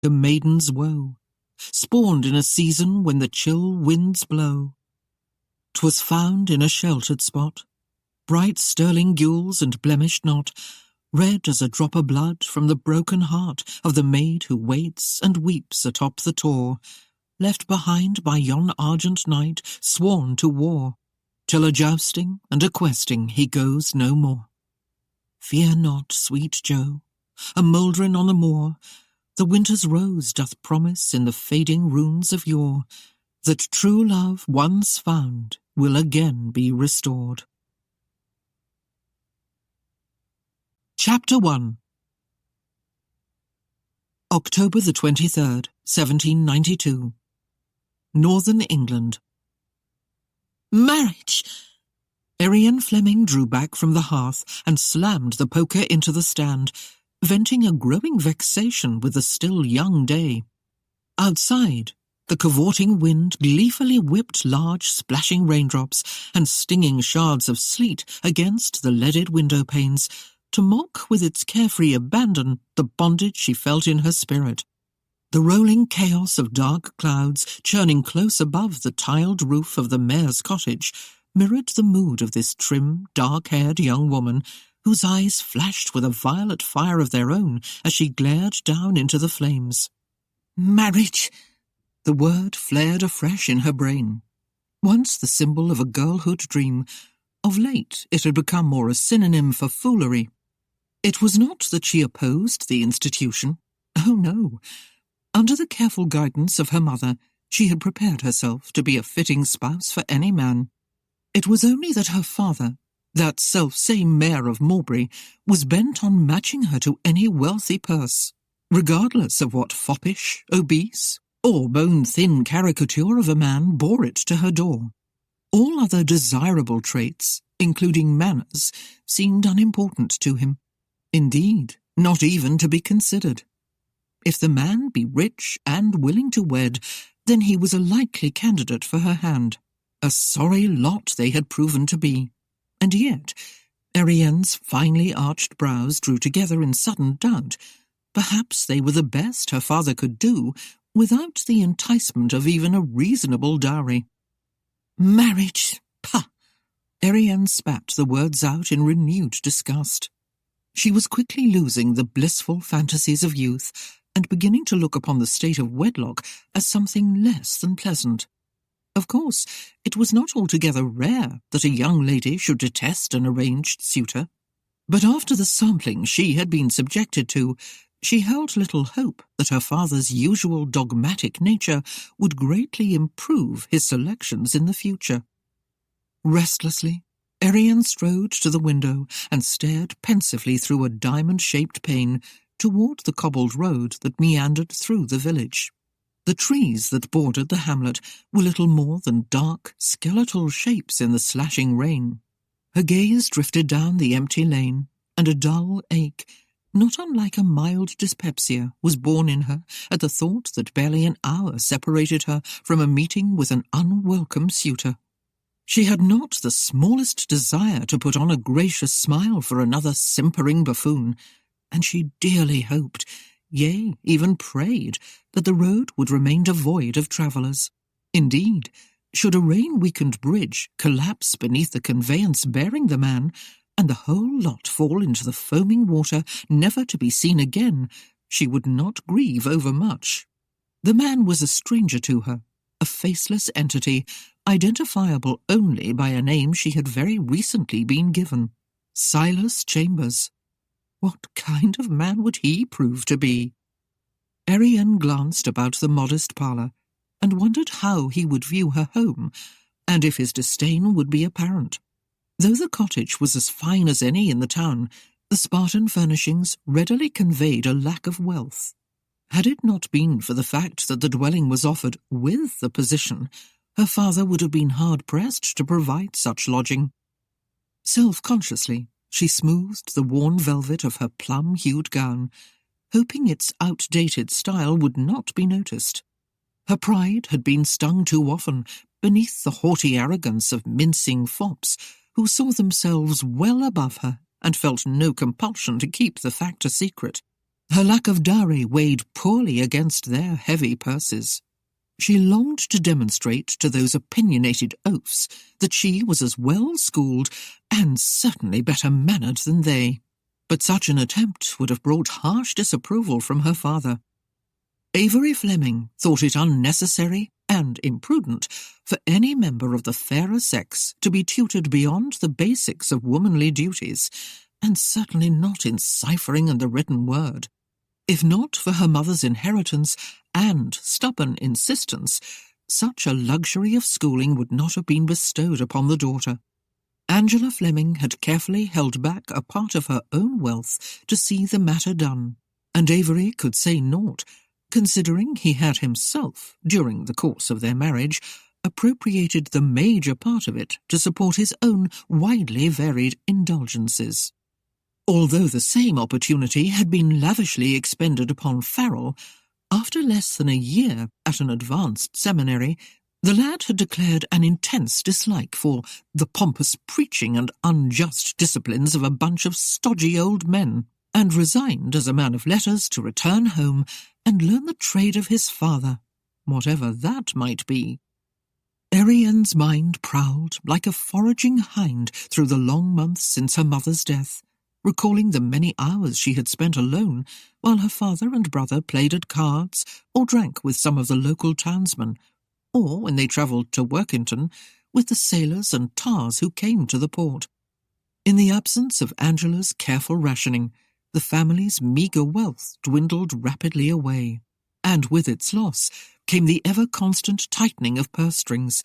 a maiden's woe, spawned in a season when the chill winds blow. 'Twas found in a sheltered spot, bright sterling gules and blemished not, red as a drop of blood from the broken heart of the maid who waits and weeps atop the tor, left behind by yon argent knight sworn to war, till a jousting and a questing he goes no more. Fear not, sweet Joe, a mouldering on the moor, the winter's rose doth promise in the fading runes of yore, that true love once found will again be restored. Chapter 1. October the 23rd, 1792. Northern England. Marriage! Erienne Fleming drew back from the hearth and slammed the poker into the stand, venting a growing vexation with the still young day. Outside, the cavorting wind gleefully whipped large splashing raindrops and stinging shards of sleet against the leaded window panes, to mock with its carefree abandon the bondage she felt in her spirit. The rolling chaos of dark clouds churning close above the tiled roof of the mayor's cottage mirrored the mood of this trim, dark-haired young woman, whose eyes flashed with a violet fire of their own as she glared down into the flames. Marriage! The word flared afresh in her brain. Once the symbol of a girlhood dream, of late it had become more a synonym for foolery. It was not that she opposed the institution. Oh, no. Under the careful guidance of her mother, she had prepared herself to be a fitting spouse for any man. It was only that her father, that self-same mayor of Mowbray, was bent on matching her to any wealthy purse, regardless of what foppish, obese, or bone-thin caricature of a man bore it to her door. All other desirable traits, including manners, seemed unimportant to him. Indeed, not even to be considered. If the man be rich and willing to wed, then he was a likely candidate for her hand. A sorry lot they had proven to be. And yet, Erienne's finely arched brows drew together in sudden doubt. Perhaps they were the best her father could do, without the enticement of even a reasonable dowry. Marriage! Pah! Erienne spat the words out in renewed disgust. She was quickly losing the blissful fantasies of youth, and beginning to look upon the state of wedlock as something less than pleasant. Of course, it was not altogether rare that a young lady should detest an arranged suitor, but after the sampling she had been subjected to, she held little hope that her father's usual dogmatic nature would greatly improve his selections in the future. Restlessly, Erienne strode to the window and stared pensively through a diamond-shaped pane toward the cobbled road that meandered through the village. The trees that bordered the hamlet were little more than dark, skeletal shapes in the slashing rain. Her gaze drifted down the empty lane, and a dull ache, not unlike a mild dyspepsia, was born in her at the thought that barely an hour separated her from a meeting with an unwelcome suitor. She had not the smallest desire to put on a gracious smile for another simpering buffoon, and she dearly hoped, yea, even prayed, that the road would remain devoid of travellers. Indeed, should a rain-weakened bridge collapse beneath the conveyance bearing the man, and the whole lot fall into the foaming water never to be seen again, she would not grieve overmuch. The man was a stranger to her, a faceless entity, identifiable only by a name she had very recently been given. Silas Chambers. What kind of man would he prove to be? Erienne glanced about the modest parlour, and wondered how he would view her home, and if his disdain would be apparent. Though the cottage was as fine as any in the town, the Spartan furnishings readily conveyed a lack of wealth. Had it not been for the fact that the dwelling was offered with the position, her father would have been hard-pressed to provide such lodging. Self-consciously, she smoothed the worn velvet of her plum-hued gown, hoping its outdated style would not be noticed. Her pride had been stung too often beneath the haughty arrogance of mincing fops who saw themselves well above her and felt no compulsion to keep the fact a secret. Her lack of dowry weighed poorly against their heavy purses. She longed to demonstrate to those opinionated oafs that she was as well-schooled and certainly better mannered than they. But such an attempt would have brought harsh disapproval from her father. Avery Fleming thought it unnecessary and imprudent for any member of the fairer sex to be tutored beyond the basics of womanly duties, and certainly not in ciphering and the written word. If not for her mother's inheritance and stubborn insistence, such a luxury of schooling would not have been bestowed upon the daughter. Angela Fleming had carefully held back a part of her own wealth to see the matter done, and Avery could say naught, considering he had himself, during the course of their marriage, appropriated the major part of it to support his own widely varied indulgences. Although the same opportunity had been lavishly expended upon Farrell, after less than a year at an advanced seminary, the lad had declared an intense dislike for the pompous preaching and unjust disciplines of a bunch of stodgy old men, and resigned as a man of letters to return home and learn the trade of his father, whatever that might be. Erienne's mind prowled like a foraging hind through the long months since her mother's death, recalling the many hours she had spent alone while her father and brother played at cards or drank with some of the local townsmen, or, when they travelled to Workington, with the sailors and tars who came to the port. In the absence of Angela's careful rationing, the family's meagre wealth dwindled rapidly away, and with its loss came the ever-constant tightening of purse strings,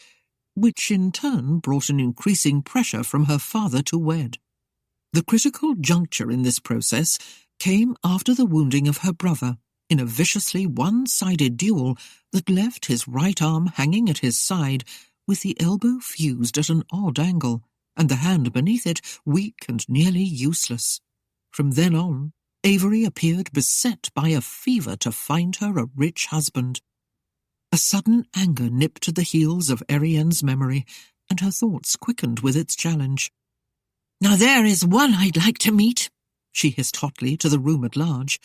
which in turn brought an increasing pressure from her father to wed. The critical juncture in this process came after the wounding of her brother in a viciously one-sided duel that left his right arm hanging at his side with the elbow fused at an odd angle and the hand beneath it weak and nearly useless. From then on, Avery appeared beset by a fever to find her a rich husband. A sudden anger nipped at the heels of Erienne's memory, and her thoughts quickened with its challenge. "Now there is one I'd like to meet," she hissed hotly to the room at large.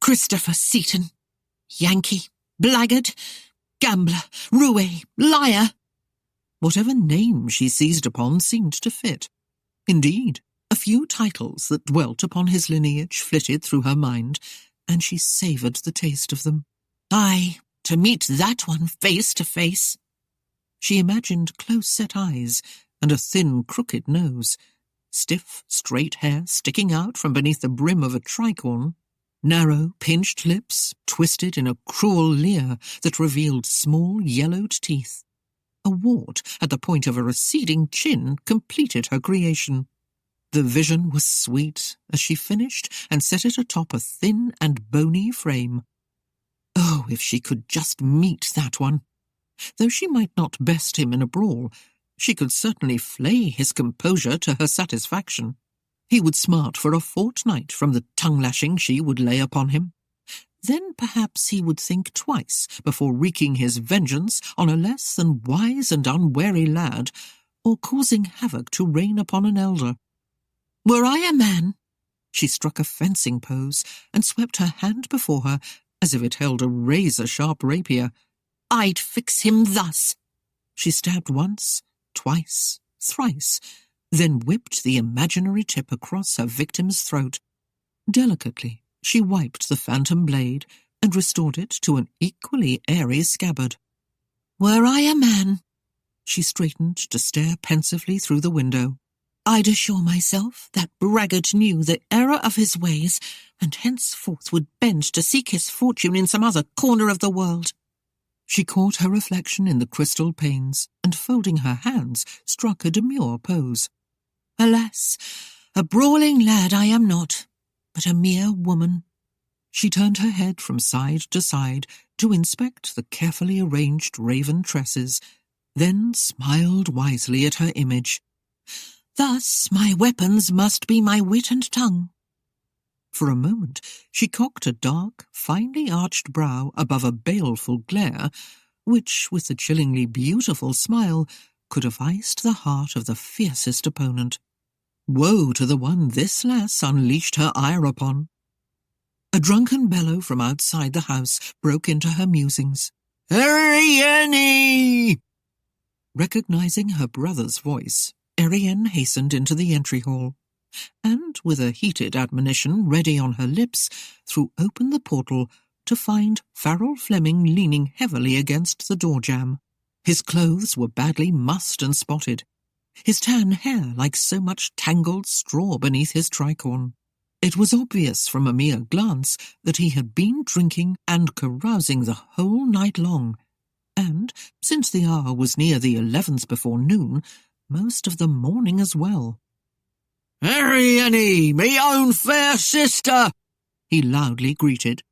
"Christopher Seaton. Yankee, blackguard, gambler, roue, liar." Whatever name she seized upon seemed to fit. Indeed, a few titles that dwelt upon his lineage flitted through her mind, and she savoured the taste of them. Aye, to meet that one face to face. She imagined close-set eyes and a thin, crooked nose, stiff, straight hair sticking out from beneath the brim of a tricorn, narrow, pinched lips twisted in a cruel leer that revealed small, yellowed teeth. A wart at the point of a receding chin completed her creation. The vision was sweet as she finished and set it atop a thin and bony frame. Oh, if she could just meet that one! Though she might not best him in a brawl, she could certainly flay his composure to her satisfaction. He would smart for a fortnight from the tongue-lashing she would lay upon him. Then perhaps he would think twice before wreaking his vengeance on a less than wise and unwary lad, or causing havoc to reign upon an elder. Were I a man, she struck a fencing pose and swept her hand before her as if it held a razor-sharp rapier, I'd fix him thus. She stabbed once, twice, thrice, then whipped the imaginary tip across her victim's throat. Delicately, she wiped the phantom blade and restored it to an equally airy scabbard. Were I a man, she straightened to stare pensively through the window, I'd assure myself that braggart knew the error of his ways and henceforth would bend to seek his fortune in some other corner of the world. She caught her reflection in the crystal panes and, folding her hands, struck a demure pose. Alas, a brawling lad I am not, but a mere woman. She turned her head from side to side to inspect the carefully arranged raven tresses, then smiled wisely at her image. Thus my weapons must be my wit and tongue. For a moment she cocked a dark, finely arched brow above a baleful glare, which, with the chillingly beautiful smile, could have iced the heart of the fiercest opponent. Woe to the one this lass unleashed her ire upon. A drunken bellow from outside the house broke into her musings. "Erienne!" Recognizing her brother's voice, Erienne hastened into the entry hall, and, with a heated admonition ready on her lips, threw open the portal to find Farrell Fleming leaning heavily against the door jamb. His clothes were badly mussed and spotted, his tan hair like so much tangled straw beneath his tricorn. It was obvious from a mere glance that he had been drinking and carousing the whole night long, and, since the hour was near the 11th before noon, most of the morning as well. "Erienne, me own fair sister!" he loudly greeted.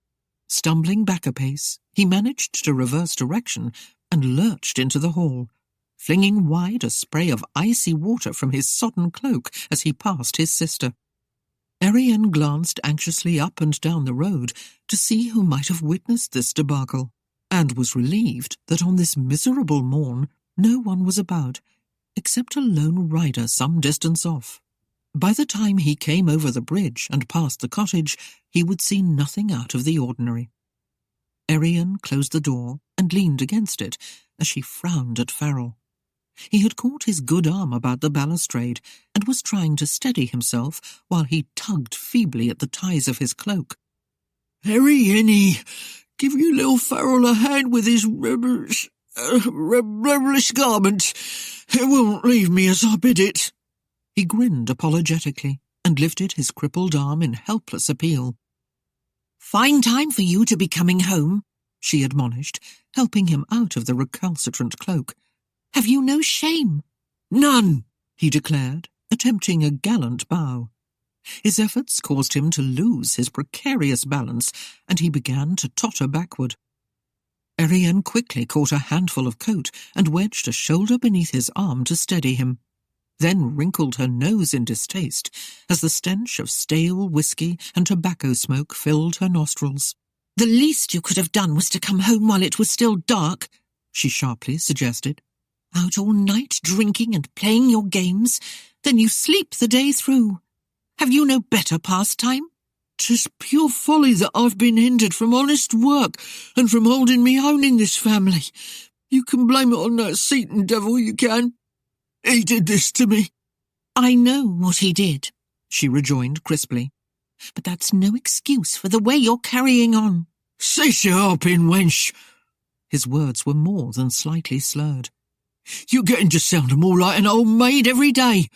Stumbling back a pace, he managed to reverse direction and lurched into the hall, flinging wide a spray of icy water from his sodden cloak as he passed his sister. Erienne glanced anxiously up and down the road to see who might have witnessed this debacle, and was relieved that on this miserable morn no one was about, except a lone rider some distance off. By the time he came over the bridge and past the cottage, he would see nothing out of the ordinary. Erienne closed the door and leaned against it as she frowned at Farrell. He had caught his good arm about the balustrade and was trying to steady himself while he tugged feebly at the ties of his cloak. "Erienne, give your little Farrell a hand with his rebellious garment. It won't leave me as I bid it." He grinned apologetically and lifted his crippled arm in helpless appeal. "Fine time for you to be coming home," she admonished, helping him out of the recalcitrant cloak. "Have you no shame?" "None," he declared, attempting a gallant bow. His efforts caused him to lose his precarious balance, and he began to totter backward. Erienne quickly caught a handful of coat and wedged a shoulder beneath his arm to steady him, then wrinkled her nose in distaste as the stench of stale whiskey and tobacco smoke filled her nostrils. "The least you could have done was to come home while it was still dark," she sharply suggested. "Out all night drinking and playing your games, then you sleep the day through. Have you no better pastime?" "'Tis pure folly that I've been hindered from honest work and from holding me own in this family. You can blame it on that Seaton devil, you can. He did this to me." "I know what he did," she rejoined crisply, "but that's no excuse for the way you're carrying on." "Cease your harping, wench." His words were more than slightly slurred. "You're getting to sound more like an old maid every day.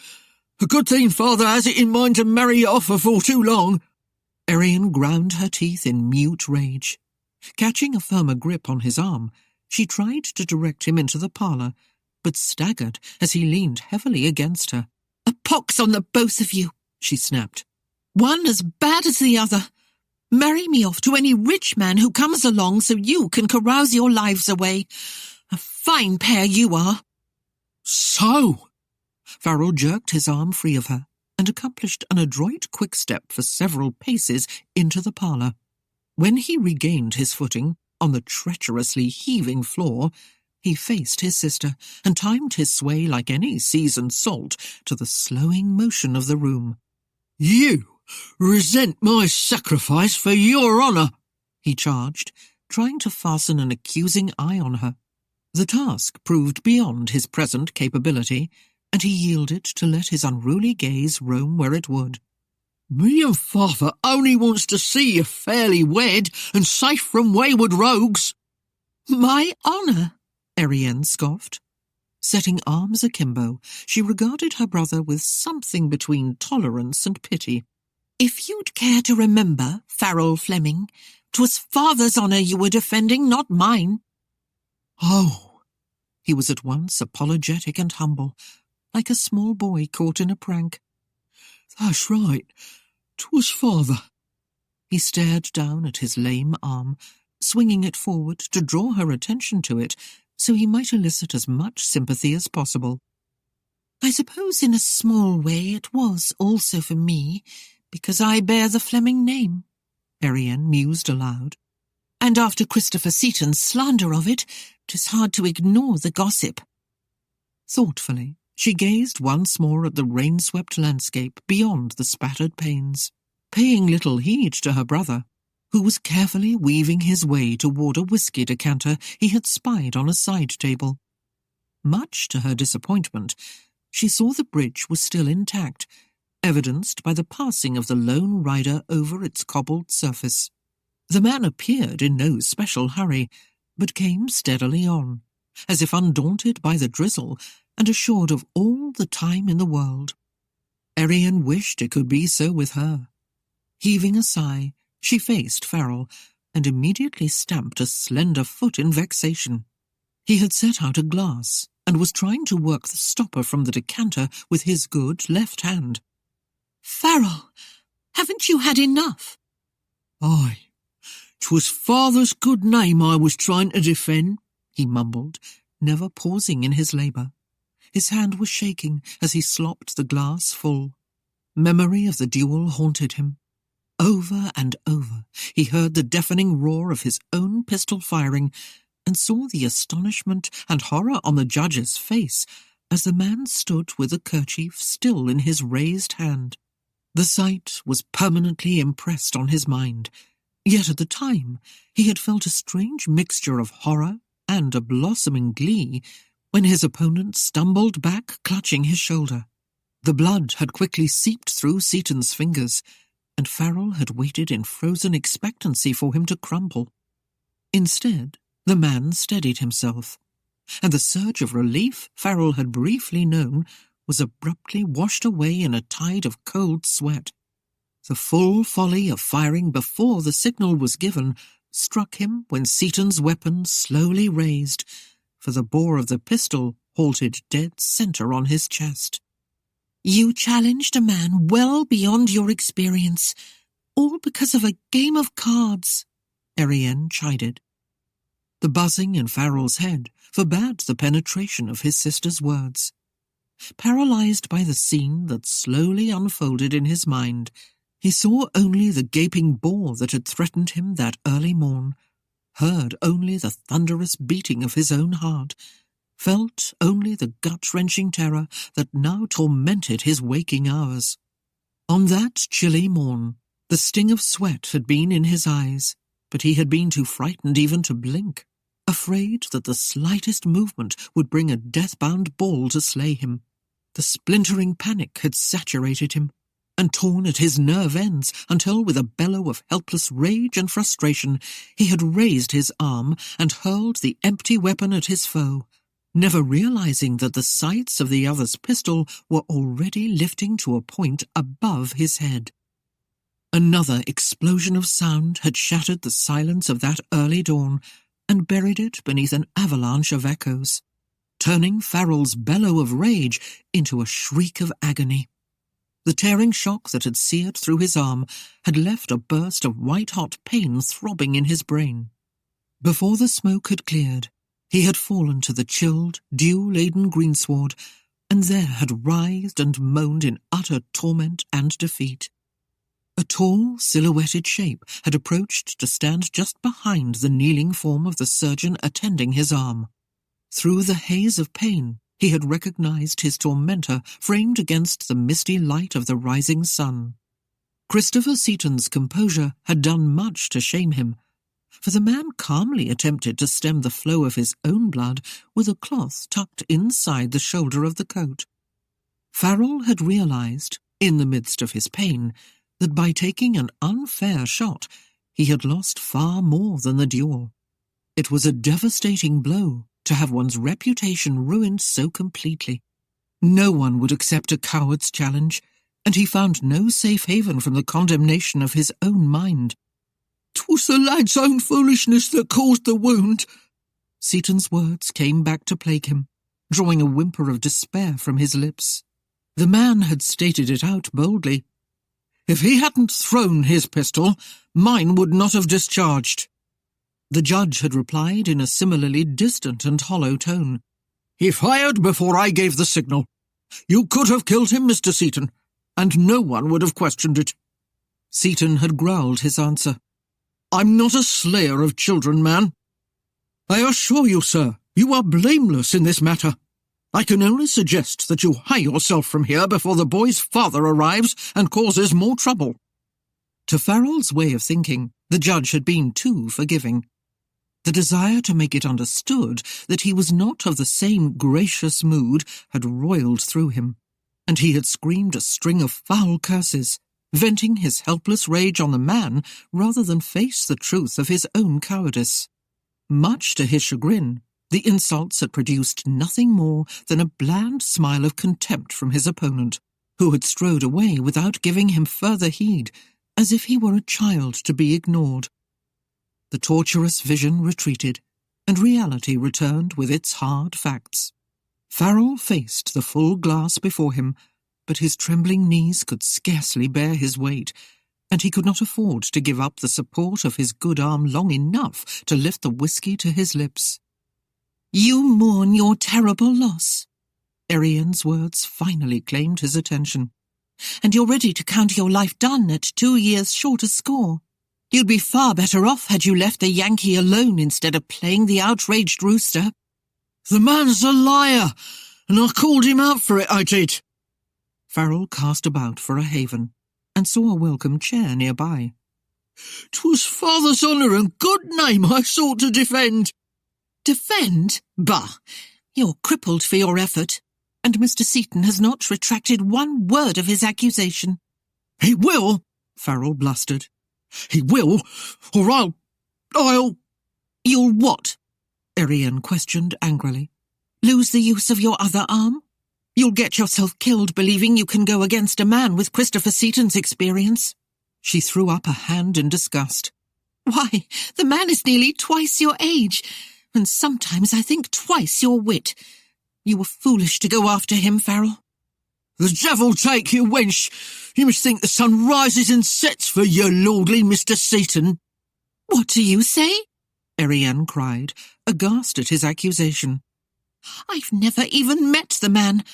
A good thing father has it in mind to marry you off before too long." Erienne ground her teeth in mute rage. Catching a firmer grip on his arm, she tried to direct him into the parlour, but staggered as he leaned heavily against her. "A pox on the both of you," she snapped. "One as bad as the other. Marry me off to any rich man who comes along so you can carouse your lives away. A fine pair you are." "So?" Farrell jerked his arm free of her and accomplished an adroit quick step for several paces into the parlour. When he regained his footing on the treacherously heaving floor, he faced his sister and timed his sway like any seasoned salt to the slowing motion of the room. "You resent my sacrifice for your honour," he charged, trying to fasten an accusing eye on her. The task proved beyond his present capability, and he yielded to let his unruly gaze roam where it would. "Me and father only wants to see you fairly wed and safe from wayward rogues." "My honour," Erienne scoffed. Setting arms akimbo, she regarded her brother with something between tolerance and pity. "If you'd care to remember, Farrell Fleming, 'twas father's honour you were defending, not mine." "Oh." He was at once apologetic and humble, like a small boy caught in a prank. "That's right, 'twas father." He stared down at his lame arm, swinging it forward to draw her attention to it so he might elicit as much sympathy as possible. "I suppose in a small way it was also for me, because I bear the Fleming name," Erienne mused aloud. "And after Christopher Seaton's slander of it, 'tis hard to ignore the gossip." Thoughtfully, she gazed once more at the rain-swept landscape beyond the spattered panes. Paying little heed to her brother, who was carefully weaving his way toward a whisky decanter he had spied on a side table. Much to her disappointment, she saw the bridge was still intact, evidenced by the passing of the lone rider over its cobbled surface. The man appeared in no special hurry, but came steadily on, as if undaunted by the drizzle and assured of all the time in the world. Erienne wished it could be so with her. Heaving a sigh, she faced Farrell and immediately stamped a slender foot in vexation. He had set out a glass and was trying to work the stopper from the decanter with his good left hand. "Farrell, haven't you had enough?" "Aye, 'twas father's good name I was trying to defend," he mumbled, never pausing in his labour. His hand was shaking as he slopped the glass full. Memory of the duel haunted him. Over and over he heard the deafening roar of his own pistol firing and saw the astonishment and horror on the judge's face as the man stood with the kerchief still in his raised hand. The sight was permanently impressed on his mind, yet at the time he had felt a strange mixture of horror and a blossoming glee when his opponent stumbled back, clutching his shoulder. The blood had quickly seeped through Seaton's fingers, and Farrell had waited in frozen expectancy for him to crumple. Instead, the man steadied himself, and the surge of relief Farrell had briefly known was abruptly washed away in a tide of cold sweat. The full folly of firing before the signal was given struck him when Seaton's weapon slowly raised, for the bore of the pistol halted dead center on his chest. "You challenged a man well beyond your experience, all because of a game of cards," Erienne chided. The buzzing in Farrell's head forbade the penetration of his sister's words. Paralyzed by the scene that slowly unfolded in his mind, he saw only the gaping bore that had threatened him that early morn, heard only the thunderous beating of his own heart, felt only the gut-wrenching terror that now tormented his waking hours. On that chilly morn, the sting of sweat had been in his eyes, but he had been too frightened even to blink, afraid that the slightest movement would bring a death-bound ball to slay him. The splintering panic had saturated him, and torn at his nerve ends until, with a bellow of helpless rage and frustration, he had raised his arm and hurled the empty weapon at his foe, never realizing that the sights of the other's pistol were already lifting to a point above his head. Another explosion of sound had shattered the silence of that early dawn and buried it beneath an avalanche of echoes, turning Farrell's bellow of rage into a shriek of agony. The tearing shock that had seared through his arm had left a burst of white-hot pain throbbing in his brain. Before the smoke had cleared, he had fallen to the chilled, dew-laden greensward, and there had writhed and moaned in utter torment and defeat. A tall, silhouetted shape had approached to stand just behind the kneeling form of the surgeon attending his arm. Through the haze of pain, he had recognized his tormentor framed against the misty light of the rising sun. Christopher Seaton's composure had done much to shame him, for the man calmly attempted to stem the flow of his own blood with a cloth tucked inside the shoulder of the coat. Farrell had realized, in the midst of his pain, that by taking an unfair shot, he had lost far more than the duel. It was a devastating blow to have one's reputation ruined so completely. No one would accept a coward's challenge, and he found no safe haven from the condemnation of his own mind. "'Twas the lad's own foolishness that caused the wound." Seaton's words came back to plague him, drawing a whimper of despair from his lips. The man had stated it out boldly. "If he hadn't thrown his pistol, mine would not have discharged." The judge had replied in a similarly distant and hollow tone. "He fired before I gave the signal. You could have killed him, Mr. Seaton, and no one would have questioned it." Seaton had growled his answer. "I'm not a slayer of children, man. I assure you, sir, you are blameless in this matter. I can only suggest that you hie yourself from here before the boy's father arrives and causes more trouble." To Farrell's way of thinking, the judge had been too forgiving. The desire to make it understood that he was not of the same gracious mood had roiled through him, and he had screamed a string of foul curses, venting his helpless rage on the man rather than face the truth of his own cowardice. Much to his chagrin, the insults had produced nothing more than a bland smile of contempt from his opponent, who had strode away without giving him further heed, as if he were a child to be ignored. The torturous vision retreated, and reality returned with its hard facts. Farrell faced the full glass before him, but his trembling knees could scarcely bear his weight, and he could not afford to give up the support of his good arm long enough to lift the whiskey to his lips. "You mourn your terrible loss," Erienne's words finally claimed his attention. "and you're ready to count your life done at 2 years short a score. You'd be far better off had you left the Yankee alone instead of playing the outraged rooster." "The man's a liar, and I called him out for it, I did." Farrell cast about for a haven, and saw a welcome chair nearby. "'Twas father's honour and good name I sought to defend." "Defend? Bah! You're crippled for your effort, and Mr. Seaton has not retracted one word of his accusation." "He will," Farrell blustered. "He will, or I'll—" "You'll what?" Erienne questioned angrily. "Lose the use of your other arm? You'll get yourself killed believing you can go against a man with Christopher Seaton's experience." She threw up a hand in disgust. "Why, the man is nearly twice your age, and sometimes I think twice your wit. You were foolish to go after him, Farrell." "The devil take you, wench! You must think the sun rises and sets for you, lordly Mr. Seaton." "What do you say?" Erienne cried, aghast at his accusation. "I've never even met the man.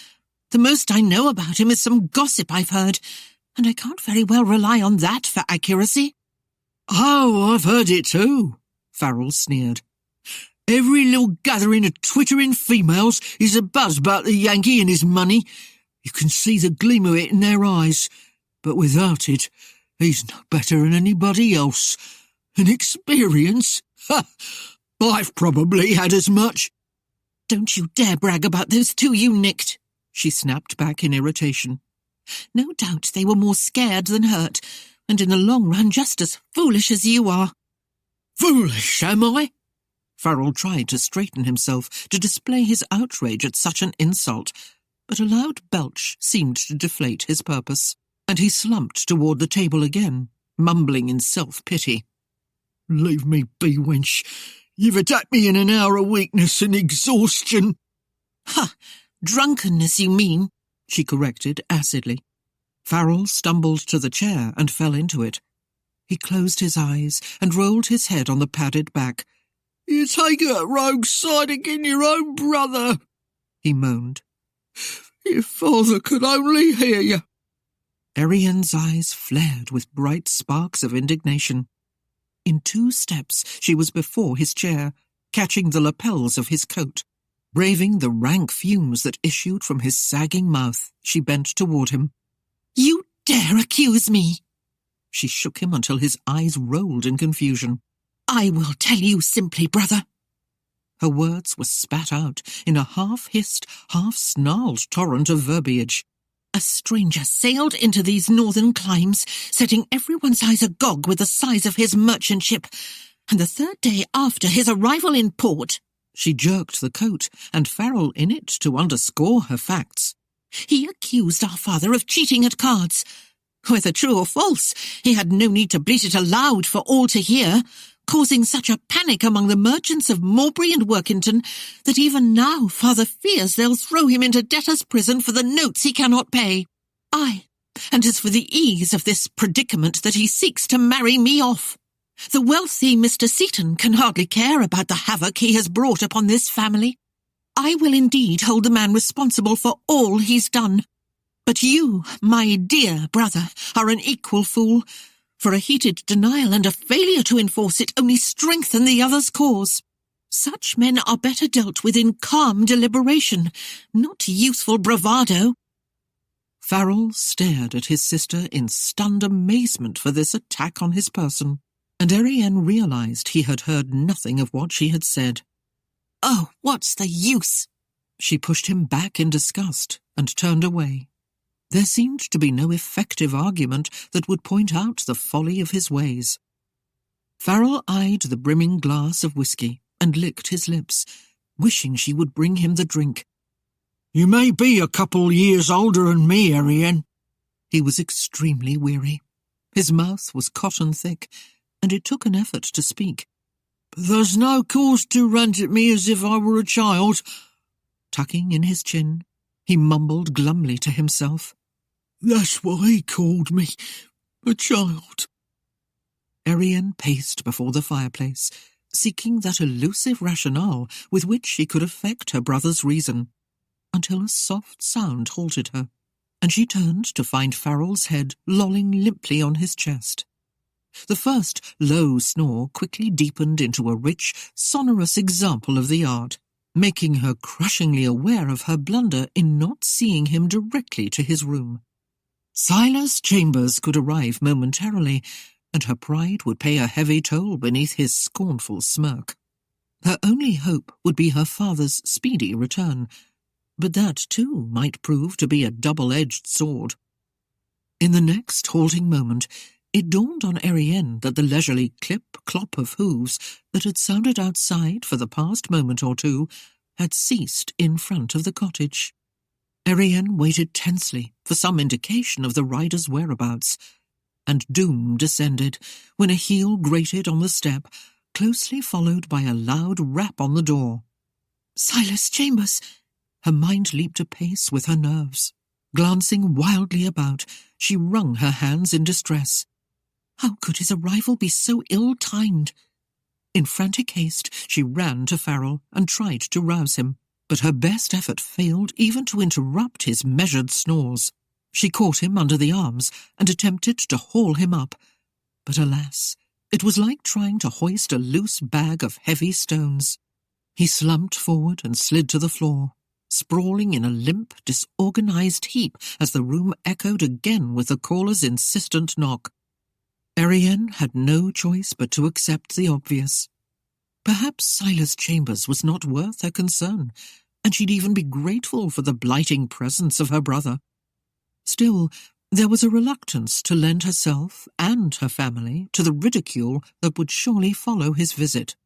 The most I know about him is some gossip I've heard, and I can't very well rely on that for accuracy." "Oh, I've heard it too," Farrell sneered. "Every little gathering of twittering females is abuzz about the Yankee and his money. You can see the gleam of it in their eyes, but without it, he's no better than anybody else. And experience? Ha! I've probably had as much." "Don't you dare brag about those two you nicked," she snapped back in irritation. "No doubt they were more scared than hurt, and in the long run just as foolish as you are." "Foolish, am I?" Farrell tried to straighten himself to display his outrage at such an insult, but a loud belch seemed to deflate his purpose, and he slumped toward the table again, mumbling in self-pity. "Leave me be, wench. You've attacked me in an hour of weakness and exhaustion." "Ha! Drunkenness, you mean," she corrected acidly. Farrell stumbled to the chair and fell into it. He closed his eyes and rolled his head on the padded back. "You take a rogue side agin your own brother," he moaned. "Your father could only hear you." Erienne's eyes flared with bright sparks of indignation. In 2 steps she was before his chair, catching the lapels of his coat. Braving the rank fumes that issued from his sagging mouth, she bent toward him. "You dare accuse me?" She shook him until his eyes rolled in confusion. "I will tell you simply, brother." Her words were spat out in a half-hissed, half-snarled torrent of verbiage. "A stranger sailed into these northern climes, setting everyone's eyes agog with the size of his merchant ship, and the 3rd day after his arrival in port—" She jerked the coat, and Farrell in it to underscore her facts. "He accused our father of cheating at cards. Whether true or false, he had no need to bleat it aloud for all to hear, causing such a panic among the merchants of Mowbray and Workington that even now father fears they'll throw him into debtor's prison for the notes he cannot pay. Aye, and as for the ease of this predicament that he seeks to marry me off. The wealthy Mr. Seaton can hardly care about the havoc he has brought upon this family. I will indeed hold the man responsible for all he's done. But you, my dear brother, are an equal fool, for a heated denial and a failure to enforce it only strengthen the other's cause. Such men are better dealt with in calm deliberation, not youthful bravado." Farrell stared at his sister in stunned amazement for this attack on his person, and Erienne realized he had heard nothing of what she had said. "Oh, what's the use?" She pushed him back in disgust and turned away. There seemed to be no effective argument that would point out the folly of his ways. Farrell eyed the brimming glass of whiskey and licked his lips, wishing she would bring him the drink. "You may be a couple years older than me, Erienne." He was extremely weary. His mouth was cotton thick, and it took an effort to speak. "But there's no cause to rant at me as if I were a child." Tucking in his chin, he mumbled glumly to himself. "That's what he called me, a child." Erienne paced before the fireplace, seeking that elusive rationale with which she could affect her brother's reason, until a soft sound halted her, and she turned to find Farrell's head lolling limply on his chest. The first low snore quickly deepened into a rich, sonorous example of the art, making her crushingly aware of her blunder in not seeing him directly to his room. Silas Chambers could arrive momentarily, and her pride would pay a heavy toll beneath his scornful smirk. Her only hope would be her father's speedy return, but that too might prove to be a double-edged sword. In the next halting moment, it dawned on Erienne that the leisurely clip-clop of hooves that had sounded outside for the past moment or two had ceased in front of the cottage. Erienne waited tensely for some indication of the rider's whereabouts, and doom descended when a heel grated on the step, closely followed by a loud rap on the door. "Silas Chambers!" Her mind leaped apace with her nerves. Glancing wildly about, she wrung her hands in distress. How could his arrival be so ill-timed? In frantic haste, she ran to Farrell and tried to rouse him, but her best effort failed even to interrupt his measured snores. She caught him under the arms and attempted to haul him up, but alas, it was like trying to hoist a loose bag of heavy stones. He slumped forward and slid to the floor, sprawling in a limp, disorganized heap as the room echoed again with the caller's insistent knock. Erienne had no choice but to accept the obvious. Perhaps Silas Chambers was not worth her concern, and she'd even be grateful for the blighting presence of her brother. Still, there was a reluctance to lend herself and her family to the ridicule that would surely follow his visit.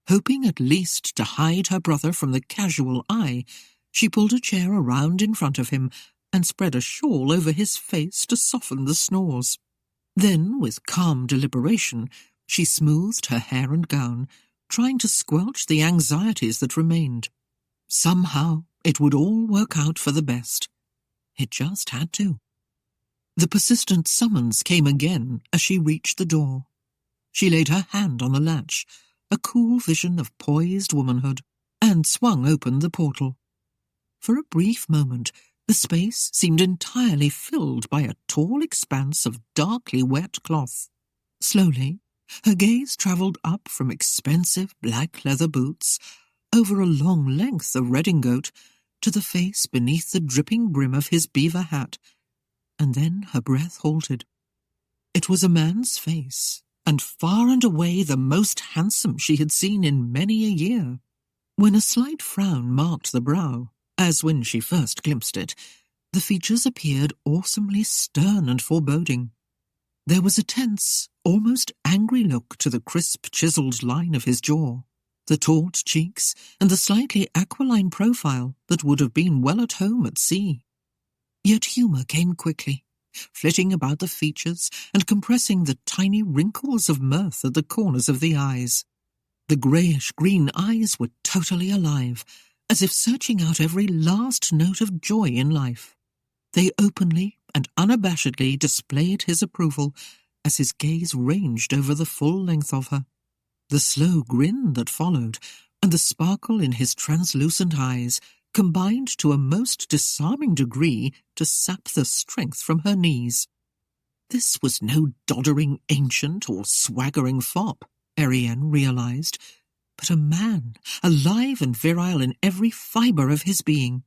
Hoping at least to hide her brother from the casual eye, she pulled a chair around in front of him and spread a shawl over his face to soften the snores. Then, with calm deliberation, she smoothed her hair and gown, trying to squelch the anxieties that remained. Somehow, it would all work out for the best. It just had to. The persistent summons came again as she reached the door. She laid her hand on the latch, a cool vision of poised womanhood, and swung open the portal. For a brief moment, the space seemed entirely filled by a tall expanse of darkly wet cloth. Slowly, her gaze travelled up from expensive black leather boots, over a long length of redingote, to the face beneath the dripping brim of his beaver hat, and then her breath halted. It was a man's face, and far and away the most handsome she had seen in many a year. When a slight frown marked the brow, as when she first glimpsed it, the features appeared awesomely stern and foreboding. There was a tense, almost angry look to the crisp, chiselled line of his jaw, the taut cheeks, and the slightly aquiline profile that would have been well at home at sea. Yet humour came quickly, flitting about the features and compressing the tiny wrinkles of mirth at the corners of the eyes. The greyish-green eyes were totally alive, as if searching out every last note of joy in life. They openly and unabashedly displayed his approval as his gaze ranged over the full length of her. The slow grin that followed, and the sparkle in his translucent eyes, combined to a most disarming degree to sap the strength from her knees. This was no doddering ancient or swaggering fop, Erienne realized, but a man, alive and virile in every fibre of his being.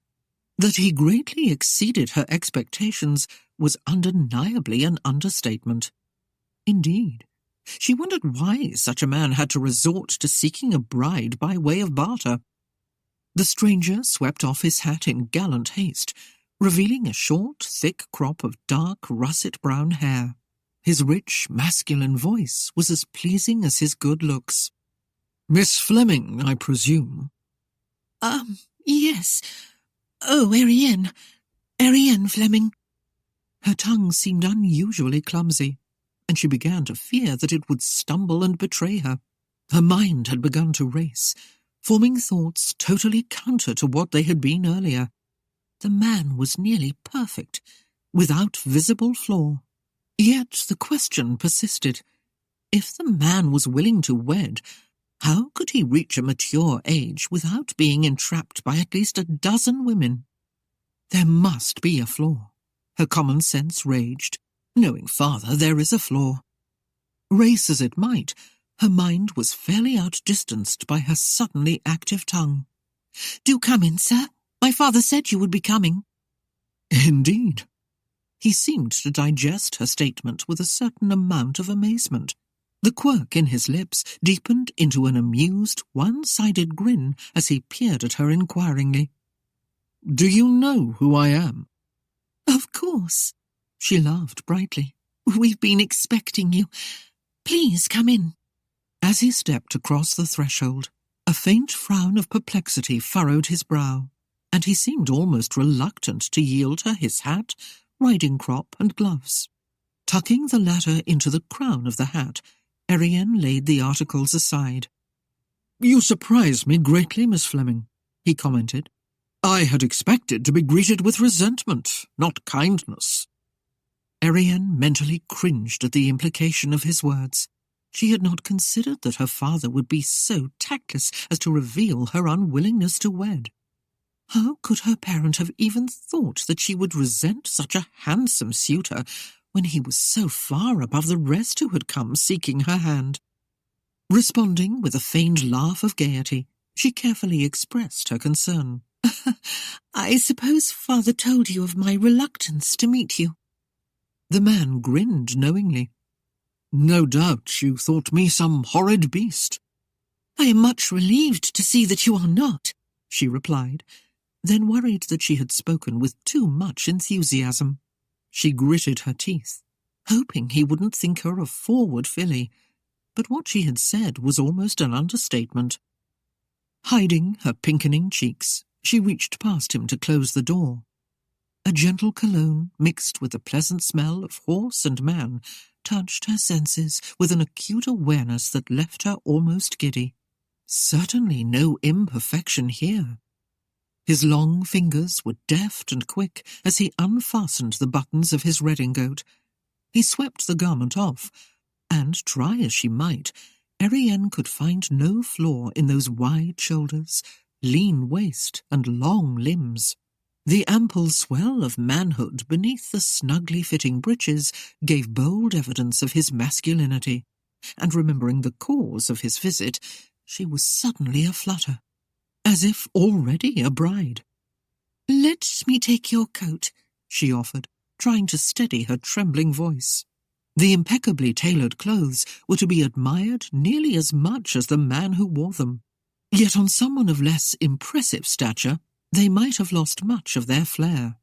That he greatly exceeded her expectations was undeniably an understatement. Indeed, she wondered why such a man had to resort to seeking a bride by way of barter. The stranger swept off his hat in gallant haste, revealing a short, thick crop of dark, russet-brown hair. His rich, masculine voice was as pleasing as his good looks. "Miss Fleming, I presume?" Yes. Oh, Erienne Fleming." Her tongue seemed unusually clumsy, and she began to fear that it would stumble and betray her. Her mind had begun to race, forming thoughts totally counter to what they had been earlier. The man was nearly perfect, without visible flaw. Yet the question persisted. If the man was willing to wed, how could he reach a mature age without being entrapped by at least a dozen women? There must be a flaw. Her common sense raged. Knowing father, there is a flaw. Race as it might, her mind was fairly outdistanced by her suddenly active tongue. "Do come in, sir. My father said you would be coming." Indeed. He seemed to digest her statement with a certain amount of amazement. The quirk in his lips deepened into an amused, one-sided grin as he peered at her inquiringly. "Do you know who I am?" "Of course." She laughed brightly. "We've been expecting you. Please come in." As he stepped across the threshold, a faint frown of perplexity furrowed his brow, and he seemed almost reluctant to yield her his hat, riding crop, and gloves. Tucking the latter into the crown of the hat, Erienne laid the articles aside. "You surprise me greatly, Miss Fleming," he commented. "I had expected to be greeted with resentment, not kindness." Erienne mentally cringed at the implication of his words. She had not considered that her father would be so tactless as to reveal her unwillingness to wed. How could her parent have even thought that she would resent such a handsome suitor when he was so far above the rest who had come seeking her hand? Responding with a feigned laugh of gaiety, she carefully expressed her concern. "I suppose father told you of my reluctance to meet you." The man grinned knowingly. "No doubt you thought me some horrid beast." "I am much relieved to see that you are not," she replied, then worried that she had spoken with too much enthusiasm. She gritted her teeth, hoping he wouldn't think her a forward filly, but what she had said was almost an understatement. Hiding her pinkening cheeks, she reached past him to close the door. A gentle cologne, mixed with the pleasant smell of horse and man, touched her senses with an acute awareness that left her almost giddy. Certainly no imperfection here. His long fingers were deft and quick as he unfastened the buttons of his redingote. He swept the garment off, and, try as she might, Erienne could find no flaw in those wide shoulders, lean waist, and long limbs. The ample swell of manhood beneath the snugly fitting breeches gave bold evidence of his masculinity, and remembering the cause of his visit, she was suddenly aflutter, as if already a bride. "Let me take your coat," she offered, trying to steady her trembling voice. The impeccably tailored clothes were to be admired nearly as much as the man who wore them. Yet on someone of less impressive stature, they might have lost much of their flair.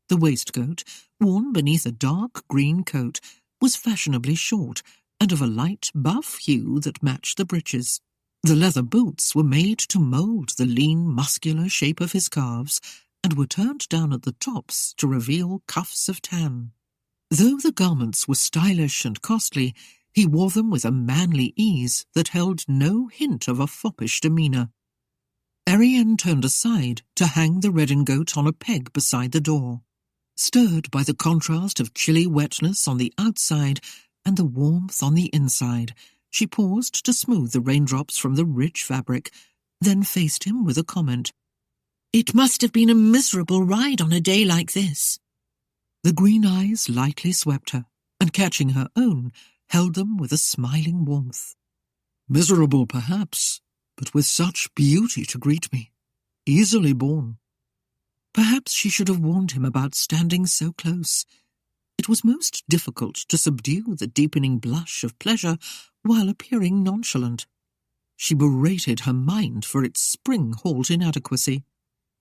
The waistcoat, worn beneath a dark green coat, was fashionably short and of a light buff hue that matched the breeches. The leather boots were made to mould the lean, muscular shape of his calves and were turned down at the tops to reveal cuffs of tan. Though the garments were stylish and costly, he wore them with a manly ease that held no hint of a foppish demeanour. Erienne turned aside to hang the redingote on a peg beside the door. Stirred by the contrast of chilly wetness on the outside and the warmth on the inside, she paused to smooth the raindrops from the rich fabric, then faced him with a comment. "It must have been a miserable ride on a day like this." The green eyes lightly swept her, and catching her own, held them with a smiling warmth. "Miserable, perhaps, but with such beauty to greet me. Easily borne." Perhaps she should have warned him about standing so close. It was most difficult to subdue the deepening blush of pleasure while appearing nonchalant. She berated her mind for its spring-halt inadequacy,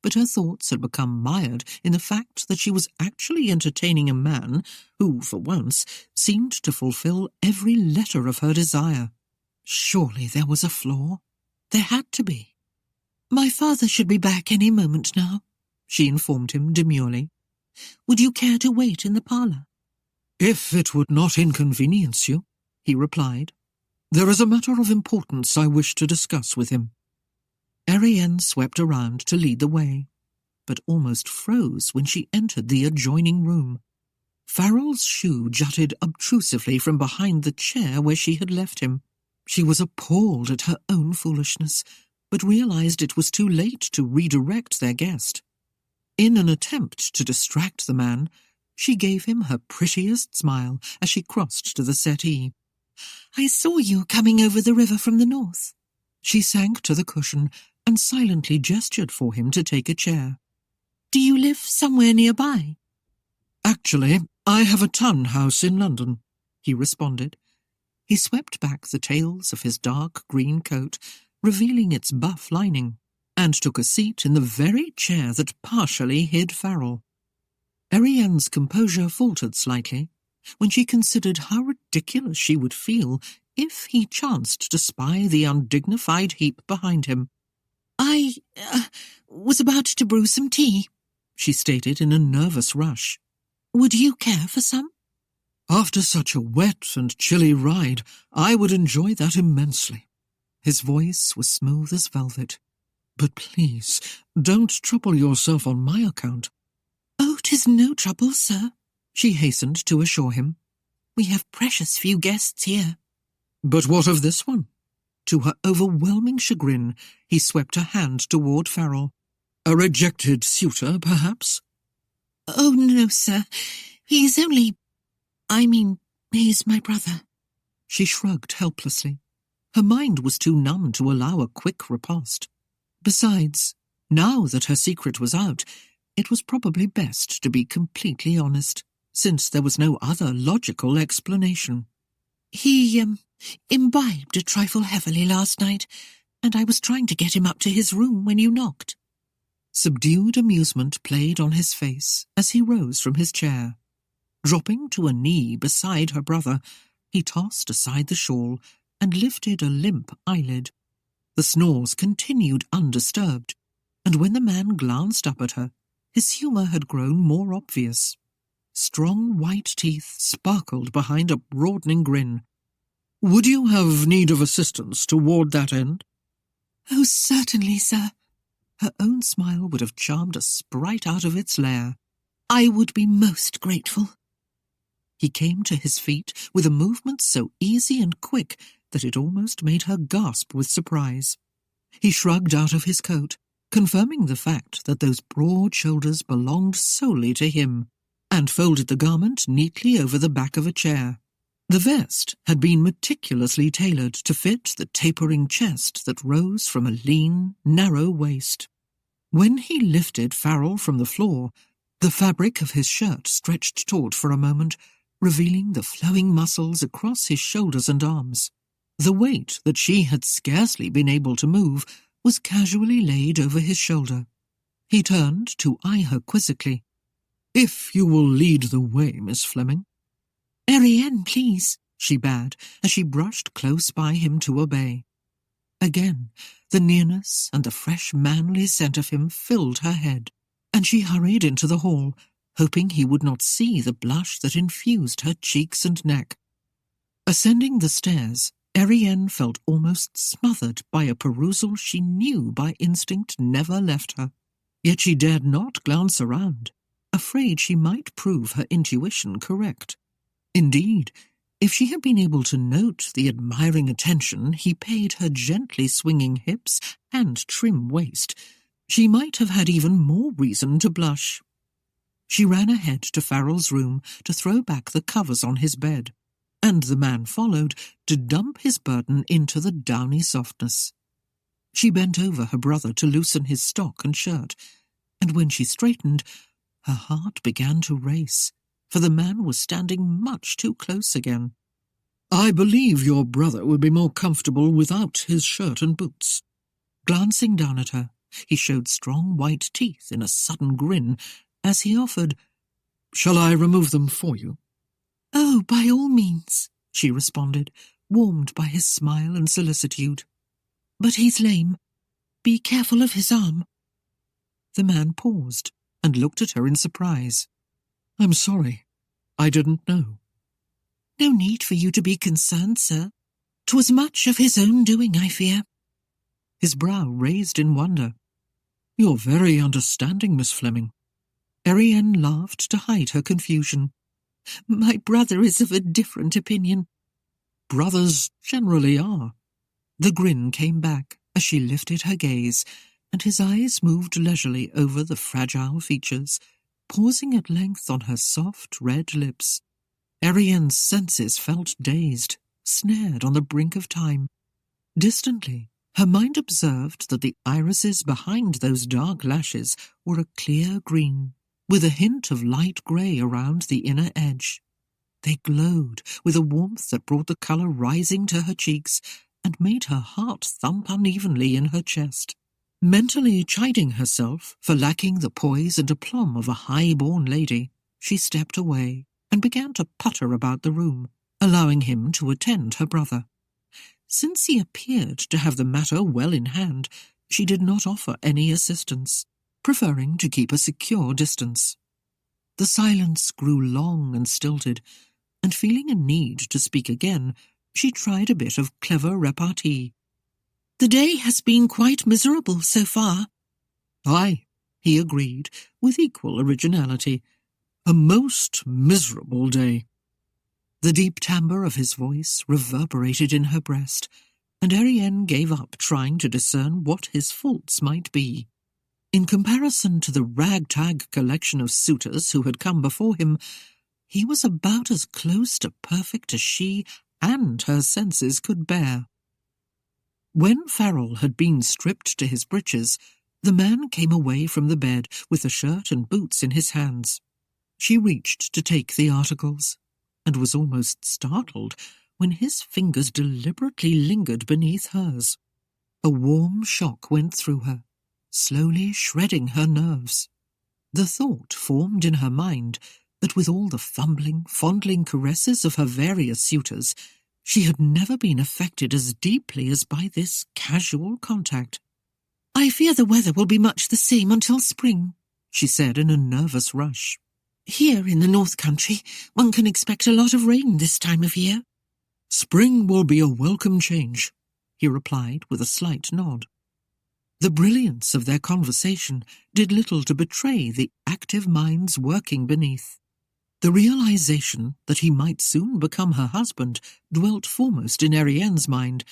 but her thoughts had become mired in the fact that she was actually entertaining a man who, for once, seemed to fulfill every letter of her desire. Surely there was a flaw. There had to be. "My father should be back any moment now," she informed him demurely. "Would you care to wait in the parlour?" "If it would not inconvenience you," he replied. "There is a matter of importance I wish to discuss with him." Erienne swept around to lead the way, but almost froze when she entered the adjoining room. Farrell's shoe jutted obtrusively from behind the chair where she had left him. She was appalled at her own foolishness, but realized it was too late to redirect their guest. In an attempt to distract the man, she gave him her prettiest smile as she crossed to the settee. "I saw you coming over the river from the north." She sank to the cushion and silently gestured for him to take a chair. "Do you live somewhere nearby?" "Actually, I have a town house in London," he responded. He swept back the tails of his dark green coat, revealing its buff lining, and took a seat in the very chair that partially hid Farrell. Erienne's composure faltered slightly when she considered how ridiculous she would feel if he chanced to spy the undignified heap behind him. "I was about to brew some tea," she stated in a nervous rush. "Would you care for some?" "After such a wet and chilly ride, I would enjoy that immensely." His voice was smooth as velvet. "But please, don't trouble yourself on my account." "Oh, 'tis no trouble, sir," she hastened to assure him. "We have precious few guests here." "But what of this one?" To her overwhelming chagrin, he swept a hand toward Farrell. "A rejected suitor, perhaps?" "Oh, no, sir. He's my brother." She shrugged helplessly. Her mind was too numb to allow a quick riposte. Besides, now that her secret was out, it was probably best to be completely honest, since there was no other logical explanation. "He, imbibed a trifle heavily last night, and I was trying to get him up to his room when you knocked." Subdued amusement played on his face as he rose from his chair. Dropping to a knee beside her brother, he tossed aside the shawl and lifted a limp eyelid. The snores continued undisturbed, and when the man glanced up at her, his humour had grown more obvious. Strong white teeth sparkled behind a broadening grin. "Would you have need of assistance toward that end?" "Oh, certainly, sir." Her own smile would have charmed a sprite out of its lair. "I would be most grateful." He came to his feet with a movement so easy and quick that it almost made her gasp with surprise. He shrugged out of his coat, confirming the fact that those broad shoulders belonged solely to him, and folded the garment neatly over the back of a chair. The vest had been meticulously tailored to fit the tapering chest that rose from a lean, narrow waist. When he lifted Farrell from the floor, the fabric of his shirt stretched taut for a moment, revealing the flowing muscles across his shoulders and arms. The weight that she had scarcely been able to move was casually laid over his shoulder. He turned to eye her quizzically. "If you will lead the way, Miss Fleming." "Erienne, please," she bade, as she brushed close by him to obey. Again, the nearness and the fresh manly scent of him filled her head, and she hurried into the hall, hoping he would not see the blush that infused her cheeks and neck. Ascending the stairs, Erienne felt almost smothered by a perusal she knew by instinct never left her. Yet she dared not glance around, afraid she might prove her intuition correct. Indeed, if she had been able to note the admiring attention he paid her gently swinging hips and trim waist, she might have had even more reason to blush. She ran ahead to Farrell's room to throw back the covers on his bed, and the man followed to dump his burden into the downy softness. She bent over her brother to loosen his stock and shirt. and when she straightened, her heart began to race, for the man was standing much too close again. "I believe your brother would be more comfortable without his shirt and boots." Glancing down at her, he showed strong white teeth in a sudden grin as he offered, "Shall I remove them for you?" "Oh, by all means," she responded, warmed by his smile and solicitude. "But he's lame. Be careful of his arm." The man paused and looked at her in surprise. "I'm sorry. I didn't know." "No need for you to be concerned, sir. 'Twas much of his own doing, I fear." His brow raised in wonder. "You're very understanding, Miss Fleming." Erienne laughed to hide her confusion. "My brother is of a different opinion." "Brothers generally are." The grin came back as she lifted her gaze, and his eyes moved leisurely over the fragile features, pausing at length on her soft red lips. Erienne's senses felt dazed, snared on the brink of time. Distantly, her mind observed that the irises behind those dark lashes were a clear green, with a hint of light grey around the inner edge. They glowed with a warmth that brought the colour rising to her cheeks and made her heart thump unevenly in her chest. Mentally chiding herself for lacking the poise and aplomb of a high-born lady, she stepped away and began to putter about the room, allowing him to attend her brother. Since he appeared to have the matter well in hand, she did not offer any assistance, preferring to keep a secure distance. The silence grew long and stilted, and feeling a need to speak again, she tried a bit of clever repartee. "The day has been quite miserable so far." "Aye," he agreed, with equal originality. "A most miserable day." The deep timbre of his voice reverberated in her breast, and Erienne gave up trying to discern what his faults might be. In comparison to the ragtag collection of suitors who had come before him, he was about as close to perfect as she and her senses could bear. When Farrell had been stripped to his breeches, the man came away from the bed with the shirt and boots in his hands. She reached to take the articles, and was almost startled when his fingers deliberately lingered beneath hers. A warm shock went through her, slowly shredding her nerves. The thought formed in her mind that with all the fumbling, fondling caresses of her various suitors, she had never been affected as deeply as by this casual contact. "I fear the weather will be much the same until spring," she said in a nervous rush. "Here in the North Country, one can expect a lot of rain this time of year." "Spring will be a welcome change," he replied with a slight nod. The brilliance of their conversation did little to betray the active minds working beneath. The realization that he might soon become her husband dwelt foremost in Erienne's mind,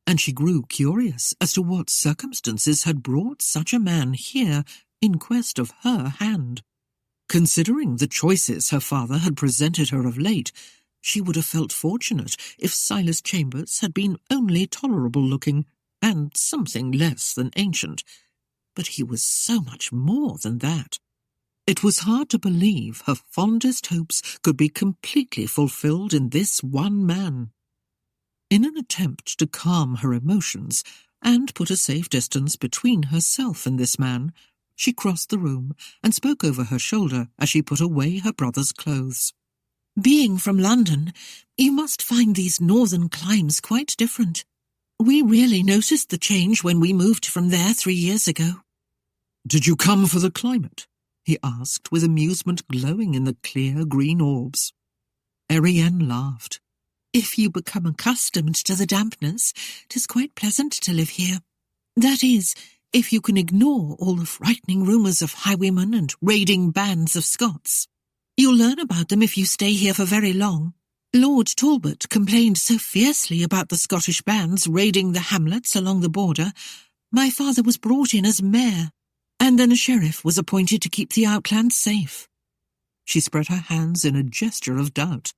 and she grew curious as to what circumstances had brought such a man here in quest of her hand. Considering the choices her father had presented her of late, she would have felt fortunate if Silas Chambers had been only tolerable-looking and something less than ancient. But he was so much more than that. It was hard to believe her fondest hopes could be completely fulfilled in this one man. In an attempt to calm her emotions and put a safe distance between herself and this man, she crossed the room and spoke over her shoulder as she put away her brother's clothes. "Being from London, you must find these northern climes quite different. We really noticed the change when we moved from there 3 years ago." "Did you come for the climate?" he asked, with amusement glowing in the clear green orbs. Erienne laughed. "If you become accustomed to the dampness, 'tis quite pleasant to live here. That is, if you can ignore all the frightening rumours of highwaymen and raiding bands of Scots. You'll learn about them if you stay here for very long. Lord Talbot complained so fiercely about the Scottish bands raiding the hamlets along the border. My father was brought in as mayor, and then a sheriff was appointed to keep the outlands safe." She spread her hands in a gesture of doubt.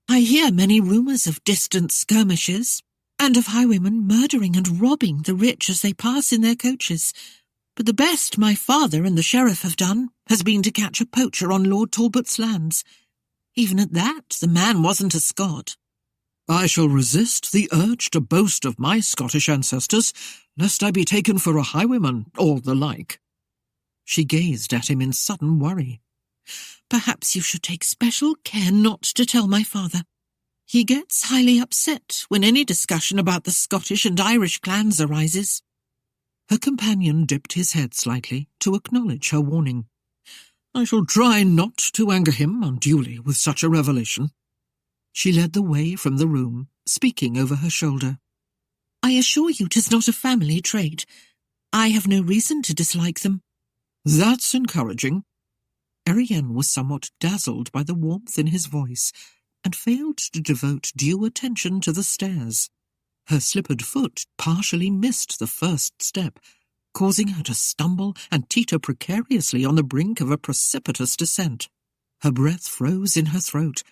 "I hear many rumours of distant skirmishes, and of highwaymen murdering and robbing the rich as they pass in their coaches, But the best my father and the sheriff have done has been to catch a poacher on Lord Talbot's lands. Even at that, the man wasn't a Scot. I shall resist the urge to boast of my Scottish ancestors, lest I be taken for a highwayman or the like. She gazed at him in sudden worry. Perhaps you should take special care not to tell my father. He gets highly upset when any discussion about the Scottish and Irish clans arises. Her companion dipped his head slightly to acknowledge her warning. I shall try not to anger him unduly with such a revelation. She led the way from the room, speaking over her shoulder. I assure you 'tis not a family trait. I have no reason to dislike them. That's encouraging. Erienne was somewhat dazzled by the warmth in his voice, and failed to devote due attention to the stairs. Her slippered foot partially missed the first step, causing her to stumble and teeter precariously on the brink of a precipitous descent. Her breath froze in her throat,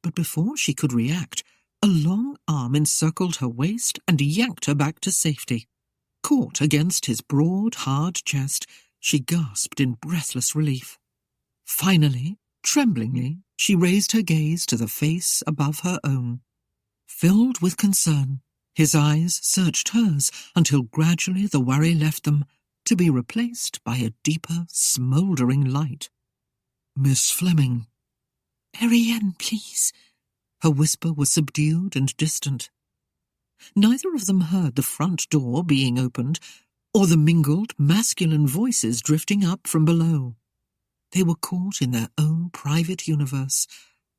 but before she could react, a long arm encircled her waist and yanked her back to safety. Caught against his broad, hard chest, she gasped in breathless relief. Finally, tremblingly, she raised her gaze to the face above her own. Filled with concern, his eyes searched hers until gradually the worry left them, to be replaced by a deeper, smouldering light. Miss Fleming. Erienne, please. Her whisper was subdued and distant. Neither of them heard the front door being opened, or the mingled masculine voices drifting up from below. They were caught in their own private universe,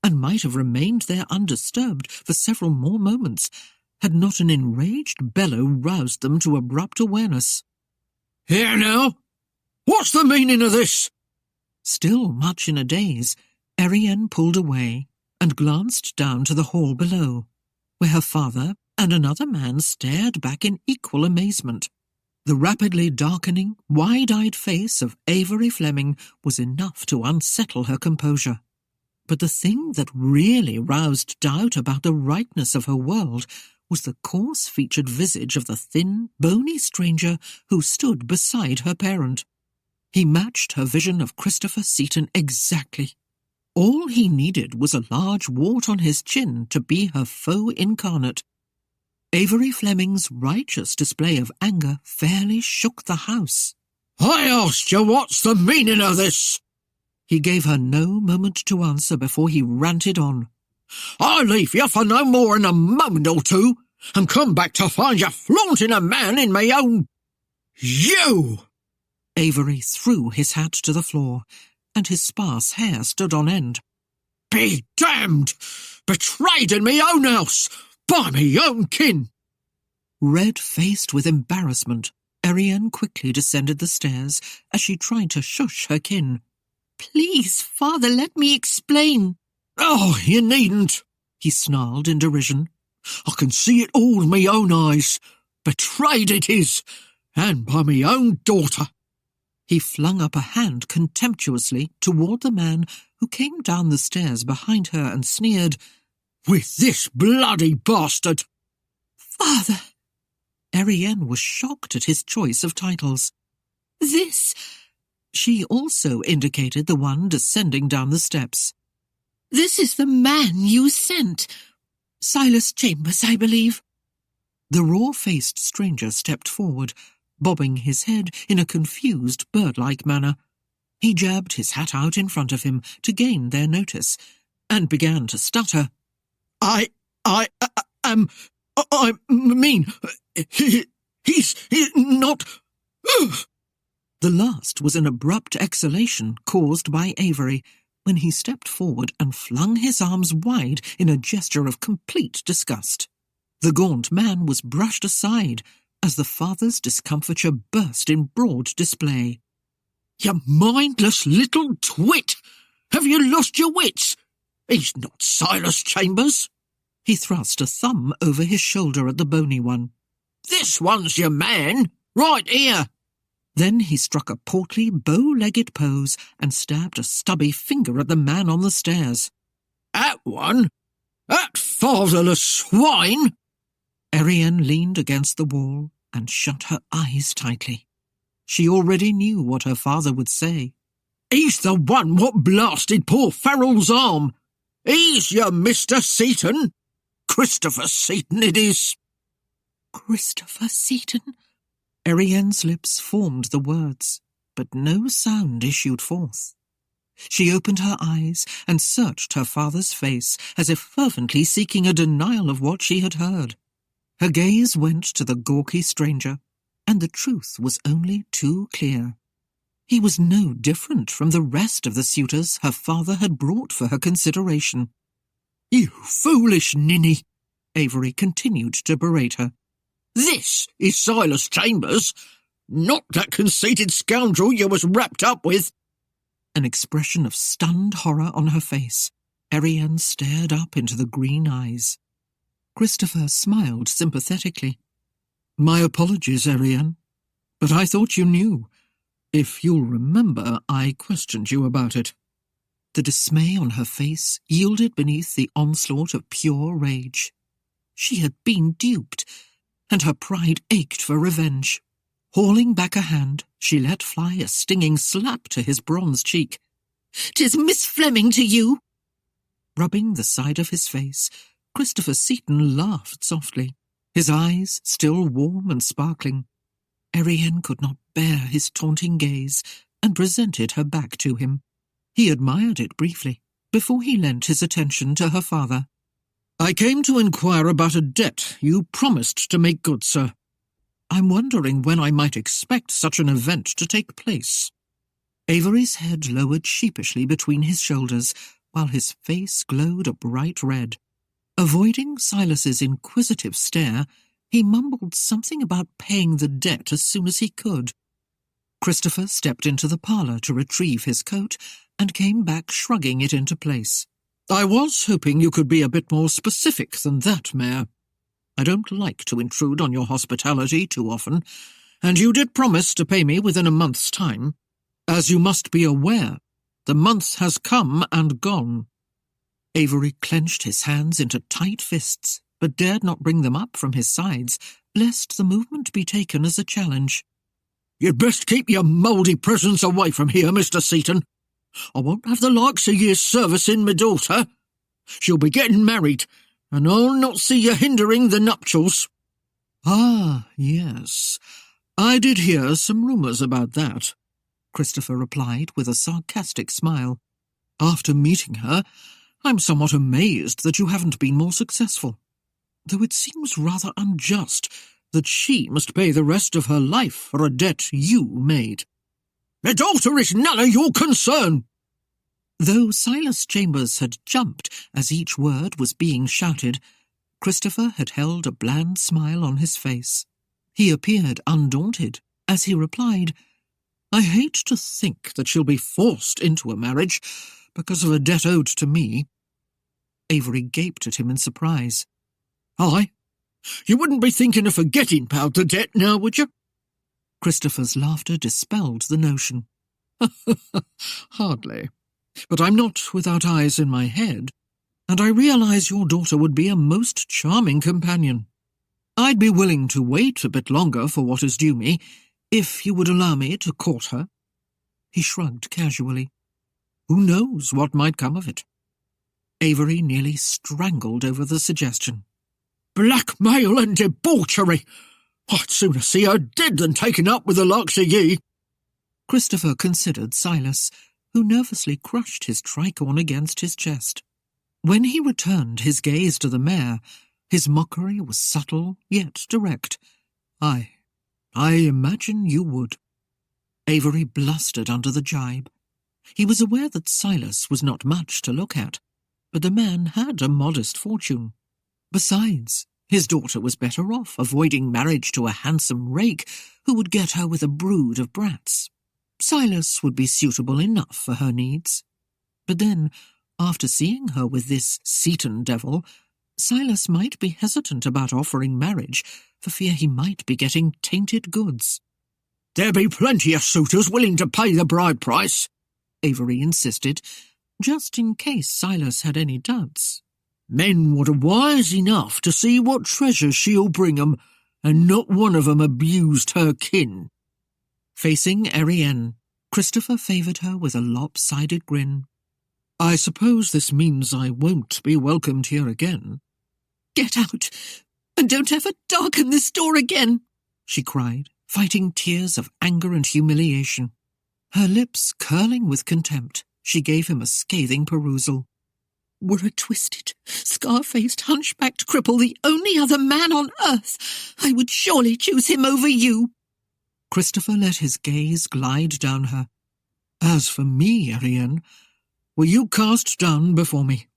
and might have remained there undisturbed for several more moments, had not an enraged bellow roused them to abrupt awareness. Here now! What's the meaning of this? Still much in a daze, Erienne pulled away and glanced down to the hall below, where her father and another man stared back in equal amazement. The rapidly darkening, wide-eyed face of Avery Fleming was enough to unsettle her composure. But the thing that really roused doubt about the rightness of her world was the coarse-featured visage of the thin, bony stranger who stood beside her parent. He matched her vision of Christopher Seaton exactly. All he needed was a large wart on his chin to be her foe incarnate. Avery Fleming's righteous display of anger fairly shook the house. I asked you what's the meaning of this? He gave her no moment to answer before he ranted on. I'll leave you for no more than a moment or two, and come back to find you flaunting a man in my own... You! Avery threw his hat to the floor, and his sparse hair stood on end. Be damned! Betrayed in me own house, by me own kin! Red-faced with embarrassment, Erienne quickly descended the stairs as she tried to shush her kin. Please, father, let me explain. Oh, you needn't, he snarled in derision. I can see it all with me own eyes. Betrayed it is, and by me own daughter. He flung up a hand contemptuously toward the man who came down the stairs behind her and sneered, With this bloody bastard! Father! Erienne was shocked at his choice of titles. This... She also indicated the one descending down the steps. This is the man you sent. Silas Chambers, I believe. The raw-faced stranger stepped forward, bobbing his head in a confused, bird-like manner. He jabbed his hat out in front of him to gain their notice, and began to stutter. I mean, he's not... The last was an abrupt exhalation caused by Avery, when he stepped forward and flung his arms wide in a gesture of complete disgust. The gaunt man was brushed aside as the father's discomfiture burst in broad display. You mindless little twit! Have you lost your wits? He's not Silas Chambers. He thrust a thumb over his shoulder at the bony one. This one's your man, right here. Then he struck a portly, bow-legged pose and stabbed a stubby finger at the man on the stairs. That one? That fatherless swine? Erienne leaned against the wall and shut her eyes tightly. She already knew what her father would say. "He's the one what blasted poor Farrell's arm. He's your Mr. Seaton. Christopher Seaton it is." Christopher Seaton? Erienne's lips formed the words, but no sound issued forth. She opened her eyes and searched her father's face as if fervently seeking a denial of what she had heard. Her gaze went to the gawky stranger, and the truth was only too clear. He was no different from the rest of the suitors her father had brought for her consideration. "You foolish ninny," Avery continued to berate her. "This is Silas Chambers, not that conceited scoundrel you was wrapped up with." An expression of stunned horror on her face, Erienne stared up into the green eyes. Christopher smiled sympathetically. "My apologies, Erienne, but I thought you knew. If you'll remember, I questioned you about it." The dismay on her face yielded beneath the onslaught of pure rage. She had been duped, and her pride ached for revenge. Hauling back a hand, she let fly a stinging slap to his bronze cheek. "'Tis Miss Fleming to you!" Rubbing the side of his face, Christopher Seaton laughed softly, his eyes still warm and sparkling. Erienne could not bear his taunting gaze and presented her back to him. He admired it briefly, before he lent his attention to her father. "I came to inquire about a debt you promised to make good, sir. I'm wondering when I might expect such an event to take place." Avery's head lowered sheepishly between his shoulders, while his face glowed a bright red. Avoiding Silas's inquisitive stare, he mumbled something about paying the debt as soon as he could. Christopher stepped into the parlour to retrieve his coat and came back shrugging it into place. "I was hoping you could be a bit more specific than that, Mayor. I don't like to intrude on your hospitality too often, and you did promise to pay me within a month's time. As you must be aware, the month has come and gone." Avery clenched his hands into tight fists, but dared not bring them up from his sides, lest the movement be taken as a challenge. "You'd best keep your mouldy presence away from here, Mr. Seaton. I won't have the likes of your service in my daughter. She'll be getting married, and I'll not see you hindering the nuptials." "Ah, yes. I did hear some rumours about that," Christopher replied with a sarcastic smile. "After meeting her, I'm somewhat amazed that you haven't been more successful, though it seems rather unjust that she must pay the rest of her life for a debt you made." "My daughter is none of your concern." Though Silas Chambers had jumped as each word was being shouted, Christopher had held a bland smile on his face. He appeared undaunted as he replied, "I hate to think that she'll be forced into a marriage because of a debt owed to me." Avery gaped at him in surprise. "Aye? You wouldn't be thinking of forgetting about the debt now, would you?" Christopher's laughter dispelled the notion. "Hardly. But I'm not without eyes in my head, and I realize your daughter would be a most charming companion. I'd be willing to wait a bit longer for what is due me, if you would allow me to court her." He shrugged casually. Who knows what might come of it? Avery nearly strangled over the suggestion. "Blackmail and debauchery! I'd sooner see her dead than taken up with the likes of ye." Christopher considered Silas, who nervously crushed his tricorn against his chest. When he returned his gaze to the mayor, his mockery was subtle yet direct. I imagine you would." Avery blustered under the jibe. He was aware that Silas was not much to look at, but the man had a modest fortune. Besides, his daughter was better off avoiding marriage to a handsome rake who would get her with a brood of brats. Silas would be suitable enough for her needs. But then, after seeing her with this Seaton devil, Silas might be hesitant about offering marriage for fear he might be getting tainted goods. "There be plenty of suitors willing to pay the bride price," Avery insisted, just in case Silas had any doubts. "Men what are wise enough to see what treasure she'll bring 'em, and not one of 'em abused her kin." Facing Erienne, Christopher favoured her with a lopsided grin. "I suppose this means I won't be welcomed here again." "Get out, and don't ever darken this door again," she cried, fighting tears of anger and humiliation. Her lips curling with contempt, she gave him a scathing perusal. "Were a twisted, scar-faced, hunchbacked cripple the only other man on earth, I would surely choose him over you." Christopher let his gaze glide down her. "As for me, Erienne, were you cast down before me,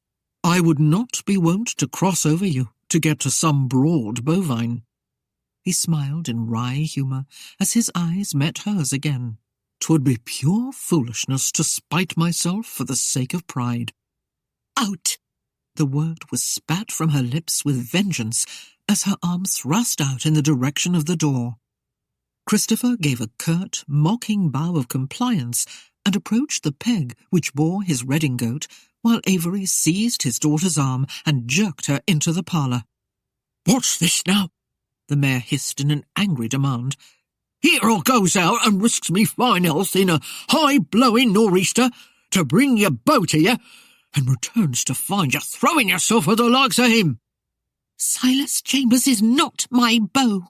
I would not be wont to cross over you to get to some broad bovine." He smiled in wry humour as his eyes met hers again. "'Twould be pure foolishness to spite myself for the sake of pride." "Out!" The word was spat from her lips with vengeance as her arm thrust out in the direction of the door. Christopher gave a curt, mocking bow of compliance and approached the peg which bore his redingote, while Avery seized his daughter's arm and jerked her into the parlour. "What's this now?" the mayor hissed in an angry demand. "Here I goes out and risks me fine health in a high-blowing nor'easter to bring your beau to you, and returns to find you throwing yourself at the likes of him." "Silas Chambers is not my beau,"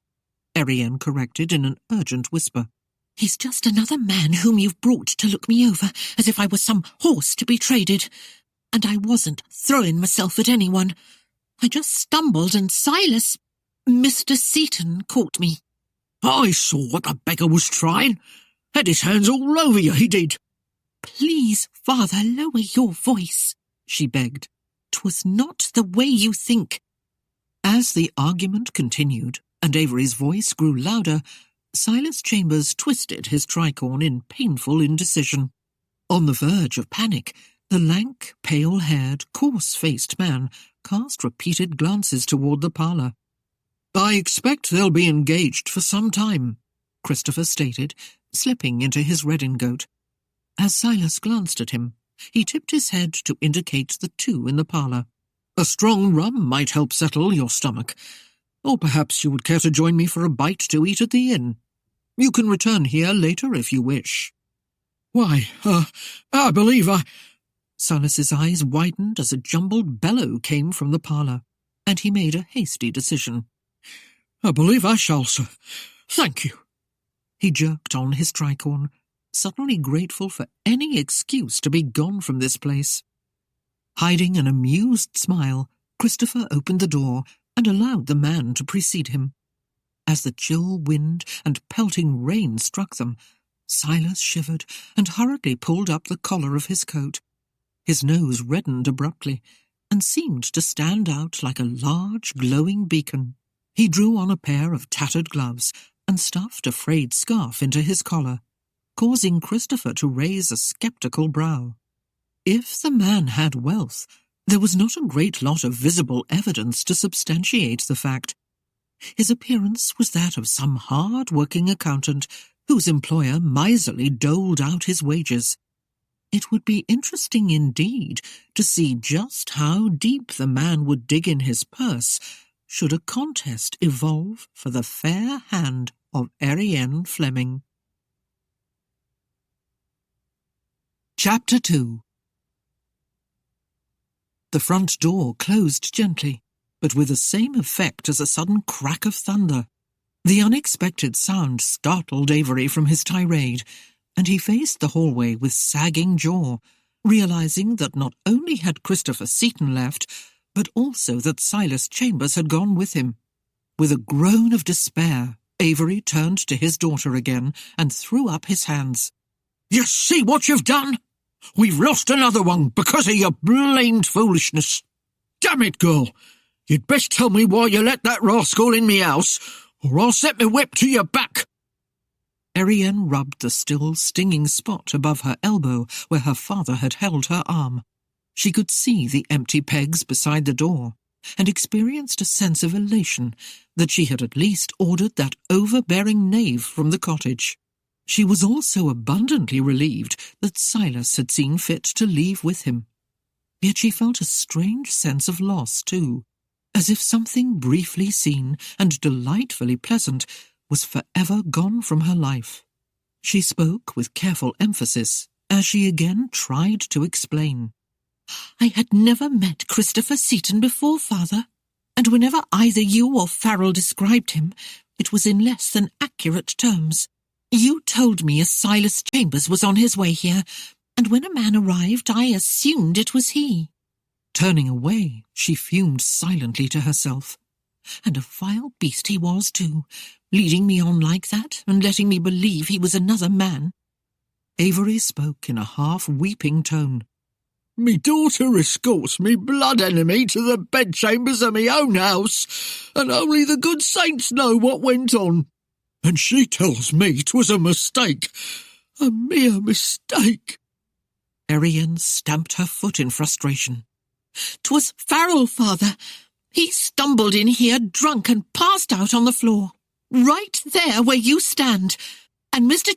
Erienne corrected in an urgent whisper. "He's just another man whom you've brought to look me over, as if I was some horse to be traded. And I wasn't throwing myself at anyone. I just stumbled and Silas, Mr. Seaton, caught me." "I saw what the beggar was trying. Had his hands all over you, he did." "Please, father, lower your voice," she begged. "'Twas not the way you think." As the argument continued, and Avery's voice grew louder, Silas Chambers twisted his tricorn in painful indecision. On the verge of panic, the lank, pale-haired, coarse-faced man cast repeated glances toward the parlour. "I expect they'll be engaged for some time," Christopher stated, slipping into his redingote. As Silas glanced at him, he tipped his head to indicate the two in the parlour. "A strong rum might help settle your stomach. Or perhaps you would care to join me for a bite to eat at the inn. You can return here later if you wish." "Why, I believe I—" Silas's eyes widened as a jumbled bellow came from the parlour, and he made a hasty decision. "I believe I shall, sir. Thank you." He jerked on his tricorn, suddenly grateful for any excuse to be gone from this place. Hiding an amused smile, Christopher opened the door and allowed the man to precede him. As the chill wind and pelting rain struck them, Silas shivered and hurriedly pulled up the collar of his coat. His nose reddened abruptly and seemed to stand out like a large glowing beacon. He drew on a pair of tattered gloves and stuffed a frayed scarf into his collar, causing Christopher to raise a sceptical brow. If the man had wealth, there was not a great lot of visible evidence to substantiate the fact. His appearance was that of some hard-working accountant whose employer miserly doled out his wages. It would be interesting indeed to see just how deep the man would dig in his purse should a contest evolve for the fair hand of Erienne Fleming. Chapter 2. The front door closed gently, but with the same effect as a sudden crack of thunder. The unexpected sound startled Avery from his tirade, and he faced the hallway with sagging jaw, realizing that not only had Christopher Seaton left, but also that Silas Chambers had gone with him. With a groan of despair, Avery turned to his daughter again and threw up his hands. "You see what you've done? We've lost another one because of your blamed foolishness. Damn it, girl! You'd best tell me why you let that rascal in me house, or I'll set me whip to your back." Erienne rubbed the still stinging spot above her elbow where her father had held her arm. She could see the empty pegs beside the door, and experienced a sense of elation that she had at least ordered that overbearing knave from the cottage. She was also abundantly relieved that Silas had seen fit to leave with him. Yet she felt a strange sense of loss, too, as if something briefly seen and delightfully pleasant was forever gone from her life. She spoke with careful emphasis as she again tried to explain. I had never met Christopher Seaton before, Father, and whenever either you or Farrell described him, it was in less than accurate terms. You told me a Silas Chambers was on his way here, and when a man arrived, I assumed it was he. Turning away, she fumed silently to herself. And a vile beast he was, too, leading me on like that and letting me believe he was another man. Avery spoke in a half-weeping tone. Me daughter escorts me blood enemy to the bedchambers of me own house, and only the good saints know what went on. And she tells me 'twas a mistake, a mere mistake. Erienne stamped her foot in frustration. 'Twas Farrell, Father. He stumbled in here drunk and passed out on the floor, right there where you stand, and Mr.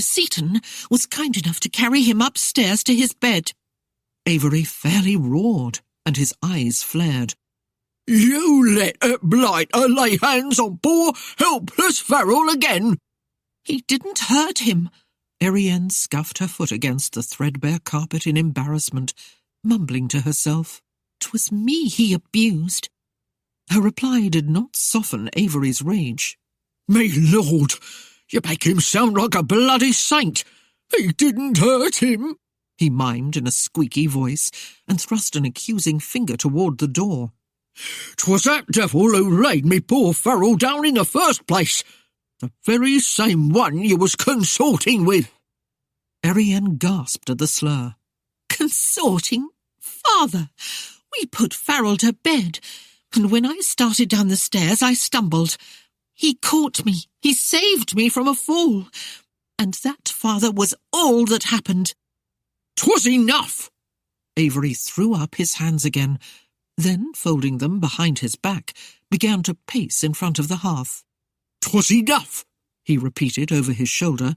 Seaton was kind enough to carry him upstairs to his bed. Avery fairly roared, and his eyes flared. You let a blighter lay hands on poor, helpless Farrell again? He didn't hurt him. Erienne scuffed her foot against the threadbare carpet in embarrassment, mumbling to herself. 'Twas me he abused. Her reply did not soften Avery's rage. Me lord, you make him sound like a bloody saint. He didn't hurt him, he mimed in a squeaky voice, and thrust an accusing finger toward the door. 'Twas that devil who laid me poor Farrell down in the first place, the very same one you was consorting with. Erienne gasped at the slur. Consorting? Father, we put Farrell to bed, and when I started down the stairs I stumbled. He caught me, he saved me from a fall, and that, Father, was all that happened. 'Twas enough! Avery threw up his hands again, then, folding them behind his back, began to pace in front of the hearth. 'Twas enough, he repeated over his shoulder,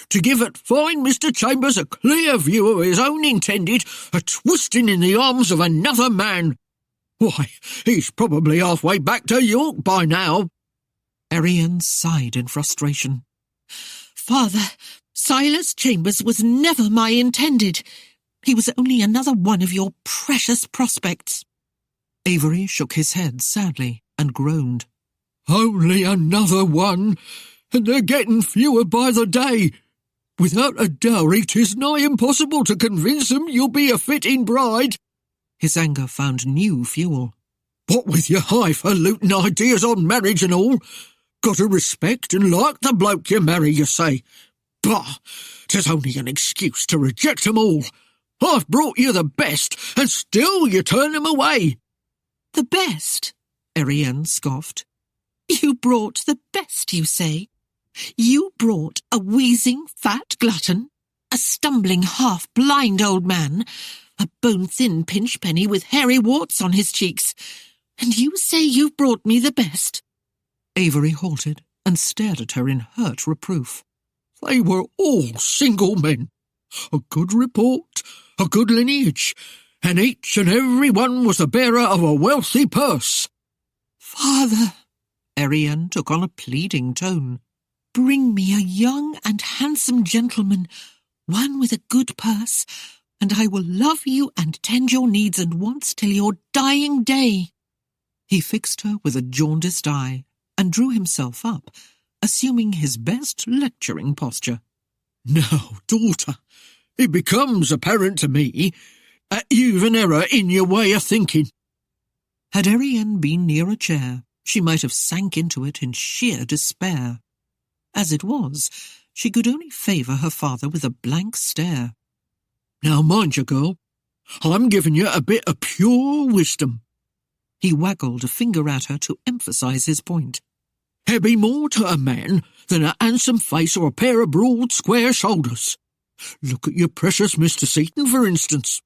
to give that fine Mr. Chambers a clear view of his own intended a-twisting in the arms of another man. Why, he's probably halfway back to York by now. Erienne sighed in frustration. Father, Silas Chambers was never my intended. He was only another one of your precious prospects. Avery shook his head sadly and groaned. Only another one, and they're getting fewer by the day. Without a dowry, 'tis nigh impossible to convince 'em you'll be a fitting bride. His anger found new fuel. What with your highfalutin ideas on marriage and all, got to respect and like the bloke you marry, you say. Bah, 'tis only an excuse to reject 'em all. I've brought you the best, and still you turn 'em away. The best? Erienne scoffed. You brought the best, you say? You brought a wheezing fat glutton, a stumbling half-blind old man, a bone-thin pinchpenny with hairy warts on his cheeks, and you say you've brought me the best? Avery halted and stared at her in hurt reproof. They were all single men. A good report, a good lineage, and each and every one was the bearer of a wealthy purse. Father, Erienne took on a pleading tone. Bring me a young and handsome gentleman, one with a good purse, and I will love you and tend your needs and wants till your dying day. He fixed her with a jaundiced eye and drew himself up, assuming his best lecturing posture. Now, daughter, it becomes apparent to me that you've an error in your way of thinking. Had Erienne been near a chair, she might have sank into it in sheer despair. As it was, she could only favour her father with a blank stare. Now mind you, girl, I'm giving you a bit of pure wisdom. He waggled a finger at her to emphasise his point. There be more to a man than a handsome face or a pair of broad, square shoulders. Look at your precious Mr. Seaton, for instance.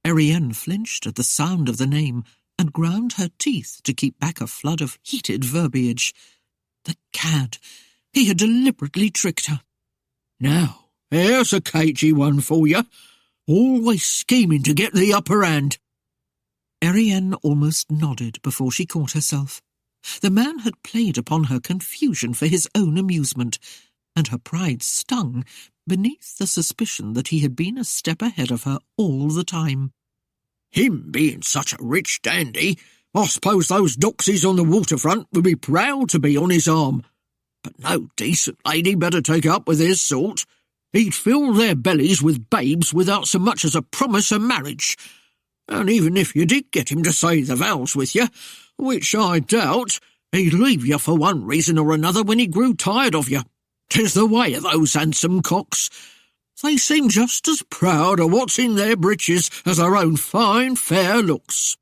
Erienne flinched at the sound of the name and ground her teeth to keep back a flood of heated verbiage. The cad! He had deliberately tricked her. Now, here's a cagey one for you. Always scheming to get the upper hand. Erienne almost nodded before she caught herself. The man had played upon her confusion for his own amusement, and her pride stung beneath the suspicion that he had been a step ahead of her all the time. Him being such a rich dandy, I suppose those doxies on the waterfront would be proud to be on his arm. But no decent lady better take up with his sort. He'd fill their bellies with babes without so much as a promise of marriage. And even if you did get him to say the vows with you, which I doubt, he'd leave you for one reason or another when he grew tired of you. 'Tis the way of those handsome cocks. They seem just as proud of what's in their breeches as their own fine, fair looks.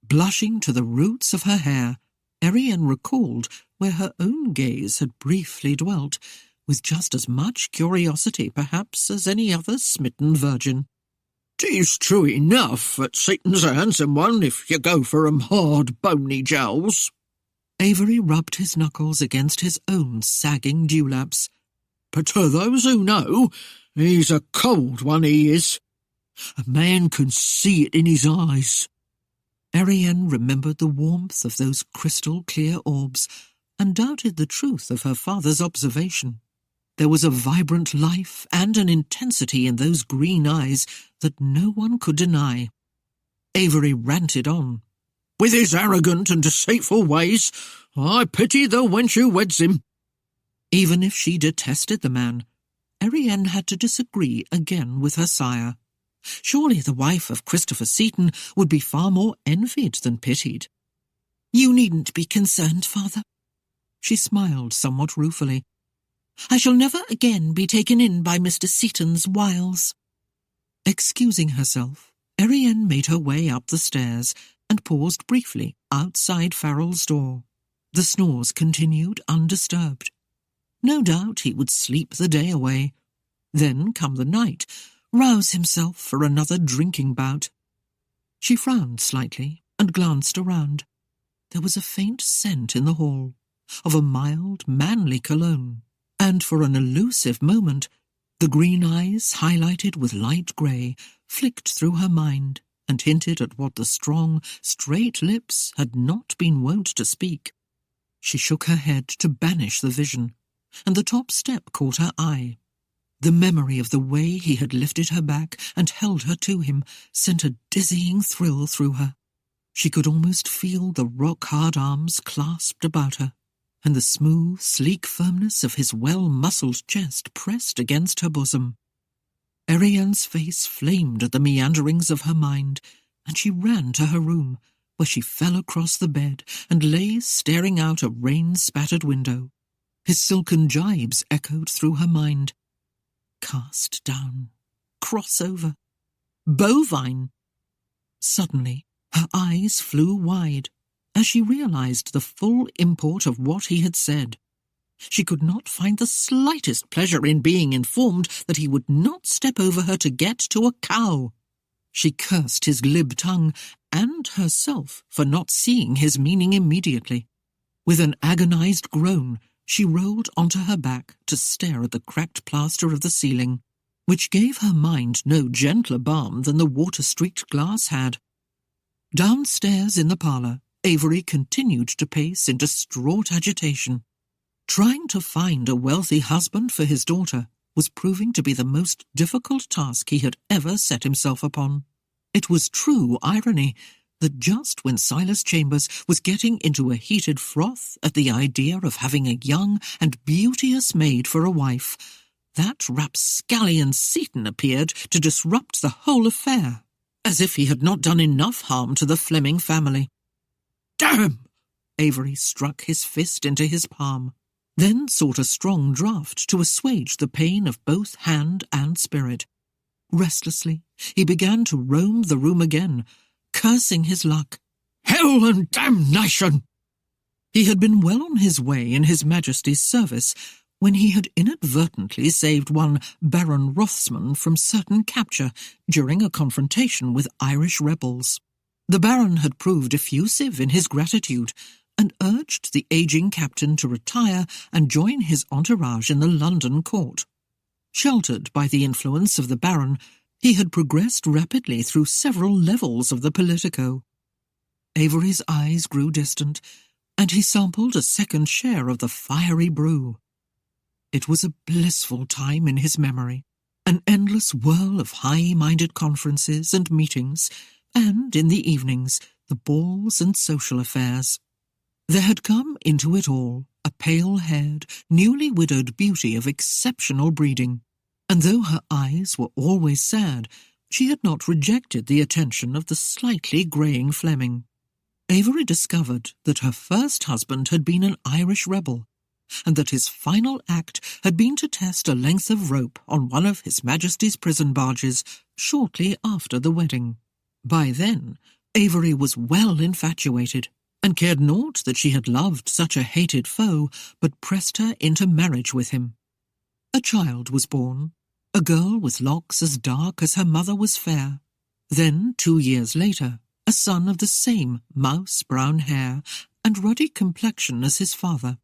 Blushing to the roots of her hair, Erienne recalled where her own gaze had briefly dwelt, with just as much curiosity, perhaps, as any other smitten virgin. 'Tis true enough that Satan's a handsome one if you go for 'em hard, bony jowls. Avery rubbed his knuckles against his own sagging dewlaps. But to those who know, he's a cold one, he is. A man can see it in his eyes. Erienne remembered the warmth of those crystal-clear orbs, and doubted the truth of her father's observation. There was a vibrant life and an intensity in those green eyes that no one could deny. Avery ranted on. With his arrogant and deceitful ways, I pity the wench who weds him. Even if she detested the man, Erienne had to disagree again with her sire. Surely the wife of Christopher Seton would be far more envied than pitied. "You needn't be concerned, father." She smiled somewhat ruefully. "I shall never again be taken in by Mr. Seton's wiles." Excusing herself, Erienne made her way up the stairs and paused briefly outside Farrell's door. The snores continued undisturbed. No doubt he would sleep the day away. Then come the night, rouse himself for another drinking bout. She frowned slightly and glanced around. There was a faint scent in the hall, of a mild, manly cologne, and for an elusive moment, the green eyes, highlighted with light grey, flicked through her mind and hinted at what the strong, straight lips had not been wont to speak. She shook her head to banish the vision, and the top step caught her eye. The memory of the way he had lifted her back and held her to him sent a dizzying thrill through her. She could almost feel the rock-hard arms clasped about her, and the smooth, sleek firmness of his well-muscled chest pressed against her bosom. Erienne's face flamed at the meanderings of her mind, and she ran to her room, where she fell across the bed and lay staring out a rain-spattered window. His silken jibes echoed through her mind. Cast down, cross over, bovine. Suddenly, her eyes flew wide as she realized the full import of what he had said. She could not find the slightest pleasure in being informed that he would not step over her to get to a cow. She cursed his glib tongue and herself for not seeing his meaning immediately. With an agonized groan, she rolled onto her back to stare at the cracked plaster of the ceiling, which gave her mind no gentler balm than the water-streaked glass had. Downstairs in the parlour, Avery continued to pace in distraught agitation. Trying to find a wealthy husband for his daughter was proving to be the most difficult task he had ever set himself upon. It was true irony that just when Silas Chambers was getting into a heated froth at the idea of having a young and beauteous maid for a wife, that rapscallion Seton appeared to disrupt the whole affair, as if he had not done enough harm to the Fleming family. Damn! Avery struck his fist into his palm, then sought a strong draught to assuage the pain of both hand and spirit. Restlessly, he began to roam the room again, cursing his luck. Hell and damnation! He had been well on his way in His Majesty's service when he had inadvertently saved one Baron Rothsman from certain capture during a confrontation with Irish rebels. The Baron had proved effusive in his gratitude and urged the aging captain to retire and join his entourage in the London court. Sheltered by the influence of the Baron, he had progressed rapidly through several levels of the politico. Avery's eyes grew distant, and he sampled a second share of the fiery brew. It was a blissful time in his memory, an endless whirl of high-minded conferences and meetings, and, in the evenings, the balls and social affairs. There had come into it all a pale-haired, newly widowed beauty of exceptional breeding, and though her eyes were always sad, she had not rejected the attention of the slightly greying Fleming. Avery discovered that her first husband had been an Irish rebel, and that his final act had been to test a length of rope on one of His Majesty's prison barges shortly after the wedding. By then, Avery was well infatuated, and cared naught that she had loved such a hated foe, but pressed her into marriage with him. A child was born, a girl with locks as dark as her mother was fair. Then, 2 years later, a son of the same mouse-brown hair and ruddy complexion as his father.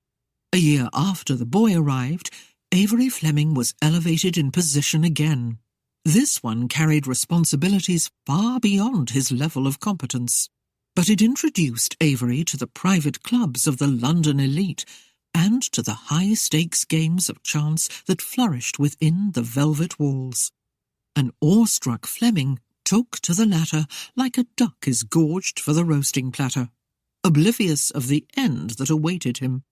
A year after the boy arrived, Avery Fleming was elevated in position again. This one carried responsibilities far beyond his level of competence, but it introduced Avery to the private clubs of the London elite and to the high-stakes games of chance that flourished within the velvet walls. An awestruck Fleming took to the latter like a duck is gorged for the roasting platter, oblivious of the end that awaited him.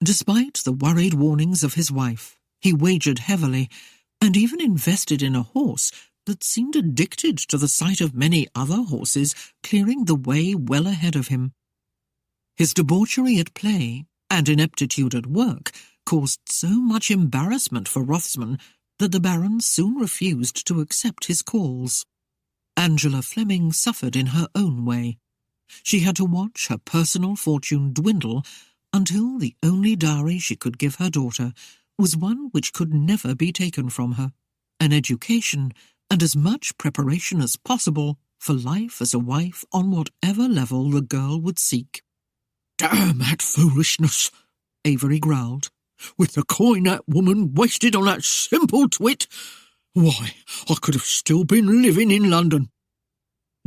Despite the worried warnings of his wife, he wagered heavily, and even invested in a horse that seemed addicted to the sight of many other horses clearing the way well ahead of him. His debauchery at play and ineptitude at work caused so much embarrassment for Rothsman that the Baron soon refused to accept his calls. Angela Fleming suffered in her own way. She had to watch her personal fortune dwindle until the only dowry she could give her daughter was one which could never be taken from her, an education and as much preparation as possible for life as a wife on whatever level the girl would seek. "Damn that foolishness," Avery growled. "With the coin that woman wasted on that simple twit, why, I could have still been living in London."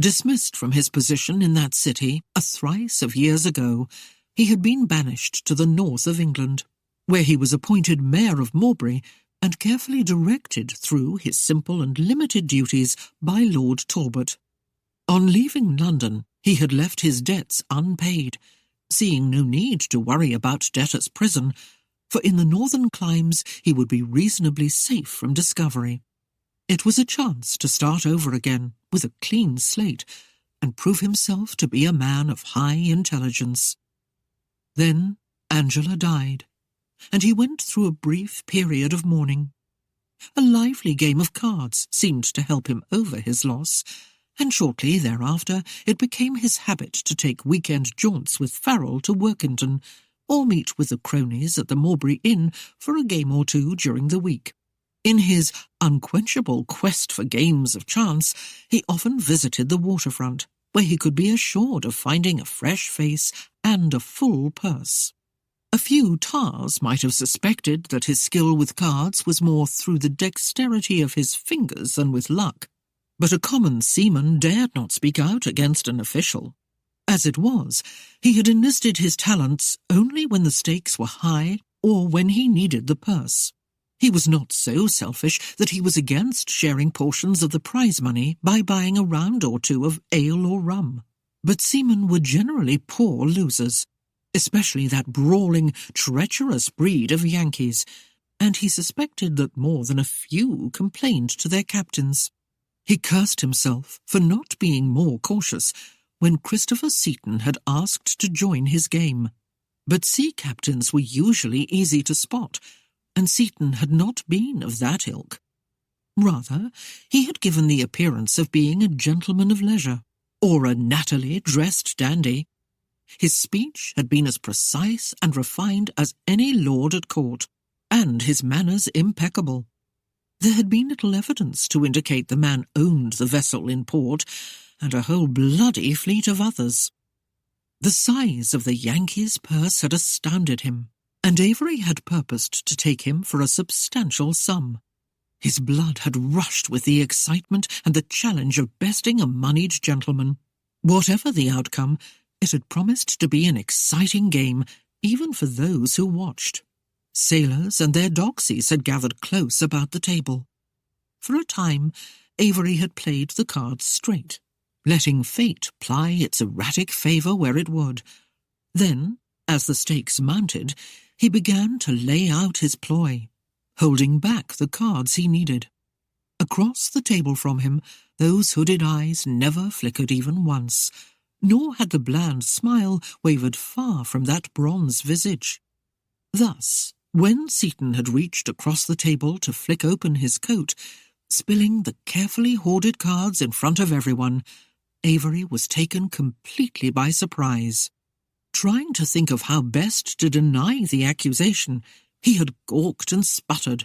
Dismissed from his position in that city a thrice of years ago, he had been banished to the north of England, where he was appointed Mayor of Mowbray and carefully directed through his simple and limited duties by Lord Talbot. On leaving London, he had left his debts unpaid, seeing no need to worry about debtors' prison, for in the northern climes he would be reasonably safe from discovery. It was a chance to start over again with a clean slate and prove himself to be a man of high intelligence. Then Angela died, and he went through a brief period of mourning. A lively game of cards seemed to help him over his loss, and shortly thereafter it became his habit to take weekend jaunts with Farrell to Workington, or meet with the cronies at the Mowbray Inn for a game or two during the week. In his unquenchable quest for games of chance, he often visited the waterfront, where he could be assured of finding a fresh face and a full purse. A few tars might have suspected that his skill with cards was more through the dexterity of his fingers than with luck, but a common seaman dared not speak out against an official. As it was, he had enlisted his talents only when the stakes were high or when he needed the purse. He was not so selfish that he was against sharing portions of the prize money by buying a round or two of ale or rum. But seamen were generally poor losers, especially that brawling, treacherous breed of Yankees, and he suspected that more than a few complained to their captains. He cursed himself for not being more cautious when Christopher Seaton had asked to join his game. But sea captains were usually easy to spot, and Seaton had not been of that ilk. Rather, he had given the appearance of being a gentleman of leisure, or a nattily dressed dandy. His speech had been as precise and refined as any lord at court, and his manners impeccable. There had been little evidence to indicate the man owned the vessel in port, and a whole bloody fleet of others. The size of the Yankee's purse had astounded him, and Avery had purposed to take him for a substantial sum. His blood had rushed with the excitement and the challenge of besting a moneyed gentleman. Whatever the outcome, it had promised to be an exciting game, even for those who watched. Sailors and their doxies had gathered close about the table. For a time, Avery had played the cards straight, letting fate ply its erratic favour where it would. Then, as the stakes mounted, he began to lay out his ploy, holding back the cards he needed. Across the table from him, those hooded eyes never flickered even once, nor had the bland smile wavered far from that bronze visage. Thus, when Seaton had reached across the table to flick open his coat, spilling the carefully hoarded cards in front of everyone, Avery was taken completely by surprise. Trying to think of how best to deny the accusation, he had gawked and sputtered.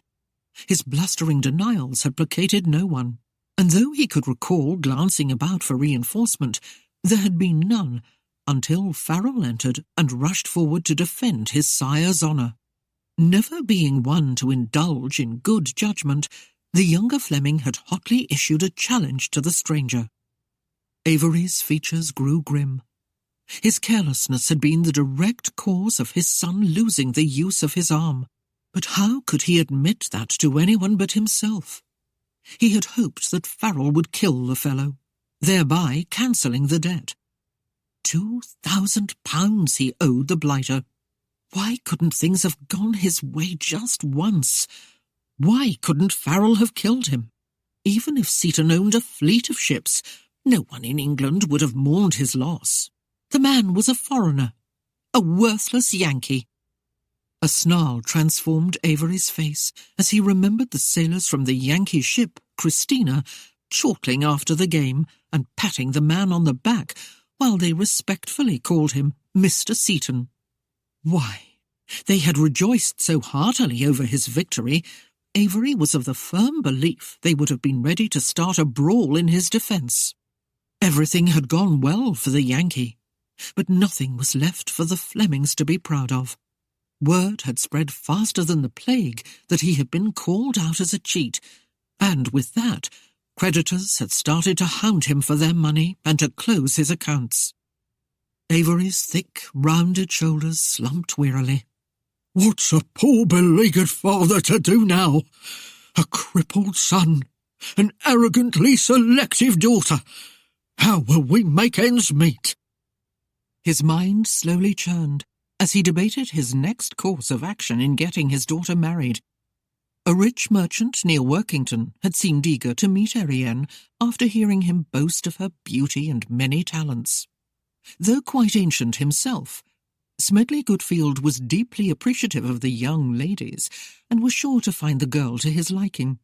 His blustering denials had placated no one, and though he could recall glancing about for reinforcement, there had been none until Farrell entered and rushed forward to defend his sire's honour. Never being one to indulge in good judgment, the younger Fleming had hotly issued a challenge to the stranger. Avery's features grew grim. His carelessness had been the direct cause of his son losing the use of his arm. But how could he admit that to anyone but himself? He had hoped that Farrell would kill the fellow, thereby cancelling the debt. £2,000 he owed the blighter. Why couldn't things have gone his way just once? Why couldn't Farrell have killed him? Even if Seaton owned a fleet of ships, no one in England would have mourned his loss. The man was a foreigner, a worthless Yankee. A snarl transformed Avery's face as he remembered the sailors from the Yankee ship, Christina, chortling after the game and patting the man on the back while they respectfully called him Mr. Seaton. Why, they had rejoiced so heartily over his victory, Avery was of the firm belief they would have been ready to start a brawl in his defence. Everything had gone well for the Yankee, but nothing was left for the Flemings to be proud of. Word had spread faster than the plague that he had been called out as a cheat, and with that, creditors had started to hound him for their money and to close his accounts. Avery's thick, rounded shoulders slumped wearily. What's a poor beleaguered father to do now? A crippled son, an arrogantly selective daughter. How will we make ends meet? His mind slowly churned as he debated his next course of action in getting his daughter married. A rich merchant near Workington had seemed eager to meet Erienne after hearing him boast of her beauty and many talents. Though quite ancient himself, Smedley Goodfield was deeply appreciative of the young ladies and was sure to find the girl to his liking.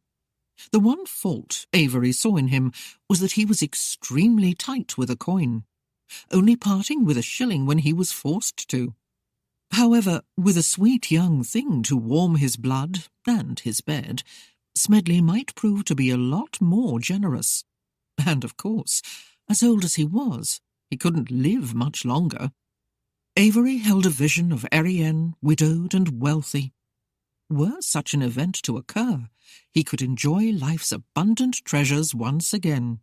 The one fault Avery saw in him was that he was extremely tight with a coin, only parting with a shilling when he was forced to. However, with a sweet young thing to warm his blood and his bed, Smedley might prove to be a lot more generous. And, of course, as old as he was, he couldn't live much longer. Avery held a vision of Erienne, widowed and wealthy. Were such an event to occur, he could enjoy life's abundant treasures once again.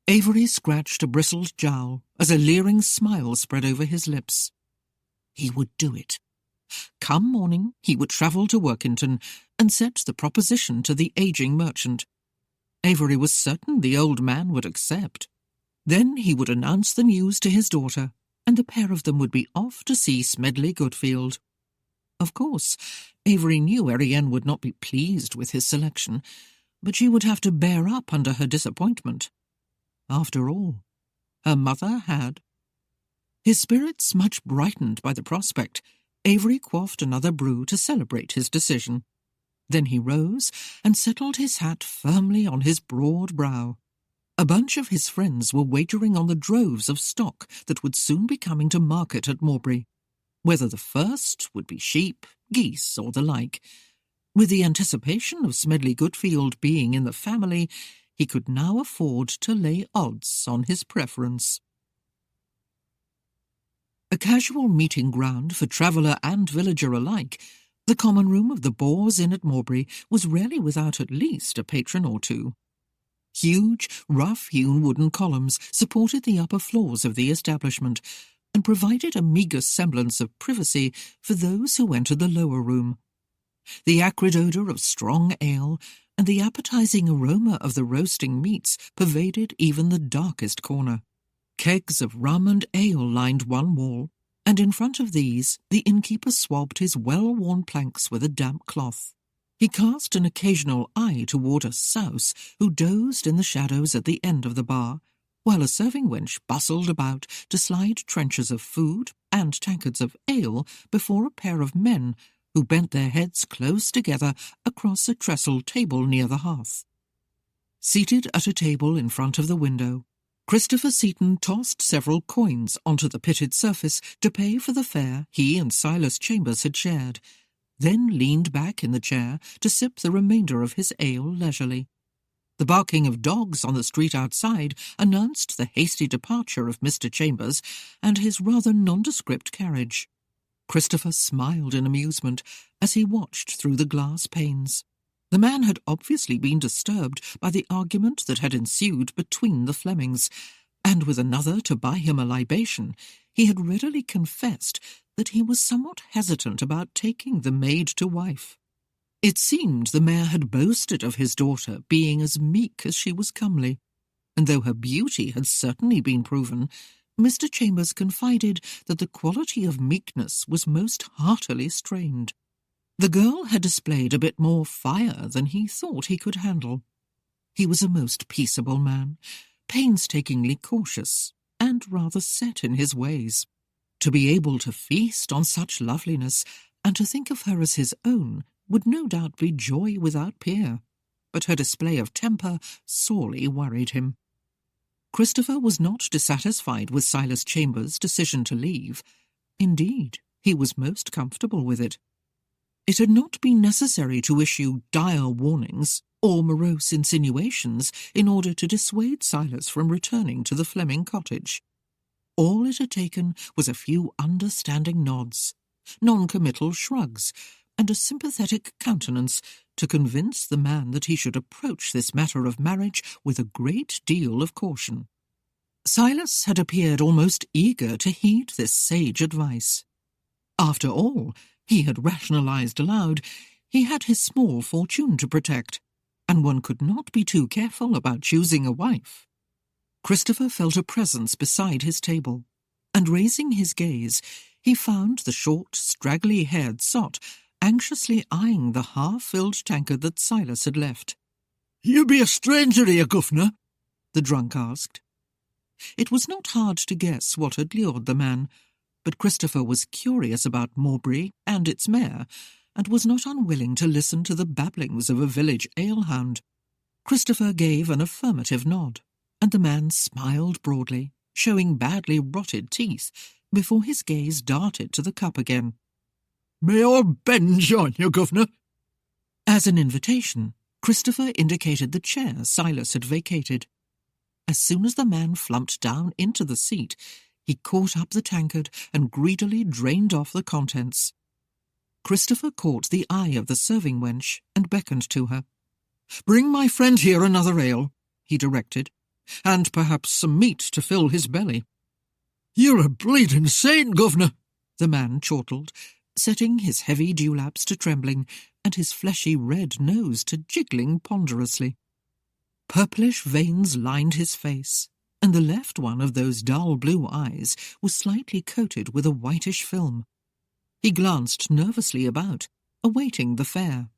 Avery scratched a bristled jowl as a leering smile spread over his lips. He would do it. Come morning, he would travel to Workington and set the proposition to the ageing merchant. Avery was certain the old man would accept. Then he would announce the news to his daughter, and the pair of them would be off to see Smedley Goodfield. Of course, Avery knew Erienne would not be pleased with his selection, but she would have to bear up under her disappointment. After all, her mother had. His spirits much brightened by the prospect, Avery quaffed another brew to celebrate his decision. Then he rose and settled his hat firmly on his broad brow. A bunch of his friends were wagering on the droves of stock that would soon be coming to market at Mowbray, whether the first would be sheep, geese, or the like. With the anticipation of Smedley Goodfield being in the family, he could now afford to lay odds on his preference. A casual meeting ground for traveller and villager alike, the common room of the Boar's Inn at Mowbray was rarely without at least a patron or two. Huge, rough-hewn wooden columns supported the upper floors of the establishment, and provided a meagre semblance of privacy for those who entered the lower room. The acrid odour of strong ale and the appetizing aroma of the roasting meats pervaded even the darkest corner. Kegs of rum and ale lined one wall, and in front of these the innkeeper swabbed his well-worn planks with a damp cloth. He cast an occasional eye toward a souse who dozed in the shadows at the end of the bar, while a serving wench bustled about to slide trenchers of food and tankards of ale before a pair of men who bent their heads close together across a trestled table near the hearth. Seated at a table in front of the window, Christopher Seaton tossed several coins onto the pitted surface to pay for the fare he and Silas Chambers had shared, then leaned back in the chair to sip the remainder of his ale leisurely. The barking of dogs on the street outside announced the hasty departure of Mr. Chambers and his rather nondescript carriage. Christopher smiled in amusement as he watched through the glass panes. The man had obviously been disturbed by the argument that had ensued between the Flemings, and with another to buy him a libation, he had readily confessed that he was somewhat hesitant about taking the maid to wife. It seemed the mayor had boasted of his daughter being as meek as she was comely, and though her beauty had certainly been proven, Mr. Chambers confided that the quality of meekness was most heartily strained. The girl had displayed a bit more fire than he thought he could handle. He was a most peaceable man, painstakingly cautious, and rather set in his ways. To be able to feast on such loveliness, and to think of her as his own, would no doubt be joy without peer, but her display of temper sorely worried him. Christopher was not dissatisfied with Silas Chambers' decision to leave. Indeed, he was most comfortable with it. It had not been necessary to issue dire warnings or morose insinuations in order to dissuade Silas from returning to the Fleming cottage. All it had taken was a few understanding nods, non-committal shrugs, and a sympathetic countenance to convince the man that he should approach this matter of marriage with a great deal of caution. Silas had appeared almost eager to heed this sage advice. After all, he had rationalized aloud, he had his small fortune to protect, and one could not be too careful about choosing a wife. Christopher felt a presence beside his table, and raising his gaze, he found the short, straggly-haired sot anxiously eyeing the half-filled tankard that Silas had left. "You be a stranger here, Governor?" the drunk asked. It was not hard to guess what had lured the man, but Christopher was curious about Mowbray and its mayor, and was not unwilling to listen to the babblings of a village alehound. Christopher gave an affirmative nod, and the man smiled broadly, showing badly rotted teeth, before his gaze darted to the cup again. "May old Ben join you, Governor?" As an invitation, Christopher indicated the chair Silas had vacated. As soon as the man flumped down into the seat, he caught up the tankard and greedily drained off the contents. Christopher caught the eye of the serving wench and beckoned to her. "Bring my friend here another ale," he directed, "and perhaps some meat to fill his belly." "You're a bleeding saint, Governor," the man chortled, setting his heavy dewlaps to trembling and his fleshy red nose to jiggling ponderously. Purplish veins lined his face, and the left one of those dull blue eyes was slightly coated with a whitish film. He glanced nervously about, awaiting the fare.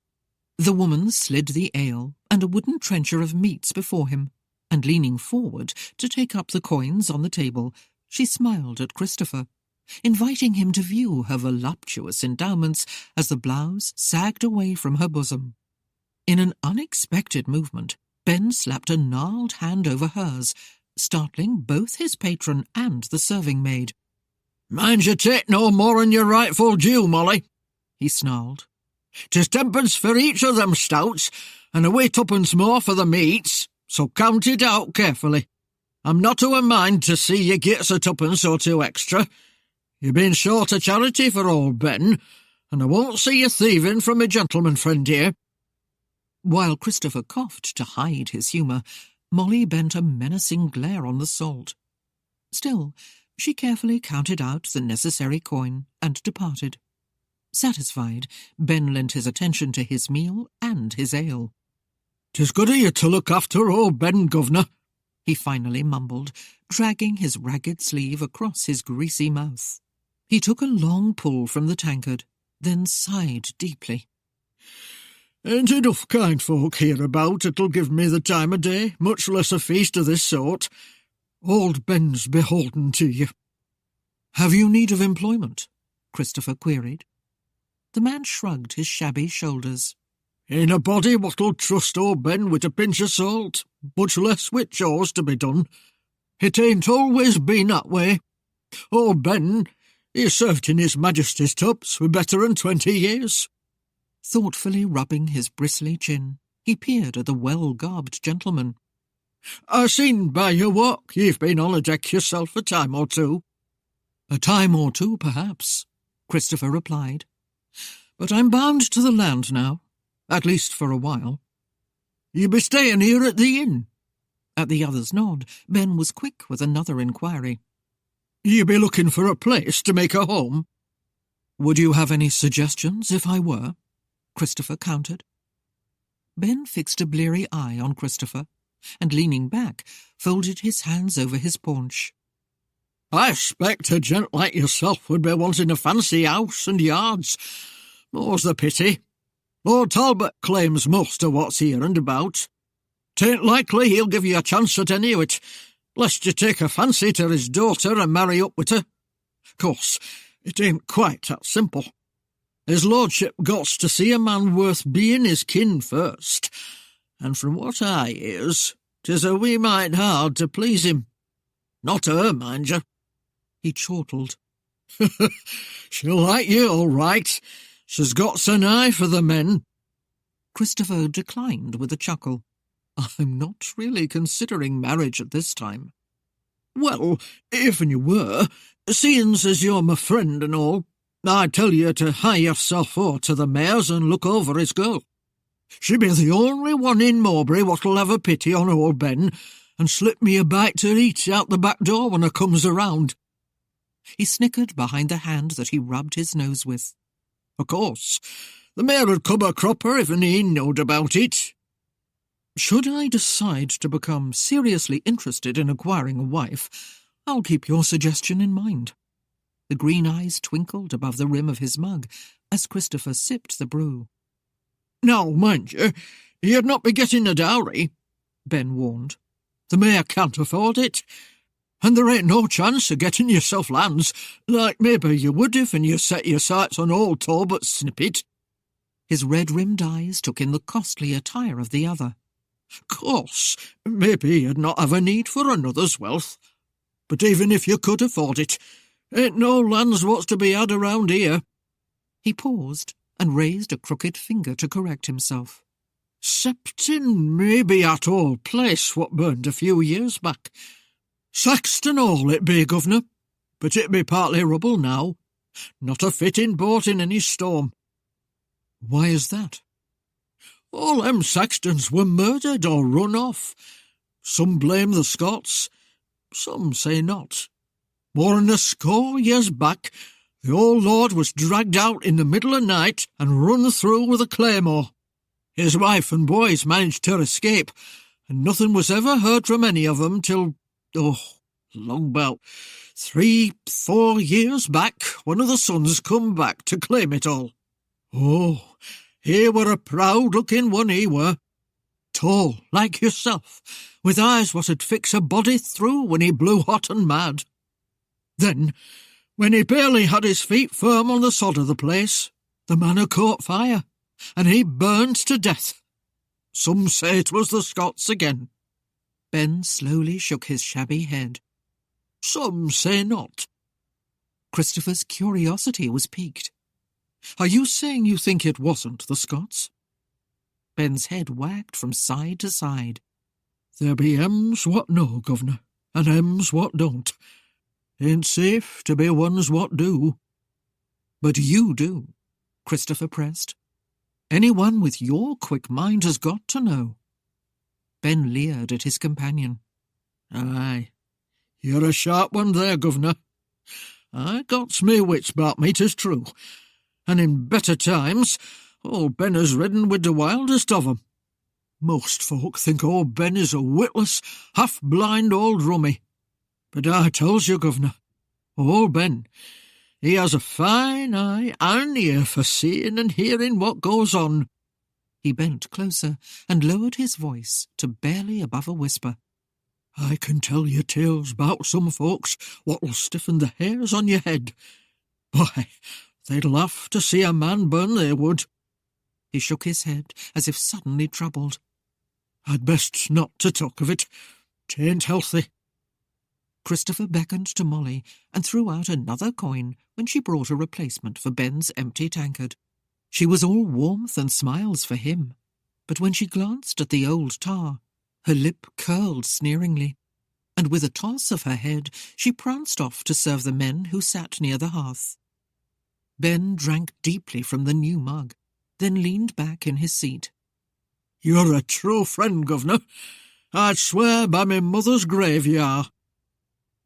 The woman slid the ale and a wooden trencher of meats before him, and leaning forward to take up the coins on the table, she smiled at Christopher, inviting him to view her voluptuous endowments as the blouse sagged away from her bosom. In an unexpected movement, Ben slapped a gnarled hand over hers, startling both his patron and the serving-maid. "Mind you take no more'n your rightful due, Molly," he snarled. "'Tis tenpence for each of them stouts, and away tuppence more for the meats, so count it out carefully. I'm not to a mind to see you gets a tuppence or two extra. You've been short of charity for old Ben, and I won't see you thieving from a gentleman friend here." While Christopher coughed to hide his humour, Molly bent a menacing glare on the salt. Still, She carefully counted out the necessary coin and departed. Satisfied, Ben lent his attention to his meal and his ale. "'Tis good of you to look after old Ben, governor," he finally mumbled, dragging his ragged sleeve across his greasy mouth. He took a long pull from the tankard, then sighed deeply. "Ain't enough kind folk hereabout that'll give me the time of day, much less a feast of this sort. Old Ben's beholden to you." "Have you need of employment?" Christopher queried. The man shrugged his shabby shoulders. "Ain't a body what'll trust old Ben with a pinch of salt, much less with chores to be done. It ain't always been that way. Old Ben, he served in His Majesty's tubs for better'n 20 years. Thoughtfully rubbing his bristly chin, he peered at the well-garbed gentleman. "I seen by your walk you've been on a deck yourself a time or two." "A time or two, perhaps," Christopher replied. "But I'm bound to the land now, at least for a while." "You be staying here at the inn?" At the other's nod, Ben was quick with another inquiry. "You be looking for a place to make a home?" "Would you have any suggestions if I were?" Christopher countered. Ben fixed a bleary eye on Christopher, and leaning back, folded his hands over his paunch. "I expect a gent like yourself would be wanting a fancy house and yards. More's the pity. Lord Talbot claims most of what's here and about. 'Tain't likely he'll give you a chance at any of it, lest you take a fancy to his daughter and marry up with her. Course, it ain't quite that simple. His lordship gots to see a man worth being his kin first, and from what I hears, 'tis a wee mite hard to please him. Not her, mind you." He chortled. "She'll like you, all right. She's got an eye for the men." Christopher declined with a chuckle. "I'm not really considering marriage at this time." "Well, if you were, seeing as you're my friend and all, I'd tell you to hie yourself o'er to the mayor's and look over his girl. She be the only one in Mowbray what'll have a pity on old Ben and slip me a bite to eat out the back door when I comes around." He snickered behind the hand that he rubbed his nose with. "Of course, the mayor would come a cropper if he knowed about it." "Should I decide to become seriously interested in acquiring a wife, I'll keep your suggestion in mind." The green eyes twinkled above the rim of his mug as Christopher sipped the brew. "Now, mind you, you'd not be getting a dowry," Ben warned. "The mayor can't afford it, and there ain't no chance of getting yourself lands, like maybe you would if you set your sights on old Talbot's snippet." His red-rimmed eyes took in the costly attire of the other. "Course, maybe you'd not have a need for another's wealth, but even if you could afford it, ain't no lands what's to be had around here." He paused and raised a crooked finger to correct himself. "Septin maybe at old place what burned a few years back. Saxton Hall it be, governor, but it be partly rubble now. Not a fitting boat in any storm." "Why is that?" "All them Saxtons were murdered or run off. Some blame the Scots, some say not. More'n a score years back, the old lord was dragged out in the middle of night and run through with a claymore. His wife and boys managed to escape, and nothing was ever heard from any of them till, long about 3-4 years back, one of the sons come back to claim it all. Oh, he were a proud-looking one, he were. Tall, like yourself, with eyes what'd fix a body through when he blew hot and mad. Then, when he barely had his feet firm on the sod of the place, the manor caught fire, and he burned to death. Some say it was the Scots again." Ben slowly shook his shabby head. "Some say not." Christopher's curiosity was piqued. "Are you saying you think it wasn't the Scots?" Ben's head wagged from side to side. "There be ems what know, governor, and ems what don't. Ain't safe to be ones what do." "But you do," Christopher pressed. "Anyone with your quick mind has got to know." Ben leered at his companion. "Aye, You're a sharp one there, governor. I got me wits about me, 'tis true, and in better times old Ben has ridden with the wildest of 'em. Most folk think old Ben is a witless, half-blind old rummy. But I tells you, governor, old Ben, he has a fine eye and ear for seeing and hearing what goes on. He bent closer and lowered his voice to barely above a whisper. I can tell you tales about some folks what'll stiffen the hairs on your head. Why, they'd laugh to see a man burn, they would. He shook his head as if suddenly troubled. I'd best not to talk of it. 'Tain't healthy. Christopher beckoned to Molly and threw out another coin when she brought a replacement for Ben's empty tankard. She was all warmth and smiles for him, but when she glanced at the old tar, her lip curled sneeringly, and with a toss of her head she pranced off to serve the men who sat near the hearth. Ben drank deeply from the new mug, then leaned back in his seat. You're a true friend, governor. I'd swear by my mother's grave you are.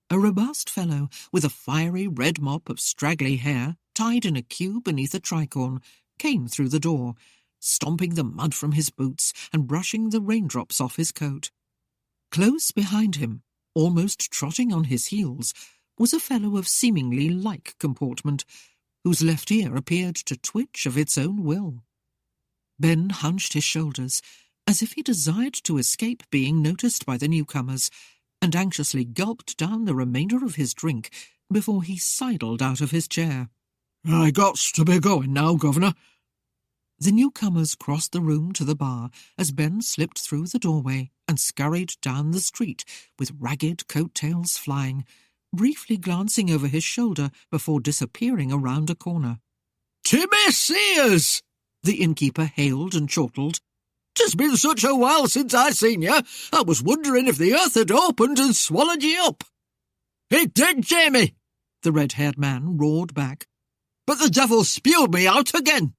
A robust fellow with a fiery red mop of straggly hair tied in a queue beneath a tricorn came through the door, stomping the mud from his boots and brushing the raindrops off his coat. Close behind him, almost trotting on his heels, was a fellow of seemingly like comportment, whose left ear appeared to twitch of its own will. Ben hunched his shoulders, as if he desired to escape being noticed by the newcomers, and anxiously gulped down the remainder of his drink before he sidled out of his chair. I gots to be going now, governor. The newcomers crossed the room to the bar as Ben slipped through the doorway and scurried down the street with ragged coat-tails flying, briefly glancing over his shoulder before disappearing around a corner. Timmy Sears! The innkeeper hailed and chortled. 'Tis been such a while since I seen you, I was wondering if the earth had opened and swallowed ye up. It did, Jamie, the red-haired man roared back. But the devil spewed me out again.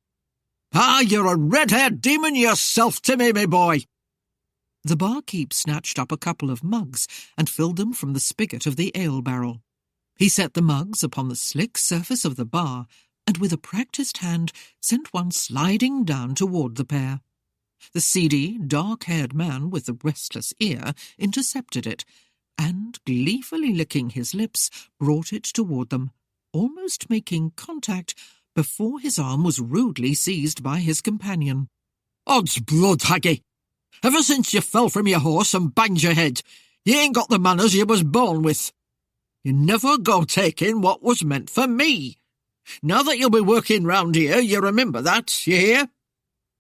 Ah, you're a red-haired demon yourself, Timmy, me boy. The barkeep snatched up a couple of mugs and filled them from the spigot of the ale barrel. He set the mugs upon the slick surface of the bar and with a practised hand sent one sliding down toward the pair. The seedy, dark-haired man with the restless ear intercepted it, and, gleefully licking his lips, brought it toward them, almost making contact before his arm was rudely seized by his companion. Odds blood, Haggy! Ever since you fell from your horse and banged your head, you ain't got the manners you was born with. You never go taking what was meant for me. Now that you'll be working round here, you remember that, you hear?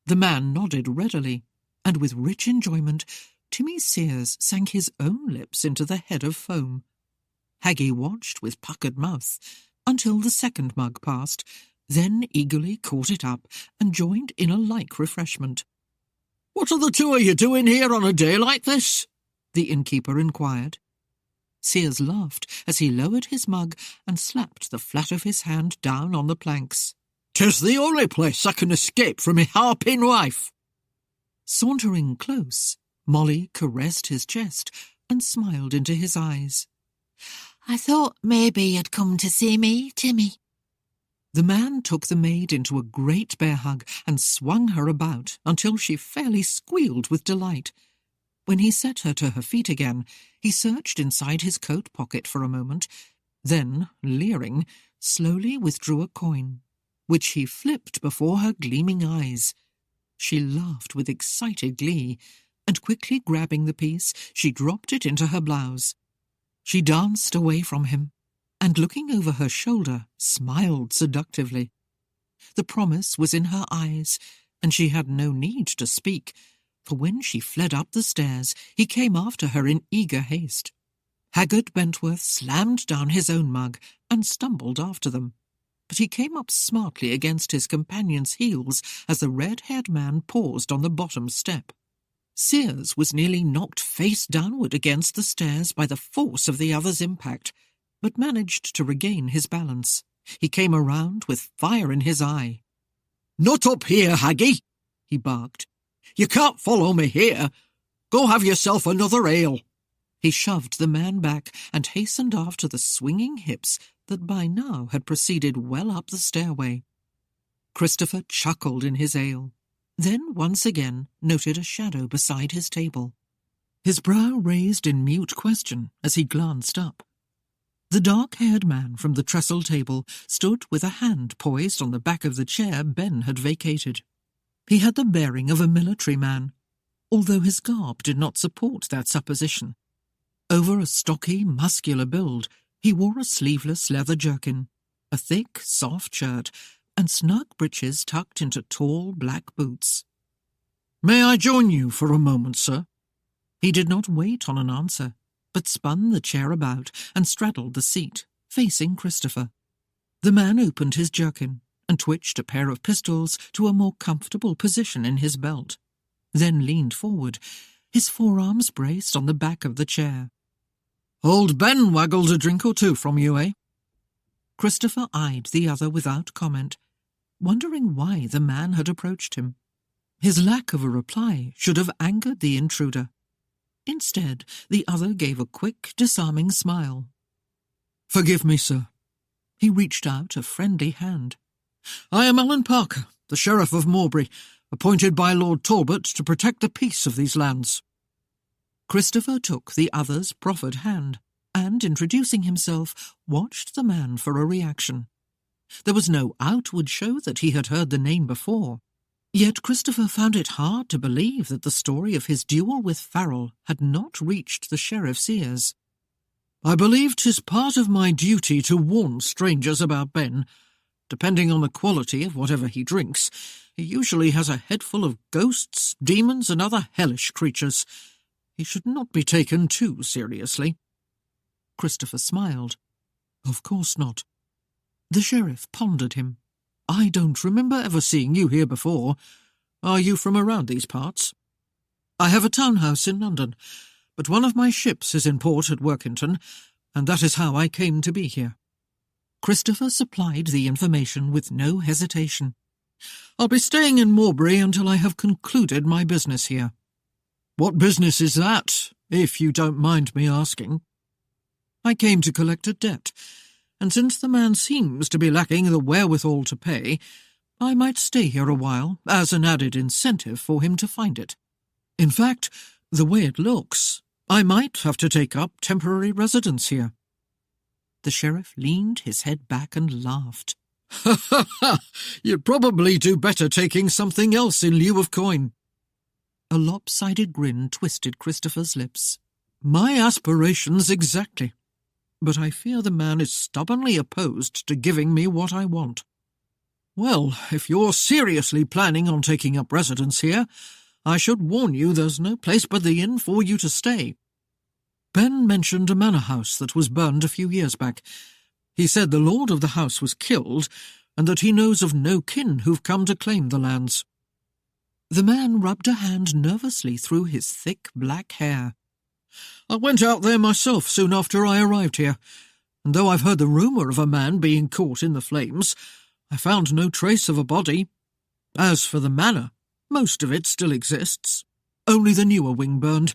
The man nodded readily, and with rich enjoyment, Timmy Sears sank his own lips into the head of foam. Haggy watched with puckered mouth until the second mug passed, then eagerly caught it up and joined in a like refreshment. What are the two of you doing here on a day like this? The innkeeper inquired. Sears laughed as he lowered his mug and slapped the flat of his hand down on the planks. 'Tis the only place I can escape from me harping wife. Sauntering close, Molly caressed his chest and smiled into his eyes. I thought maybe you'd come to see me, Timmy. The man took the maid into a great bear hug and swung her about until she fairly squealed with delight. When he set her to her feet again, he searched inside his coat pocket for a moment, then, leering, slowly withdrew a coin, which he flipped before her gleaming eyes. She laughed with excited glee, and quickly grabbing the piece, she dropped it into her blouse. She danced away from him, and looking over her shoulder, smiled seductively. The promise was in her eyes, and she had no need to speak, for when she fled up the stairs, he came after her in eager haste. Haggard Bentworth slammed down his own mug and stumbled after them, but he came up smartly against his companion's heels as the red-haired man paused on the bottom step. Sears was nearly knocked face downward against the stairs by the force of the other's impact, but managed to regain his balance. He came around with fire in his eye. "Not up here, Haggy," he barked. "You can't follow me here. Go have yourself another ale." He shoved the man back and hastened after the swinging hips that by now had proceeded well up the stairway. Christopher chuckled in his ale, then once again noted a shadow beside his table. His brow raised in mute question as he glanced up. The dark-haired man from the trestle table stood with a hand poised on the back of the chair Ben had vacated. He had the bearing of a military man, although his garb did not support that supposition. Over a stocky, muscular build, he wore a sleeveless leather jerkin, a thick, soft shirt, and snug breeches tucked into tall, black boots. "May I join you for a moment, sir?" He did not wait on an answer, but spun the chair about and straddled the seat, facing Christopher. The man opened his jerkin and twitched a pair of pistols to a more comfortable position in his belt, then leaned forward, his forearms braced on the back of the chair. "Old Ben waggled a drink or two from you, eh?" Christopher eyed the other without comment, wondering why the man had approached him. His lack of a reply should have angered the intruder. Instead, the other gave a quick, disarming smile. "Forgive me, sir." He reached out a friendly hand. "I am Alan Parker, the Sheriff of Mowbray, appointed by Lord Talbot to protect the peace of these lands." Christopher took the other's proffered hand and, introducing himself, watched the man for a reaction. There was no outward show that he had heard the name before, yet Christopher found it hard to believe that the story of his duel with Farrell had not reached the sheriff's ears. "I believe 'tis part of my duty to warn strangers about Ben. Depending on the quality of whatever he drinks, he usually has a head full of ghosts, demons, and other hellish creatures. He should not be taken too seriously." Christopher smiled. "Of course not." The sheriff pondered him. "I don't remember ever seeing you here before. Are you from around these parts?" "I have a townhouse in London, but one of my ships is in port at Workington, and that is how I came to be here." Christopher supplied the information with no hesitation. "I'll be staying in Mowbray until I have concluded my business here." "What business is that, if you don't mind me asking?" "I came to collect a debt, and since the man seems to be lacking the wherewithal to pay, I might stay here a while as an added incentive for him to find it. In fact, the way it looks, I might have to take up temporary residence here." The sheriff leaned his head back and laughed. "Ha ha ha! You'd probably do better taking something else in lieu of coin." A lopsided grin twisted Christopher's lips. "My aspirations exactly. But I fear the man is stubbornly opposed to giving me what I want." "Well, if you're seriously planning on taking up residence here, I should warn you there's no place but the inn for you to stay. Ben mentioned a manor house that was burned a few years back. He said the lord of the house was killed, and that he knows of no kin who've come to claim the lands." The man rubbed a hand nervously through his thick black hair. "I went out there myself soon after I arrived here, and though I've heard the rumour of a man being caught in the flames, I found no trace of a body. As for the manor, most of it still exists. Only the newer wing burned,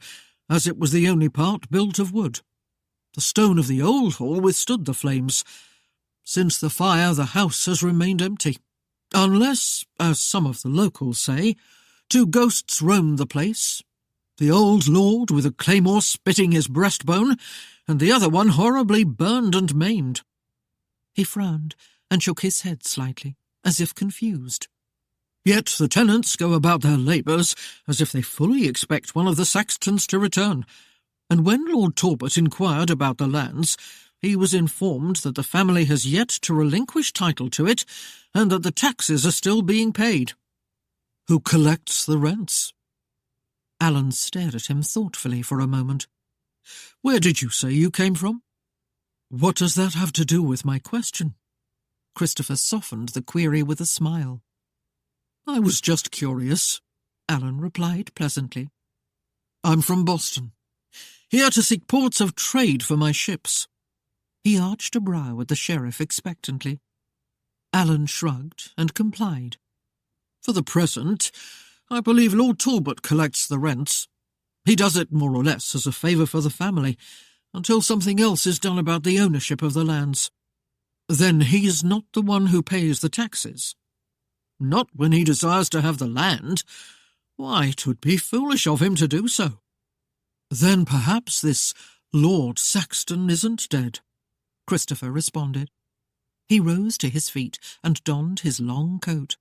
as it was the only part built of wood. The stone of the old hall withstood the flames. Since the fire, the house has remained empty, unless, as some of the locals say, 2 ghosts roamed the place. The old lord with a claymore spitting his breastbone, and the other one horribly burned and maimed." He frowned and shook his head slightly, as if confused. "Yet the tenants go about their labours as if they fully expect one of the Saxtons to return, and when Lord Talbot inquired about the lands, he was informed that the family has yet to relinquish title to it, and that the taxes are still being paid." "Who collects the rents?" Alan stared at him thoughtfully for a moment. "Where did you say you came from?" "What does that have to do with my question?" Christopher softened the query with a smile. "I was just curious," Alan replied pleasantly. "I'm from Boston, here to seek ports of trade for my ships." He arched a brow at the sheriff expectantly. Alan shrugged and complied. "For the present, I believe Lord Talbot collects the rents. He does it more or less as a favour for the family, until something else is done about the ownership of the lands. Then he is not the one who pays the taxes. Not when he desires to have the land. Why, 'twould be foolish of him to do so. Then perhaps this Lord Saxton isn't dead, Christopher responded. He rose to his feet and donned his long coat.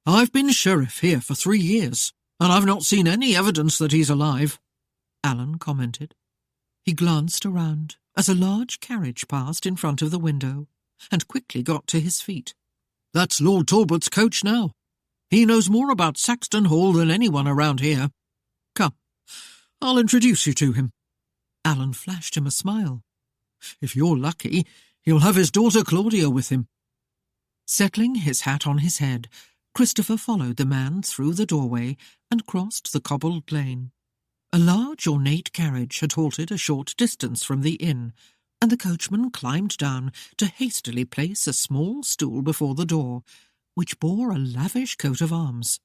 I've been sheriff here for 3 years, and I've not seen any evidence that he's alive, Alan commented. He glanced around as a large carriage passed in front of the window and quickly got to his feet. That's Lord Talbot's coach now. He knows more about Saxton Hall than anyone around here. Come, I'll introduce you to him. Alan flashed him a smile. If you're lucky, he'll have his daughter Claudia with him. Settling his hat on his head, Christopher followed the man through the doorway and crossed the cobbled lane. A large ornate carriage had halted a short distance from the inn, and the coachman climbed down to hastily place a small stool before the door, which bore a lavish coat of arms.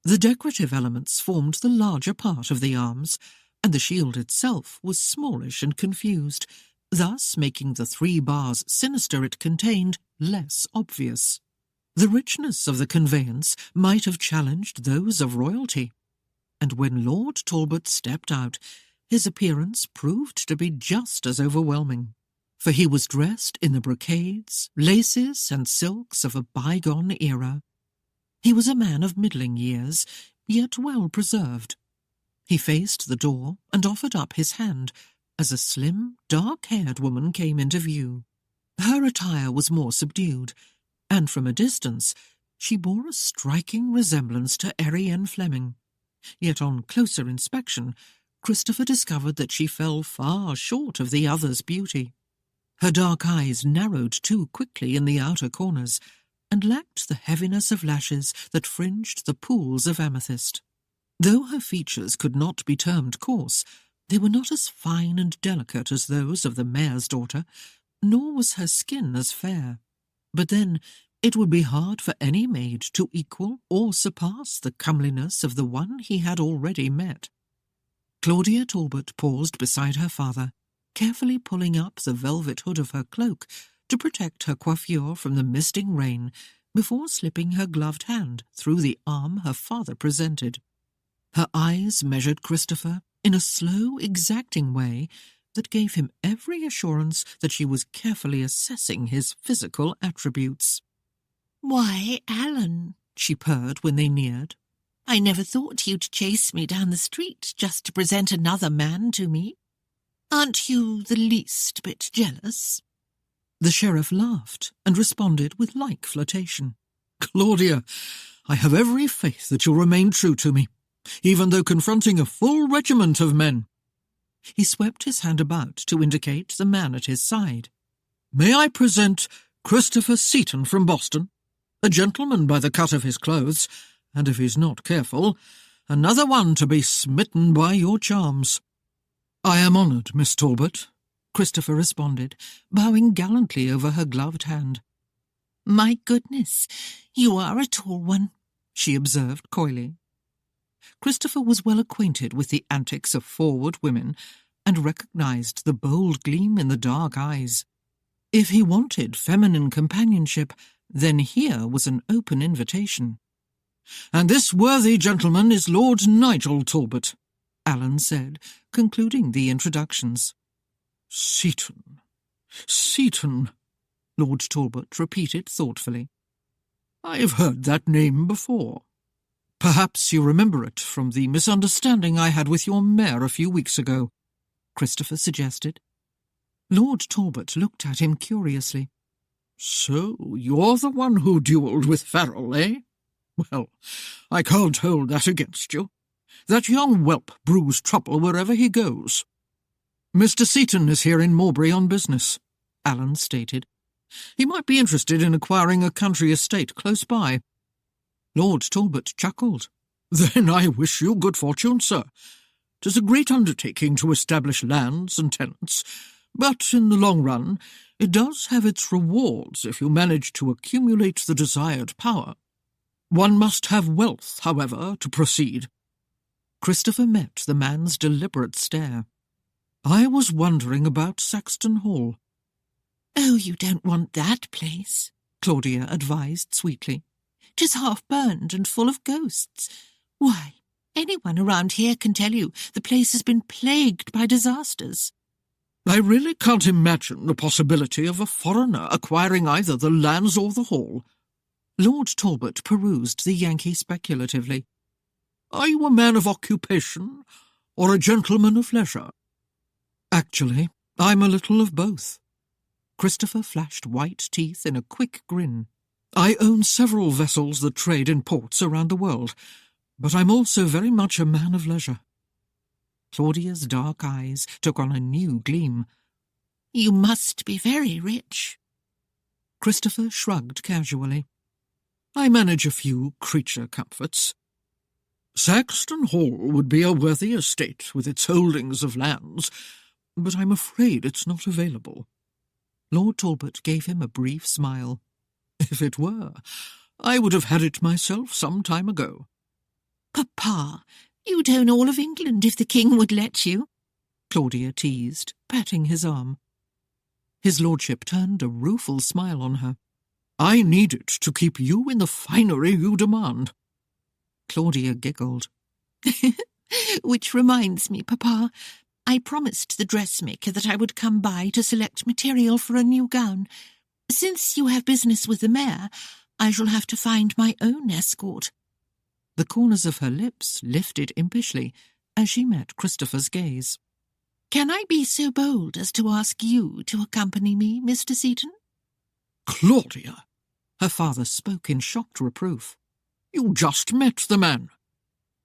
The decorative elements formed the larger part of the arms, and the shield itself was smallish and confused, thus making the 3 bars sinister it contained less obvious. The richness of the conveyance might have challenged those of royalty, and when Lord Talbot stepped out, his appearance proved to be just as overwhelming, for he was dressed in the brocades, laces, and silks of a bygone era. He was a man of middling years, yet well preserved. He faced the door and offered up his hand as a slim, dark-haired woman came into view. Her attire was more subdued, and from a distance she bore a striking resemblance to Erienne Fleming. Yet on closer inspection, Christopher discovered that she fell far short of the other's beauty. Her dark eyes narrowed too quickly in the outer corners, and lacked the heaviness of lashes that fringed the pools of amethyst. Though her features could not be termed coarse, they were not as fine and delicate as those of the mayor's daughter, nor was her skin as fair. But then it would be hard for any maid to equal or surpass the comeliness of the one he had already met. Claudia Talbot paused beside her father, carefully pulling up the velvet hood of her cloak to protect her coiffure from the misting rain before slipping her gloved hand through the arm her father presented. Her eyes measured Christopher in a slow, exacting way that gave him every assurance that she was carefully assessing his physical attributes. "Why, Alan," she purred when they neared, "I never thought you'd chase me down the street just to present another man to me. Aren't you the least bit jealous?" The sheriff laughed and responded with like flirtation. "Claudia, I have every faith that you'll remain true to me, even though confronting a full regiment of men." He swept his hand about to indicate the man at his side. "May I present Christopher Seaton from Boston, a gentleman by the cut of his clothes, and if he's not careful, another one to be smitten by your charms." "I am honoured, Miss Talbot," Christopher responded, bowing gallantly over her gloved hand. "My goodness, you are a tall one," she observed coyly. Christopher was well acquainted with the antics of forward women and recognised the bold gleam in the dark eyes. If he wanted feminine companionship, then here was an open invitation. "And this worthy gentleman is Lord Nigel Talbot," Alan said, concluding the introductions. "Seaton, Lord Talbot repeated thoughtfully. "I've heard that name before. Perhaps you remember it from the misunderstanding I had with your mare a few weeks ago," Christopher suggested. Lord Talbot looked at him curiously. "So you're the one who duelled with Farrell, eh? Well, I can't hold that against you. That young whelp brews trouble wherever he goes." "Mr. Seaton is here in Mowbray on business," Alan stated. "He might be interested in acquiring a country estate close by." Lord Talbot chuckled. "Then I wish you good fortune, sir. 'Tis a great undertaking to establish lands and tenants, but in the long run it does have its rewards if you manage to accumulate the desired power. One must have wealth, however, to proceed." Christopher met the man's deliberate stare. "I was wondering about Saxton Hall." "Oh, you don't want that place," Claudia advised sweetly. "'Tis half-burned and full of ghosts. Why, anyone around here can tell you the place has been plagued by disasters." "I really can't imagine the possibility of a foreigner acquiring either the lands or the hall." Lord Talbot perused the Yankee speculatively. "Are you a man of occupation or a gentleman of leisure?" "Actually, I'm a little of both." Christopher flashed white teeth in a quick grin. "I own several vessels that trade in ports around the world, but I'm also very much a man of leisure." Claudia's dark eyes took on a new gleam. "You must be very rich." Christopher shrugged casually. "I manage a few creature comforts." "Saxton Hall would be a worthy estate with its holdings of lands, but I'm afraid it's not available." Lord Talbot gave him a brief smile. "If it were, I would have had it myself some time ago." "Papa, you'd own all of England if the king would let you," Claudia teased, patting his arm. His lordship turned a rueful smile on her. "I need it to keep you in the finery you demand." Claudia giggled. "Which reminds me, Papa, I promised the dressmaker that I would come by to select material for a new gown. Since you have business with the mayor, I shall have to find my own escort." The corners of her lips lifted impishly as she met Christopher's gaze. "Can I be so bold as to ask you to accompany me, Mr. Seaton?" "Claudia!" Her father spoke in shocked reproof. "You just met the man."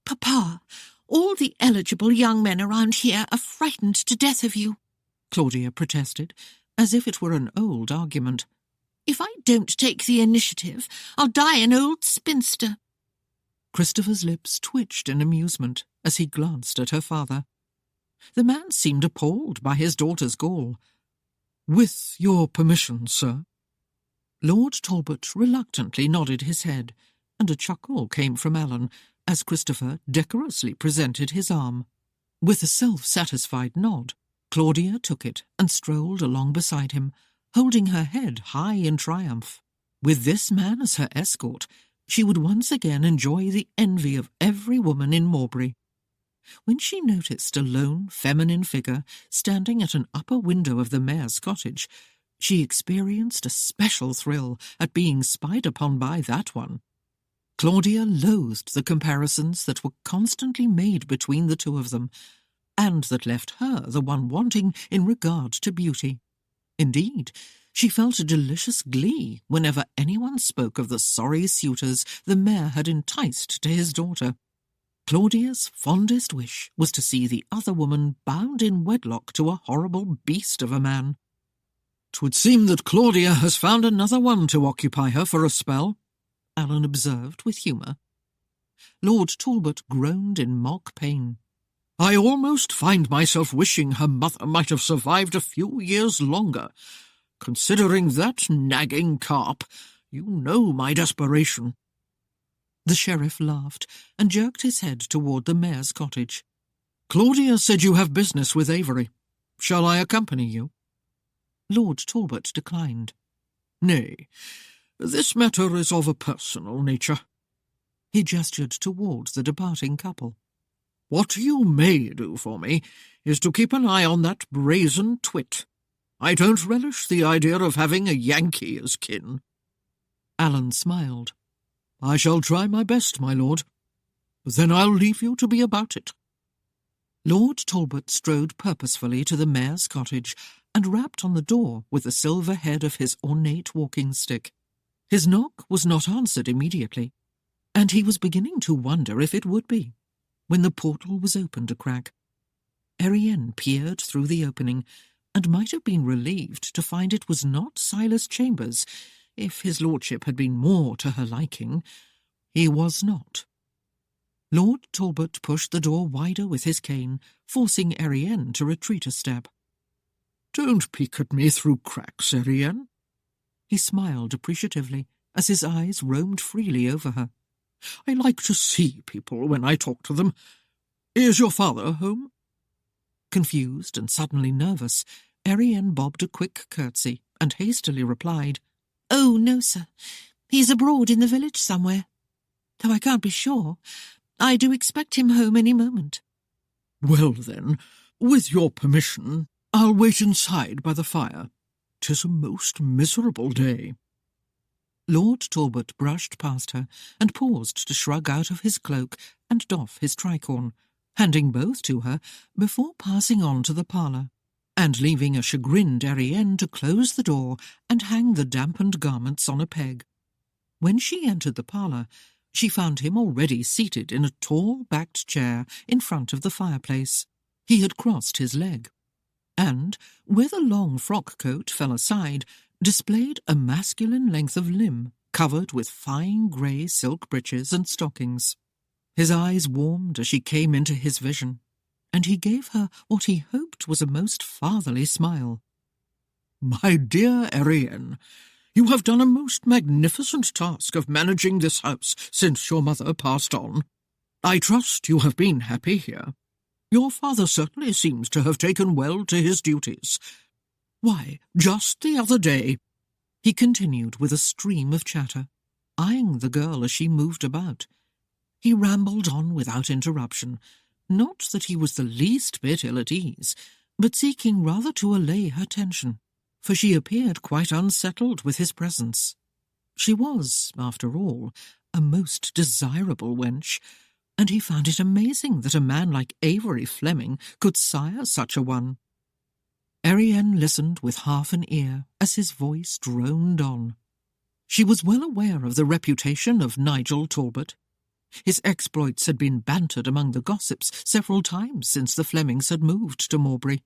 "Papa, all the eligible young men around here are frightened to death of you," Claudia protested, as if it were an old argument. "If I don't take the initiative, I'll die an old spinster." Christopher's lips twitched in amusement as he glanced at her father. The man seemed appalled by his daughter's gall. "With your permission, sir." Lord Talbot reluctantly nodded his head, and a chuckle came from Alan as Christopher decorously presented his arm. With a self-satisfied nod, Claudia took it and strolled along beside him, holding her head high in triumph. With this man as her escort, she would once again enjoy the envy of every woman in Mowbray. When she noticed a lone, feminine figure standing at an upper window of the mayor's cottage, she experienced a special thrill at being spied upon by that one. Claudia loathed the comparisons that were constantly made between the two of them, and that left her the one wanting in regard to beauty. Indeed, she felt a delicious glee whenever anyone spoke of the sorry suitors the mayor had enticed to his daughter. Claudia's fondest wish was to see the other woman bound in wedlock to a horrible beast of a man. "'Twould seem that Claudia has found another one to occupy her for a spell," Alan observed with humour. Lord Talbot groaned in mock pain. "I almost find myself wishing her mother might have survived a few years longer. Considering that nagging carp, you know my desperation." The sheriff laughed and jerked his head toward the mayor's cottage. "Claudia said you have business with Avery. Shall I accompany you?" Lord Talbot declined. "Nay, this matter is of a personal nature." He gestured toward the departing couple. "What you may do for me is to keep an eye on that brazen twit. I don't relish the idea of having a Yankee as kin." Alan smiled. "I shall try my best, my lord. Then I'll leave you to be about it." Lord Talbot strode purposefully to the mayor's cottage and rapped on the door with the silver head of his ornate walking stick. His knock was not answered immediately, and he was beginning to wonder if it would be, when the portal was opened a crack. Erienne peered through the opening, and might have been relieved to find it was not Silas Chambers, if his lordship had been more to her liking. He was not. Lord Talbot pushed the door wider with his cane, forcing Erienne to retreat a step. "Don't peek at me through cracks, Erienne." He smiled appreciatively as his eyes roamed freely over her. "I like to see people when I talk to them. Is your father home?" Confused and suddenly nervous, Erienne bobbed a quick curtsy and hastily replied, "Oh, no, sir. He's abroad in the village somewhere. Though I can't be sure. I do expect him home any moment." "Well, then, with your permission, I'll wait inside by the fire. 'Tis a most miserable day." Lord Talbot brushed past her and paused to shrug out of his cloak and doff his tricorn, handing both to her before passing on to the parlour, and leaving a chagrined Erienne to close the door and hang the dampened garments on a peg. When she entered the parlour, she found him already seated in a tall backed chair in front of the fireplace. He had crossed his leg, and, where the long frock-coat fell aside, displayed a masculine length of limb covered with fine grey silk breeches and stockings. His eyes warmed as she came into his vision, and he gave her what he hoped was a most fatherly smile. "My dear Erienne, you have done a most magnificent task of managing this house since your mother passed on. I trust you have been happy here. Your father certainly seems to have taken well to his duties. Why, just the other day," he continued with a stream of chatter, eyeing the girl as she moved about. He rambled on without interruption, not that he was the least bit ill at ease, but seeking rather to allay her tension, for she appeared quite unsettled with his presence. She was, after all, a most desirable wench, and he found it amazing that a man like Avery Fleming could sire such a one. Erienne listened with half an ear as his voice droned on. She was well aware of the reputation of Nigel Talbot. His exploits had been bantered among the gossips several times since the Flemings had moved to Mowbray.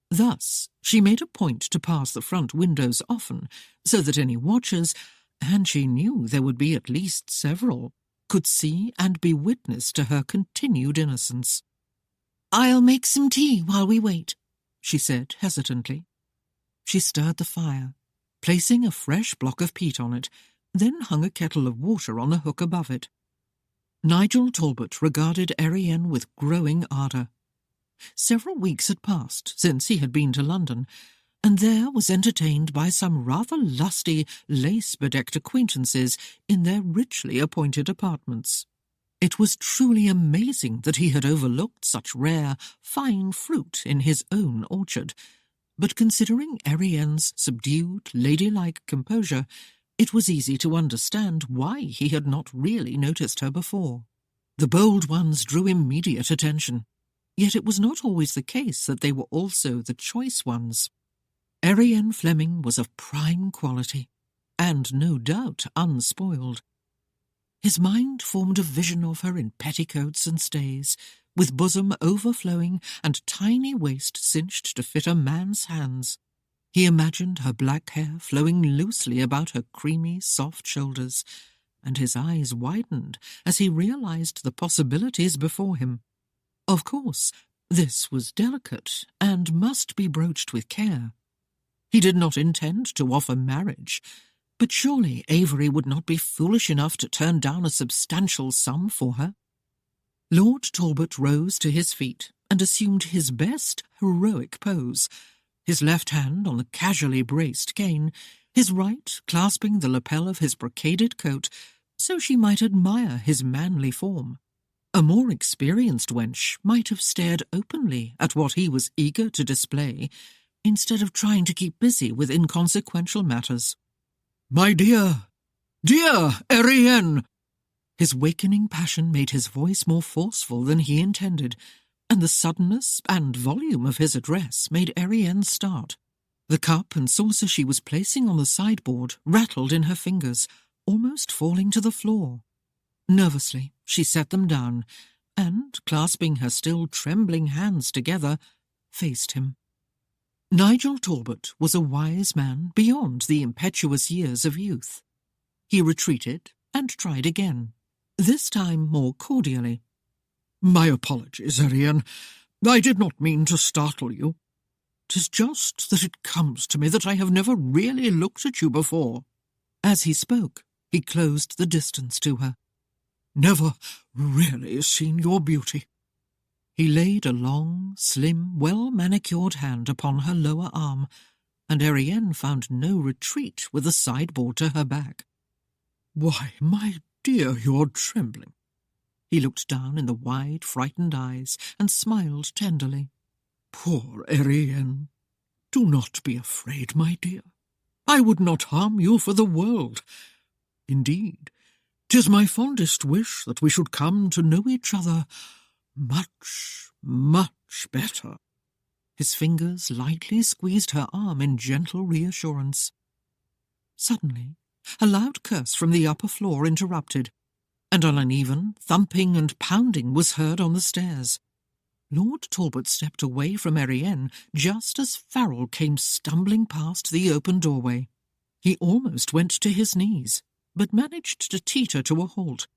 Thus, she made a point to pass the front windows often, so that any watchers, and she knew there would be at least several, could see and be witness to her continued innocence. "I'll make some tea while we wait," she said hesitantly. She stirred the fire, placing a fresh block of peat on it, then hung a kettle of water on the hook above it. Nigel Talbot regarded Erienne with growing ardour. Several weeks had passed since he had been to London, and there was entertained by some rather lusty, lace-bedecked acquaintances in their richly appointed apartments. It was truly amazing that he had overlooked such rare, fine fruit in his own orchard, but considering Erienne's subdued, ladylike composure, it was easy to understand why he had not really noticed her before. The bold ones drew immediate attention, yet it was not always the case that they were also the choice ones. Erienne Fleming was of prime quality, and no doubt unspoiled. His mind formed a vision of her in petticoats and stays, with bosom overflowing and tiny waist cinched to fit a man's hands. He imagined her black hair flowing loosely about her creamy, soft shoulders, and his eyes widened as he realized the possibilities before him. Of course, this was delicate and must be broached with care. He did not intend to offer marriage, but surely Avery would not be foolish enough to turn down a substantial sum for her. Lord Talbot rose to his feet and assumed his best heroic pose, his left hand on the casually braced cane, his right clasping the lapel of his brocaded coat, so she might admire his manly form. A more experienced wench might have stared openly at what he was eager to display, instead of trying to keep busy with inconsequential matters. "My dear Erienne!" His wakening passion made his voice more forceful than he intended, and the suddenness and volume of his address made Erienne start. The cup and saucer she was placing on the sideboard rattled in her fingers, almost falling to the floor. Nervously, she set them down, and, clasping her still trembling hands together, faced him. Nigel Talbot was a wise man beyond the impetuous years of youth. He retreated and tried again, this time more cordially. "My apologies, Erienne. I did not mean to startle you. 'Tis just that it comes to me that I have never really looked at you before." As he spoke, he closed the distance to her. "Never really seen your beauty. He laid a long, slim, well-manicured hand upon her lower arm, and Erienne found no retreat with the sideboard to her back. "Why, my dear, you're trembling." He looked down in the wide, frightened eyes and smiled tenderly. "Poor Erienne, do not be afraid, my dear. I would not harm you for the world. Indeed, 'tis my fondest wish that we should come to know each other much, much better." His fingers lightly squeezed her arm in gentle reassurance. Suddenly, a loud curse from the upper floor interrupted, and an uneven thumping and pounding was heard on the stairs. Lord Talbot stepped away from Erienne just as Farrell came stumbling past the open doorway. He almost went to his knees, but managed to teeter to a halt.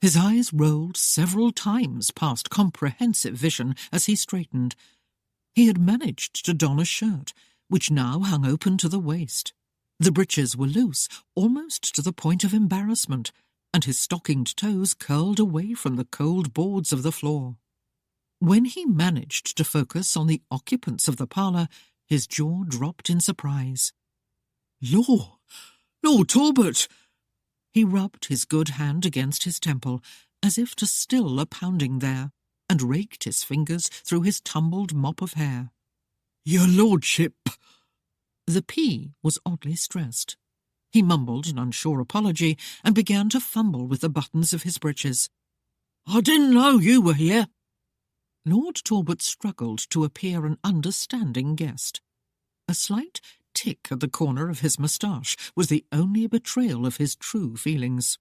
His eyes rolled several times past comprehensive vision as he straightened. He had managed to don a shirt, which now hung open to the waist. The breeches were loose, almost to the point of embarrassment, and his stockinged toes curled away from the cold boards of the floor. When he managed to focus on the occupants of the parlour, his jaw dropped in surprise. Lord Talbot!" He rubbed his good hand against his temple, as if to still a pounding there, and raked his fingers through his tumbled mop of hair. "Your lordship!" The P was oddly stressed. He mumbled an unsure apology and began to fumble with the buttons of his breeches. "I didn't know you were here." Lord Talbot struggled to appear an understanding guest. A slight tick at the corner of his moustache was the only betrayal of his true feelings.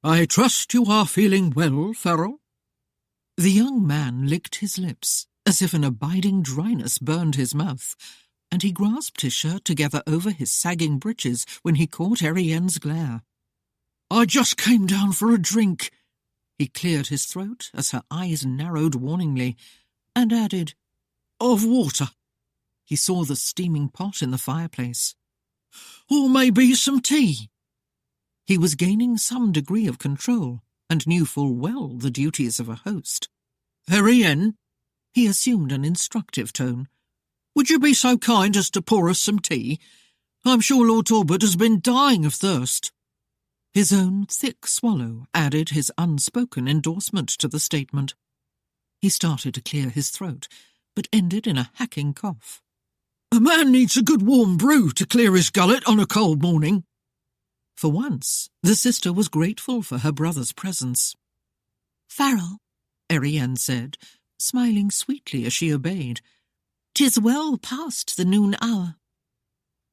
"I trust you are feeling well, Farrell?" The young man licked his lips, as if an abiding dryness burned his mouth, and he grasped his shirt together over his sagging breeches when he caught Erienne's glare. "I just came down for a drink." He cleared his throat as her eyes narrowed warningly, and added, "Of water." He saw the steaming pot in the fireplace. "Or maybe some tea." He was gaining some degree of control, and knew full well the duties of a host. "Erienne," he assumed an instructive tone, "would you be so kind as to pour us some tea? I'm sure Lord Talbot has been dying of thirst." His own thick swallow added his unspoken endorsement to the statement. He started to clear his throat, but ended in a hacking cough. "A man needs a good warm brew to clear his gullet on a cold morning." For once, the sister was grateful for her brother's presence. "Farrell," Erienne said, smiling sweetly as she obeyed. "'Tis well past the noon hour."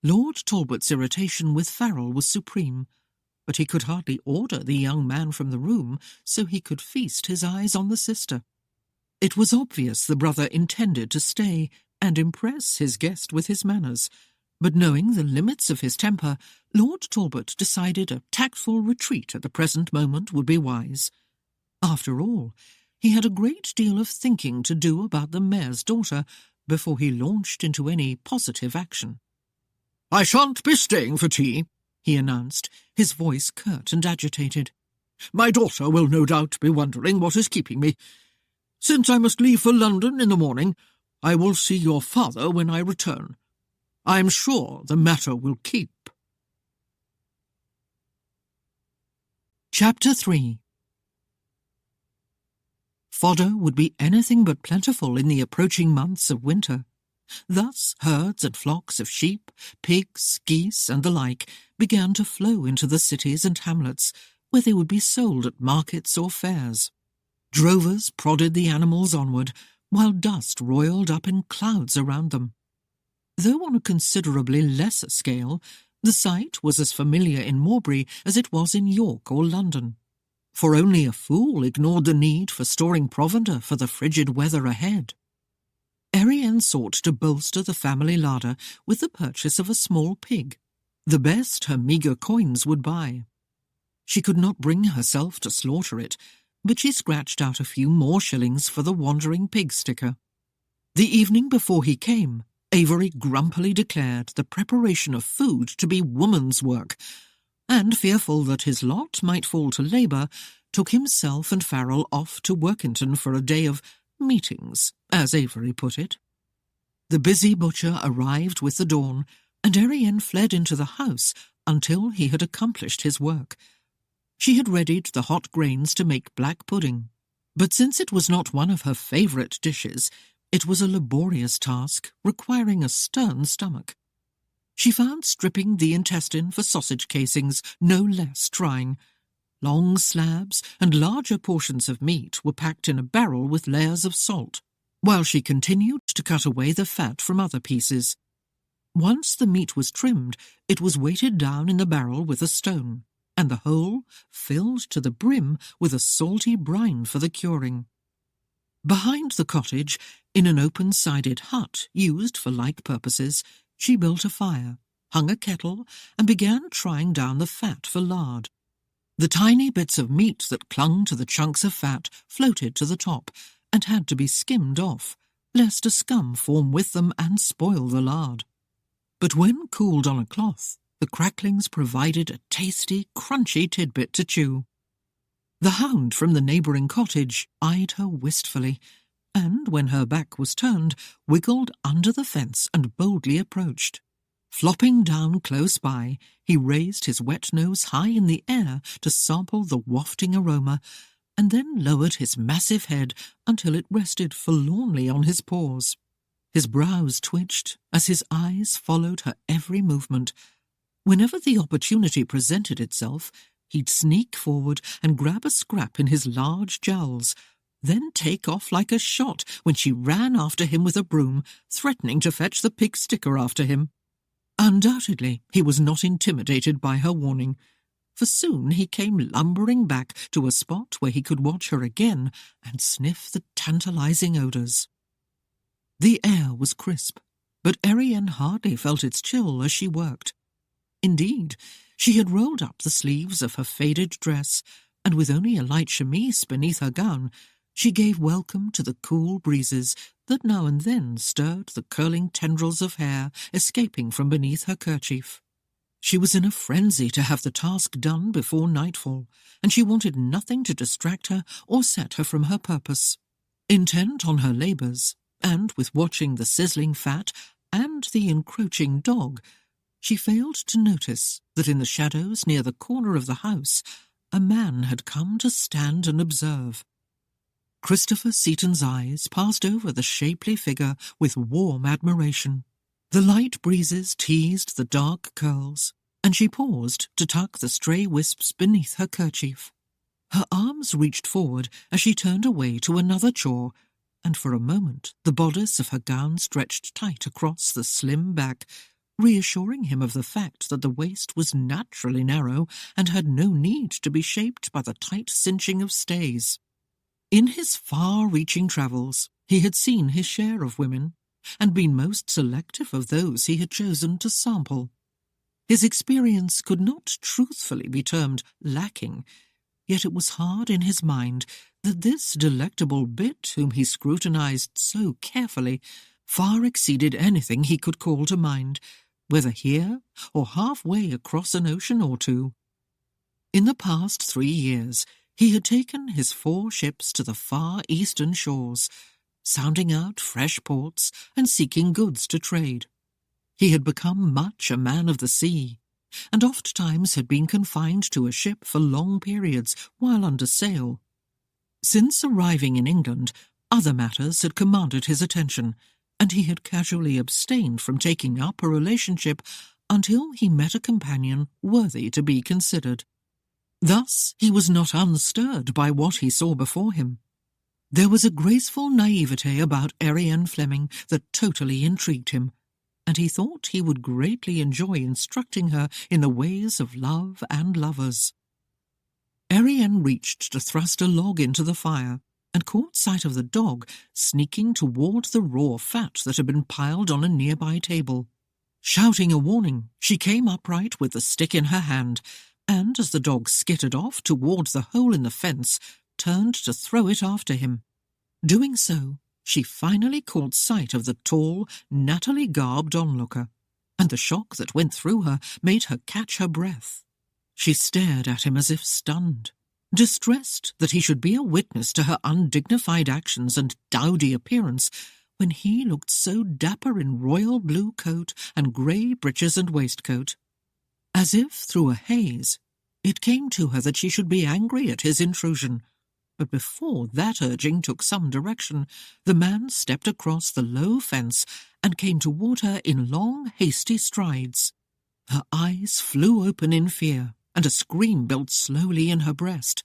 Lord Talbot's irritation with Farrell was supreme, but he could hardly order the young man from the room so he could feast his eyes on the sister. It was obvious the brother intended to stay and impress his guest with his manners, but knowing the limits of his temper, Lord Talbot decided a tactful retreat at the present moment would be wise. After all, he had a great deal of thinking to do about the mayor's daughter before he launched into any positive action. "I shan't be staying for tea," he announced, his voice curt and agitated. "My daughter will no doubt be wondering what is keeping me. Since I must leave for London in the morning, I will see your father when I return. I am sure the matter will keep." Chapter 3. Fodder would be anything but plentiful in the approaching months of winter. Thus herds and flocks of sheep, pigs, geese, and the like began to flow into the cities and hamlets, where they would be sold at markets or fairs. Drovers prodded the animals onward, while dust roiled up in clouds around them. Though on a considerably lesser scale, the sight was as familiar in Mowbray as it was in York or London. For only a fool ignored the need for storing provender for the frigid weather ahead. Erienne sought to bolster the family larder with the purchase of a small pig, the best her meagre coins would buy. She could not bring herself to slaughter it, but she scratched out a few more shillings for the wandering pig sticker. The evening before he came, Avery grumpily declared the preparation of food to be woman's work, and, fearful that his lot might fall to labour, took himself and Farrell off to Workington for a day of meetings, as Avery put it. The busy butcher arrived with the dawn, and Erienne fled into the house until he had accomplished his work. She had readied the hot grains to make black pudding, but since it was not one of her favourite dishes, it was a laborious task requiring a stern stomach. She found stripping the intestine for sausage casings no less trying. Long slabs and larger portions of meat were packed in a barrel with layers of salt, while she continued to cut away the fat from other pieces. Once the meat was trimmed, it was weighted down in the barrel with a stone, and the whole filled to the brim with a salty brine for the curing. Behind the cottage, in an open-sided hut used for like purposes, she built a fire, hung a kettle, and began trying down the fat for lard. The tiny bits of meat that clung to the chunks of fat floated to the top and had to be skimmed off, lest a scum form with them and spoil the lard. But when cooled on a cloth, the cracklings provided a tasty, crunchy tidbit to chew. The hound from the neighbouring cottage eyed her wistfully, and, when her back was turned, wiggled under the fence and boldly approached. Flopping down close by, he raised his wet nose high in the air to sample the wafting aroma, and then lowered his massive head until it rested forlornly on his paws. His brows twitched as his eyes followed her every movement. Whenever the opportunity presented itself, he'd sneak forward and grab a scrap in his large jowls, then take off like a shot when she ran after him with a broom, threatening to fetch the pig sticker after him. Undoubtedly, he was not intimidated by her warning, for soon he came lumbering back to a spot where he could watch her again and sniff the tantalizing odours. The air was crisp, but Erienne hardly felt its chill as she worked. Indeed, she had rolled up the sleeves of her faded dress, and with only a light chemise beneath her gown, she gave welcome to the cool breezes that now and then stirred the curling tendrils of hair escaping from beneath her kerchief. She was in a frenzy to have the task done before nightfall, and she wanted nothing to distract her or set her from her purpose. Intent on her labours, and with watching the sizzling fat and the encroaching dog, she failed to notice that in the shadows near the corner of the house a man had come to stand and observe. Christopher Seaton's eyes passed over the shapely figure with warm admiration. The light breezes teased the dark curls, and she paused to tuck the stray wisps beneath her kerchief. Her arms reached forward as she turned away to another chore, and for a moment the bodice of her gown stretched tight across the slim back, reassuring him of the fact that the waist was naturally narrow and had no need to be shaped by the tight cinching of stays. In his far-reaching travels, he had seen his share of women, and been most selective of those he had chosen to sample. His experience could not truthfully be termed lacking, yet it was hard in his mind that this delectable bit whom he scrutinized so carefully far exceeded anything he could call to mind, whether here or halfway across an ocean or two. In the past 3 years, he had taken his 4 ships to the far eastern shores, sounding out fresh ports and seeking goods to trade. He had become much a man of the sea, and ofttimes had been confined to a ship for long periods while under sail. Since arriving in England, other matters had commanded his attention, and he had casually abstained from taking up a relationship until he met a companion worthy to be considered. Thus he was not unstirred by what he saw before him. There was a graceful naivete about Erienne Fleming that totally intrigued him, and he thought he would greatly enjoy instructing her in the ways of love and lovers. Erienne reached to thrust a log into the fire, and caught sight of the dog sneaking toward the raw fat that had been piled on a nearby table. Shouting a warning, she came upright with the stick in her hand, and as the dog skittered off towards the hole in the fence, turned to throw it after him. Doing so, she finally caught sight of the tall, nattily-garbed onlooker, and the shock that went through her made her catch her breath. She stared at him as if stunned. Distressed that he should be a witness to her undignified actions and dowdy appearance, when he looked so dapper in royal blue coat and grey breeches and waistcoat. As if through a haze, it came to her that she should be angry at his intrusion. But before that urging took some direction, the man stepped across the low fence and came toward her in long, hasty strides. Her eyes flew open in fear, and a scream built slowly in her breast.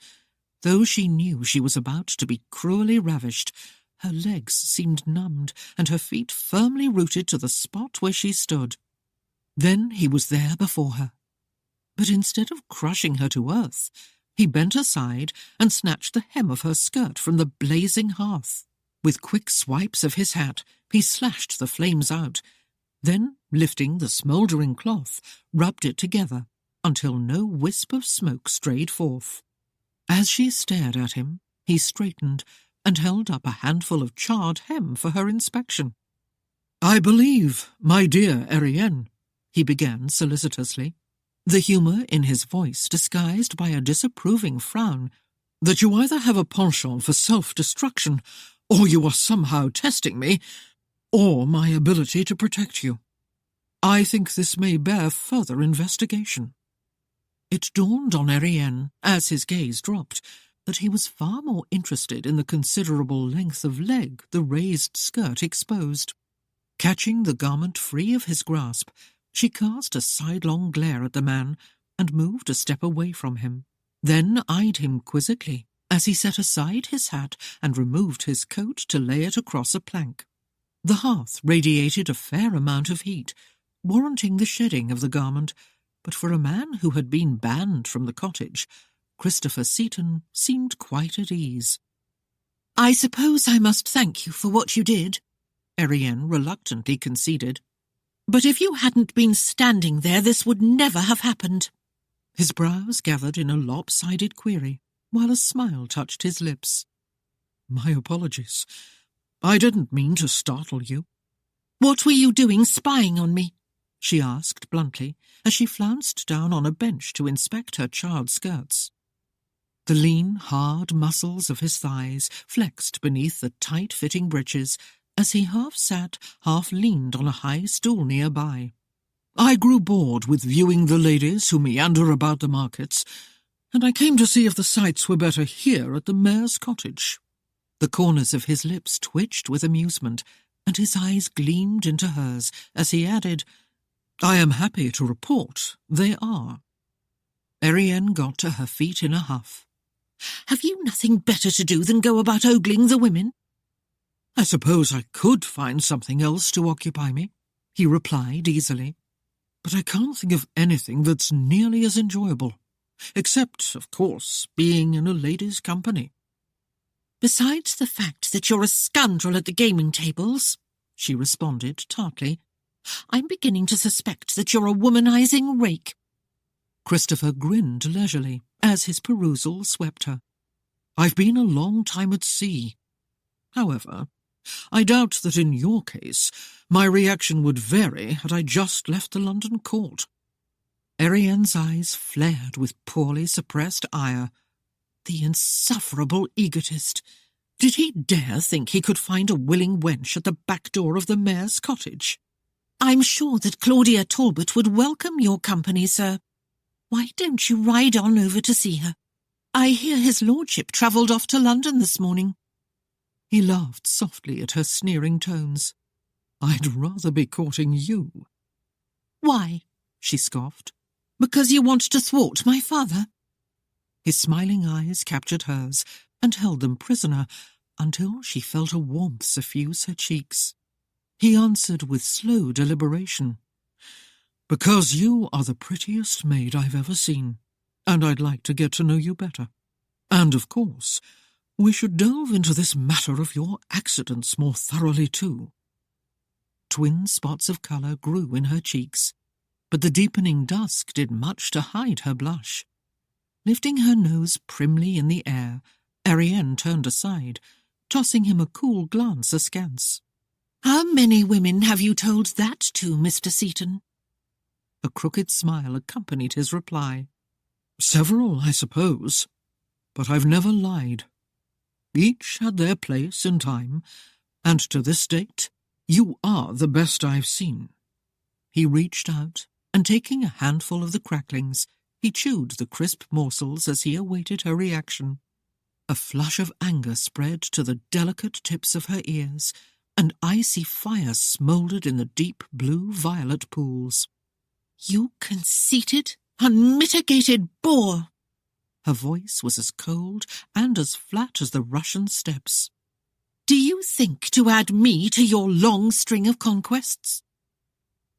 Though she knew she was about to be cruelly ravished, her legs seemed numbed, and her feet firmly rooted to the spot where she stood. Then he was there before her. But instead of crushing her to earth, he bent aside and snatched the hem of her skirt from the blazing hearth. With quick swipes of his hat, he slashed the flames out. Then, lifting the smouldering cloth, rubbed it together until no wisp of smoke strayed forth. As she stared at him, he straightened and held up a handful of charred hem for her inspection. "I believe, my dear Erienne," he began solicitously, the humour in his voice disguised by a disapproving frown, "that you either have a penchant for self-destruction, or you are somehow testing me, or my ability to protect you. I think this may bear further investigation." It dawned on Erienne, as his gaze dropped, that he was far more interested in the considerable length of leg the raised skirt exposed. Catching the garment free of his grasp, she cast a sidelong glare at the man and moved a step away from him, then eyed him quizzically as he set aside his hat and removed his coat to lay it across a plank. The hearth radiated a fair amount of heat, warranting the shedding of the garment, but for a man who had been banned from the cottage, Christopher Seaton seemed quite at ease. "I suppose I must thank you for what you did," Erienne reluctantly conceded. "But if you hadn't been standing there, this would never have happened." His brows gathered in a lopsided query, while a smile touched his lips. "My apologies. I didn't mean to startle you." "What were you doing spying on me?" she asked bluntly, as she flounced down on a bench to inspect her charred skirts. The lean, hard muscles of his thighs flexed beneath the tight-fitting breeches as he half sat, half leaned on a high stool nearby. "I grew bored with viewing the ladies who meander about the markets, and I came to see if the sights were better here at the mayor's cottage." The corners of his lips twitched with amusement, and his eyes gleamed into hers as he added, "I am happy to report they are." Erienne got to her feet in a huff. "Have you nothing better to do than go about ogling the women?" "I suppose I could find something else to occupy me," he replied easily. "But I can't think of anything that's nearly as enjoyable, except, of course, being in a lady's company." "Besides the fact that you're a scoundrel at the gaming tables," she responded tartly, "I'm beginning to suspect that you're a womanizing rake." Christopher grinned leisurely as his perusal swept her. "I've been a long time at sea. However, I doubt that in your case my reaction would vary had I just left the London court." Erienne's eyes flared with poorly suppressed ire. The insufferable egotist! Did he dare think he could find a willing wench at the back door of the mayor's cottage? "I'm sure that Claudia Talbot would welcome your company, sir. Why don't you ride on over to see her? I hear his lordship travelled off to London this morning." He laughed softly at her sneering tones. "I'd rather be courting you." "Why?" she scoffed. "Because you want to thwart my father?" His smiling eyes captured hers and held them prisoner until she felt a warmth suffuse her cheeks. He answered with slow deliberation, "Because you are the prettiest maid I've ever seen, and I'd like to get to know you better. And, of course, we should delve into this matter of your accidents more thoroughly, too." Twin spots of colour grew in her cheeks, but the deepening dusk did much to hide her blush. Lifting her nose primly in the air, Erienne turned aside, tossing him a cool glance askance. "How many women have you told that to, Mr. Seaton?" A crooked smile accompanied his reply. "Several, I suppose." but I've never lied. Each had their place in time, and to this date, you are the best I've seen." He reached out, and taking a handful of the cracklings, he chewed the crisp morsels as he awaited her reaction. A flush of anger spread to the delicate tips of her ears, and icy fire smouldered in the deep blue-violet pools. "You conceited, unmitigated boor!" Her voice was as cold and as flat as the Russian steppes. "Do you think to add me to your long string of conquests?"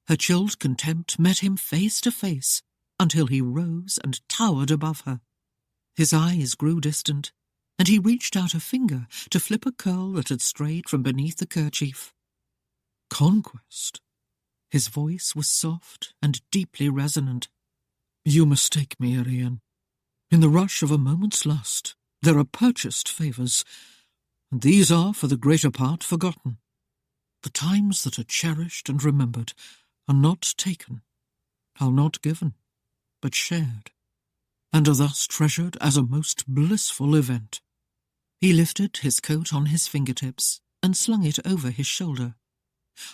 Her chilled contempt met him face to face until he rose and towered above her. His eyes grew distant, and he reached out a finger to flip a curl that had strayed from beneath the kerchief. "Conquest?" His voice was soft and deeply resonant. "You mistake me, Erienne. In the rush of a moment's lust, there are purchased favours, and these are, for the greater part, forgotten. The times that are cherished and remembered are not taken, are not given, but shared, and are thus treasured as a most blissful event." He lifted his coat on his fingertips and slung it over his shoulder.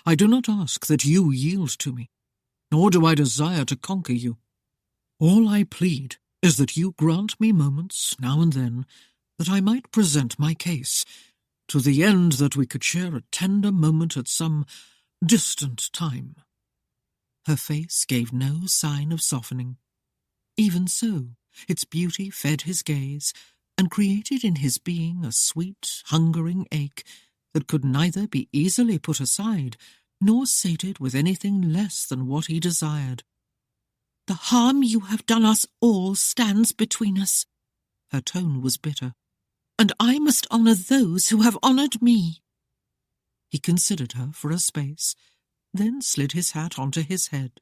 "I do not ask that you yield to me, nor do I desire to conquer you. All I plead is that you grant me moments, now and then, that I might present my case, to the end that we could share a tender moment at some distant time." Her face gave no sign of softening. Even so, its beauty fed his gaze, and created in his being a sweet, hungering ache that could neither be easily put aside, nor sated with anything less than what he desired. "The harm you have done us all stands between us." Her tone was bitter. "And I must honour those who have honoured me." He considered her for a space, then slid his hat onto his head.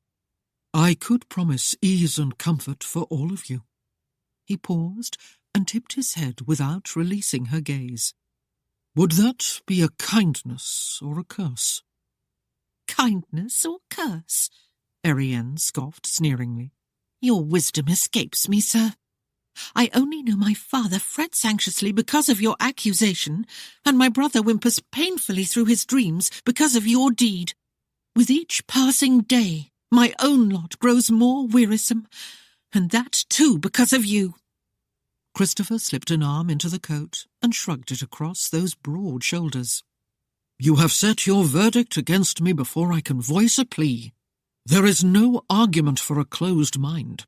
"I could promise ease and comfort for all of you." He paused and tipped his head without releasing her gaze. "Would that be a kindness or a curse?" "Kindness or curse?" Erienne scoffed sneeringly. "Your wisdom escapes me, sir. I only know my father frets anxiously because of your accusation, and my brother whimpers painfully through his dreams because of your deed. With each passing day, my own lot grows more wearisome, and that too because of you." Christopher slipped an arm into the coat and shrugged it across those broad shoulders. "You have set your verdict against me before I can voice a plea. There is no argument for a closed mind."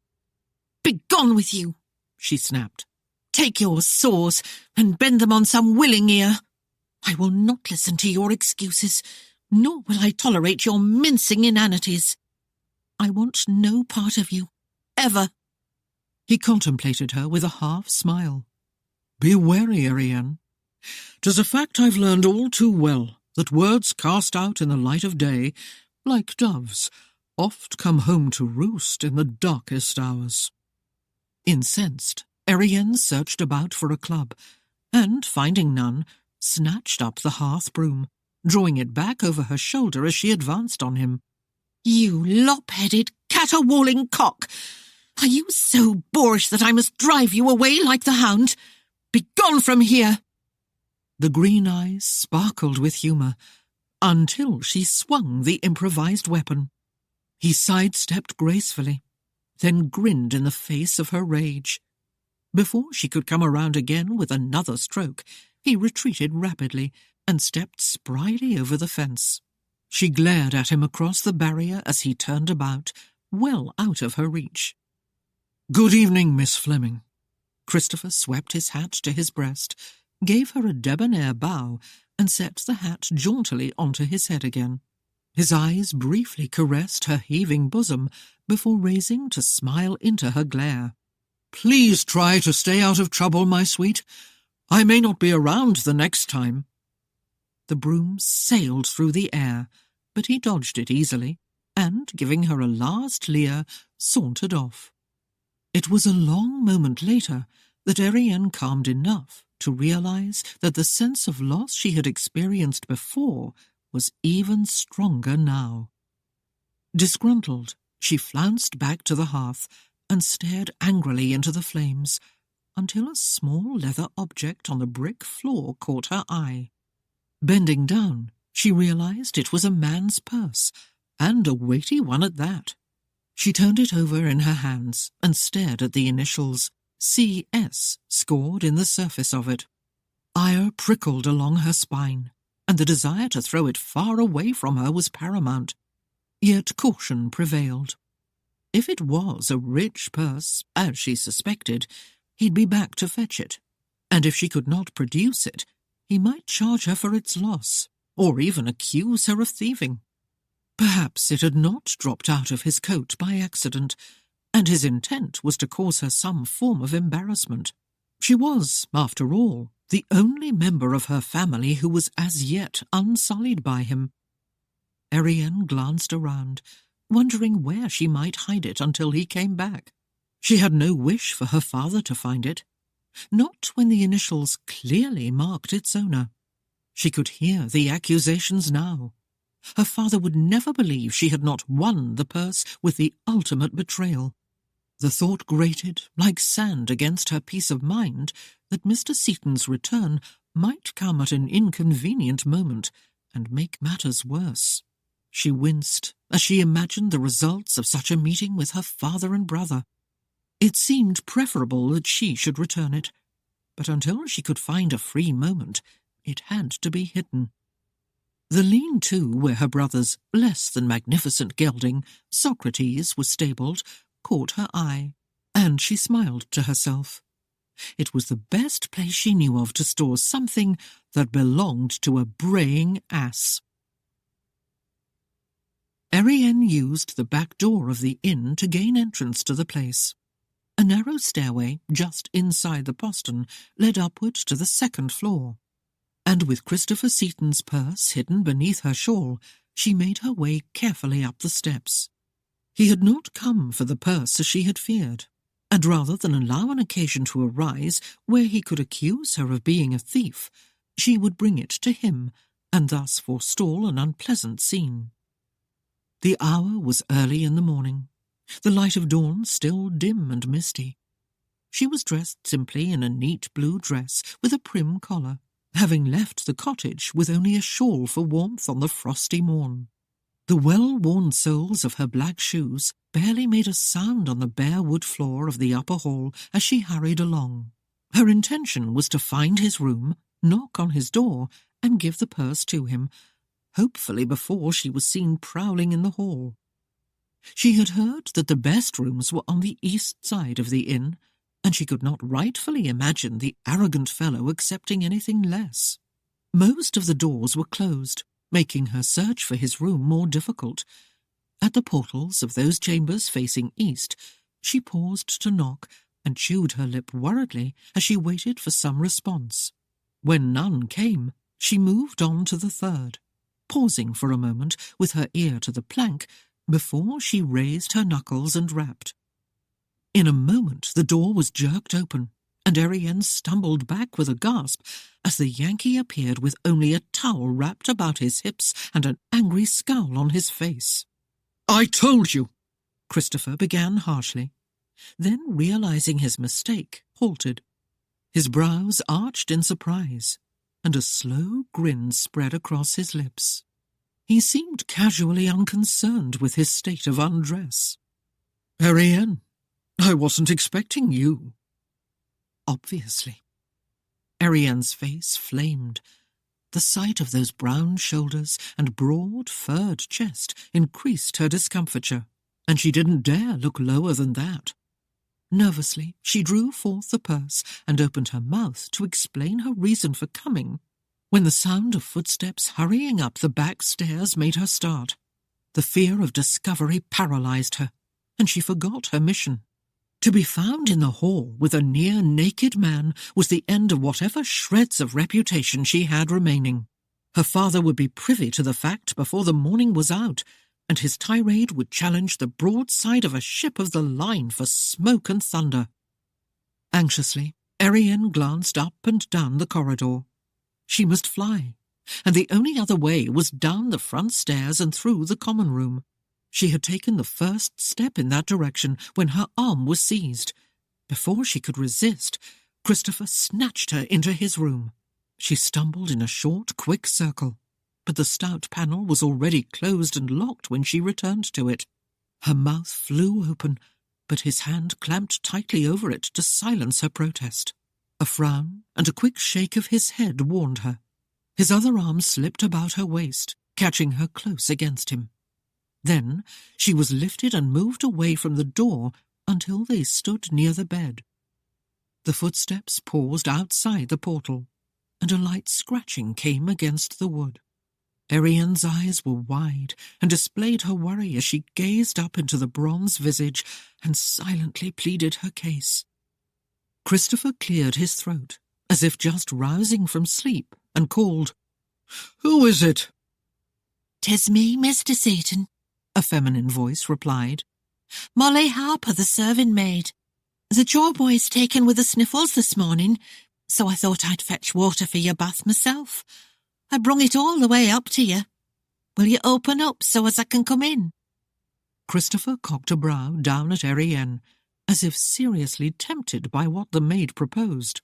"Begone with you," she snapped. "Take your saws and bend them on some willing ear. I will not listen to your excuses, nor will I tolerate your mincing inanities. I want no part of you, ever." He contemplated her with a half-smile. "Be wary, Erienne. 'Tis a fact I've learned all too well, that words cast out in the light of day, like doves, oft come home to roost in the darkest hours." Incensed, Erienne searched about for a club, and, finding none, snatched up the hearth broom, drawing it back over her shoulder as she advanced on him. "You lop-headed, caterwauling cock! Are you so boorish that I must drive you away like the hound? Begone from here!" The green eyes sparkled with humour, until she swung the improvised weapon. He sidestepped gracefully, then grinned in the face of her rage. Before she could come around again with another stroke, he retreated rapidly and stepped spryly over the fence. She glared at him across the barrier as he turned about, well out of her reach. "Good evening, Miss Fleming." Christopher swept his hat to his breast, gave her a debonair bow, and set the hat jauntily onto his head again. His eyes briefly caressed her heaving bosom before raising to smile into her glare. "Please try to stay out of trouble, my sweet. I may not be around the next time." The broom sailed through the air, but he dodged it easily, and, giving her a last leer, sauntered off. It was a long moment later that Erienne calmed enough to realize that the sense of loss she had experienced before was even stronger now. Disgruntled, she flounced back to the hearth and stared angrily into the flames, until a small leather object on the brick floor caught her eye. Bending down, she realized it was a man's purse, and a weighty one at that. She turned it over in her hands and stared at the initials CS scored in the surface of it. Ire prickled along her spine, and the desire to throw it far away from her was paramount. Yet caution prevailed. If it was a rich purse, as she suspected, he'd be back to fetch it, and if she could not produce it, he might charge her for its loss, or even accuse her of thieving. Perhaps it had not dropped out of his coat by accident, and his intent was to cause her some form of embarrassment. She was, after all, the only member of her family who was as yet unsullied by him. Erienne glanced around, wondering where she might hide it until he came back. She had no wish for her father to find it, not when the initials clearly marked its owner. She could hear the accusations now. Her father would never believe she had not won the purse with the ultimate betrayal. The thought grated like sand against her peace of mind that Mr. Seaton's return might come at an inconvenient moment and make matters worse. She winced as she imagined the results of such a meeting with her father and brother. It seemed preferable that she should return it, but until she could find a free moment, it had to be hidden. The lean-to where her brother's less-than-magnificent gelding, Socrates, was stabled, caught her eye, and she smiled to herself. It was the best place she knew of to store something that belonged to a braying ass. Erienne used the back door of the inn to gain entrance to the place. A narrow stairway just inside the postern led upward to the second floor, and with Christopher Seaton's purse hidden beneath her shawl, she made her way carefully up the steps. He had not come for the purse as she had feared, and rather than allow an occasion to arise where he could accuse her of being a thief, she would bring it to him, and thus forestall an unpleasant scene. The hour was early in the morning, the light of dawn still dim and misty. She was dressed simply in a neat blue dress with a prim collar, having left the cottage with only a shawl for warmth on the frosty morn. The well-worn soles of her black shoes barely made a sound on the bare wood floor of the upper hall as she hurried along. Her intention was to find his room, knock on his door, and give the purse to him, hopefully before she was seen prowling in the hall. She had heard that the best rooms were on the east side of the inn, and she could not rightfully imagine the arrogant fellow accepting anything less. Most of the doors were closed, making her search for his room more difficult. At the portals of those chambers facing east, she paused to knock and chewed her lip worriedly as she waited for some response. When none came, she moved on to the third, pausing for a moment with her ear to the plank before she raised her knuckles and rapped. In a moment the door was jerked open, and Erienne stumbled back with a gasp as the Yankee appeared with only a towel wrapped about his hips and an angry scowl on his face. "I told you!" Christopher began harshly, then, realizing his mistake, halted. His brows arched in surprise, and a slow grin spread across his lips. He seemed casually unconcerned with his state of undress. "Erienne, I wasn't expecting you." Obviously. Erienne's face flamed. The sight of those brown shoulders and broad, furred chest increased her discomfiture, and she didn't dare look lower than that. Nervously, she drew forth the purse and opened her mouth to explain her reason for coming, when the sound of footsteps hurrying up the back stairs made her start. The fear of discovery paralyzed her, and she forgot her mission. To be found in the hall with a near-naked man was the end of whatever shreds of reputation she had remaining. Her father would be privy to the fact before the morning was out, and his tirade would challenge the broadside of a ship of the line for smoke and thunder. Anxiously, Erienne glanced up and down the corridor. She must fly, and the only other way was down the front stairs and through the common room. She had taken the first step in that direction when her arm was seized. Before she could resist, Christopher snatched her into his room. She stumbled in a short, quick circle, but the stout panel was already closed and locked when she returned to it. Her mouth flew open, but his hand clamped tightly over it to silence her protest. A frown and a quick shake of his head warned her. His other arm slipped about her waist, catching her close against him. Then she was lifted and moved away from the door until they stood near the bed. The footsteps paused outside the portal, and a light scratching came against the wood. Erienne's eyes were wide and displayed her worry as she gazed up into the bronze visage and silently pleaded her case. Christopher cleared his throat, as if just rousing from sleep, and called, "Who is it?" "'Tis me, Mr. Satan," a feminine voice replied. "Molly Harper, the serving maid. The chore boy's taken with the sniffles this morning, so I thought I'd fetch water for your bath myself. I brung it all the way up to you. Will you open up so as I can come in?" Christopher cocked a brow down at Erienne, as if seriously tempted by what the maid proposed.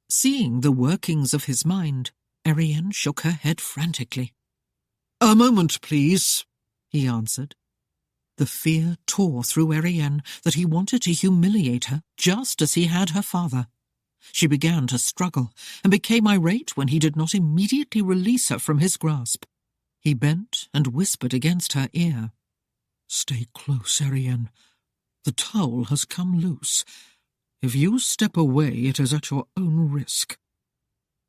Seeing the workings of his mind, Erienne shook her head frantically. "A moment, please," he answered. The fear tore through Erienne that he wanted to humiliate her just as he had her father. She began to struggle and became irate when he did not immediately release her from his grasp. He bent and whispered against her ear, "Stay close, Erienne. The towel has come loose. If you step away, it is at your own risk."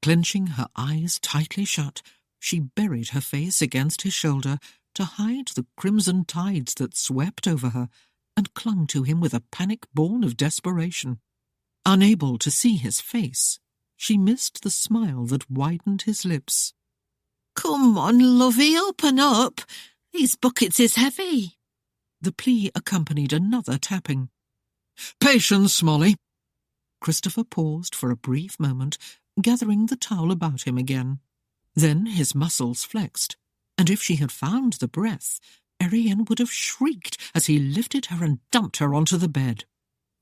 Clenching her eyes tightly shut, she buried her face against his shoulder to hide the crimson tides that swept over her, and clung to him with a panic born of desperation. Unable to see his face, she missed the smile that widened his lips. "Come on, lovey, open up. These buckets is heavy." The plea accompanied another tapping. "Patience, Molly." Christopher paused for a brief moment, gathering the towel about him again. Then his muscles flexed, and if she had found the breath, Erienne would have shrieked as he lifted her and dumped her onto the bed.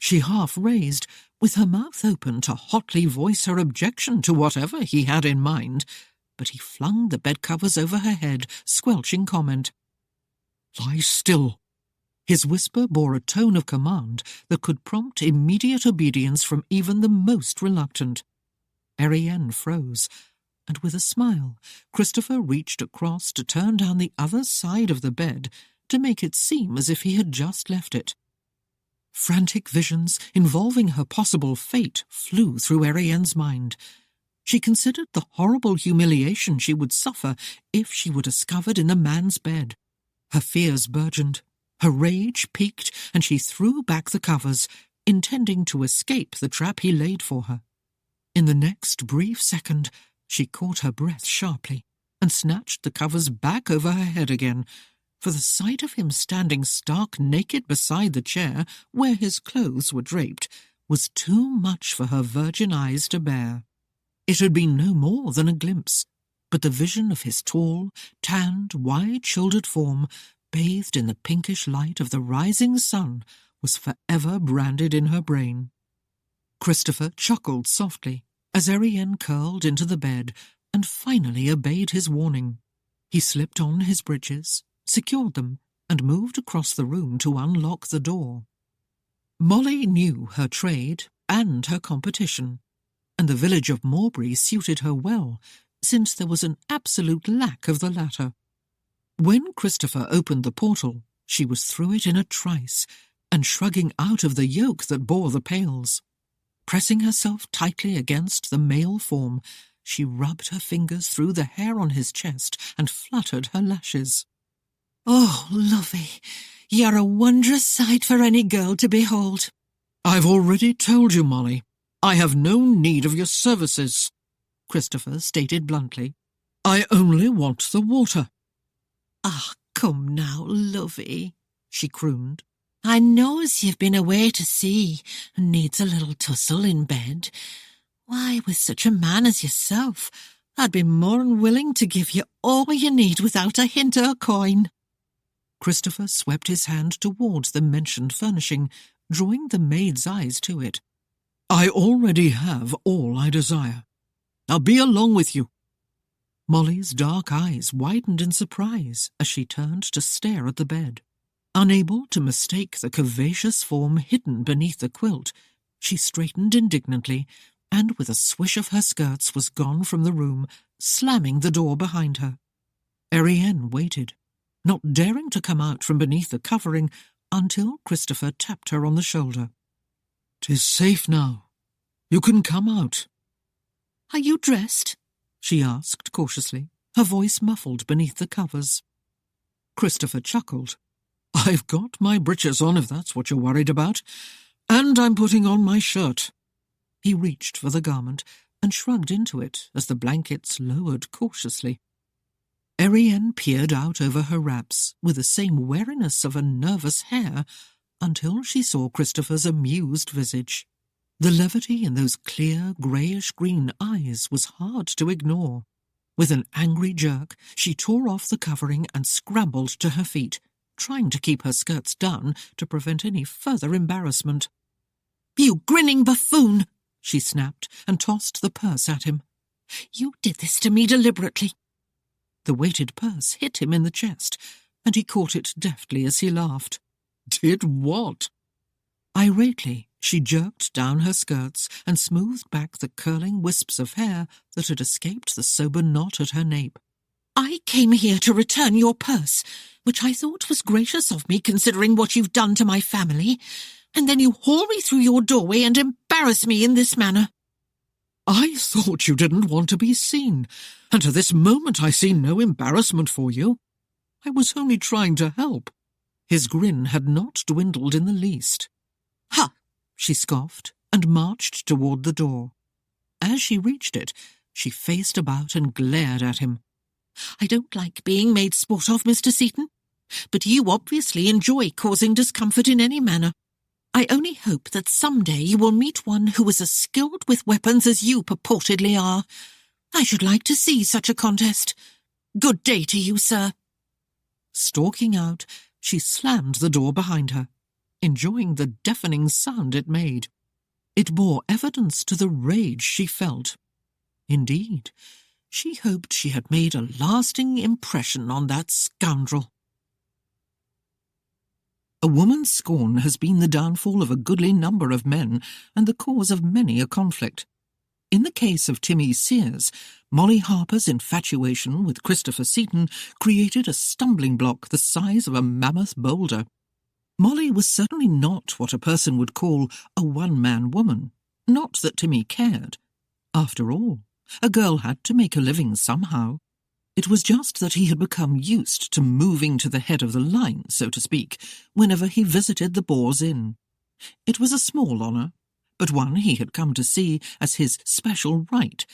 She half raised, with her mouth open to hotly voice her objection to whatever he had in mind, but he flung the bedcovers over her head, squelching comment. "Lie still." His whisper bore a tone of command that could prompt immediate obedience from even the most reluctant. Erienne froze, and with a smile, Christopher reached across to turn down the other side of the bed to make it seem as if he had just left it. Frantic visions involving her possible fate flew through Erienne's mind. She considered the horrible humiliation she would suffer if she were discovered in the man's bed. Her fears burgeoned, her rage peaked, and she threw back the covers, intending to escape the trap he laid for her. In the next brief second, she caught her breath sharply and snatched the covers back over her head again, for the sight of him standing stark naked beside the chair where his clothes were draped was too much for her virgin eyes to bear. It had been no more than a glimpse, but the vision of his tall, tanned, wide-shouldered form, bathed in the pinkish light of the rising sun, was forever branded in her brain. Christopher chuckled softly as Erienne curled into the bed and finally obeyed his warning. He slipped on his breeches, secured them, and moved across the room to unlock the door. Molly knew her trade and her competition, and the village of Mawbury suited her well, since there was an absolute lack of the latter. When Christopher opened the portal, she was through it in a trice, and shrugging out of the yoke that bore the pails. Pressing herself tightly against the male form, she rubbed her fingers through the hair on his chest and fluttered her lashes. "Oh, lovey, you're a wondrous sight for any girl to behold." "I've already told you, Molly, I have no need of your services," Christopher stated bluntly. "I only want the water." "Ah, come now, lovey," she crooned. "I knows you've been away to sea and needs a little tussle in bed. Why, with such a man as yourself, I'd be more'n willing to give you all you need without a hint of a coin." Christopher swept his hand towards the mentioned furnishing, drawing the maid's eyes to it. I already have all I desire. I'll be along with you. Molly's dark eyes widened in surprise as she turned to stare at the bed. Unable to mistake the curvaceous form hidden beneath the quilt, she straightened indignantly and with a swish of her skirts was gone from the room, slamming the door behind her. Erienne waited, not daring to come out from beneath the covering until Christopher tapped her on the shoulder. "'Tis safe now. You can come out." "Are you dressed?" she asked cautiously, her voice muffled beneath the covers. Christopher chuckled. "I've got my breeches on, if that's what you're worried about, and I'm putting on my shirt." He reached for the garment and shrugged into it as the blankets lowered cautiously. Erienne peered out over her wraps with the same wariness of a nervous hare until she saw Christopher's amused visage. The levity in those clear, greyish-green eyes was hard to ignore. With an angry jerk, she tore off the covering and scrambled to her feet, trying to keep her skirts down to prevent any further embarrassment. "You grinning buffoon!" she snapped and tossed the purse at him. "You did this to me deliberately." The weighted purse hit him in the chest, and he caught it deftly as he laughed. "Did what?" Irately, she jerked down her skirts and smoothed back the curling wisps of hair that had escaped the sober knot at her nape. "I came here to return your purse, which I thought was gracious of me considering what you've done to my family, and then you haul me through your doorway and embarrass me in this manner." "I thought you didn't want to be seen, and to this moment I see no embarrassment for you. I was only trying to help." His grin had not dwindled in the least. "Ha!" she scoffed and marched toward the door. As she reached it, she faced about and glared at him. "I don't like being made sport of, Mr. Seaton, but you obviously enjoy causing discomfort in any manner. I only hope that someday you will meet one who is as skilled with weapons as you purportedly are. I should like to see such a contest. Good day to you, sir." Stalking out, she slammed the door behind her, enjoying the deafening sound it made. It bore evidence to the rage she felt. Indeed, she hoped she had made a lasting impression on that scoundrel. A woman's scorn has been the downfall of a goodly number of men and the cause of many a conflict. In the case of Timmy Sears, Molly Harper's infatuation with Christopher Seaton created a stumbling block the size of a mammoth boulder. Molly was certainly not what a person would call a one-man woman. Not that Timmy cared. After all, a girl had to make a living somehow. It was just that he had become used to moving to the head of the line, so to speak, whenever he visited the Boar's Inn. It was a small honour, but one he had come to see as his special right,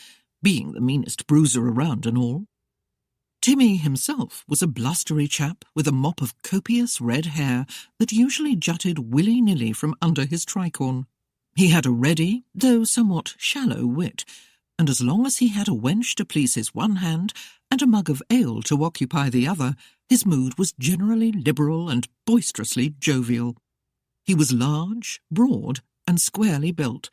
being the meanest bruiser around and all. Timmy himself was a blustery chap with a mop of copious red hair that usually jutted willy-nilly from under his tricorn. He had a ready, though somewhat shallow wit, and as long as he had a wench to please his one hand and a mug of ale to occupy the other, his mood was generally liberal and boisterously jovial. He was large, broad, and squarely built,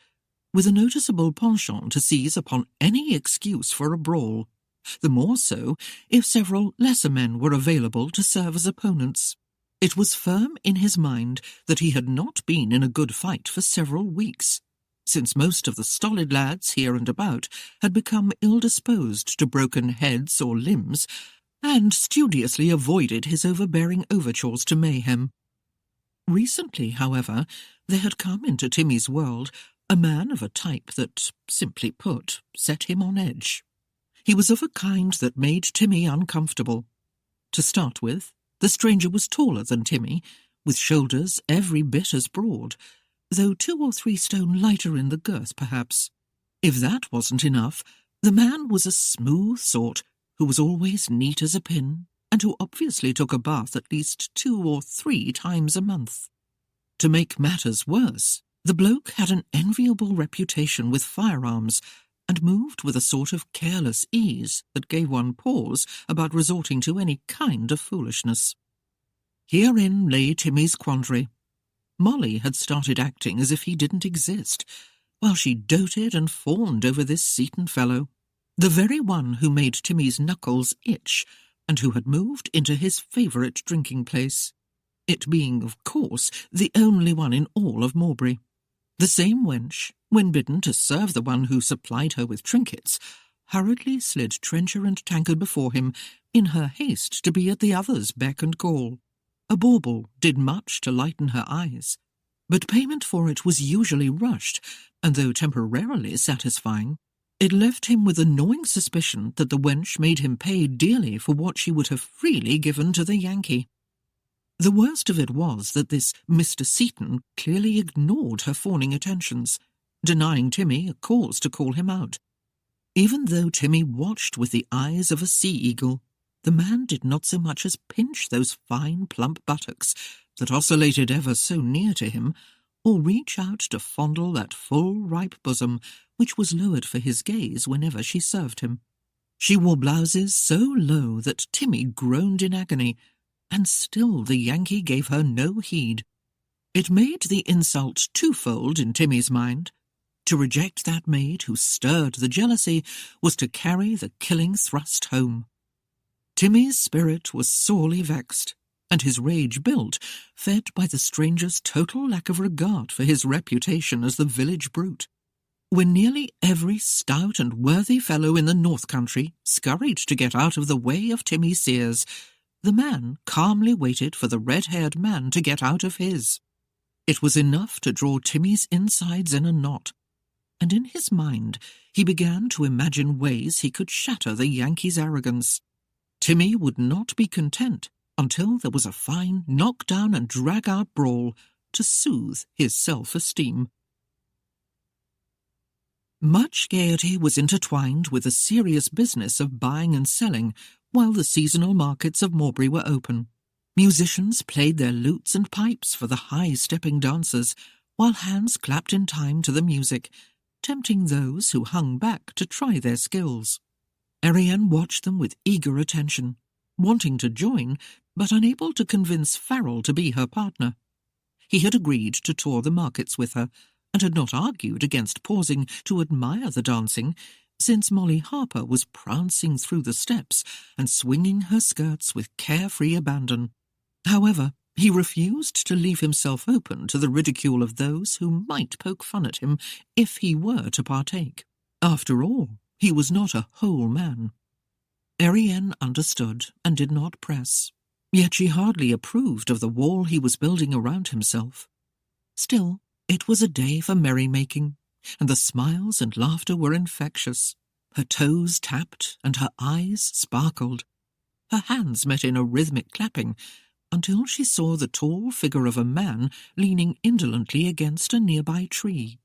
with a noticeable penchant to seize upon any excuse for a brawl, the more so if several lesser men were available to serve as opponents. It was firm in his mind that he had not been in a good fight for several weeks, since most of the stolid lads here and about had become ill-disposed to broken heads or limbs, and studiously avoided his overbearing overtures to mayhem. Recently, however, there had come into Timmy's world a man of a type that, simply put, set him on edge. He was of a kind that made Timmy uncomfortable. To start with, the stranger was taller than Timmy, with shoulders every bit as broad, though 2 or 3 stone lighter in the girth, perhaps. If that wasn't enough, the man was a smooth sort who was always neat as a pin, and who obviously took a bath at least 2 or 3 times a month. To make matters worse, the bloke had an enviable reputation with firearms, and moved with a sort of careless ease that gave one pause about resorting to any kind of foolishness. Herein lay Timmy's quandary. Molly had started acting as if he didn't exist, while she doted and fawned over this Seaton fellow, the very one who made Timmy's knuckles itch and who had moved into his favourite drinking place, it being, of course, the only one in all of Mowbray. The same wench, when bidden to serve the one who supplied her with trinkets, hurriedly slid trencher and tankard before him in her haste to be at the other's beck and call. A bauble did much to lighten her eyes, but payment for it was usually rushed, and though temporarily satisfying, it left him with a gnawing suspicion that the wench made him pay dearly for what she would have freely given to the Yankee. The worst of it was that this Mr. Seaton clearly ignored her fawning attentions, denying Timmy a cause to call him out. Even though Timmy watched with the eyes of a sea-eagle, the man did not so much as pinch those fine plump buttocks that oscillated ever so near to him, or reach out to fondle that full, ripe bosom which was lowered for his gaze whenever she served him. She wore blouses so low that Timmy groaned in agony, and still the Yankee gave her no heed. It made the insult twofold in Timmy's mind. To reject that maid who stirred the jealousy was to carry the killing thrust home. Timmy's spirit was sorely vexed, and his rage built, fed by the stranger's total lack of regard for his reputation as the village brute. When nearly every stout and worthy fellow in the North Country scurried to get out of the way of Timmy Sears, the man calmly waited for the red-haired man to get out of his. It was enough to draw Timmy's insides in a knot, and in his mind he began to imagine ways he could shatter the Yankee's arrogance. Timmy would not be content until there was a fine knock-down-and-drag-out brawl to soothe his self-esteem. Much gaiety was intertwined with the serious business of buying and selling while the seasonal markets of Mowbray were open. Musicians played their lutes and pipes for the high-stepping dancers, while hands clapped in time to the music, tempting those who hung back to try their skills. Erienne watched them with eager attention, wanting to join, but unable to convince Farrell to be her partner. He had agreed to tour the markets with her, and had not argued against pausing to admire the dancing, since Molly Harper was prancing through the steps and swinging her skirts with carefree abandon. However, he refused to leave himself open to the ridicule of those who might poke fun at him if he were to partake. After all, he was not a whole man. Erienne understood and did not press, yet she hardly approved of the wall he was building around himself. Still, it was a day for merrymaking, and the smiles and laughter were infectious. Her toes tapped and her eyes sparkled. Her hands met in a rhythmic clapping, until she saw the tall figure of a man leaning indolently against a nearby tree.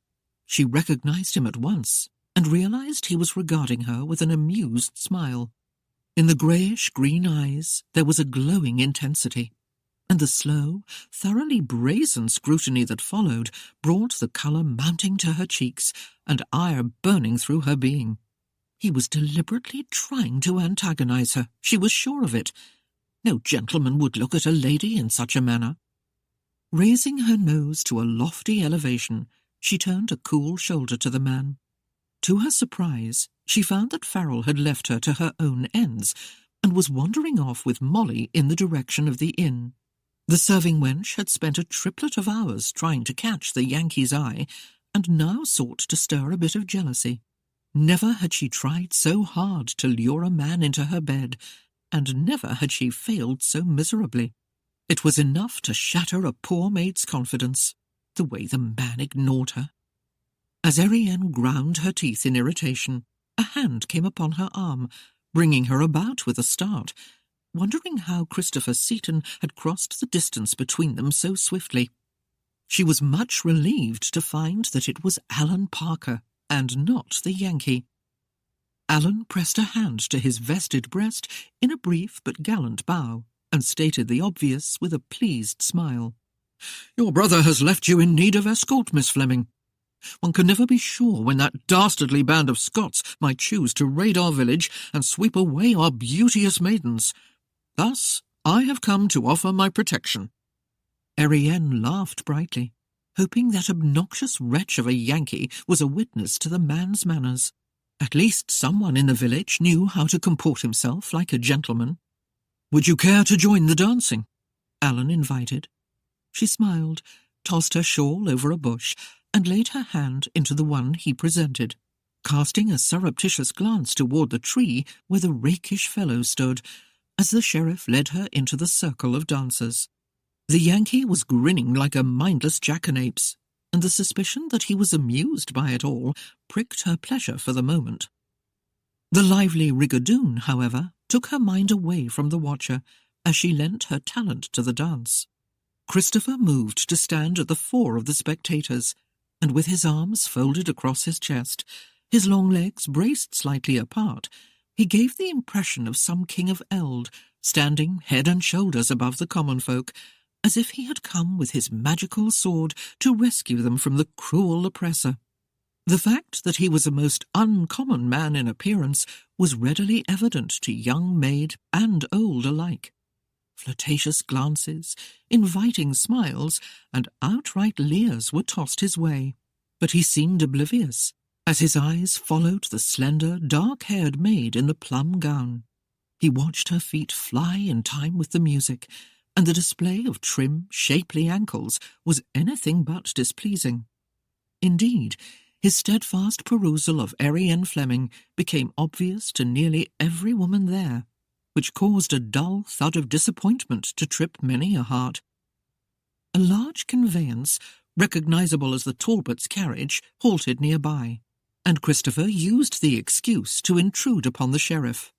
She recognized him at once, and realized he was regarding her with an amused smile. In the greyish-green eyes there was a glowing intensity, and the slow, thoroughly brazen scrutiny that followed brought the colour mounting to her cheeks and ire burning through her being. He was deliberately trying to antagonize her, she was sure of it. No gentleman would look at a lady in such a manner. Raising her nose to a lofty elevation, she turned a cool shoulder to the man. To her surprise, she found that Farrell had left her to her own ends, and was wandering off with Molly in the direction of the inn. The serving wench had spent a triplet of hours trying to catch the Yankee's eye, and now sought to stir a bit of jealousy. Never had she tried so hard to lure a man into her bed, and never had she failed so miserably. It was enough to shatter a poor maid's confidence, the way the man ignored her. As Erienne ground her teeth in irritation, a hand came upon her arm, bringing her about with a start, wondering how Christopher Seaton had crossed the distance between them so swiftly. She was much relieved to find that it was Alan Parker, and not the Yankee. Alan pressed a hand to his vested breast in a brief but gallant bow, and stated the obvious with a pleased smile. "Your brother has left you in need of escort, Miss Fleming. One can never be sure when that dastardly band of Scots might choose to raid our village and sweep away our beauteous maidens. Thus, I have come to offer my protection." Erienne laughed brightly. hoping that obnoxious wretch of a Yankee was a witness to the man's manners. At least someone in the village knew how to comport himself like a gentleman. "Would you care to join the dancing?" Alan invited. She smiled, tossed her shawl over a bush, and laid her hand into the one he presented, casting a surreptitious glance toward the tree where the rakish fellow stood, as the sheriff led her into the circle of dancers. The Yankee was grinning like a mindless jackanapes, and the suspicion that he was amused by it all pricked her pleasure for the moment. The lively Rigadoon, however, took her mind away from the watcher as she lent her talent to the dance. Christopher moved to stand at the fore of the spectators, and with his arms folded across his chest, his long legs braced slightly apart, he gave the impression of some king of eld, standing head and shoulders above the common folk, as if he had come with his magical sword to rescue them from the cruel oppressor. The fact that he was a most uncommon man in appearance was readily evident to young maid and old alike. Flirtatious glances, inviting smiles, and outright leers were tossed his way, but he seemed oblivious, as his eyes followed the slender, dark-haired maid in the plum gown. He watched her feet fly in time with the music, and the display of trim, shapely ankles was anything but displeasing. Indeed, his steadfast perusal of Erienne Fleming became obvious to nearly every woman there, which caused a dull thud of disappointment to trip many a heart. A large conveyance, recognizable as the Talbots' carriage, halted nearby, and Christopher used the excuse to intrude upon the sheriff.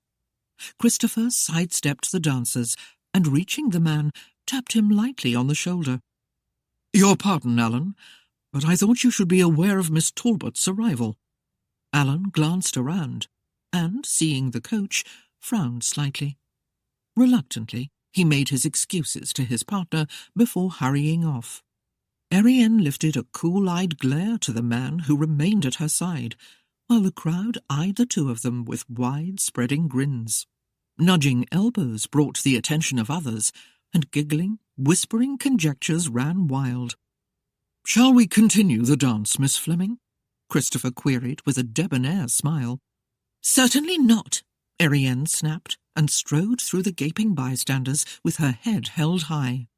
Christopher sidestepped the dancers, and reaching the man, tapped him lightly on the shoulder. "Your pardon, Alan, but I thought you should be aware of Miss Talbot's arrival." Alan glanced around, and, seeing the coach, frowned slightly. Reluctantly, he made his excuses to his partner before hurrying off. Erienne lifted a cool-eyed glare to the man who remained at her side, while the crowd eyed the two of them with wide-spreading grins. Nudging elbows brought the attention of others, and giggling, whispering conjectures ran wild. "Shall we continue the dance, Miss Fleming?" Christopher queried with a debonair smile. "Certainly not," Erienne snapped, and strode through the gaping bystanders with her head held high.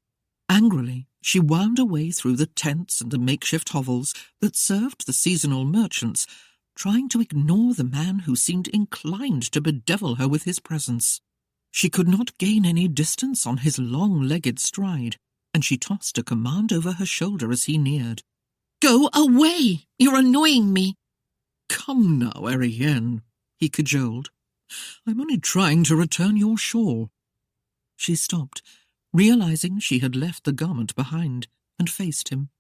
Angrily, she wound her way through the tents and the makeshift hovels that served the seasonal merchants, trying to ignore the man who seemed inclined to bedevil her with his presence. She could not gain any distance on his long-legged stride, and she tossed a command over her shoulder as he neared. "Go away! You're annoying me!" "Come now, Erienne," he cajoled. "I'm only trying to return your shawl." She stopped, realizing she had left the garment behind, and faced him.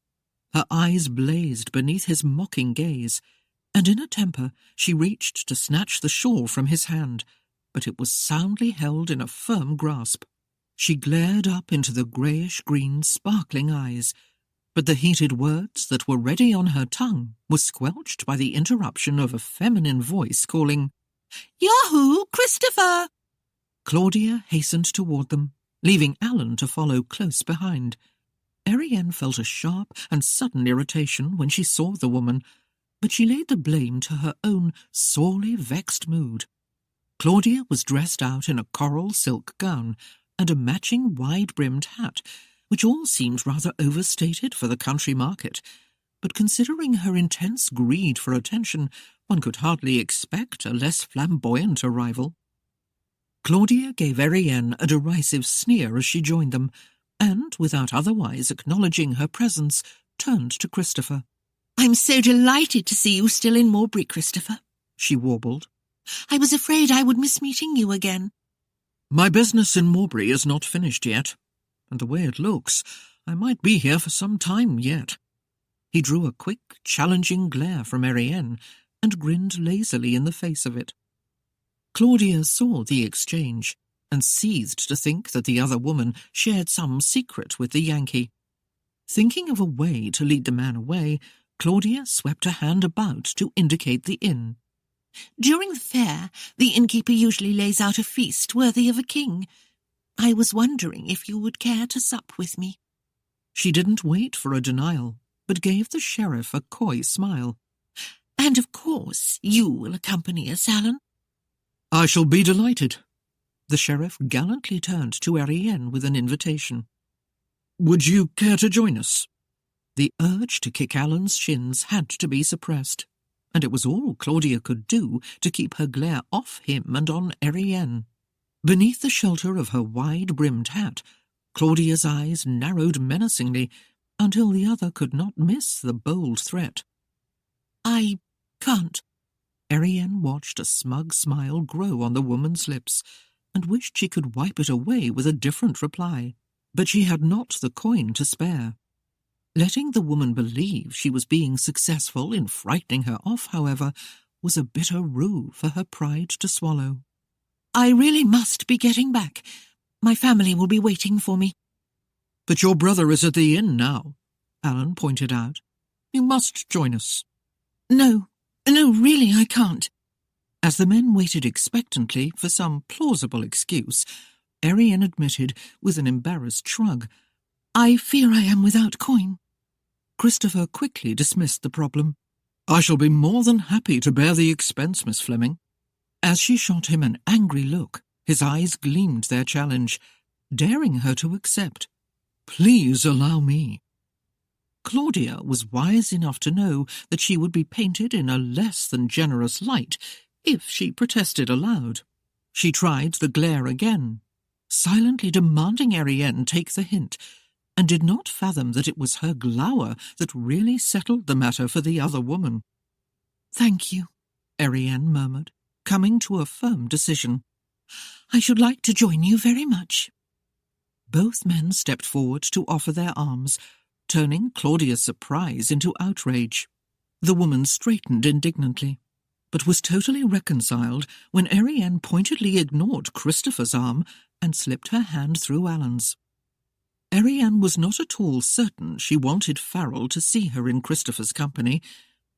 Her eyes blazed beneath his mocking gaze, and in a temper she reached to snatch the shawl from his hand, but it was soundly held in a firm grasp. She glared up into the greyish-green, sparkling eyes, but the heated words that were ready on her tongue were squelched by the interruption of a feminine voice calling, "Yahoo, Christopher!" Claudia hastened toward them, leaving Alan to follow close behind. Erienne felt a sharp and sudden irritation when she saw the woman, but she laid the blame to her own sorely vexed mood. Claudia was dressed out in a coral silk gown and a matching wide-brimmed hat, which all seemed rather overstated for the country market, but considering her intense greed for attention, one could hardly expect a less flamboyant arrival. Claudia gave Erienne a derisive sneer as she joined them, and, without otherwise acknowledging her presence, turned to Christopher. "I'm so delighted to see you still in Mowbray, Christopher," she warbled. "I was afraid I would miss meeting you again." "My business in Mowbray is not finished yet, and the way it looks, I might be here for some time yet." He drew a quick, challenging glare from Erienne, and grinned lazily in the face of it. Claudia saw the exchange, and seethed to think that the other woman shared some secret with the Yankee. Thinking of a way to lead the man away, Claudia swept a hand about to indicate the inn. "During the fair, the innkeeper usually lays out a feast worthy of a king. I was wondering if you would care to sup with me." She didn't wait for a denial, but gave the sheriff a coy smile. "And of course you will accompany us, Alan." "I shall be delighted." The sheriff gallantly turned to Erienne with an invitation. "Would you care to join us?" The urge to kick Alan's shins had to be suppressed, and it was all Claudia could do to keep her glare off him and on Erienne. Beneath the shelter of her wide-brimmed hat, Claudia's eyes narrowed menacingly until the other could not miss the bold threat. "I can't." Erienne watched a smug smile grow on the woman's lips and wished she could wipe it away with a different reply, but she had not the coin to spare. Letting the woman believe she was being successful in frightening her off, however, was a bitter rue for her pride to swallow. "I really must be getting back. My family will be waiting for me." "But your brother is at the inn now," Alan pointed out. "You must join us." No, really I can't." As the men waited expectantly for some plausible excuse, Erienne admitted with an embarrassed shrug, "I fear I am without coin." Christopher quickly dismissed the problem. "I shall be more than happy to bear the expense, Miss Fleming." As she shot him an angry look, his eyes gleamed their challenge, daring her to accept. "Please allow me." Claudia was wise enough to know that she would be painted in a less than generous light if she protested aloud. She tried the glare again, silently demanding Erienne take the hint, and did not fathom that it was her glower that really settled the matter for the other woman. "Thank you," Erienne murmured, coming to a firm decision. "I should like to join you very much." Both men stepped forward to offer their arms, turning Claudia's surprise into outrage. The woman straightened indignantly, but was totally reconciled when Erienne pointedly ignored Christopher's arm and slipped her hand through Alan's. Erienne was not at all certain she wanted Farrell to see her in Christopher's company,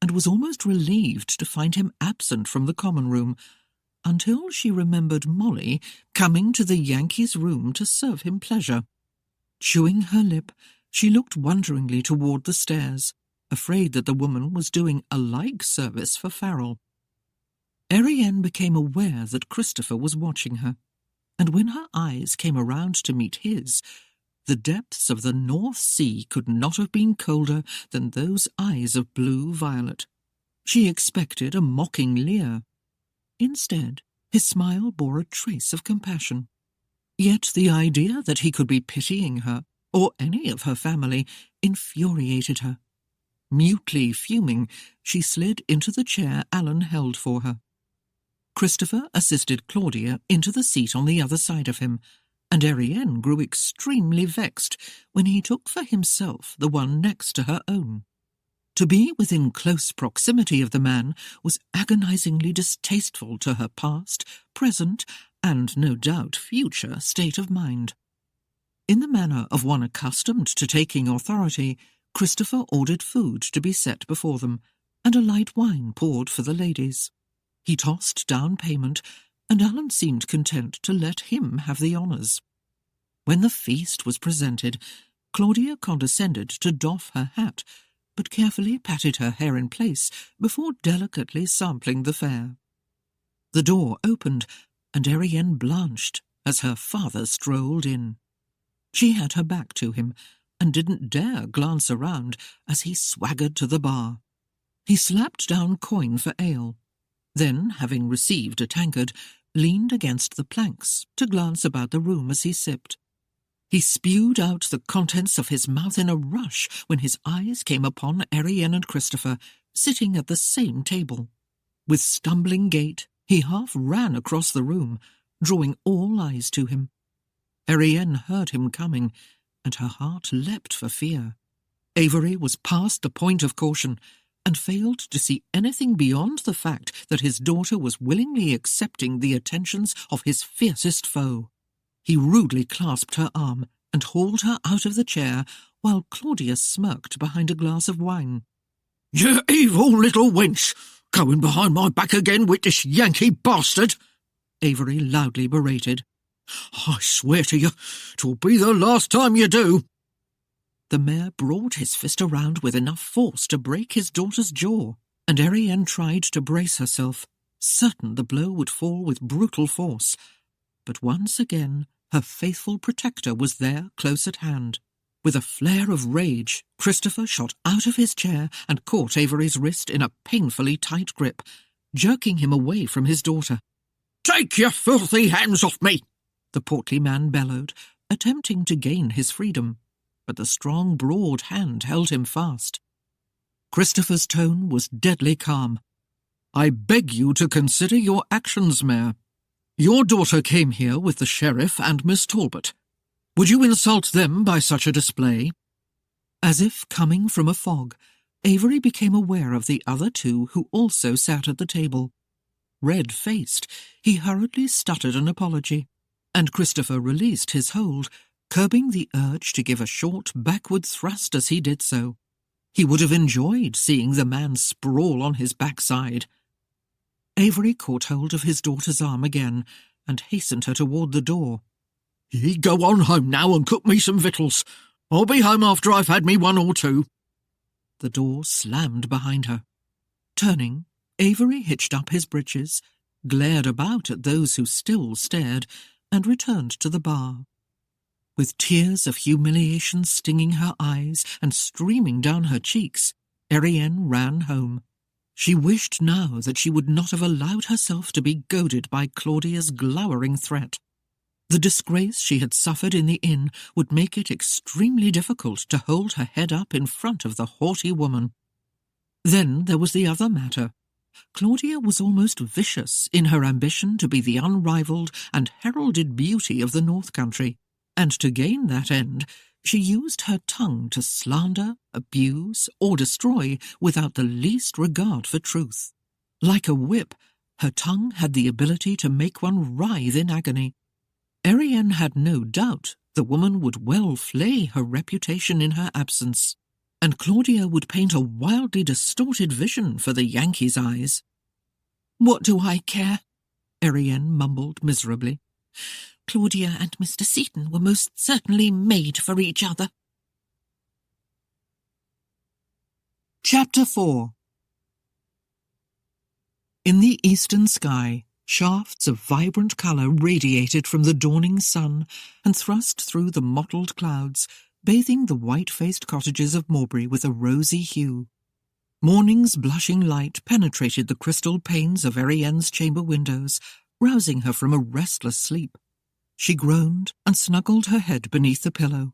and was almost relieved to find him absent from the common room, until she remembered Molly coming to the Yankee's room to serve him pleasure. Chewing her lip, she looked wonderingly toward the stairs, afraid that the woman was doing a like service for Farrell. Erienne became aware that Christopher was watching her, and when her eyes came around to meet his, the depths of the North Sea could not have been colder than those eyes of blue-violet. She expected a mocking leer. Instead, his smile bore a trace of compassion. Yet the idea that he could be pitying her, or any of her family, infuriated her. Mutely fuming, she slid into the chair Alan held for her. Christopher assisted Claudia into the seat on the other side of him, and Erienne grew extremely vexed when he took for himself the one next to her own. To be within close proximity of the man was agonizingly distasteful to her past, present, and no doubt future state of mind. In the manner of one accustomed to taking authority, Christopher ordered food to be set before them, and a light wine poured for the ladies. He tossed down payment, and Alan seemed content to let him have the honours. When the feast was presented, Claudia condescended to doff her hat, but carefully patted her hair in place before delicately sampling the fare. The door opened, and Erienne blanched as her father strolled in. She had her back to him, and didn't dare glance around as he swaggered to the bar. He slapped down coin for ale, then, having received a tankard, leaned against the planks to glance about the room as he sipped. He spewed out the contents of his mouth in a rush when his eyes came upon Erienne and Christopher, sitting at the same table. With stumbling gait, he half ran across the room, drawing all eyes to him. Erienne heard him coming, and her heart leapt for fear. Avery was past the point of caution, and failed to see anything beyond the fact that his daughter was willingly accepting the attentions of his fiercest foe. He rudely clasped her arm and hauled her out of the chair, while Claudia smirked behind a glass of wine. "You evil little wench! Going behind my back again with this Yankee bastard!" Avery loudly berated. "I swear to you, 'twill be the last time you do." The mayor brought his fist around with enough force to break his daughter's jaw, and Erienne tried to brace herself, certain the blow would fall with brutal force. But once again, her faithful protector was there close at hand. With a flare of rage, Christopher shot out of his chair and caught Avery's wrist in a painfully tight grip, jerking him away from his daughter. "Take your filthy hands off me!" the portly man bellowed, attempting to gain his freedom, but the strong, broad hand held him fast. Christopher's tone was deadly calm. "I beg you to consider your actions, Mayor. Your daughter came here with the sheriff and Miss Talbot. Would you insult them by such a display?" As if coming from a fog, Avery became aware of the other two who also sat at the table. Red-faced, he hurriedly stuttered an apology, and Christopher released his hold, curbing the urge to give a short backward thrust as he did so. He would have enjoyed seeing the man sprawl on his backside. Avery caught hold of his daughter's arm again and hastened her toward the door. "Ye go on home now and cook me some victuals. I'll be home after I've had me one or two." The door slammed behind her. Turning, Avery hitched up his breeches, glared about at those who still stared, and returned to the bar. With tears of humiliation stinging her eyes and streaming down her cheeks, Erienne ran home. She wished now that she would not have allowed herself to be goaded by Claudia's glowering threat. The disgrace she had suffered in the inn would make it extremely difficult to hold her head up in front of the haughty woman. Then there was the other matter. Claudia was almost vicious in her ambition to be the unrivalled and heralded beauty of the North Country, and to gain that end, she used her tongue to slander, abuse, or destroy without the least regard for truth. Like a whip, her tongue had the ability to make one writhe in agony. Erienne had no doubt the woman would well flay her reputation in her absence, and Claudia would paint a wildly distorted vision for the Yankee's eyes. "What do I care?" Erienne mumbled miserably. "Claudia and Mr. Seaton were most certainly made for each other." Chapter 4. In the eastern sky, shafts of vibrant colour radiated from the dawning sun and thrust through the mottled clouds, bathing the white-faced cottages of Mowbray with a rosy hue. Morning's blushing light penetrated the crystal panes of Erienne's chamber windows, rousing her from a restless sleep. She groaned and snuggled her head beneath the pillow,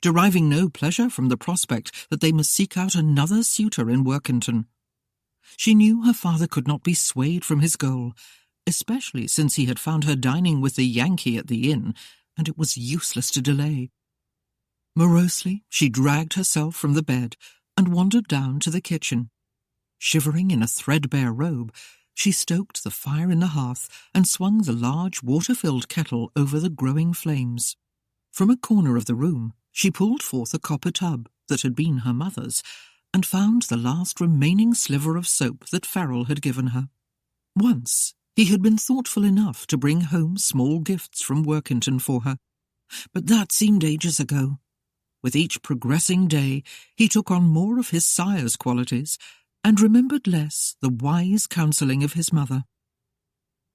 deriving no pleasure from the prospect that they must seek out another suitor in Workington. She knew her father could not be swayed from his goal, especially since he had found her dining with the Yankee at the inn, and it was useless to delay. Morosely, she dragged herself from the bed and wandered down to the kitchen. Shivering in a threadbare robe, she stoked the fire in the hearth and swung the large water-filled kettle over the growing flames. From a corner of the room, she pulled forth a copper tub that had been her mother's and found the last remaining sliver of soap that Farrell had given her. Once, he had been thoughtful enough to bring home small gifts from Workington for her, but that seemed ages ago. With each progressing day, he took on more of his sire's qualities and remembered less the wise counselling of his mother.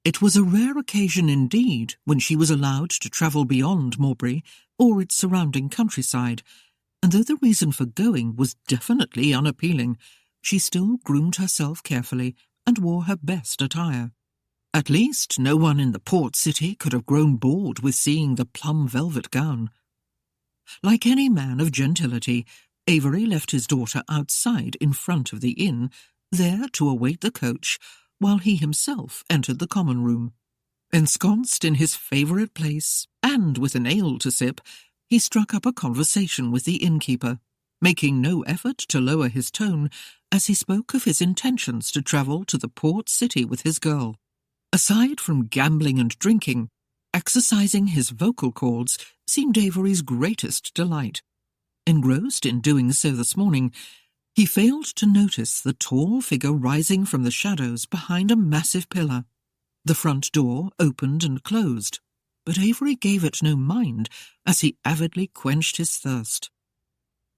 It was a rare occasion indeed when she was allowed to travel beyond Mowbray or its surrounding countryside, and though the reason for going was definitely unappealing, she still groomed herself carefully and wore her best attire. At least no one in the port city could have grown bored with seeing the plum velvet gown. Like any man of gentility, Avery left his daughter outside in front of the inn, there to await the coach, while he himself entered the common room. Ensconced in his favourite place, and with an ale to sip, he struck up a conversation with the innkeeper, making no effort to lower his tone as he spoke of his intentions to travel to the port city with his girl. Aside from gambling and drinking, exercising his vocal cords seemed Avery's greatest delight. Engrossed in doing so this morning, he failed to notice the tall figure rising from the shadows behind a massive pillar. The front door opened and closed, but Avery gave it no mind as he avidly quenched his thirst.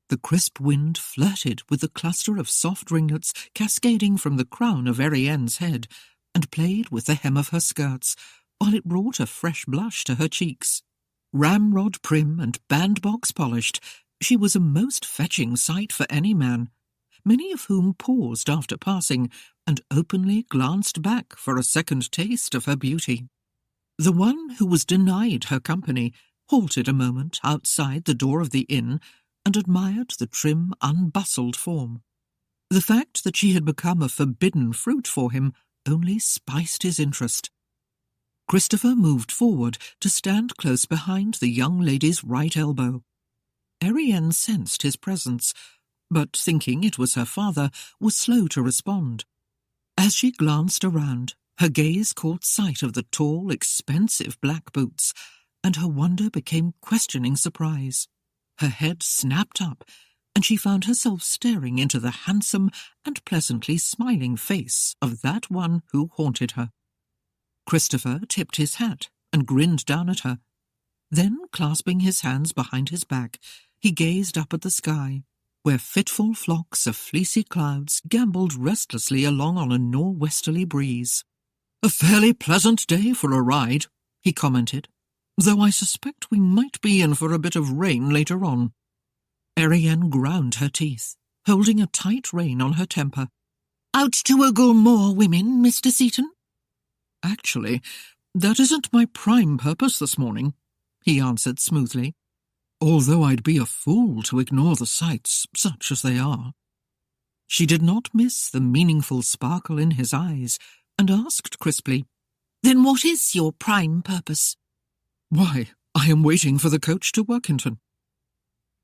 The crisp wind flirted with the cluster of soft ringlets cascading from the crown of Erienne's head, and played with the hem of her skirts, while it brought a fresh blush to her cheeks. Ramrod prim and bandbox polished, she was a most fetching sight for any man, many of whom paused after passing and openly glanced back for a second taste of her beauty. The one who was denied her company halted a moment outside the door of the inn and admired the trim, unbustled form. The fact that she had become a forbidden fruit for him only spiced his interest. Christopher moved forward to stand close behind the young lady's right elbow. Erienne sensed his presence, but thinking it was her father, was slow to respond. As she glanced around, her gaze caught sight of the tall, expensive black boots, and her wonder became questioning surprise. Her head snapped up, and she found herself staring into the handsome and pleasantly smiling face of that one who haunted her. Christopher tipped his hat and grinned down at her. Then, clasping his hands behind his back, he gazed up at the sky, where fitful flocks of fleecy clouds gambolled restlessly along on a nor'westerly breeze. "A fairly pleasant day for a ride," he commented, "though I suspect we might be in for a bit of rain later on." Erienne ground her teeth, holding a tight rein on her temper. "Out to ogle more women, Mr. Seaton?" "Actually, that isn't my prime purpose this morning," he answered smoothly, "although I'd be a fool to ignore the sights, such as they are." She did not miss the meaningful sparkle in his eyes, and asked crisply, "Then what is your prime purpose?" "Why, I am waiting for the coach to Workington."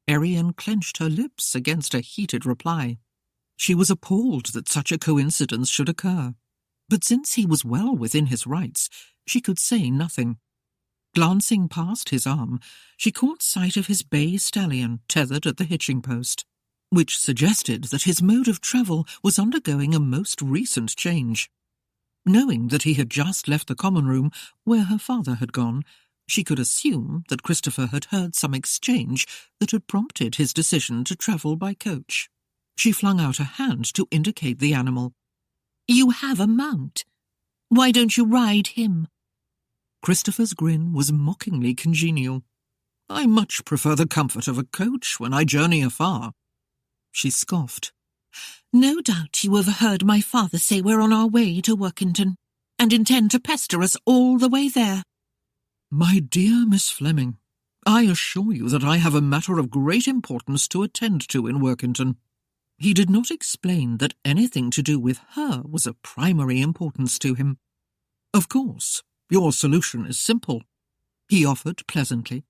Erienne clenched her lips against a heated reply. She was appalled that such a coincidence should occur, but since he was well within his rights, she could say nothing. Glancing past his arm, she caught sight of his bay stallion tethered at the hitching post, which suggested that his mode of travel was undergoing a most recent change. Knowing that he had just left the common room where her father had gone, she could assume that Christopher had heard some exchange that had prompted his decision to travel by coach. She flung out a hand to indicate the animal. "You have a mount. Why don't you ride him?" Christopher's grin was mockingly congenial. "I much prefer the comfort of a coach when I journey afar." She scoffed. "No doubt you overheard my father say we're on our way to Workington, and intend to pester us all the way there." "My dear Miss Fleming, I assure you that I have a matter of great importance to attend to in Workington." He did not explain that anything to do with her was of primary importance to him. "Of course, your solution is simple," he offered pleasantly.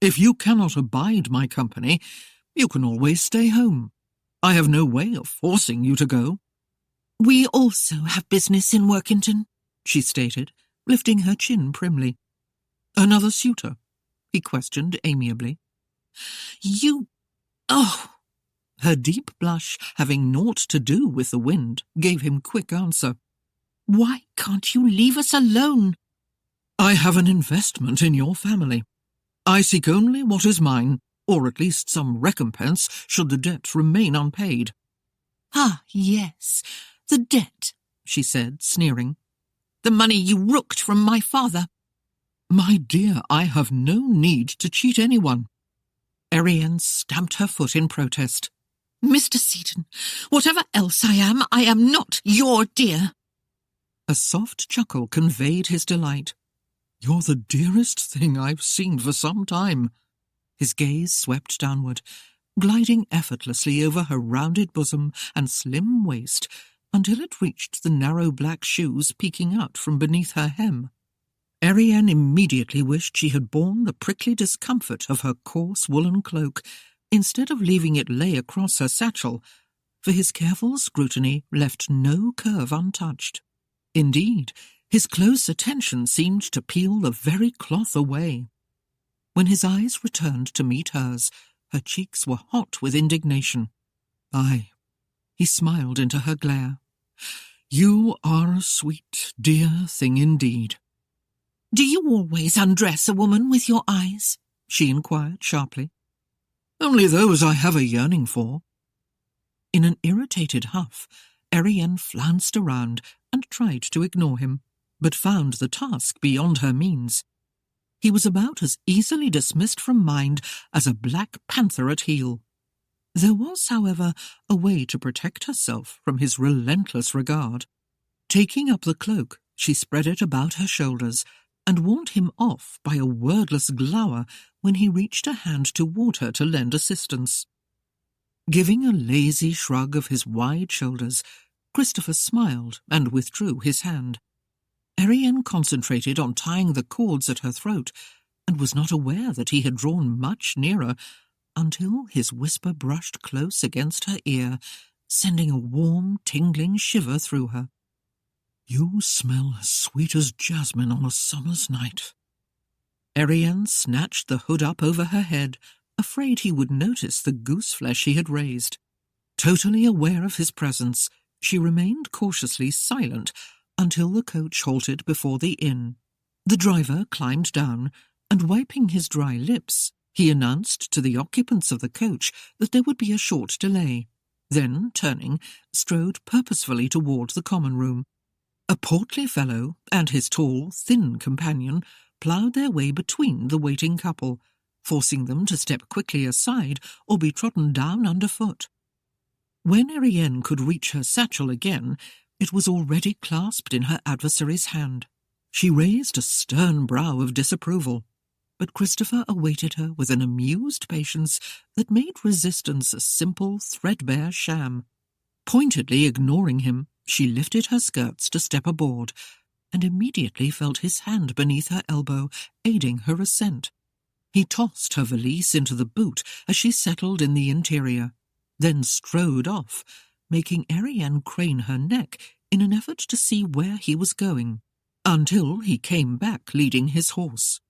"If you cannot abide my company, you can always stay home. I have no way of forcing you to go." "We also have business in Workington," she stated, lifting her chin primly. "Another suitor?" he questioned amiably. Oh! Her deep blush, having naught to do with the wind, gave him quick answer. "Why can't you leave us alone?" "I have an investment in your family. I seek only what is mine, or at least some recompense should the debt remain unpaid." "Ah, yes, the debt," she said, sneering. "The money you rooked from my father." "My dear, I have no need to cheat anyone." Erienne stamped her foot in protest. "Mr. Seaton, whatever else I am not your dear." A soft chuckle conveyed his delight. "You're the dearest thing I've seen for some time." His gaze swept downward, gliding effortlessly over her rounded bosom and slim waist until it reached the narrow black shoes peeking out from beneath her hem. Erienne immediately wished she had borne the prickly discomfort of her coarse woolen cloak instead of leaving it lay across her satchel, for his careful scrutiny left no curve untouched. Indeed, his close attention seemed to peel the very cloth away. When his eyes returned to meet hers, her cheeks were hot with indignation. "Aye," he smiled into her glare. "You are a sweet, dear thing indeed." "Do you always undress a woman with your eyes?" she inquired sharply. Only those I have a yearning for." In an irritated huff, Erienne flounced around and tried to ignore him, but found the task beyond her means. He was about as easily dismissed from mind as a black panther at heel. There was, however, a way to protect herself from his relentless regard. Taking up the cloak, she spread it about her shoulders and warned him off by a wordless glower when he reached a hand toward her to lend assistance. Giving a lazy shrug of his wide shoulders, Christopher smiled and withdrew his hand. Erienne concentrated on tying the cords at her throat and was not aware that he had drawn much nearer until his whisper brushed close against her ear, sending a warm, tingling shiver through her. "You smell as sweet as jasmine on a summer's night." Erienne snatched the hood up over her head, afraid he would notice the goose-flesh he had raised. Totally aware of his presence, she remained cautiously silent until the coach halted before the inn. The driver climbed down, and wiping his dry lips, he announced to the occupants of the coach that there would be a short delay. Then, turning, strode purposefully toward the common room. A portly fellow and his tall, thin companion ploughed their way between the waiting couple, forcing them to step quickly aside or be trodden down underfoot. When Erienne could reach her satchel again, it was already clasped in her adversary's hand. She raised a stern brow of disapproval, but Christopher awaited her with an amused patience that made resistance a simple, threadbare sham. Pointedly ignoring him, she lifted her skirts to step aboard, and immediately felt his hand beneath her elbow, aiding her ascent. He tossed her valise into the boot as she settled in the interior, then strode off, making Erienne crane her neck in an effort to see where he was going, until he came back leading his horse.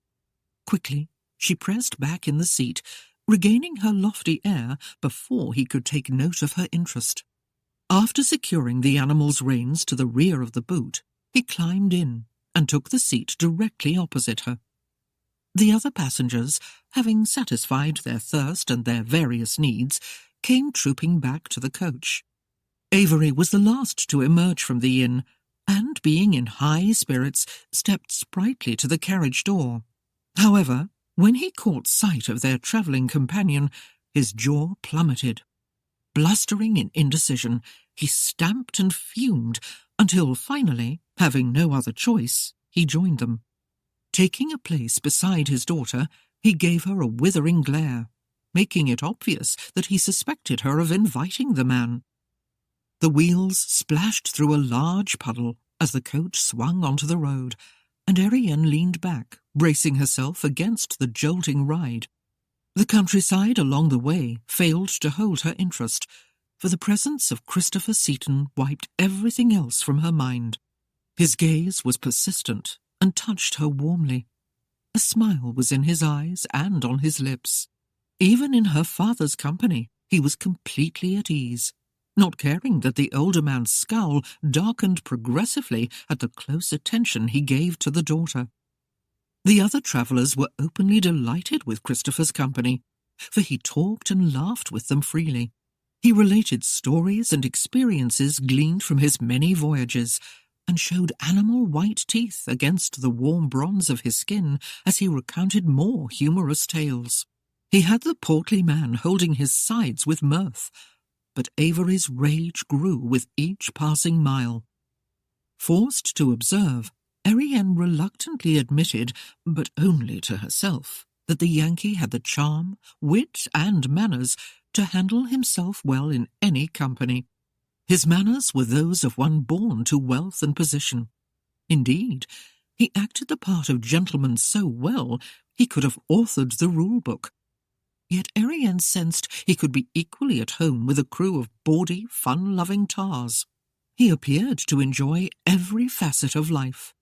Quickly, she pressed back in the seat, regaining her lofty air before he could take note of her interest. After securing the animal's reins to the rear of the boot, he climbed in and took the seat directly opposite her. The other passengers, having satisfied their thirst and their various needs, came trooping back to the coach. Avery was the last to emerge from the inn, and, being in high spirits, stepped sprightly to the carriage door. However, when he caught sight of their travelling companion, his jaw plummeted. Blustering in indecision, he stamped and fumed until finally, having no other choice, he joined them. Taking a place beside his daughter, he gave her a withering glare, making it obvious that he suspected her of inviting the man. The wheels splashed through a large puddle as the coach swung onto the road, and Erienne leaned back, bracing herself against the jolting ride. The countryside along the way failed to hold her interest, for the presence of Christopher Seaton wiped everything else from her mind. His gaze was persistent and touched her warmly. A smile was in his eyes and on his lips. Even in her father's company, he was completely at ease, not caring that the older man's scowl darkened progressively at the close attention he gave to the daughter. The other travellers were openly delighted with Christopher's company, for he talked and laughed with them freely. He related stories and experiences gleaned from his many voyages, and showed animal white teeth against the warm bronze of his skin as he recounted more humorous tales. He had the portly man holding his sides with mirth, but Avery's rage grew with each passing mile. Forced to observe, Erienne reluctantly admitted, but only to herself, that the Yankee had the charm, wit, and manners to handle himself well in any company. His manners were those of one born to wealth and position. Indeed, he acted the part of gentleman so well he could have authored the rule-book. Yet Erienne sensed he could be equally at home with a crew of bawdy, fun-loving tars. He appeared to enjoy every facet of life.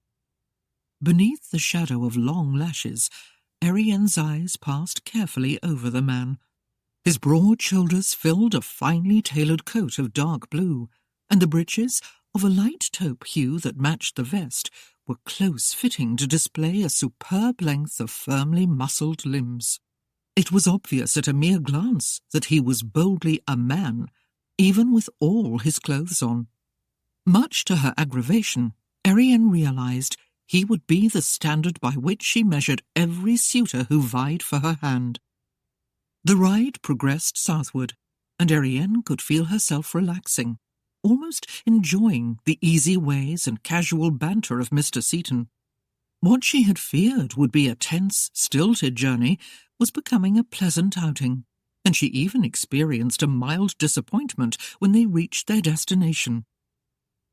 Beneath the shadow of long lashes, Erienne's eyes passed carefully over the man. His broad shoulders filled a finely tailored coat of dark blue, and the breeches, of a light taupe hue that matched the vest, were close-fitting to display a superb length of firmly muscled limbs. It was obvious at a mere glance that he was boldly a man, even with all his clothes on. Much to her aggravation, Erienne realized he would be the standard by which she measured every suitor who vied for her hand. The ride progressed southward, and Erienne could feel herself relaxing, almost enjoying the easy ways and casual banter of Mr. Seaton. What she had feared would be a tense, stilted journey was becoming a pleasant outing, and she even experienced a mild disappointment when they reached their destination.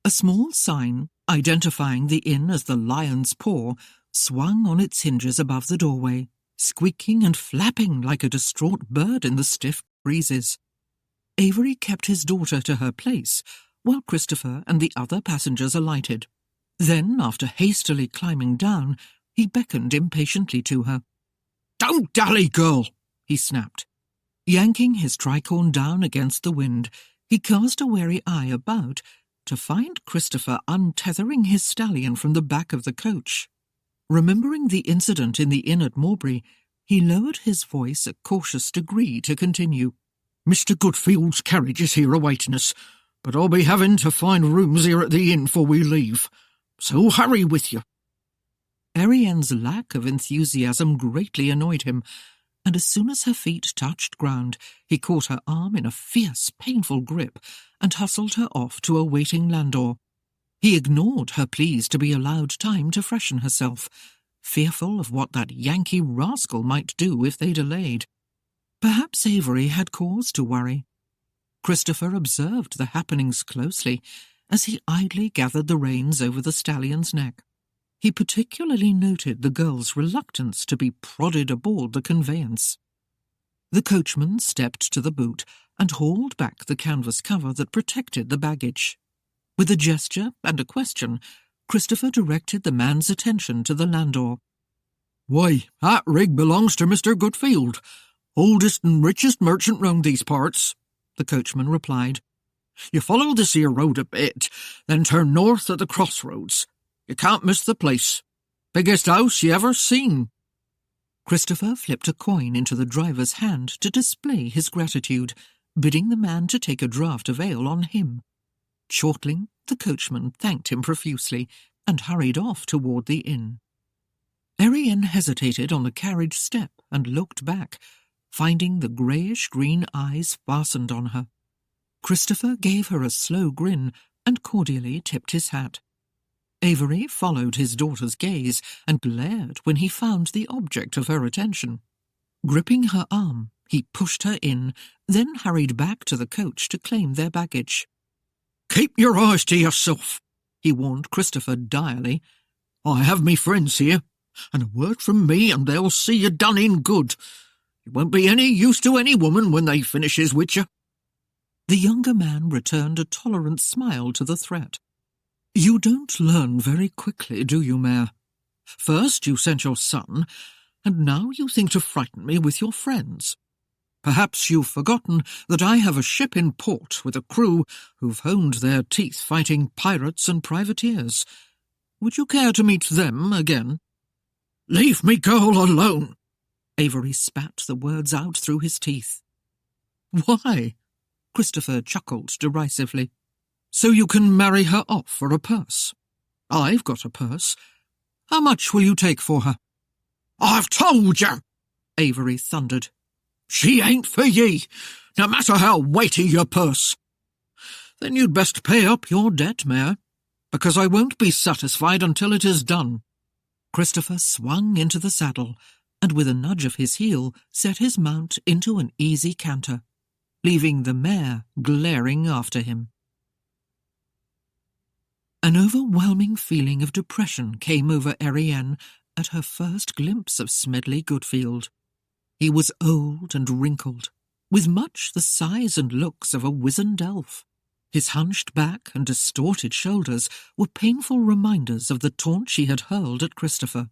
A small sign, identifying the inn as the Lion's Paw, swung on its hinges above the doorway, squeaking and flapping like a distraught bird in the stiff breezes. Avery kept his daughter to her place, while Christopher and the other passengers alighted. Then, after hastily climbing down, he beckoned impatiently to her. "Don't dally, girl," he snapped. Yanking his tricorn down against the wind, he cast a wary eye about to find Christopher untethering his stallion from the back of the coach. Remembering the incident in the inn at Mowbray, he lowered his voice a cautious degree to continue. "Mr. Goodfield's carriage is here awaiting us, but I'll be having to find rooms here at the inn before we leave. So hurry with you." Erienne's lack of enthusiasm greatly annoyed him, and as soon as her feet touched ground, he caught her arm in a fierce, painful grip and hustled her off to a waiting landau. He ignored her pleas to be allowed time to freshen herself, fearful of what that Yankee rascal might do if they delayed. Perhaps Avery had cause to worry. Christopher observed the happenings closely as he idly gathered the reins over the stallion's neck. He particularly noted the girl's reluctance to be prodded aboard the conveyance. The coachman stepped to the boot and hauled back the canvas cover that protected the baggage. With a gesture and a question, Christopher directed the man's attention to the landau. "Why, that rig belongs to Mr. Goodfield, oldest and richest merchant round these parts," the coachman replied. "You follow this here road a bit, then turn north at the crossroads. You can't miss the place. Biggest house you ever seen." Christopher flipped a coin into the driver's hand to display his gratitude, bidding the man to take a draught of ale on him. Chortling, the coachman thanked him profusely and hurried off toward the inn. Erienne hesitated on the carriage step and looked back, finding the greyish-green eyes fastened on her. Christopher gave her a slow grin and cordially tipped his hat. Avery followed his daughter's gaze and glared when he found the object of her attention. Gripping her arm, he pushed her in, then hurried back to the coach to claim their baggage. "Keep your eyes to yourself," he warned Christopher direly. "I have me friends here, and a word from me and they'll see you done in good. You won't be any use to any woman when they finishes with you." The younger man returned a tolerant smile to the threat. "You don't learn very quickly, do you, Mayor? First you sent your son, and now you think to frighten me with your friends. Perhaps you've forgotten that I have a ship in port with a crew who've honed their teeth fighting pirates and privateers. Would you care to meet them again?" "Leave me girl alone!" Avery spat the words out through his teeth. "Why?" Christopher chuckled derisively. "So you can marry her off for a purse. I've got a purse. How much will you take for her?" "I've told you," Avery thundered. "She ain't for ye, no matter how weighty your purse." "Then you'd best pay up your debt, Mayor, because I won't be satisfied until it is done." Christopher swung into the saddle, and with a nudge of his heel set his mount into an easy canter, leaving the mare glaring after him. An overwhelming feeling of depression came over Erienne at her first glimpse of Smedley Goodfield. He was old and wrinkled, with much the size and looks of a wizened elf. His hunched back and distorted shoulders were painful reminders of the taunt she had hurled at Christopher.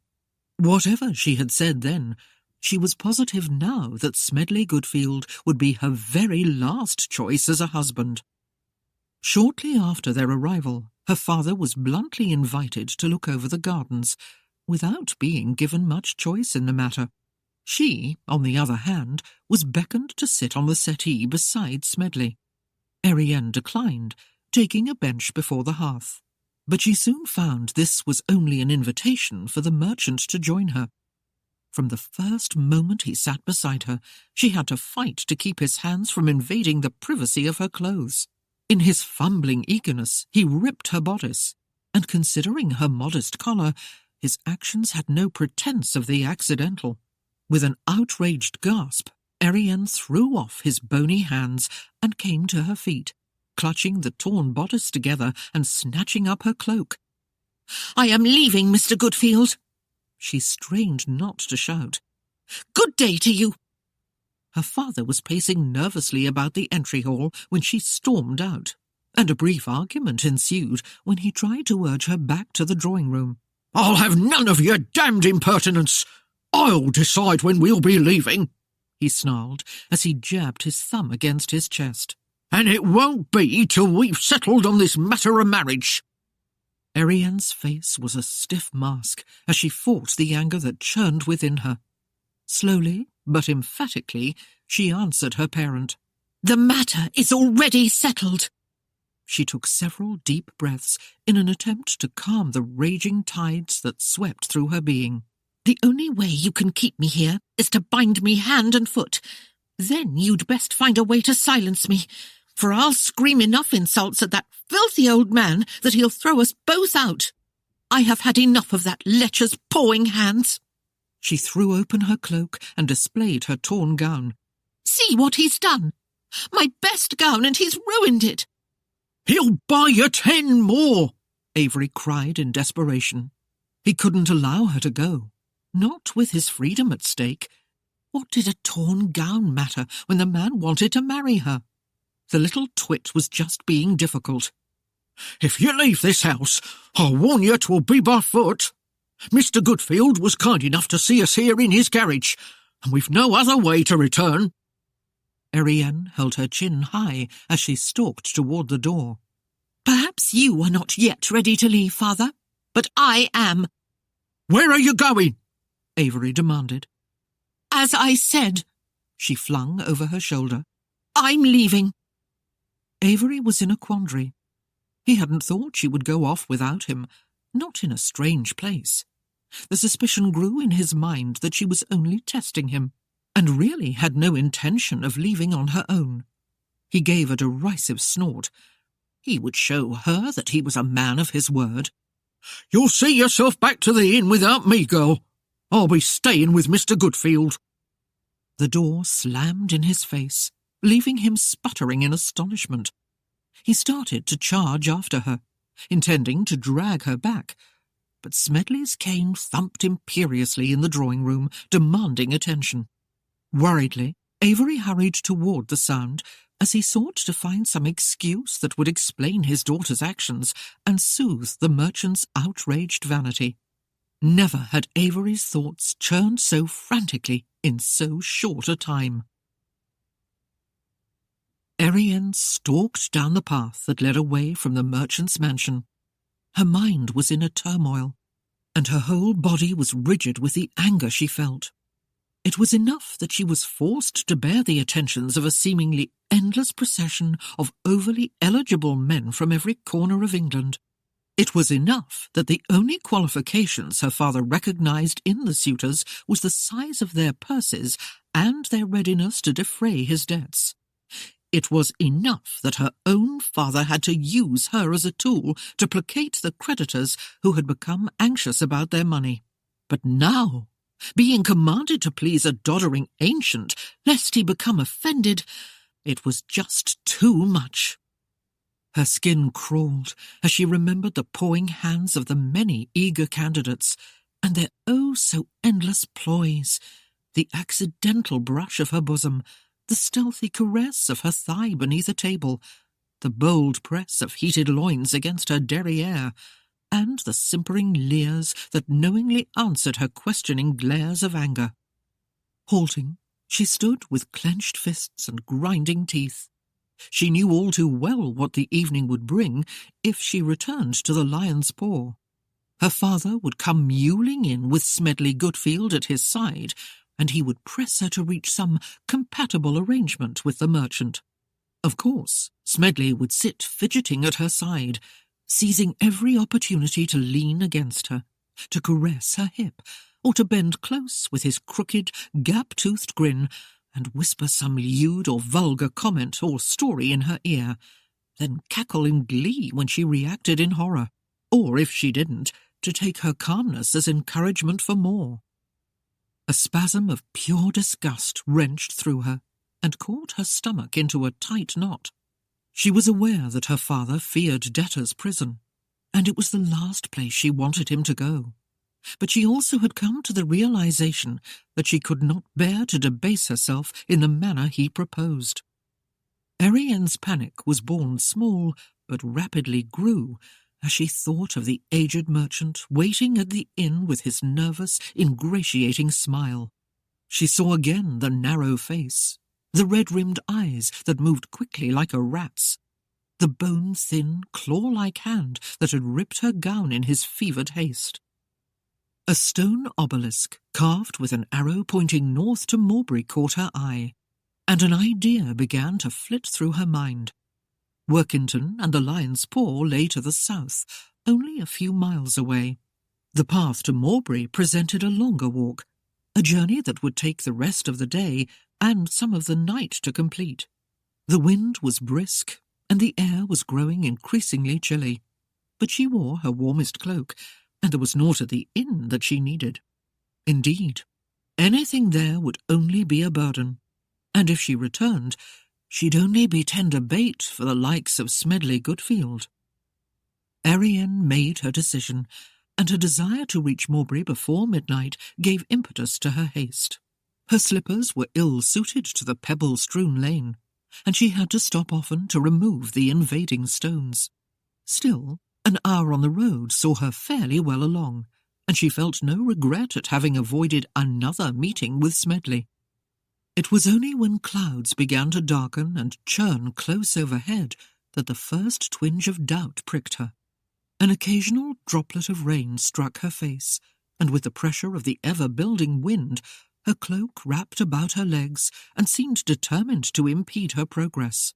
Whatever she had said then, she was positive now that Smedley Goodfield would be her very last choice as a husband. Shortly after their arrival, her father was bluntly invited to look over the gardens, without being given much choice in the matter. She, on the other hand, was beckoned to sit on the settee beside Smedley. Erienne declined, taking a bench before the hearth. But she soon found this was only an invitation for the merchant to join her. From the first moment he sat beside her, she had to fight to keep his hands from invading the privacy of her clothes. In his fumbling eagerness, he ripped her bodice, and considering her modest collar, his actions had no pretense of the accidental. With an outraged gasp, Erienne threw off his bony hands and came to her feet, clutching the torn bodice together and snatching up her cloak. "I am leaving, Mr. Goodfield." She strained not to shout. "Good day to you." Her father was pacing nervously about the entry hall when she stormed out, and a brief argument ensued when he tried to urge her back to the drawing-room. "I'll have none of your damned impertinence. I'll decide when we'll be leaving," he snarled as he jabbed his thumb against his chest. "And it won't be till we've settled on this matter of marriage." Erienne's face was a stiff mask as she fought the anger that churned within her. Slowly, but emphatically, she answered her parent. "The matter is already settled." She took several deep breaths in an attempt to calm the raging tides that swept through her being. "The only way you can keep me here is to bind me hand and foot. Then you'd best find a way to silence me, for I'll scream enough insults at that filthy old man that he'll throw us both out. I have had enough of that lecher's pawing hands." She threw open her cloak and displayed her torn gown. "See what he's done! My best gown, and he's ruined it!" "He'll buy you 10 more!" Avery cried in desperation. He couldn't allow her to go, not with his freedom at stake. What did a torn gown matter when the man wanted to marry her? The little twit was just being difficult. "If you leave this house, I'll warn you 'twill be by foot. Mr. Goodfield was kind enough to see us here in his carriage, and we've no other way to return." Erienne held her chin high as she stalked toward the door. "Perhaps you are not yet ready to leave, Father, but I am." "Where are you going?" Avery demanded. "As I said," she flung over her shoulder. "I'm leaving." Avery was in a quandary. He hadn't thought she would go off without him, not in a strange place. The suspicion grew in his mind that she was only testing him, and really had no intention of leaving on her own. He gave a derisive snort. He would show her that he was a man of his word. "You'll see yourself back to the inn without me, girl. I'll be staying with Mr. Goodfield." The door slammed in his face, leaving him sputtering in astonishment. He started to charge after her, intending to drag her back, but Smedley's cane thumped imperiously in the drawing-room, demanding attention. Worriedly, Avery hurried toward the sound as he sought to find some excuse that would explain his daughter's actions and soothe the merchant's outraged vanity. Never had Avery's thoughts churned so frantically in so short a time. Erienne stalked down the path that led away from the merchant's mansion. Her mind was in a turmoil, and her whole body was rigid with the anger she felt. It was enough that she was forced to bear the attentions of a seemingly endless procession of overly eligible men from every corner of England. It was enough that the only qualifications her father recognized in the suitors was the size of their purses and their readiness to defray his debts. It was enough that her own father had to use her as a tool to placate the creditors who had become anxious about their money. But now, being commanded to please a doddering ancient, lest he become offended, it was just too much. Her skin crawled as she remembered the pawing hands of the many eager candidates, and their oh-so-endless ploys, the accidental brush of her bosom, the stealthy caress of her thigh beneath a table, the bold press of heated loins against her derriere, and the simpering leers that knowingly answered her questioning glares of anger. Halting, she stood with clenched fists and grinding teeth. She knew all too well what the evening would bring if she returned to the Lion's Paw. Her father would come mewling in with Smedley Goodfield at his side, and he would press her to reach some compatible arrangement with the merchant. Of course, Smedley would sit fidgeting at her side, seizing every opportunity to lean against her, to caress her hip, or to bend close with his crooked, gap-toothed grin and whisper some lewd or vulgar comment or story in her ear, then cackle in glee when she reacted in horror, or, if she didn't, to take her calmness as encouragement for more. A spasm of pure disgust wrenched through her and caught her stomach into a tight knot. She was aware that her father feared debtor's prison, and it was the last place she wanted him to go. But she also had come to the realization that she could not bear to debase herself in the manner he proposed. Erienne's panic was born small, but rapidly grew as she thought of the aged merchant waiting at the inn with his nervous, ingratiating smile. She saw again the narrow face, the red-rimmed eyes that moved quickly like a rat's, the bone-thin, claw-like hand that had ripped her gown in his fevered haste. A stone obelisk carved with an arrow pointing north to Mowbray caught her eye, and an idea began to flit through her mind. Workington and the Lion's Paw lay to the south, only a few miles away. The path to Mowbray presented a longer walk, a journey that would take the rest of the day and some of the night to complete. The wind was brisk, and the air was growing increasingly chilly, but she wore her warmest cloak, and there was naught at the inn that she needed. Indeed, anything there would only be a burden, and if she returned, she'd only be tender bait for the likes of Smedley Goodfield. Erienne made her decision, and her desire to reach Mowbray before midnight gave impetus to her haste. Her slippers were ill-suited to the pebble-strewn lane, and she had to stop often to remove the invading stones. Still, an hour on the road saw her fairly well along, and she felt no regret at having avoided another meeting with Smedley. It was only when clouds began to darken and churn close overhead that the first twinge of doubt pricked her. An occasional droplet of rain struck her face, and with the pressure of the ever-building wind, her cloak wrapped about her legs and seemed determined to impede her progress.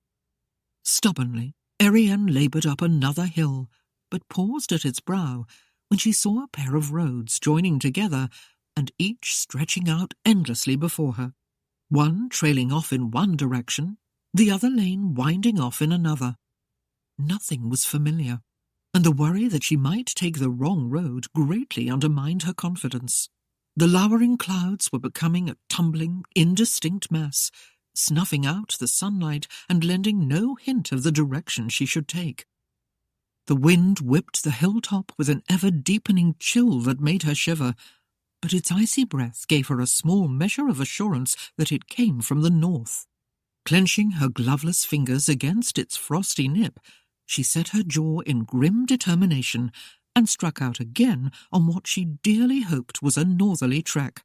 Stubbornly, Erienne laboured up another hill, but paused at its brow when she saw a pair of roads joining together and each stretching out endlessly before her, one trailing off in one direction, the other lane winding off in another. Nothing was familiar, and the worry that she might take the wrong road greatly undermined her confidence. The lowering clouds were becoming a tumbling, indistinct mass, snuffing out the sunlight and lending no hint of the direction she should take. The wind whipped the hilltop with an ever-deepening chill that made her shiver, but its icy breath gave her a small measure of assurance that it came from the north. Clenching her gloveless fingers against its frosty nip, she set her jaw in grim determination and struck out again on what she dearly hoped was a northerly track.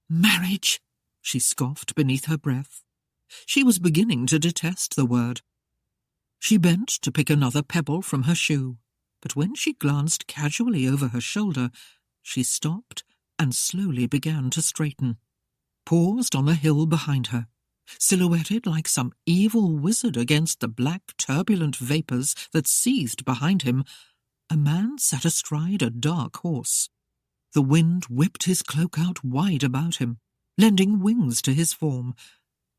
"Marriage!" she scoffed beneath her breath. She was beginning to detest the word. She bent to pick another pebble from her shoe, but when she glanced casually over her shoulder, she stopped and slowly began to straighten. Paused on the hill behind her, silhouetted like some evil wizard against the black, turbulent vapours that seethed behind him, a man sat astride a dark horse. The wind whipped his cloak out wide about him, lending wings to his form,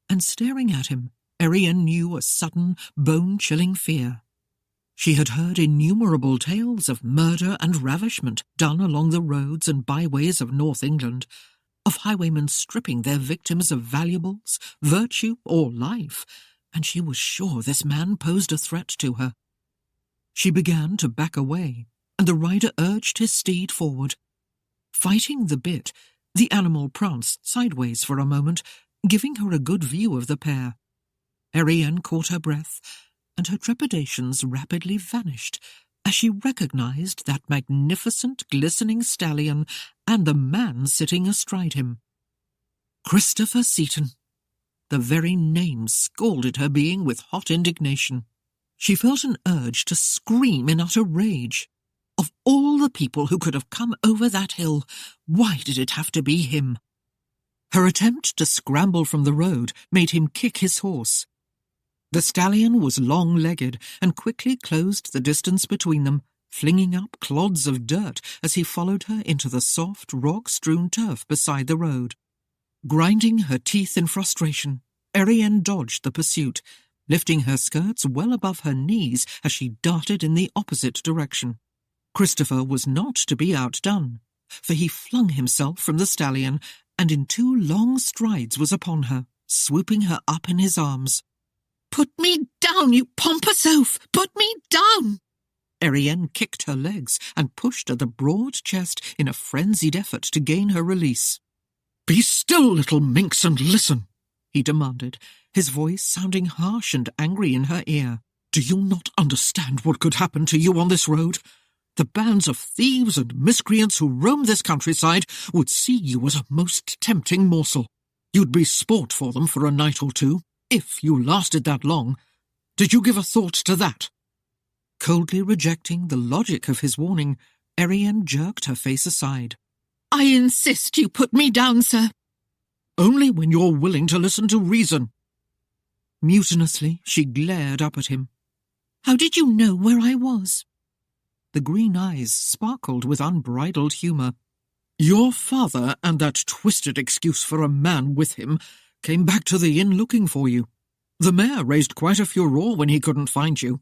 and staring at him, Erienne knew a sudden, bone-chilling fear. She had heard innumerable tales of murder and ravishment done along the roads and byways of North England, of highwaymen stripping their victims of valuables, virtue, or life, and she was sure this man posed a threat to her. She began to back away, and the rider urged his steed forward. Fighting the bit, the animal pranced sideways for a moment, giving her a good view of the pair. Erienne caught her breath, and her trepidations rapidly vanished as she recognized that magnificent, glistening stallion and the man sitting astride him. Christopher Seaton. The very name scalded her being with hot indignation. She felt an urge to scream in utter rage. Of all the people who could have come over that hill, why did it have to be him? Her attempt to scramble from the road made him kick his horse. The stallion was long-legged and quickly closed the distance between them, flinging up clods of dirt as he followed her into the soft, rock-strewn turf beside the road. Grinding her teeth in frustration, Erienne dodged the pursuit, lifting her skirts well above her knees as she darted in the opposite direction. Christopher was not to be outdone, for he flung himself from the stallion and in 2 long strides was upon her, swooping her up in his arms. "Put me down, you pompous oaf! Put me down!" Erienne kicked her legs and pushed at the broad chest in a frenzied effort to gain her release. "Be still, little minx, and listen," he demanded, his voice sounding harsh and angry in her ear. "Do you not understand what could happen to you on this road? The bands of thieves and miscreants who roam this countryside would see you as a most tempting morsel. You'd be sport for them for a night or 2, if you lasted that long. Did you give a thought to that?" Coldly rejecting the logic of his warning, Erienne jerked her face aside. "I insist you put me down, sir." "Only when you're willing to listen to reason." Mutinously, she glared up at him. "How did you know where I was?" The green eyes sparkled with unbridled humour. "Your father and that twisted excuse for a man with him came back to the inn looking for you. The mayor raised quite a furore when he couldn't find you."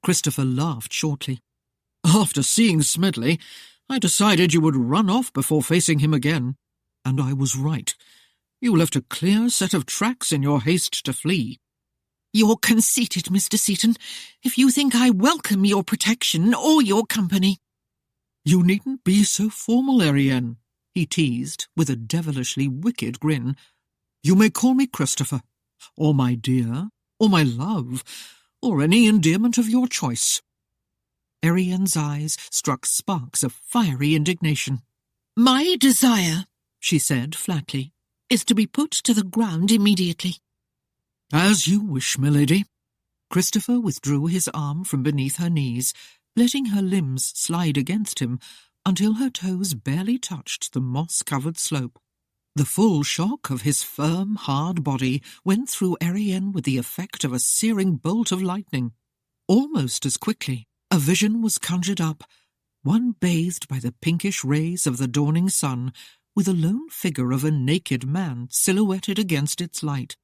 Christopher laughed shortly. "After seeing Smedley, I decided you would run off before facing him again. And I was right. You left a clear set of tracks in your haste to flee." "You're conceited, Mr. Seaton, if you think I welcome your protection or your company." "You needn't be so formal, Erienne," he teased, with a devilishly wicked grin. "You may call me Christopher, or my dear, or my love, or any endearment of your choice." Erienne's eyes struck sparks of fiery indignation. "My desire," she said flatly, "is to be put to the ground immediately." "As you wish, milady." Christopher withdrew his arm from beneath her knees, letting her limbs slide against him until her toes barely touched the moss-covered slope. The full shock of his firm, hard body went through Erienne with the effect of a searing bolt of lightning. Almost as quickly, a vision was conjured up, one bathed by the pinkish rays of the dawning sun, with a lone figure of a naked man silhouetted against its light.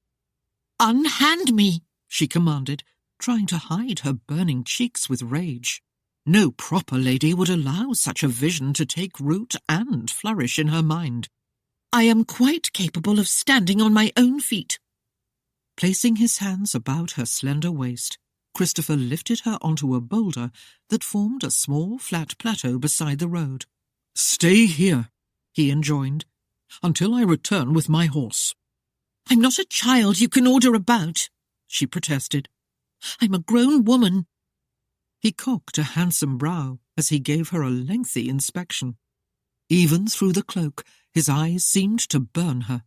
"Unhand me," she commanded, trying to hide her burning cheeks with rage. No proper lady would allow such a vision to take root and flourish in her mind. "I am quite capable of standing on my own feet." Placing his hands about her slender waist, Christopher lifted her onto a boulder that formed a small flat plateau beside the road. "Stay here," he enjoined, "until I return with my horse." "I'm not a child you can order about," she protested. "I'm a grown woman." He cocked a handsome brow as he gave her a lengthy inspection. Even through the cloak, his eyes seemed to burn her.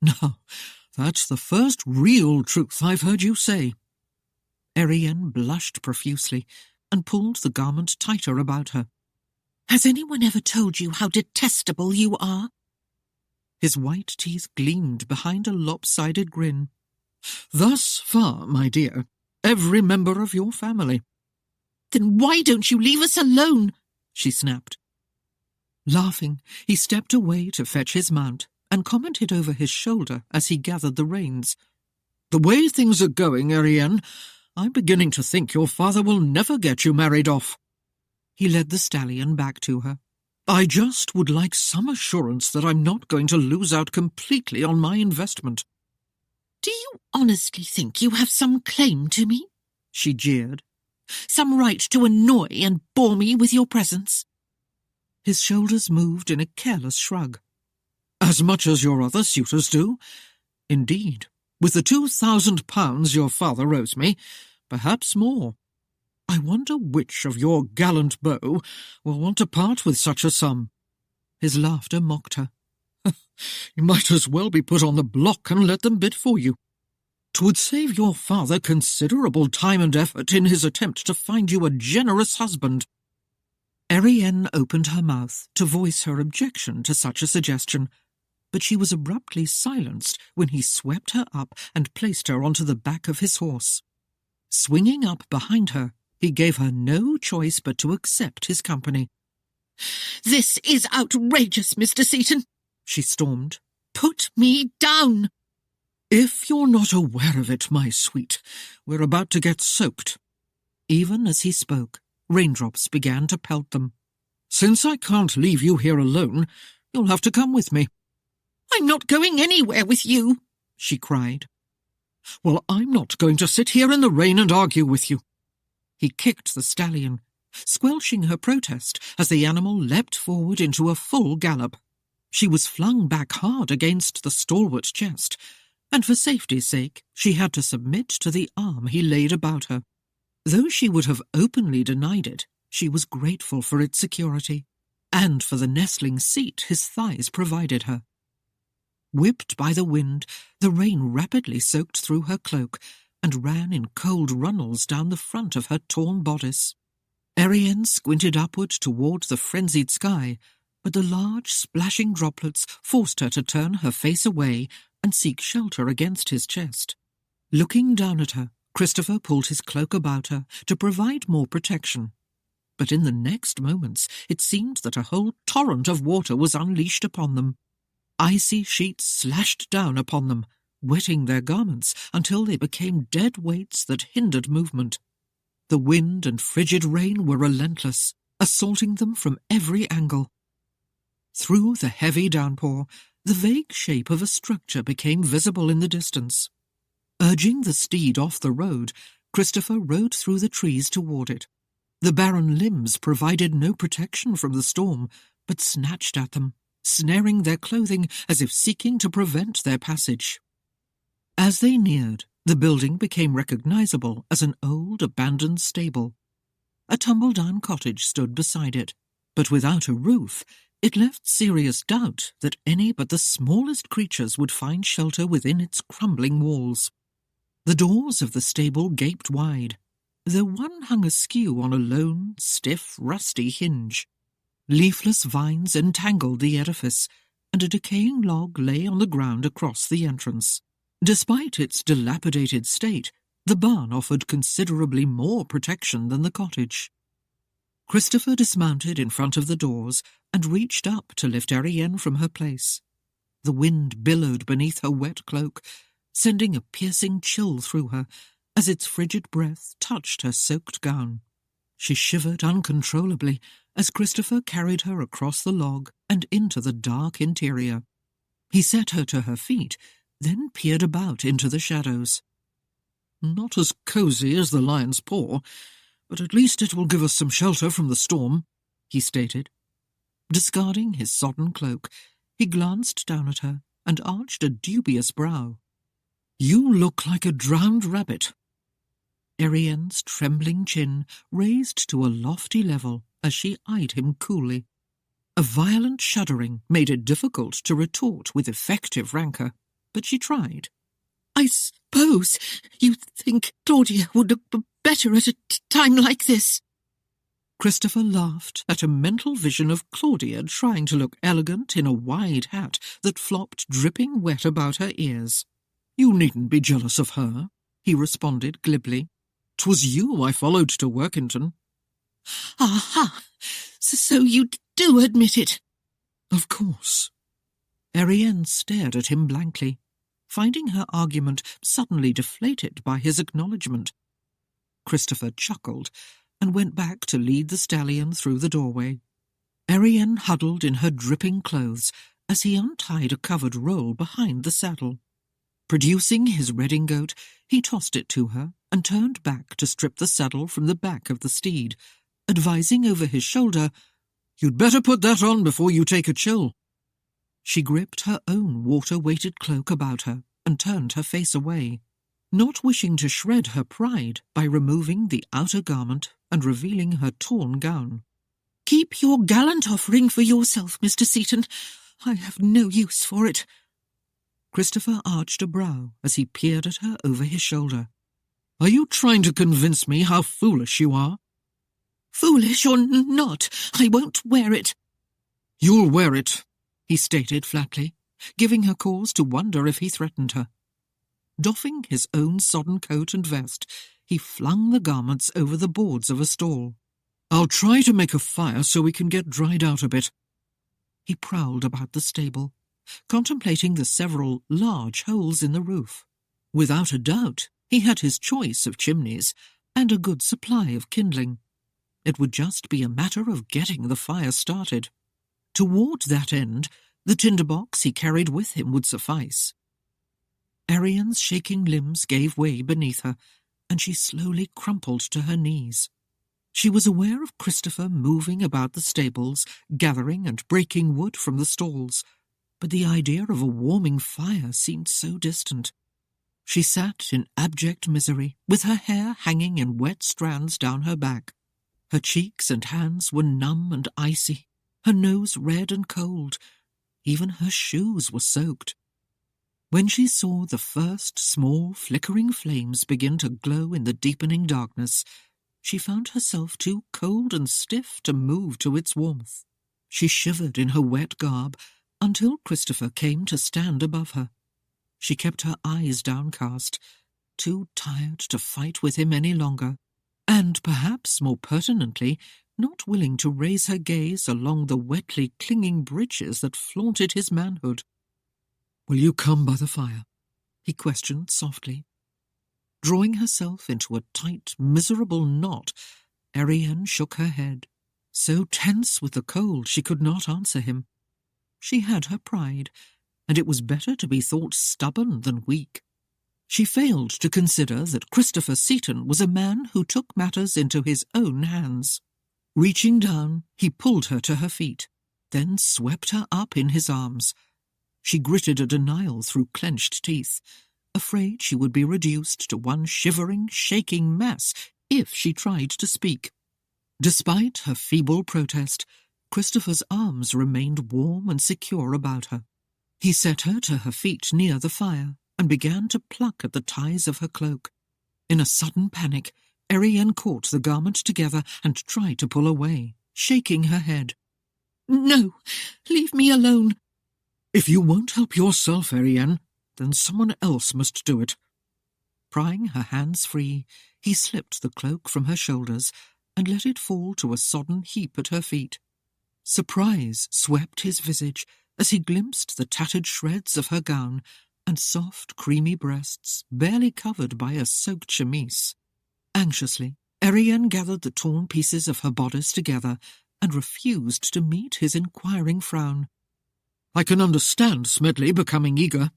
"Now, that's the first real truth I've heard you say." Erienne blushed profusely and pulled the garment tighter about her. "Has anyone ever told you how detestable you are?" His white teeth gleamed behind a lopsided grin. "Thus far, my dear, every member of your family." "Then why don't you leave us alone?" she snapped. Laughing, he stepped away to fetch his mount and commented over his shoulder as he gathered the reins. "The way things are going, Erienne, I'm beginning to think your father will never get you married off." He led the stallion back to her. "I just would like some assurance that I'm not going to lose out completely on my investment." "Do you honestly think you have some claim to me?" she jeered. "Some right to annoy and bore me with your presence?" His shoulders moved in a careless shrug. "As much as your other suitors do. Indeed, with the £2,000 your father owes me, perhaps more. I wonder which of your gallant beaux will want to part with such a sum." His laughter mocked her. "You might as well be put on the block and let them bid for you. 'Twould save your father considerable time and effort in his attempt to find you a generous husband." Erienne opened her mouth to voice her objection to such a suggestion, but she was abruptly silenced when he swept her up and placed her onto the back of his horse. Swinging up behind her, he gave her no choice but to accept his company. "This is outrageous, Mr. Seaton," she stormed. "Put me down!" "If you're not aware of it, my sweet, we're about to get soaked." Even as he spoke, raindrops began to pelt them. "Since I can't leave you here alone, you'll have to come with me." "I'm not going anywhere with you," she cried. "Well, I'm not going to sit here in the rain and argue with you." He kicked the stallion, squelching her protest as the animal leapt forward into a full gallop. She was flung back hard against the stalwart chest, and for safety's sake she had to submit to the arm he laid about her. Though she would have openly denied it, she was grateful for its security, and for the nestling seat his thighs provided her. Whipped by the wind, the rain rapidly soaked through her cloak and ran in cold runnels down the front of her torn bodice. Erienne squinted upward toward the frenzied sky, but the large, splashing droplets forced her to turn her face away and seek shelter against his chest. Looking down at her, Christopher pulled his cloak about her to provide more protection. But in the next moments it seemed that a whole torrent of water was unleashed upon them. Icy sheets slashed down upon them, wetting their garments until they became dead weights that hindered movement. The wind and frigid rain were relentless, assaulting them from every angle. Through the heavy downpour, the vague shape of a structure became visible in the distance. Urging the steed off the road, Christopher rode through the trees toward it. The barren limbs provided no protection from the storm, but snatched at them, snaring their clothing as if seeking to prevent their passage. As they neared, the building became recognizable as an old, abandoned stable. A tumble-down cottage stood beside it, but without a roof, it left serious doubt that any but the smallest creatures would find shelter within its crumbling walls. The doors of the stable gaped wide, though one hung askew on a lone, stiff, rusty hinge. Leafless vines entangled the edifice, and a decaying log lay on the ground across the entrance. Despite its dilapidated state, the barn offered considerably more protection than the cottage. Christopher dismounted in front of the doors and reached up to lift Erienne from her place. The wind billowed beneath her wet cloak, sending a piercing chill through her as its frigid breath touched her soaked gown. She shivered uncontrollably as Christopher carried her across the log and into the dark interior. He set her to her feet, then peered about into the shadows. "Not as cozy as the lion's paw, but at least it will give us some shelter from the storm," he stated. Discarding his sodden cloak, he glanced down at her and arched a dubious brow. "You look like a drowned rabbit." Erienne's trembling chin raised to a lofty level as she eyed him coolly. A violent shuddering made it difficult to retort with effective rancour, but she tried. "I suppose you think Claudia would look better at a time like this?" Christopher laughed at a mental vision of Claudia trying to look elegant in a wide hat that flopped dripping wet about her ears. "You needn't be jealous of her," he responded glibly. "'Twas you I followed to Workington." "Aha! So you do admit it?" "Of course." Erienne stared at him blankly, finding her argument suddenly deflated by his acknowledgement. Christopher chuckled and went back to lead the stallion through the doorway. Erienne huddled in her dripping clothes as he untied a covered roll behind the saddle. Producing his redingote, he tossed it to her and turned back to strip the saddle from the back of the steed, advising over his shoulder, "You'd better put that on before you take a chill." She gripped her own water-weighted cloak about her and turned her face away, not wishing to shred her pride by removing the outer garment and revealing her torn gown. "Keep your gallant offering for yourself, Mr. Seaton. I have no use for it." Christopher arched a brow as he peered at her over his shoulder. "Are you trying to convince me how foolish you are?" "Foolish or not, I won't wear it." "You'll wear it," he stated flatly. giving her cause to wonder if he threatened her. Doffing his own sodden coat and vest, he flung the garments over the boards of a stall. "I'll try to make a fire so we can get dried out a bit." He prowled about the stable, contemplating the several large holes in the roof. Without a doubt, he had his choice of chimneys and a good supply of kindling. It would just be a matter of getting the fire started. Toward that end, the tinderbox he carried with him would suffice. Erienne's shaking limbs gave way beneath her, and she slowly crumpled to her knees. She was aware of Christopher moving about the stables, gathering and breaking wood from the stalls, but the idea of a warming fire seemed so distant. She sat in abject misery, with her hair hanging in wet strands down her back. Her cheeks and hands were numb and icy, her nose red and cold. Even her shoes were soaked. When she saw the first small flickering flames begin to glow in the deepening darkness, she found herself too cold and stiff to move to its warmth. She shivered in her wet garb until Christopher came to stand above her. She kept her eyes downcast, too tired to fight with him any longer, and perhaps more pertinently, not willing to raise her gaze along the wetly clinging bridges that flaunted his manhood. "Will you come by the fire?" he questioned softly. Drawing herself into a tight, miserable knot, Erienne shook her head. So tense with the cold she could not answer him. She had her pride, and it was better to be thought stubborn than weak. She failed to consider that Christopher Seaton was a man who took matters into his own hands. Reaching down, he pulled her to her feet, then swept her up in his arms. She gritted a denial through clenched teeth, afraid she would be reduced to one shivering, shaking mess if she tried to speak. Despite her feeble protest, Christopher's arms remained warm and secure about her. He set her to her feet near the fire and began to pluck at the ties of her cloak. In a sudden panic, Erienne caught the garment together and tried to pull away, shaking her head. "No, leave me alone." "If you won't help yourself, Erienne, then someone else must do it." Prying her hands free, he slipped the cloak from her shoulders and let it fall to a sodden heap at her feet. Surprise swept his visage as he glimpsed the tattered shreds of her gown and soft, creamy breasts barely covered by a soaked chemise. Anxiously, Erienne gathered the torn pieces of her bodice together and refused to meet his inquiring frown. "I can understand Smedley becoming eager."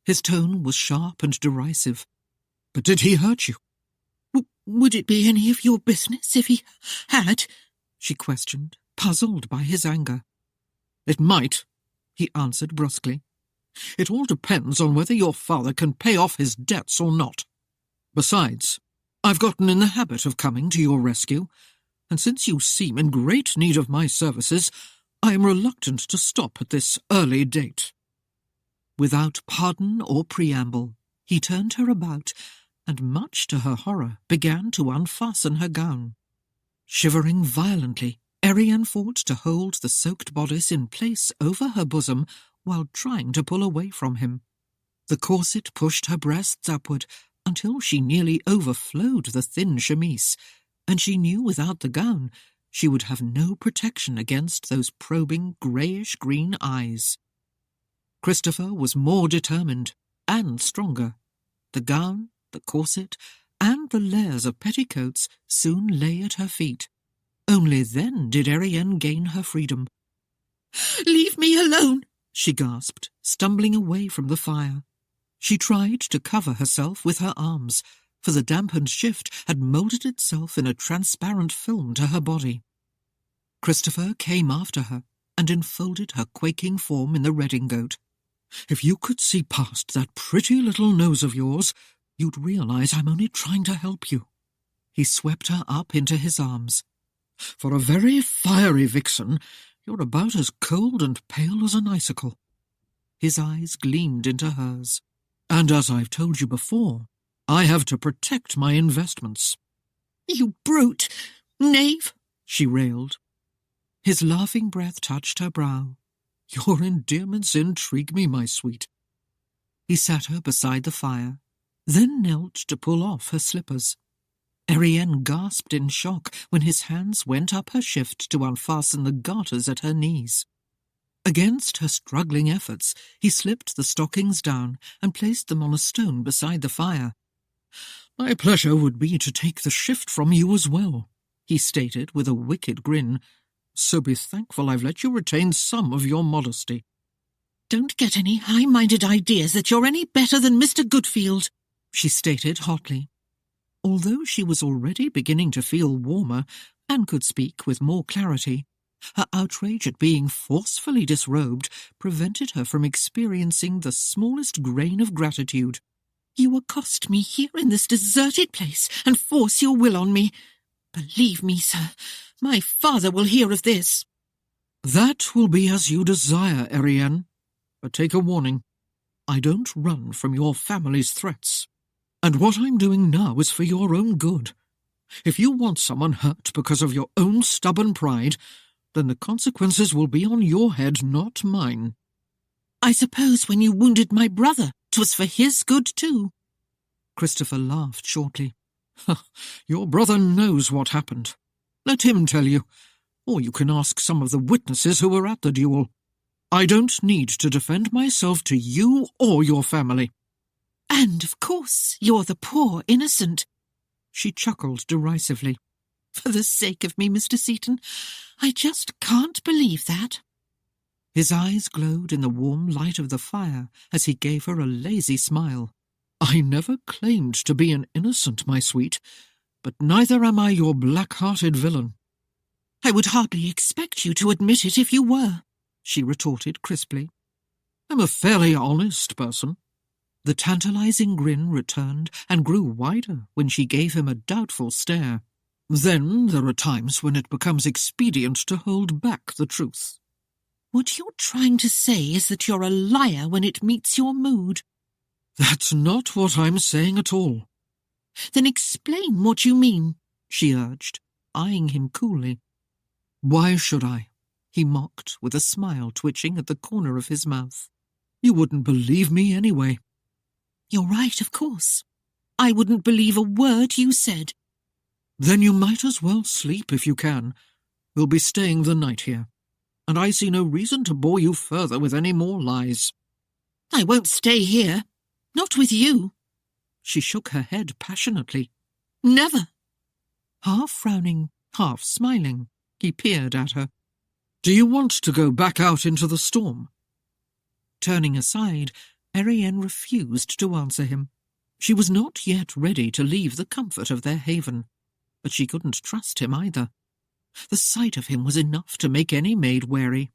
His tone was sharp and derisive. "But did he hurt you?" Would it be any of your business if he had?" she questioned, puzzled by his anger. "It might," he answered brusquely. "It all depends on whether your father can pay off his debts or not. Besides, I've gotten in the habit of coming to your rescue, and since you seem in great need of my services, I am reluctant to stop at this early date." Without pardon or preamble, he turned her about and, much to her horror, began to unfasten her gown. Shivering violently, Erienne fought to hold the soaked bodice in place over her bosom while trying to pull away from him. The corset pushed her breasts upward until she nearly overflowed the thin chemise, and she knew without the gown she would have no protection against those probing greyish-green eyes. Christopher was more determined and stronger. The gown, the corset, and the layers of petticoats soon lay at her feet. Only then did Erienne gain her freedom. "Leave me alone," she gasped, stumbling away from the fire. She tried to cover herself with her arms, for the dampened shift had moulded itself in a transparent film to her body. Christopher came after her and enfolded her quaking form in the redingote. "If you could see past that pretty little nose of yours, you'd realize I'm only trying to help you." He swept her up into his arms. "For a very fiery vixen, you're about as cold and pale as an icicle." His eyes gleamed into hers. "And as I've told you before, I have to protect my investments." "You brute! Knave!" she railed. His laughing breath touched her brow. Your endearments intrigue me, my sweet. He sat her beside the fire, then knelt to pull off her slippers. Erienne gasped in shock when his hands went up her shift to unfasten the garters at her knees. Against her struggling efforts, he slipped the stockings down and placed them on a stone beside the fire. "My pleasure would be to take the shift from you as well," he stated with a wicked grin, "so be thankful I've let you retain some of your modesty." "Don't get any high-minded ideas that you're any better than Mr. Goodfield," she stated hotly. Although she was already beginning to feel warmer and could speak with more clarity, her outrage at being forcefully disrobed prevented her from experiencing the smallest grain of gratitude. "You accost me here in this deserted place and force your will on me. Believe me, sir, my father will hear of this." "That will be as you desire, Erienne. But take a warning. I don't run from your family's threats. And what I'm doing now is for your own good. If you want someone hurt because of your own stubborn pride, then the consequences will be on your head, not mine." "I suppose when you wounded my brother, 'twas for his good too." Christopher laughed shortly. "Your brother knows what happened. Let him tell you, or you can ask some of the witnesses who were at the duel. I don't need to defend myself to you or your family." "And, of course, you're the poor innocent." She chuckled derisively. "For the sake of me, Mr. Seaton, I just can't believe that." His eyes glowed in the warm light of the fire as he gave her a lazy smile. "I never claimed to be an innocent, my sweet, but neither am I your black-hearted villain." "I would hardly expect you to admit it if you were," she retorted crisply. "I'm a fairly honest person." The tantalizing grin returned and grew wider when she gave him a doubtful stare. "Then there are times when it becomes expedient to hold back the truth." "What you're trying to say is that you're a liar when it meets your mood." "That's not what I'm saying at all." "Then explain what you mean," she urged, eyeing him coolly. "Why should I?" he mocked, with a smile twitching at the corner of his mouth. "You wouldn't believe me anyway." "You're right, of course. I wouldn't believe a word you said." "Then you might as well sleep if you can. We'll be staying the night here, and I see no reason to bore you further with any more lies." "I won't stay here. Not with you." She shook her head passionately. "Never." Half frowning, half smiling, he peered at her. "Do you want to go back out into the storm?" Turning aside, Erienne refused to answer him. She was not yet ready to leave the comfort of their haven, but she couldn't trust him either. The sight of him was enough to make any maid wary.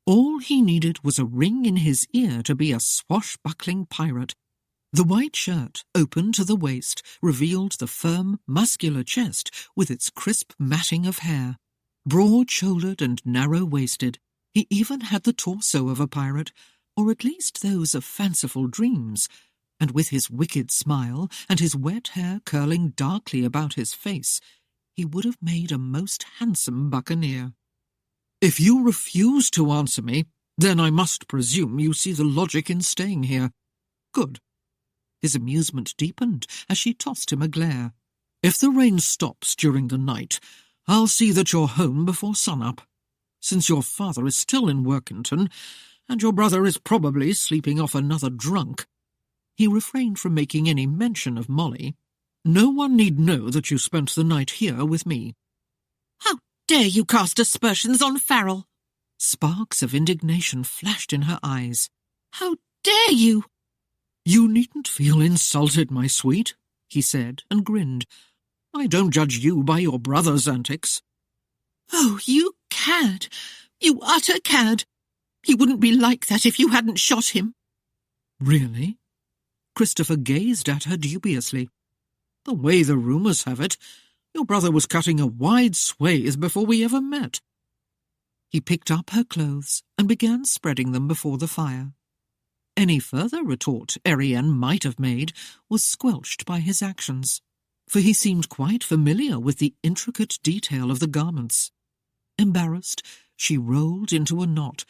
All he needed was a ring in his ear to be a swashbuckling pirate. The white shirt, open to the waist, revealed the firm, muscular chest with its crisp matting of hair. Broad-shouldered and narrow-waisted, he even had the torso of a pirate, or at least those of fanciful dreams, and with his wicked smile and his wet hair curling darkly about his face, he would have made a most handsome buccaneer. "If you refuse to answer me, then I must presume you see the logic in staying here." "Good." His amusement deepened as she tossed him a glare. "If the rain stops during the night, I'll see that you're home before sunup. Since your father is still in Workington, and your brother is probably sleeping off another drunk," he refrained from making any mention of Molly, "no one need know that you spent the night here with me." "How dare you cast aspersions on Farrell?" Sparks of indignation flashed in her eyes. "How dare you?" "You needn't feel insulted, my sweet," he said, and grinned. "I don't judge you by your brother's antics." "Oh, you cad! You utter cad! He wouldn't be like that if you hadn't shot him." "Really?" Christopher gazed at her dubiously. "The way the rumours have it, your brother was cutting a wide swathe before we ever met." He picked up her clothes and began spreading them before the fire. Any further retort Erienne might have made was squelched by his actions, for he seemed quite familiar with the intricate detail of the garments. Embarrassed, she rolled into a knot,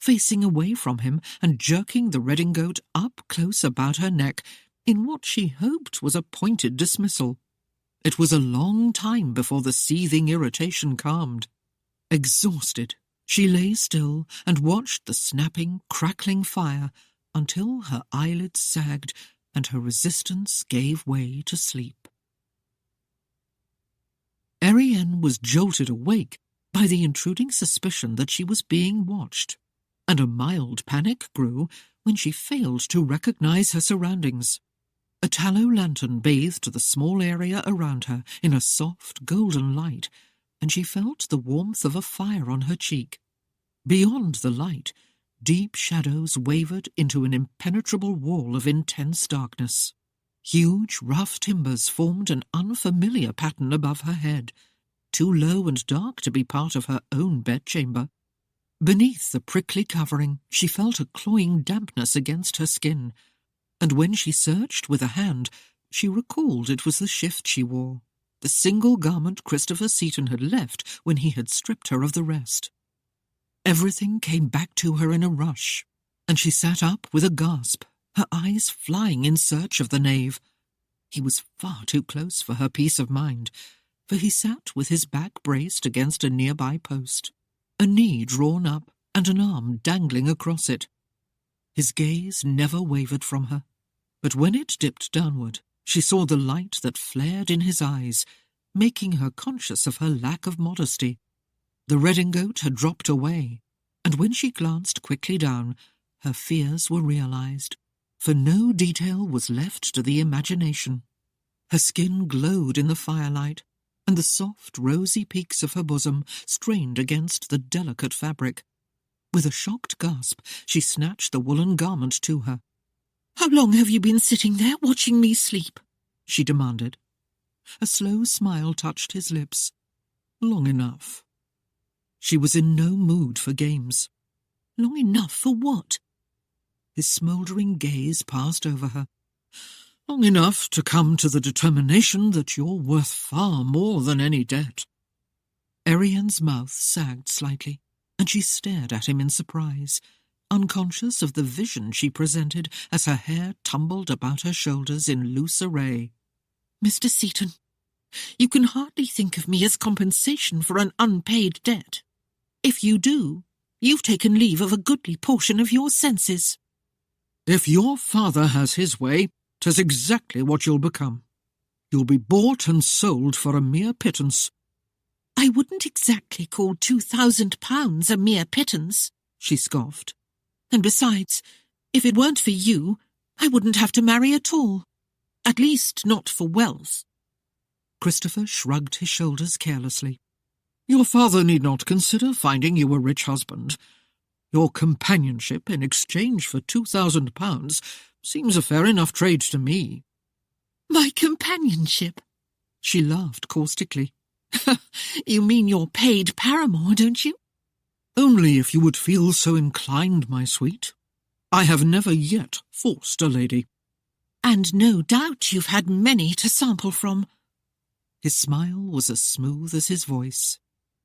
facing away from him and jerking the redingote up close about her neck in what she hoped was a pointed dismissal. It was a long time before the seething irritation calmed. Exhausted, she lay still and watched the snapping, crackling fire until her eyelids sagged and her resistance gave way to sleep. Erienne was jolted awake by the intruding suspicion that she was being watched, and a mild panic grew when she failed to recognize her surroundings. A tallow lantern bathed the small area around her in a soft golden light, and she felt the warmth of a fire on her cheek. Beyond the light, deep shadows wavered into an impenetrable wall of intense darkness. Huge, rough timbers formed an unfamiliar pattern above her head, too low and dark to be part of her own bedchamber. Beneath the prickly covering, she felt a cloying dampness against her skin, and when she searched with a hand, she recalled it was the shift she wore, the single garment Christopher Seaton had left when he had stripped her of the rest. Everything came back to her in a rush, and she sat up with a gasp, her eyes flying in search of the knave. He was far too close for her peace of mind, for he sat with his back braced against a nearby post, a knee drawn up and an arm dangling across it. His gaze never wavered from her, but when it dipped downward, she saw the light that flared in his eyes, making her conscious of her lack of modesty. The redingote had dropped away, and when she glanced quickly down, her fears were realized, for no detail was left to the imagination. Her skin glowed in the firelight, and the soft, rosy peaks of her bosom strained against the delicate fabric. With a shocked gasp, she snatched the woolen garment to her. "How long have you been sitting there watching me sleep?" she demanded. A slow smile touched his lips. Long enough. She was in no mood for games. Long enough for what? His smouldering gaze passed over her. Long enough to come to the determination that you're worth far more than any debt. Erienne's mouth sagged slightly, and she stared at him in surprise, unconscious of the vision she presented as her hair tumbled about her shoulders in loose array. "Mr. Seaton, you can hardly think of me as compensation for an unpaid debt. If you do, you've taken leave of a goodly portion of your senses." "If your father has his way, 'tis exactly what you'll become. You'll be bought and sold for a mere pittance." "I wouldn't exactly call £2,000 a mere pittance," she scoffed. "And besides, if it weren't for you, I wouldn't have to marry at all. At least not for wealth." Christopher shrugged his shoulders carelessly. "Your father need not consider finding you a rich husband. Your companionship in exchange for £2,000 seems a fair enough trade to me." "My companionship?" She laughed caustically. "You mean your paid paramour, don't you?" "Only if you would feel so inclined, my sweet. I have never yet forced a lady." "And no doubt you've had many to sample from." His smile was as smooth as his voice.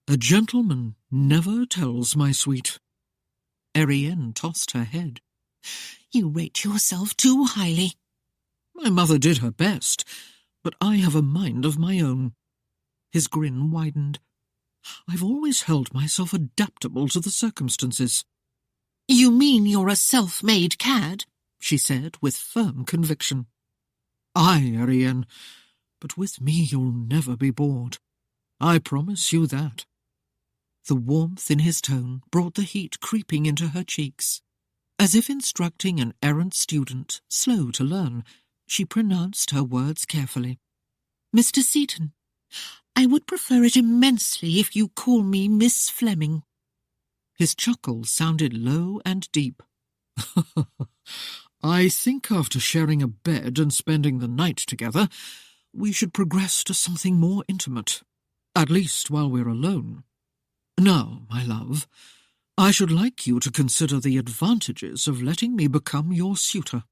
"A gentleman never tells, my sweet." Erienne tossed her head. "You rate yourself too highly." "My mother did her best, but I have a mind of my own." His grin widened. "I've always held myself adaptable to the circumstances." "You mean you're a self-made cad?" she said with firm conviction. "Aye, Erienne, but with me you'll never be bored. I promise you that." The warmth in his tone brought the heat creeping into her cheeks. As if instructing an errant student, slow to learn, she pronounced her words carefully. "Mr. Seaton, I would prefer it immensely if you call me Miss Fleming." His chuckle sounded low and deep. "I think after sharing a bed and spending the night together, we should progress to something more intimate, at least while we're alone. Now, my love, I should like you to consider the advantages of letting me become your suitor.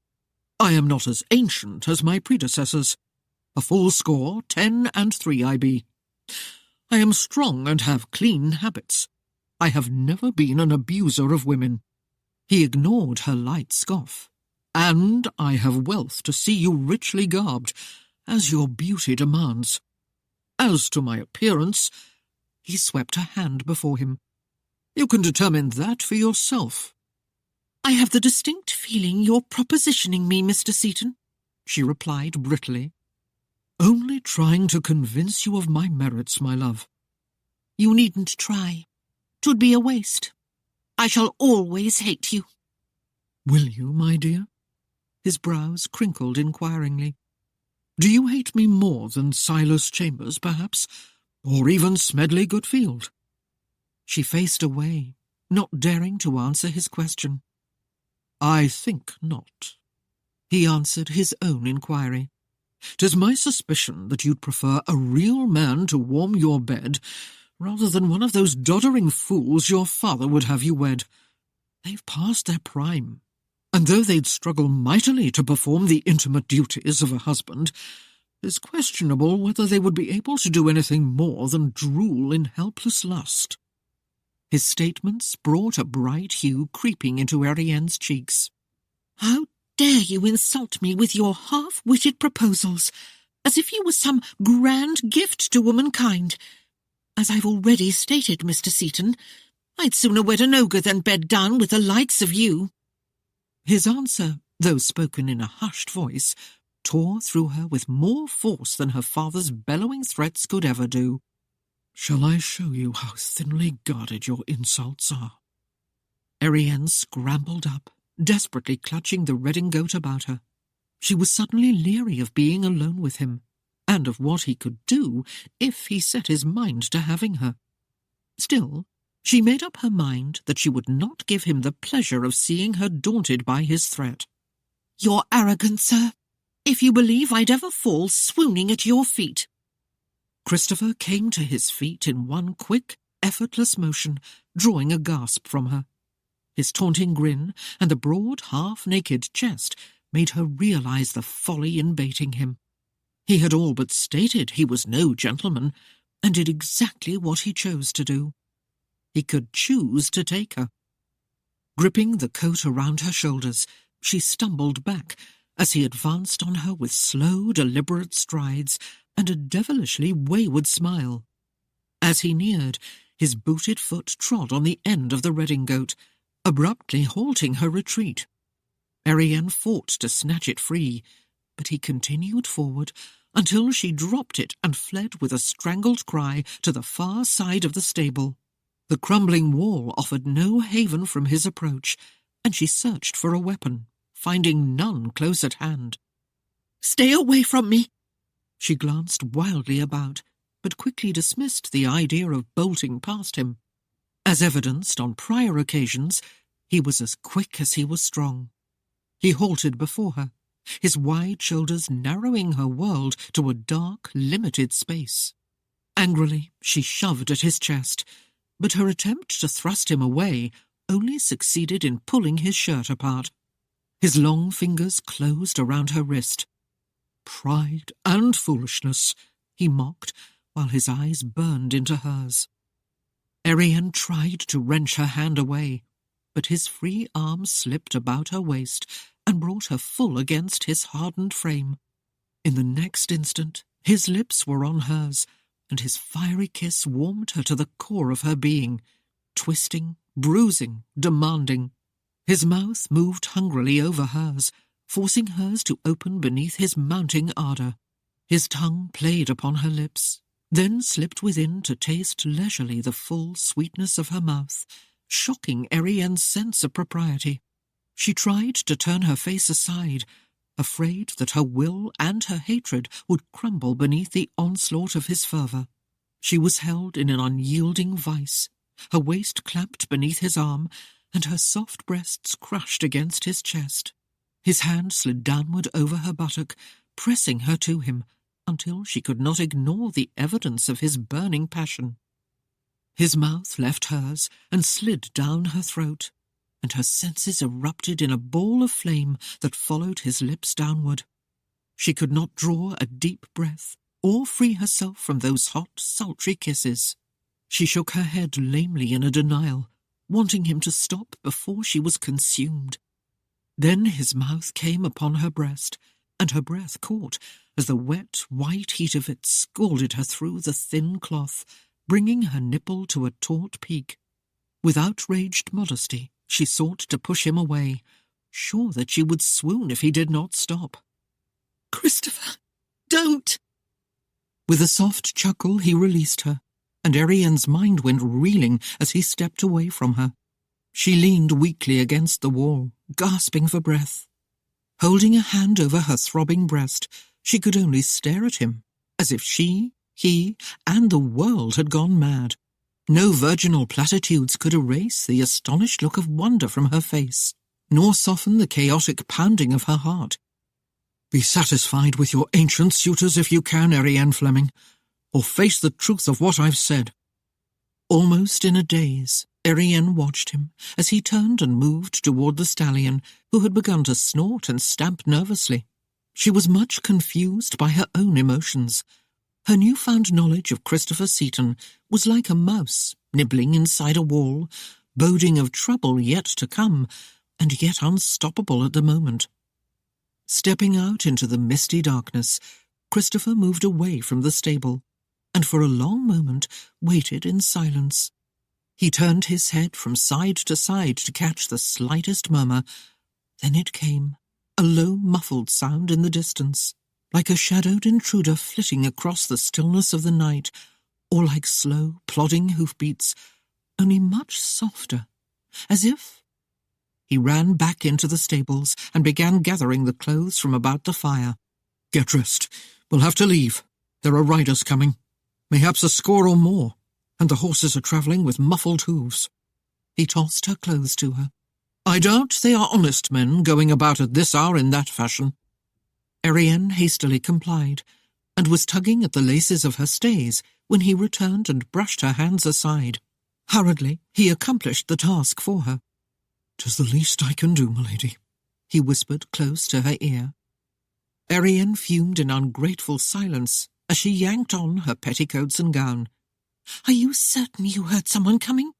I am not as ancient as my predecessors. A full score, 10 and 3 I be. I am strong and have clean habits. I have never been an abuser of women, He ignored her light scoff. "And I have wealth to see you richly garbed, as your beauty demands. As to my appearance," he swept her hand before him, "you can determine that for yourself." "I have the distinct feeling you're propositioning me, Mr. Seaton," she replied brittly. "Only trying to convince you of my merits, my love." "You needn't try. 'Twould be a waste. I shall always hate you." "Will you, my dear?" His brows crinkled inquiringly. "Do you hate me more than Silas Chambers, perhaps? Or even Smedley Goodfield?" She faced away, not daring to answer his question. "I think not," he answered his own inquiry. "'Tis my suspicion that you'd prefer a real man to warm your bed rather than one of those doddering fools your father would have you wed. They've passed their prime, and though they'd struggle mightily to perform the intimate duties of a husband, it's questionable whether they would be able to do anything more than drool in helpless lust." His statements brought a bright hue creeping into Erienne's cheeks. "How dare you insult me with your half-witted proposals, as if you were some grand gift to womankind? As I've already stated, Mr. Seaton, I'd sooner wed an ogre than bed down with the likes of you." His answer, though spoken in a hushed voice, tore through her with more force than her father's bellowing threats could ever do. "Shall I show you how thinly guarded your insults are?" Erienne scrambled up, desperately clutching the redingote about her. She was suddenly leery of being alone with him, and of what he could do if he set his mind to having her. Still, she made up her mind that she would not give him the pleasure of seeing her daunted by his threat. "You're arrogant, sir, if you believe I'd ever fall swooning at your feet." Christopher came to his feet in one quick, effortless motion, drawing a gasp from her. His taunting grin and the broad, half-naked chest made her realize the folly in baiting him. He had all but stated he was no gentleman, and did exactly what he chose to do. He could choose to take her. Gripping the coat around her shoulders, she stumbled back as he advanced on her with slow, deliberate strides and a devilishly wayward smile. As he neared, his booted foot trod on the end of the redingote, abruptly halting her retreat. Erienne fought to snatch it free, but he continued forward until she dropped it and fled with a strangled cry to the far side of the stable. The crumbling wall offered no haven from his approach, and she searched for a weapon, finding none close at hand. "Stay away from me!" She glanced wildly about, but quickly dismissed the idea of bolting past him. As evidenced on prior occasions, he was as quick as he was strong. He halted before her, his wide shoulders narrowing her world to a dark, limited space. Angrily, she shoved at his chest, but her attempt to thrust him away only succeeded in pulling his shirt apart. His long fingers closed around her wrist. "Pride and foolishness," he mocked, while his eyes burned into hers. Erienne tried to wrench her hand away, but his free arm slipped about her waist and brought her full against his hardened frame. In the next instant, his lips were on hers, and his fiery kiss warmed her to the core of her being, twisting, bruising, demanding. His mouth moved hungrily over hers, forcing hers to open beneath his mounting ardour. His tongue played upon her lips, then slipped within to taste leisurely the full sweetness of her mouth, shocking Erienne's sense of propriety. She tried to turn her face aside, afraid that her will and her hatred would crumble beneath the onslaught of his fervour. She was held in an unyielding vice, her waist clamped beneath his arm, and her soft breasts crushed against his chest. His hand slid downward over her buttock, pressing her to him, until she could not ignore the evidence of his burning passion. His mouth left hers and slid down her throat, and her senses erupted in a ball of flame that followed his lips downward. She could not draw a deep breath or free herself from those hot, sultry kisses. She shook her head lamely in a denial, wanting him to stop before she was consumed. Then his mouth came upon her breast, and her breath caught as the wet, white heat of it scalded her through the thin cloth, bringing her nipple to a taut peak. With outraged modesty, she sought to push him away, sure that she would swoon if he did not stop. "Christopher, don't!" With a soft chuckle he released her, and Erienne's mind went reeling as he stepped away from her. She leaned weakly against the wall, gasping for breath. Holding a hand over her throbbing breast, she could only stare at him, as if she, he, and the world had gone mad. No virginal platitudes could erase the astonished look of wonder from her face, nor soften the chaotic pounding of her heart. Be satisfied with your ancient suitors if you can, Erienne Fleming, or face the truth of what I've said. Almost in a daze, Erienne watched him as he turned and moved toward the stallion, who had begun to snort and stamp nervously. She was much confused by her own emotions. Her newfound knowledge of Christopher Seaton was like a mouse nibbling inside a wall, boding of trouble yet to come, and yet unstoppable at the moment. Stepping out into the misty darkness, Christopher moved away from the stable, and for a long moment waited in silence. He turned his head from side to side to catch the slightest murmur. Then it came, a low, muffled sound in the distance, like a shadowed intruder flitting across the stillness of the night, or like slow, plodding hoofbeats, only much softer, as if... He ran back into the stables and began gathering the clothes from about the fire. Get dressed. We'll have to leave. There are riders coming. Mayhaps a score or more, and the horses are travelling with muffled hooves. He tossed her clothes to her. I doubt they are honest men going about at this hour in that fashion. Erienne hastily complied, and was tugging at the laces of her stays when he returned and brushed her hands aside. Hurriedly, he accomplished the task for her. "'Tis the least I can do, milady," he whispered close to her ear. Erienne fumed in ungrateful silence as she yanked on her petticoats and gown. "Are you certain you heard someone coming?"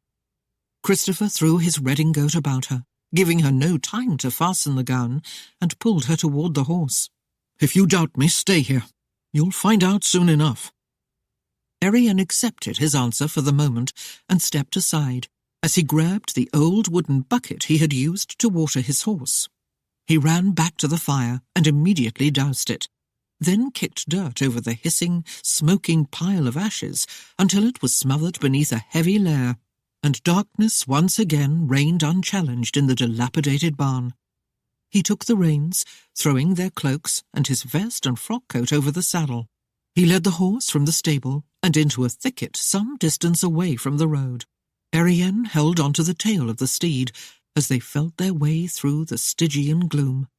Christopher threw his redingote about her, giving her no time to fasten the gown, and pulled her toward the horse. "If you doubt me, stay here. You'll find out soon enough." Erienne accepted his answer for the moment and stepped aside, as he grabbed the old wooden bucket he had used to water his horse. He ran back to the fire and immediately doused it, then kicked dirt over the hissing, smoking pile of ashes until it was smothered beneath a heavy layer, and darkness once again reigned unchallenged in the dilapidated barn. He took the reins, throwing their cloaks and his vest and frock-coat over the saddle. He led the horse from the stable and into a thicket some distance away from the road. Erienne held onto the tail of the steed as they felt their way through the Stygian gloom.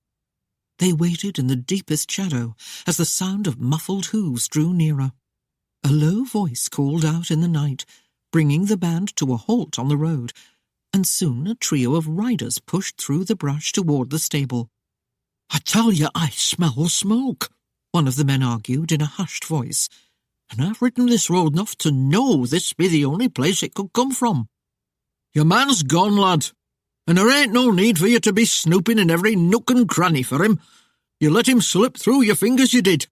They waited in the deepest shadow as the sound of muffled hooves drew nearer. A low voice called out in the night, bringing the band to a halt on the road, and soon a trio of riders pushed through the brush toward the stable. "I tell you, I smell smoke," one of the men argued in a hushed voice. "And I've ridden this road enough to know this be the only place it could come from. Your man's gone, lad, and there ain't no need for you to be snooping in every nook and cranny for him. You let him slip through your fingers, you did."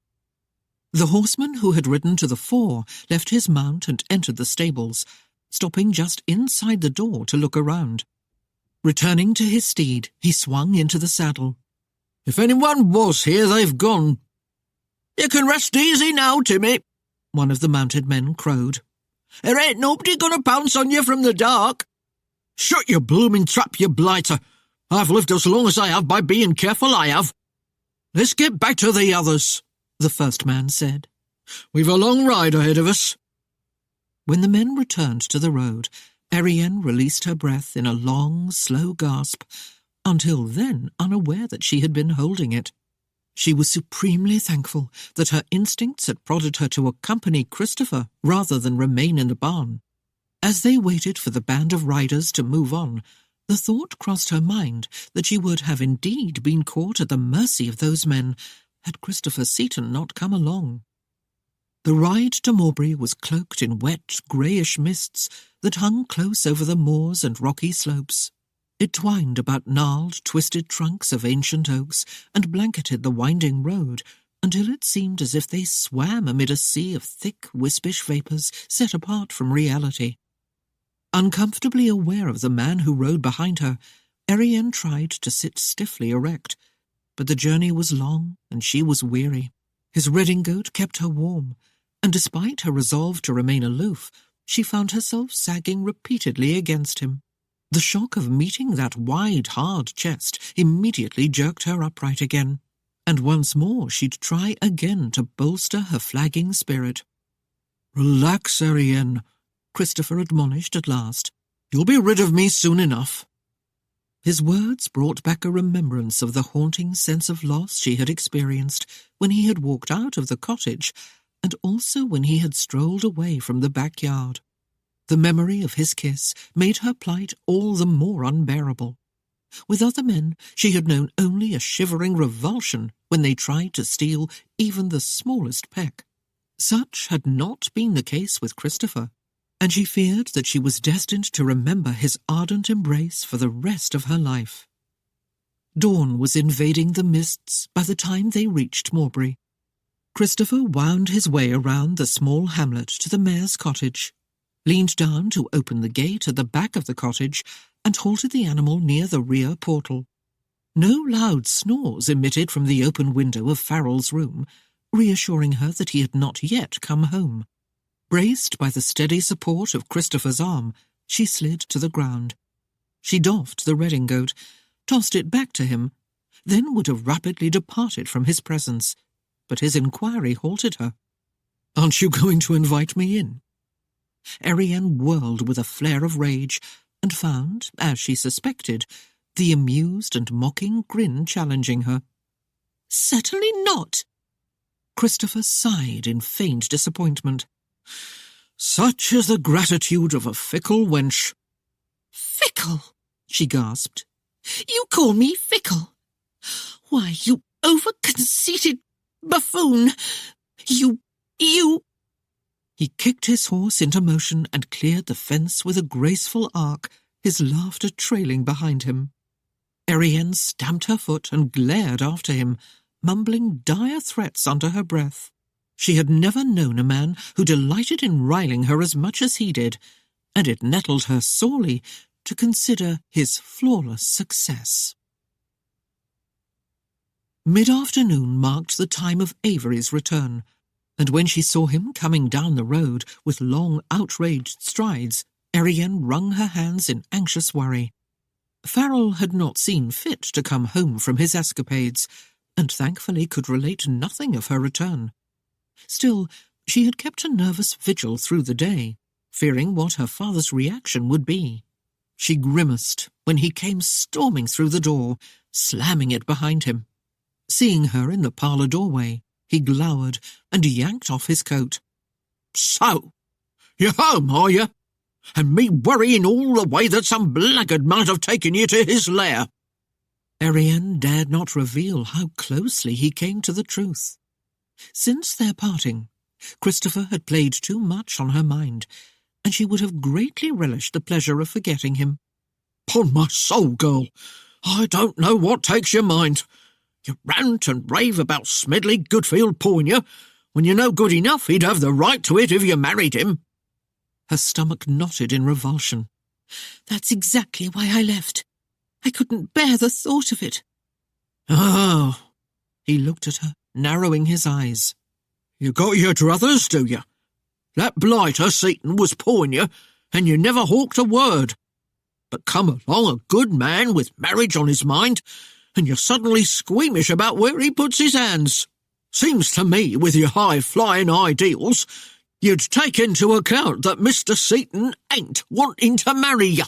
The horseman who had ridden to the fore left his mount and entered the stables, stopping just inside the door to look around. Returning to his steed, he swung into the saddle. "If anyone was here, they've gone." "You can rest easy now, Timmy," one of the mounted men crowed. "There ain't nobody gonna pounce on you from the dark." "Shut your blooming trap, you blighter. I've lived as long as I have by being careful, I have. Let's get back to the others," the first man said. "We've a long ride ahead of us." When the men returned to the road, Erienne released her breath in a long, slow gasp, until then unaware that she had been holding it. She was supremely thankful that her instincts had prodded her to accompany Christopher rather than remain in the barn. As they waited for the band of riders to move on, the thought crossed her mind that she would have indeed been caught at the mercy of those men had Christopher Seaton not come along. The ride to Mowbray was cloaked in wet, greyish mists that hung close over the moors and rocky slopes. It twined about gnarled, twisted trunks of ancient oaks and blanketed the winding road until it seemed as if they swam amid a sea of thick, wispish vapours set apart from reality. Uncomfortably aware of the man who rode behind her, Erienne tried to sit stiffly erect, but the journey was long and she was weary. His redingote kept her warm, and despite her resolve to remain aloof, she found herself sagging repeatedly against him. The shock of meeting that wide, hard chest immediately jerked her upright again, and once more she'd try again to bolster her flagging spirit. "Relax, Erienne," Christopher admonished at last. "You'll be rid of me soon enough." His words brought back a remembrance of the haunting sense of loss she had experienced when he had walked out of the cottage, and also when he had strolled away from the backyard. The memory of his kiss made her plight all the more unbearable. With other men, she had known only a shivering revulsion when they tried to steal even the smallest peck. Such had not been the case with Christopher, and she feared that she was destined to remember his ardent embrace for the rest of her life. Dawn was invading the mists by the time they reached Mowbray. Christopher wound his way around the small hamlet to the mayor's cottage, leaned down to open the gate at the back of the cottage, and halted the animal near the rear portal. No loud snores emitted from the open window of Farrell's room, reassuring her that he had not yet come home. Braced by the steady support of Christopher's arm, she slid to the ground. She doffed the redingote, tossed it back to him, then would have rapidly departed from his presence, but his inquiry halted her. "Aren't you going to invite me in?" Erienne whirled with a flare of rage, and found, as she suspected, the amused and mocking grin challenging her. "Certainly not." Christopher sighed in faint disappointment. "Such is the gratitude of a fickle wench." "Fickle?" she gasped. "You call me fickle? Why, you over-conceited buffoon! You... He kicked his horse into motion and cleared the fence with a graceful arc, his laughter trailing behind him. Erienne stamped her foot and glared after him, mumbling dire threats under her breath. She had never known a man who delighted in riling her as much as he did, and it nettled her sorely to consider his flawless success. Mid-afternoon marked the time of Avery's return, and when she saw him coming down the road with long, outraged strides, Erienne wrung her hands in anxious worry. Farrell had not seen fit to come home from his escapades, and thankfully could relate nothing of her return. Still, she had kept a nervous vigil through the day, fearing what her father's reaction would be. She grimaced when he came storming through the door, slamming it behind him. Seeing her in the parlour doorway, he glowered and yanked off his coat. "So, you're home, are you? And me worrying all the way that some blackguard might have taken you to his lair." Erienne dared not reveal how closely he came to the truth. Since their parting, Christopher had played too much on her mind, and she would have greatly relished the pleasure of forgetting him. "'Pon my soul, girl, I don't know what takes your mind. You rant and rave about Smedley Goodfield pawing you, when you know good enough he'd have the right to it if you married him." Her stomach knotted in revulsion. "That's exactly why I left. I couldn't bear the thought of it." "Oh," he looked at her, narrowing his eyes. "You got your druthers, do you? That blighter Seaton was pawing you, and you never hawked a word. But come along a good man with marriage on his mind, and you're suddenly squeamish about where he puts his hands. Seems to me, with your high-flying ideals, you'd take into account that Mr. Seaton ain't wanting to marry you."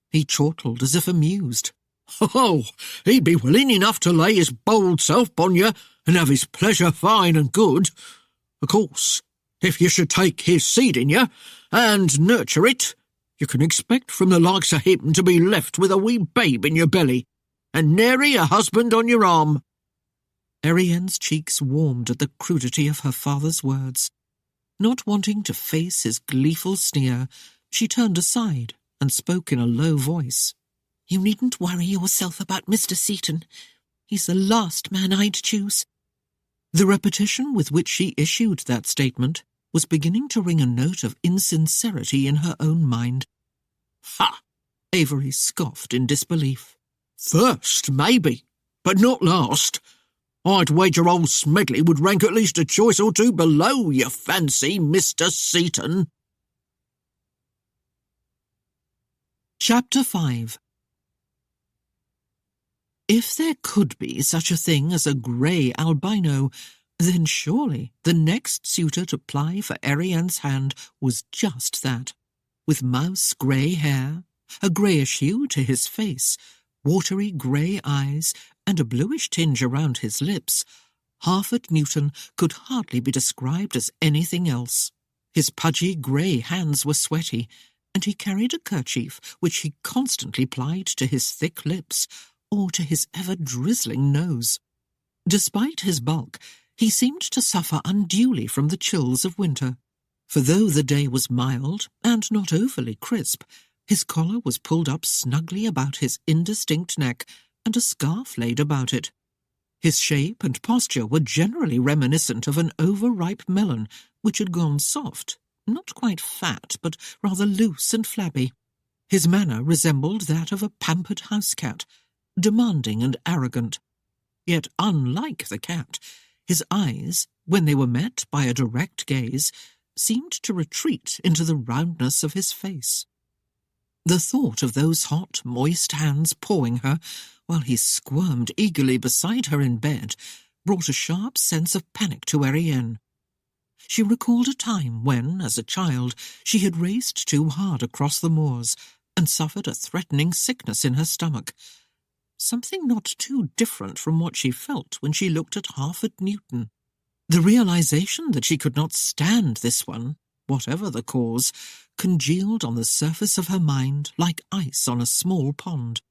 He chortled as if amused. "Oh, he'd be willing enough to lay his bold self upon you and have his pleasure fine and good. Of course, if you should take his seed in you and nurture it, you can expect from the likes of him to be left with a wee babe in your belly, and nary a husband on your arm." Erienne's cheeks warmed at the crudity of her father's words. Not wanting to face his gleeful sneer, she turned aside and spoke in a low voice. "You needn't worry yourself about Mr. Seaton. He's the last man I'd choose." The repetition with which she issued that statement was beginning to ring a note of insincerity in her own mind. Ha! Avery scoffed in disbelief. First, maybe, but not last. I'd wager old Smedley would rank at least a choice or two below your fancy, Mr. Seaton. Chapter 5. If there could be such a thing as a grey albino, then surely the next suitor to ply for Erienne's hand was just that, with mouse-grey hair, a greyish hue to his face, watery grey eyes, and a bluish tinge around his lips. Harford Newton could hardly be described as anything else. His pudgy grey hands were sweaty, and he carried a kerchief which he constantly plied to his thick lips, or to his ever-drizzling nose. Despite his bulk, he seemed to suffer unduly from the chills of winter, for though the day was mild and not overly crisp, his collar was pulled up snugly about his indistinct neck, and a scarf laid about it. His shape and posture were generally reminiscent of an overripe melon which had gone soft, not quite fat, but rather loose and flabby. His manner resembled that of a pampered house-cat, demanding and arrogant. Yet, unlike the cat, his eyes, when they were met by a direct gaze, seemed to retreat into the roundness of his face. The thought of those hot, moist hands pawing her, while he squirmed eagerly beside her in bed, brought a sharp sense of panic to Erienne. She recalled a time when, as a child, she had raced too hard across the moors and suffered a threatening sickness in her stomach. Something not too different from what she felt when she looked at Harford Newton. The realization that she could not stand this one, whatever the cause, congealed on the surface of her mind like ice on a small pond.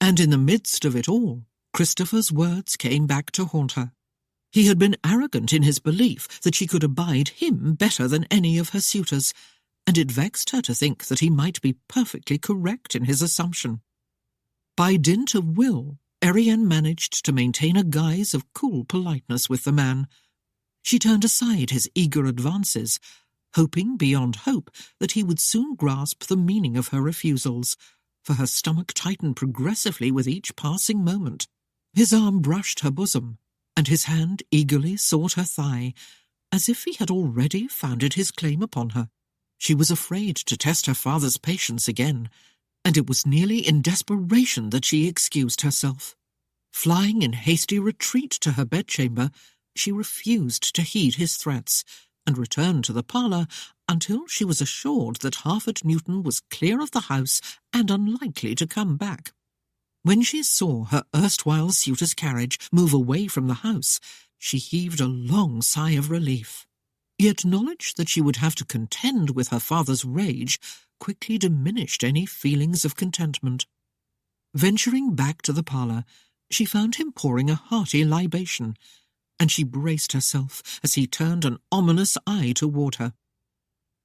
And in the midst of it all, Christopher's words came back to haunt her. He had been arrogant in his belief that she could abide him better than any of her suitors, and it vexed her to think that he might be perfectly correct in his assumption. By dint of will, Erienne managed to maintain a guise of cool politeness with the man. She turned aside his eager advances, hoping beyond hope that he would soon grasp the meaning of her refusals, for her stomach tightened progressively with each passing moment. His arm brushed her bosom, and his hand eagerly sought her thigh, as if he had already founded his claim upon her. She was afraid to test her father's patience again, and it was nearly in desperation that she excused herself. Flying in hasty retreat to her bedchamber, she refused to heed his threats, and returned to the parlour until she was assured that Harford Newton was clear of the house and unlikely to come back. When she saw her erstwhile suitor's carriage move away from the house, she heaved a long sigh of relief. Yet knowledge that she would have to contend with her father's rage quickly diminished any feelings of contentment. Venturing back to the parlour, she found him pouring a hearty libation, and she braced herself as he turned an ominous eye toward her.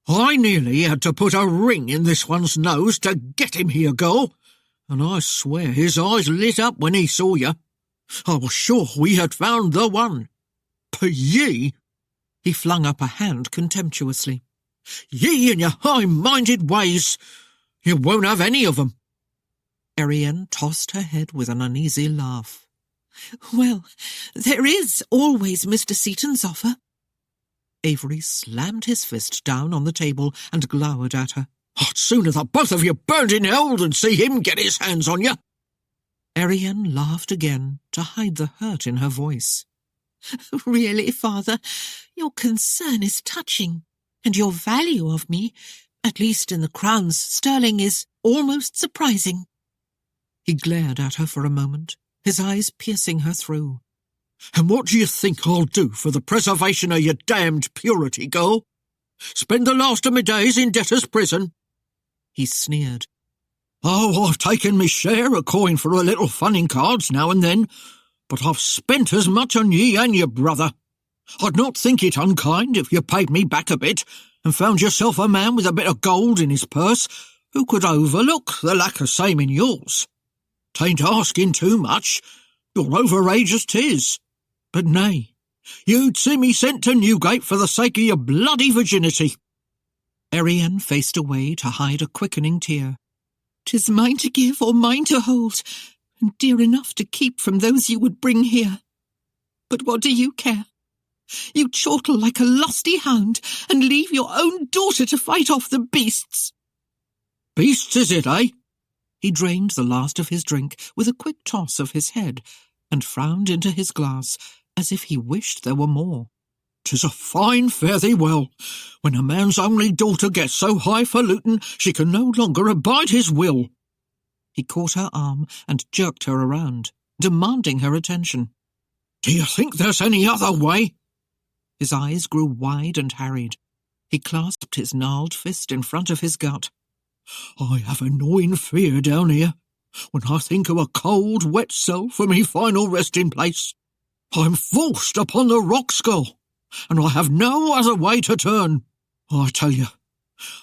"I nearly had to put a ring in this one's nose to get him here, girl, and I swear his eyes lit up when he saw you. I was sure we had found the one. But ye—" He flung up a hand contemptuously. "Ye and your high-minded ways, you won't have any of them." Erienne tossed her head with an uneasy laugh. "Well, there is always Mr. Seaton's offer." Avery slammed his fist down on the table and glowered at her. "I'd sooner the both of you burned in hell than see him get his hands on you." Erienne laughed again to hide the hurt in her voice. "Really, Father, your concern is touching, and your value of me, at least in the Crown's sterling, is almost surprising." He glared at her for a moment, his eyes piercing her through. "And what do you think I'll do for the preservation of your damned purity, girl? Spend the last of my days in debtor's prison?" He sneered. "Oh, I've taken me share of coin for a little fun in cards now and then, but I've spent as much on ye and your brother. I'd not think it unkind if you paid me back a bit and found yourself a man with a bit of gold in his purse who could overlook the lack of same in yours. 'Tain't asking too much. You're over age as 'tis. But nay, you'd see me sent to Newgate for the sake of your bloody virginity." Erienne faced away to hide a quickening tear. "'Tis mine to give or mine to hold, and dear enough to keep from those you would bring here. But what do you care? You chortle like a lusty hound, and leave your own daughter to fight off the beasts." "Beasts, is it, eh?" He drained the last of his drink with a quick toss of his head, and frowned into his glass, as if he wished there were more. "'Tis a fine fare thee well, when a man's only daughter gets so highfalutin she can no longer abide his will." He caught her arm and jerked her around, demanding her attention. "Do you think there's any other way?" His eyes grew wide and harried. He clasped his gnarled fist in front of his gut. "I have a gnawing fear down here, when I think of a cold, wet cell for me final resting place. I'm forced upon the rock skull, and I have no other way to turn. I tell you,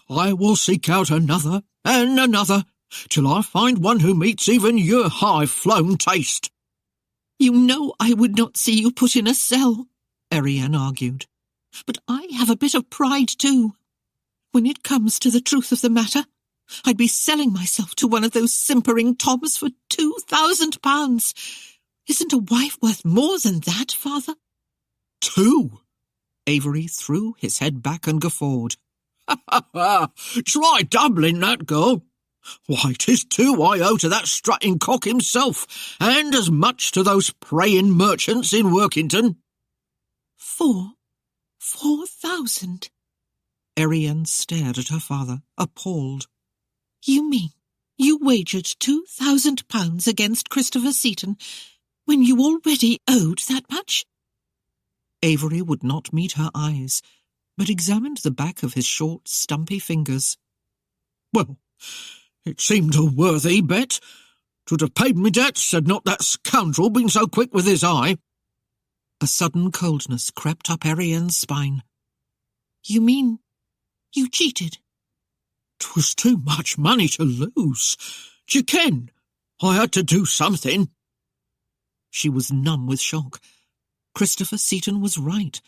I will seek out another and another, till I find one who meets even your high-flown taste." "You know I would not see you put in a cell," Erienne argued. "But I have a bit of pride too. When it comes to the truth of the matter, I'd be selling myself to one of those simpering Toms for £2,000. Isn't a wife worth more than that, father?" "2?" Avery threw his head back and guffawed. "Ha, ha, ha! Try doubling that, girl. Why, 'tis 2 I owe to that strutting cock himself, and as much to those praying merchants in Workington." 4,000? Erienne stared at her father, appalled. "You mean you wagered £2,000 against Christopher Seaton when you already owed that much?" Avery would not meet her eyes, but examined the back of his short, stumpy fingers. "Well, it seemed a worthy bet. 'Twould have paid me debts had not that scoundrel been so quick with his eye." A sudden coldness crept up Erienne's spine. "You mean you cheated?" "'Twas too much money to lose. D'ye ken, I had to do something." She was numb with shock. Christopher Seaton was right.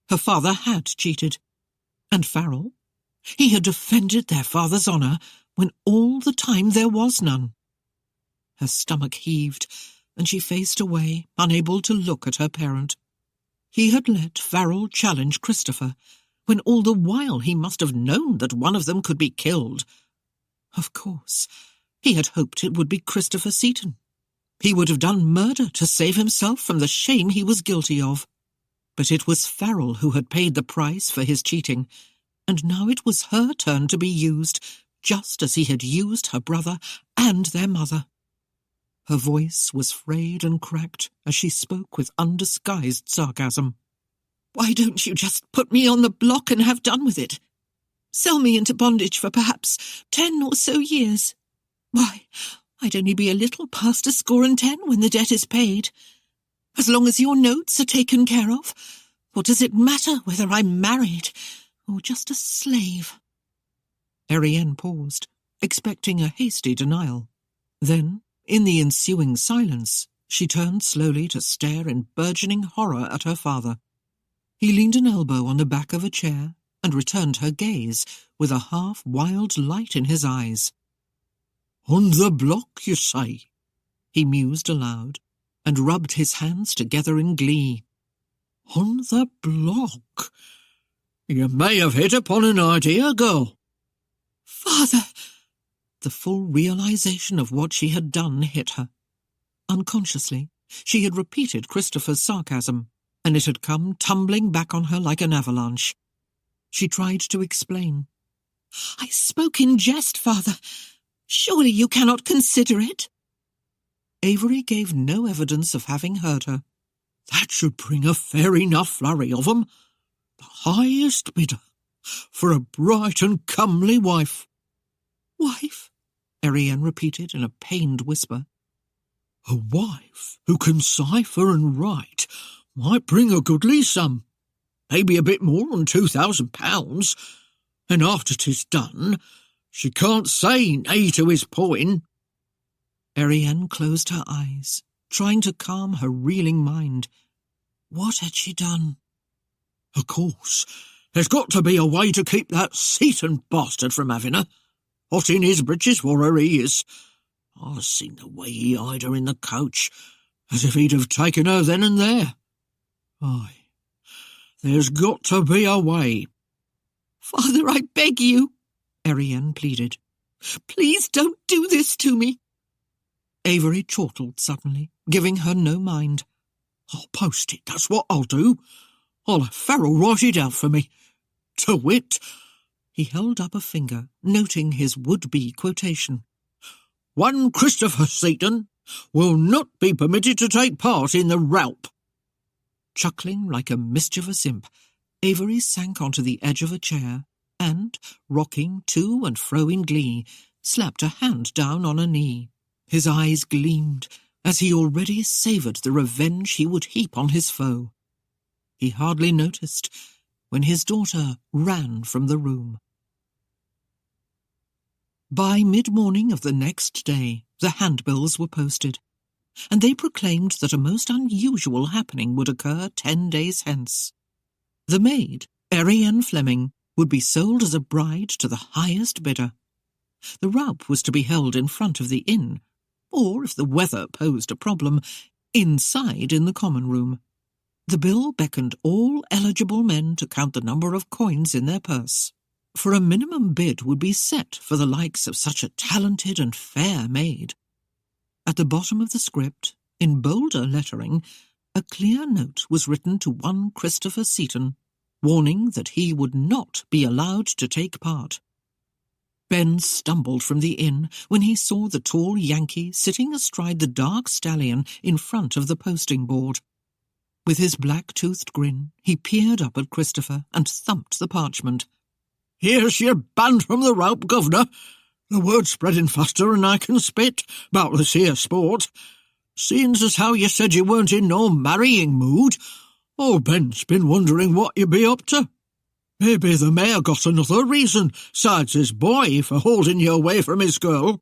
Her father had cheated. And Farrell? He had defended their father's honour when all the time there was none. Her stomach heaved, and she faced away, unable to look at her parent. He had let Farrell challenge Christopher, when all the while he must have known that one of them could be killed. Of course, he had hoped it would be Christopher Seaton. He would have done murder to save himself from the shame he was guilty of. But it was Farrell who had paid the price for his cheating, and now it was her turn to be used, just as he had used her brother and their mother. Her voice was frayed and cracked as she spoke with undisguised sarcasm. "Why don't you just put me on the block and have done with it? Sell me into bondage for perhaps 10 or so years. Why, I'd only be a little past 10 when the debt is paid. As long as your notes are taken care of, what does it matter whether I'm married or just a slave?" Erienne paused, expecting a hasty denial. Then, in the ensuing silence, she turned slowly to stare in burgeoning horror at her father. He leaned an elbow on the back of a chair and returned her gaze with a half-wild light in his eyes. "On the block, you say?" he mused aloud, and rubbed his hands together in glee. "On the block? You may have hit upon an idea, girl." "Father!" The full realization of what she had done hit her. Unconsciously, she had repeated Christopher's sarcasm, and it had come tumbling back on her like an avalanche. She tried to explain. "I spoke in jest, father. Surely you cannot consider it?" Avery gave no evidence of having heard her. "That should bring a fair enough flurry of 'em. The highest bidder for a bright and comely wife." "Wife?" Erienne repeated in a pained whisper. "A wife who can cipher and write might bring a goodly sum. maybe a bit more than £2,000, and after 'tis done, she can't say nay to his point." Erienne closed her eyes, trying to calm her reeling mind. What had she done? "Of course, there's got to be a way to keep that Seaton bastard from having her. Hot in his britches for her he is. I've seen the way he eyed her in the coach, as if he'd have taken her then and there. Aye, there's got to be a way." "Father, I beg you," Erienne pleaded. "Please don't do this to me." Avery chortled suddenly, giving her no mind. "I'll post it, that's what I'll do. I'll have Farrell write it out for me. To wit," he held up a finger, noting his would-be quotation, "one Christopher Seaton will not be permitted to take part in the roup." Chuckling like a mischievous imp, Avery sank onto the edge of a chair and, rocking to and fro in glee, slapped a hand down on a knee. His eyes gleamed as he already savoured the revenge he would heap on his foe. He hardly noticed when his daughter ran from the room. By mid-morning of the next day, the handbills were posted, and they proclaimed that a most unusual happening would occur 10 days hence. The maid, Erienne Fleming, would be sold as a bride to the highest bidder. The roup was to be held in front of the inn, or, if the weather posed a problem, inside in the common room. The bill beckoned all eligible men to count the number of coins in their purse, for a minimum bid would be set for the likes of such a talented and fair maid. At the bottom of the script, in bolder lettering, a clear note was written to one Christopher Seaton, warning that he would not be allowed to take part. Ben stumbled from the inn when he saw the tall Yankee sitting astride the dark stallion in front of the posting board. With his black-toothed grin, he peered up at Christopher and thumped the parchment. "Here's your banned from the roup, governor. The word's spreading faster than I can spit about this here sport. Seeing as how you said you weren't in no marrying mood, old Ben's been wondering what you be up to. Maybe the mayor got another reason, sides his boy, for holding you away from his girl."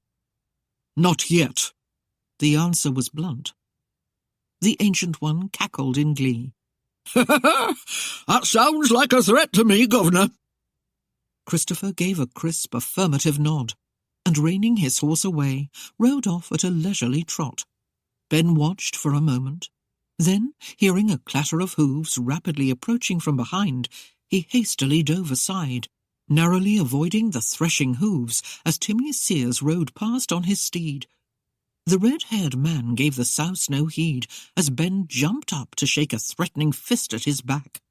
"Not yet." The answer was blunt. The Ancient One cackled in glee. "That sounds like a threat to me, governor." Christopher gave a crisp affirmative nod, and reining his horse away, rode off at a leisurely trot. Ben watched for a moment. Then, hearing a clatter of hooves rapidly approaching from behind, he hastily dove aside, narrowly avoiding the threshing hooves as Timmy Sears rode past on his steed. The red-haired man gave the souse no heed as Ben jumped up to shake a threatening fist at his back.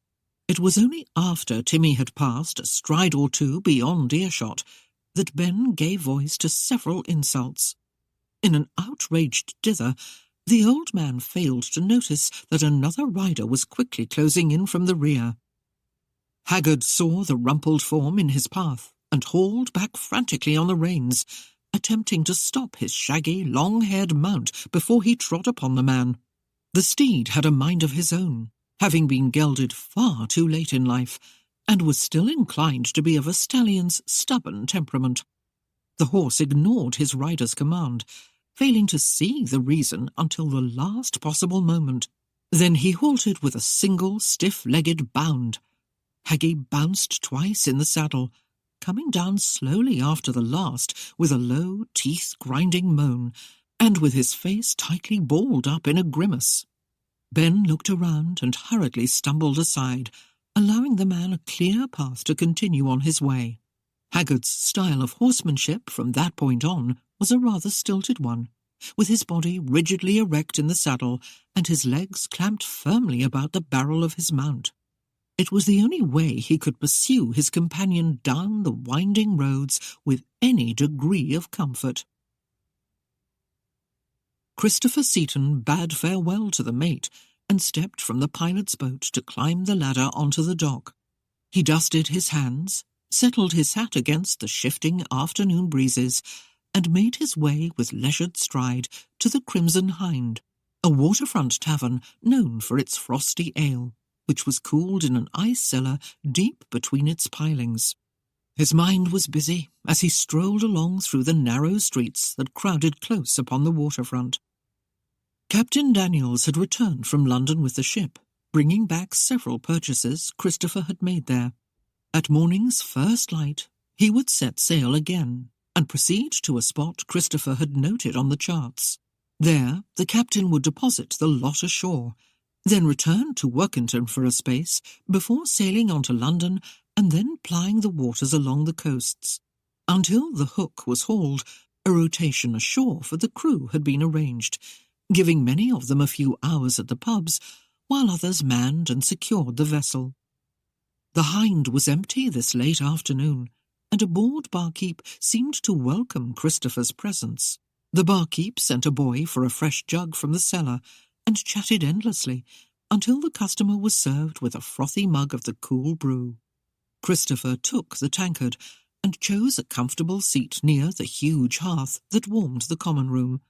It was only after Timmy had passed a stride or two beyond earshot that Ben gave voice to several insults. In an outraged dither, the old man failed to notice that another rider was quickly closing in from the rear. Haggard saw the rumpled form in his path and hauled back frantically on the reins, attempting to stop his shaggy, long-haired mount before he trod upon the man. The steed had a mind of his own, having been gelded far too late in life, and was still inclined to be of a stallion's stubborn temperament. The horse ignored his rider's command, failing to see the reason until the last possible moment. Then he halted with a single stiff-legged bound. Haggy bounced twice in the saddle, coming down slowly after the last with a low, teeth-grinding moan, and with his face tightly balled up in a grimace. Ben looked around and hurriedly stumbled aside, allowing the man a clear path to continue on his way. Haggard's style of horsemanship from that point on was a rather stilted one, with his body rigidly erect in the saddle and his legs clamped firmly about the barrel of his mount. It was the only way he could pursue his companion down the winding roads with any degree of comfort. Christopher Seaton bade farewell to the mate and stepped from the pilot's boat to climb the ladder onto the dock. He dusted his hands, settled his hat against the shifting afternoon breezes, and made his way with leisured stride to the Crimson Hind, a waterfront tavern known for its frosty ale. which was cooled in an ice cellar deep between its pilings. His mind was busy as he strolled along through the narrow streets that crowded close upon the waterfront. Captain Daniels had returned from London with the ship, bringing back several purchases Christopher had made there. At morning's first light, he would set sail again and proceed to a spot Christopher had noted on the charts. There, the captain would deposit the lot ashore, then return to Workington for a space before sailing on to London and then plying the waters along the coasts. Until the hook was hauled, a rotation ashore for the crew had been arranged, giving many of them a few hours at the pubs, while others manned and secured the vessel. The Hind was empty this late afternoon, and a bored barkeep seemed to welcome Christopher's presence. The barkeep sent a boy for a fresh jug from the cellar and chatted endlessly until the customer was served with a frothy mug of the cool brew. Christopher took the tankard and chose a comfortable seat near the huge hearth that warmed the common room.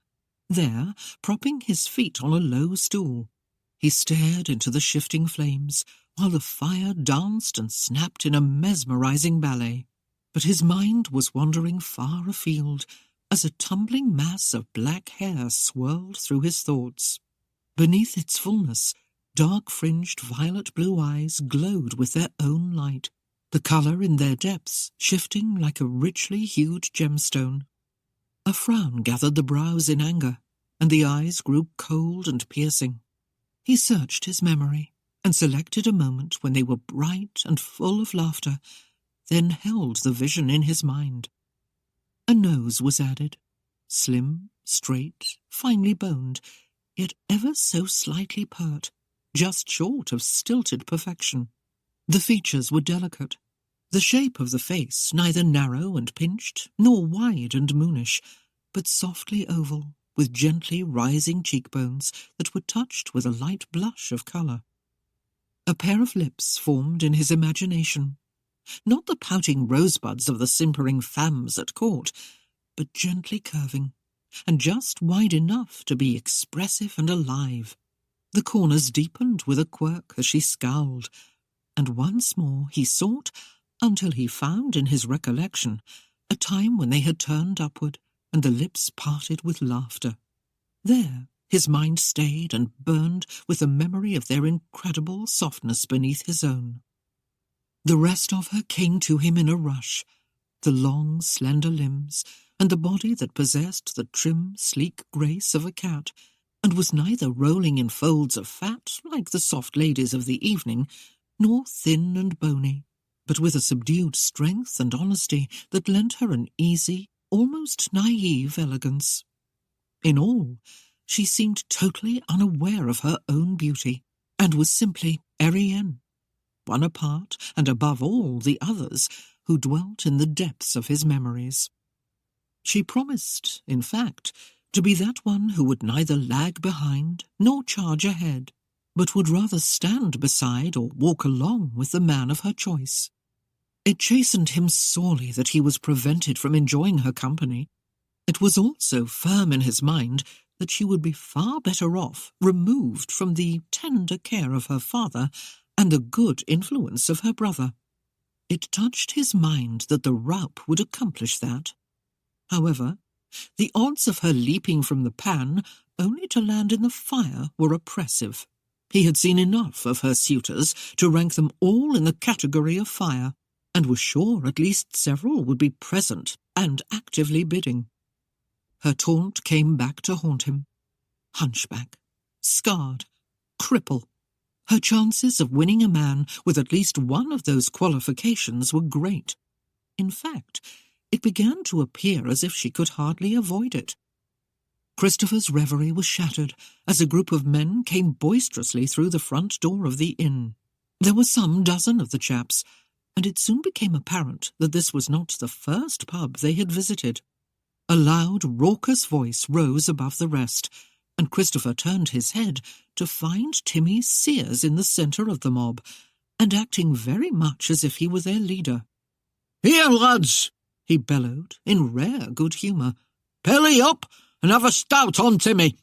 There, propping his feet on a low stool, he stared into the shifting flames while the fire danced and snapped in a mesmerizing ballet. But his mind was wandering far afield as a tumbling mass of black hair swirled through his thoughts. Beneath its fullness, dark-fringed violet-blue eyes glowed with their own light, the colour in their depths shifting like a richly hued gemstone. A frown gathered the brows in anger, and the eyes grew cold and piercing. He searched his memory and selected a moment when they were bright and full of laughter, then held the vision in his mind. A nose was added, slim, straight, finely boned, yet ever so slightly pert, just short of stilted perfection. The features were delicate, the shape of the face neither narrow and pinched, nor wide and moonish, but softly oval, with gently rising cheekbones that were touched with a light blush of colour. A pair of lips formed in his imagination, not the pouting rosebuds of the simpering femmes at court, but gently curving, and just wide enough to be expressive and alive. The corners deepened with a quirk as she scowled, and once more he sought, until he found in his recollection a time when they had turned upward and the lips parted with laughter. There his mind stayed and burned with the memory of their incredible softness beneath his own. The rest of her came to him in a rush, the long, slender limbs, and the body that possessed the trim, sleek grace of a cat, and was neither rolling in folds of fat like the soft ladies of the evening, nor thin and bony, but with a subdued strength and honesty that lent her an easy, almost naive elegance. In all, she seemed totally unaware of her own beauty, and was simply Erienne, one apart and above all the others who dwelt in the depths of his memories. She promised, in fact, to be that one who would neither lag behind nor charge ahead, but would rather stand beside or walk along with the man of her choice. It chastened him sorely that he was prevented from enjoying her company. It was also firm in his mind that she would be far better off removed from the tender care of her father and the good influence of her brother. It touched his mind that the Raup would accomplish that. However, the odds of her leaping from the pan only to land in the fire were oppressive. He had seen enough of her suitors to rank them all in the category of fire, and was sure at least several would be present and actively bidding. Her taunt came back to haunt him. Hunchback, scarred, cripple. Her chances of winning a man with at least one of those qualifications were great. In fact, it began to appear as if she could hardly avoid it. Christopher's reverie was shattered as a group of men came boisterously through the front door of the inn. There were some dozen of the chaps, and it soon became apparent that this was not the first pub they had visited. A loud, raucous voice rose above the rest, and Christopher turned his head to find Timmy Sears in the centre of the mob, and acting very much as if he were their leader. "Here, lads!" he bellowed, in rare good humour. "Belly up and have a stout on Timmy."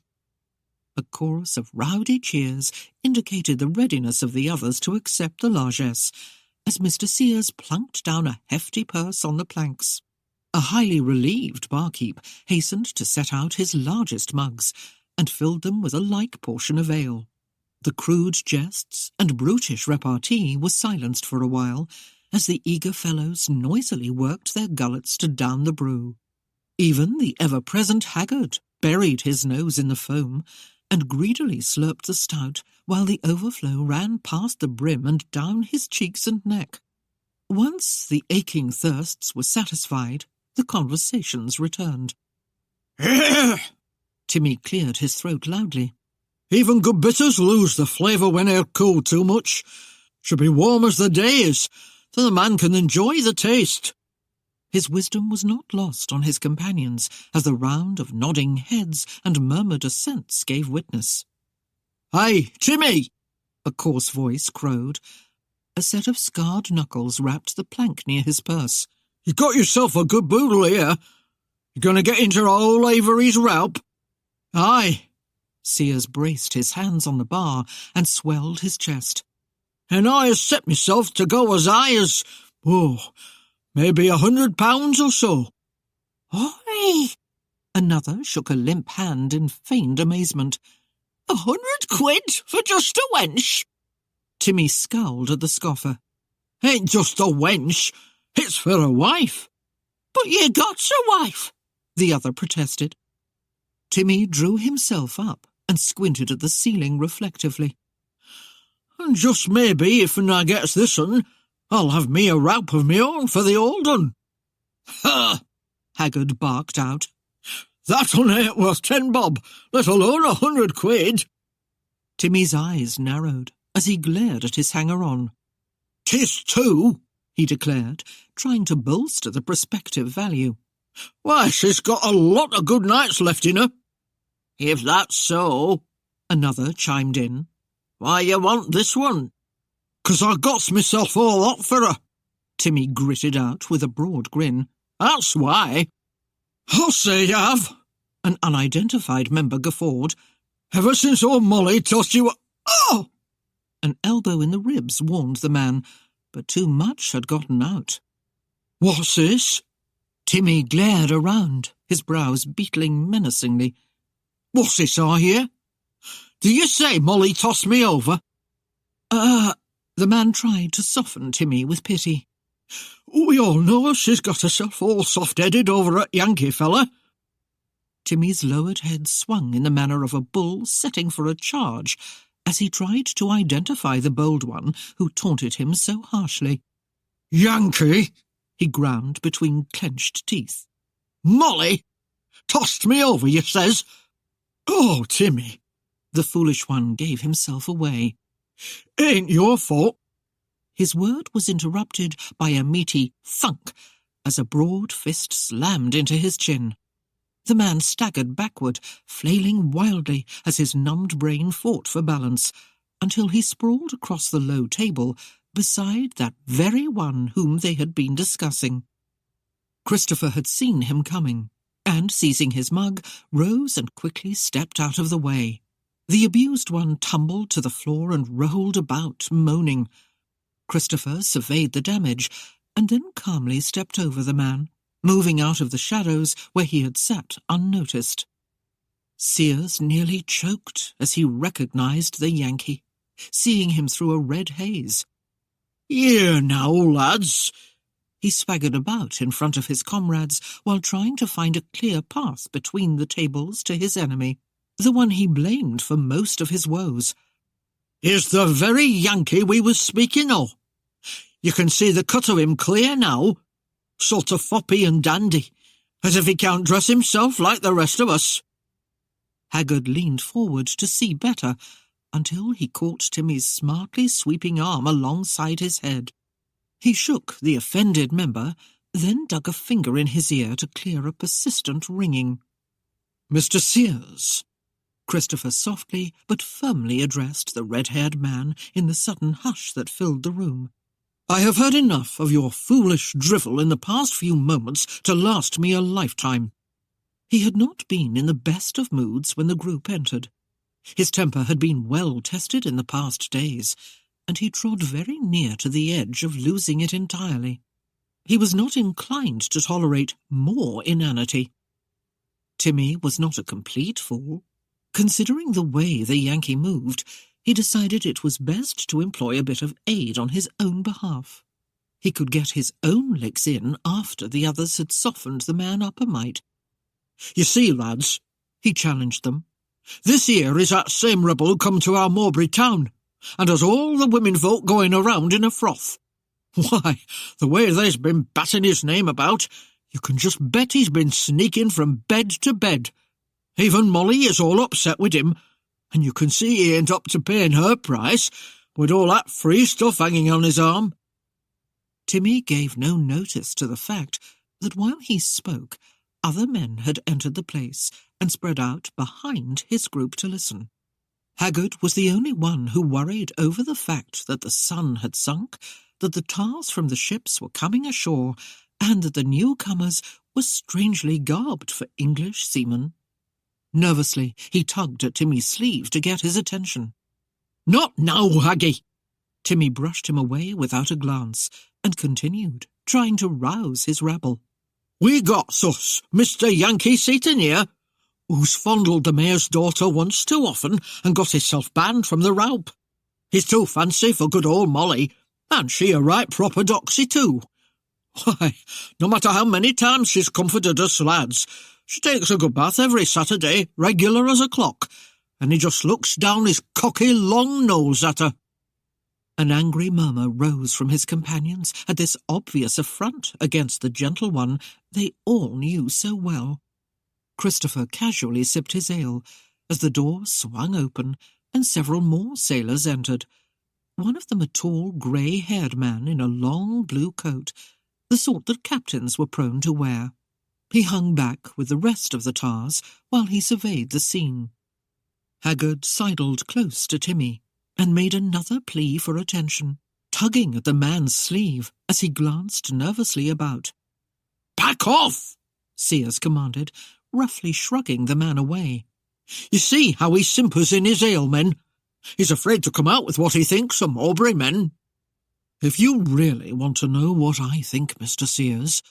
A chorus of rowdy cheers indicated the readiness of the others to accept the largesse, as Mr. Sears plunked down a hefty purse on the planks. A highly relieved barkeep hastened to set out his largest mugs, and filled them with a like portion of ale. The crude jests and brutish repartee was silenced for a while, as the eager fellows noisily worked their gullets to down the brew. Even the ever-present Haggard buried his nose in the foam, and greedily slurped the stout, while the overflow ran past the brim and down his cheeks and neck. Once the aching thirsts were satisfied, the conversations returned. Timmy cleared his throat loudly. Even good bitters lose the flavour when they're cooled too much. Should be warm as the day is, so the man can enjoy the taste. His wisdom was not lost on his companions, as the round of nodding heads and murmured assents gave witness. "Hey, Timmy!" a coarse voice crowed. A set of scarred knuckles rapped the plank near his purse. "You got yourself a good boodle here. You going to get into old Avery's ralp?" "Aye." Sears braced his hands on the bar and swelled his chest. "And I has set myself to go as high as, maybe £100 or so." "Oi!" Another shook a limp hand in feigned amazement. £100 for just a wench?" Timmy scowled at the scoffer. "Ain't just a wench, it's for a wife." "But you got a wife," the other protested. Timmy drew himself up and squinted at the ceiling reflectively. "And just maybe, if I gets this un, I'll have me a ralp of me own for the old un." "Ha!" Haggard barked out. "That un ain't worth 10 bob, let alone £100. Timmy's eyes narrowed as he glared at his hanger-on. "'Tis too," he declared, trying to bolster the prospective value. "Why, she's got a lot of good nights left in her." "If that's so," another chimed in, "why you want this one?" "'Cause I got myself all up for her," Timmy gritted out with a broad grin. "That's why." "I'll say you have," an unidentified member guffawed. "Ever since old Molly tossed you Oh!" An elbow in the ribs warned the man, but too much had gotten out. "What's this?" Timmy glared around, his brows beetling menacingly. "What's this I hear? Do you say Molly tossed me over?" The man tried to soften Timmy with pity. "We all know she's got herself all soft-headed over at Yankee fella." Timmy's lowered head swung in the manner of a bull setting for a charge, as he tried to identify the bold one who taunted him so harshly. "Yankee?" he ground between clenched teeth. "Molly? Tossed me over, you says? Oh, Timmy." The foolish one gave himself away. "Ain't your fault." His word was interrupted by a meaty thunk as a broad fist slammed into his chin. The man staggered backward, flailing wildly as his numbed brain fought for balance, until he sprawled across the low table beside that very one whom they had been discussing. Christopher had seen him coming, and, seizing his mug, rose and quickly stepped out of the way. The abused one tumbled to the floor and rolled about, moaning. Christopher surveyed the damage, and then calmly stepped over the man, moving out of the shadows where he had sat unnoticed. Sears nearly choked as he recognized the Yankee, seeing him through a red haze. "Here now, lads." He swaggered about in front of his comrades while trying to find a clear path between the tables to his enemy, the one he blamed for most of his woes. "Here's the very Yankee we was speaking of. You can see the cut of him clear now. Sort of foppy and dandy, as if he can't dress himself like the rest of us." Haggard leaned forward to see better, until he caught Timmy's smartly sweeping arm alongside his head. He shook the offended member, then dug a finger in his ear to clear a persistent ringing. "Mr. Sears," Christopher softly but firmly addressed the red-haired man in the sudden hush that filled the room. "I have heard enough of your foolish drivel in the past few moments to last me a lifetime." He had not been in the best of moods when the group entered. His temper had been well tested in the past days, and he trod very near to the edge of losing it entirely. He was not inclined to tolerate more inanity. Timmy was not a complete fool. Considering the way the Yankee moved, he decided it was best to employ a bit of aid on his own behalf. He could get his own licks in after the others had softened the man up a mite. "You see, lads," he challenged them, "this here is that same rebel who come to our Mowbray town, and has all the women folk going around in a froth. Why, the way they's been batting his name about, you can just bet he's been sneaking from bed to bed. Even Molly is all upset with him, and you can see he ain't up to paying her price, with all that free stuff hanging on his arm." Timmy gave no notice to the fact that while he spoke, other men had entered the place and spread out behind his group to listen. Haggard was the only one who worried over the fact that the sun had sunk, that the tars from the ships were coming ashore, and that the newcomers were strangely garbed for English seamen. Nervously, he tugged at Timmy's sleeve to get his attention. "Not now, Haggy!" Timmy brushed him away without a glance, and continued, trying to rouse his rabble. "We got sus Mr. Yankee Seaton here, who's fondled the mayor's daughter once too often and got hisself banned from the Raup. He's too fancy for good old Molly, and she a right proper doxy too. Why, no matter how many times she's comforted us lads, she takes a good bath every Saturday, regular as a clock, and he just looks down his cocky long nose at her." An angry murmur rose from his companions at this obvious affront against the gentle one they all knew so well. Christopher casually sipped his ale as the door swung open and several more sailors entered. One of them a tall, grey-haired man in a long blue coat, the sort that captains were prone to wear. He hung back with the rest of the tars while he surveyed the scene. Haggard sidled close to Timmy and made another plea for attention, tugging at the man's sleeve as he glanced nervously about. "Back off!" Sears commanded, roughly shrugging the man away. "You see how he simpers in his ale, men? He's afraid to come out with what he thinks are Mowbray men." "If you really want to know what I think, Mr. Sears,"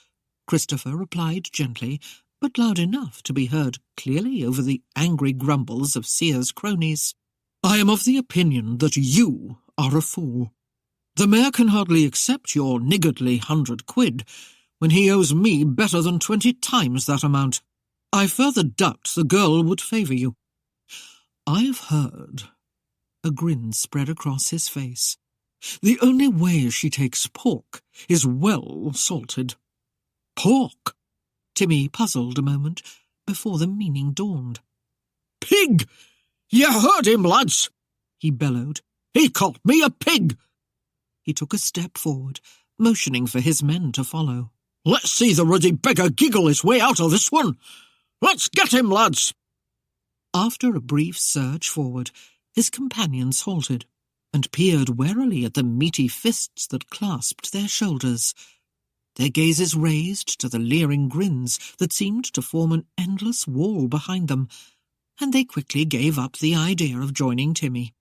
Christopher replied gently, but loud enough to be heard clearly over the angry grumbles of Sears' cronies, "I am of the opinion that you are a fool. The mayor can hardly accept your niggardly 100 quid when he owes me better than 20 times that amount. I further doubt the girl would favour you. I've heard—" A grin spread across his face. "The only way she takes pork is well salted." "Pork?" Timmy puzzled a moment before the meaning dawned. "Pig! You heard him, lads!" he bellowed. "He called me a pig!" He took a step forward, motioning for his men to follow. "Let's see the ruddy beggar giggle his way out of this one! Let's get him, lads!" After a brief surge forward, his companions halted and peered warily at the meaty fists that clasped their shoulders. Their gazes raised to the leering grins that seemed to form an endless wall behind them, and they quickly gave up the idea of joining Timmy.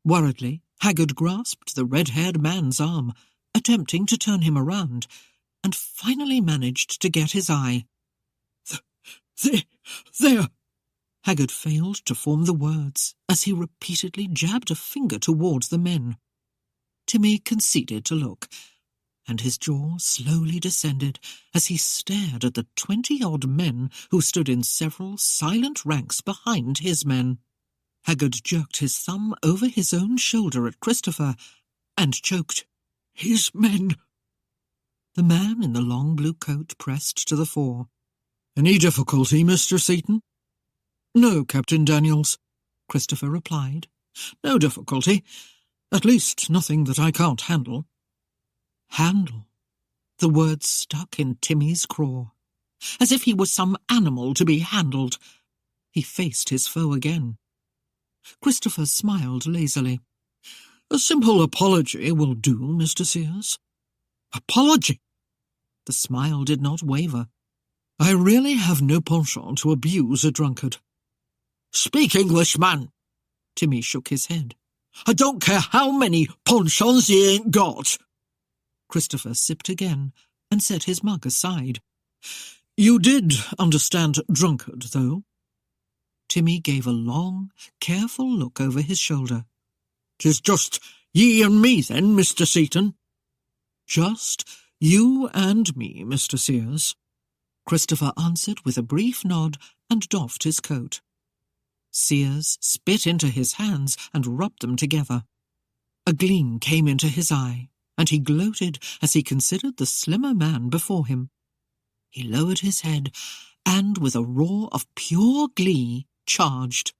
Worriedly, Haggard grasped the red-haired man's arm, attempting to turn him around, and finally managed to get his eye. There! Haggard failed to form the words as he repeatedly jabbed a finger towards the men. Timmy conceded to look, and his jaw slowly descended as he stared at the 20-odd men who stood in several silent ranks behind his men. Haggard jerked his thumb over his own shoulder at Christopher and choked. "His men!" The man in the long blue coat pressed to the fore. "Any difficulty, Mr. Seaton?" "No, Captain Daniels," Christopher replied. "No difficulty. At least nothing that I can't handle." Handle. The word stuck in Timmy's craw, as if he was some animal to be handled. He faced his foe again. Christopher smiled lazily. "A simple apology will do, Mr. Sears." "Apology?" The smile did not waver. "I really have no penchant to abuse a drunkard." "Speak English, man!" Timmy shook his head. I don't care how many ponchons he ain't got. Christopher sipped again and set his mug aside. You did understand drunkard, though? Timmy gave a long, careful look over his shoulder. 'Tis just ye and me, then, Mr. Seaton? Just you and me, Mr. Sears, Christopher answered with a brief nod and doffed his coat. Sears spit into his hands and rubbed them together. A gleam came into his eye, and he gloated as he considered the slimmer man before him. He lowered his head and, with a roar of pure glee, charged.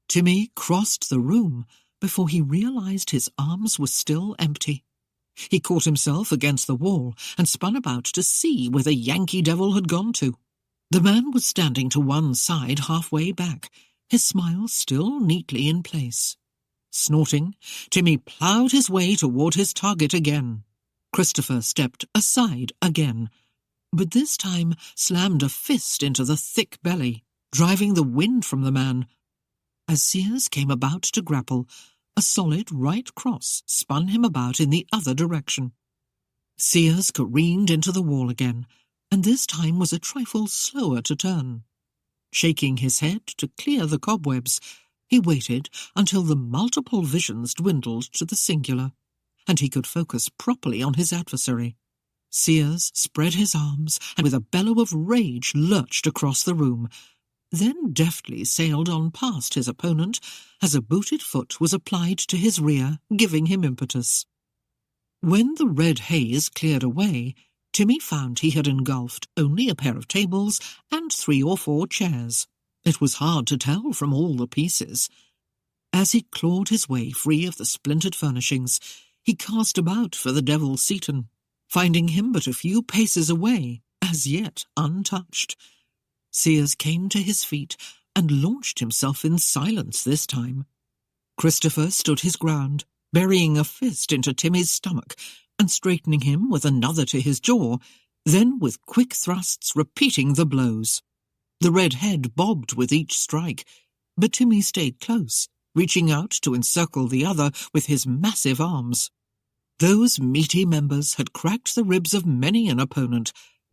Timmy crossed the room before he realized his arms were still empty. He caught himself against the wall and spun about to see where the Yankee devil had gone to. The man was standing to one side halfway back, his smile still neatly in place. Snorting, Timmy ploughed his way toward his target again. Christopher stepped aside again, but this time slammed a fist into the thick belly, driving the wind from the man. As Sears came about to grapple, a solid right cross spun him about in the other direction. Sears careened into the wall again, and this time was a trifle slower to turn. Shaking his head to clear the cobwebs, he waited until the multiple visions dwindled to the singular, and he could focus properly on his adversary. Sears spread his arms and with a bellow of rage lurched across the room, then deftly sailed on past his opponent as a booted foot was applied to his rear, giving him impetus. When the red haze cleared away, Timmy found he had engulfed only a pair of tables and 3 or 4 chairs. It was hard to tell from all the pieces. As he clawed his way free of the splintered furnishings, he cast about for the devil Seaton, finding him but a few paces away, as yet untouched. Sears came to his feet and launched himself in silence this time. Christopher stood his ground, burying a fist into Timmy's stomach and straightening him with another to his jaw, then with quick thrusts repeating the blows. The red head bobbed with each strike, but Timmy stayed close, reaching out to encircle the other with his massive arms. Those meaty members had cracked the ribs of many an opponent,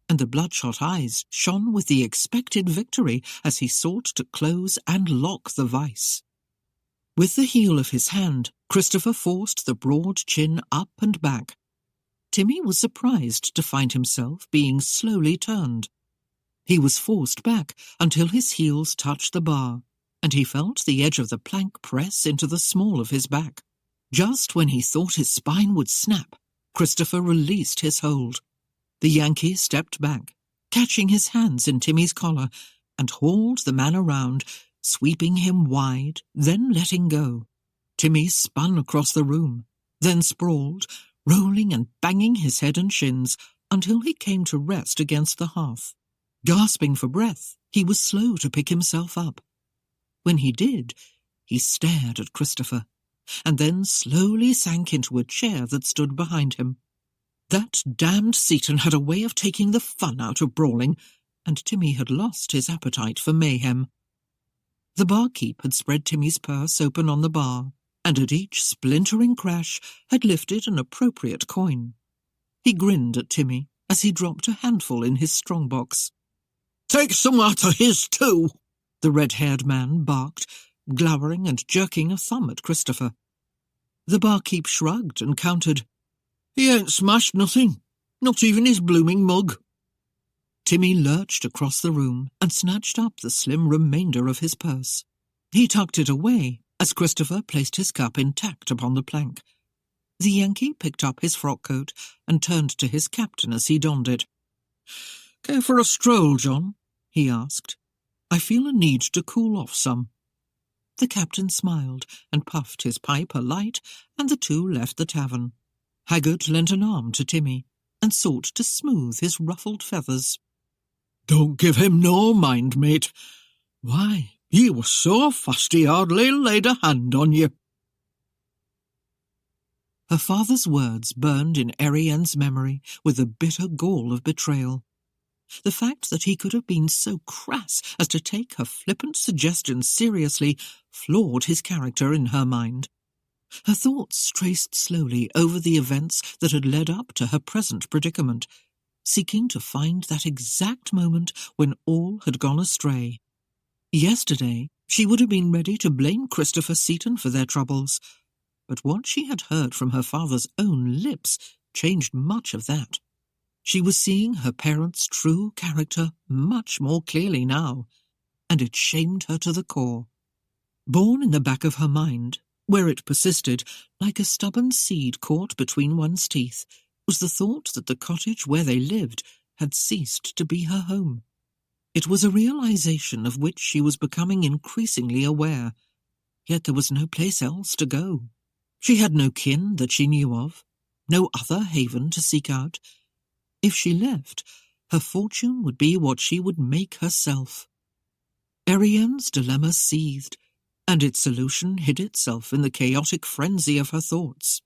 and the bloodshot eyes shone with the expected victory as he sought to close and lock the vice. With the heel of his hand, Christopher forced the broad chin up and back. Timmy was surprised to find himself being slowly turned. He was forced back until his heels touched the bar, and he felt the edge of the plank press into the small of his back. Just when he thought his spine would snap, Christopher released his hold. The Yankee stepped back, catching his hands in Timmy's collar, and hauled the man around, sweeping him wide, then letting go. Timmy spun across the room, then sprawled, rolling and banging his head and shins until he came to rest against the hearth. Gasping for breath, he was slow to pick himself up. When he did, he stared at Christopher, and then slowly sank into a chair that stood behind him. That damned Seaton had a way of taking the fun out of brawling, and Timmy had lost his appetite for mayhem. The barkeep had spread Timmy's purse open on the bar, and at each splintering crash had lifted an appropriate coin. He grinned at Timmy as he dropped a handful in his strongbox. Take some out of his too, the red-haired man barked, glowering and jerking a thumb at Christopher. The barkeep shrugged and countered, He ain't smashed nothing, not even his blooming mug. Timmy lurched across the room and snatched up the slim remainder of his purse. He tucked it away as Christopher placed his cup intact upon the plank. The Yankee picked up his frock coat and turned to his captain as he donned it. Care for a stroll, John? He asked. I feel a need to cool off some. The captain smiled and puffed his pipe alight, and the two left the tavern. Haggart lent an arm to Timmy and sought to smooth his ruffled feathers. Don't give him no mind, mate. Why, he was so fast he hardly laid a hand on you. Her father's words burned in Erienne's memory with the bitter gall of betrayal. The fact that he could have been so crass as to take her flippant suggestions seriously flawed his character in her mind. Her thoughts traced slowly over the events that had led up to her present predicament, seeking to find that exact moment when all had gone astray. Yesterday, she would have been ready to blame Christopher Seton for their troubles, but what she had heard from her father's own lips changed much of that. She was seeing her parents' true character much more clearly now, and it shamed her to the core. Born in the back of her mind, where it persisted like a stubborn seed caught between one's teeth, was the thought that the cottage where they lived had ceased to be her home. It was a realization of which she was becoming increasingly aware, yet there was no place else to go. She had no kin that she knew of, no other haven to seek out. If she left, her fortune would be what she would make herself. Erienne's dilemma seethed, and its solution hid itself in the chaotic frenzy of her thoughts.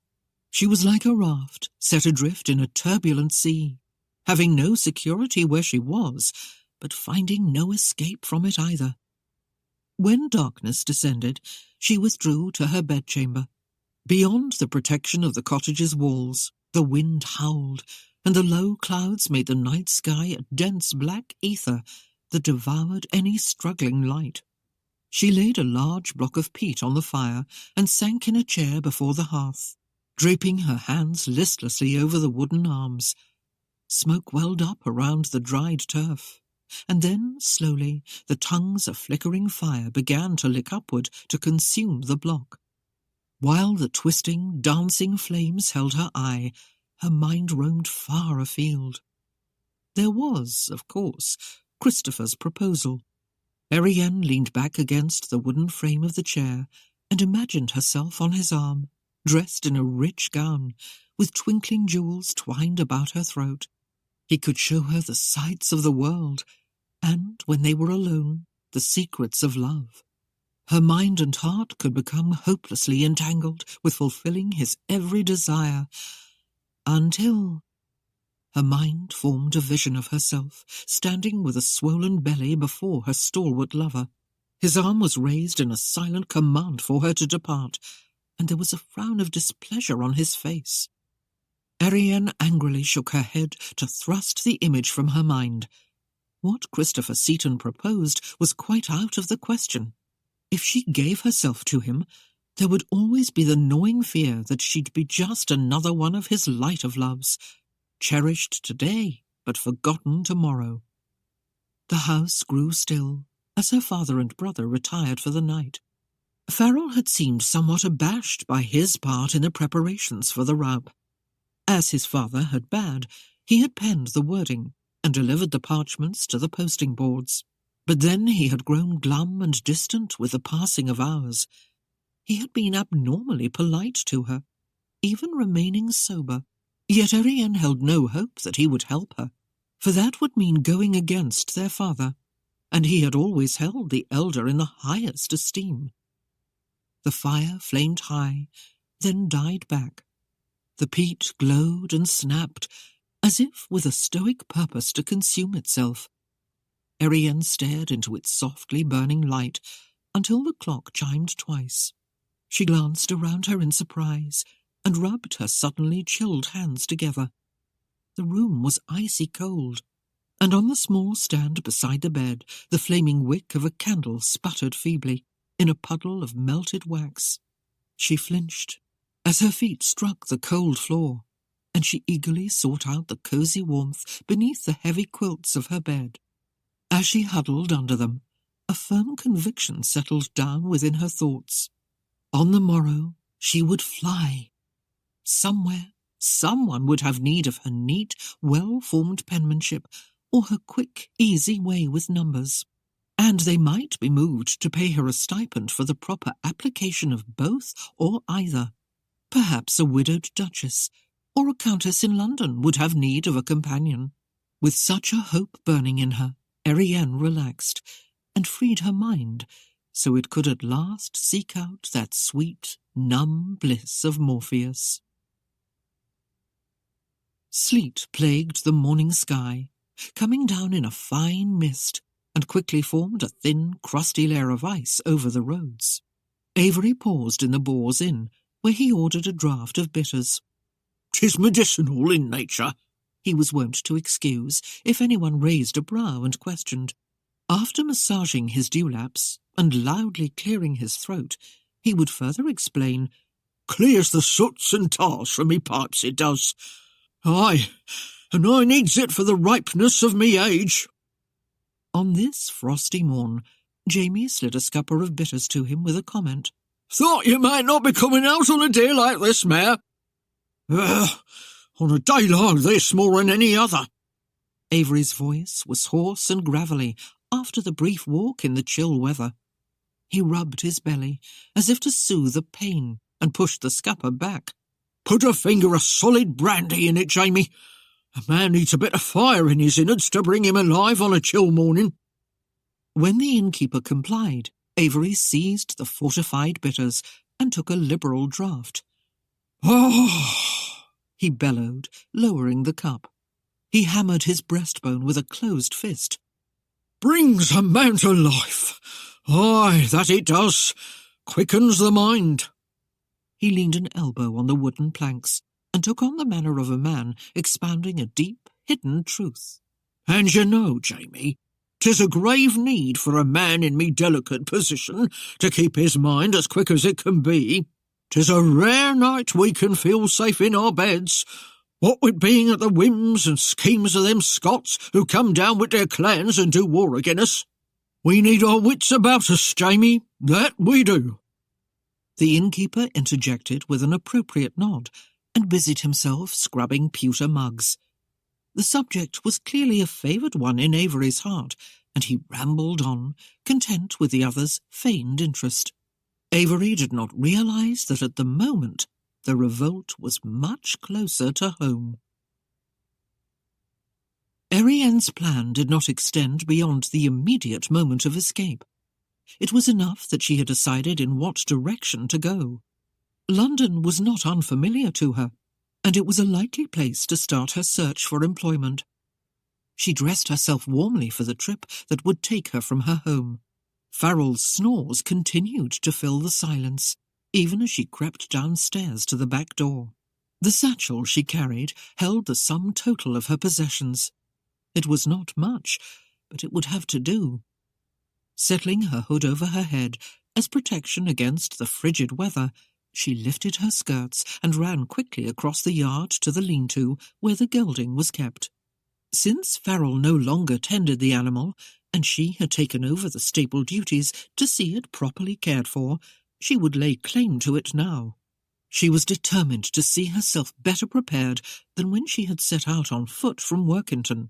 She was like a raft set adrift in a turbulent sea, having no security where she was, but finding no escape from it either. When darkness descended, she withdrew to her bedchamber. Beyond the protection of the cottage's walls, the wind howled, and the low clouds made the night sky a dense black ether that devoured any struggling light. She laid a large block of peat on the fire and sank in a chair before the hearth, draping her hands listlessly over the wooden arms. Smoke welled up around the dried turf, and then, slowly, the tongues of flickering fire began to lick upward to consume the block. While the twisting, dancing flames held her eye, her mind roamed far afield. There was, of course, Christopher's proposal. Erienne leaned back against the wooden frame of the chair and imagined herself on his arm, dressed in a rich gown, with twinkling jewels twined about her throat. He could show her the sights of the world, and, when they were alone, the secrets of love. Her mind and heart could become hopelessly entangled with fulfilling his every desire, until her mind formed a vision of herself, standing with a swollen belly before her stalwart lover. His arm was raised in a silent command for her to depart, and there was a frown of displeasure on his face. Erienne angrily shook her head to thrust the image from her mind. What Christopher Seton proposed was quite out of the question. If she gave herself to him, there would always be the gnawing fear that she'd be just another one of his light of loves, cherished today, but forgotten tomorrow. The house grew still, as her father and brother retired for the night. Farrell had seemed somewhat abashed by his part in the preparations for the rout. As his father had bade, he had penned the wording and delivered the parchments to the posting boards. But then he had grown glum and distant with the passing of hours. He had been abnormally polite to her, even remaining sober. Yet Erienne held no hope that he would help her, for that would mean going against their father, and he had always held the elder in the highest esteem. The fire flamed high, then died back. The peat glowed and snapped, as if with a stoic purpose to consume itself. Erienne stared into its softly burning light until the clock chimed twice. She glanced around her in surprise and rubbed her suddenly chilled hands together. The room was icy cold, and on the small stand beside the bed the flaming wick of a candle sputtered feebly in a puddle of melted wax. She flinched as her feet struck the cold floor, and she eagerly sought out the cosy warmth beneath the heavy quilts of her bed. As she huddled under them, a firm conviction settled down within her thoughts. On the morrow, she would fly. Somewhere, someone would have need of her neat, well-formed penmanship, or her quick, easy way with numbers. And they might be moved to pay her a stipend for the proper application of both or either. Perhaps a widowed duchess or a countess in London would have need of a companion. With such a hope burning in her, Erienne relaxed and freed her mind so it could at last seek out that sweet, numb bliss of Morpheus. Sleet plagued the morning sky, coming down in a fine mist, and quickly formed a thin, crusty layer of ice over the roads. Avery paused in the Boar's Inn, where he ordered a draught of bitters. "'Tis medicinal in nature," he was wont to excuse if anyone raised a brow and questioned. After massaging his dewlaps and loudly clearing his throat, he would further explain, "Clears the soots and tars from me pipes, it does. Aye, and I needs it for the ripeness of me age." On this frosty morn, Jamie slid a scupper of bitters to him with a comment. "Thought you might not be coming out on a day like this, Mayor." On a day like this more than any other." Avery's voice was hoarse and gravelly after the brief walk in the chill weather. He rubbed his belly as if to soothe the pain and pushed the scupper back. "Put a finger of solid brandy in it, Jamie. A man needs a bit of fire in his innards to bring him alive on a chill morning." When the innkeeper complied, Avery seized the fortified bitters and took a liberal draught. "Oh!" he bellowed, lowering the cup. He hammered his breastbone with a closed fist. "Brings a man to life. Aye, that it does. Quickens the mind." He leaned an elbow on the wooden planks and took on the manner of a man expounding a deep, hidden truth. "And you know, Jamie, 'tis a grave need for a man in me delicate position to keep his mind as quick as it can be. 'Tis a rare night we can feel safe in our beds, what with being at the whims and schemes of them Scots who come down with their clans and do war again us. We need our wits about us, Jamie, that we do." The innkeeper interjected with an appropriate nod and busied himself scrubbing pewter mugs. The subject was clearly a favoured one in Avery's heart, and he rambled on, content with the other's feigned interest. Avery did not realise that at the moment the revolt was much closer to home. Erienne's plan did not extend beyond the immediate moment of escape. It was enough that she had decided in what direction to go. London was not unfamiliar to her, and it was a likely place to start her search for employment. She dressed herself warmly for the trip that would take her from her home. Farrell's snores continued to fill the silence, even as she crept downstairs to the back door. The satchel she carried held the sum total of her possessions. It was not much, but it would have to do. Settling her hood over her head as protection against the frigid weather, she lifted her skirts and ran quickly across the yard to the lean-to where the gelding was kept. Since Farrell no longer tended the animal, and she had taken over the stable duties to see it properly cared for, she would lay claim to it now. She was determined to see herself better prepared than when she had set out on foot from Workington.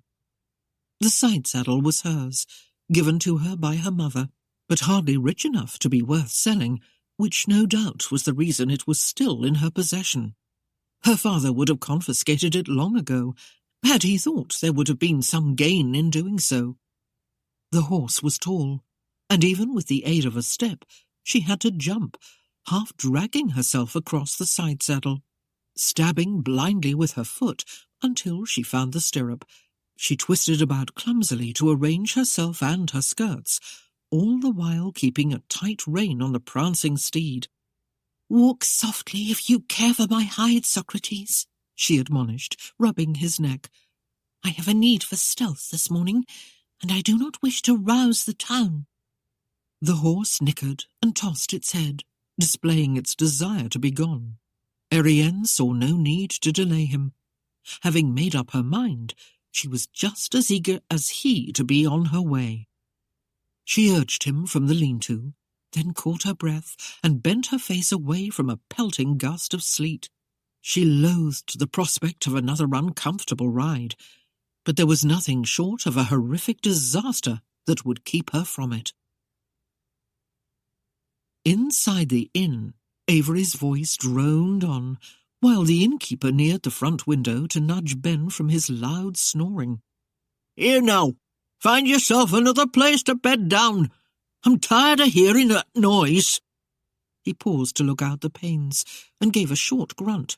The side-saddle was hers, given to her by her mother, but hardly rich enough to be worth selling, which no doubt was the reason it was still in her possession. Her father would have confiscated it long ago, had he thought there would have been some gain in doing so. The horse was tall, and even with the aid of a step, she had to jump, half dragging herself across the side-saddle. Stabbing blindly with her foot until she found the stirrup, she twisted about clumsily to arrange herself and her skirts, all the while keeping a tight rein on the prancing steed. "Walk softly if you care for my hide, Socrates," she admonished, rubbing his neck. "I have a need for stealth this morning, and I do not wish to rouse the town." The horse nickered and tossed its head, displaying its desire to be gone. Erienne saw no need to delay him. Having made up her mind, she was just as eager as he to be on her way. She urged him from the lean-to, then caught her breath and bent her face away from a pelting gust of sleet. She loathed the prospect of another uncomfortable ride, but there was nothing short of a horrific disaster that would keep her from it. Inside the inn, Avery's voice droned on, while the innkeeper neared the front window to nudge Ben from his loud snoring. "Here now, find yourself another place to bed down. I'm tired of hearing that noise." He paused to look out the panes and gave a short grunt.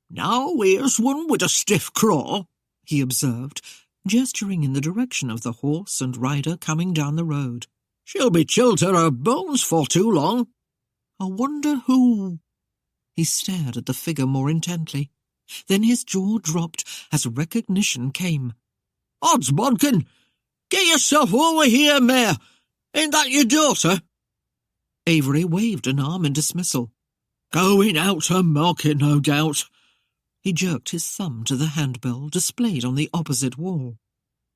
"Now here's one with a stiff craw," he observed, gesturing in the direction of the horse and rider coming down the road. "She'll be chilled to her bones for too long." "I wonder who—" He stared at the figure more intently. Then his jaw dropped as recognition came. "Oddsbodkin! Get yourself over here, Mare! Ain't that your daughter?" Avery waved an arm in dismissal. "Going out to market, no doubt." He jerked his thumb to the handbill displayed on the opposite wall.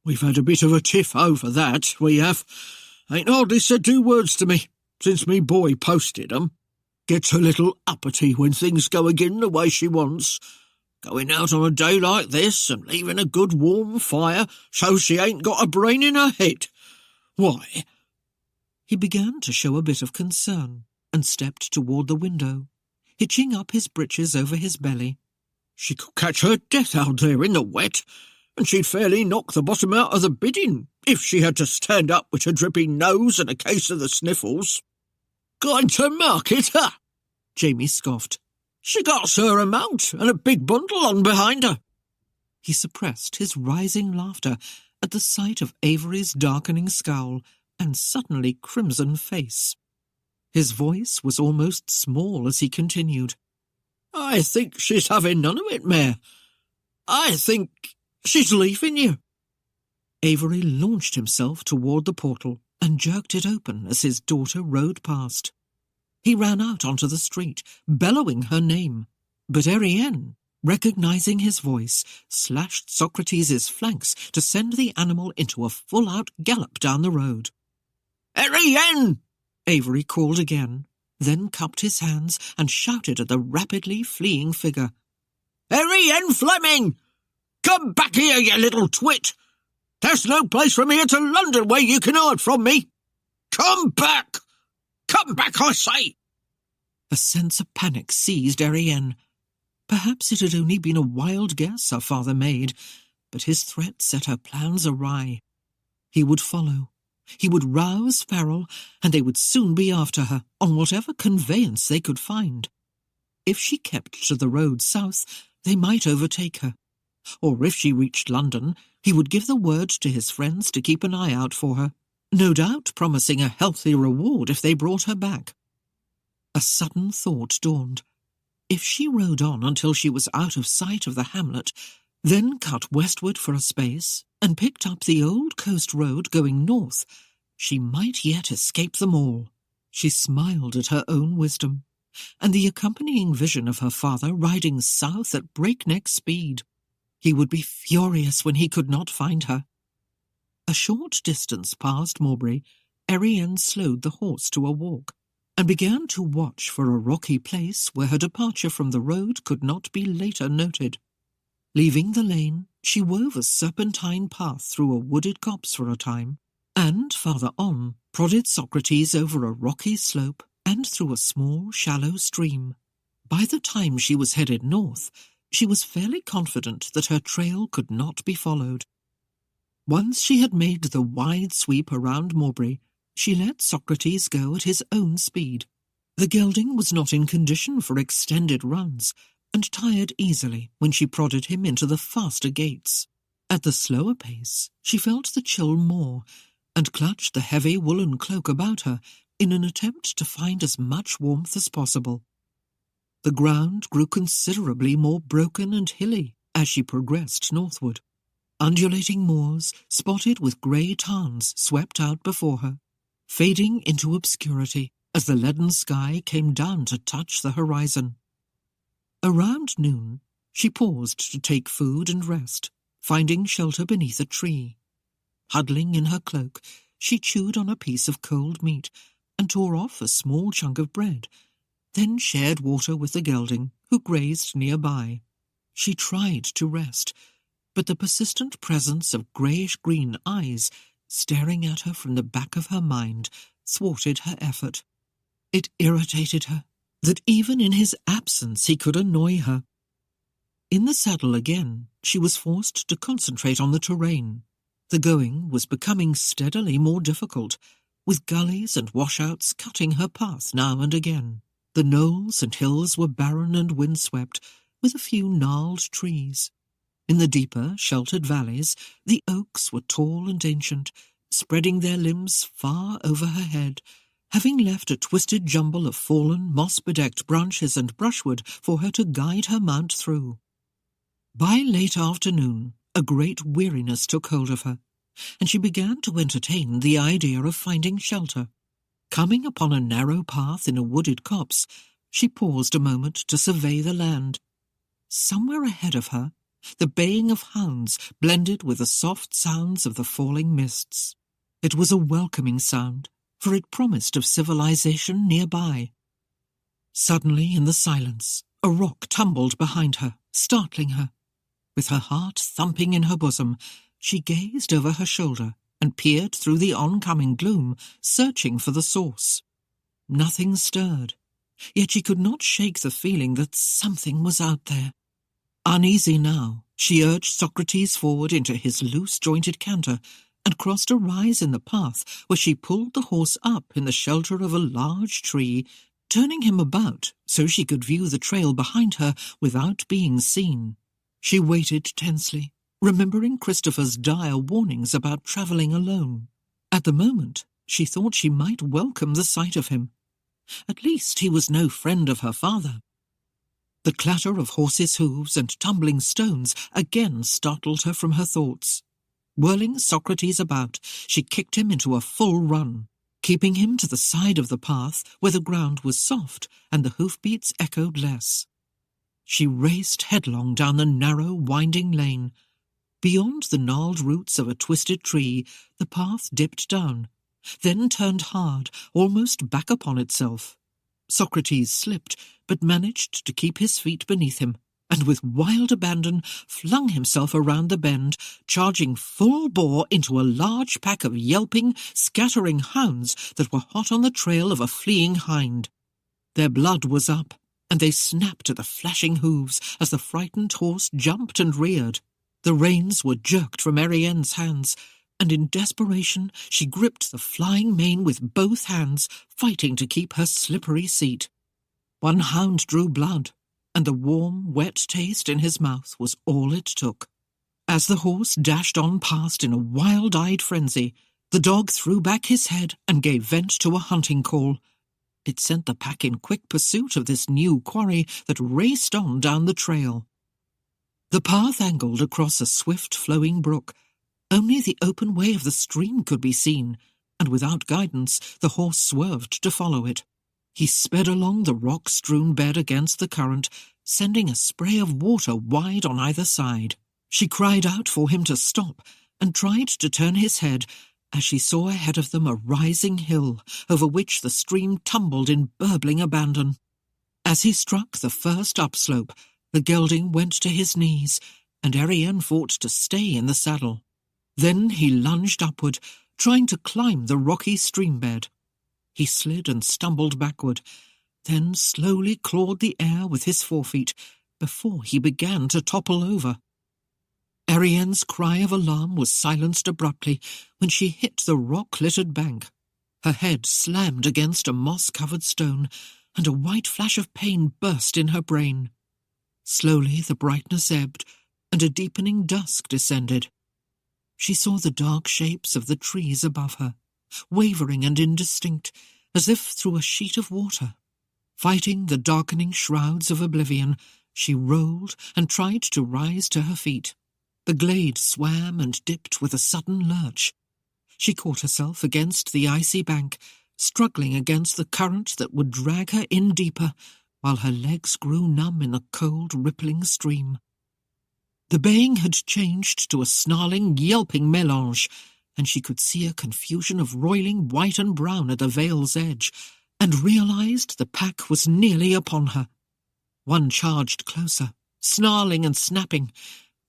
"We've had a bit of a tiff over that, we have. Ain't hardly said 2 words to me since me boy posted 'em. Gets a little uppity when things go agin the way she wants. Going out on a day like this and leaving a good warm fire so she ain't got a brain in her head. Why—" He began to show a bit of concern and stepped toward the window, hitching up his breeches over his belly. "She could catch her death out there in the wet, and she'd fairly knock the bottom out of the bidding if she had to stand up with a dripping nose and a case of the sniffles." "Going to market, huh?" Jamie scoffed. "She got her a mount and a big bundle on behind her." He suppressed his rising laughter at the sight of Avery's darkening scowl and suddenly crimson face. His voice was almost small as he continued. "I think she's having none of it, Mare. I think she's leaving you." Avery launched himself toward the portal and jerked it open as his daughter rode past. He ran out onto the street, bellowing her name, but Erienne, recognizing his voice, slashed Socrates' flanks to send the animal into a full-out gallop down the road. "Erienne!" Avery called again, then cupped his hands and shouted at the rapidly fleeing figure. "Erienne Fleming! Come back here, you little twit! There's no place from here to London where you can hide from me! Come back! Come back, I say!" A sense of panic seized Erienne. Perhaps it had only been a wild guess her father made, but his threat set her plans awry. He would follow. He would rouse Farrell, and they would soon be after her, on whatever conveyance they could find. If she kept to the road south, they might overtake her. Or if she reached London, he would give the word to his friends to keep an eye out for her, no doubt promising a healthy reward if they brought her back. A sudden thought dawned. If she rode on until she was out of sight of the hamlet, then cut westward for a space, and picked up the old coast road going north, she might yet escape them all. She smiled at her own wisdom, and the accompanying vision of her father riding south at breakneck speed. He would be furious when he could not find her. A short distance past Mowbray, Erienne slowed the horse to a walk, and began to watch for a rocky place where her departure from the road could not be later noted. Leaving the lane, she wove a serpentine path through a wooded copse for a time, and, farther on, prodded Socrates over a rocky slope and through a small, shallow stream. By the time she was headed north, she was fairly confident that her trail could not be followed. Once she had made the wide sweep around Mowbray, she let Socrates go at his own speed. The gelding was not in condition for extended runs, and tired easily when she prodded him into the faster gaits. At the slower pace, she felt the chill more, and clutched the heavy woolen cloak about her in an attempt to find as much warmth as possible. The ground grew considerably more broken and hilly as she progressed northward. Undulating moors, spotted with grey tarns, swept out before her, fading into obscurity as the leaden sky came down to touch the horizon. Around noon, she paused to take food and rest, finding shelter beneath a tree. Huddling in her cloak, she chewed on a piece of cold meat and tore off a small chunk of bread, then shared water with the gelding, who grazed nearby. She tried to rest, but the persistent presence of greyish-green eyes staring at her from the back of her mind thwarted her effort. It irritated her that even in his absence he could annoy her. In the saddle again, she was forced to concentrate on the terrain. The going was becoming steadily more difficult, with gullies and washouts cutting her path now and again. The knolls and hills were barren and windswept, with a few gnarled trees. In the deeper, sheltered valleys, the oaks were tall and ancient, spreading their limbs far over her head, having left a twisted jumble of fallen, moss-bedecked branches and brushwood for her to guide her mount through. By late afternoon, a great weariness took hold of her, and she began to entertain the idea of finding shelter. Coming upon a narrow path in a wooded copse, she paused a moment to survey the land. Somewhere ahead of her, the baying of hounds blended with the soft sounds of the falling mists. It was a welcoming sound, for it promised of civilization nearby. Suddenly, in the silence, a rock tumbled behind her, startling her. With her heart thumping in her bosom, she gazed over her shoulder and peered through the oncoming gloom, searching for the source. Nothing stirred, yet she could not shake the feeling that something was out there. Uneasy now, she urged Socrates forward into his loose-jointed canter and crossed a rise in the path where she pulled the horse up in the shelter of a large tree, turning him about so she could view the trail behind her without being seen. She waited tensely, remembering Christopher's dire warnings about travelling alone. At the moment, she thought she might welcome the sight of him. At least he was no friend of her father. The clatter of horses' hooves and tumbling stones again startled her from her thoughts. Whirling Socrates about, she kicked him into a full run, keeping him to the side of the path where the ground was soft and the hoofbeats echoed less. She raced headlong down the narrow, winding lane. Beyond the gnarled roots of a twisted tree, the path dipped down, then turned hard, almost back upon itself. Socrates slipped, but managed to keep his feet beneath him, and with wild abandon flung himself around the bend, charging full bore into a large pack of yelping, scattering hounds that were hot on the trail of a fleeing hind. Their blood was up, and they snapped at the flashing hooves as the frightened horse jumped and reared. The reins were jerked from Erienne's hands, and in desperation she gripped the flying mane with both hands, fighting to keep her slippery seat. One hound drew blood, and the warm, wet taste in his mouth was all it took. As the horse dashed on past in a wild-eyed frenzy, the dog threw back his head and gave vent to a hunting call. It sent the pack in quick pursuit of this new quarry that raced on down the trail. The path angled across a swift-flowing brook. Only the open way of the stream could be seen, and without guidance the horse swerved to follow it. He sped along the rock-strewn bed against the current, sending a spray of water wide on either side. She cried out for him to stop, and tried to turn his head, as she saw ahead of them a rising hill, over which the stream tumbled in burbling abandon. As he struck the first upslope, the gelding went to his knees, and Erienne fought to stay in the saddle. Then he lunged upward, trying to climb the rocky stream-bed. He slid and stumbled backward, then slowly clawed the air with his forefeet, before he began to topple over. Erienne's cry of alarm was silenced abruptly when she hit the rock-littered bank. Her head slammed against a moss-covered stone, and a white flash of pain burst in her brain. Slowly the brightness ebbed, and a deepening dusk descended. She saw the dark shapes of the trees above her, wavering and indistinct, as if through a sheet of water. Fighting the darkening shrouds of oblivion, she rolled and tried to rise to her feet. The glade swam and dipped with a sudden lurch. She caught herself against the icy bank, struggling against the current that would drag her in deeper, while her legs grew numb in the cold, rippling stream. The baying had changed to a snarling, yelping melange, and she could see a confusion of roiling white and brown at the vale's edge, and realized the pack was nearly upon her. One charged closer, snarling and snapping,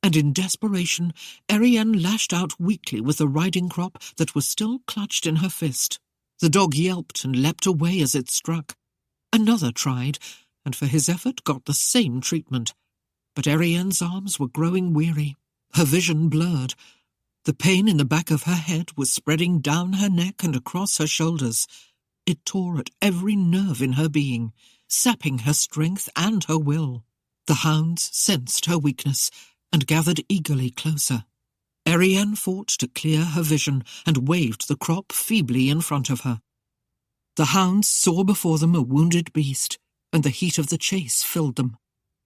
and in desperation, Erienne lashed out weakly with the riding crop that was still clutched in her fist. The dog yelped and leapt away as it struck. Another tried, and for his effort got the same treatment. But Erienne's arms were growing weary, her vision blurred. The pain in the back of her head was spreading down her neck and across her shoulders. It tore at every nerve in her being, sapping her strength and her will. The hounds sensed her weakness, and gathered eagerly closer. Erienne fought to clear her vision and waved the crop feebly in front of her. The hounds saw before them a wounded beast, and the heat of the chase filled them.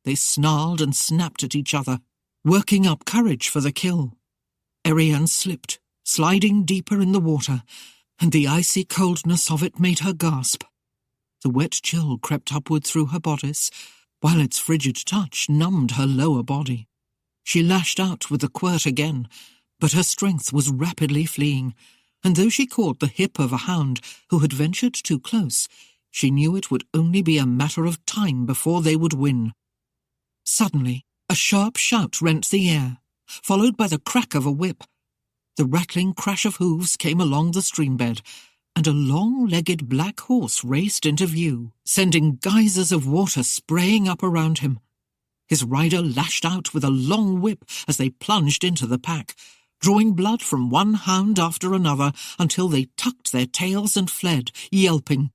They snarled and snapped at each other, working up courage for the kill. Erienne slipped, sliding deeper in the water, and the icy coldness of it made her gasp. The wet chill crept upward through her bodice, while its frigid touch numbed her lower body. She lashed out with the quirt again, but her strength was rapidly fleeing, and though she caught the hip of a hound who had ventured too close, she knew it would only be a matter of time before they would win. Suddenly, a sharp shout rent the air, followed by the crack of a whip. The rattling crash of hooves came along the streambed, and a long-legged black horse raced into view, sending geysers of water spraying up around him. His rider lashed out with a long whip as they plunged into the pack, drawing blood from one hound after another until they tucked their tails and fled, yelping.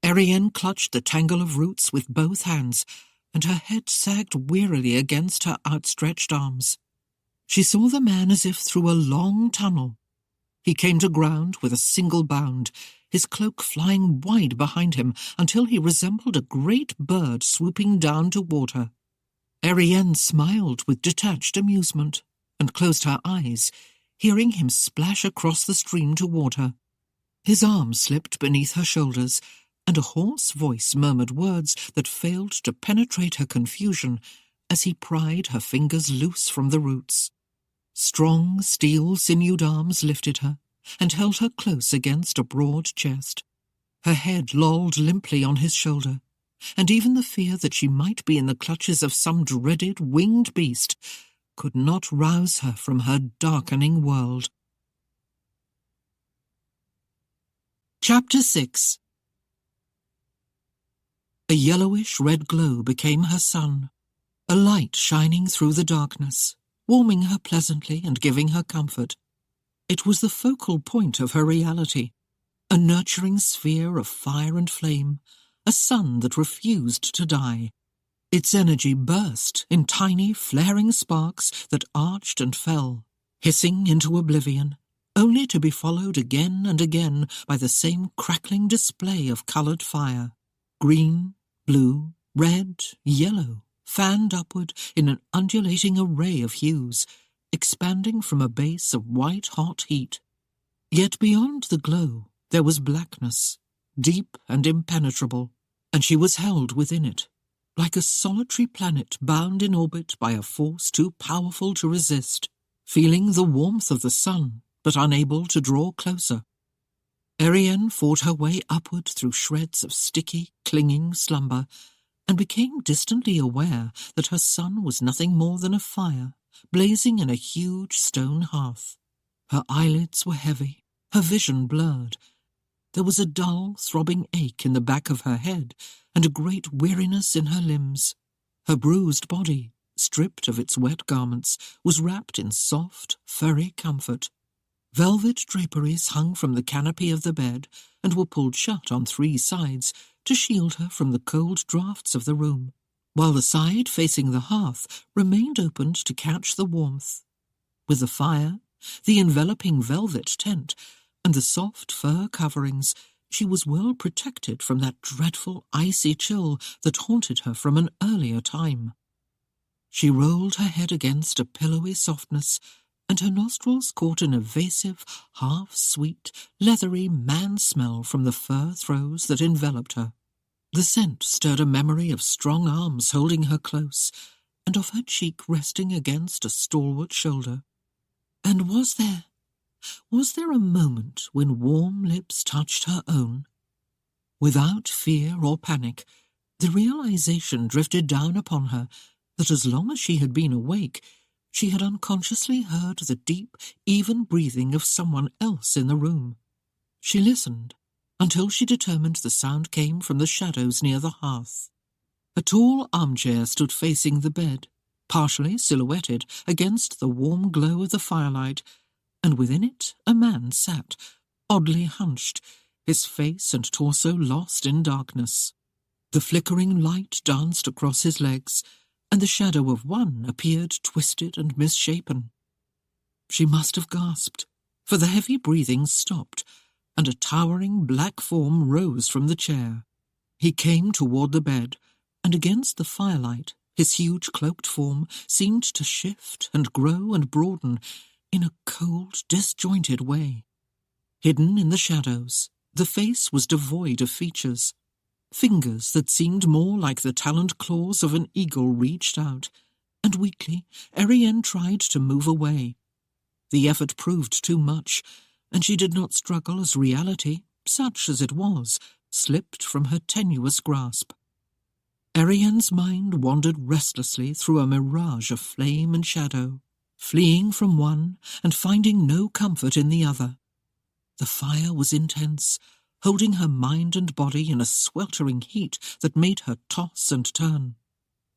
Erienne clutched the tangle of roots with both hands, and her head sagged wearily against her outstretched arms. She saw the man as if through a long tunnel. He came to ground with a single bound, his cloak flying wide behind him until he resembled a great bird swooping down toward her. Erienne smiled with detached amusement and closed her eyes, hearing him splash across the stream toward her. His arm slipped beneath her shoulders, and a hoarse voice murmured words that failed to penetrate her confusion as he pried her fingers loose from the roots. Strong, steel-sinewed arms lifted her and held her close against a broad chest. Her head lolled limply on his shoulder, and even the fear that she might be in the clutches of some dreaded winged beast could not rouse her from her darkening world. Chapter 6. A yellowish-red glow became her sun, a light shining through the darkness, warming her pleasantly and giving her comfort. It was the focal point of her reality, a nurturing sphere of fire and flame, a sun that refused to die. Its energy burst in tiny, flaring sparks that arched and fell, hissing into oblivion, only to be followed again and again by the same crackling display of coloured fire. Green, blue, red, yellow, fanned upward in an undulating array of hues, expanding from a base of white-hot heat. Yet beyond the glow there was blackness, deep and impenetrable, and she was held within it, like a solitary planet bound in orbit by a force too powerful to resist, feeling the warmth of the sun, but unable to draw closer. Erienne fought her way upward through shreds of sticky, clinging slumber, and became distantly aware that her sun was nothing more than a fire, blazing in a huge stone hearth. Her eyelids were heavy, her vision blurred. There was a dull, throbbing ache in the back of her head, and a great weariness in her limbs. Her bruised body, stripped of its wet garments, was wrapped in soft, furry comfort. Velvet draperies hung from the canopy of the bed and were pulled shut on 3 sides to shield her from the cold draughts of the room, while the side facing the hearth remained opened to catch the warmth. With the fire, the enveloping velvet tent, and the soft fur coverings, she was well protected from that dreadful icy chill that haunted her from an earlier time. She rolled her head against a pillowy softness, and her nostrils caught an evasive, half-sweet, leathery man-smell from the fur throws that enveloped her. The scent stirred a memory of strong arms holding her close, and of her cheek resting against a stalwart shoulder. And was there a moment when warm lips touched her own? Without fear or panic, the realization drifted down upon her that as long as she had been awake, she had unconsciously heard the deep, even breathing of someone else in the room. She listened until she determined the sound came from the shadows near the hearth. A tall armchair stood facing the bed, partially silhouetted against the warm glow of the firelight, and within it a man sat, oddly hunched, his face and torso lost in darkness. The flickering light danced across his legs, and the shadow of one appeared twisted and misshapen. She must have gasped, for the heavy breathing stopped, and a towering black form rose from the chair. He came toward the bed, and against the firelight his huge cloaked form seemed to shift and grow and broaden in a cold, disjointed way. Hidden in the shadows, the face was devoid of features. Fingers that seemed more like the taloned claws of an eagle reached out, and weakly Erienne tried to move away. The effort proved too much, and she did not struggle as reality, such as it was, slipped from her tenuous grasp. Erienne's mind wandered restlessly through a mirage of flame and shadow, fleeing from one and finding no comfort in the other. The fire was intense, holding her mind and body in a sweltering heat that made her toss and turn.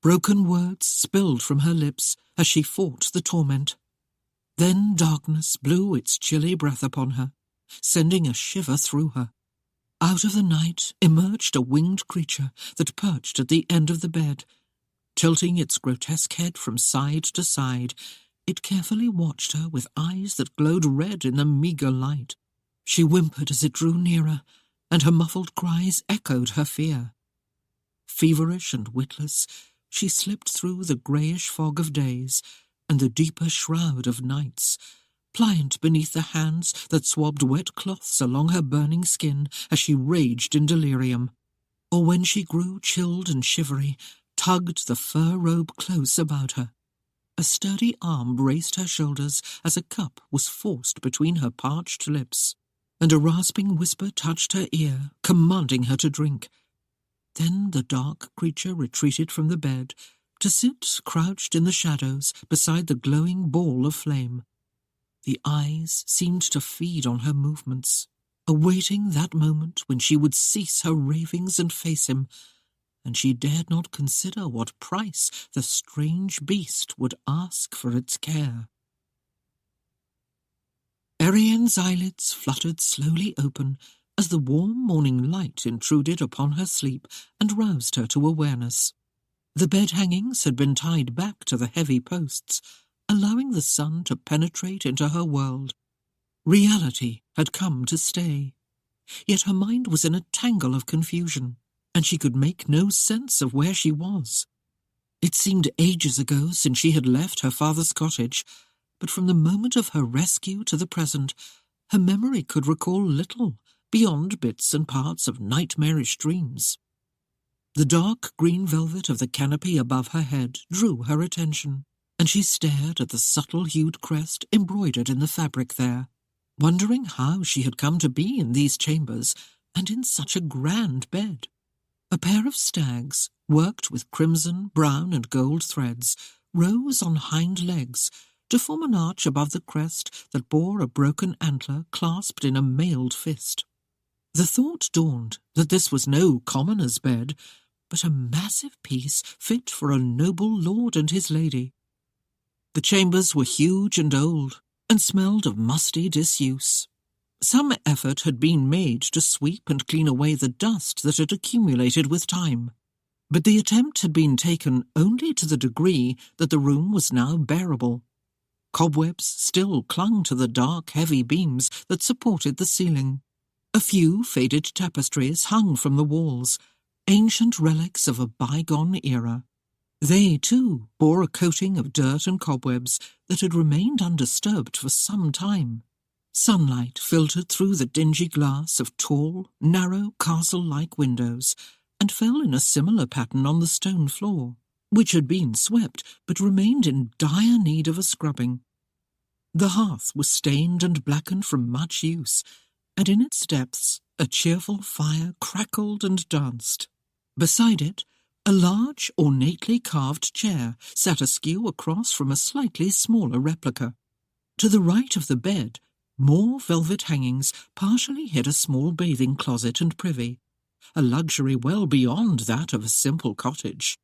Broken words spilled from her lips as she fought the torment. Then darkness blew its chilly breath upon her, sending a shiver through her. Out of the night emerged a winged creature that perched at the end of the bed. Tilting its grotesque head from side to side, it carefully watched her with eyes that glowed red in the meagre light. She whimpered as it drew nearer, and her muffled cries echoed her fear. Feverish and witless, she slipped through the greyish fog of days and the deeper shroud of nights, pliant beneath the hands that swabbed wet cloths along her burning skin as she raged in delirium, or when she grew chilled and shivery, tugged the fur robe close about her. A sturdy arm braced her shoulders as a cup was forced between her parched lips, and a rasping whisper touched her ear, commanding her to drink. Then the dark creature retreated from the bed, to sit crouched in the shadows beside the glowing ball of flame. The eyes seemed to feed on her movements, awaiting that moment when she would cease her ravings and face him, and she dared not consider what price the strange beast would ask for its care. Erienne's eyelids fluttered slowly open as the warm morning light intruded upon her sleep and roused her to awareness. The bed hangings had been tied back to the heavy posts, allowing the sun to penetrate into her world. Reality had come to stay. Yet her mind was in a tangle of confusion, and she could make no sense of where she was. It seemed ages ago since she had left her father's cottage, but from the moment of her rescue to the present, her memory could recall little beyond bits and parts of nightmarish dreams. The dark green velvet of the canopy above her head drew her attention, and she stared at the subtle-hued crest embroidered in the fabric there, wondering how she had come to be in these chambers and in such a grand bed. A pair of stags, worked with crimson, brown, and gold threads, rose on hind legs to form an arch above the crest that bore a broken antler clasped in a mailed fist. The thought dawned that this was no commoner's bed, but a massive piece fit for a noble lord and his lady. The chambers were huge and old, and smelled of musty disuse. Some effort had been made to sweep and clean away the dust that had accumulated with time, but the attempt had been taken only to the degree that the room was now bearable. Cobwebs still clung to the dark, heavy beams that supported the ceiling. A few faded tapestries hung from the walls, ancient relics of a bygone era. They, too, bore a coating of dirt and cobwebs that had remained undisturbed for some time. Sunlight filtered through the dingy glass of tall, narrow, castle-like windows, and fell in a similar pattern on the stone floor, which had been swept but remained in dire need of a scrubbing. The hearth was stained and blackened from much use, and in its depths a cheerful fire crackled and danced. Beside it, a large, ornately carved chair sat askew across from a slightly smaller replica. To the right of the bed, more velvet hangings partially hid a small bathing closet and privy, a luxury well beyond that of a simple cottage.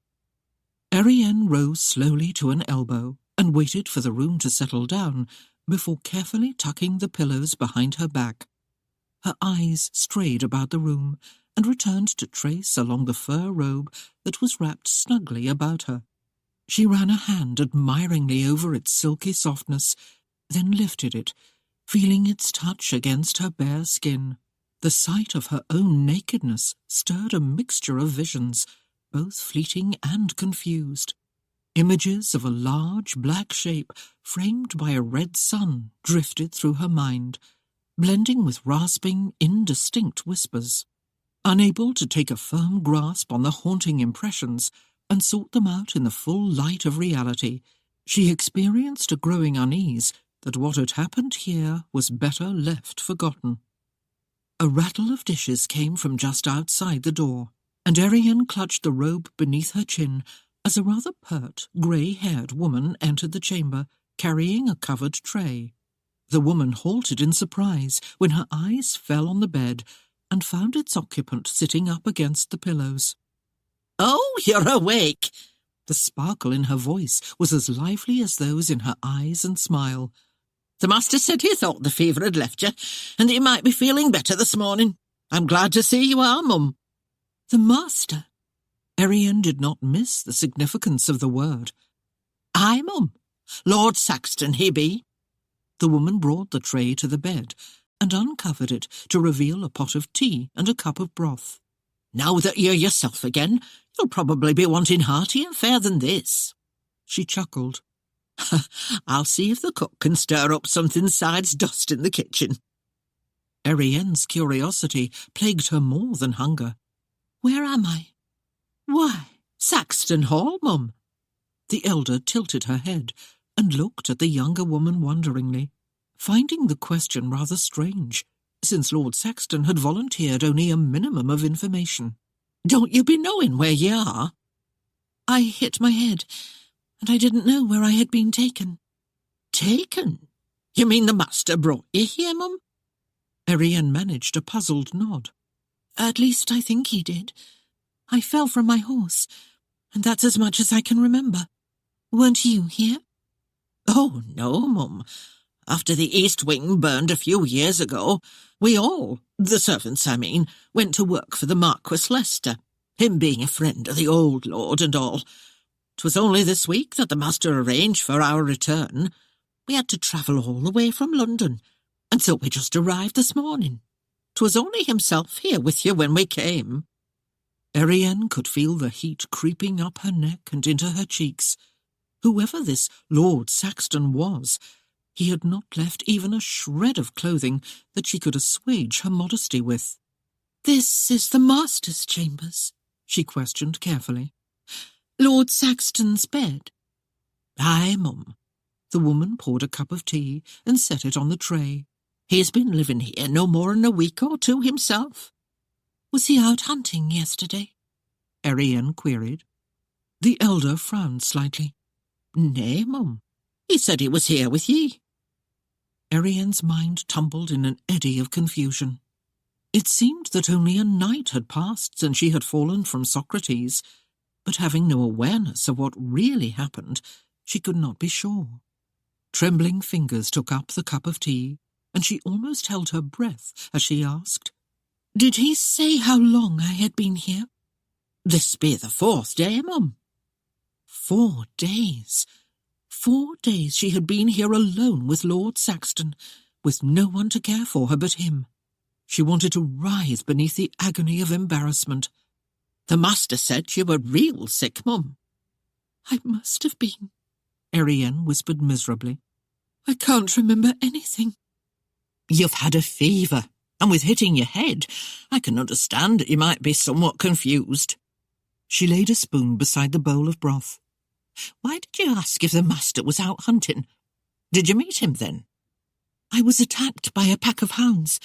Erienne rose slowly to an elbow and waited for the room to settle down before carefully tucking the pillows behind her back. Her eyes strayed about the room and returned to trace along the fur robe that was wrapped snugly about her. She ran a hand admiringly over its silky softness, then lifted it, feeling its touch against her bare skin. The sight of her own nakedness stirred a mixture of visions, both fleeting and confused. Images of a large black shape framed by a red sun drifted through her mind, blending with rasping, indistinct whispers. Unable to take a firm grasp on the haunting impressions and sort them out in the full light of reality, she experienced a growing unease that what had happened here was better left forgotten. A rattle of dishes came from just outside the door, and Erienne clutched the robe beneath her chin as a rather pert, grey-haired woman entered the chamber, carrying a covered tray. The woman halted in surprise when her eyes fell on the bed and found its occupant sitting up against the pillows. "Oh, you're awake!" The sparkle in her voice was as lively as those in her eyes and smile. "The master said he thought the fever had left you, and that you might be feeling better this morning. I'm glad to see you are, Mum." The master? Erienne did not miss the significance of the word. "Aye, Mum. Lord Saxton he be." The woman brought the tray to the bed and uncovered it to reveal a pot of tea and a cup of broth. "Now that you're yourself again, you'll probably be wanting heartier fare than this." She chuckled. "I'll see if the cook can stir up something sides dust in the kitchen." Erienne's curiosity plagued her more than hunger. "Where am I?" "Why, Saxton Hall, Mum." The elder tilted her head and looked at the younger woman wonderingly, finding the question rather strange, since Lord Saxton had volunteered only a minimum of information. "Don't you be knowing where you are?" "I hit my head, and I didn't know where I had been taken." "Taken? You mean the master brought you here, Mum?" Erienne managed a puzzled nod. "At least I think he did. I fell from my horse, and that's as much as I can remember. Weren't you here?" "Oh, no, Mum. After the East Wing burned a few years ago, we all, the servants I mean, went to work for the Marquis Leicester, him being a friend of the old lord and all. 'Twas only this week that the master arranged for our return. We had to travel all the way from London, and so we just arrived this morning. 'Twas only himself here with you when we came." Erienne could feel the heat creeping up her neck and into her cheeks. Whoever this Lord Saxton was, he had not left even a shred of clothing that she could assuage her modesty with. "This is the master's chambers?" she questioned carefully. "Lord Saxton's bed?" "Aye, Mum." The woman poured a cup of tea and set it on the tray. "He's been living here no more'n a week or two himself." "Was he out hunting yesterday?" Erienne queried. The elder frowned slightly. "Nay, Mum. He said he was here with ye." Erienne's mind tumbled in an eddy of confusion. It seemed that only a night had passed since she had fallen from Socrates, but having no awareness of what really happened, she could not be sure. Trembling fingers took up the cup of tea, and she almost held her breath as she asked, "Did he say how long I had been here?" "This be the 4th day, Mum." 4 days. 4 days she had been here alone with Lord Saxton, with no one to care for her but him. She wanted to writhe beneath the agony of embarrassment. "The master said you were real sick, Mum." "I must have been," Erienne whispered miserably. "I can't remember anything." "You've had a fever, and with hitting your head, I can understand that you might be somewhat confused." She laid a spoon beside the bowl of broth. "Why did you ask if the master was out hunting? Did you meet him then?" "I was attacked by a pack of hounds.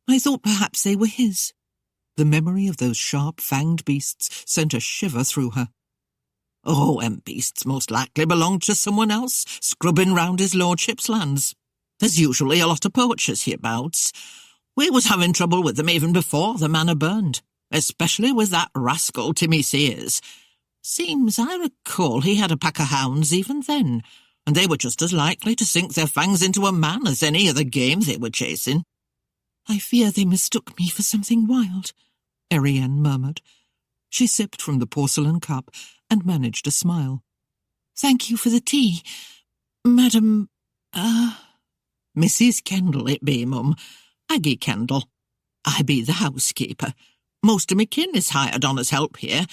I thought perhaps they were his." The memory of those sharp-fanged beasts sent a shiver through her. "Oh, them beasts most likely belonged to someone else, scrubbing round his lordship's lands. There's usually a lot of poachers hereabouts. We was having trouble with them even before the manor burned, especially with that rascal Timmy Sears. Seems I recall he had a pack of hounds even then, and they were just as likely to sink their fangs into a man as any other game they were chasing." "I fear they mistook me for something wild," Erienne murmured. She sipped from the porcelain cup and managed a smile. Thank you for the tea. Madam, Mrs. Kendall it be, mum. Aggie Kendall. I be the housekeeper. Most of me kin is hired on as help here,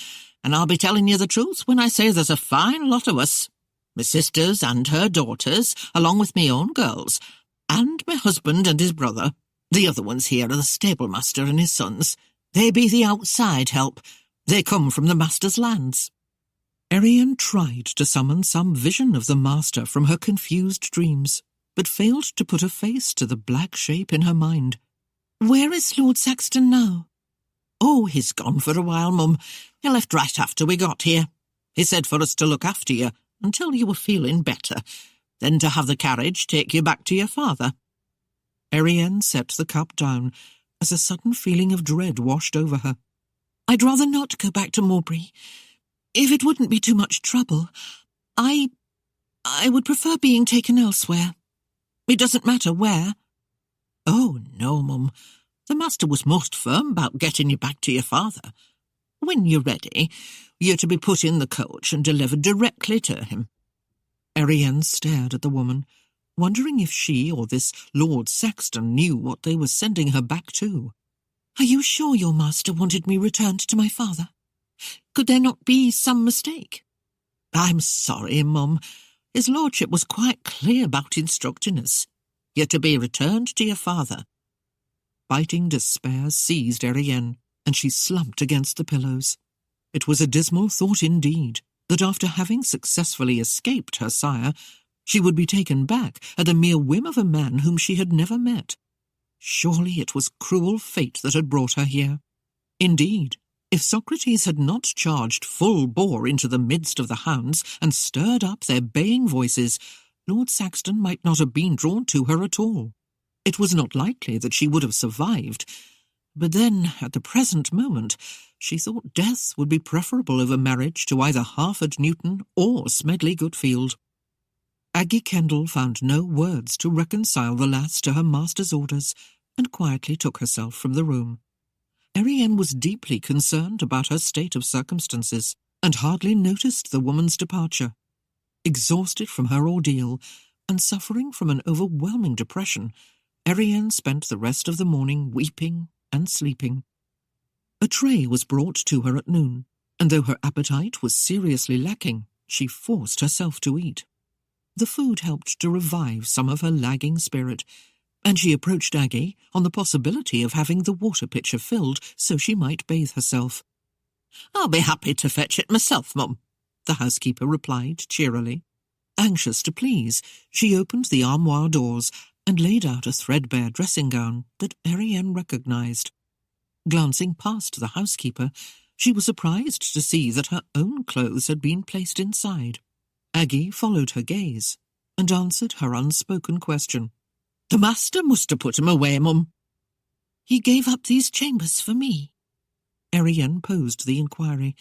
and I'll be telling you the truth when I say there's a fine lot of us. My sisters and her daughters, along with me own girls, and my husband and his brother. The other ones here are the stablemaster and his sons. They be the outside help. They come from the master's lands. Erienne tried to summon some vision of the master from her confused dreams, but failed to put a face to the black shape in her mind. Where is Lord Saxton now? Oh, he's gone for a while, mum. He left right after we got here. He said for us to look after you until you were feeling better, then to have the carriage take you back to your father. Erienne set the cup down as a sudden feeling of dread washed over her. I'd rather not go back to Mowbray. If it wouldn't be too much trouble, I would prefer being taken elsewhere. It doesn't matter where. Oh, no, mum. The master was most firm about getting you back to your father. When you're ready, you're to be put in the coach and delivered directly to him. Erienne stared at the woman, wondering if she or this Lord Saxton knew what they were sending her back to. Are you sure your master wanted me returned to my father? Could there not be some mistake? I'm sorry, mum. His lordship was quite clear about instructing us. You're to be returned to your father. Biting despair seized Erienne, and she slumped against the pillows. It was a dismal thought indeed, that after having successfully escaped her sire, she would be taken back at the mere whim of a man whom she had never met. Surely it was cruel fate that had brought her here. Indeed, if Socrates had not charged full bore into the midst of the hounds and stirred up their baying voices, Lord Saxton might not have been drawn to her at all. It was not likely that she would have survived, but then, at the present moment, she thought death would be preferable over marriage to either Harford Newton or Smedley Goodfield. Aggie Kendall found no words to reconcile the lass to her master's orders, and quietly took herself from the room. Erienne was deeply concerned about her state of circumstances, and hardly noticed the woman's departure. Exhausted from her ordeal, and suffering from an overwhelming depression, Erienne spent the rest of the morning weeping and sleeping. A tray was brought to her at noon, and though her appetite was seriously lacking, she forced herself to eat. The food helped to revive some of her lagging spirit, and she approached Aggie on the possibility of having the water pitcher filled so she might bathe herself. "I'll be happy to fetch it myself, mum," the housekeeper replied cheerily. Anxious to please, she opened the armoire doors and laid out a threadbare dressing-gown that Erienne recognised. Glancing past the housekeeper, she was surprised to see that her own clothes had been placed inside. Aggie followed her gaze and answered her unspoken question. "The master must have put him away, mum." "He gave up these chambers for me." Erienne posed the inquiry,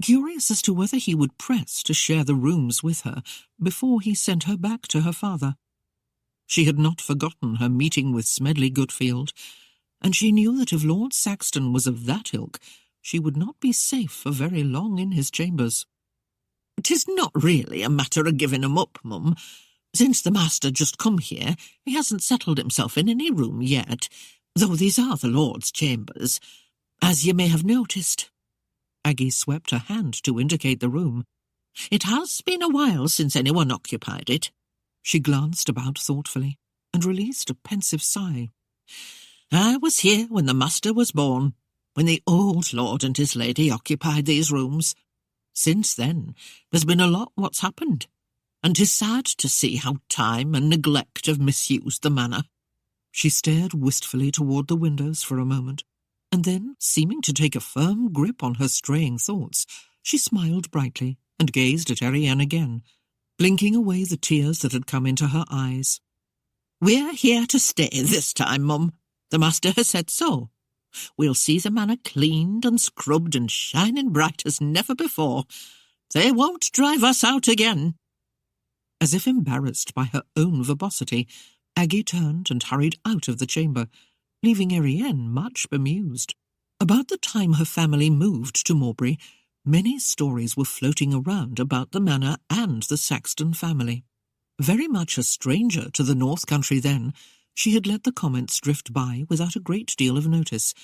curious as to whether he would press to share the rooms with her before he sent her back to her father. She had not forgotten her meeting with Smedley Goodfield, and she knew that if Lord Saxton was of that ilk, she would not be safe for very long in his chambers. "'Tis not really a matter of giving him up, mum. Since the master just come here, he hasn't settled himself in any room yet, though these are the Lord's chambers, as you may have noticed." Aggie swept her hand to indicate the room. "It has been a while since anyone occupied it." She glanced about thoughtfully and released a pensive sigh. "I was here when the master was born, when the old lord and his lady occupied these rooms. Since then, there's been a lot what's happened, and 'tis sad to see how time and neglect have misused the manor." She stared wistfully toward the windows for a moment, and then, seeming to take a firm grip on her straying thoughts, she smiled brightly and gazed at Erienne again, blinking away the tears that had come into her eyes. "We're here to stay this time, mum. The master has said so. We'll see the manor cleaned and scrubbed and shining bright as never before. They won't drive us out again." As if embarrassed by her own verbosity, Aggie turned and hurried out of the chamber, leaving Erienne much bemused. About the time her family moved to Mowbray, Many stories were floating around about the manor and the Saxton family. Very much a stranger to the North Country then, she had let the comments drift by without a great deal of notice,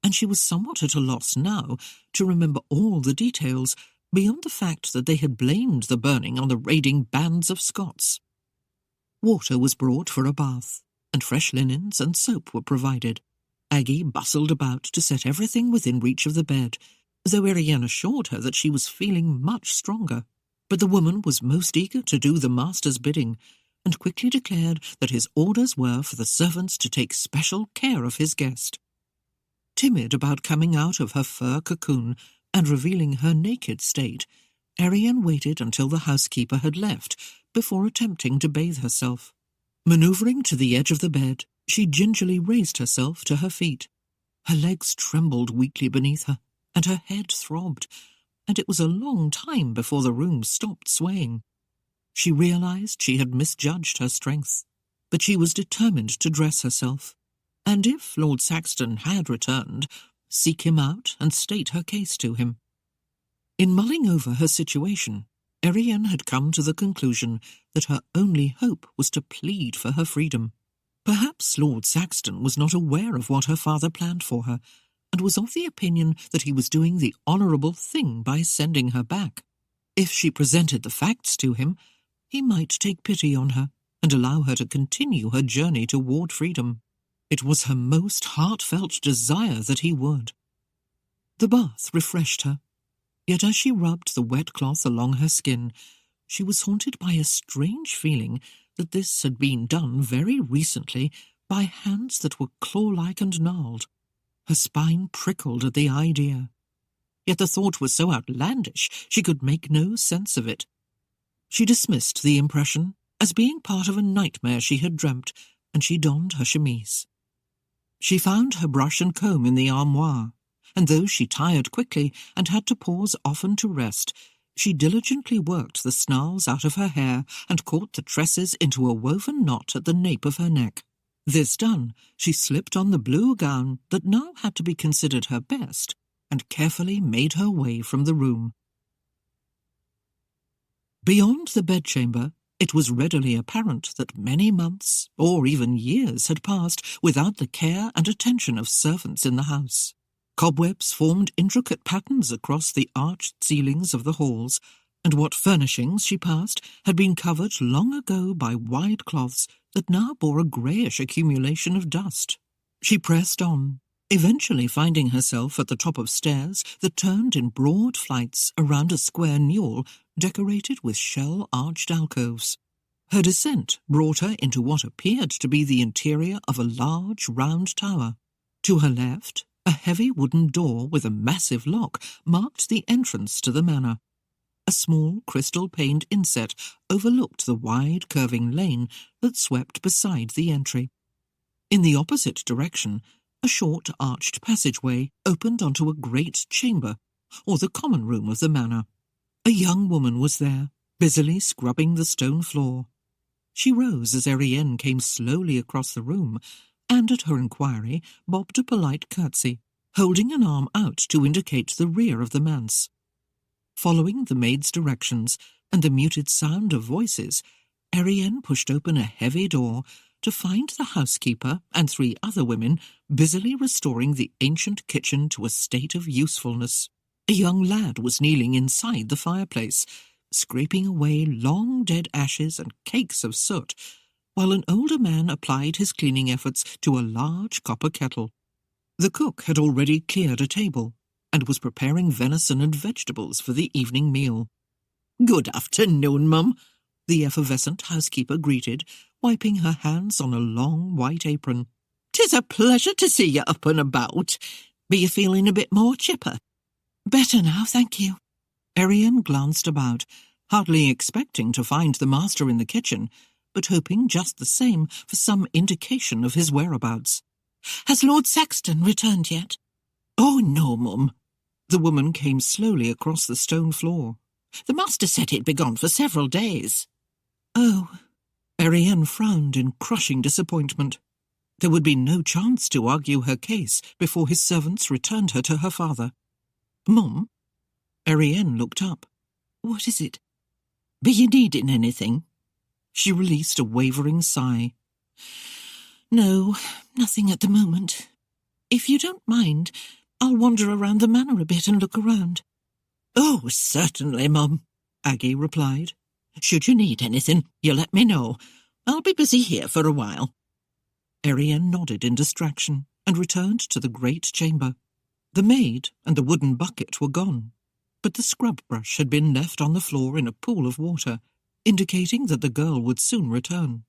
and she was somewhat at a loss now to remember all the details, beyond the fact that they had blamed the burning on the raiding bands of Scots. Water was brought for a bath, and fresh linens and soap were provided. Aggie bustled about to set everything within reach of the bed, though Erienne assured her that she was feeling much stronger. But the woman was most eager to do the master's bidding, and quickly declared that his orders were for the servants to take special care of his guest. Timid about coming out of her fur cocoon and revealing her naked state, Erienne waited until the housekeeper had left before attempting to bathe herself. Manoeuvring to the edge of the bed, she gingerly raised herself to her feet. Her legs trembled weakly beneath her, and her head throbbed, and it was a long time before the room stopped swaying. She realized she had misjudged her strength, but she was determined to dress herself, and if Lord Saxton had returned, seek him out and state her case to him. In mulling over her situation, Erienne had come to the conclusion that her only hope was to plead for her freedom. Perhaps Lord Saxton was not aware of what her father planned for her, and was of the opinion that he was doing the honourable thing by sending her back. If she presented the facts to him, he might take pity on her and allow her to continue her journey toward freedom. It was her most heartfelt desire that he would. The bath refreshed her, yet as she rubbed the wet cloth along her skin, she was haunted by a strange feeling that this had been done very recently by hands that were claw-like and gnarled. Her spine prickled at the idea. Yet the thought was so outlandish she could make no sense of it. She dismissed the impression as being part of a nightmare she had dreamt, and she donned her chemise. She found her brush and comb in the armoire, and though she tired quickly and had to pause often to rest, she diligently worked the snarls out of her hair and caught the tresses into a woven knot at the nape of her neck. This done, she slipped on the blue gown that now had to be considered her best, and carefully made her way from the room. Beyond the bedchamber, it was readily apparent that many months, or even years, had passed without the care and attention of servants in the house. Cobwebs formed intricate patterns across the arched ceilings of the halls, and what furnishings she passed had been covered long ago by wide cloths that now bore a greyish accumulation of dust. She pressed on, eventually finding herself at the top of stairs that turned in broad flights around a square newel decorated with shell-arched alcoves. Her descent brought her into what appeared to be the interior of a large round tower. To her left, a heavy wooden door with a massive lock marked the entrance to the manor. A small crystal-paned inset overlooked the wide curving lane that swept beside the entry. In the opposite direction, a short arched passageway opened onto a great chamber, or the common room of the manor. A young woman was there, busily scrubbing the stone floor. She rose as Erienne came slowly across the room, and at her inquiry bobbed a polite curtsy, holding an arm out to indicate the rear of the manse. Following the maid's directions and the muted sound of voices, Erienne pushed open a heavy door to find the housekeeper and 3 other women busily restoring the ancient kitchen to a state of usefulness. A young lad was kneeling inside the fireplace, scraping away long dead ashes and cakes of soot, while an older man applied his cleaning efforts to a large copper kettle. The cook had already cleared a table, and was preparing venison and vegetables for the evening meal. "Good afternoon, Mum," the effervescent housekeeper greeted, wiping her hands on a long white apron. "'Tis a pleasure to see you up and about. Be you feeling a bit more chipper?" Better now, thank you. Erienne glanced about, hardly expecting to find the master in the kitchen, but hoping just the same for some indication of his whereabouts. Has Lord Saxton returned yet? "Oh, no, Mum." The woman came slowly across the stone floor. The master said he'd be gone for several days. "Oh." Erienne frowned in crushing disappointment. There would be no chance to argue her case before his servants returned her to her father. "Mum?" Erienne looked up. What is it? Be you needing anything? She released a wavering sigh. No, nothing at the moment. If you don't mind, I'll wander around the manor a bit and look around. Oh, certainly, Mum, Aggie replied. Should you need anything, you let me know. I'll be busy here for a while. Erienne nodded in distraction and returned to the great chamber. The maid and the wooden bucket were gone, but the scrub brush had been left on the floor in a pool of water, indicating that the girl would soon return.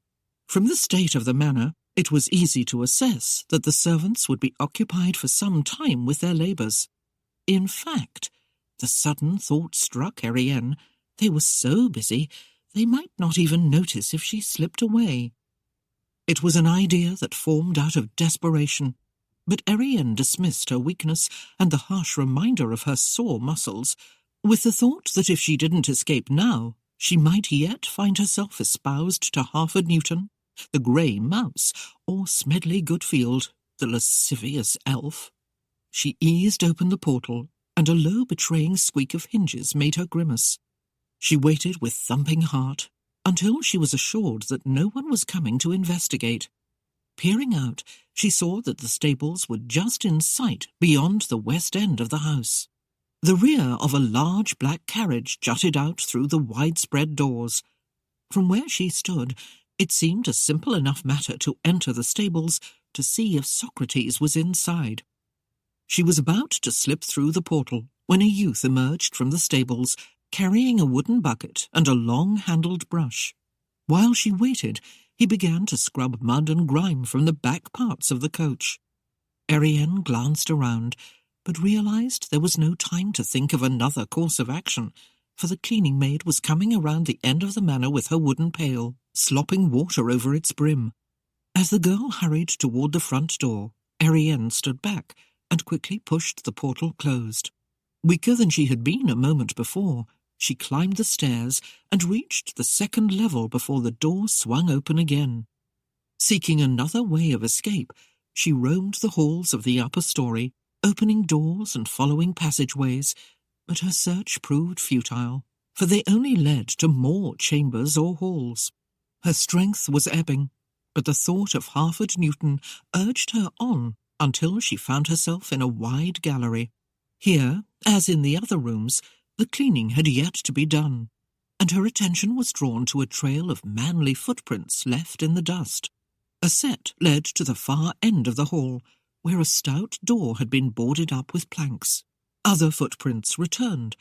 From the state of the manor, it was easy to assess that the servants would be occupied for some time with their labours. In fact, the sudden thought struck Erienne, they were so busy they might not even notice if she slipped away. It was an idea that formed out of desperation, but Erienne dismissed her weakness and the harsh reminder of her sore muscles, with the thought that if she didn't escape now, she might yet find herself espoused to Harford Newton, the grey mouse, or Smedley Goodfield, the lascivious elf. She eased open the portal, and a low betraying squeak of hinges made her grimace. She waited with thumping heart until she was assured that no one was coming to investigate. Peering out, she saw that the stables were just in sight beyond the west end of the house. The rear of a large black carriage jutted out through the widespread doors. From where she stood, it seemed a simple enough matter to enter the stables to see if Socrates was inside. She was about to slip through the portal when a youth emerged from the stables, carrying a wooden bucket and a long-handled brush. While she waited, he began to scrub mud and grime from the back parts of the coach. Erienne glanced around, but realized there was no time to think of another course of action, for the cleaning maid was coming around the end of the manor with her wooden pail, slopping water over its brim. As the girl hurried toward the front door, Erienne stood back and quickly pushed the portal closed. Weaker than she had been a moment before, she climbed the stairs and reached the second level before the door swung open again. Seeking another way of escape, she roamed the halls of the upper story, opening doors and following passageways, but her search proved futile, for they only led to more chambers or halls. Her strength was ebbing, but the thought of Harford Newton urged her on until she found herself in a wide gallery. Here, as in the other rooms, the cleaning had yet to be done, and her attention was drawn to a trail of manly footprints left in the dust. A set led to the far end of the hall, where a stout door had been boarded up with planks. Other footprints returned,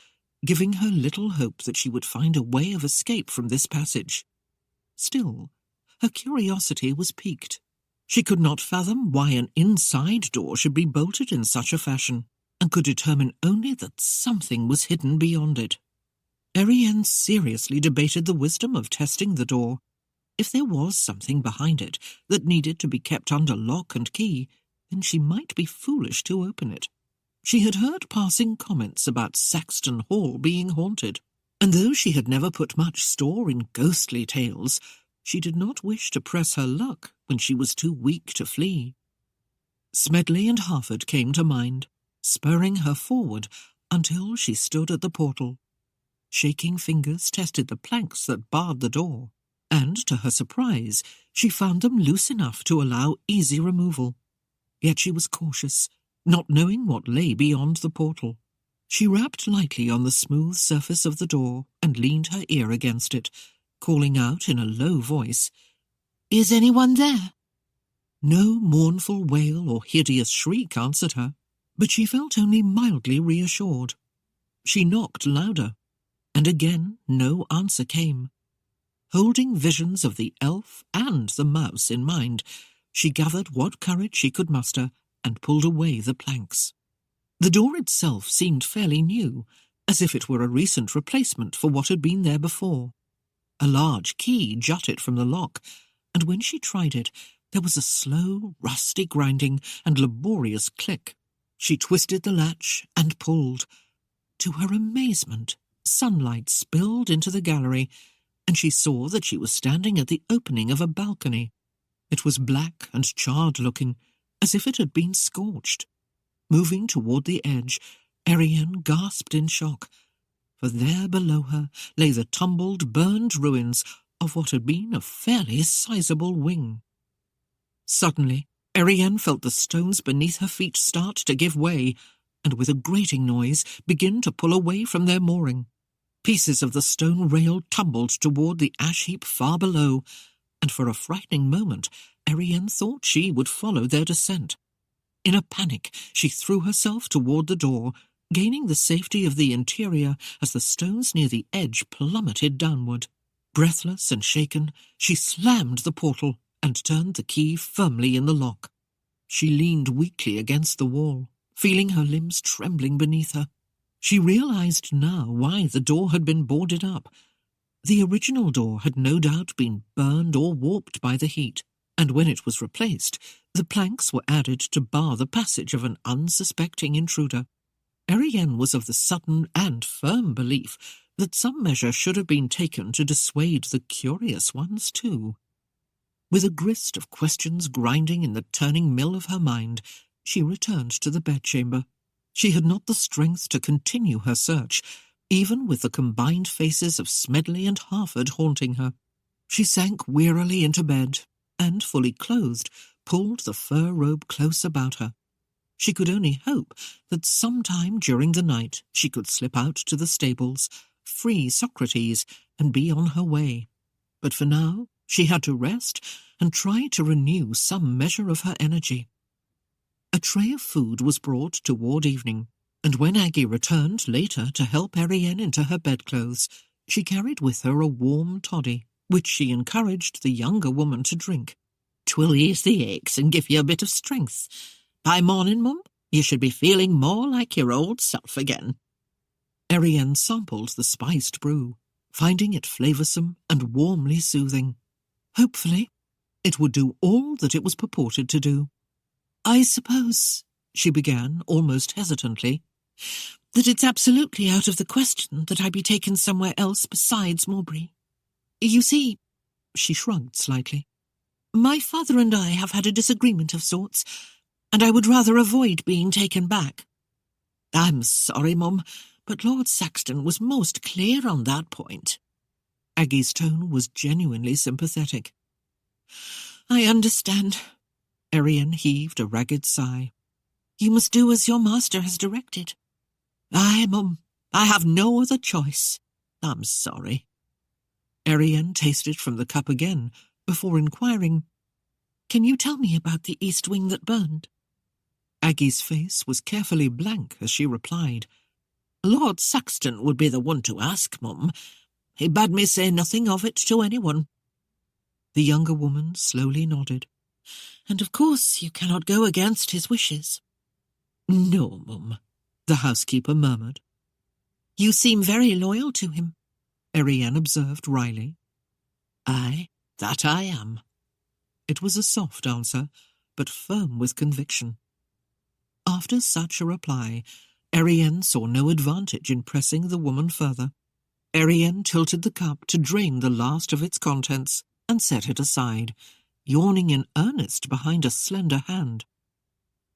giving her little hope that she would find a way of escape from this passage. Still, her curiosity was piqued. She could not fathom why an inside door should be bolted in such a fashion, and could determine only that something was hidden beyond it. Erienne seriously debated the wisdom of testing the door. If there was something behind it that needed to be kept under lock and key, then she might be foolish to open it. She had heard passing comments about Saxton Hall being haunted, and though she had never put much store in ghostly tales, she did not wish to press her luck when she was too weak to flee. Smedley and Harford came to mind, spurring her forward until she stood at the portal. Shaking fingers tested the planks that barred the door, and, to her surprise, she found them loose enough to allow easy removal. Yet she was cautious, not knowing what lay beyond the portal. She rapped lightly on the smooth surface of the door and leaned her ear against it, calling out in a low voice, "Is anyone there?" No mournful wail or hideous shriek answered her, but she felt only mildly reassured. She knocked louder, and again no answer came. Holding visions of the elf and the mouse in mind, she gathered what courage she could muster and pulled away the planks. The door itself seemed fairly new, as if it were a recent replacement for what had been there before. A large key jutted from the lock, and when she tried it, there was a slow, rusty grinding and laborious click. She twisted the latch and pulled. To her amazement, sunlight spilled into the gallery, and she saw that she was standing at the opening of a balcony. It was black and charred-looking, as if it had been scorched. Moving toward the edge, Erienne gasped in shock, for there below her lay the tumbled, burned ruins of what had been a fairly sizable wing. Suddenly, Erienne felt the stones beneath her feet start to give way, and with a grating noise begin to pull away from their mooring. Pieces of the stone rail tumbled toward the ash heap far below, and for a frightening moment Erienne thought she would follow their descent. In a panic, she threw herself toward the door, gaining the safety of the interior as the stones near the edge plummeted downward. Breathless and shaken, she slammed the portal and turned the key firmly in the lock. She leaned weakly against the wall, feeling her limbs trembling beneath her. She realized now why the door had been boarded up. The original door had no doubt been burned or warped by the heat, and when it was replaced, the planks were added to bar the passage of an unsuspecting intruder. Erienne was of the sudden and firm belief that some measure should have been taken to dissuade the curious ones too. With a grist of questions grinding in the turning mill of her mind, she returned to the bedchamber. She had not the strength to continue her search, even with the combined faces of Smedley and Harford haunting her. She sank wearily into bed, and, fully clothed, pulled the fur robe close about her. She could only hope that sometime during the night she could slip out to the stables, free Socrates, and be on her way. But for now she had to rest and try to renew some measure of her energy. A tray of food was brought toward evening, and when Aggie returned later to help Erienne into her bedclothes, she carried with her a warm toddy, which she encouraged the younger woman to drink. "'Twill ease the aches and give you a bit of strength. By morning, Mum, you should be feeling more like your old self again." Erienne sampled the spiced brew, finding it flavoursome and warmly soothing. Hopefully, it would do all that it was purported to do. "I suppose," she began, almost hesitantly, "that it's absolutely out of the question that I be taken somewhere else besides Mowbray. You see," she shrugged slightly, "my father and I have had a disagreement of sorts, and I would rather avoid being taken back." "I'm sorry, Mum, but Lord Saxton was most clear on that point." Aggie's tone was genuinely sympathetic. "I understand." Erienne heaved a ragged sigh. "You must do as your master has directed." "Aye, Mum, I have no other choice. I'm sorry." Erienne tasted from the cup again, before inquiring, "Can you tell me about the east wing that burned?" Aggie's face was carefully blank as she replied, "Lord Saxton would be the one to ask, Mum. He bade me say nothing of it to anyone." The younger woman slowly nodded. "And of course you cannot go against his wishes." "No, Mum," the housekeeper murmured. "You seem very loyal to him," Erienne observed wryly. "Aye, that I am." It was a soft answer, but firm with conviction. After such a reply, Erienne saw no advantage in pressing the woman further. Erienne tilted the cup to drain the last of its contents and set it aside, yawning in earnest behind a slender hand.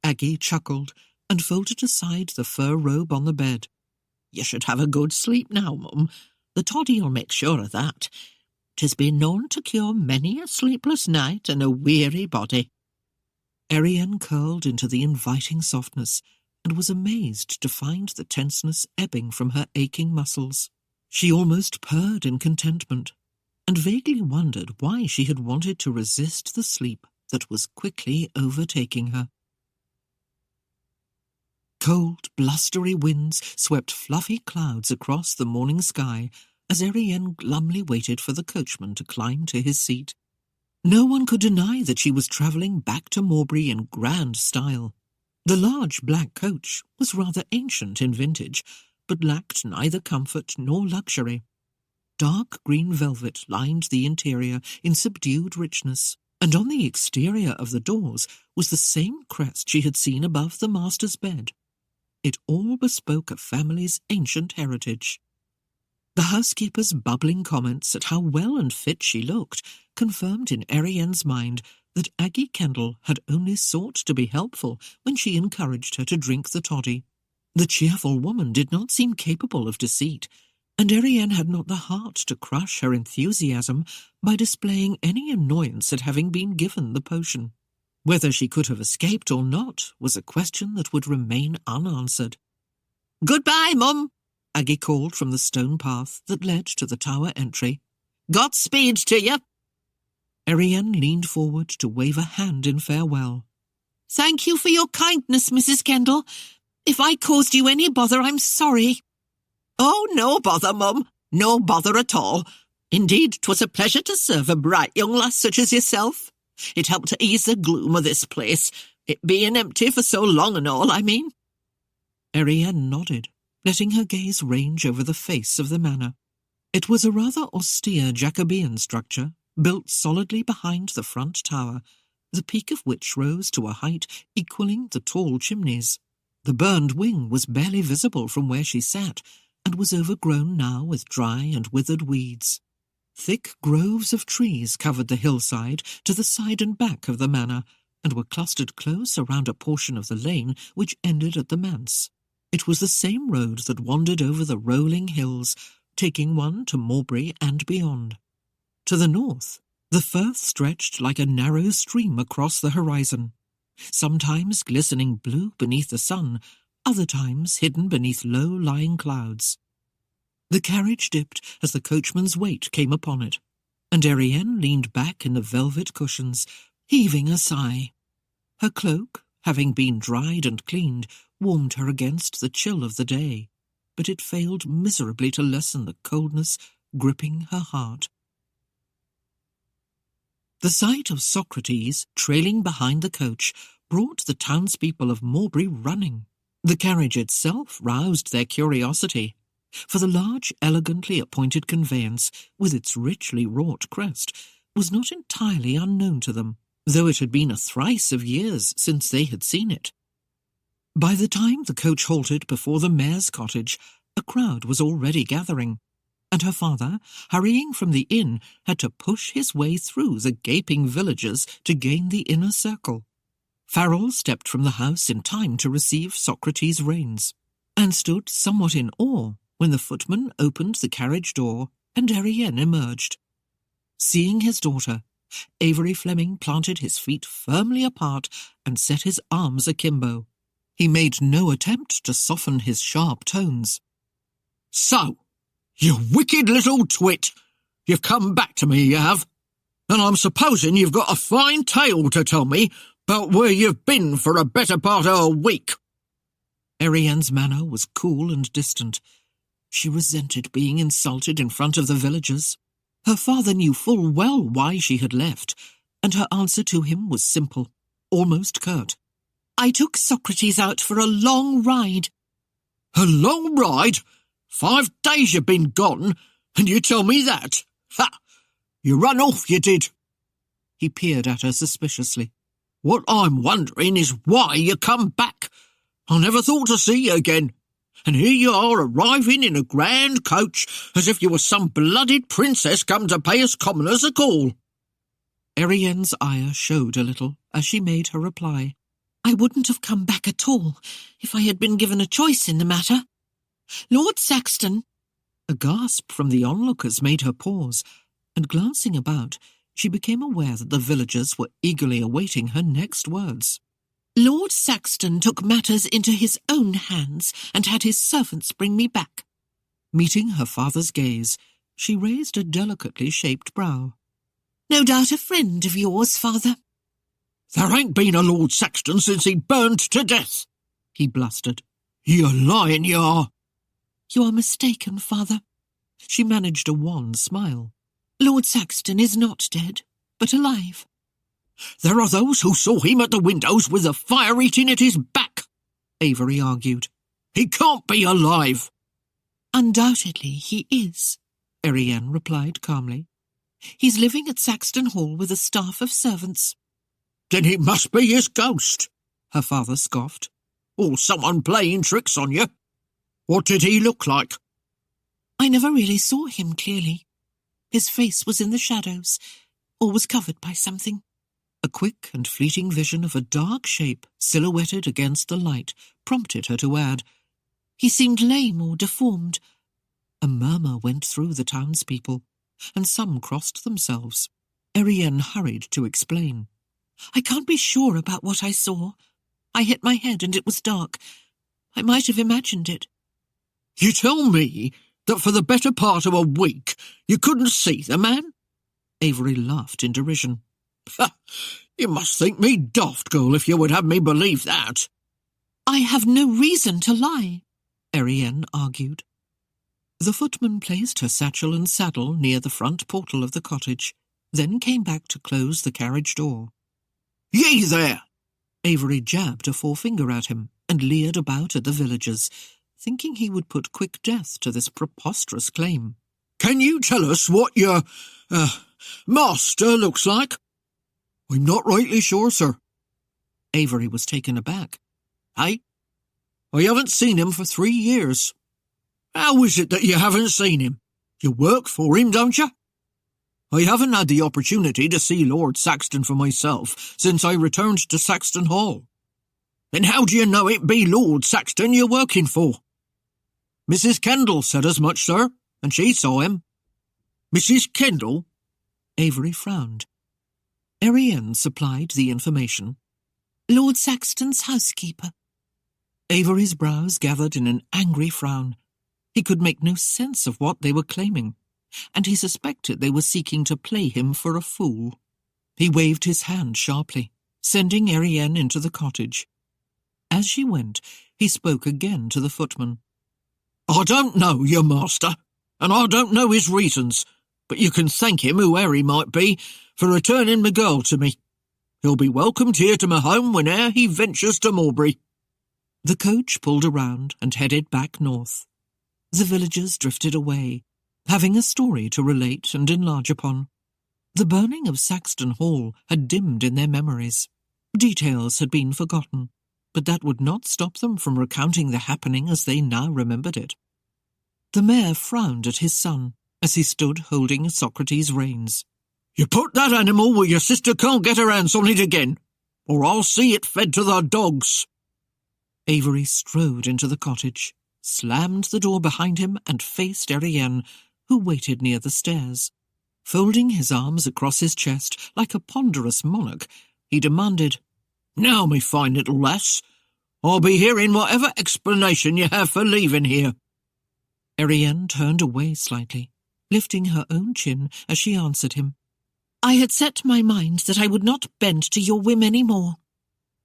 Aggie chuckled and folded aside the fur robe on the bed. "You should have a good sleep now, Mum. The toddy'll make sure of that. 'Tis been known to cure many a sleepless night and a weary body." Erienne curled into the inviting softness and was amazed to find the tenseness ebbing from her aching muscles. She almost purred in contentment, and vaguely wondered why she had wanted to resist the sleep that was quickly overtaking her. Cold, blustery winds swept fluffy clouds across the morning sky as Erienne glumly waited for the coachman to climb to his seat. No one could deny that she was travelling back to Mowbray in grand style. The large black coach was rather ancient in vintage, but lacked neither comfort nor luxury. Dark green velvet lined the interior in subdued richness, and on the exterior of the doors was the same crest she had seen above the master's bed. It all bespoke a family's ancient heritage. The housekeeper's bubbling comments at how well and fit she looked confirmed in Erienne's mind that Aggie Kendall had only sought to be helpful when she encouraged her to drink the toddy. The cheerful woman did not seem capable of deceit, and Erienne had not the heart to crush her enthusiasm by displaying any annoyance at having been given the potion. Whether she could have escaped or not was a question that would remain unanswered. "Goodbye, Mum," Aggie called from the stone path that led to the tower entry. "Godspeed to you." Erienne leaned forward to wave a hand in farewell. "Thank you for your kindness, Mrs. Kendall. If I caused you any bother, I'm sorry." "Oh, no bother, Mum. No bother at all. Indeed, 'twas a pleasure to serve a bright young lass such as yourself. It helped to ease the gloom of this place, it being empty for so long and all, I mean." Erienne nodded, letting her gaze range over the face of the manor. It was a rather austere Jacobean structure, built solidly behind the front tower, the peak of which rose to a height equalling the tall chimneys. The burned wing was barely visible from where she sat, and was overgrown now with dry and withered weeds. Thick groves of trees covered the hillside to the side and back of the manor, and were clustered close around a portion of the lane which ended at the manse. It was the same road that wandered over the rolling hills, taking one to Mowbray and beyond. To the north, the firth stretched like a narrow stream across the horizon, sometimes glistening blue beneath the sun, other times hidden beneath low-lying clouds. The carriage dipped as the coachman's weight came upon it, and Erienne leaned back in the velvet cushions, heaving a sigh. Her cloak, having been dried and cleaned, warmed her against the chill of the day, but it failed miserably to lessen the coldness gripping her heart. The sight of Socrates trailing behind the coach brought the townspeople of Mowbray running. The carriage itself roused their curiosity, for the large, elegantly appointed conveyance, with its richly wrought crest, was not entirely unknown to them, though it had been a thrice of years since they had seen it. By the time the coach halted before the mayor's cottage, a crowd was already gathering, and her father, hurrying from the inn, had to push his way through the gaping villagers to gain the inner circle. Farrell stepped from the house in time to receive Socrates' reins, and stood somewhat in awe when the footman opened the carriage door and Erienne emerged. Seeing his daughter, Avery Fleming planted his feet firmly apart and set his arms akimbo. He made no attempt to soften his sharp tones. "So, you wicked little twit, you've come back to me, you have, and I'm supposing you've got a fine tale to tell me about where you've been for a better part of a week." Erienne's manner was cool and distant. She resented being insulted in front of the villagers. Her father knew full well why she had left, and her answer to him was simple, almost curt. "I took Socrates out for a long ride." "A long ride? 5 days you've been gone, and you tell me that? Ha! You run off, you did." He peered at her suspiciously. "What I'm wondering is why you come back. I never thought to see you again. And here you are arriving in a grand coach as if you were some blooded princess come to pay us commoners a call." Erienne's ire showed a little as she made her reply. "I wouldn't have come back at all if I had been given a choice in the matter. Lord Saxton—" A gasp from the onlookers made her pause, and glancing about, she became aware that the villagers were eagerly awaiting her next words. "Lord Saxton took matters into his own hands and had his servants bring me back." Meeting her father's gaze, she raised a delicately shaped brow. "No doubt a friend of yours, father." "There ain't been a Lord Saxton since he burned to death," he blustered. "You're lying, you are." "You are mistaken, father." She managed a wan smile. "Lord Saxton is not dead, but alive." "There are those who saw him at the windows with the fire eating at his back," Avery argued. "He can't be alive." "Undoubtedly he is," Erienne replied calmly. "He's living at Saxton Hall with a staff of servants." "Then it must be his ghost," her father scoffed. "Or someone playing tricks on you. What did he look like?" "I never really saw him clearly. His face was in the shadows, or was covered by something." A quick and fleeting vision of a dark shape silhouetted against the light prompted her to add, "He seemed lame or deformed. A murmur went through the townspeople, and some crossed themselves. Erienne hurried to explain. I can't be sure about what I saw. I hit my head and it was dark. I might have imagined it. You tell me that for the better part of a week you couldn't see the man? Avery laughed in derision. You must think me daft, girl, if you would have me believe that. I have no reason to lie, Erienne argued. The footman placed her satchel and saddle near the front portal of the cottage, then came back to close the carriage door. Ye there! Avery jabbed a forefinger at him and leered about at the villagers, thinking he would put quick death to this preposterous claim. Can you tell us what your, master looks like? I'm not rightly sure, sir. Avery was taken aback. Hey? I haven't seen him for 3 years. How is it that you haven't seen him? You work for him, don't you? I haven't had the opportunity to see Lord Saxton for myself since I returned to Saxton Hall. Then how do you know it be Lord Saxton you're working for? Mrs. Kendall said as much, sir, and she saw him. Mrs. Kendall? Avery frowned. Erienne supplied the information. Lord Saxton's housekeeper. Avery's brows gathered in an angry frown. He could make no sense of what they were claiming, and he suspected they were seeking to play him for a fool. He waved his hand sharply, sending Erienne into the cottage. As she went, he spoke again to the footman. I don't know your master, and I don't know his reasons, but you can thank him, whoever he might be, for returning the girl to me. He'll be welcomed here to my home whene'er he ventures to Mowbray. The coach pulled around and headed back north. The villagers drifted away, having a story to relate and enlarge upon. The burning of Saxton Hall had dimmed in their memories. Details had been forgotten, but that would not stop them from recounting the happening as they now remembered it. The mayor frowned at his son as he stood holding Socrates' reins. You put that animal where your sister can't get her hands on it again, or I'll see it fed to the dogs. Avery strode into the cottage, slammed the door behind him and faced Erienne, who waited near the stairs. Folding his arms across his chest like a ponderous monarch, he demanded, Now, me fine little lass, I'll be hearing whatever explanation you have for leaving here. Erienne turned away slightly, lifting her own chin as she answered him. I had set my mind that I would not bend to your whim any more.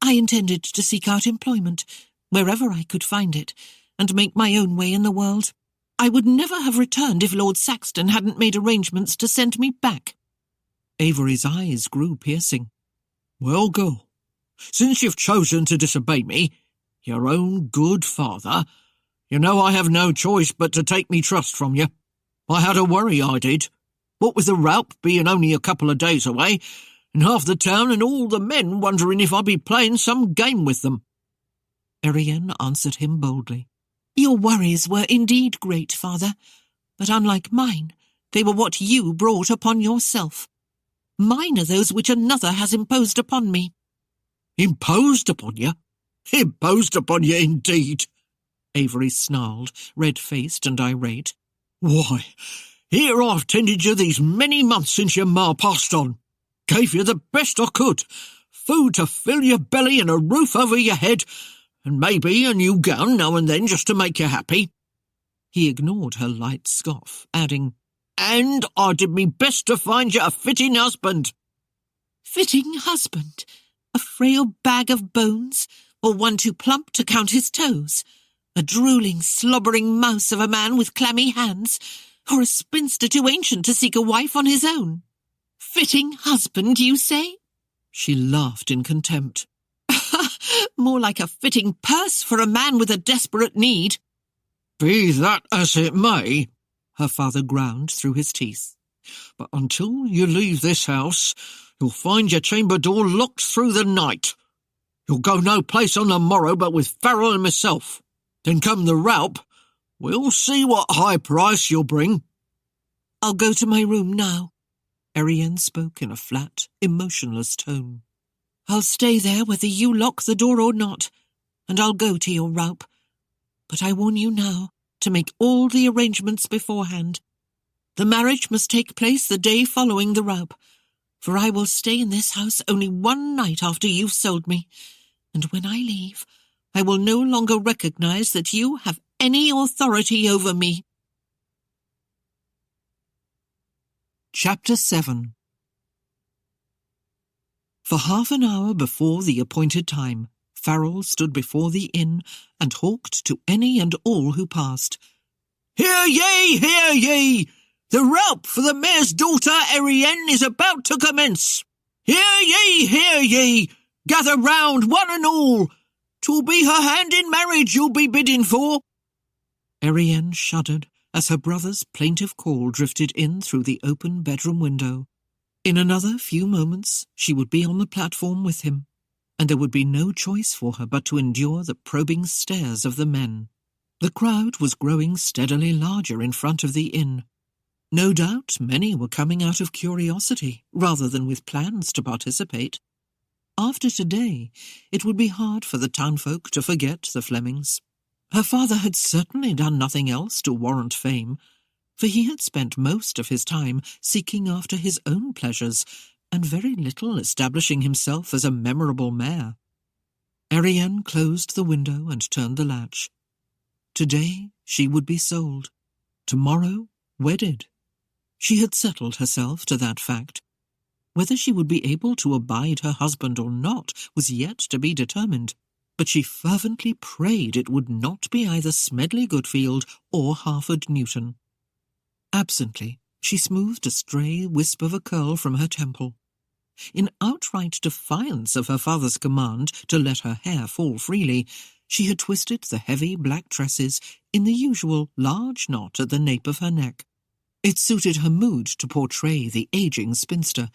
I intended to seek out employment, wherever I could find it, and make my own way in the world. I would never have returned if Lord Saxton hadn't made arrangements to send me back. Avery's eyes grew piercing. Well, girl, since you've chosen to disobey me, your own good father, you know I have no choice but to take me trust from you. I had a worry, I did. What with the Raup being only a couple of days away, and half the town and all the men wondering if I'd be playing some game with them. Erienne answered him boldly. Your worries were indeed great, father, but unlike mine, they were what you brought upon yourself. Mine are those which another has imposed upon me. Imposed upon you? Imposed upon you, indeed! Avery snarled, red-faced and irate. Why, here I've tended you these many months since your ma passed on. Gave you the best I could. Food to fill your belly and a roof over your head, and maybe a new gown now and then just to make you happy. He ignored her light scoff, adding, And I did me best to find you a fitting husband. Fitting husband? A frail bag of bones, or one too plump to count his toes? A drooling, slobbering mouse of a man with clammy hands, or a spinster too ancient to seek a wife on his own? Fitting husband, you say? She laughed in contempt. More like a fitting purse for a man with a desperate need. Be that as it may, her father ground through his teeth, but until you leave this house, you'll find your chamber door locked through the night. You'll go no place on the morrow but with Farrell and myself. Then come the Raup, we'll see what high price you'll bring. I'll go to my room now. Erienne spoke in a flat, emotionless tone. I'll stay there whether you lock the door or not, and I'll go to your Raup. But I warn you now to make all the arrangements beforehand. The marriage must take place the day following the rout, for I will stay in this house only one night after you've sold me, and when I leave, I will no longer recognize that you have any authority over me. Chapter 7. For half an hour before the appointed time, Farrell stood before the inn and hawked to any and all who passed. Hear ye, hear ye! The rout for the mayor's daughter Erienne is about to commence. Hear ye, hear ye! Gather round, one and all. 'Twill be her hand in marriage you'll be bidding for. Erienne shuddered as her brother's plaintive call drifted in through the open bedroom window. In another few moments she would be on the platform with him, and there would be no choice for her but to endure the probing stares of the men. The crowd was growing steadily larger in front of the inn. No doubt many were coming out of curiosity rather than with plans to participate. After today, it would be hard for the townfolk to forget the Flemings. Her father had certainly done nothing else to warrant fame, for he had spent most of his time seeking after his own pleasures and very little establishing himself as a memorable mayor. Erienne closed the window and turned the latch. Today she would be sold. Tomorrow, wedded. She had settled herself to that fact. Whether she would be able to abide her husband or not was yet to be determined, but she fervently prayed it would not be either Smedley Goodfield or Harford Newton. Absently, she smoothed a stray wisp of a curl from her temple. In outright defiance of her father's command to let her hair fall freely, she had twisted the heavy black tresses in the usual large knot at the nape of her neck. It suited her mood to portray the aging spinster,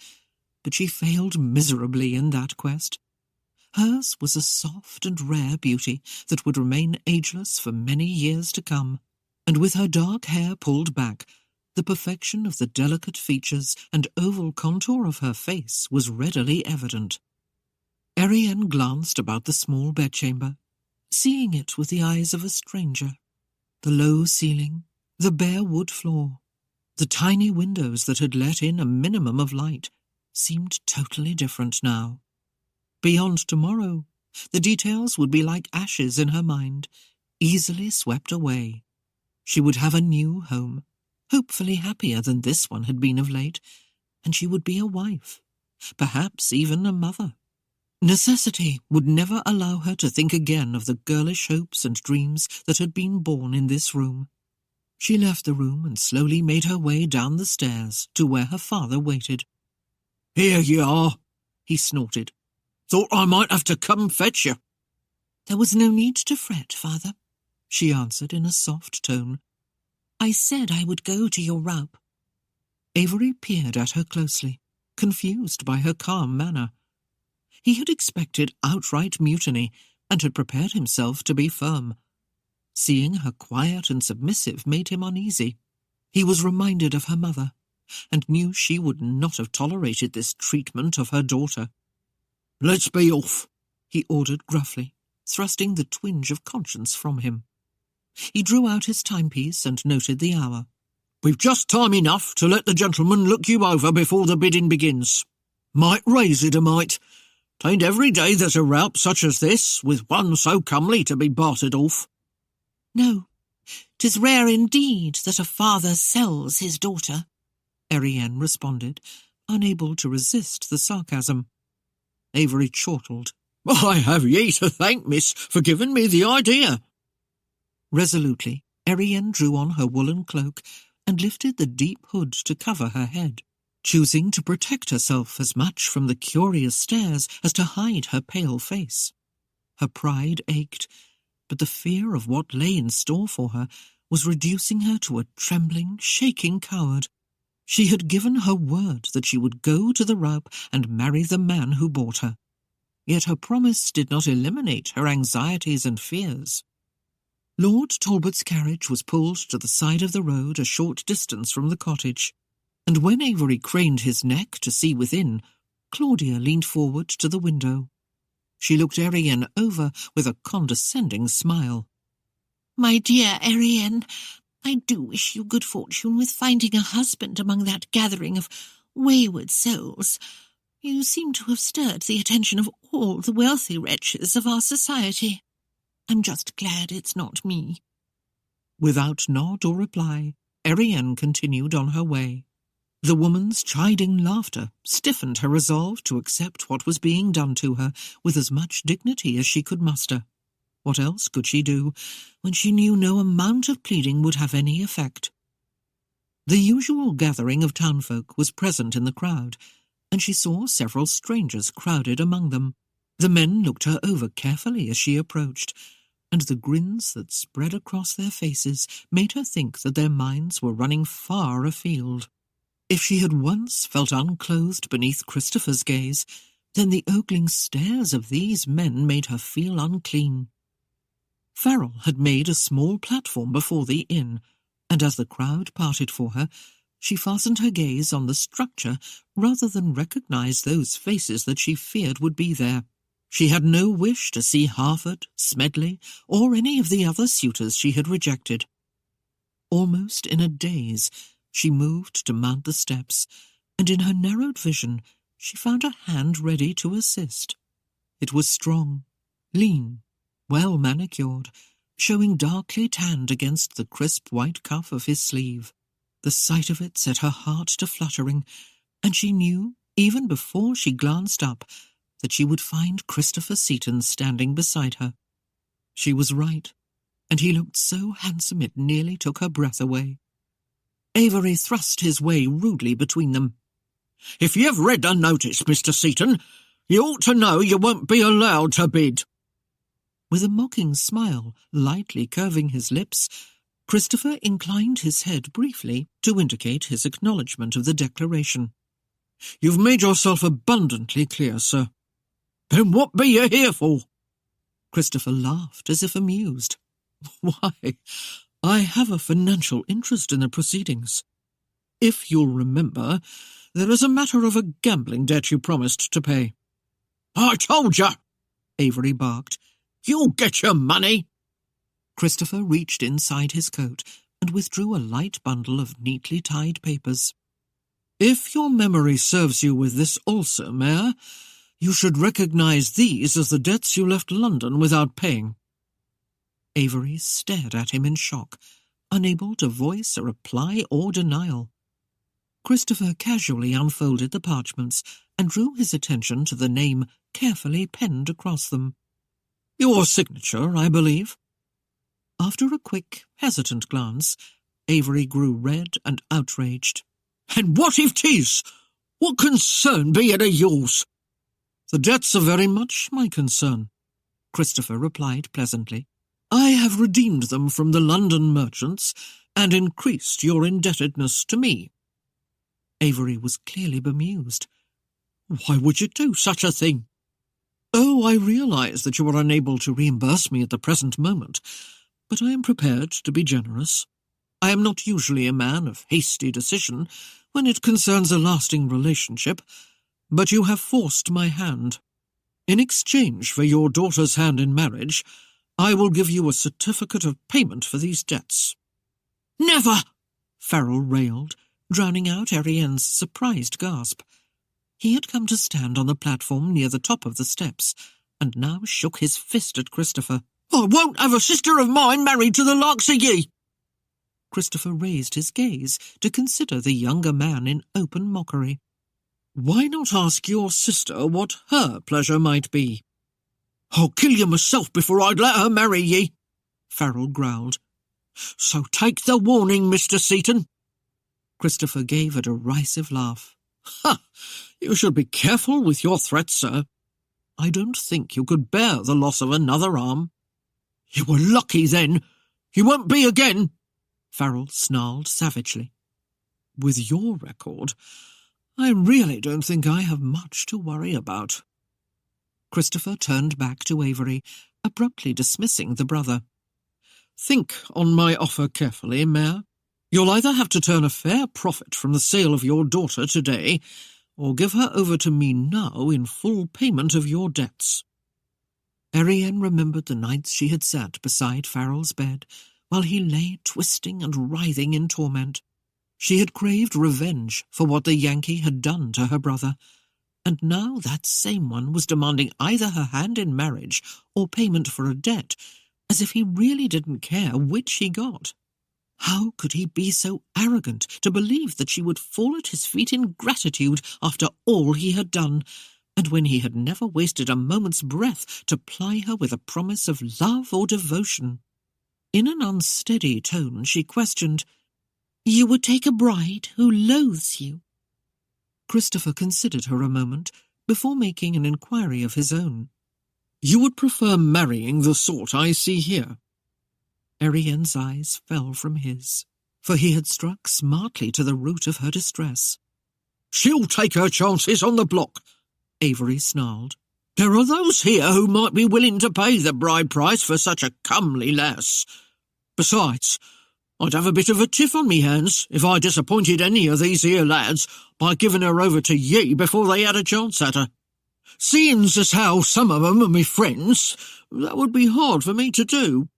but she failed miserably in that quest. Hers was a soft and rare beauty that would remain ageless for many years to come, and with her dark hair pulled back, the perfection of the delicate features and oval contour of her face was readily evident. Erienne glanced about the small bedchamber, seeing it with the eyes of a stranger. The low ceiling, the bare wood floor, the tiny windows that had let in a minimum of light seemed totally different now. Beyond tomorrow, the details would be like ashes in her mind, easily swept away. She would have a new home, hopefully happier than this one had been of late, and she would be a wife, perhaps even a mother. Necessity would never allow her to think again of the girlish hopes and dreams that had been born in this room. She left the room and slowly made her way down the stairs to where her father waited. Here you are, he snorted. Thought I might have to come fetch you. There was no need to fret, father, she answered in a soft tone. I said I would go to your rout. Avery peered at her closely, confused by her calm manner. He had expected outright mutiny and had prepared himself to be firm. Seeing her quiet and submissive made him uneasy. He was reminded of her mother, and knew she would not have tolerated this treatment of her daughter. Let's be off, he ordered gruffly, thrusting the twinge of conscience from him. He drew out his timepiece and noted the hour. We've just time enough to let the gentleman look you over before the bidding begins. Might raise it a mite. 'Tain't every day there's a rout such as this, with one so comely to be bartered off. No, 'tis rare indeed that a father sells his daughter, Erienne responded, unable to resist the sarcasm. Avery chortled. I have ye to thank, miss, for giving me the idea. Resolutely, Erienne drew on her woolen cloak and lifted the deep hood to cover her head, choosing to protect herself as much from the curious stares as to hide her pale face. Her pride ached, but the fear of what lay in store for her was reducing her to a trembling, shaking coward. She had given her word that she would go to the rout and marry the man who bought her. Yet her promise did not eliminate her anxieties and fears. Lord Talbot's carriage was pulled to the side of the road a short distance from the cottage, and when Avery craned his neck to see within, Claudia leaned forward to the window. She looked Erienne over with a condescending smile. My dear Erienne, I do wish you good fortune with finding a husband among that gathering of wayward souls. You seem to have stirred the attention of all the wealthy wretches of our society. I'm just glad it's not me." Without nod or reply, Erienne continued on her way. The woman's chiding laughter stiffened her resolve to accept what was being done to her with as much dignity as she could muster. What else could she do when she knew no amount of pleading would have any effect? The usual gathering of townfolk was present in the crowd, and she saw several strangers crowded among them. The men looked her over carefully as she approached, and the grins that spread across their faces made her think that their minds were running far afield. If she had once felt unclothed beneath Christopher's gaze, then the ogling stares of these men made her feel unclean. Farrell had made a small platform before the inn, and as the crowd parted for her, she fastened her gaze on the structure rather than recognize those faces that she feared would be there. She had no wish to see Harford, Smedley, or any of the other suitors she had rejected. Almost in a daze, she moved to mount the steps, and in her narrowed vision she found a hand ready to assist. It was strong, lean, well manicured, showing darkly tanned against the crisp white cuff of his sleeve. The sight of it set her heart to fluttering, and she knew, even before she glanced up, that she would find Christopher Seaton standing beside her. She was right, and he looked so handsome it nearly took her breath away. Avery thrust his way rudely between them. "If you've read the notice, Mr. Seaton, you ought to know you won't be allowed to bid." With a mocking smile lightly curving his lips, Christopher inclined his head briefly to indicate his acknowledgement of the declaration. "You've made yourself abundantly clear, sir. Then what be you here for?" Christopher laughed as if amused. "Why, I have a financial interest in the proceedings. If you'll remember, there is a matter of a gambling debt you promised to pay." "I told you," Avery barked. "You'll get your money." Christopher reached inside his coat and withdrew a light bundle of neatly tied papers. "If your memory serves you with this also, Mayor, you should recognize these as the debts you left London without paying." Avery stared at him in shock, unable to voice a reply or denial. Christopher casually unfolded the parchments and drew his attention to the name carefully penned across them. "Your signature, I believe." After a quick, hesitant glance, Avery grew red and outraged. "And what if 'tis? What concern be it of yours?" "The debts are very much my concern," Christopher replied pleasantly. "I have redeemed them from the London merchants and increased your indebtedness to me." Avery was clearly bemused. "Why would you do such a thing?" "Oh, I realize that you are unable to reimburse me at the present moment, but I am prepared to be generous. I am not usually a man of hasty decision when it concerns a lasting relationship, but you have forced my hand. In exchange for your daughter's hand in marriage, I will give you a certificate of payment for these debts." "Never!" Farrell railed, drowning out Erienne's surprised gasp. He had come to stand on the platform near the top of the steps, and now shook his fist at Christopher. "I won't have a sister of mine married to the likes of ye." Christopher raised his gaze to consider the younger man in open mockery. "Why not ask your sister what her pleasure might be?" "I'll kill you myself before I'd let her marry ye," Farrell growled. "So take the warning, Mr. Seaton." Christopher gave a derisive laugh. "Ha! You should be careful with your threats, sir. I don't think you could bear the loss of another arm." "You were lucky then. You won't be again," Farrell snarled savagely. "With your record, I really don't think I have much to worry about." Christopher turned back to Avery, abruptly dismissing the brother. "Think on my offer carefully, Mayor. You'll either have to turn a fair profit from the sale of your daughter today, or give her over to me now in full payment of your debts." Erienne remembered the nights she had sat beside Farrell's bed, while he lay twisting and writhing in torment. She had craved revenge for what the Yankee had done to her brother, and now that same one was demanding either her hand in marriage or payment for a debt, as if he really didn't care which he got. How could he be so arrogant to believe that she would fall at his feet in gratitude after all he had done, and when he had never wasted a moment's breath to ply her with a promise of love or devotion? In an unsteady tone, she questioned, "You would take a bride who loathes you?" Christopher considered her a moment before making an inquiry of his own. "You would prefer marrying the sort I see here?" Erienne's eyes fell from his, for he had struck smartly to the root of her distress. "She'll take her chances on the block," Avery snarled. "There are those here who might be willing to pay the bride price for such a comely lass. Besides, I'd have a bit of a tiff on me hands if I disappointed any of these here lads by giving her over to ye before they had a chance at her. Seeing's as how some of 'em are me friends, that would be hard for me to do."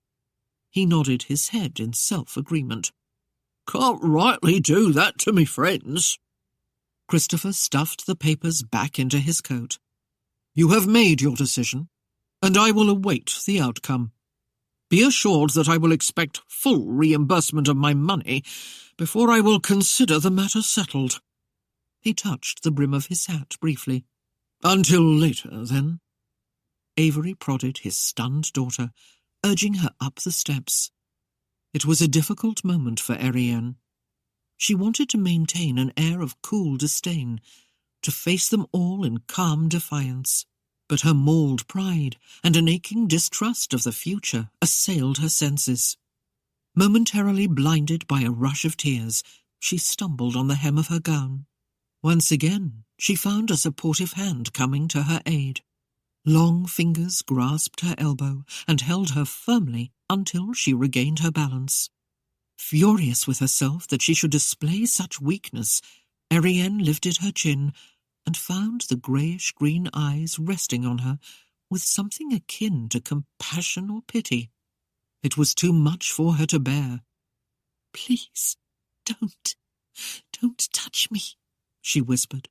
He nodded his head in self-agreement. "Can't rightly do that to me friends." Christopher stuffed the papers back into his coat. "You have made your decision, and I will await the outcome. Be assured that I will expect full reimbursement of my money before I will consider the matter settled." He touched the brim of his hat briefly. "Until later, then." Avery prodded his stunned daughter, urging her up the steps. It was a difficult moment for Erienne. She wanted to maintain an air of cool disdain, to face them all in calm defiance, but her mauled pride and an aching distrust of the future assailed her senses. Momentarily blinded by a rush of tears, she stumbled on the hem of her gown. Once again, she found a supportive hand coming to her aid. Long fingers grasped her elbow and held her firmly until she regained her balance. Furious with herself that she should display such weakness, Erienne lifted her chin and found the greyish-green eyes resting on her with something akin to compassion or pity. It was too much for her to bear. "Please, don't touch me," she whispered.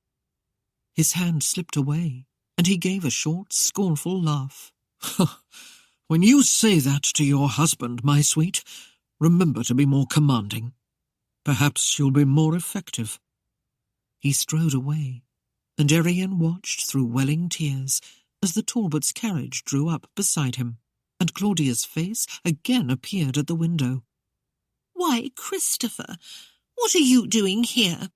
His hand slipped away, and he gave a short, scornful laugh. "When you say that to your husband, my sweet, remember to be more commanding. Perhaps you'll be more effective." He strode away, and Erienne watched through welling tears as the Talbots' carriage drew up beside him, and Claudia's face again appeared at the window. "Why, Christopher, what are you doing here?"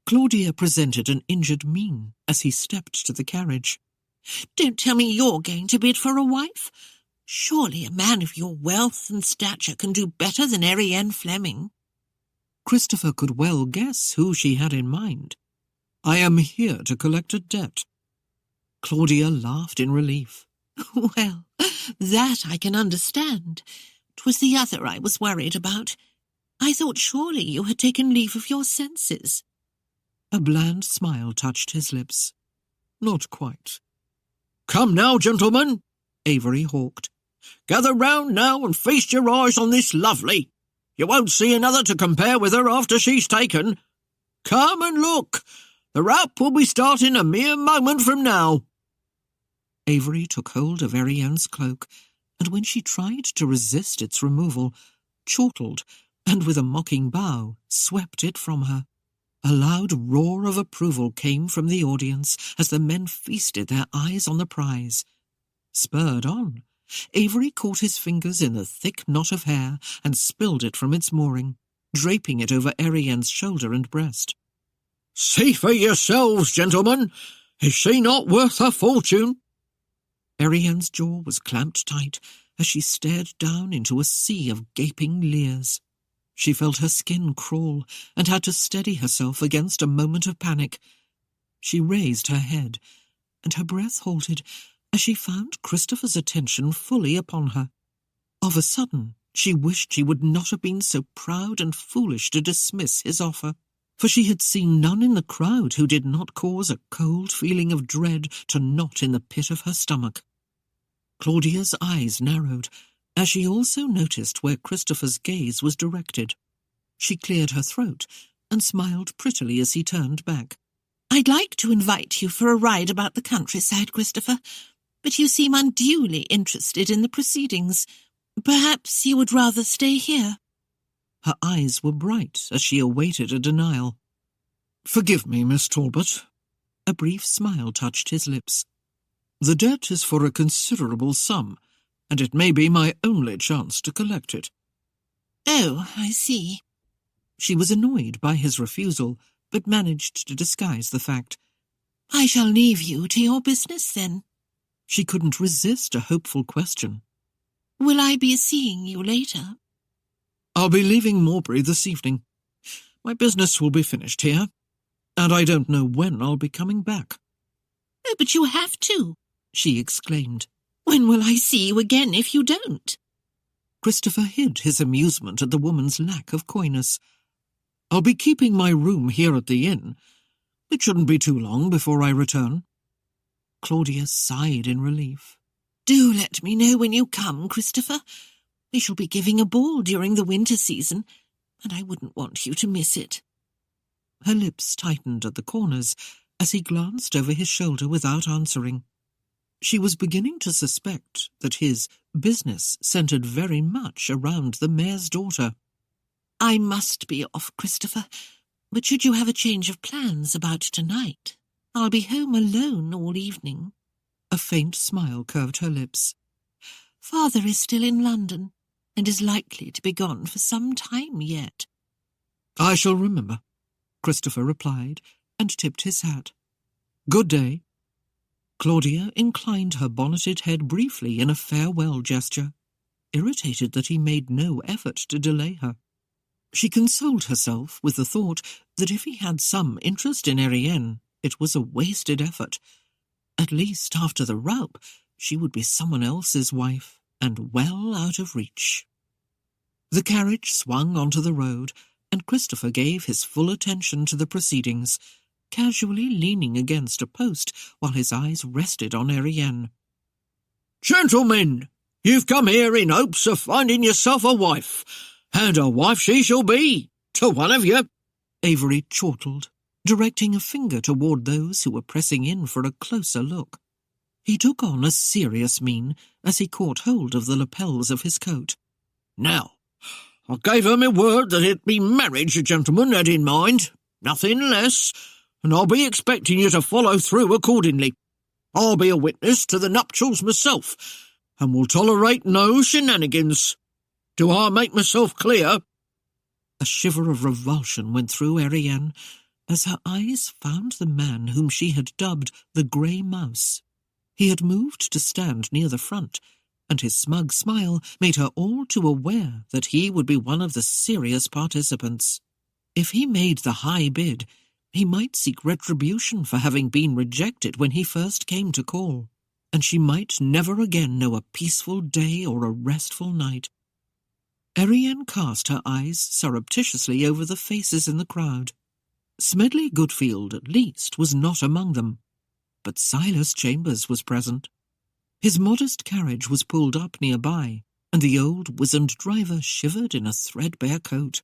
Claudia presented an injured mien as he stepped to the carriage. "Don't tell me you're going to bid for a wife. Surely a man of your wealth and stature can do better than Erienne Fleming." Christopher could well guess who she had in mind. "I am here to collect a debt." Claudia laughed in relief. "Well, that I can understand. 'Twas the other I was worried about. I thought surely you had taken leave of your senses." A bland smile touched his lips. "Not quite." "Come now, gentlemen," Avery hawked. "Gather round now and feast your eyes on this lovely. You won't see another to compare with her after she's taken. Come and look. The rap will be starting a mere moment from now." Avery took hold of Erienne's cloak, and when she tried to resist its removal, chortled, and with a mocking bow swept it from her. A loud roar of approval came from the audience as the men feasted their eyes on the prize. Spurred on, Avery caught his fingers in the thick knot of hair and spilled it from its mooring, draping it over Erienne's shoulder and breast. "See for yourselves, gentlemen. Is she not worth a fortune?" Erienne's jaw was clamped tight as she stared down into a sea of gaping leers. She felt her skin crawl and had to steady herself against a moment of panic. She raised her head, and her breath halted as she found Christopher's attention fully upon her. Of a sudden, she wished she would not have been so proud and foolish to dismiss his offer, for she had seen none in the crowd who did not cause a cold feeling of dread to knot in the pit of her stomach. Claudia's eyes narrowed, as she also noticed where Christopher's gaze was directed. She cleared her throat and smiled prettily as he turned back. "I'd like to invite you for a ride about the countryside, Christopher, but you seem unduly interested in the proceedings. Perhaps you would rather stay here." Her eyes were bright as she awaited a denial. "Forgive me, Miss Talbot." A brief smile touched his lips. "The debt is for a considerable sum, and it may be my only chance to collect it." "Oh, I see." She was annoyed by his refusal, but managed to disguise the fact. "I shall leave you to your business, then." She couldn't resist a hopeful question. "Will I be seeing you later?" "I'll be leaving Mowbray this evening. My business will be finished here, and I don't know when I'll be coming back." "Oh, but you have to," she exclaimed. "When will I see you again if you don't?" Christopher hid his amusement at the woman's lack of coyness. "I'll be keeping my room here at the inn. It shouldn't be too long before I return." Claudia sighed in relief. "Do let me know when you come, Christopher. We shall be giving a ball during the winter season, and I wouldn't want you to miss it." Her lips tightened at the corners as he glanced over his shoulder without answering. She was beginning to suspect that his business centred very much around the mayor's daughter. "I must be off, Christopher, but should you have a change of plans about tonight, I'll be home alone all evening." A faint smile curved her lips. "Father is still in London, and is likely to be gone for some time yet." "I shall remember," Christopher replied, and tipped his hat. "Good day." Claudia inclined her bonneted head briefly in a farewell gesture, irritated that he made no effort to delay her. She consoled herself with the thought that if he had some interest in Erienne, it was a wasted effort. At least after the rout, she would be someone else's wife, and well out of reach. The carriage swung onto the road, and Christopher gave his full attention to the proceedings, casually leaning against a post while his eyes rested on Erienne. "Gentlemen, you've come here in hopes of finding yourself a wife, and a wife she shall be, to one of you," Avery chortled, directing a finger toward those who were pressing in for a closer look. He took on a serious mien as he caught hold of the lapels of his coat. "Now, I gave her my word that it'd be marriage the gentleman had in mind, nothing less, and I'll be expecting you to follow through accordingly. I'll be a witness to the nuptials myself, and will tolerate no shenanigans. Do I make myself clear?" A shiver of revulsion went through Erienne as her eyes found the man whom she had dubbed the Grey Mouse. He had moved to stand near the front, and his smug smile made her all too aware that he would be one of the serious participants. If he made the high bid, he might seek retribution for having been rejected when he first came to call, and she might never again know a peaceful day or a restful night. Erienne cast her eyes surreptitiously over the faces in the crowd. Smedley Goodfield, at least, was not among them, but Silas Chambers was present. His modest carriage was pulled up nearby, and the old wizened driver shivered in a threadbare coat.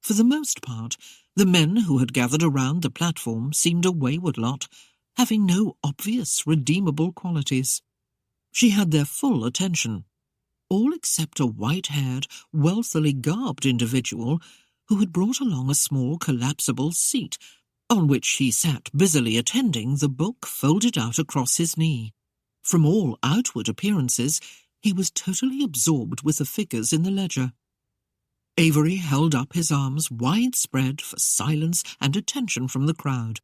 For the most part, the men who had gathered around the platform seemed a wayward lot, having no obvious redeemable qualities. She had their full attention, all except a white-haired, wealthily garbed individual who had brought along a small collapsible seat, on which he sat busily attending the book folded out across his knee. From all outward appearances, he was totally absorbed with the figures in the ledger. Avery held up his arms widespread for silence and attention from the crowd.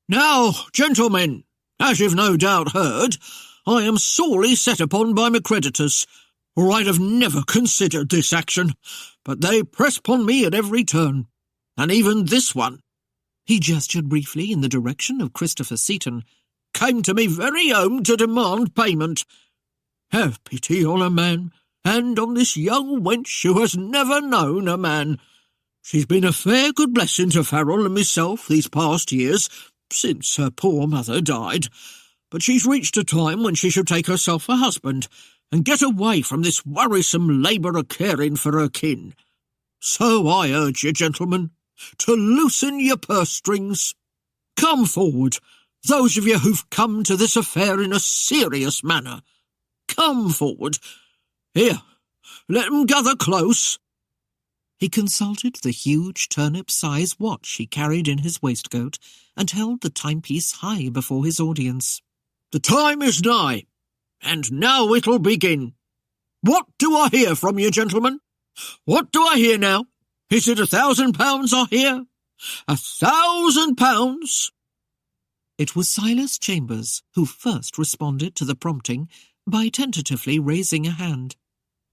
"Now, gentlemen, as you've no doubt heard, I am sorely set upon by my creditors, or I'd have never considered this action, but they press upon me at every turn, and even this one," he gestured briefly in the direction of Christopher Seaton, "came to me very home to demand payment. Have pity on a man, and on this young wench who has never known a man. She's been a fair good blessing to Farrell and myself these past years, since her poor mother died. but she's reached a time when she should take herself a husband and get away from this worrisome labour of caring for her kin. So I urge you, gentlemen, to loosen your purse strings. Come forward, those of you who've come to this affair in a serious manner. Come forward. Here, let 'em gather close." He consulted the huge turnip-sized watch he carried in his waistcoat and held the timepiece high before his audience. "The time is nigh, and now it'll begin. What do I hear from you, gentlemen? What do I hear now? Is it £1,000 I hear? £1,000? It was Silas Chambers who first responded to the prompting by tentatively raising a hand.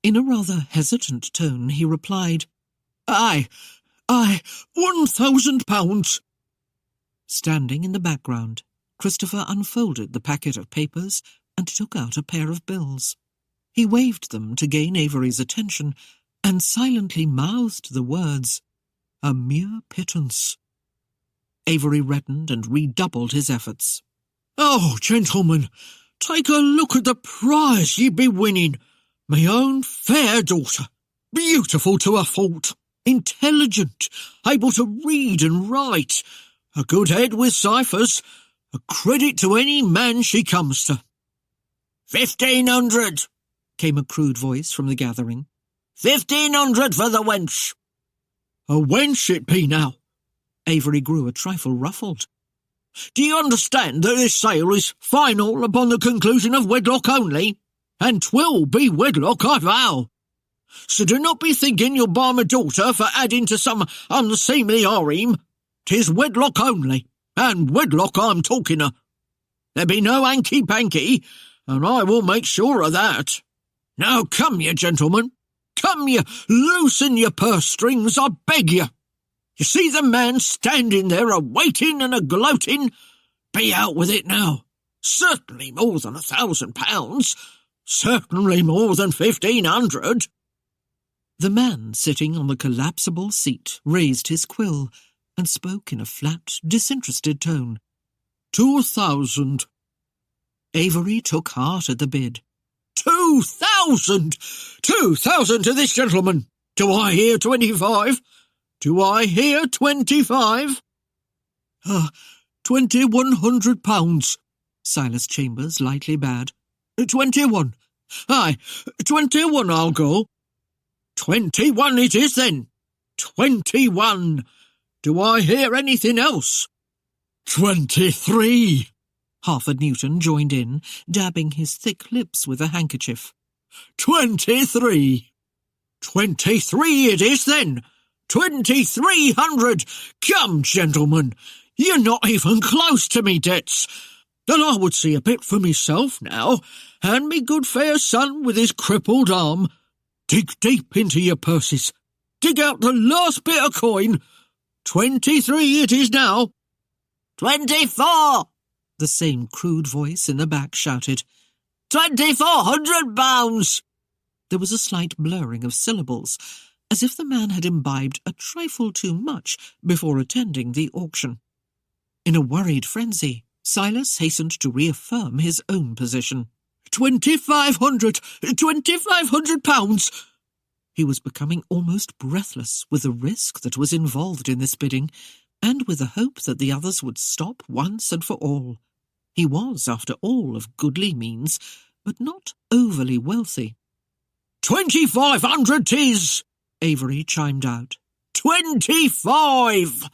In a rather hesitant tone, he replied, Aye, £1,000. Standing in the background, Christopher unfolded the packet of papers and took out a pair of bills. He waved them to gain Avery's attention and silently mouthed the words, "A mere pittance." Avery reddened and redoubled his efforts. "Oh, gentlemen, take a look at the prize ye be winning. My own fair daughter, beautiful to a fault, intelligent, able to read and write, a good head with ciphers, a credit to any man she comes to." 1,500, came a crude voice from the gathering. 1,500 for the wench. A wench it be now. Avery grew a trifle ruffled. Do you understand that this sale is final upon the conclusion of wedlock only? And 'twill be wedlock, I vow. So do not be thinking you'll buy my daughter for adding to some unseemly harem. 'Tis wedlock only, and wedlock I'm talking of. There be no hanky-panky, and I will make sure of that. Now come you, gentlemen. Come you, loosen your purse strings, I beg you. You see the man standing there a-waiting and a-gloating? Be out with it now. Certainly more than £1,000. Certainly more than 1,500. The man sitting on the collapsible seat raised his quill and spoke in a flat, disinterested tone. 2,000. Avery took heart at the bid. 2,000! 2,000 to this gentleman. Do I hear 25? Do I hear 25? £2,100, Silas Chambers lightly bade. 21. Aye, 21 I'll go. 21 it is then. 21. Do I hear anything else? 23. Harford Newton joined in, dabbing his thick lips with a handkerchief. 23. 23 it is then. 2,300. Come, gentlemen, you're not even close to me debts. And I would see a bit for myself now, and me good fair son with his crippled arm. Dig deep into your purses. Dig out the last bit of coin. 23 it is now. 24. The same crude voice in the back shouted. £2,400. There was a slight blurring of syllables, as if the man had imbibed a trifle too much before attending the auction. In a worried frenzy, Silas hastened to reaffirm his own position. 2,500! £2,500! He was becoming almost breathless with the risk that was involved in this bidding, and with the hope that the others would stop once and for all. He was, after all, of goodly means, but not overly wealthy. 2,500 'tis! Avery chimed out. 25!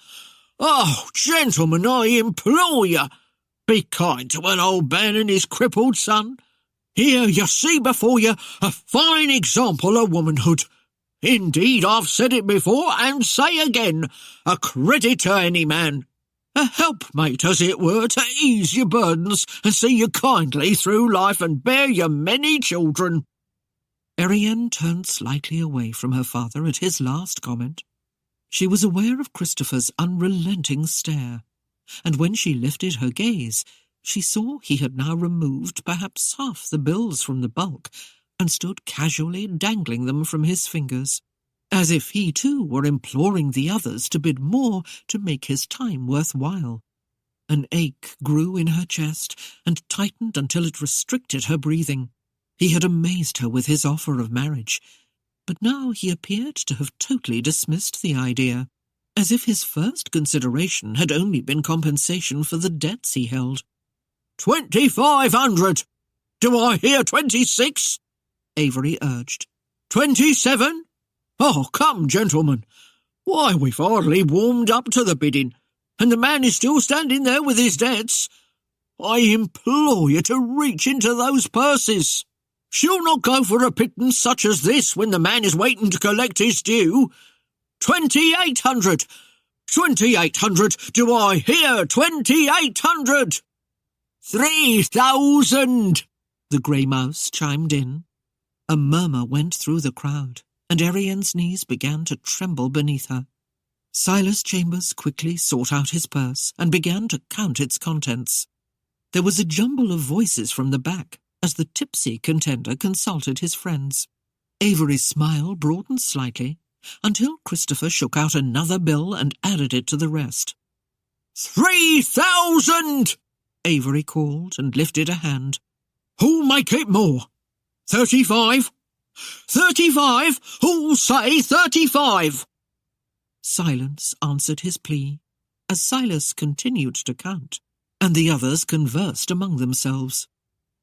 Oh, gentlemen, I implore you, be kind to an old man and his crippled son. Here you see before you a fine example of womanhood. Indeed, I've said it before and say again, a credit to any man. A helpmate, as it were, to ease your burdens and see you kindly through life and bear your many children. Erienne turned slightly away from her father at his last comment. She was aware of Christopher's unrelenting stare, and when she lifted her gaze, she saw he had now removed perhaps half the bills from the bulk and stood casually dangling them from his fingers, as if he too were imploring the others to bid more to make his time worthwhile. An ache grew in her chest and tightened until it restricted her breathing. He had amazed her with his offer of marriage, but now he appeared to have totally dismissed the idea, as if his first consideration had only been compensation for the debts he held. 2,500! Do I hear 26? Avery urged. 27? Oh, come, gentlemen. Why, we've hardly warmed up to the bidding, and the man is still standing there with his debts. I implore you to reach into those purses. She'll not go for a pittance such as this when the man is waiting to collect his due. 2,800! 2,800! Do I hear 2,800? 3,000! The grey mouse chimed in. A murmur went through the crowd, and Erienne's knees began to tremble beneath her. Silas Chambers quickly sought out his purse and began to count its contents. There was a jumble of voices from the back as the tipsy contender consulted his friends. Avery's smile broadened slightly until Christopher shook out another bill and added it to the rest. 3,000! Avery called and lifted a hand. Who'll make it more? 35? 35? Who'll say 35? Silence answered his plea, as Silas continued to count, and the others conversed among themselves.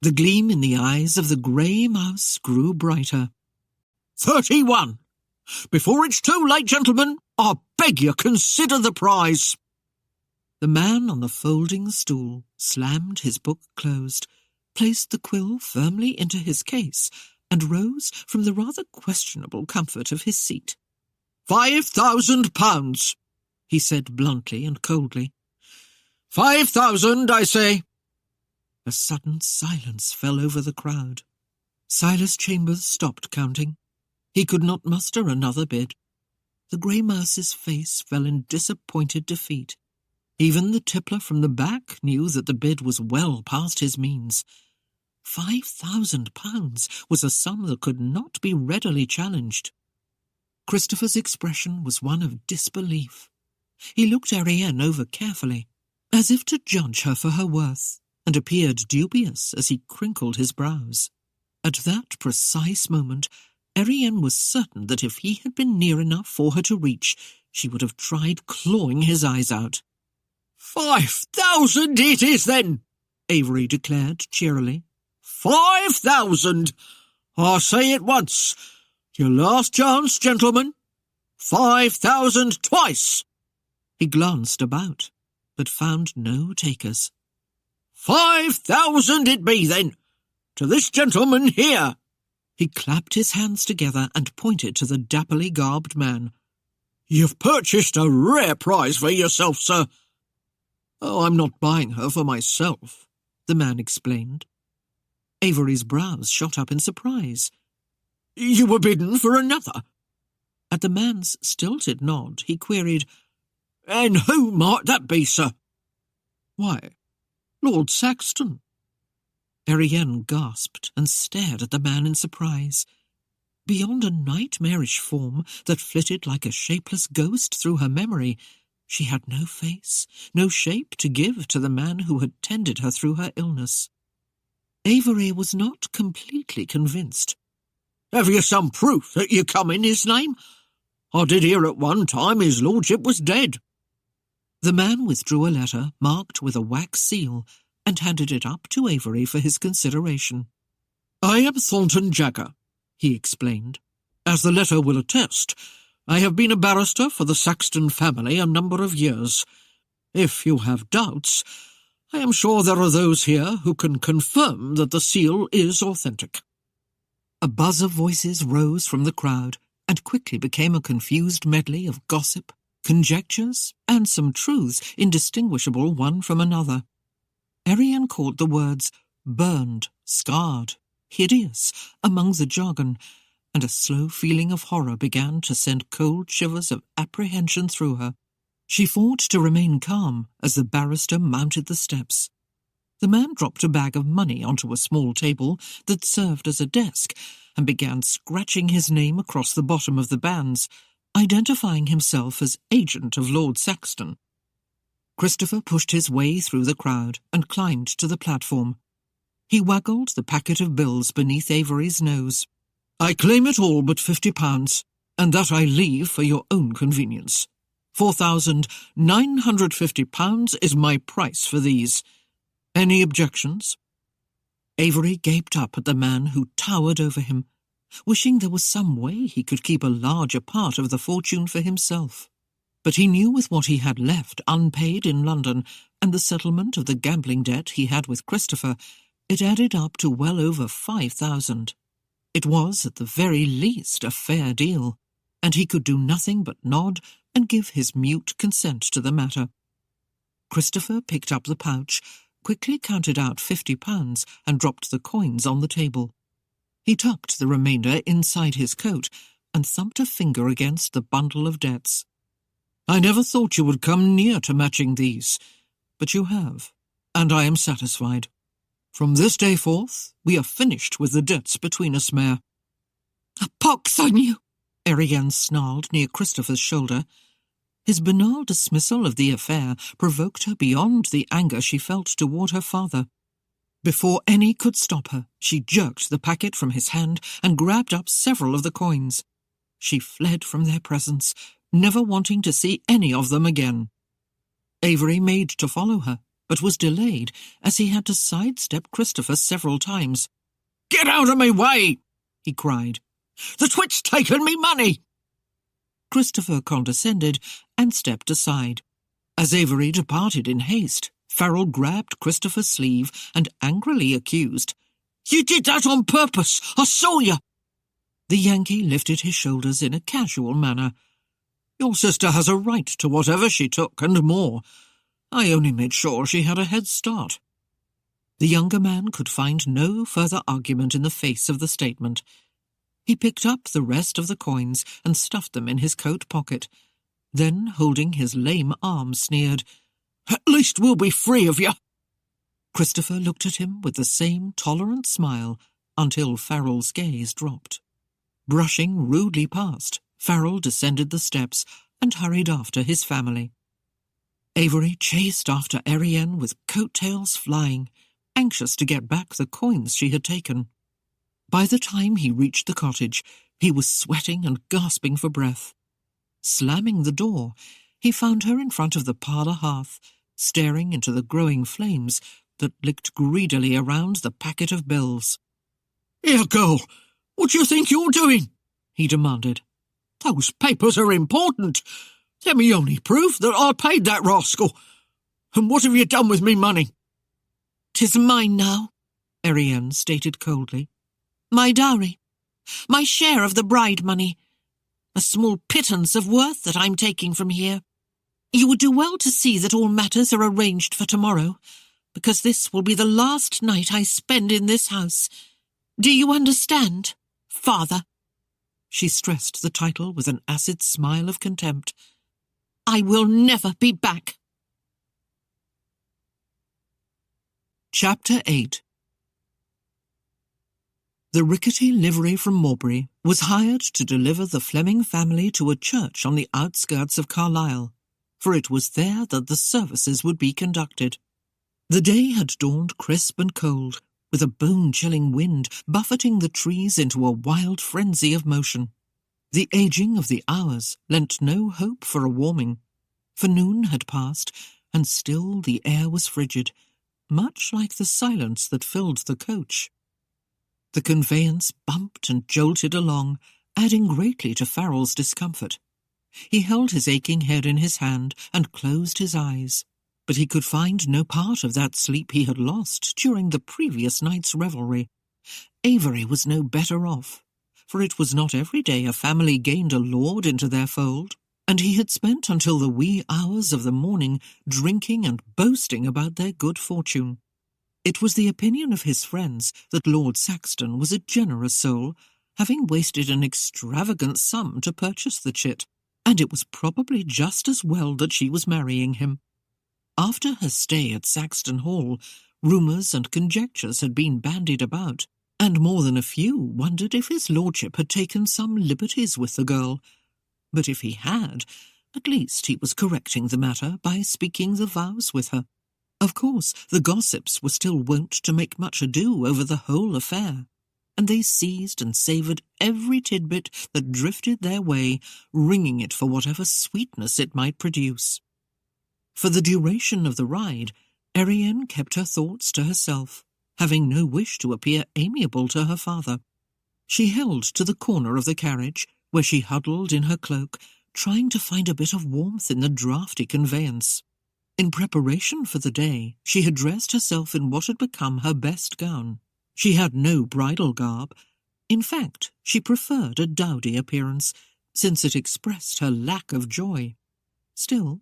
The gleam in the eyes of the grey mouse grew brighter. 31! Before it's too late, gentlemen, I beg you consider the prize. The man on the folding stool slammed his book closed, placed the quill firmly into his case, and rose from the rather questionable comfort of his seat. £5,000, he said bluntly and coldly. 5,000, I say. A sudden silence fell over the crowd. Silas Chambers stopped counting. He could not muster another bid. The grey mouse's face fell in disappointed defeat. Even the tippler from the back knew that the bid was well past his means. £5,000 was a sum that could not be readily challenged. Christopher's expression was one of disbelief. He looked Erienne over carefully, as if to judge her for her worth, and appeared dubious as he crinkled his brows. At that precise moment, Erienne was certain that if he had been near enough for her to reach, she would have tried clawing his eyes out. 5,000 it is, then, Avery declared cheerily. 5,000! I say it once. Your last chance, gentlemen. 5,000 twice. He glanced about, but found no takers. 5,000 it be, then, to this gentleman here. He clapped his hands together and pointed to the dapperly garbed man. You've purchased a rare prize for yourself, sir. Oh, I'm not buying her for myself, the man explained. Avery's brows shot up in surprise. You were bidden for another? At the man's stilted nod, he queried, And who might that be, sir? Why, Lord Saxton. Erienne gasped and stared at the man in surprise. Beyond a nightmarish form that flitted like a shapeless ghost through her memory, she had no face, no shape to give to the man who had tended her through her illness. Avery was not completely convinced. Have you some proof that you come in his name? I did hear at one time his lordship was dead. The man withdrew a letter marked with a wax seal and handed it up to Avery for his consideration. I am Thornton Jagger, he explained. As the letter will attest, I have been a barrister for the Saxton family a number of years. If you have doubts, I am sure there are those here who can confirm that the seal is authentic. A buzz of voices rose from the crowd and quickly became a confused medley of gossip, conjectures, and some truths indistinguishable one from another. Erienne caught the words burned, scarred, hideous among the jargon, and a slow feeling of horror began to send cold shivers of apprehension through her. She fought to remain calm as the barrister mounted the steps. The man dropped a bag of money onto a small table that served as a desk and began scratching his name across the bottom of the bands, identifying himself as agent of Lord Saxton. Christopher pushed his way through the crowd and climbed to the platform. He waggled the packet of bills beneath Avery's nose. "I claim it all but £50, and that I leave for your own convenience. £4,950 is my price for these. Any objections?" Avery gaped up at the man who towered over him, wishing there was some way he could keep a larger part of the fortune for himself. But he knew with what he had left unpaid in London and the settlement of the gambling debt he had with Christopher, it added up to well over 5,000. It was, at the very least, a fair deal, and he could do nothing but nod and give his mute consent to the matter. Christopher picked up the pouch, quickly counted out £50 and dropped the coins on the table. He tucked the remainder inside his coat and thumped a finger against the bundle of debts. "I never thought you would come near to matching these, but you have, and I am satisfied. From this day forth, we are finished with the debts between us, Mayor." "A pox on you!" Erienne snarled near Christopher's shoulder. His banal dismissal of the affair provoked her beyond the anger she felt toward her father. Before any could stop her, she jerked the packet from his hand and grabbed up several of the coins. She fled from their presence, never wanting to see any of them again. Avery made to follow her, but was delayed as he had to sidestep Christopher several times. "Get out of my way!" he cried. "The twit's taken me money!" Christopher condescended and stepped aside. As Avery departed in haste, Farrell grabbed Christopher's sleeve and angrily accused, "You did that on purpose! I saw you!" The Yankee lifted his shoulders in a casual manner. "Your sister has a right to whatever she took and more. I only made sure she had a head start." The younger man could find no further argument in the face of the statement. He picked up the rest of the coins and stuffed them in his coat pocket. Then, holding his lame arm, sneered, "At least we'll be free of you." Christopher looked at him with the same tolerant smile until Farrell's gaze dropped. Brushing rudely past, Farrell descended the steps and hurried after his family. Avery chased after Erienne with coat-tails flying, anxious to get back the coins she had taken. By the time he reached the cottage, he was sweating and gasping for breath. Slamming the door, he found her in front of the parlour hearth, staring into the growing flames that licked greedily around the packet of bills. "Here, girl, what do you think you're doing?" he demanded. "Those papers are important. They're my only proof that I paid that rascal. And what have you done with me money?" "'Tis mine now," Erienne stated coldly. "My dowry. My share of the bride money. A small pittance of worth that I'm taking from here. You would do well to see that all matters are arranged for tomorrow, because this will be the last night I spend in this house. Do you understand, Father?" She stressed the title with an acid smile of contempt. "I will never be back." Chapter 8. The rickety livery from Mowbray was hired to deliver the Fleming family to a church on the outskirts of Carlisle, for it was there that the services would be conducted. The day had dawned crisp and cold, with a bone-chilling wind buffeting the trees into a wild frenzy of motion. The aging of the hours lent no hope for a warming, for noon had passed, and still the air was frigid, much like the silence that filled the coach. The conveyance bumped and jolted along, adding greatly to Farrell's discomfort. He held his aching head in his hand and closed his eyes, but he could find no part of that sleep he had lost during the previous night's revelry. Avery was no better off, for it was not every day a family gained a lord into their fold, and he had spent until the wee hours of the morning drinking and boasting about their good fortune. It was the opinion of his friends that Lord Saxton was a generous soul, having wasted an extravagant sum to purchase the chit, and it was probably just as well that she was marrying him. After her stay at Saxton Hall, rumours and conjectures had been bandied about, and more than a few wondered if his lordship had taken some liberties with the girl. But if he had, At least he was correcting the matter by speaking the vows with her. Of course, the gossips were still wont to make much ado over the whole affair, and they seized and savoured every tidbit that drifted their way, wringing it for whatever sweetness it might produce. For the duration of the ride, Erienne kept her thoughts to herself, having no wish to appear amiable to her father. She held to the corner of the carriage, where she huddled in her cloak, trying to find a bit of warmth in the draughty conveyance. In preparation for the day, she had dressed herself in what had become her best gown. She had no bridal garb. In fact, she preferred a dowdy appearance, since it expressed her lack of joy. Still,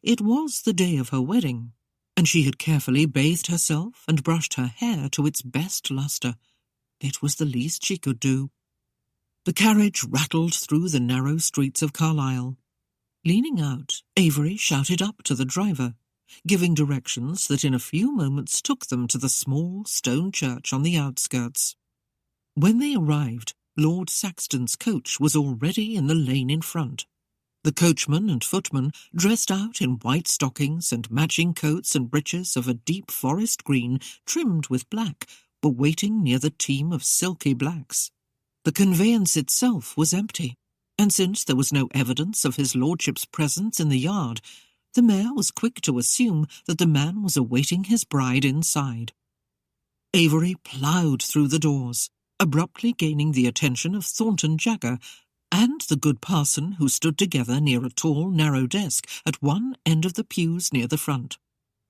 it was the day of her wedding, and she had carefully bathed herself and brushed her hair to its best lustre. It was the least she could do. The carriage rattled through the narrow streets of Carlisle. Leaning out, Avery shouted up to the driver, giving directions that in a few moments took them to the small stone church on the outskirts. When they arrived, Lord Saxton's coach was already in the lane in front. The coachman and footman, dressed out in white stockings and matching coats and breeches of a deep forest green trimmed with black, were waiting near the team of silky blacks. The conveyance itself was empty, and since there was no evidence of his lordship's presence in the yard, the mayor was quick to assume that the man was awaiting his bride inside. Avery ploughed through the doors, abruptly gaining the attention of Thornton Jagger and the good parson, who stood together near a tall, narrow desk at one end of the pews near the front.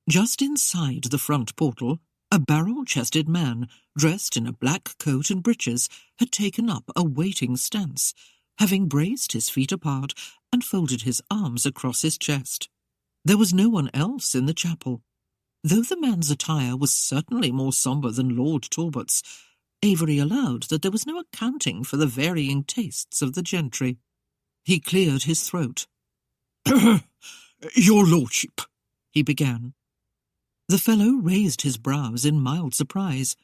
Just inside the front portal, a barrel-chested man, dressed in a black coat and breeches, had taken up a waiting stance, having braced his feet apart and folded his arms across his chest. There was no one else in the chapel. Though the man's attire was certainly more sombre than Lord Talbot's, Avery allowed that there was no accounting for the varying tastes of the gentry. He cleared his throat. "Your lordship," he began. The fellow raised his brows in mild surprise.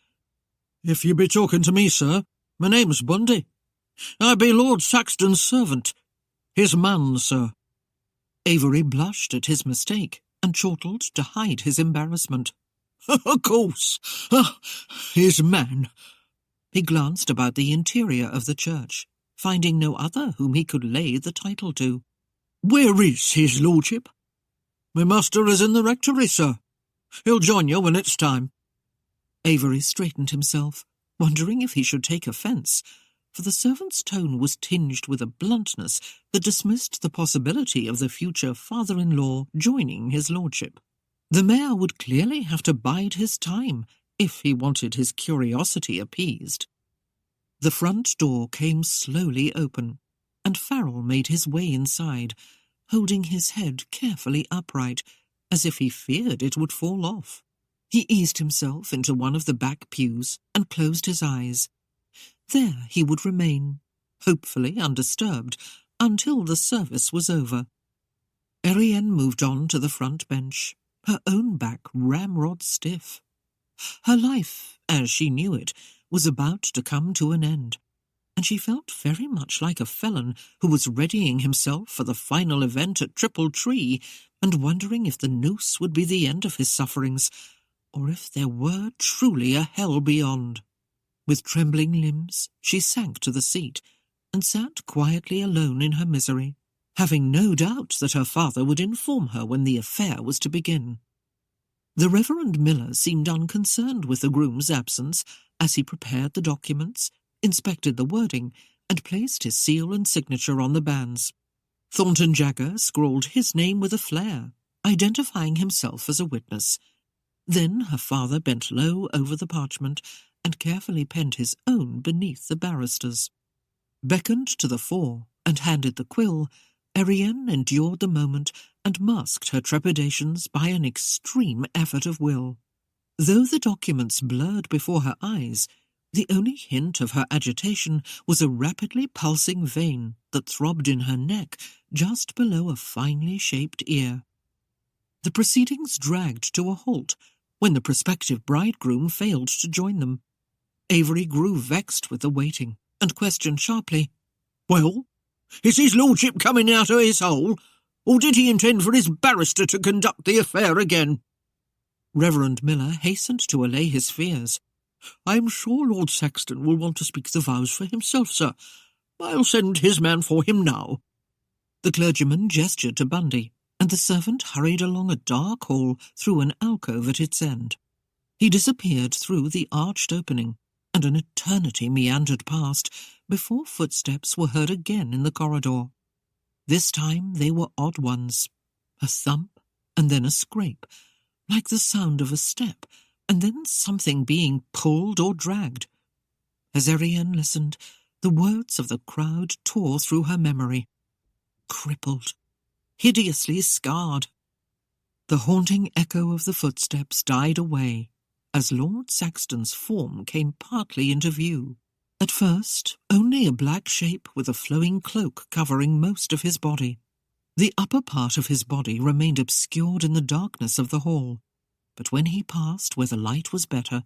"If you be talking to me, sir, my name's Bundy. I be Lord Saxton's servant. His man, sir." Avery blushed at his mistake and chortled to hide his embarrassment. "Of course, his man." He glanced about the interior of the church, finding no other whom he could lay the title to. "Where is his lordship?" "My master is in the rectory, sir. He'll join you when it's time." Avery straightened himself, wondering if he should take offence, for the servant's tone was tinged with a bluntness that dismissed the possibility of the future father-in-law joining his lordship. The mayor would clearly have to bide his time if he wanted his curiosity appeased. The front door came slowly open, and Farrell made his way inside, holding his head carefully upright, as if he feared it would fall off. He eased himself into one of the back pews and closed his eyes. There he would remain, hopefully undisturbed, until the service was over. Erienne moved on to the front bench, her own back ramrod stiff. Her life, as she knew it, was about to come to an end, and she felt very much like a felon who was readying himself for the final event at Triple Tree, and wondering if the noose would be the end of his sufferings, or if there were truly a hell beyond. With trembling limbs, she sank to the seat, and sat quietly alone in her misery, having no doubt that her father would inform her when the affair was to begin. The Reverend Miller seemed unconcerned with the groom's absence as he prepared the documents, inspected the wording, and placed his seal and signature on the banns. Thornton Jagger scrawled his name with a flare, identifying himself as a witness. Then her father bent low over the parchment and carefully penned his own beneath the barrister's. Beckoned to the fore and handed the quill, Erienne endured the moment and masked her trepidations by an extreme effort of will. Though the documents blurred before her eyes, the only hint of her agitation was a rapidly pulsing vein that throbbed in her neck just below a finely shaped ear. The proceedings dragged to a halt when the prospective bridegroom failed to join them. Avery grew vexed with the waiting and questioned sharply, "Well, is his lordship coming out of his hole?" or did he intend for his barrister to conduct the affair again?" Reverend Miller hastened to allay his fears. "I am sure Lord Saxton will want to speak the vows for himself, sir. I'll send his man for him now." The clergyman gestured to Bundy, and the servant hurried along a dark hall through an alcove at its end. He disappeared through the arched opening, and an eternity meandered past before footsteps were heard again in the corridor. This time they were odd ones, a thump and then a scrape, like the sound of a step, and then something being pulled or dragged. As Erienne listened, the words of the crowd tore through her memory. Crippled, hideously scarred. The haunting echo of the footsteps died away as Lord Saxton's form came partly into view. At first, only a black shape with a flowing cloak covering most of his body. The upper part of his body remained obscured in the darkness of the hall, but when he passed where the light was better,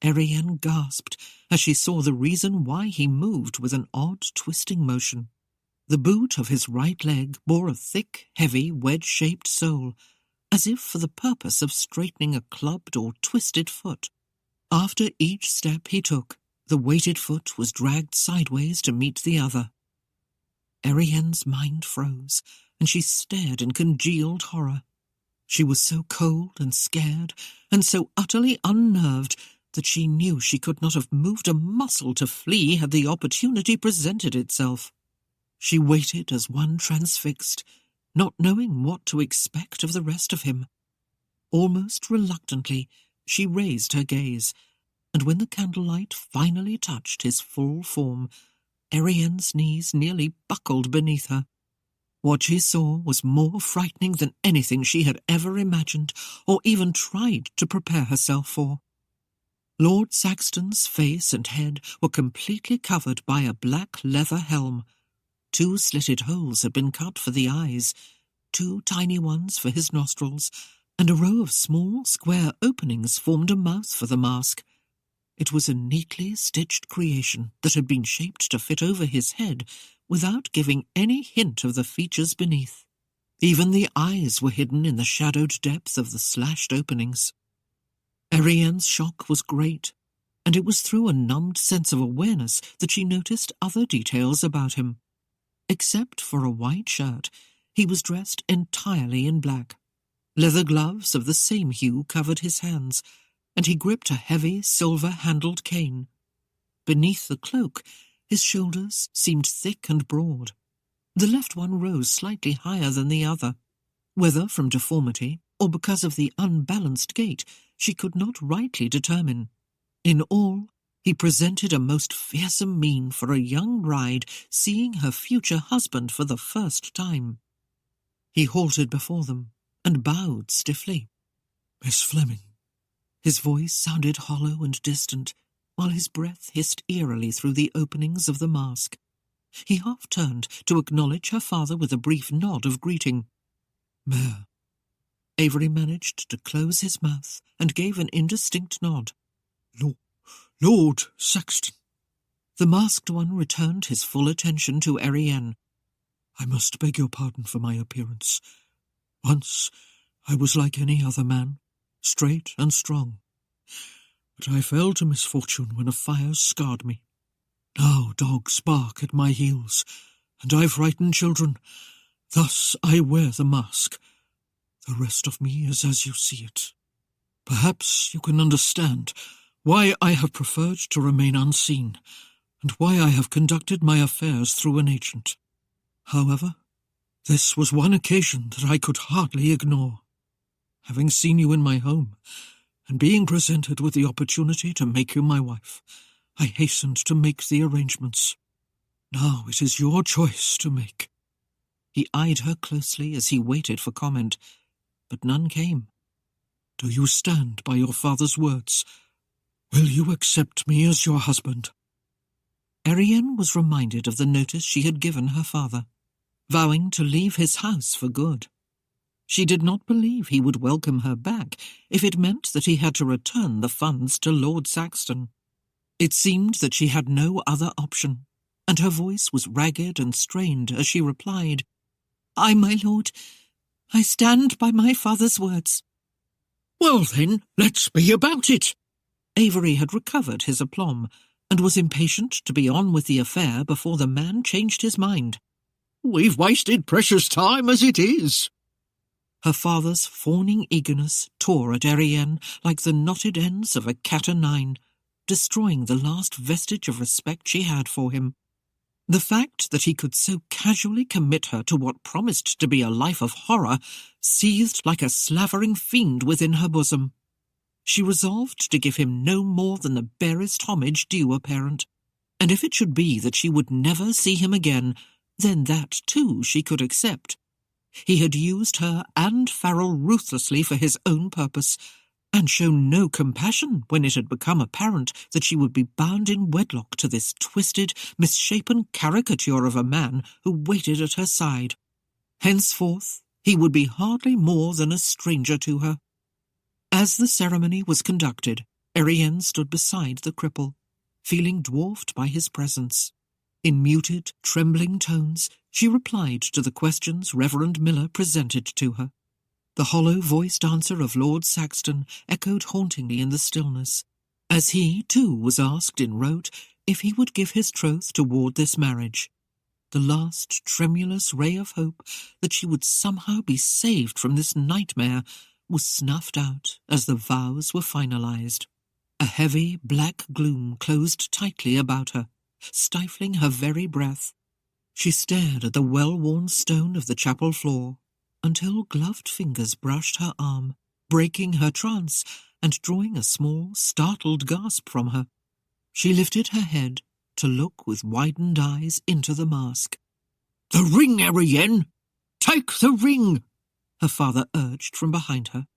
Erienne gasped as she saw the reason why he moved with an odd twisting motion. The boot of his right leg bore a thick, heavy, wedge-shaped sole, as if for the purpose of straightening a clubbed or twisted foot. After each step he took, the weighted foot was dragged sideways to meet the other. Erienne's mind froze, and she stared in congealed horror. She was so cold and scared, and so utterly unnerved, that she knew she could not have moved a muscle to flee had the opportunity presented itself. She waited as one transfixed, not knowing what to expect of the rest of him. Almost reluctantly, she raised her gaze, and when the candlelight finally touched his full form, Erienne's knees nearly buckled beneath her. What she saw was more frightening than anything she had ever imagined or even tried to prepare herself for. Lord Saxton's face and head were completely covered by a black leather helm. 2 slitted holes had been cut for the eyes, 2 tiny ones for his nostrils, and a row of small, square openings formed a mouth for the mask. It was a neatly stitched creation that had been shaped to fit over his head without giving any hint of the features beneath. Even the eyes were hidden in the shadowed depth of the slashed openings. Erienne's shock was great, and it was through a numbed sense of awareness that she noticed other details about him. Except for a white shirt, he was dressed entirely in black. Leather gloves of the same hue covered his hands, and he gripped a heavy, silver-handled cane. Beneath the cloak, his shoulders seemed thick and broad. The left one rose slightly higher than the other. Whether from deformity or because of the unbalanced gait, she could not rightly determine. In all, he presented a most fearsome mien for a young bride seeing her future husband for the first time. He halted before them and bowed stiffly. "Miss Fleming." His voice sounded hollow and distant, while his breath hissed eerily through the openings of the mask. He half turned to acknowledge her father with a brief nod of greeting. "Mayor." Avery managed to close his mouth and gave an indistinct nod. Lord Saxton." The masked one returned his full attention to Erienne. "I must beg your pardon for my appearance. Once I was like any other man, straight and strong. But I fell to misfortune when a fire scarred me. Now dogs bark at my heels, and I frighten children. Thus I wear the mask. The rest of me is as you see it. Perhaps you can understand why I have preferred to remain unseen, and why I have conducted my affairs through an agent. However, this was one occasion that I could hardly ignore. Having seen you in my home, and being presented with the opportunity to make you my wife, I hastened to make the arrangements. Now it is your choice to make." He eyed her closely as he waited for comment, but none came. "Do you stand by your father's words? Will you accept me as your husband?" Erienne was reminded of the notice she had given her father, vowing to leave his house for good. She did not believe he would welcome her back if it meant that he had to return the funds to Lord Saxton. It seemed that she had no other option, and her voice was ragged and strained as she replied, Aye, my lord. I stand by my father's words. Well then, let's be about it. Avery had recovered his aplomb, and was impatient to be on with the affair before the man changed his mind. We've wasted precious time as it is. Her father's fawning eagerness tore at Erienne like the knotted ends of a cat-o'-nine, destroying the last vestige of respect she had for him. The fact that he could so casually commit her to what promised to be a life of horror seethed like a slavering fiend within her bosom. She resolved to give him no more than the barest homage due a parent, and if it should be that she would never see him again, then that, too, she could accept. He had used her and Farrell ruthlessly for his own purpose, and shown no compassion when it had become apparent that she would be bound in wedlock to this twisted, misshapen caricature of a man who waited at her side. Henceforth, he would be hardly more than a stranger to her. As the ceremony was conducted, Erienne stood beside the cripple, feeling dwarfed by his presence. In muted, trembling tones, she replied to the questions Reverend Miller presented to her. The hollow-voiced answer of Lord Saxton echoed hauntingly in the stillness, as he, too, was asked in rote if he would give his troth toward this marriage. The last tremulous ray of hope that she would somehow be saved from this nightmare was snuffed out as the vows were finalized. A heavy, black gloom closed tightly about her, stifling her very breath. She stared at the well-worn stone of the chapel floor until gloved fingers brushed her arm, breaking her trance and drawing a small, startled gasp from her. She lifted her head to look with widened eyes into the mask. "The ring, Erienne! Take the ring!" her father urged from behind her,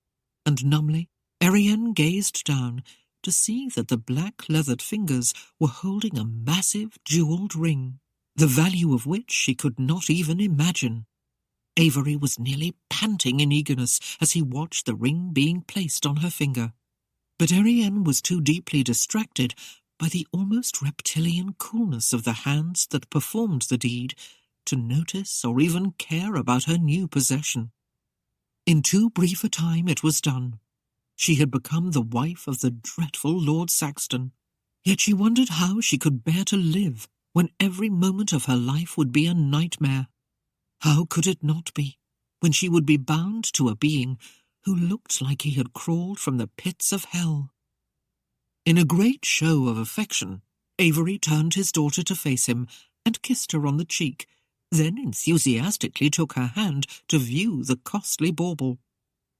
and numbly Erienne gazed down to see that the black-leathered fingers were holding a massive jewelled ring, the value of which she could not even imagine. Avery was nearly panting in eagerness as he watched the ring being placed on her finger. But Erienne was too deeply distracted by the almost reptilian coolness of the hands that performed the deed to notice or even care about her new possession. In too brief a time it was done. She had become the wife of the dreadful Lord Saxton, yet she wondered how she could bear to live when every moment of her life would be a nightmare. How could it not be, when she would be bound to a being who looked like he had crawled from the pits of hell? In a great show of affection, Avery turned his daughter to face him and kissed her on the cheek, then enthusiastically took her hand to view the costly bauble.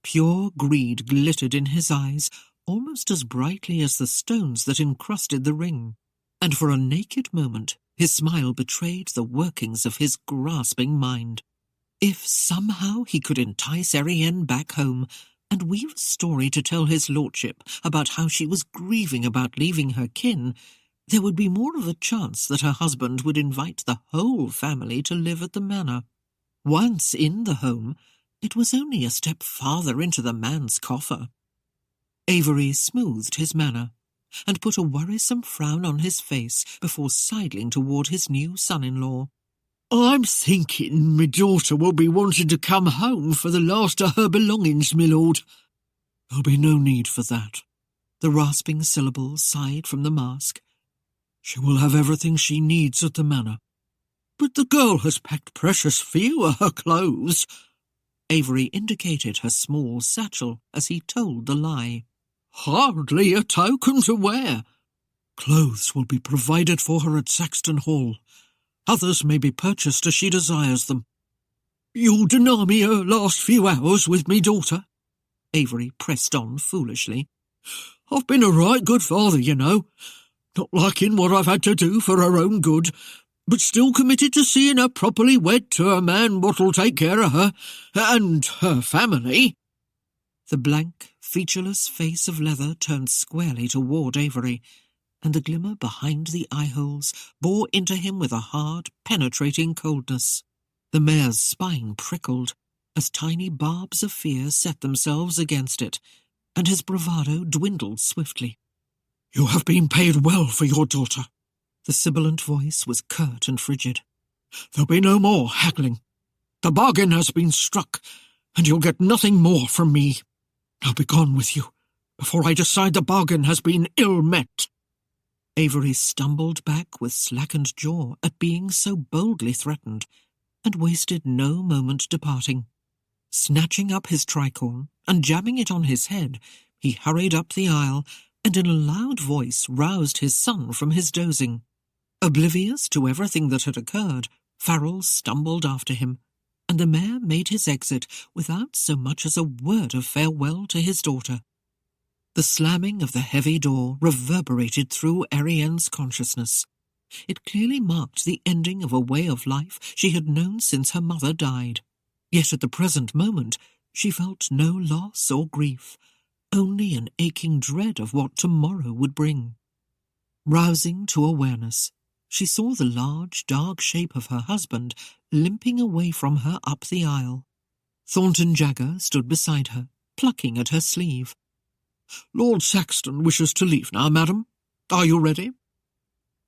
Pure greed glittered in his eyes, almost as brightly as the stones that encrusted the ring, and for a naked moment his smile betrayed the workings of his grasping mind. If somehow he could entice Erienne back home and weave a story to tell his lordship about how she was grieving about leaving her kin, there would be more of a chance that her husband would invite the whole family to live at the manor. Once in the home, it was only a step farther into the man's coffer. Avery smoothed his manner and put a worrisome frown on his face before sidling toward his new son-in-law. "I'm thinking my daughter will be wanting to come home for the last of her belongings, my lord." "There'll be no need for that." The rasping syllables sighed from the mask. "She will have everything she needs at the manor." "But the girl has packed precious few of her clothes." Avery indicated her small satchel as he told the lie. "Hardly a token to wear." "Clothes will be provided for her at Saxton Hall. Others may be purchased as she desires them." "You'll deny me her last few hours with me daughter?" Avery pressed on foolishly. "I've been a right good father, you know, not liking what I've had to do for her own good, but still committed to seeing her properly wed to a man what'll take care of her and her family." The blank, featureless face of leather turned squarely toward Avery, and the glimmer behind the eye-holes bore into him with a hard, penetrating coldness. The mare's spine prickled as tiny barbs of fear set themselves against it, and his bravado dwindled swiftly. "You have been paid well for your daughter." The sibilant voice was curt and frigid. "There'll be no more haggling. The bargain has been struck, and you'll get nothing more from me. I'll be gone with you, before I decide the bargain has been ill met." Avery stumbled back with slackened jaw at being so boldly threatened, and wasted no moment departing. Snatching up his tricorn and jamming it on his head, he hurried up the aisle and in a loud voice roused his son from his dozing. Oblivious to everything that had occurred, Farrell stumbled after him, and the mayor made his exit without so much as a word of farewell to his daughter. The slamming of the heavy door reverberated through Erienne's consciousness. It clearly marked the ending of a way of life she had known since her mother died. Yet at the present moment she felt no loss or grief, only an aching dread of what tomorrow would bring. Rousing to awareness, she saw the large, dark shape of her husband limping away from her up the aisle. Thornton Jagger stood beside her, plucking at her sleeve. "Lord Saxton wishes to leave now, madam. Are you ready?"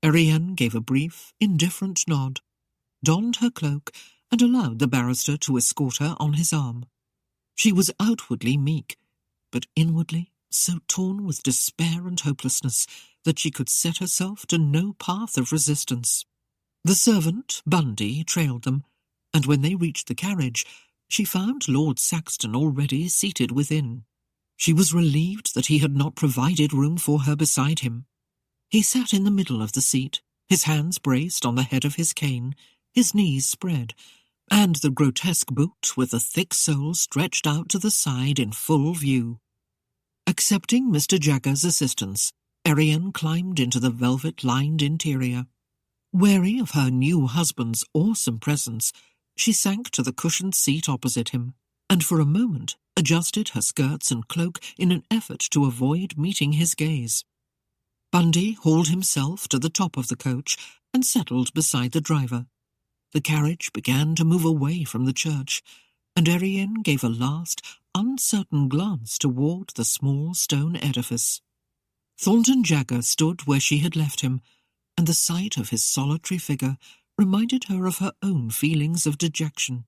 Erienne gave a brief, indifferent nod, donned her cloak, and allowed the barrister to escort her on his arm. She was outwardly meek, but inwardly so torn with despair and hopelessness that she could set herself to no path of resistance. The servant, Bundy, trailed them, and when they reached the carriage, she found Lord Saxton already seated within. She was relieved that he had not provided room for her beside him. He sat in the middle of the seat, his hands braced on the head of his cane, his knees spread, and the grotesque boot with the thick sole stretched out to the side in full view. Accepting Mr. Jagger's assistance, Erienne climbed into the velvet-lined interior. Wary of her new husband's awesome presence, she sank to the cushioned seat opposite him, and for a moment adjusted her skirts and cloak in an effort to avoid meeting his gaze. Bundy hauled himself to the top of the coach and settled beside the driver. The carriage began to move away from the church, and Erienne gave a last, uncertain glance toward the small stone edifice. Thornton Jagger stood where she had left him, and the sight of his solitary figure reminded her of her own feelings of dejection.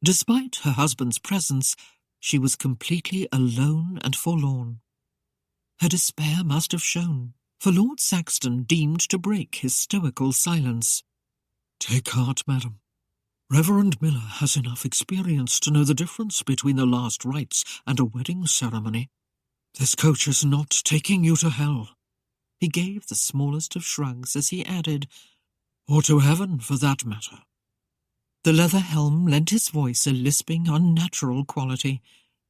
Despite her husband's presence, she was completely alone and forlorn. Her despair must have shown, for Lord Saxton deemed to break his stoical silence. "Take heart, madam. Reverend Miller has enough experience to know the difference between the last rites and a wedding ceremony. This coach is not taking you to hell." He gave the smallest of shrugs as he added, "Or to heaven, for that matter." The leather helm lent his voice a lisping, unnatural quality,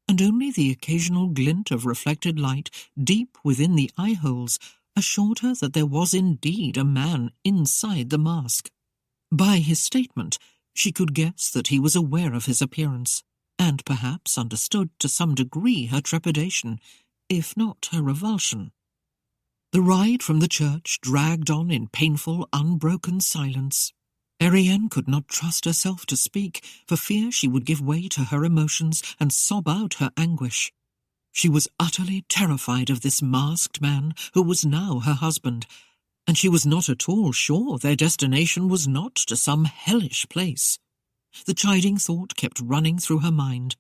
and only the occasional glint of reflected light deep within the eye-holes assured her that there was indeed a man inside the mask. By his statement, she could guess that he was aware of his appearance, and perhaps understood to some degree her trepidation, if not her revulsion. The ride from the church dragged on in painful, unbroken silence. Erienne could not trust herself to speak, for fear she would give way to her emotions and sob out her anguish. She was utterly terrified of this masked man who was now her husband, and she was not at all sure their destination was not to some hellish place. The chiding thought kept running through her mind.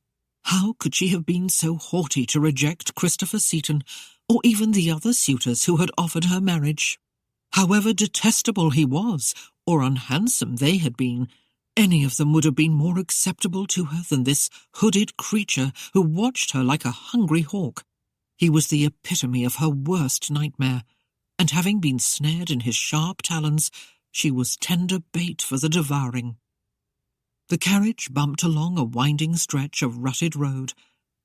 How could she have been so haughty to reject Christopher Seaton, or even the other suitors who had offered her marriage? However detestable he was, or unhandsome they had been, any of them would have been more acceptable to her than this hooded creature who watched her like a hungry hawk. He was the epitome of her worst nightmare, and having been snared in his sharp talons, she was tender bait for the devouring. The carriage bumped along a winding stretch of rutted road,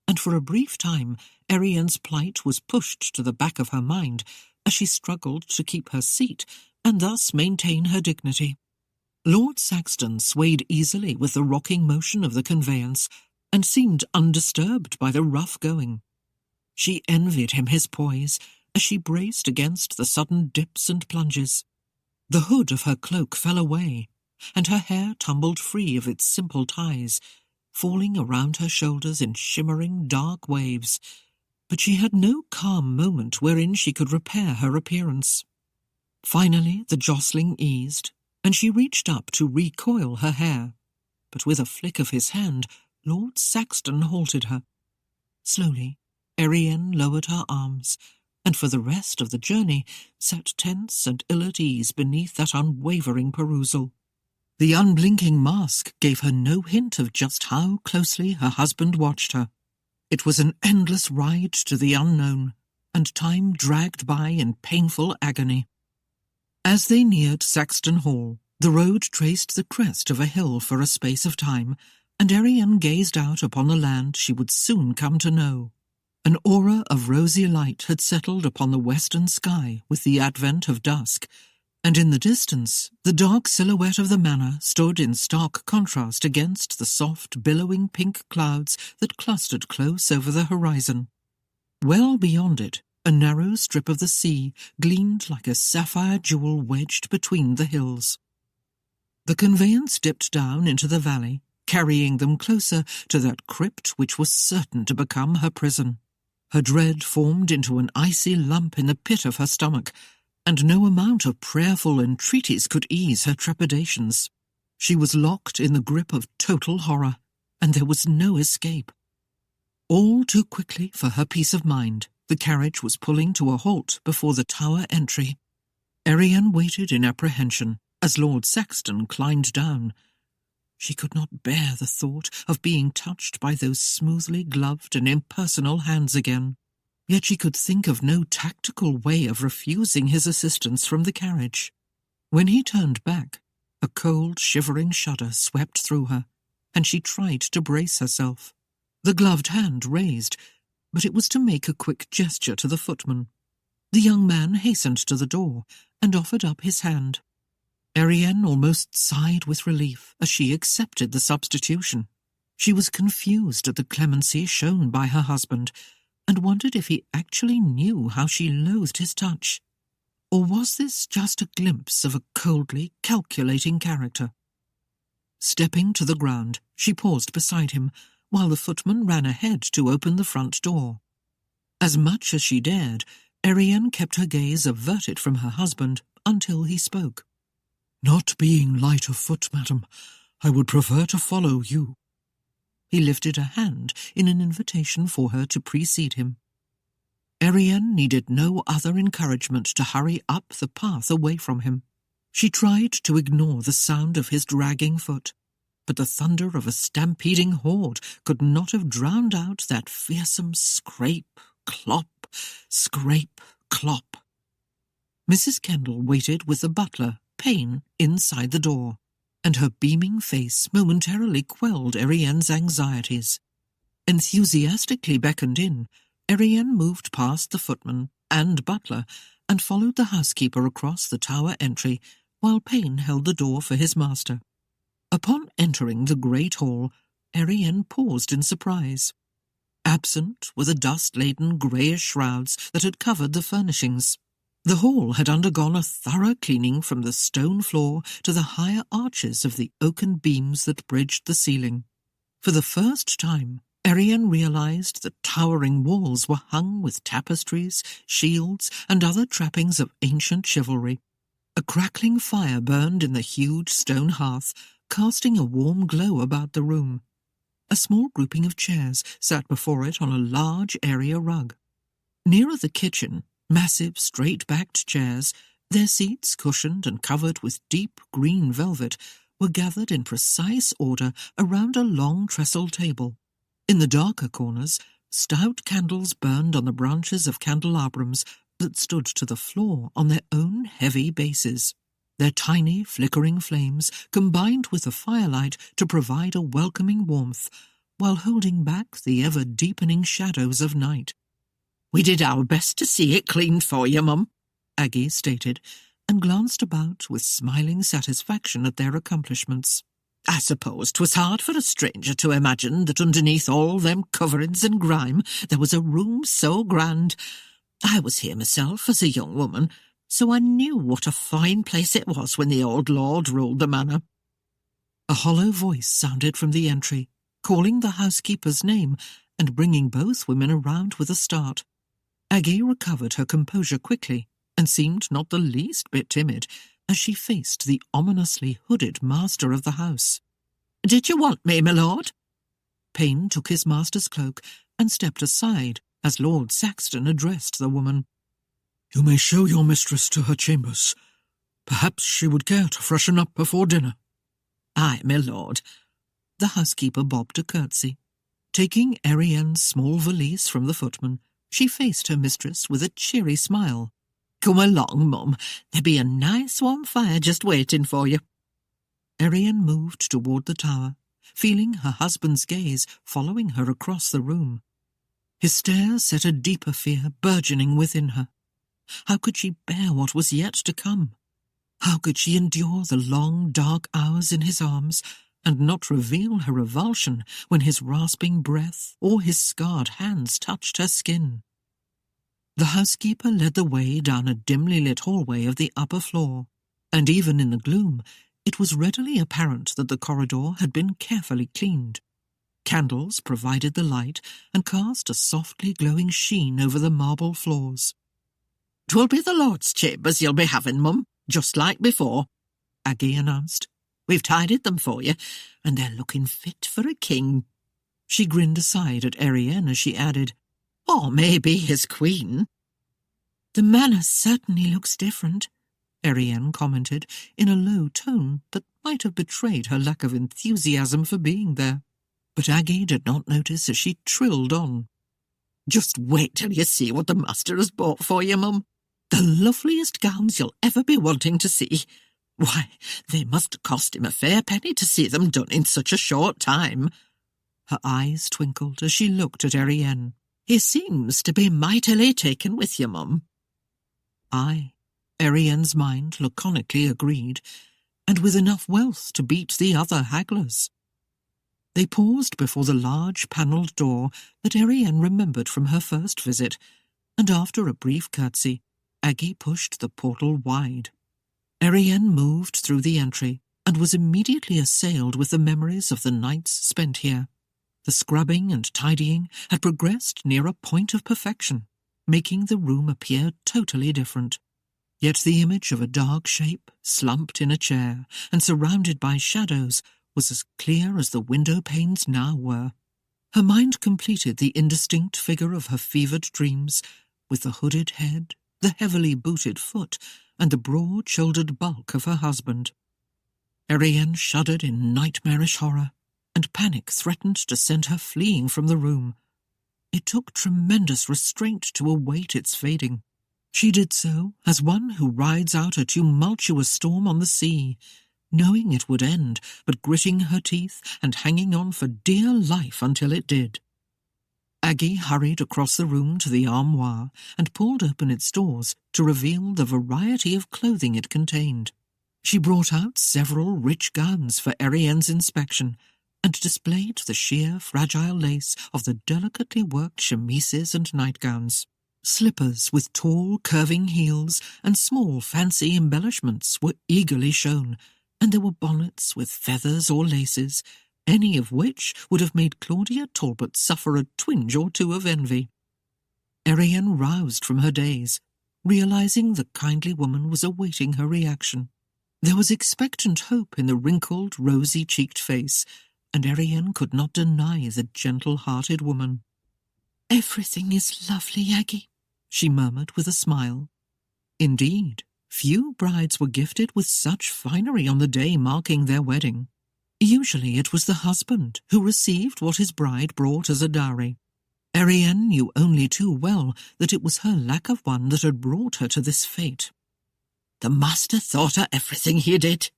and for a brief time Erienne's plight was pushed to the back of her mind as she struggled to keep her seat and thus maintain her dignity. Lord Saxton swayed easily with the rocking motion of the conveyance, and seemed undisturbed by the rough going. She envied him his poise as she braced against the sudden dips and plunges. The hood of her cloak fell away, and her hair tumbled free of its simple ties, falling around her shoulders in shimmering dark waves, but she had no calm moment wherein she could repair her appearance. Finally the jostling eased, and she reached up to recoil her hair. but with a flick of his hand, Lord Saxton halted her. Slowly, Erienne lowered her arms, and for the rest of the journey sat tense and ill at ease beneath that unwavering perusal. The unblinking mask gave her no hint of just how closely her husband watched her. It was an endless ride to the unknown, and time dragged by in painful agony. As they neared Saxton Hall, the road traced the crest of a hill for a space of time, and Erienne gazed out upon the land she would soon come to know. An aura of rosy light had settled upon the western sky with the advent of dusk, and in the distance the dark silhouette of the manor stood in stark contrast against the soft, billowing pink clouds that clustered close over the horizon. Well beyond it, a narrow strip of the sea gleamed like a sapphire jewel wedged between the hills. The conveyance dipped down into the valley, carrying them closer to that crypt which was certain to become her prison. Her dread formed into an icy lump in the pit of her stomach, and no amount of prayerful entreaties could ease her trepidations. She was locked in the grip of total horror, and there was no escape. All too quickly for her peace of mind, the carriage was pulling to a halt before the tower entry. Erienne waited in apprehension as Lord Saxton climbed down. She could not bear the thought of being touched by those smoothly gloved and impersonal hands again. Yet she could think of no tactical way of refusing his assistance from the carriage. When he turned back, a cold, shivering shudder swept through her, and she tried to brace herself. The gloved hand raised, but it was to make a quick gesture to the footman. The young man hastened to the door and offered up his hand. Erienne almost sighed with relief as she accepted the substitution. She was confused at the clemency shown by her husband, and wondered if he actually knew how she loathed his touch. Or was this just a glimpse of a coldly calculating character? Stepping to the ground, she paused beside him, while the footman ran ahead to open the front door. As much as she dared, Erienne kept her gaze averted from her husband until he spoke. "Not being light of foot, madam, I would prefer to follow you." He lifted a hand in an invitation for her to precede him. Erienne needed no other encouragement to hurry up the path away from him. She tried to ignore the sound of his dragging foot, but the thunder of a stampeding horde could not have drowned out that fearsome scrape, clop, scrape, clop. Mrs. Kendall waited with the butler, Payne, inside the door, and her beaming face momentarily quelled Erienne's anxieties. Enthusiastically beckoned in, Erienne moved past the footman and butler and followed the housekeeper across the tower entry while Payne held the door for his master. Upon entering the great hall, Erienne paused in surprise. Absent were the dust-laden greyish shrouds that had covered the furnishings. The hall had undergone a thorough cleaning from the stone floor to the higher arches of the oaken beams that bridged the ceiling. For the first time, Erienne realized that towering walls were hung with tapestries, shields, and other trappings of ancient chivalry. A crackling fire burned in the huge stone hearth, casting a warm glow about the room. A small grouping of chairs sat before it on a large area rug. Nearer the kitchen, massive, straight-backed chairs, their seats cushioned and covered with deep green velvet, were gathered in precise order around a long trestle table. In the darker corners, stout candles burned on the branches of candelabrums that stood to the floor on their own heavy bases. Their tiny, flickering flames combined with the firelight to provide a welcoming warmth, while holding back the ever-deepening shadows of night. "We did our best to see it cleaned for you, Mum," Aggie stated, and glanced about with smiling satisfaction at their accomplishments. "I suppose 'twas hard for a stranger to imagine that underneath all them coverings and grime there was a room so grand. I was here myself as a young woman, so I knew what a fine place it was when the old lord ruled the manor." A hollow voice sounded from the entry, calling the housekeeper's name and bringing both women around with a start. Aggie recovered her composure quickly and seemed not the least bit timid as she faced the ominously hooded master of the house. Did you want me, my lord?" Payne took his master's cloak and stepped aside as Lord Saxton addressed the woman. "You may show your mistress to her chambers. Perhaps she would care to freshen up before dinner." "Aye, my lord." The housekeeper bobbed a curtsy. Taking Erienne's small valise from the footman, she faced her mistress with a cheery smile. "Come along, Mum. There be a nice warm fire just waiting for you." Erienne moved toward the tower, feeling her husband's gaze following her across the room. His stare set a deeper fear burgeoning within her. How could she bear what was yet to come? How could she endure the long, dark hours in his arms and not reveal her revulsion when his rasping breath or his scarred hands touched her skin? The housekeeper led the way down a dimly lit hallway of the upper floor, and even in the gloom, it was readily apparent that the corridor had been carefully cleaned. Candles provided the light and cast a softly glowing sheen over the marble floors. "'Twill be the Lord's chambers you'll be having, Mum, just like before," Aggie announced. "We've tidied them for you, and they're looking fit for a king." She grinned aside at Erienne as she added, "Or maybe his queen." "The manor certainly looks different," Erienne commented in a low tone that might have betrayed her lack of enthusiasm for being there. But Aggie did not notice as she trilled on. "Just wait till you see what the master has bought for you, Mum. The loveliest gowns you'll ever be wanting to see. Why, they must cost him a fair penny to see them done in such a short time." Her eyes twinkled as she looked at Erienne. "He seems to be mightily taken with you, Mum." Aye, Erienne's mind laconically agreed, and with enough wealth to beat the other hagglers. They paused before the large panelled door that Erienne remembered from her first visit, and after a brief curtsy, Aggie pushed the portal wide. Erienne moved through the entry and was immediately assailed with the memories of the nights spent here. The scrubbing and tidying had progressed near a point of perfection, making the room appear totally different. Yet the image of a dark shape, slumped in a chair and surrounded by shadows, was as clear as the window panes now were. Her mind completed the indistinct figure of her fevered dreams, with the hooded head, the heavily booted foot, and the broad-shouldered bulk of her husband. Erienne shuddered in nightmarish horror, and panic threatened to send her fleeing from the room. It took tremendous restraint to await its fading. She did so as one who rides out a tumultuous storm on the sea, knowing it would end, but gritting her teeth and hanging on for dear life until it did. Aggie hurried across the room to the armoire and pulled open its doors to reveal the variety of clothing it contained. She brought out several rich gowns for Erienne's inspection and displayed the sheer, fragile lace of the delicately worked chemises and nightgowns. Slippers with tall, curving heels and small, fancy embellishments were eagerly shown, and there were bonnets with feathers or laces, any of which would have made Claudia Talbot suffer a twinge or two of envy. Erienne roused from her daze, realizing the kindly woman was awaiting her reaction. There was expectant hope in the wrinkled, rosy-cheeked face, and Erienne could not deny the gentle-hearted woman. "Everything is lovely, Aggie," she murmured with a smile. Indeed, few brides were gifted with such finery on the day marking their wedding. Usually it was the husband who received what his bride brought as a dowry. Erienne knew only too well that it was her lack of one that had brought her to this fate. "The master thought of everything he did,"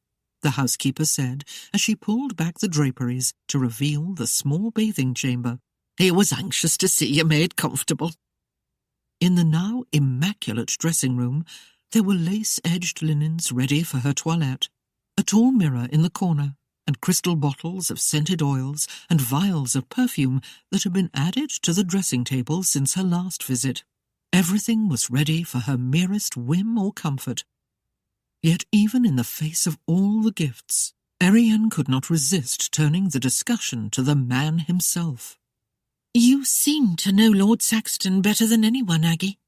the housekeeper said as she pulled back the draperies to reveal the small bathing chamber. "He was anxious to see you made comfortable." In the now immaculate dressing-room, there were lace-edged linens ready for her toilette, a tall mirror in the corner, and crystal bottles of scented oils and vials of perfume that had been added to the dressing-table since her last visit. Everything was ready for her merest whim or comfort. Yet even in the face of all the gifts, Erienne could not resist turning the discussion to the man himself. "You seem to know Lord Saxton better than anyone, Aggie.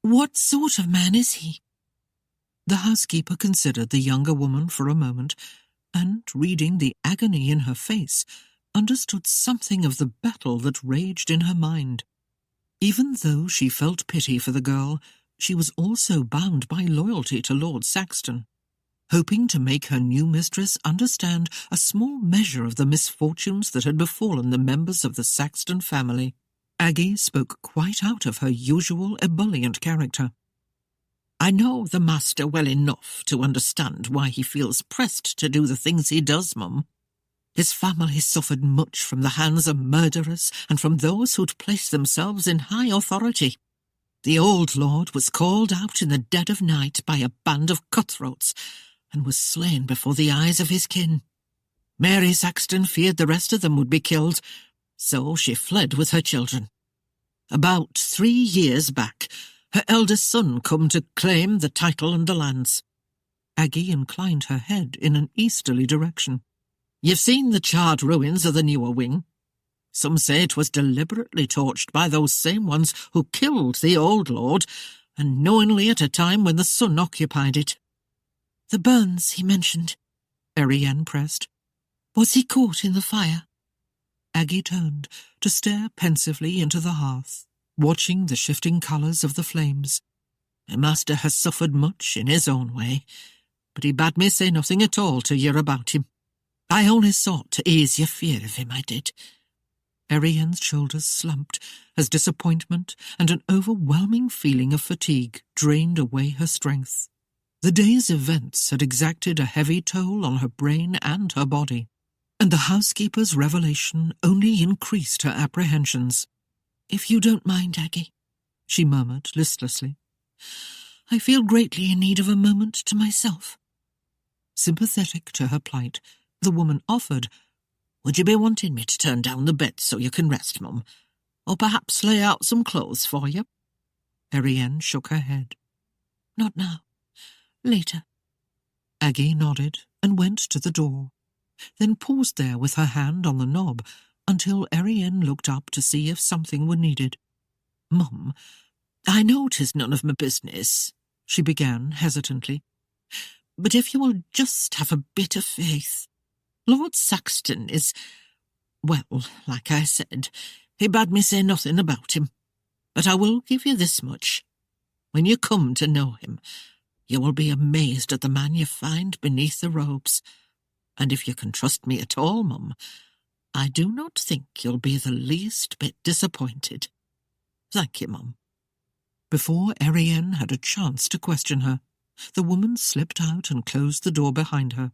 What sort of man is he?" The housekeeper considered the younger woman for a moment, and, reading the agony in her face, understood something of the battle that raged in her mind. Even though she felt pity for the girl, she was also bound by loyalty to Lord Saxton. Hoping to make her new mistress understand a small measure of the misfortunes that had befallen the members of the Saxton family, Aggie spoke quite out of her usual ebullient character. "I know the master well enough to understand why he feels pressed to do the things he does, Mum. His family suffered much from the hands of murderers and from those who'd placed themselves in high authority. The old lord was called out in the dead of night by a band of cutthroats and was slain before the eyes of his kin. Mary Saxton feared the rest of them would be killed, so she fled with her children. About 3 years back, her eldest son come to claim the title and the lands." Aggie inclined her head in an easterly direction. "You've seen the charred ruins of the newer wing. Some say it was deliberately torched by those same ones who killed the old lord, and knowingly at a time when the son occupied it." "The burns he mentioned," Erienne pressed. "Was he caught in the fire?" Aggie turned to stare pensively into the hearth, watching the shifting colours of the flames. "My master has suffered much in his own way, but he bade me say nothing at all to you about him. I only sought to ease your fear of him, I did." Erienne's shoulders slumped as disappointment and an overwhelming feeling of fatigue drained away her strength. The day's events had exacted a heavy toll on her brain and her body, and the housekeeper's revelation only increased her apprehensions. "If you don't mind, Aggie," she murmured listlessly, "I feel greatly in need of a moment to myself." Sympathetic to her plight, the woman offered, "Would you be wanting me to turn down the bed so you can rest, Mum? Or perhaps lay out some clothes for you?" Erienne shook her head. "Not now. Later." Aggie nodded and went to the door, then paused there with her hand on the knob until Erienne looked up to see if something were needed. "Mum, I know 'tis none of my business," she began hesitantly, "but if you will just have a bit of faith. Lord Saxton is, well, like I said, he bade me say nothing about him, but I will give you this much. When you come to know him, you will be amazed at the man you find beneath the robes, and if you can trust me at all, Mum, I do not think you'll be the least bit disappointed. Thank you, Mum." Before Erienne had a chance to question her, the woman slipped out and closed the door behind her.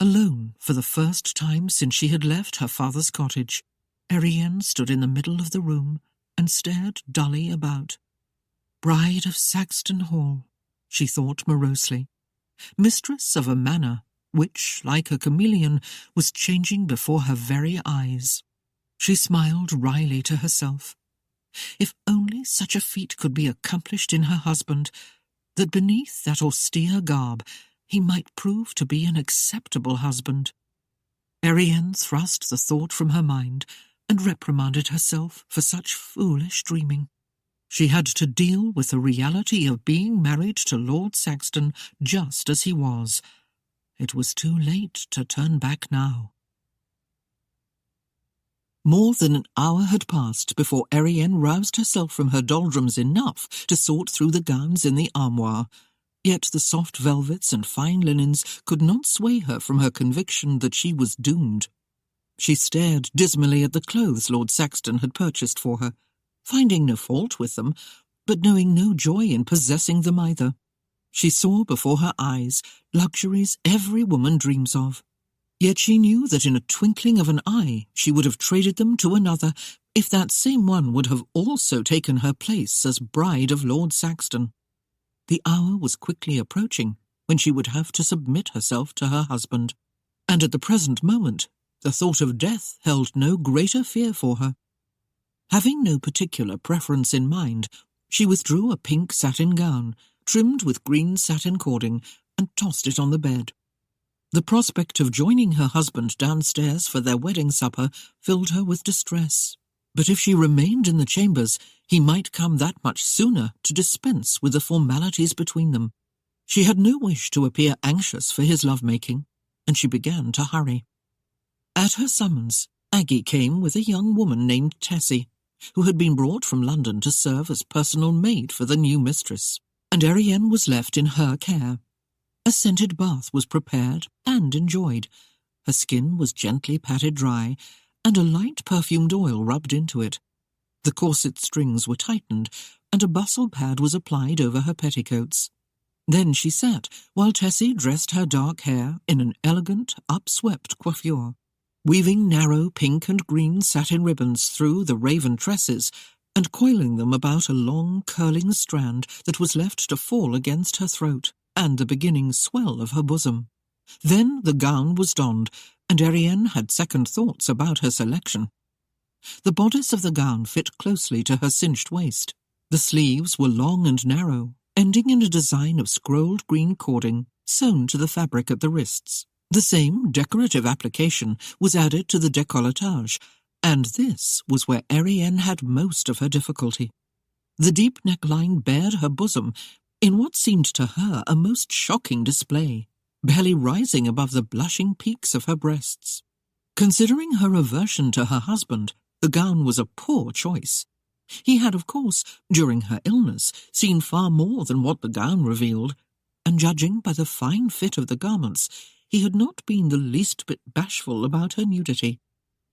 Alone for the first time since she had left her father's cottage, Erienne stood in the middle of the room and stared dully about. Bride of Saxton Hall, she thought morosely, mistress of a manor which, like a chameleon, was changing before her very eyes. She smiled wryly to herself. If only such a feat could be accomplished in her husband, that beneath that austere garb he might prove to be an acceptable husband. Erienne thrust the thought from her mind and reprimanded herself for such foolish dreaming. She had to deal with the reality of being married to Lord Saxton just as he was. It was too late to turn back now. More than an hour had passed before Erienne roused herself from her doldrums enough to sort through the gowns in the armoire. Yet the soft velvets and fine linens could not sway her from her conviction that she was doomed. She stared dismally at the clothes Lord Saxton had purchased for her, finding no fault with them, but knowing no joy in possessing them either. She saw before her eyes luxuries every woman dreams of. Yet she knew that in a twinkling of an eye she would have traded them to another if that same one would have also taken her place as bride of Lord Saxton. The hour was quickly approaching when she would have to submit herself to her husband, and at the present moment the thought of death held no greater fear for her. Having no particular preference in mind, she withdrew a pink satin gown, trimmed with green satin cording, and tossed it on the bed. The prospect of joining her husband downstairs for their wedding supper filled her with distress. But if she remained in the chambers, he might come that much sooner to dispense with the formalities between them. She had no wish to appear anxious for his love-making, and she began to hurry. At her summons, Aggie came with a young woman named Tessie, who had been brought from London to serve as personal maid for the new mistress, and Erienne was left in her care. A scented bath was prepared and enjoyed. Her skin was gently patted dry, and a light perfumed oil rubbed into it. The corset strings were tightened, and a bustle pad was applied over her petticoats. Then she sat, while Tessie dressed her dark hair in an elegant, upswept coiffure, weaving narrow pink and green satin ribbons through the raven tresses, and coiling them about a long, curling strand that was left to fall against her throat and the beginning swell of her bosom. Then the gown was donned, and Erienne had second thoughts about her selection. The bodice of the gown fit closely to her cinched waist. The sleeves were long and narrow, ending in a design of scrolled green cording sewn to the fabric at the wrists. The same decorative application was added to the décolletage, and this was where Erienne had most of her difficulty. The deep neckline bared her bosom in what seemed to her a most shocking display, barely rising above the blushing peaks of her breasts. Considering her aversion to her husband, the gown was a poor choice. He had, of course, during her illness, seen far more than what the gown revealed, and judging by the fine fit of the garments, he had not been the least bit bashful about her nudity.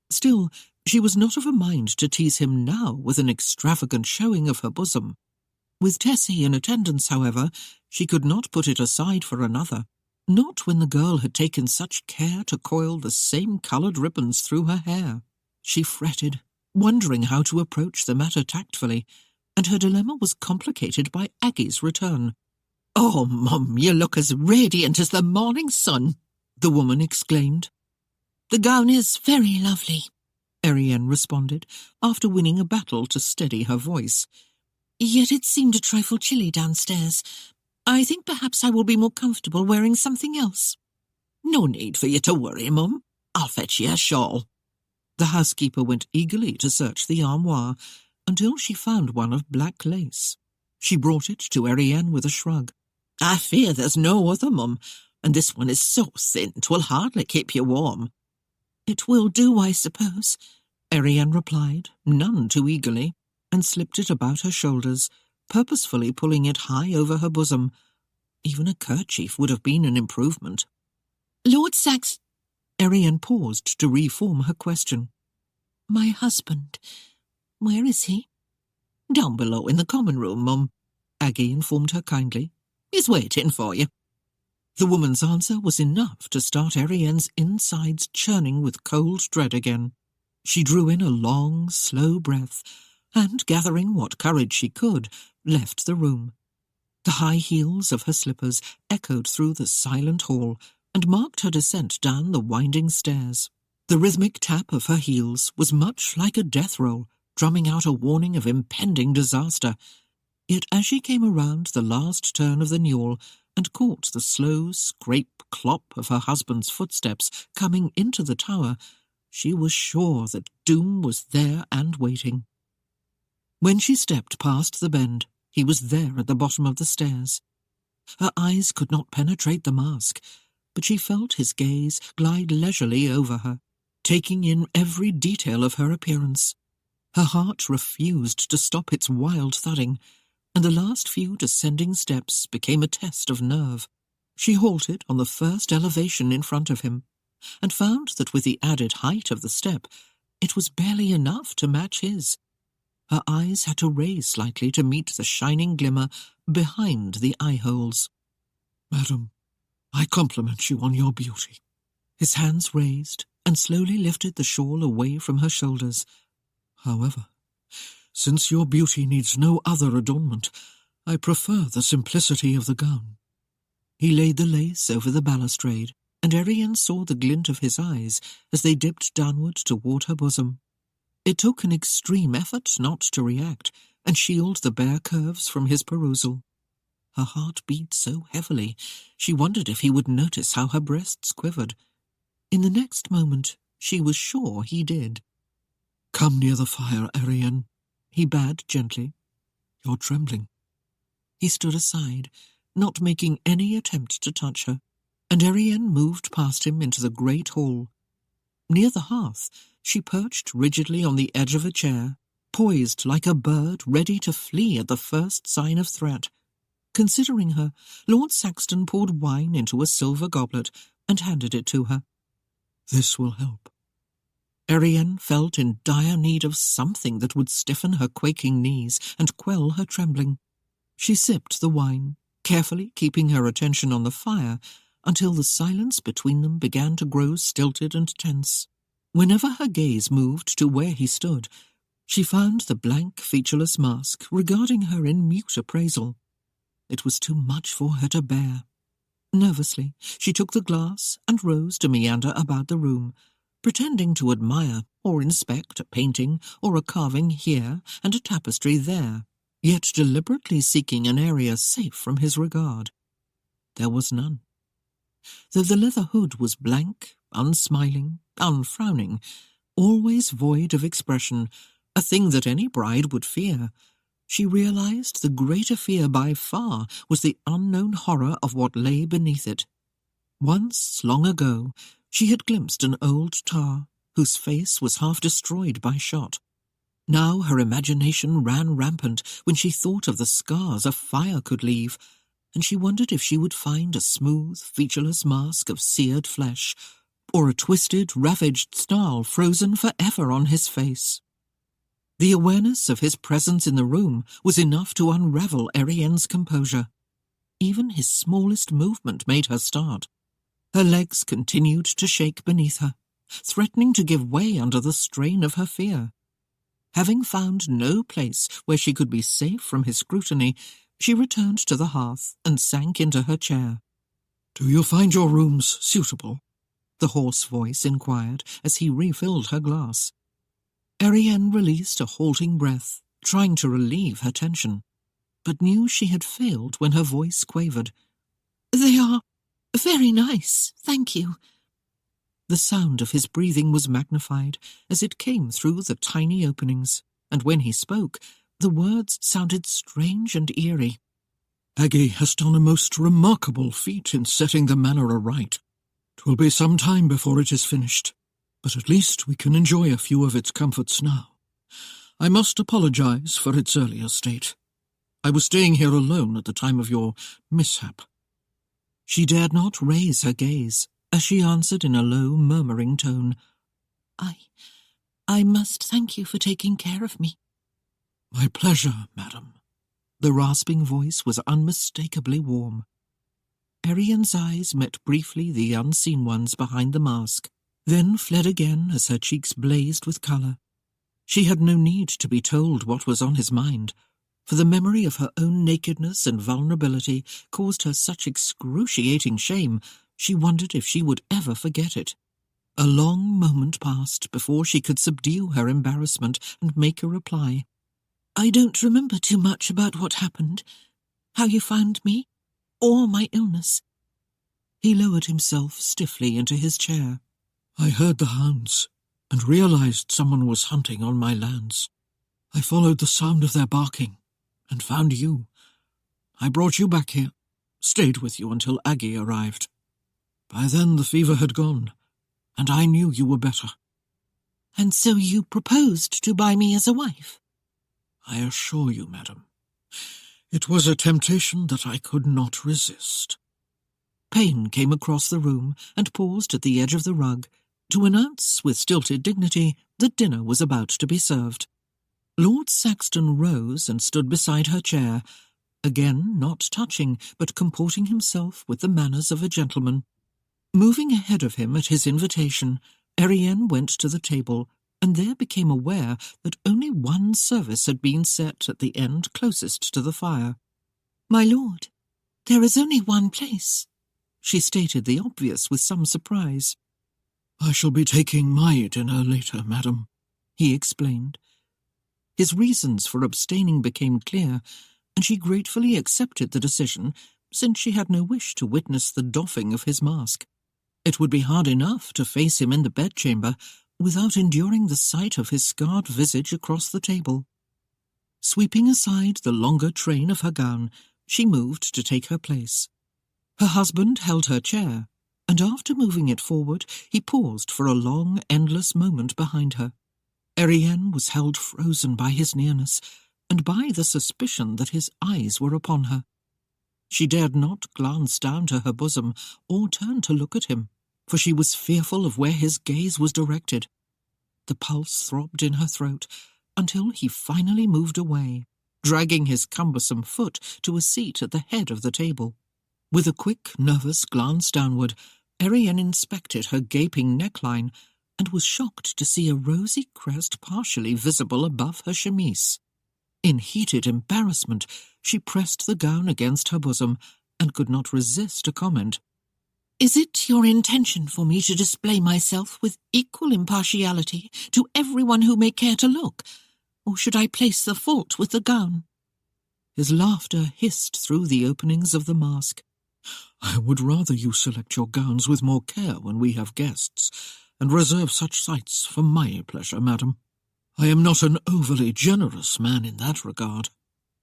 Still, she was not of a mind to tease him now with an extravagant showing of her bosom. With Tessie in attendance, however, she could not put it aside for another, not when the girl had taken such care to coil the same coloured ribbons through her hair. She fretted, wondering how to approach the matter tactfully, and her dilemma was complicated by Aggie's return. "Oh, Mum, you look as radiant as the morning sun," the woman exclaimed. "The gown is very lovely," Erienne responded, after winning a battle to steady her voice. "Yet it seemed a trifle chilly downstairs. I think perhaps I will be more comfortable wearing something else." "No need for you to worry, Mum. I'll fetch you a shawl." The housekeeper went eagerly to search the armoire until she found one of black lace. She brought it to Erienne with a shrug. "I fear there's no other, Mum, and this one is so thin 'twill hardly keep you warm." "It will do, I suppose," Erienne replied, none too eagerly, and slipped it about her shoulders, purposefully pulling it high over her bosom. Even a kerchief would have been an improvement. "Lord Saxton—" Erienne paused to reform her question. "My husband, where is he?" "Down below in the common room, Mum," Aggie informed her kindly. "He's waiting for you." The woman's answer was enough to start Erienne's insides churning with cold dread again. She drew in a long, slow breath, and, gathering what courage she could, left the room. The high heels of her slippers echoed through the silent hall and marked her descent down the winding stairs. The rhythmic tap of her heels was much like a death roll, drumming out a warning of impending disaster. Yet as she came around the last turn of the newel and caught the slow scrape-clop of her husband's footsteps coming into the tower, she was sure that doom was there and waiting. When she stepped past the bend, he was there at the bottom of the stairs. Her eyes could not penetrate the mask, but she felt his gaze glide leisurely over her, taking in every detail of her appearance. Her heart refused to stop its wild thudding, and the last few descending steps became a test of nerve. She halted on the first elevation in front of him, and found that with the added height of the step, it was barely enough to match his. Her eyes had to raise slightly to meet the shining glimmer behind the eye-holes. "Madam, I compliment you on your beauty." His hands raised and slowly lifted the shawl away from her shoulders. "However, since your beauty needs no other adornment, I prefer the simplicity of the gown." He laid the lace over the balustrade, and Erienne saw the glint of his eyes as they dipped downward toward her bosom. It took an extreme effort not to react and shield the bare curves from his perusal. Her heart beat so heavily, she wondered if he would notice how her breasts quivered. In the next moment, she was sure he did. "Come near the fire, Erienne," he bade gently. "You're trembling." He stood aside, not making any attempt to touch her. and Erienne moved past him into the great hall. Near the hearth, she perched rigidly on the edge of a chair, poised like a bird ready to flee at the first sign of threat. Considering her, Lord Saxton poured wine into a silver goblet and handed it to her. "This will help." Erienne felt in dire need of something that would stiffen her quaking knees and quell her trembling. She sipped the wine, carefully keeping her attention on the fire, until the silence between them began to grow stilted and tense. Whenever her gaze moved to where he stood, she found the blank, featureless mask regarding her in mute appraisal. It was too much for her to bear. Nervously, she took the glass and rose to meander about the room, pretending to admire or inspect a painting or a carving here and a tapestry there, yet deliberately seeking an area safe from his regard. There was none. Though the leather hood was blank, unsmiling, unfrowning, always void of expression, a thing that any bride would fear, she realized the greater fear by far was the unknown horror of what lay beneath it. Once, long ago, she had glimpsed an old tar whose face was half destroyed by shot. Now her imagination ran rampant when she thought of the scars a fire could leave, and she wondered if she would find a smooth, featureless mask of seared flesh, or a twisted, ravaged snarl frozen forever on his face. The awareness of his presence in the room was enough to unravel Erienne's composure. Even his smallest movement made her start. Her legs continued to shake beneath her, threatening to give way under the strain of her fear. Having found no place where she could be safe from his scrutiny, she returned to the hearth and sank into her chair. "Do you find your rooms suitable?" the hoarse voice inquired as he refilled her glass. Erienne released a halting breath, trying to relieve her tension, but knew she had failed when her voice quavered. "They are very nice, thank you." The sound of his breathing was magnified as it came through the tiny openings, and when he spoke, the words sounded strange and eerie. "Aggie has done a most remarkable feat in setting the manor aright. 'Twill be some time before it is finished, but at least we can enjoy a few of its comforts now. I must apologize for its earlier state. I was staying here alone at the time of your mishap." She dared not raise her gaze as she answered in a low, murmuring tone, I must thank you for taking care of me." "My pleasure, madam." The rasping voice was unmistakably warm. Erienne's eyes met briefly the unseen ones behind the mask, then fled again as her cheeks blazed with colour. She had no need to be told what was on his mind, for the memory of her own nakedness and vulnerability caused her such excruciating shame, she wondered if she would ever forget it. A long moment passed before she could subdue her embarrassment and make a reply. "I don't remember too much about what happened, how you found me, or my illness." He lowered himself stiffly into his chair. "I heard the hounds and realized someone was hunting on my lands. I followed the sound of their barking and found you. I brought you back here, stayed with you until Aggie arrived. By then the fever had gone, and I knew you were better." "And so you proposed to buy me as a wife?" "I assure you, madam, it was a temptation that I could not resist." Payne came across the room and paused at the edge of the rug to announce with stilted dignity that dinner was about to be served. Lord Saxton rose and stood beside her chair, again not touching but comporting himself with the manners of a gentleman. Moving ahead of him at his invitation, Erienne went to the table and there became aware that only one service had been set at the end closest to the fire. "My lord, there is only one place." She stated the obvious with some surprise. "I shall be taking my dinner later, madam," he explained. His reasons for abstaining became clear, and she gratefully accepted the decision, since she had no wish to witness the doffing of his mask. It would be hard enough to face him in the bedchamber without enduring the sight of his scarred visage across the table. Sweeping aside the longer train of her gown, she moved to take her place. Her husband held her chair, and after moving it forward, he paused for a long, endless moment behind her. Erienne was held frozen by his nearness, and by the suspicion that his eyes were upon her. She dared not glance down to her bosom or turn to look at him, for she was fearful of where his gaze was directed. The pulse throbbed in her throat until he finally moved away, dragging his cumbersome foot to a seat at the head of the table. With a quick, nervous glance downward, Erienne inspected her gaping neckline and was shocked to see a rosy crest partially visible above her chemise. In heated embarrassment, she pressed the gown against her bosom and could not resist a comment. "Is it your intention for me to display myself with equal impartiality to everyone who may care to look, or should I place the fault with the gown?" His laughter hissed through the openings of the mask. "I would rather you select your gowns with more care when we have guests, and reserve such sights for my pleasure, madam. I am not an overly generous man in that regard.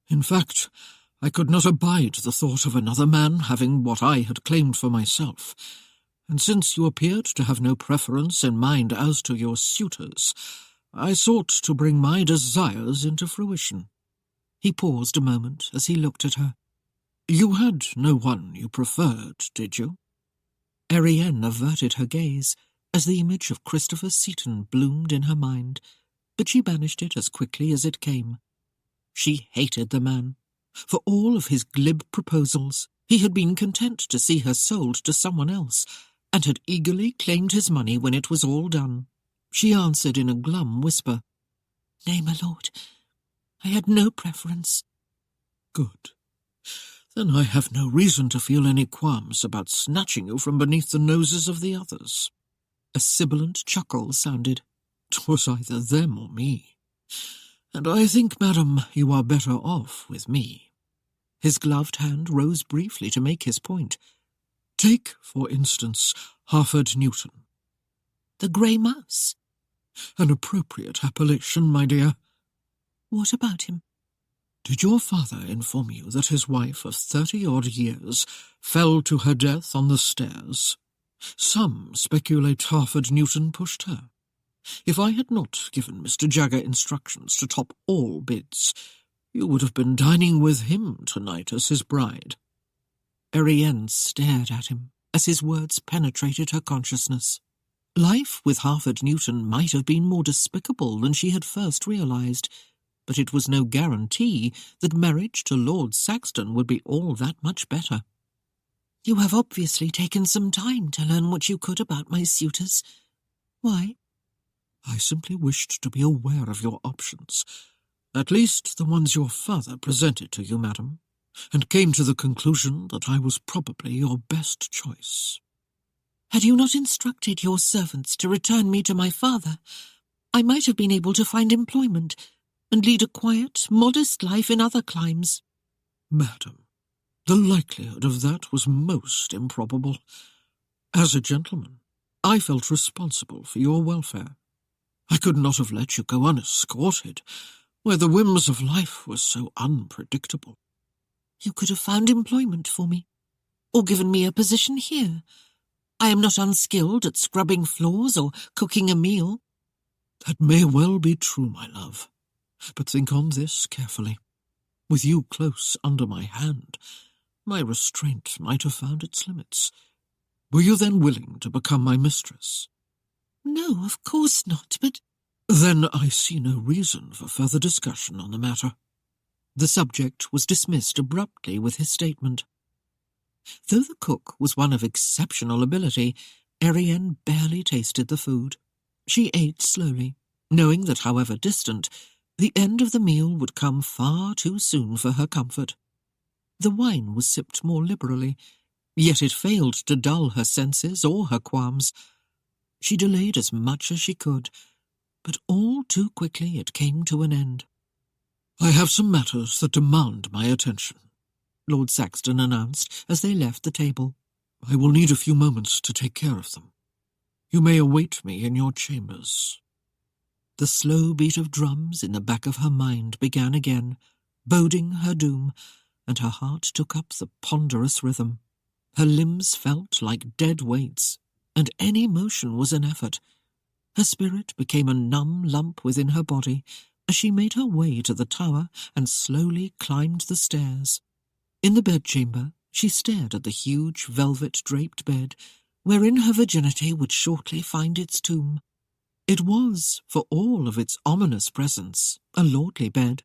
In fact, I could not abide the thought of another man having what I had claimed for myself, and since you appeared to have no preference in mind as to your suitors, I sought to bring my desires into fruition." He paused a moment as he looked at her. "You had no one you preferred, did you?" Erienne averted her gaze as the image of Christopher Seaton bloomed in her mind, but she banished it as quickly as it came. She hated the man. For all of his glib proposals, he had been content to see her sold to someone else, and had eagerly claimed his money when it was all done. She answered in a glum whisper, "Nay, my lord, I had no preference." "Good. Then I have no reason to feel any qualms about snatching you from beneath the noses of the others." A sibilant chuckle sounded. "'Twas either them or me. And I think, madam, you are better off with me." His gloved hand rose briefly to make his point. "Take, for instance, Harford Newton." "The grey mouse?" "An appropriate appellation, my dear." "What about him?" "Did your father inform you that his wife of 30-odd years fell to her death on the stairs? Some speculate Harford Newton pushed her. If I had not given Mr. Jagger instructions to top all bids, you would have been dining with him tonight as his bride." Erienne stared at him as his words penetrated her consciousness. Life with Harford Newton might have been more despicable than she had first realized, but it was no guarantee that marriage to Lord Saxton would be all that much better. "You have obviously taken some time to learn what you could about my suitors. Why?" "I simply wished to be aware of your options, at least the ones your father presented to you, madam, and came to the conclusion that I was probably your best choice." "Had you not instructed your servants to return me to my father, I might have been able to find employment and lead a quiet, modest life in other climes." "Madam, the likelihood of that was most improbable. As a gentleman, I felt responsible for your welfare. I could not have let you go unescorted, where the whims of life were so unpredictable." "You could have found employment for me, or given me a position here. I am not unskilled at scrubbing floors or cooking a meal." "That may well be true, my love, but think on this carefully. With you close under my hand, my restraint might have found its limits. Were you then willing to become my mistress?" "No, of course not, but—" "Then I see no reason for further discussion on the matter." The subject was dismissed abruptly with his statement. Though the cook was one of exceptional ability, Erienne barely tasted the food. She ate slowly, knowing that, however distant, the end of the meal would come far too soon for her comfort. The wine was sipped more liberally, yet it failed to dull her senses or her qualms. She delayed as much as she could, but all too quickly it came to an end. "I have some matters that demand my attention," Lord Saxton announced as they left the table. "I will need a few moments to take care of them. You may await me in your chambers." The slow beat of drums in the back of her mind began again, boding her doom, and her heart took up the ponderous rhythm. Her limbs felt like dead weights, and any motion was an effort. Her spirit became a numb lump within her body as she made her way to the tower and slowly climbed the stairs. In the bedchamber, she stared at the huge velvet-draped bed, wherein her virginity would shortly find its tomb. It was, for all of its ominous presence, a lordly bed.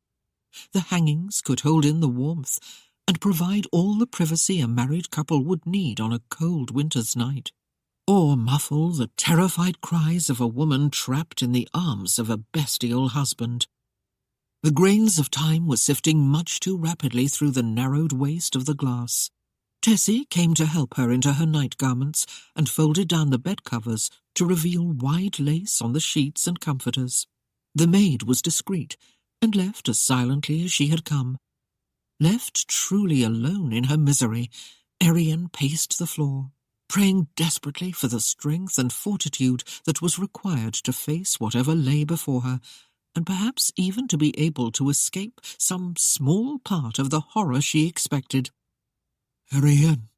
The hangings could hold in the warmth and provide all the privacy a married couple would need on a cold winter's night, or muffle the terrified cries of a woman trapped in the arms of a bestial husband. The grains of time were sifting much too rapidly through the narrowed waist of the glass. Tessie came to help her into her night garments and folded down the bed covers to reveal wide lace on the sheets and comforters. The maid was discreet and left as silently as she had come. Left truly alone in her misery, Erienne paced the floor, praying desperately for the strength and fortitude that was required to face whatever lay before her, and perhaps even to be able to escape some small part of the horror she expected. Erienne.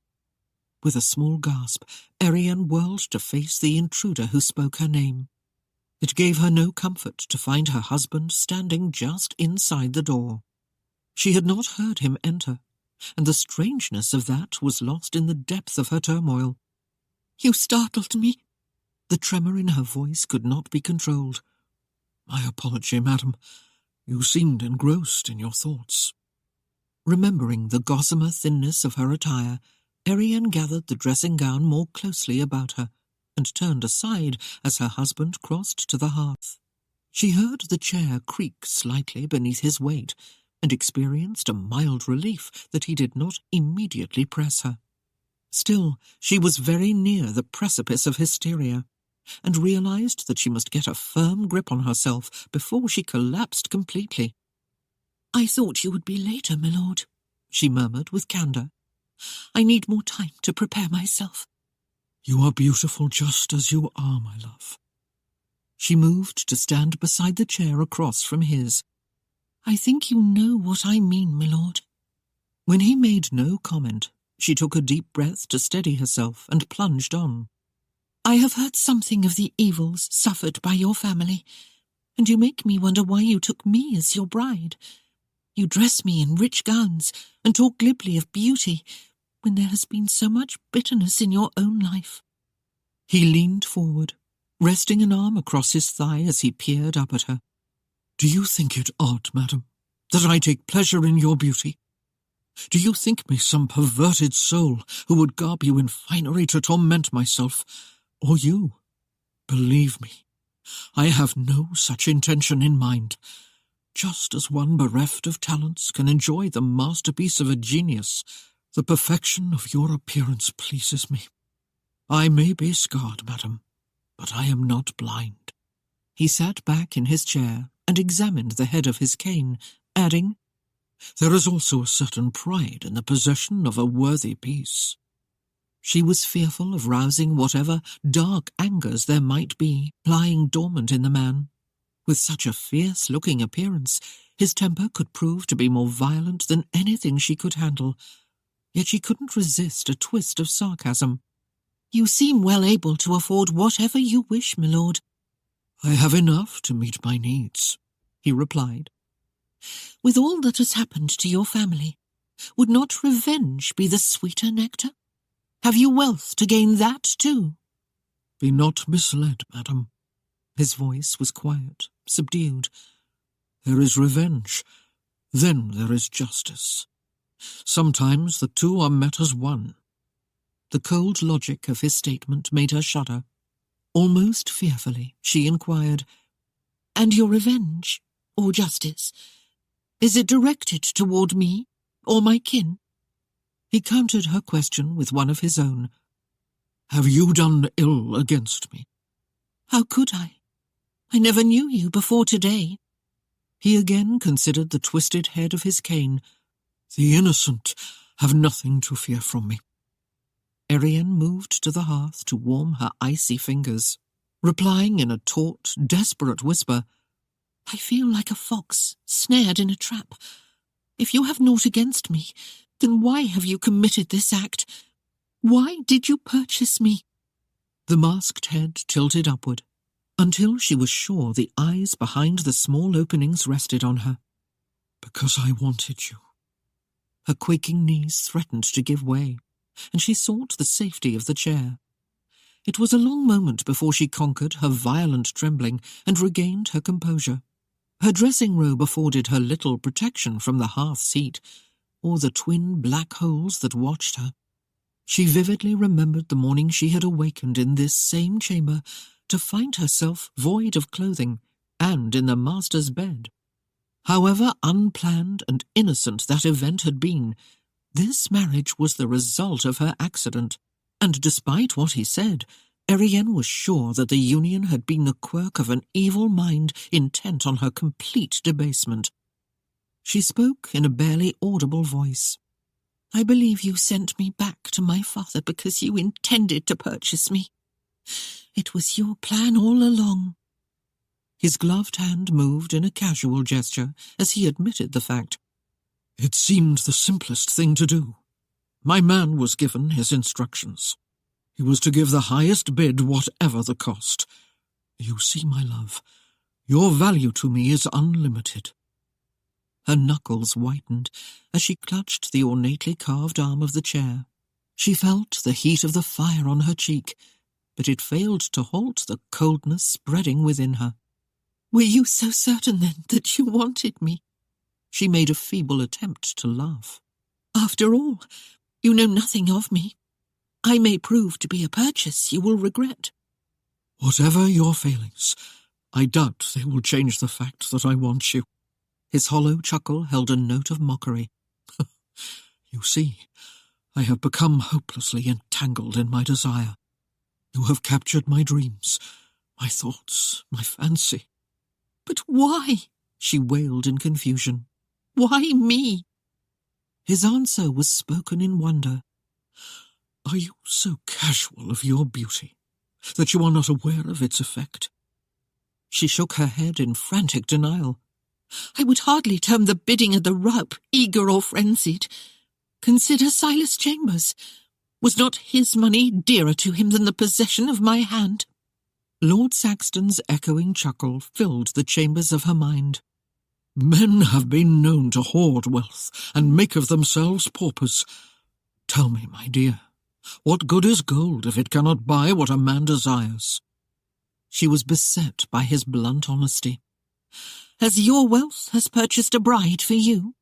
With a small gasp, Erienne whirled to face the intruder who spoke her name. It gave her no comfort to find her husband standing just inside the door. She had not heard him enter, and the strangeness of that was lost in the depth of her turmoil. "You startled me." The tremor in her voice could not be controlled. "My apology, madam. You seemed engrossed in your thoughts." Remembering the gossamer thinness of her attire, Erienne gathered the dressing-gown more closely about her, and turned aside as her husband crossed to the hearth. She heard the chair creak slightly beneath his weight, and experienced a mild relief that he did not immediately press her. Still, she was very near the precipice of hysteria, and realized that she must get a firm grip on herself before she collapsed completely. "I thought you would be later, my lord," she murmured with candour. "I need more time to prepare myself." "You are beautiful just as you are, my love." She moved to stand beside the chair across from his. "I think you know what I mean, my lord." When he made no comment, she took a deep breath to steady herself and plunged on. "I have heard something of the evils suffered by your family, and you make me wonder why you took me as your bride. You dress me in rich gowns and talk glibly of beauty, when there has been so much bitterness in your own life." He leaned forward, resting an arm across his thigh as he peered up at her. "Do you think it odd, madam, that I take pleasure in your beauty? Do you think me some perverted soul who would garb you in finery to torment myself, or you? Believe me, I have no such intention in mind. Just as one bereft of talents can enjoy the masterpiece of a genius, the perfection of your appearance pleases me. I may be scarred, madam, but I am not blind." He sat back in his chair and examined the head of his cane, adding, "There is also a certain pride in the possession of a worthy piece." She was fearful of rousing whatever dark angers there might be lying dormant in the man. With such a fierce-looking appearance, his temper could prove to be more violent than anything she could handle. Yet she couldn't resist a twist of sarcasm. "You seem well able to afford whatever you wish, my lord." "I have enough to meet my needs," he replied. "With all that has happened to your family, would not revenge be the sweeter nectar? Have you wealth to gain that too?" "Be not misled, madam." His voice was quiet, subdued. "There is revenge, then there is justice. Sometimes the two are met as one." The cold logic of his statement made her shudder. Almost fearfully, she inquired, "And your revenge, or justice, is it directed toward me, or my kin?" He countered her question with one of his own. "Have you done ill against me?" "How could I? I never knew you before today." He again considered the twisted head of his cane. "The innocent have nothing to fear from me." Erienne moved to the hearth to warm her icy fingers, replying in a taut, desperate whisper, "I feel like a fox snared in a trap. If you have naught against me, then why have you committed this act? Why did you purchase me?" The masked head tilted upward, until she was sure the eyes behind the small openings rested on her. "Because I wanted you." Her quaking knees threatened to give way, and she sought the safety of the chair. It was a long moment before she conquered her violent trembling and regained her composure. Her dressing robe afforded her little protection from the hearth's heat, or the twin black holes that watched her. She vividly remembered the morning she had awakened in this same chamber to find herself void of clothing and in the master's bed. However unplanned and innocent that event had been, this marriage was the result of her accident, and despite what he said, Erienne was sure that the union had been the quirk of an evil mind intent on her complete debasement. She spoke in a barely audible voice. "I believe you sent me back to my father because you intended to purchase me. It was your plan all along." His gloved hand moved in a casual gesture as he admitted the fact. "It seemed the simplest thing to do. My man was given his instructions. He was to give the highest bid, whatever the cost. You see, my love, your value to me is unlimited." Her knuckles whitened as she clutched the ornately carved arm of the chair. She felt the heat of the fire on her cheek, but it failed to halt the coldness spreading within her. "Were you so certain, then, that you wanted me?" She made a feeble attempt to laugh. "After all, you know nothing of me. I may prove to be a purchase you will regret." "Whatever your failings, I doubt they will change the fact that I want you." His hollow chuckle held a note of mockery. "You see, I have become hopelessly entangled in my desire. You have captured my dreams, my thoughts, my fancy." "But why?" she wailed in confusion. "Why me?" His answer was spoken in wonder. "Are you so casual of your beauty that you are not aware of its effect?" She shook her head in frantic denial. "I would hardly term the bidding at the rout eager or frenzied. Consider Silas Chambers. Was not his money dearer to him than the possession of my hand?" Lord Saxton's echoing chuckle filled the chambers of her mind. "Men have been known to hoard wealth and make of themselves paupers. Tell me, my dear, what good is gold if it cannot buy what a man desires?" She was beset by his blunt honesty. "As your wealth has purchased a bride for you?"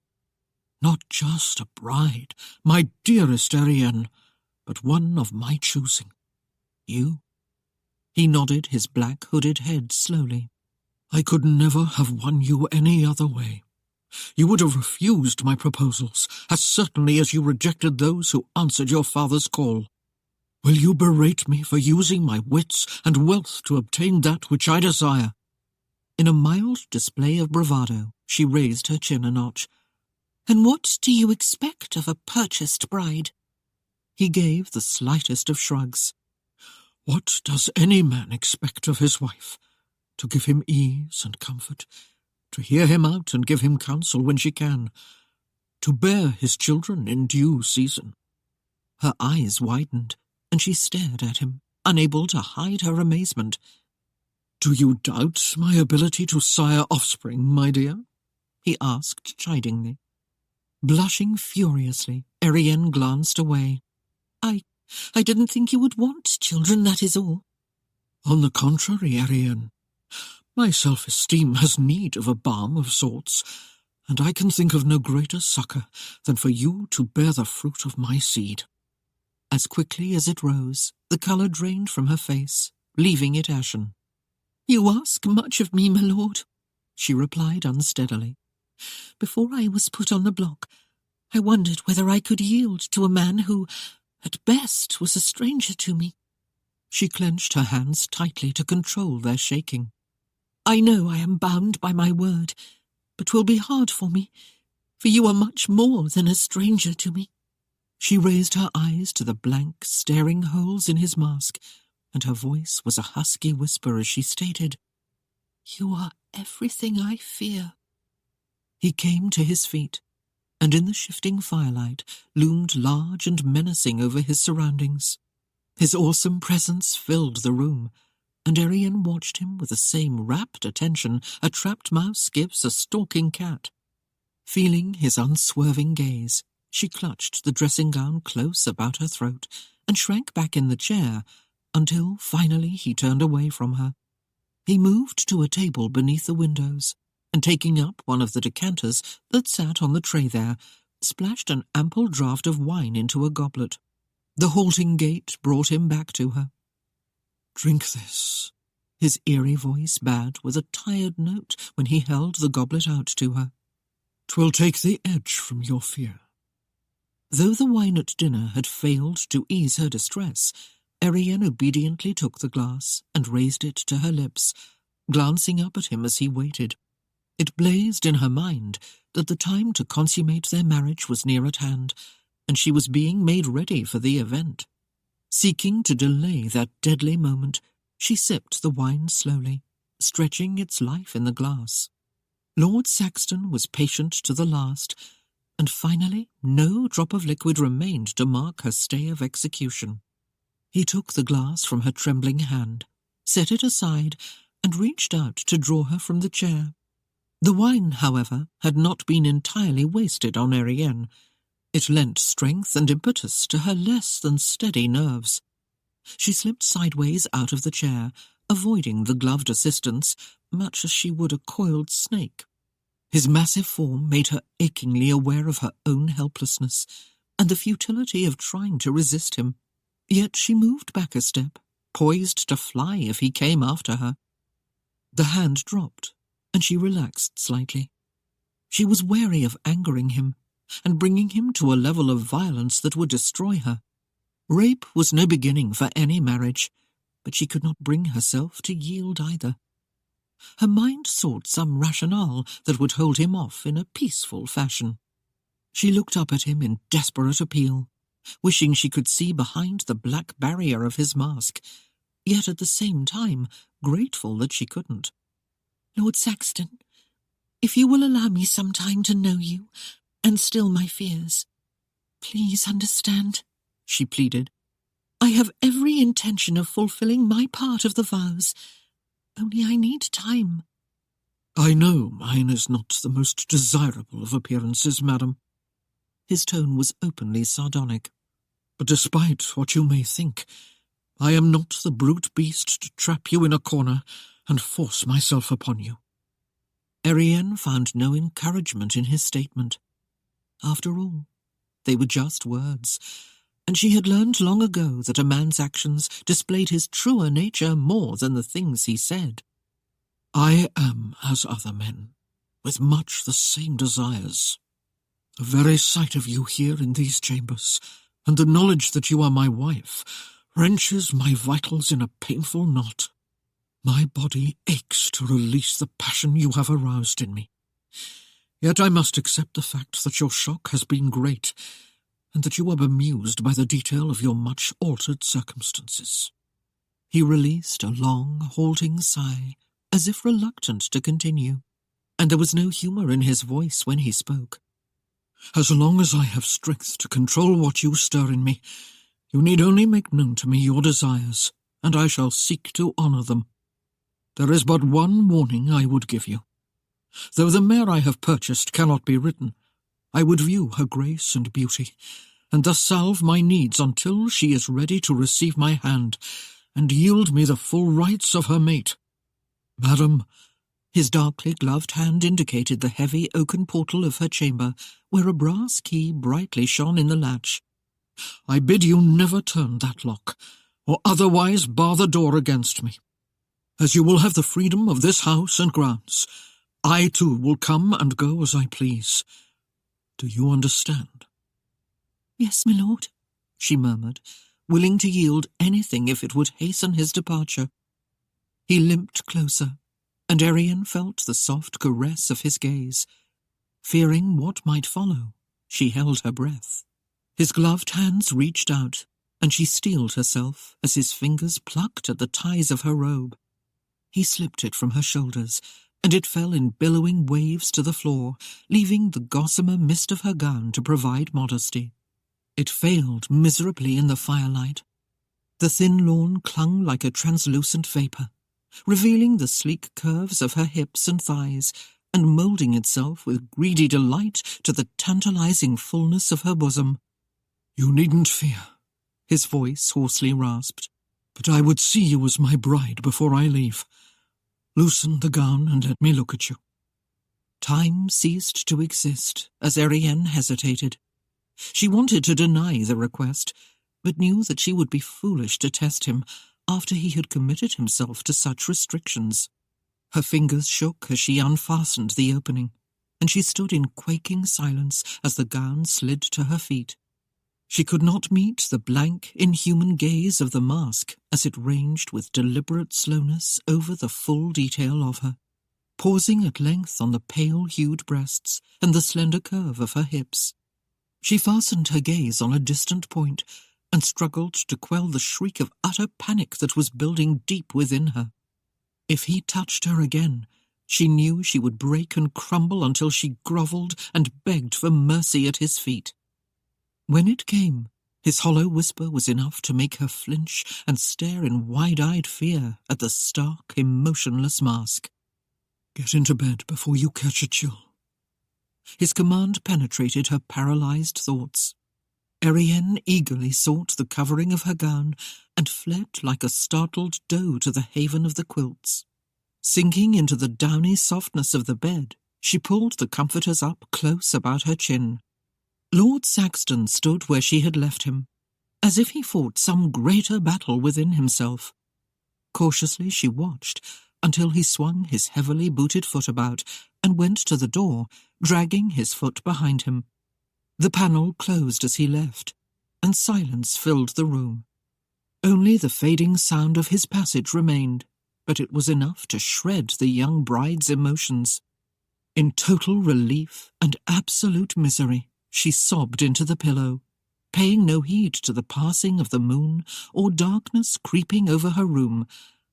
"Not just a bride, my dearest Erienne, but one of my choosing. You." He nodded his black hooded head slowly. "I could never have won you any other way. You would have refused my proposals, as certainly as you rejected those who answered your father's call. Will you berate me for using my wits and wealth to obtain that which I desire?" In a mild display of bravado, she raised her chin a notch. "And what do you expect of a purchased bride?" He gave the slightest of shrugs. "What does any man expect of his wife? To give him ease and comfort, to hear him out and give him counsel when she can, to bear his children in due season." Her eyes widened, and she stared at him, unable to hide her amazement. "Do you doubt my ability to sire offspring, my dear?" he asked chidingly. Blushing furiously, Erienne glanced away. I didn't think you would want children, that is all." "On the contrary, Erienne, my self-esteem has need of a balm of sorts, and I can think of no greater succour than for you to bear the fruit of my seed." As quickly as it rose, the colour drained from her face, leaving it ashen. "You ask much of me, my lord," she replied unsteadily. "Before I was put on the block, I wondered whether I could yield to a man who, at best, was a stranger to me." She clenched her hands tightly to control their shaking. "I know I am bound by my word, but 'twill be hard for me, for you are much more than a stranger to me." She raised her eyes to the blank, staring holes in his mask, and her voice was a husky whisper as she stated, "You are everything I fear." He came to his feet. and in the shifting firelight loomed large and menacing over his surroundings. His awesome presence filled the room, and Erienne watched him with the same rapt attention a trapped mouse gives a stalking cat. Feeling his unswerving gaze, she clutched the dressing-gown close about her throat and shrank back in the chair until finally he turned away from her. He moved to a table beneath the windows, and taking up one of the decanters that sat on the tray there, splashed an ample draught of wine into a goblet. The halting gait brought him back to her. "Drink this," his eerie voice bade with a tired note when he held the goblet out to her. "'Twill take the edge from your fear." Though the wine at dinner had failed to ease her distress, Erienne obediently took the glass and raised it to her lips, glancing up at him as he waited. It blazed in her mind that the time to consummate their marriage was near at hand, and she was being made ready for the event. Seeking to delay that deadly moment, she sipped the wine slowly, stretching its life in the glass. Lord Saxton was patient to the last, and finally no drop of liquid remained to mark her stay of execution. He took the glass from her trembling hand, set it aside, and reached out to draw her from the chair. The wine, however, had not been entirely wasted on Erienne. It lent strength and impetus to her less than steady nerves. She slipped sideways out of the chair, avoiding the gloved assistance, much as she would a coiled snake. His massive form made her achingly aware of her own helplessness and the futility of trying to resist him. Yet she moved back a step, poised to fly if he came after her. The hand dropped, and she relaxed slightly. She was wary of angering him and bringing him to a level of violence that would destroy her. Rape was no beginning for any marriage, but she could not bring herself to yield either. Her mind sought some rationale that would hold him off in a peaceful fashion. She looked up at him in desperate appeal, wishing she could see behind the black barrier of his mask, yet at the same time grateful that she couldn't. "Lord Saxton, if you will allow me some time to know you and still my fears, please understand," she pleaded. "I have every intention of fulfilling my part of the vows, only I need time." "I know mine is not the most desirable of appearances, madam." His tone was openly sardonic. "But despite what you may think, I am not the brute beast to trap you in a corner and force myself upon you." Erienne found no encouragement in his statement. After all, they were just words, and she had learned long ago that a man's actions displayed his truer nature more than the things he said. "I am as other men, with much the same desires. The very sight of you here in these chambers, and the knowledge that you are my wife, wrenches my vitals in a painful knot. My body aches to release the passion you have aroused in me. Yet I must accept the fact that your shock has been great, and that you are bemused by the detail of your much-altered circumstances." He released a long, halting sigh, as if reluctant to continue, and there was no humour in his voice when he spoke. "As long as I have strength to control what you stir in me, you need only make known to me your desires, and I shall seek to honour them. There is but one warning I would give you. Though the mare I have purchased cannot be ridden, I would view her grace and beauty, and thus salve my needs until she is ready to receive my hand and yield me the full rights of her mate. Madam," his darkly gloved hand indicated the heavy oaken portal of her chamber, where a brass key brightly shone in the latch, "I bid you never turn that lock, or otherwise bar the door against me. As you will have the freedom of this house and grounds, I too will come and go as I please. Do you understand?" "Yes, my lord," she murmured, willing to yield anything if it would hasten his departure. He limped closer, and Erienne felt the soft caress of his gaze. Fearing what might follow, she held her breath. His gloved hands reached out, and she steeled herself as his fingers plucked at the ties of her robe. He slipped it from her shoulders and it fell in billowing waves to the floor, leaving the gossamer mist of her gown to provide modesty. It failed miserably in the firelight. The thin lawn clung like a translucent vapour, revealing the sleek curves of her hips and thighs, and moulding itself with greedy delight to the tantalizing fullness of her bosom. "You needn't fear," his voice hoarsely rasped, "but I would see you as my bride before I leave. Loosen the gown and let me look at you." Time ceased to exist as Erienne hesitated. She wanted to deny the request, but knew that she would be foolish to test him after he had committed himself to such restrictions. Her fingers shook as she unfastened the opening, and she stood in quaking silence as the gown slid to her feet. She could not meet the blank, inhuman gaze of the mask as it ranged with deliberate slowness over the full detail of her, pausing at length on the pale-hued breasts and the slender curve of her hips. She fastened her gaze on a distant point and struggled to quell the shriek of utter panic that was building deep within her. If he touched her again, she knew she would break and crumble until she grovelled and begged for mercy at his feet. When it came, his hollow whisper was enough to make her flinch and stare in wide-eyed fear at the stark, emotionless mask. "Get into bed before you catch a chill." His command penetrated her paralysed thoughts. Erienne eagerly sought the covering of her gown and fled like a startled doe to the haven of the quilts. Sinking into the downy softness of the bed, she pulled the comforters up close about her chin. Lord Saxton stood where she had left him, as if he fought some greater battle within himself. Cautiously she watched until he swung his heavily booted foot about and went to the door, dragging his foot behind him. The panel closed as he left, and silence filled the room. Only the fading sound of his passage remained, but it was enough to shred the young bride's emotions. In total relief and absolute misery, she sobbed into the pillow, paying no heed to the passing of the moon or darkness creeping over her room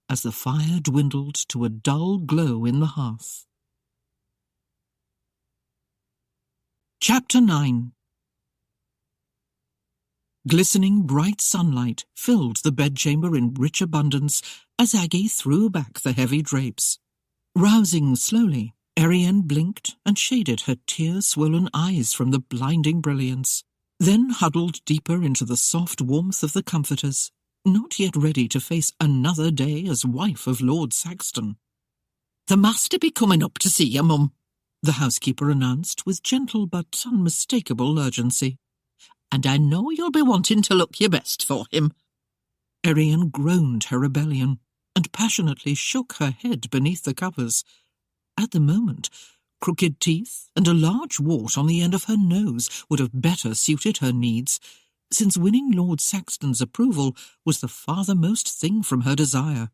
as the fire dwindled to a dull glow in the hearth. Chapter 9. Glistening bright sunlight filled the bedchamber in rich abundance as Aggie threw back the heavy drapes. Rousing slowly, Erienne blinked and shaded her tear-swollen eyes from the blinding brilliance, then huddled deeper into the soft warmth of the comforters, not yet ready to face another day as wife of Lord Saxton. "The master be coming up to see you, Mum," the housekeeper announced with gentle but unmistakable urgency. "And I know you'll be wanting to look your best for him." Erienne groaned her rebellion and passionately shook her head beneath the covers. At the moment, crooked teeth and a large wart on the end of her nose would have better suited her needs, since winning Lord Saxton's approval was the farthermost thing from her desire.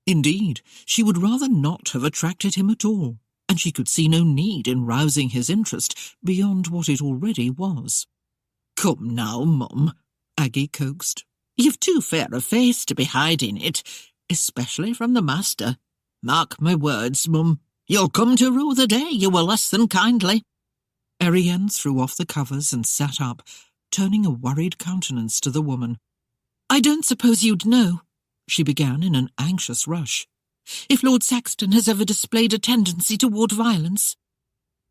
Indeed, she would rather not have attracted him at all, and she could see no need in rousing his interest beyond what it already was. "Come now, Mum," Aggie coaxed. "You've too fair a face to be hiding it, especially from the master. Mark my words, Mum, you'll come to rue the day you were less than kindly." Erienne threw off the covers and sat up, turning a worried countenance to the woman. "I don't suppose you'd know," she began in an anxious rush, "if Lord Saxton has ever displayed a tendency toward violence."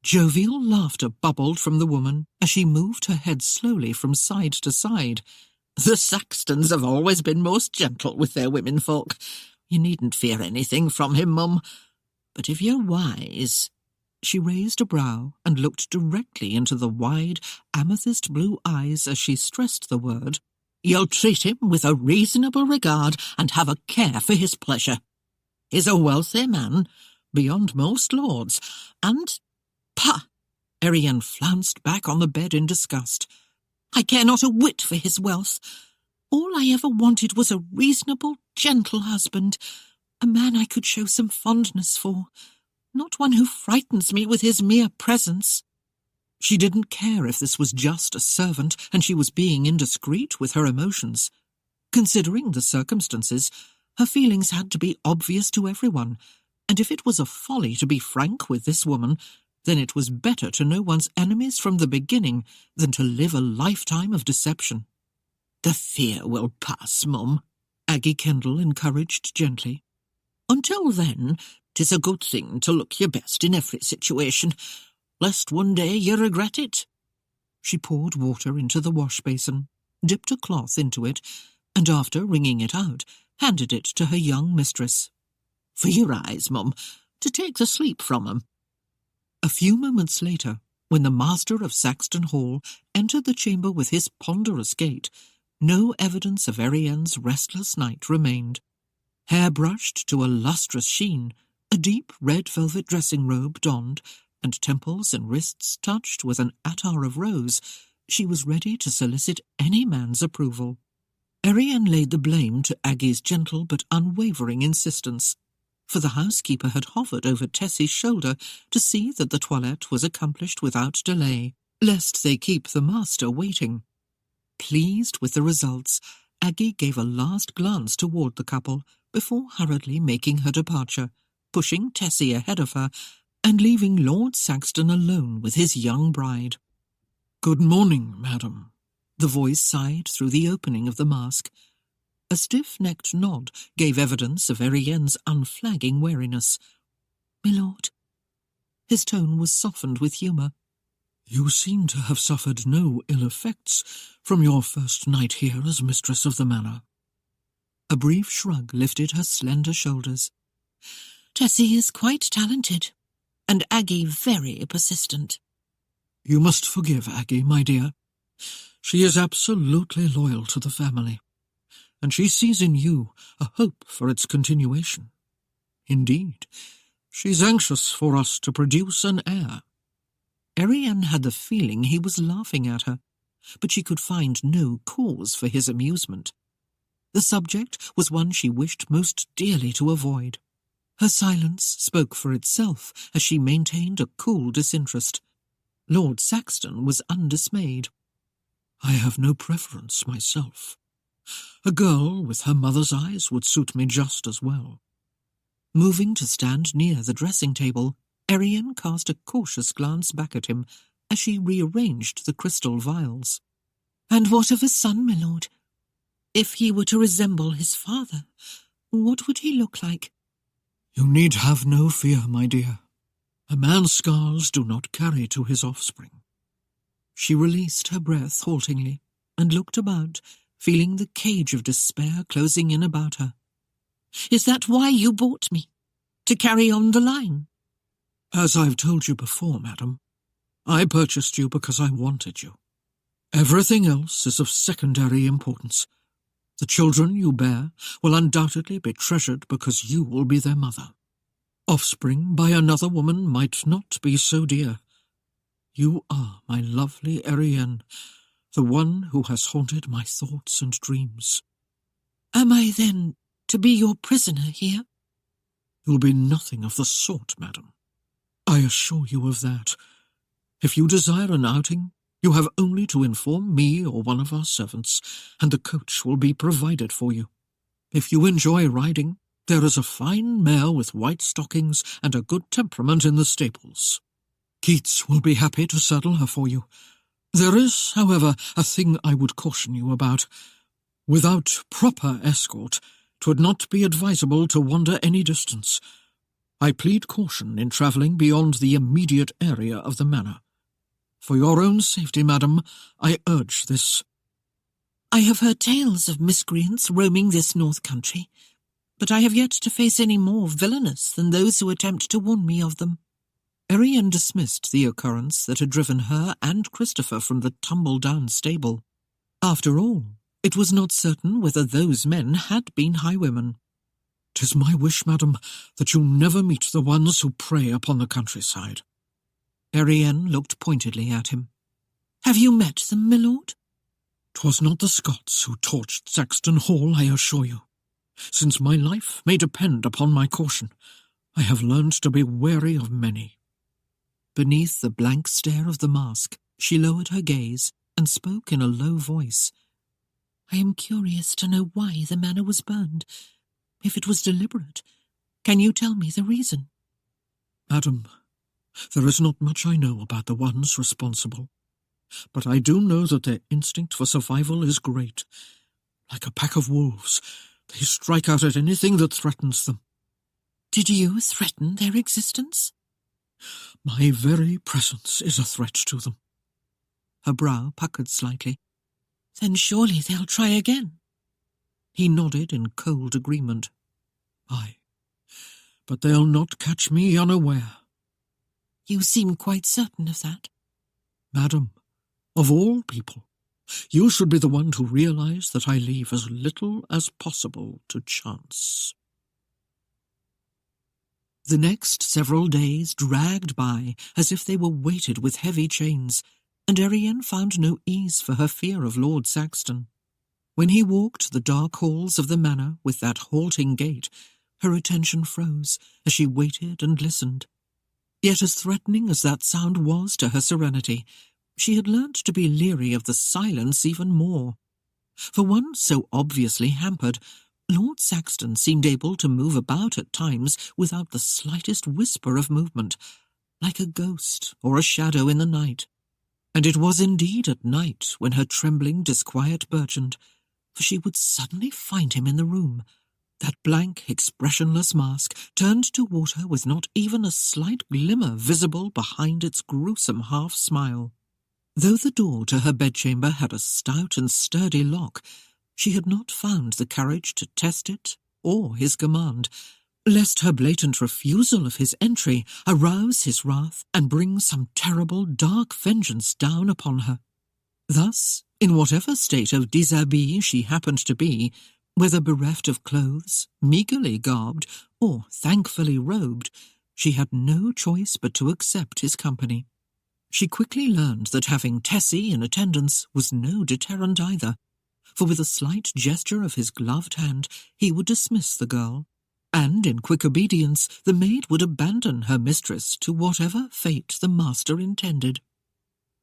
Jovial laughter bubbled from the woman as she moved her head slowly from side to side. "The Saxtons have always been most gentle with their womenfolk. You needn't fear anything from him, Mum. But if you're wise—" She raised a brow and looked directly into the wide, amethyst-blue eyes as she stressed the word. "You'll treat him with a reasonable regard and have a care for his pleasure. He's a wealthy man, beyond most lords, and— Pah!" Erienne flounced back on the bed in disgust. "I care not a whit for his wealth. All I ever wanted was a reasonable, gentle husband, a man I could show some fondness for, not one who frightens me with his mere presence." She didn't care if this was just a servant and she was being indiscreet with her emotions. Considering the circumstances, her feelings had to be obvious to everyone, and if it was a folly to be frank with this woman, then it was better to know one's enemies from the beginning than to live a lifetime of deception. "The fear will pass, Mum," Aggie Kendall encouraged gently. "Until then, 'tis a good thing to look your best in every situation, lest one day you regret it." She poured water into the wash basin, dipped a cloth into it, and after wringing it out, handed it to her young mistress. "For your eyes, Mum, to take the sleep from 'em." A few moments later, when the master of Saxton Hall entered the chamber with his ponderous gait, no evidence of Erienne's restless night remained. Hair brushed to a lustrous sheen, a deep red velvet dressing robe donned, and temples and wrists touched with an attar of rose, she was ready to solicit any man's approval. Erienne laid the blame to Aggie's gentle but unwavering insistence, for the housekeeper had hovered over Tessie's shoulder to see that the toilette was accomplished without delay, lest they keep the master waiting. Pleased with the results, Aggie gave a last glance toward the couple before hurriedly making her departure, pushing Tessie ahead of her and leaving Lord Saxton alone with his young bride. "Good morning, madam," the voice sighed through the opening of the mask. A stiff-necked nod gave evidence of Erienne's unflagging wariness. "My lord." His tone was softened with humour. "You seem to have suffered no ill effects from your first night here as mistress of the manor." A brief shrug lifted her slender shoulders. "Tessie is quite talented, and Aggie very persistent." "You must forgive Aggie, my dear. She is absolutely loyal to the family, and she sees in you a hope for its continuation. Indeed, she's anxious for us to produce an heir." Erienne had the feeling he was laughing at her, but she could find no cause for his amusement. The subject was one she wished most dearly to avoid. Her silence spoke for itself as she maintained a cool disinterest. Lord Saxton was undismayed. "I have no preference myself. A girl with her mother's eyes would suit me just as well." Moving to stand near the dressing-table, Erienne cast a cautious glance back at him as she rearranged the crystal vials. "And what of a son, my lord? If he were to resemble his father, what would he look like?" "You need have no fear, my dear. A man's scars do not carry to his offspring." She released her breath haltingly and looked about, feeling the cage of despair closing in about her. "Is that why you bought me? To carry on the line?" "As I've told you before, madam, I purchased you because I wanted you. Everything else is of secondary importance. The children you bear will undoubtedly be treasured because you will be their mother. Offspring by another woman might not be so dear. You are my lovely Erienne, the one who has haunted my thoughts and dreams." "Am I, then, to be your prisoner here?" "You'll be nothing of the sort, madam. I assure you of that. If you desire an outing, you have only to inform me or one of our servants, and the coach will be provided for you. If you enjoy riding, there is a fine mare with white stockings and a good temperament in the stables. Keats will be happy to saddle her for you. There is, however, a thing I would caution you about. Without proper escort, 'twould not be advisable to wander any distance. I plead caution in travelling beyond the immediate area of the manor. For your own safety, madam, I urge this." "I have heard tales of miscreants roaming this north country, but I have yet to face any more villainous than those who attempt to warn me of them." Erienne dismissed the occurrence that had driven her and Christopher from the tumble-down stable. After all, it was not certain whether those men had been highwaymen. "'Tis my wish, madam, that you never meet the ones who prey upon the countryside." Erienne looked pointedly at him. "Have you met them, my lord?" "'Twas not the Scots who torched Saxton Hall, I assure you. Since my life may depend upon my caution, I have learned to be wary of many." Beneath the blank stare of the mask, she lowered her gaze and spoke in a low voice. "I am curious to know why the manor was burned. If it was deliberate, Can you tell me the reason? Madam, there is not much I know about the ones responsible, but I do know that their instinct for survival is great. Like a pack of wolves, they strike out at anything that threatens them. Did you threaten their existence? My very presence is a threat to them. Her brow puckered slightly. Then surely they'll try again. He nodded in cold agreement. Aye, but they'll not catch me unaware. You seem quite certain of that. Madam, of all people, you should be the one to realize that I leave as little as possible to chance. The next several days dragged by as if they were weighted with heavy chains, and Erienne found no ease for her fear of Lord Saxton. When he walked the dark halls of the manor with that halting gait, her attention froze as she waited and listened. Yet as threatening as that sound was to her serenity, she had learnt to be leery of the silence even more. For one so obviously hampered, Lord Saxton seemed able to move about at times without the slightest whisper of movement, like a ghost or a shadow in the night. And it was indeed at night when her trembling disquiet burgeoned, for she would suddenly find him in the room, that blank, expressionless mask turned toward her with not even a slight glimmer visible behind its gruesome half-smile. Though the door to her bedchamber had a stout and sturdy lock, she had not found the courage to test it or his command, lest her blatant refusal of his entry arouse his wrath and bring some terrible, dark vengeance down upon her. Thus, in whatever state of dishabille she happened to be, whether bereft of clothes, meagerly garbed, or thankfully robed, she had no choice but to accept his company. She quickly learned that having Tessie in attendance was no deterrent either, for with a slight gesture of his gloved hand he would dismiss the girl, and in quick obedience the maid would abandon her mistress to whatever fate the master intended.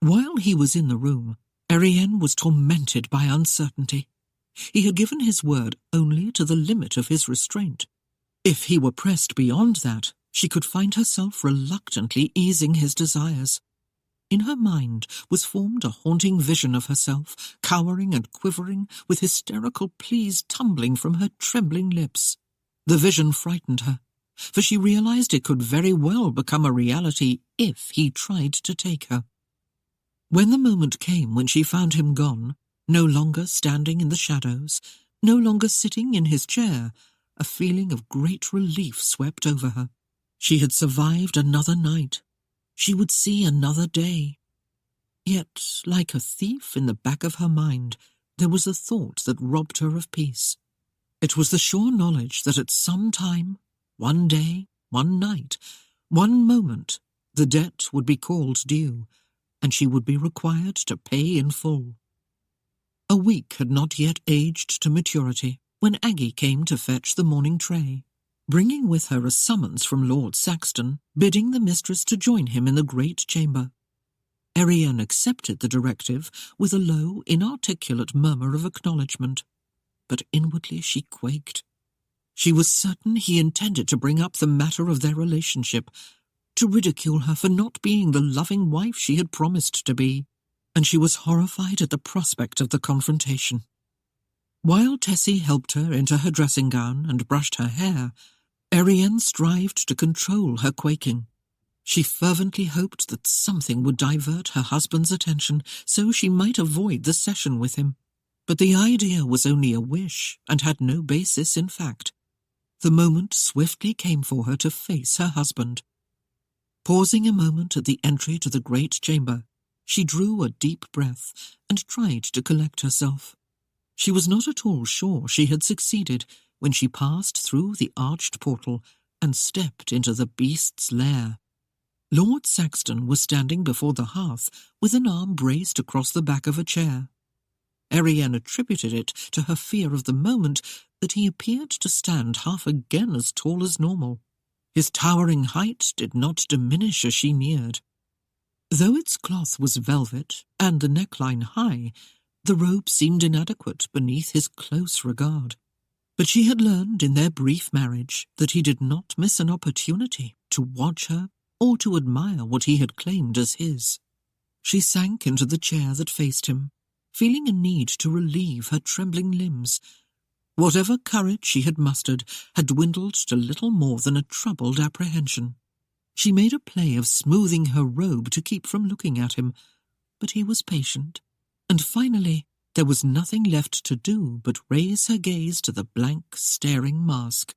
While he was in the room, Erienne was tormented by uncertainty. He had given his word only to the limit of his restraint. If he were pressed beyond that, she could find herself reluctantly easing his desires. In her mind was formed a haunting vision of herself, cowering and quivering, with hysterical pleas tumbling from her trembling lips. The vision frightened her, for she realized it could very well become a reality if he tried to take her. When the moment came when she found him gone, no longer standing in the shadows, no longer sitting in his chair, a feeling of great relief swept over her. She had survived another night. She would see another day. Yet, like a thief in the back of her mind, there was a thought that robbed her of peace. It was the sure knowledge that at some time, one day, one night, one moment, the debt would be called due, and she would be required to pay in full. A week had not yet aged to maturity when Aggie came to fetch the morning tray, bringing with her a summons from Lord Saxton, bidding the mistress to join him in the great chamber. Erienne accepted the directive with a low, inarticulate murmur of acknowledgment, but inwardly she quaked. She was certain he intended to bring up the matter of their relationship, to ridicule her for not being the loving wife she had promised to be, and she was horrified at the prospect of the confrontation. While Tessie helped her into her dressing gown and brushed her hair, Erienne strived to control her quaking. She fervently hoped that something would divert her husband's attention so she might avoid the session with him. But the idea was only a wish and had no basis in fact. The moment swiftly came for her to face her husband. Pausing a moment at the entry to the great chamber, she drew a deep breath and tried to collect herself. She was not at all sure she had succeeded when she passed through the arched portal and stepped into the beast's lair. Lord Saxton was standing before the hearth with an arm braced across the back of a chair. Erienne attributed it to her fear of the moment that he appeared to stand half again as tall as normal. His towering height did not diminish as she neared. Though its cloth was velvet and the neckline high, the robe seemed inadequate beneath his close regard. But she had learned in their brief marriage that he did not miss an opportunity to watch her or to admire what he had claimed as his. She sank into the chair that faced him, feeling a need to relieve her trembling limbs. Whatever courage she had mustered had dwindled to little more than a troubled apprehension. She made a play of smoothing her robe to keep from looking at him, but he was patient, and finally there was nothing left to do but raise her gaze to the blank, staring mask.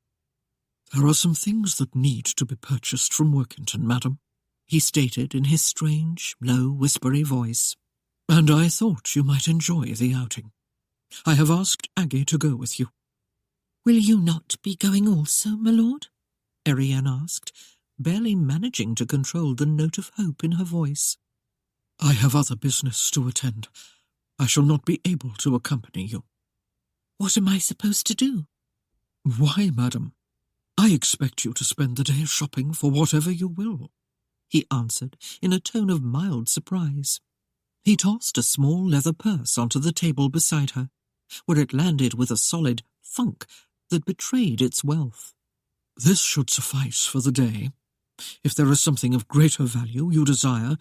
"There are some things that need to be purchased from Workington, madam," he stated in his strange, low, whispery voice, "and I thought you might enjoy the outing. I have asked Aggie to go with you." "Will you not be going also, my lord?" Erienne asked, barely managing to control the note of hope in her voice. "I have other business to attend. I shall not be able to accompany you." "What am I supposed to do?" "Why, madam, I expect you to spend the day shopping for whatever you will," he answered in a tone of mild surprise. He tossed a small leather purse onto the table beside her, where it landed with a solid thunk that betrayed its wealth. "This should suffice for the day. If there is something of greater value you desire,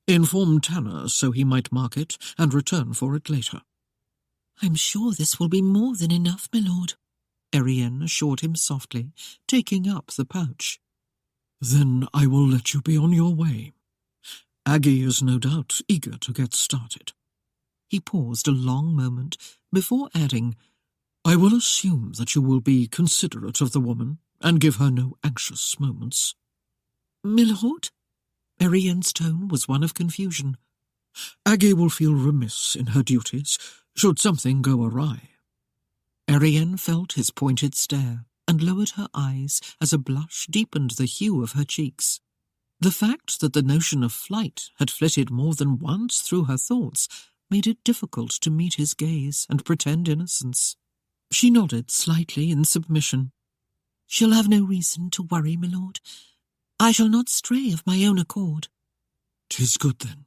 inform Tanner so he might mark it and return for it later." "I'm sure this will be more than enough, my lord," Erienne assured him softly, taking up the pouch. "Then I will let you be on your way. Aggie is no doubt eager to get started." He paused a long moment before adding, "I will assume that you will be considerate of the woman and give her no anxious moments." "My lord?" Erienne's tone was one of confusion. "Aggie will feel remiss in her duties should something go awry." Erienne felt his pointed stare and lowered her eyes as a blush deepened the hue of her cheeks. The fact that the notion of flight had flitted more than once through her thoughts made it difficult to meet his gaze and pretend innocence. She nodded slightly in submission. "She'll have no reason to worry, my lord. I shall not stray of my own accord." "'Tis good, then."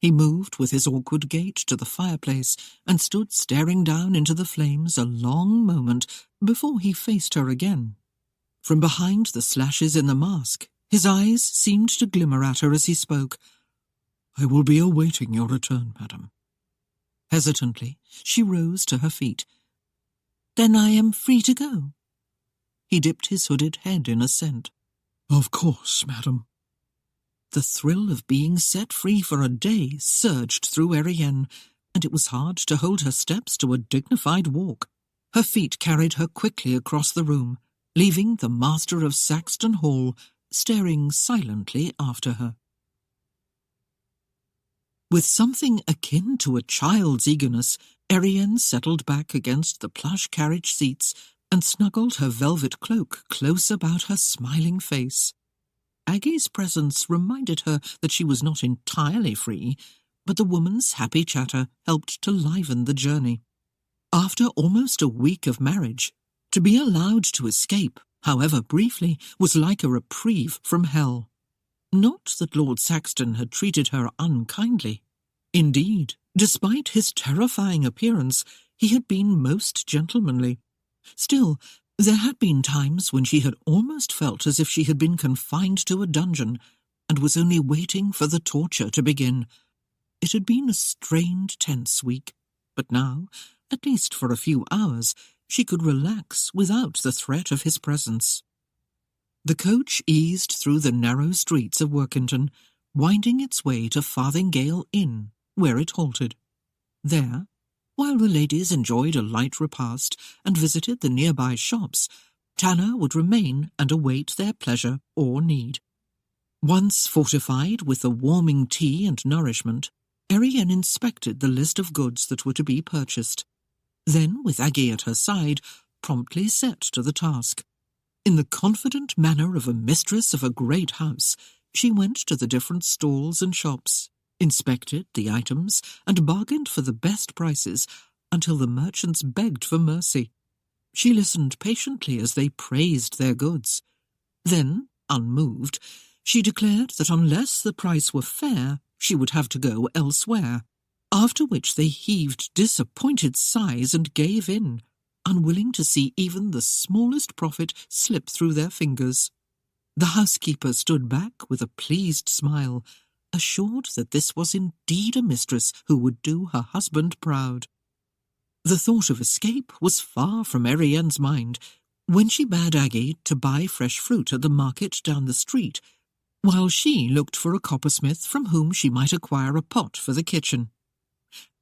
He moved with his awkward gait to the fireplace and stood staring down into the flames a long moment before he faced her again. From behind the slashes in the mask, his eyes seemed to glimmer at her as he spoke. "I will be awaiting your return, madam." Hesitantly, she rose to her feet. "Then I am free to go?" He dipped his hooded head in assent. "Of course, madam." The thrill of being set free for a day surged through Erienne, and it was hard to hold her steps to a dignified walk. Her feet carried her quickly across the room, leaving the master of Saxton Hall staring silently after her. With something akin to a child's eagerness, Erienne settled back against the plush carriage seats and snuggled her velvet cloak close about her smiling face. Aggie's presence reminded her that she was not entirely free, but the woman's happy chatter helped to liven the journey. After almost a week of marriage, to be allowed to escape, however briefly, was like a reprieve from hell. Not that Lord Saxton had treated her unkindly. Indeed, despite his terrifying appearance, he had been most gentlemanly. Still, there had been times when she had almost felt as if she had been confined to a dungeon and was only waiting for the torture to begin. It had been a strained, tense week, but now, at least for a few hours, she could relax without the threat of his presence. The coach eased through the narrow streets of Workington, winding its way to Farthingale Inn, where it halted. There, while the ladies enjoyed a light repast and visited the nearby shops, Tanner would remain and await their pleasure or need. Once fortified with the warming tea and nourishment, Erienne inspected the list of goods that were to be purchased. Then, with Aggie at her side, promptly set to the task. In the confident manner of a mistress of a great house, she went to the different stalls and shops, inspected the items, and bargained for the best prices until the merchants begged for mercy. She listened patiently as they praised their goods. Then, unmoved, she declared that unless the price were fair, she would have to go elsewhere, after which they heaved disappointed sighs and gave in. unwilling to see even the smallest profit slip through their fingers. The housekeeper stood back with a pleased smile, assured that this was indeed a mistress who would do her husband proud. The thought of escape was far from Erienne's mind when she bade Aggie to buy fresh fruit at the market down the street, while she looked for a coppersmith from whom she might acquire a pot for the kitchen.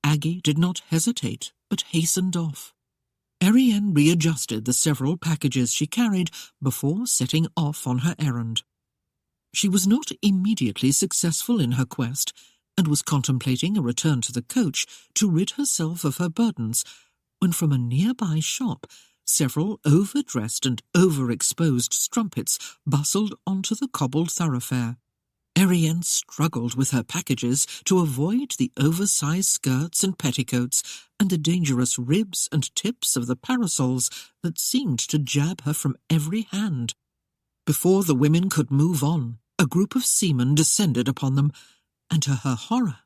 Aggie did not hesitate, but hastened off. Erienne readjusted the several packages she carried before setting off on her errand. She was not immediately successful in her quest, and was contemplating a return to the coach to rid herself of her burdens, when from a nearby shop several overdressed and overexposed strumpets bustled onto the cobbled thoroughfare. Erienne struggled with her packages to avoid the oversized skirts and petticoats and the dangerous ribs and tips of the parasols that seemed to jab her from every hand. Before the women could move on, a group of seamen descended upon them, and to her horror,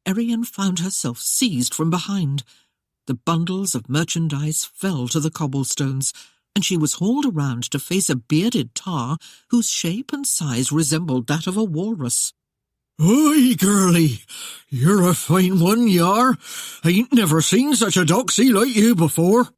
Erienne found herself seized from behind. The bundles of merchandise fell to the cobblestones, and she was hauled around to face a bearded tar whose shape and size resembled that of a walrus. "Oi, girlie, you're a fine one, you are. I ain't never seen such a doxy like you before."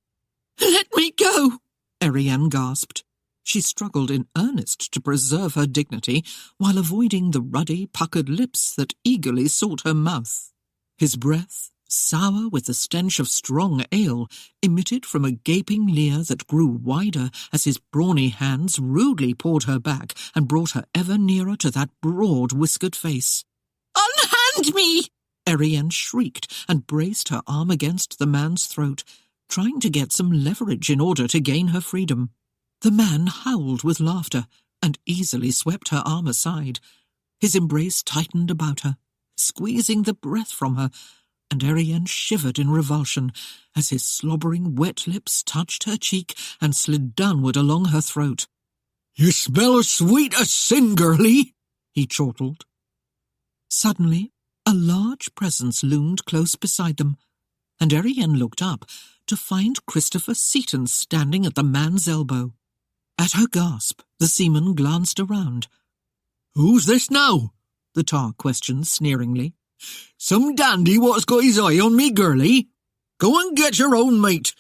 "Let me go!" Erienne gasped. She struggled in earnest to preserve her dignity while avoiding the ruddy, puckered lips that eagerly sought her mouth. His breath, sour with the stench of strong ale, emitted from a gaping leer that grew wider as his brawny hands rudely pawed her back and brought her ever nearer to that broad, whiskered face. "Unhand me!" Erienne shrieked and braced her arm against the man's throat, trying to get some leverage in order to gain her freedom. The man howled with laughter and easily swept her arm aside. His embrace tightened about her, squeezing the breath from her, and Erienne shivered in revulsion as his slobbering wet lips touched her cheek and slid downward along her throat. "You smell as sweet as sin, girlie," he chortled. Suddenly, a large presence loomed close beside them, and Erienne looked up to find Christopher Seaton standing at the man's elbow. At her gasp, the seaman glanced around. "Who's this now?" the tar questioned sneeringly. "Some dandy what's got his eye on me, girlie? Go and get your own mate.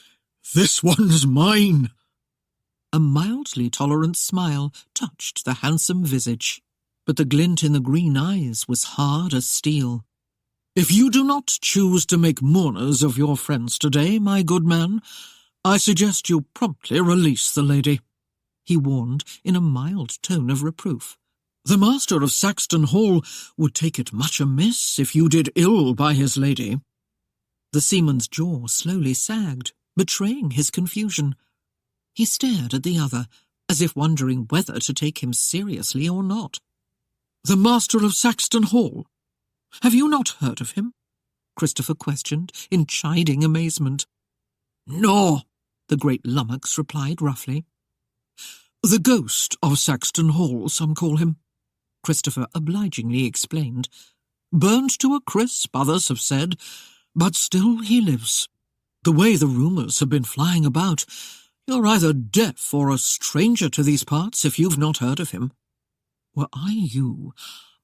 This one's mine." A mildly tolerant smile touched the handsome visage, but the glint in the green eyes was hard as steel. "If you do not choose to make mourners of your friends today, my good man, I suggest you promptly release the lady," he warned in a mild tone of reproof. "The master of Saxton Hall would take it much amiss if you did ill by his lady." The seaman's jaw slowly sagged, betraying his confusion. He stared at the other, as if wondering whether to take him seriously or not. "The master of Saxton Hall? Have you not heard of him?" Christopher questioned, in chiding amazement. "No," the great lummox replied roughly. "The ghost of Saxton Hall, some call him," Christopher obligingly explained. "Burned to a crisp, others have said, but still he lives. The way the rumours have been flying about, you're either deaf or a stranger to these parts if you've not heard of him. Were I you,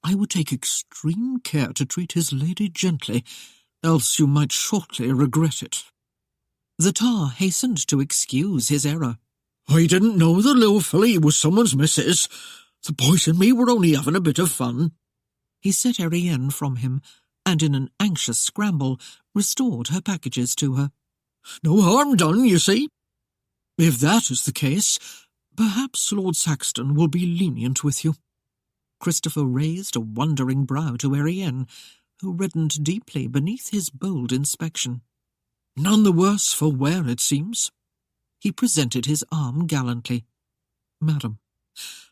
I would take extreme care to treat his lady gently, else you might shortly regret it." The tar hastened to excuse his error. "I didn't know the little filly was someone's missus. The boys and me were only having a bit of fun." He set Erienne from him, and in an anxious scramble restored her packages to her. "No harm done, you see." "If that is the case, perhaps Lord Saxton will be lenient with you." Christopher raised a wondering brow to Erienne, who reddened deeply beneath his bold inspection. "None the worse for wear, it seems." He presented his arm gallantly. "Madam,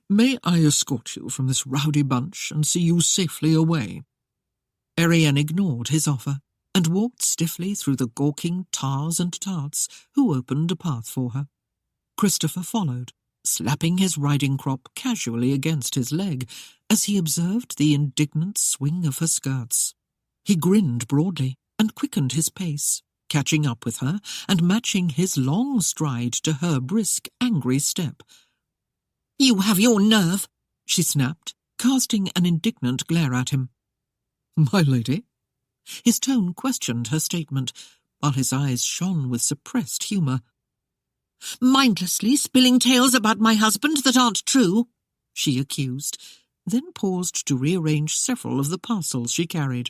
may I escort you from this rowdy bunch and see you safely away?" Erienne ignored his offer and walked stiffly through the gawking tars and tarts who opened a path for her. Christopher followed, slapping his riding crop casually against his leg as he observed the indignant swing of her skirts. He grinned broadly and quickened his pace, catching up with her and matching his long stride to her brisk, angry step. "You have your nerve," she snapped, casting an indignant glare at him. "My lady?" His tone questioned her statement, while his eyes shone with suppressed humour. "Mindlessly spilling tales about my husband that aren't true," she accused, then paused to rearrange several of the parcels she carried.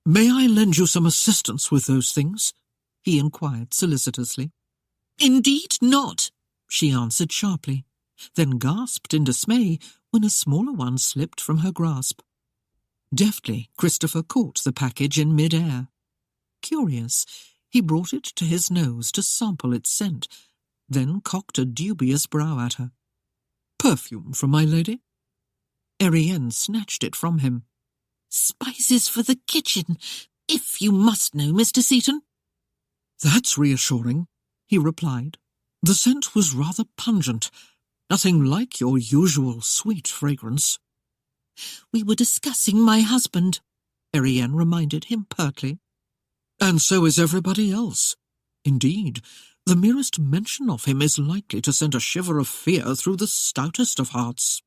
"May I lend you some assistance with those things?" he inquired solicitously. "Indeed not," she answered sharply, then gasped in dismay when a smaller one slipped from her grasp. Deftly, Christopher caught the package in mid-air. Curious, he brought it to his nose to sample its scent, then cocked a dubious brow at her. "Perfume from my lady?" Erienne snatched it from him. "Spices for the kitchen, if you must know, Mr. Seaton." "That's reassuring," he replied. "The scent was rather pungent, nothing like your usual sweet fragrance." "We were discussing my husband," Erienne reminded him pertly. "And so is everybody else. Indeed, the merest mention of him is likely to send a shiver of fear through the stoutest of hearts."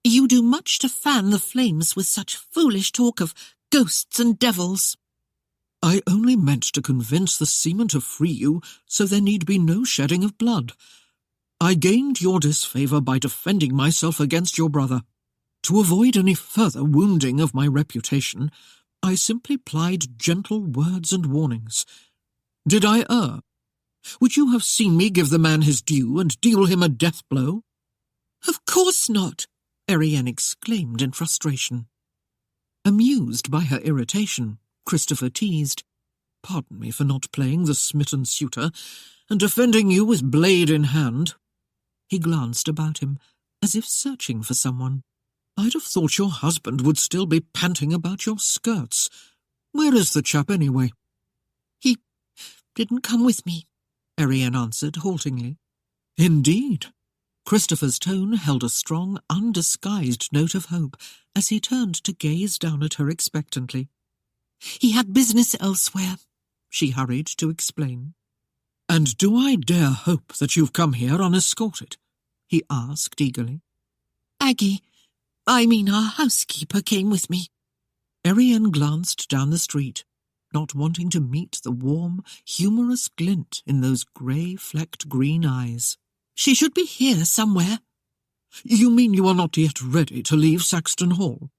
"You do much to fan the flames with such foolish talk of ghosts and devils." "I only meant to convince the seaman to free you, so there need be no shedding of blood. I gained your disfavour by defending myself against your brother. To avoid any further wounding of my reputation, I simply plied gentle words and warnings. Did I err? Would you have seen me give the man his due and deal him a death blow?" "Of course not," Erienne exclaimed in frustration. Amused by her irritation, Christopher teased, "Pardon me for not playing the smitten suitor and defending you with blade in hand." He glanced about him, as if searching for someone. "I'd have thought your husband would still be panting about your skirts. Where is the chap anyway?" "He didn't come with me," Erienne answered haltingly. "Indeed?" Christopher's tone held a strong, undisguised note of hope as he turned to gaze down at her expectantly. "He had business elsewhere," she hurried to explain. "And do I dare hope that you've come here unescorted?" he asked eagerly. Our housekeeper came with me." Erienne glanced down the street, not wanting to meet the warm, humorous glint in those grey-flecked green eyes. "She should be here somewhere." "You mean you are not yet ready to leave Saxton Hall?"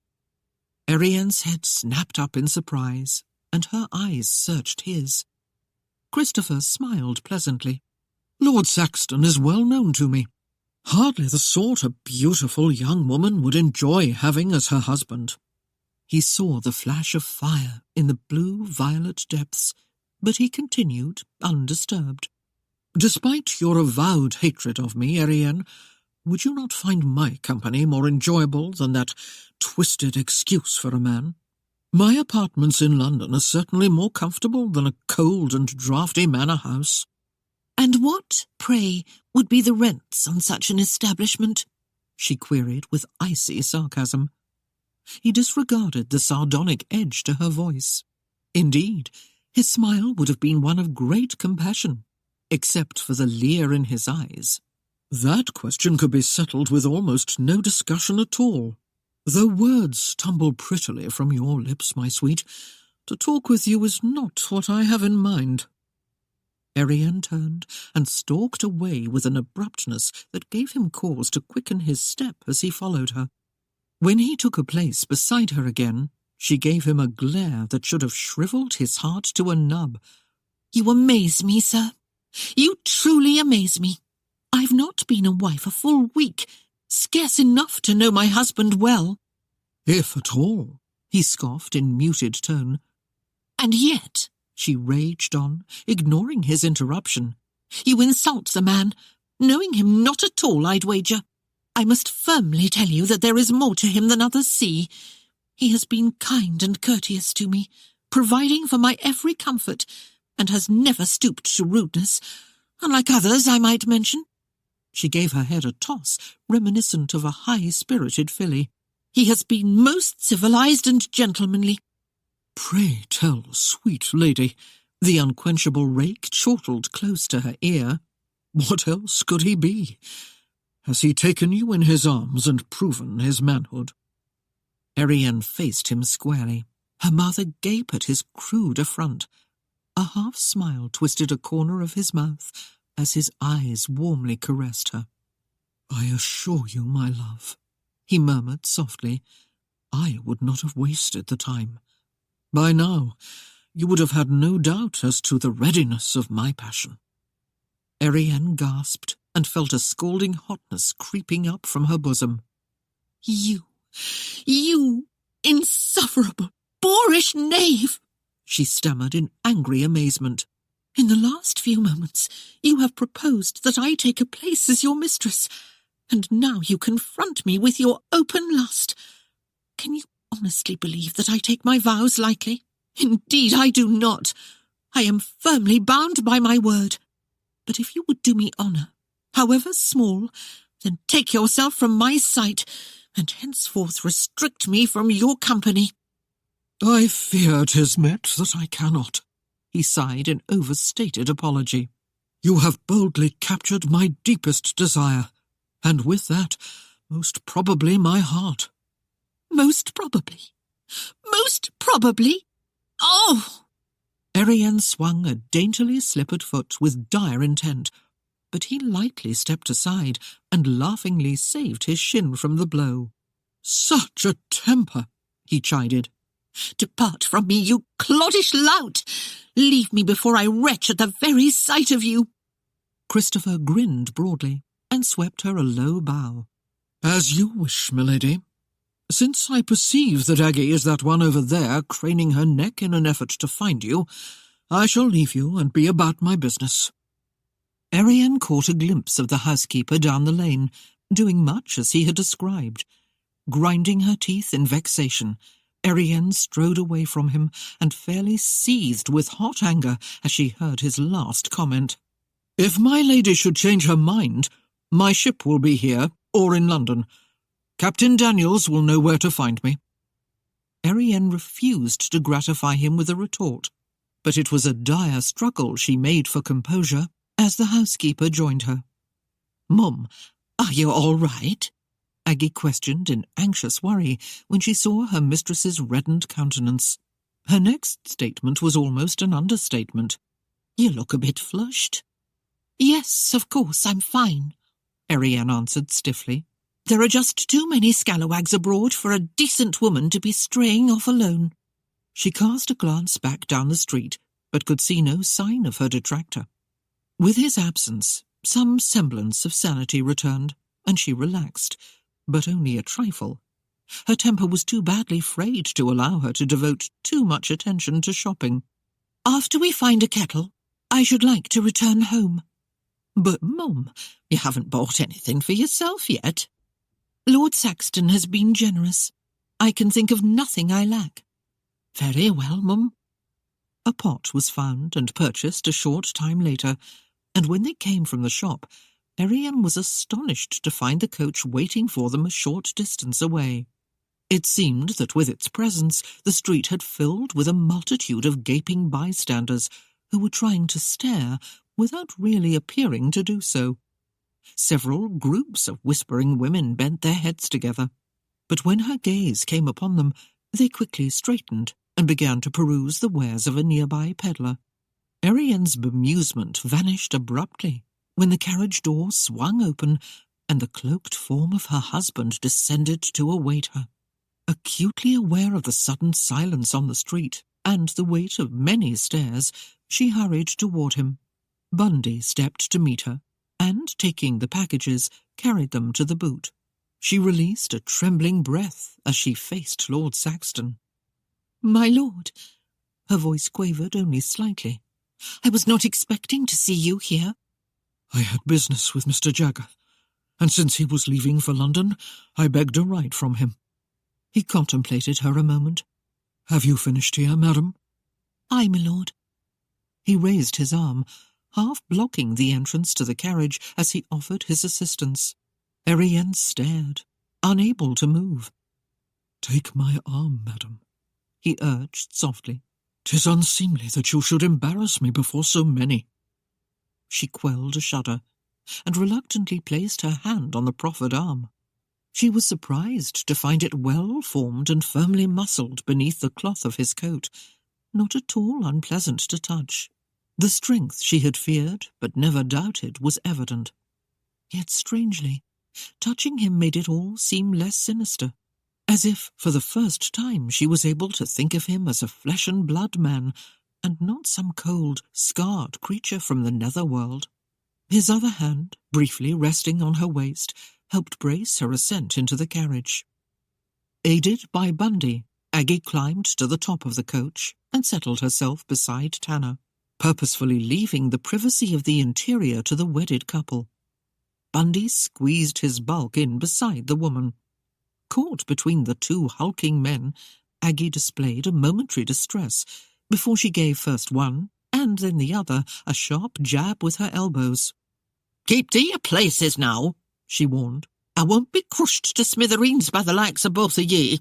Erienne's head snapped up in surprise, and her eyes searched his. Christopher smiled pleasantly. "Lord Saxton is well known to me. Hardly the sort a beautiful young woman would enjoy having as her husband." He saw the flash of fire in the blue-violet depths, but he continued undisturbed. "Despite your avowed hatred of me, Erienne, would you not find my company more enjoyable than that twisted excuse for a man? My apartments in London are certainly more comfortable than a cold and draughty manor house." "And what, pray, would be the rents on such an establishment?" she queried with icy sarcasm. He disregarded the sardonic edge to her voice. Indeed, his smile would have been one of great compassion, except for the leer in his eyes. "That question could be settled with almost no discussion at all. Though words tumble prettily from your lips, my sweet, to talk with you is not what I have in mind." Erienne turned and stalked away with an abruptness that gave him cause to quicken his step as he followed her. When he took a place beside her again, she gave him a glare that should have shriveled his heart to a nub. "You amaze me, sir. You truly amaze me. I've not been a wife a full week, scarce enough to know my husband well." "If at all," he scoffed in muted tone. "And yet," she raged on, ignoring his interruption, "you insult the man, knowing him not at all, I'd wager. I must firmly tell you that there is more to him than others see. He has been kind and courteous to me, providing for my every comfort, and has never stooped to rudeness, unlike others, I might mention." She gave her head a toss, reminiscent of a high-spirited filly. "He has been most civilized and gentlemanly." "Pray tell, sweet lady," The unquenchable rake chortled close to her ear. What else could he be? Has he taken you in his arms and proven his manhood? Erienne faced him squarely, her mouth agape at his crude affront. A half-smile twisted a corner of his mouth as his eyes warmly caressed her. I assure you, my love, he murmured softly, I would not have wasted the time. By now, you would have had no doubt as to the readiness of my passion. Erienne gasped and felt a scalding hotness creeping up from her bosom. You insufferable, boorish knave! She stammered in angry amazement. In the last few moments, you have proposed that I take a place as your mistress, and now you confront me with your open lust. Can you honestly believe that I take my vows lightly? Indeed, I do not. I am firmly bound by my word. But if you would do me honour, however small, then take yourself from my sight, and henceforth restrict me from your company. I fear 'tis met that I cannot, he sighed in overstated apology. You have boldly captured my deepest desire, and with that, most probably my heart. Most probably? Most probably? Oh! Erienne swung a daintily slippered foot with dire intent, but he lightly stepped aside and laughingly saved his shin from the blow. Such a temper, he chided. Depart from me, you cloddish lout! Leave me before I retch at the very sight of you. Christopher grinned broadly and swept her a low bow. As you wish, milady. Since I perceive that Aggie is that one over there craning her neck in an effort to find you, I shall leave you and be about my business. Erienne caught a glimpse of the housekeeper down the lane, doing much as he had described. Grinding her teeth in vexation, Erienne strode away from him and fairly seethed with hot anger as she heard his last comment. If my lady should change her mind, my ship will be here or in London. Captain Daniels will know where to find me. Erienne refused to gratify him with a retort, but it was a dire struggle she made for composure as the housekeeper joined her. Mum, are you all right? Aggie questioned in anxious worry when she saw her mistress's reddened countenance. Her next statement was almost an understatement. You look a bit flushed. Yes, of course, I'm fine, Erienne answered stiffly. There are just too many scalawags abroad for a decent woman to be straying off alone. She cast a glance back down the street, but could see no sign of her detractor. With his absence, some semblance of sanity returned, and she relaxed, but only a trifle. Her temper was too badly frayed to allow her to devote too much attention to shopping. After we find a kettle, I should like to return home. But, Mum, you haven't bought anything for yourself yet. Lord Saxton has been generous. I can think of nothing I lack. Very well, Mum. A pot was found and purchased a short time later, and when they came from the shop, Erienne was astonished to find the coach waiting for them a short distance away. It seemed that with its presence the street had filled with a multitude of gaping bystanders who were trying to stare without really appearing to do so. Several groups of whispering women bent their heads together, but when her gaze came upon them, they quickly straightened and began to peruse the wares of a nearby peddler. Erienne's bemusement vanished abruptly when the carriage door swung open and the cloaked form of her husband descended to await her. Acutely aware of the sudden silence on the street and the weight of many stairs, she hurried toward him. Bundy stepped to meet her, and, taking the packages, carried them to the boot. She released a trembling breath as she faced Lord Saxton. "My lord," her voice quavered only slightly, "I was not expecting to see you here." I had business with Mr. Jagger, and since he was leaving for London, I begged a ride from him. He contemplated her a moment. Have you finished here, madam? Aye, my lord. He raised his arm, half blocking the entrance to the carriage as he offered his assistance. Erienne stared, unable to move. Take my arm, madam, he urged softly. 'Tis unseemly that you should embarrass me before so many. She quelled a shudder, and reluctantly placed her hand on the proffered arm. She was surprised to find it well formed and firmly muscled beneath the cloth of his coat, not at all unpleasant to touch. The strength she had feared, but never doubted, was evident. Yet strangely, touching him made it all seem less sinister, as if for the first time she was able to think of him as a flesh-and-blood man, and not some cold, scarred creature from the netherworld. His other hand, briefly resting on her waist, helped brace her ascent into the carriage. Aided by Bundy, Aggie climbed to the top of the coach and settled herself beside Tanner, purposefully leaving the privacy of the interior to the wedded couple. Bundy squeezed his bulk in beside the woman. Caught between the two hulking men, Aggie displayed a momentary distress before she gave first one and then the other a sharp jab with her elbows. "Keep to your places now," she warned. "I won't be crushed to smithereens by the likes of both of ye."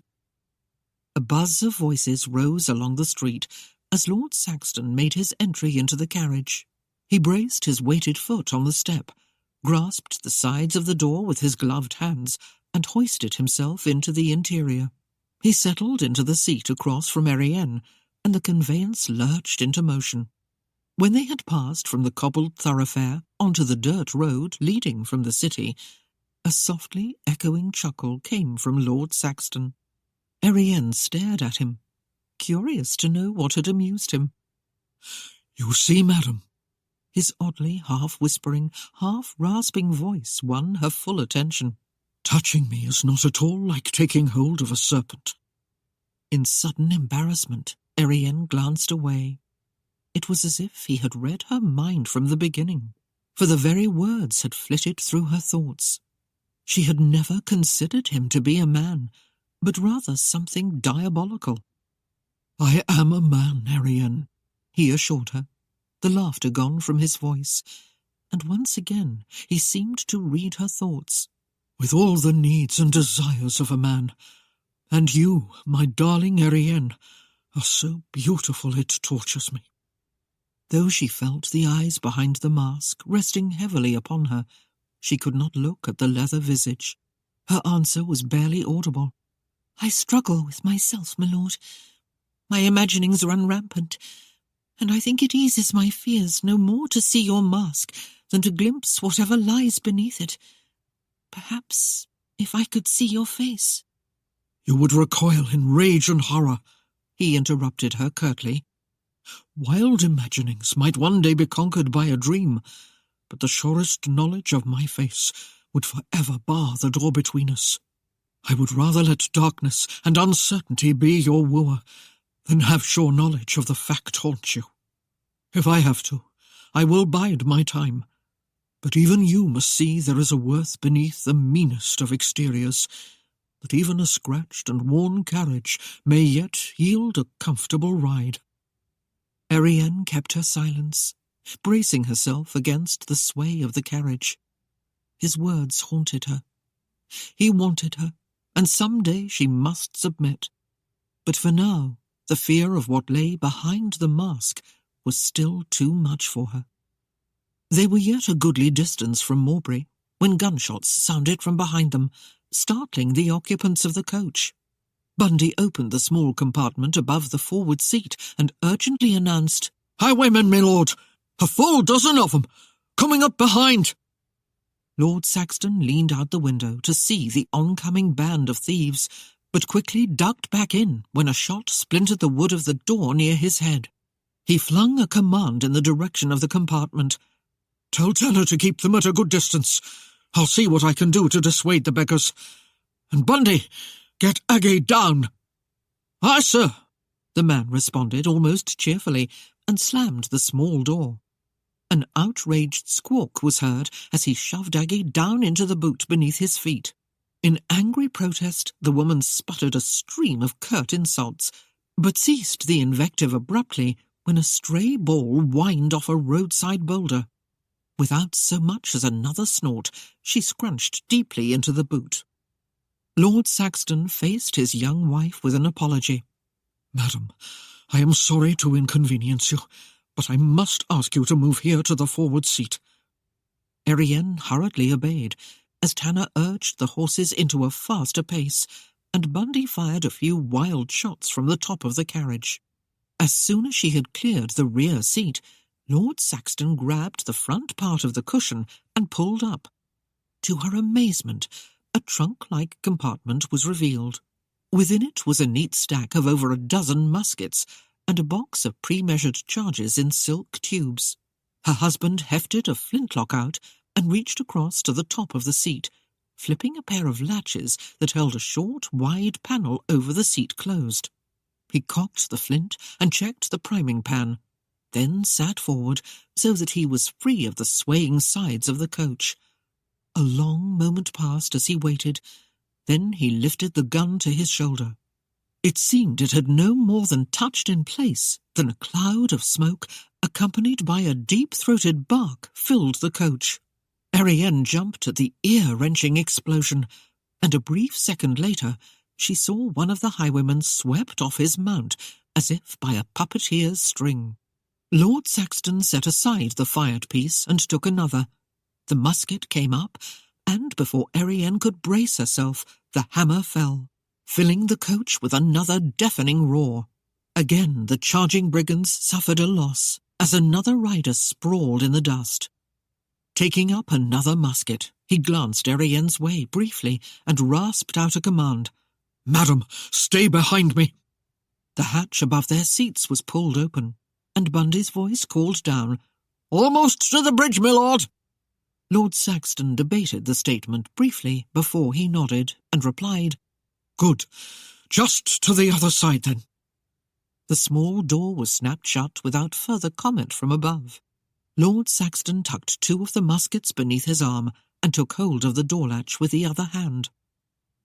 A buzz of voices rose along the street as Lord Saxton made his entry into the carriage. He braced his weighted foot on the step, grasped the sides of the door with his gloved hands, and hoisted himself into the interior. He settled into the seat across from Erienne, and the conveyance lurched into motion. When they had passed from the cobbled thoroughfare onto the dirt road leading from the city, a softly echoing chuckle came from Lord Saxton. Erienne stared at him, curious to know what had amused him. "You see, madam," his oddly half-whispering, half-rasping voice won her full attention. "touching me is not at all like taking hold of a serpent." In sudden embarrassment, Erienne glanced away. It was as if he had read her mind from the beginning, for the very words had flitted through her thoughts. She had never considered him to be a man, but rather something diabolical. "I am a man, Erienne," he assured her, the laughter gone from his voice, and once again he seemed to read her thoughts. "with all the needs and desires of a man. And you, my darling Erienne, are so beautiful it tortures me." Though she felt the eyes behind the mask resting heavily upon her, she could not look at the leather visage. Her answer was barely audible. "I struggle with myself, my lord. My imaginings run rampant, and I think it eases my fears no more to see your mask than to glimpse whatever lies beneath it. Perhaps if I could see your face—" "You would recoil in rage and horror," he interrupted her curtly. "Wild imaginings might one day be conquered by a dream, but the surest knowledge of my face would forever bar the door between us. I would rather let darkness and uncertainty be your wooer than have sure knowledge of the fact haunt you. If I have to, I will bide my time. But even you must see there is a worth beneath the meanest of exteriors, that even a scratched and worn carriage may yet yield a comfortable ride." Erienne kept her silence, bracing herself against the sway of the carriage. His words haunted her. He wanted her, and some day she must submit. But for now, the fear of what lay behind the mask was still too much for her. They were yet a goodly distance from Mowbray when gunshots sounded from behind them, startling the occupants of the coach. Bundy opened the small compartment above the forward seat and urgently announced, "Highwaymen, my lord! A full dozen of them! Coming up behind!" Lord Saxton leaned out the window to see the oncoming band of thieves, but quickly ducked back in when a shot splintered the wood of the door near his head. He flung a command in the direction of the compartment. "Tell Tanner to keep them at a good distance. I'll see what I can do to dissuade the beggars. And Bundy, get Aggie down." "Aye, sir," the man responded almost cheerfully, and slammed the small door. An outraged squawk was heard as he shoved Aggie down into the boot beneath his feet. In angry protest, the woman sputtered a stream of curt insults, but ceased the invective abruptly when a stray ball whined off a roadside boulder. Without so much as another snort, she scrunched deeply into the boot. Lord Saxton faced his young wife with an apology. "Madam, I am sorry to inconvenience you, but I must ask you to move here to the forward seat." Erienne hurriedly obeyed, as Tanner urged the horses into a faster pace, and Bundy fired a few wild shots from the top of the carriage. As soon as she had cleared the rear seat, Lord Saxton grabbed the front part of the cushion and pulled up. To her amazement, a trunk-like compartment was revealed. Within it was a neat stack of over a dozen muskets and a box of pre-measured charges in silk tubes. Her husband hefted a flintlock out and reached across to the top of the seat, flipping a pair of latches that held a short, wide panel over the seat closed. He cocked the flint and checked the priming pan, then sat forward so that he was free of the swaying sides of the coach. A long moment passed as he waited. Then he lifted the gun to his shoulder. It seemed it had no more than touched in place than a cloud of smoke, accompanied by a deep-throated bark, filled the coach. Erienne jumped at the ear-wrenching explosion, and a brief second later she saw one of the highwaymen swept off his mount as if by a puppeteer's string. Lord Saxton set aside the fired piece and took another. The musket came up, and before Erienne could brace herself, the hammer fell, filling the coach with another deafening roar. Again the charging brigands suffered a loss, as another rider sprawled in the dust. Taking up another musket, he glanced Erienne's way briefly and rasped out a command. "Madam, stay behind me." The hatch above their seats was pulled open, and Bundy's voice called down, "Almost to the bridge, my lord." Lord Saxton debated the statement briefly before he nodded and replied, "Good. Just to the other side, then." The small door was snapped shut without further comment from above. Lord Saxton tucked two of the muskets beneath his arm and took hold of the door latch with the other hand.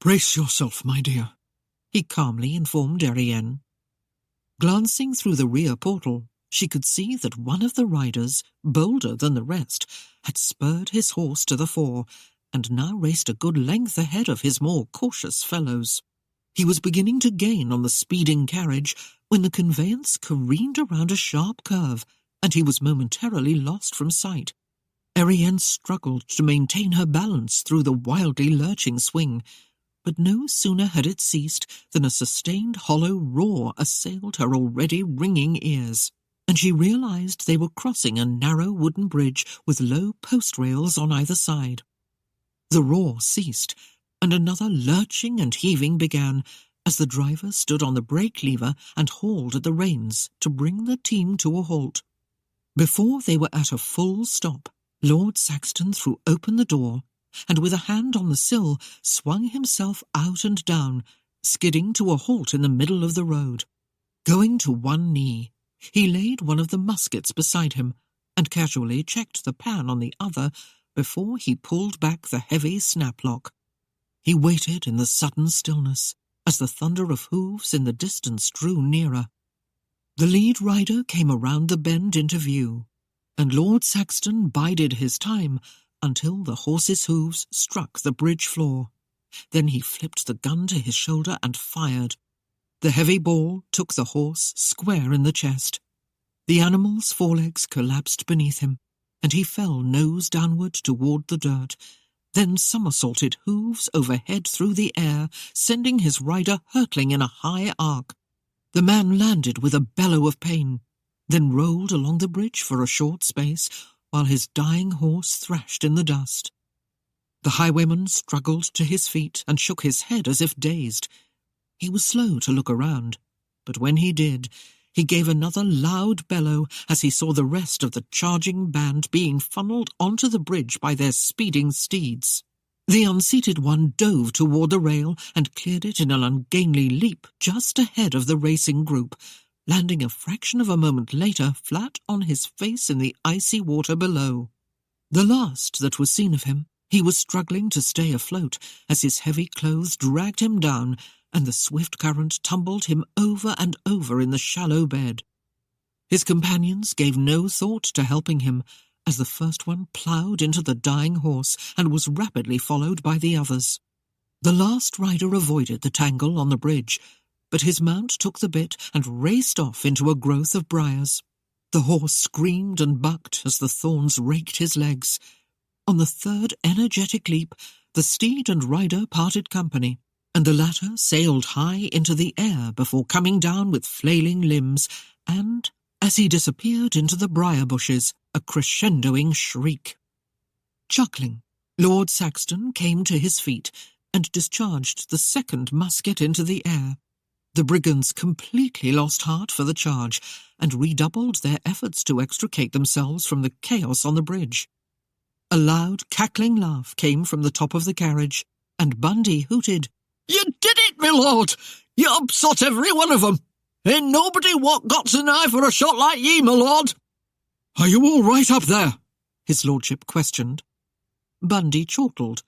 "Brace yourself, my dear," he calmly informed Erienne. Glancing through the rear portal, she could see that one of the riders, bolder than the rest, had spurred his horse to the fore, and now raced a good length ahead of his more cautious fellows. He was beginning to gain on the speeding carriage when the conveyance careened around a sharp curve, and he was momentarily lost from sight. Erienne struggled to maintain her balance through the wildly lurching swing, but no sooner had it ceased than a sustained hollow roar assailed her already ringing ears, and she realized they were crossing a narrow wooden bridge with low post rails on either side. The roar ceased, and another lurching and heaving began as the driver stood on the brake lever and hauled at the reins to bring the team to a halt. Before they were at a full stop, Lord Saxton threw open the door, and with a hand on the sill swung himself out and down, skidding to a halt in the middle of the road. Going to one knee, he laid one of the muskets beside him and casually checked the pan on the other before he pulled back the heavy snap-lock. He waited in the sudden stillness as the thunder of hooves in the distance drew nearer. The lead rider came around the bend into view, and Lord Saxton bided his time until the horse's hooves struck the bridge floor. Then he flipped the gun to his shoulder and fired. The heavy ball took the horse square in the chest. The animal's forelegs collapsed beneath him, and he fell nose downward toward the dirt, then somersaulted hooves overhead through the air, sending his rider hurtling in a high arc. The man landed with a bellow of pain, then rolled along the bridge for a short space, while his dying horse thrashed in the dust. The highwayman struggled to his feet and shook his head as if dazed. He was slow to look around, but when he did, he gave another loud bellow as he saw the rest of the charging band being funneled onto the bridge by their speeding steeds. The unseated one dove toward the rail and cleared it in an ungainly leap just ahead of the racing group, landing a fraction of a moment later flat on his face in the icy water below. The last that was seen of him, he was struggling to stay afloat as his heavy clothes dragged him down and the swift current tumbled him over and over in the shallow bed. His companions gave no thought to helping him as the first one ploughed into the dying horse and was rapidly followed by the others. The last rider avoided the tangle on the bridge, but his mount took the bit and raced off into a growth of briars. The horse screamed and bucked as the thorns raked his legs. On the third energetic leap, the steed and rider parted company, and the latter sailed high into the air before coming down with flailing limbs, and, as he disappeared into the briar bushes, a crescendoing shriek. Chuckling, Lord Saxton came to his feet and discharged the second musket into the air. The brigands completely lost heart for the charge and redoubled their efforts to extricate themselves from the chaos on the bridge. A loud, cackling laugh came from the top of the carriage, and Bundy hooted, "You did it, my lord! You upsot every one of 'em! Ain't nobody what got's an eye for a shot like ye, my lord!" "Are you all right up there?" his lordship questioned. Bundy chortled.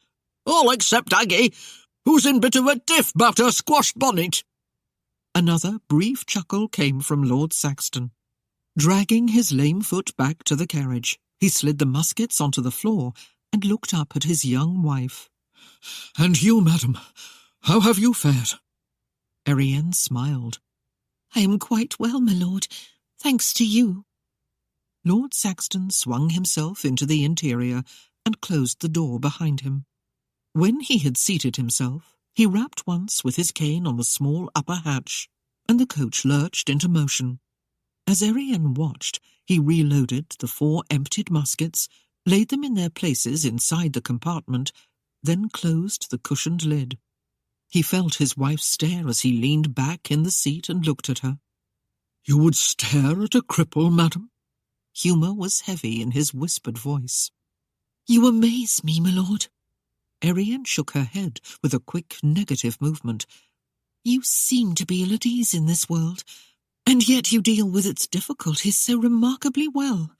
"All except Aggie, who's in bit of a tiff about her squashed bonnet." Another brief chuckle came from Lord Saxton. Dragging his lame foot back to the carriage, he slid the muskets onto the floor and looked up at his young wife. "And you, madam, how have you fared?" Erienne smiled. "I am quite well, my lord, thanks to you." Lord Saxton swung himself into the interior and closed the door behind him. When he had seated himself, he rapped once with his cane on the small upper hatch, and the coach lurched into motion. As Erienne watched, he reloaded the 4 emptied muskets, laid them in their places inside the compartment, then closed the cushioned lid. He felt his wife stare as he leaned back in the seat and looked at her. "You would stare at a cripple, madam?" Humour was heavy in his whispered voice. "You amaze me, my lord." Erienne shook her head with a quick negative movement. "You seem to be ill at ease in this world, and yet you deal with its difficulties so remarkably well.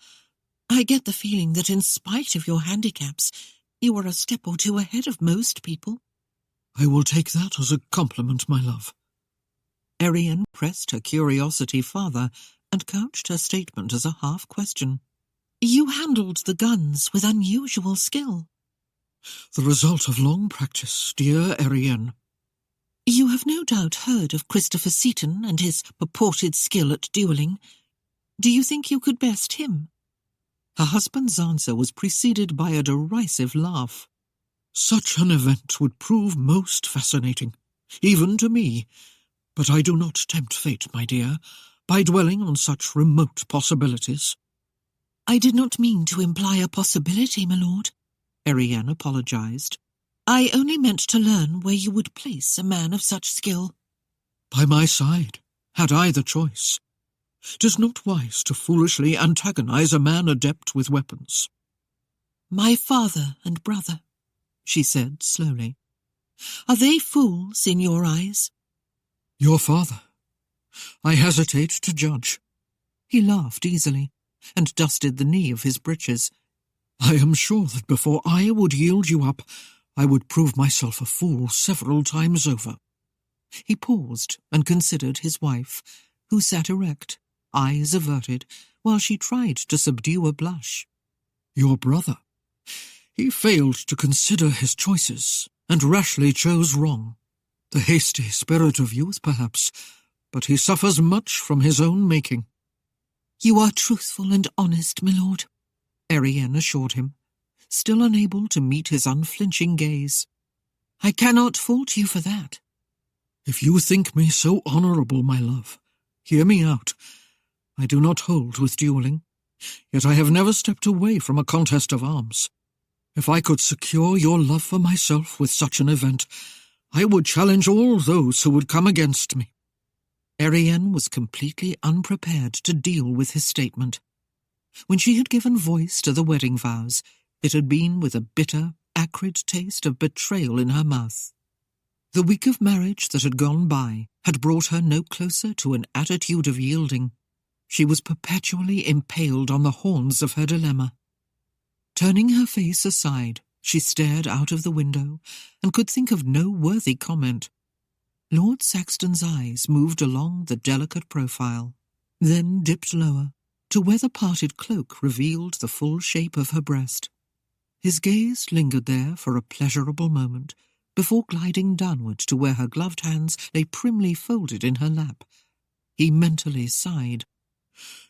I get the feeling that in spite of your handicaps, you are a step or two ahead of most people." "I will take that as a compliment, my love." Erienne pressed her curiosity farther and couched her statement as a half-question. "You handled the guns with unusual skill." "The result of long practice, dear Erienne." "You have no doubt heard of Christopher Seaton and his purported skill at duelling. Do you think you could best him?" Her husband's answer was preceded by a derisive laugh. "Such an event would prove most fascinating, even to me. But I do not tempt fate, my dear, by dwelling on such remote possibilities." "I did not mean to imply a possibility, my lord," Erienne apologized. "I only meant to learn where you would place a man of such skill." "By my side, had I the choice. 'Tis not wise to foolishly antagonize a man adept with weapons." "My father and brother," she said slowly. "Are they fools in your eyes?" "Your father? I hesitate to judge." He laughed easily and dusted the knee of his breeches. "I am sure that before I would yield you up, I would prove myself a fool several times over." He paused and considered his wife, who sat erect, eyes averted, while she tried to subdue a blush. "Your brother. He failed to consider his choices, and rashly chose wrong. The hasty spirit of youth, perhaps, but he suffers much from his own making." "You are truthful and honest, my lord," Erienne assured him, still unable to meet his unflinching gaze. "I cannot fault you for that." "If you think me so honourable, my love, hear me out. I do not hold with duelling, yet I have never stepped away from a contest of arms. If I could secure your love for myself with such an event, I would challenge all those who would come against me." Erienne was completely unprepared to deal with his statement. When she had given voice to the wedding vows, it had been with a bitter, acrid taste of betrayal in her mouth. The week of marriage that had gone by had brought her no closer to an attitude of yielding. She was perpetually impaled on the horns of her dilemma. Turning her face aside, she stared out of the window and could think of no worthy comment. Lord Saxton's eyes moved along the delicate profile, then dipped lower, to where the parted cloak revealed the full shape of her breast. His gaze lingered there for a pleasurable moment, before gliding downward to where her gloved hands lay primly folded in her lap. He mentally sighed.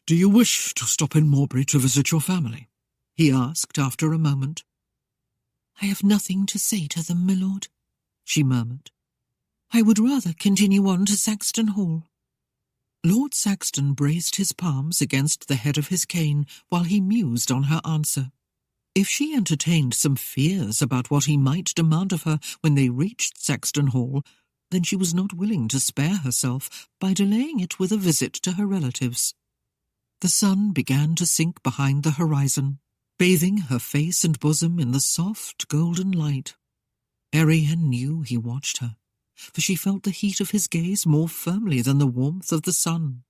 "Do you wish to stop in Mowbray to visit your family?" he asked after a moment. "I have nothing to say to them, my lord," she murmured. "I would rather continue on to Saxton Hall." Lord Saxton braced his palms against the head of his cane while he mused on her answer. If she entertained some fears about what he might demand of her when they reached Saxton Hall, then she was not willing to spare herself by delaying it with a visit to her relatives. The sun began to sink behind the horizon, bathing her face and bosom in the soft golden light. Erienne knew he watched her, for she felt the heat of his gaze more firmly than the warmth of the sun.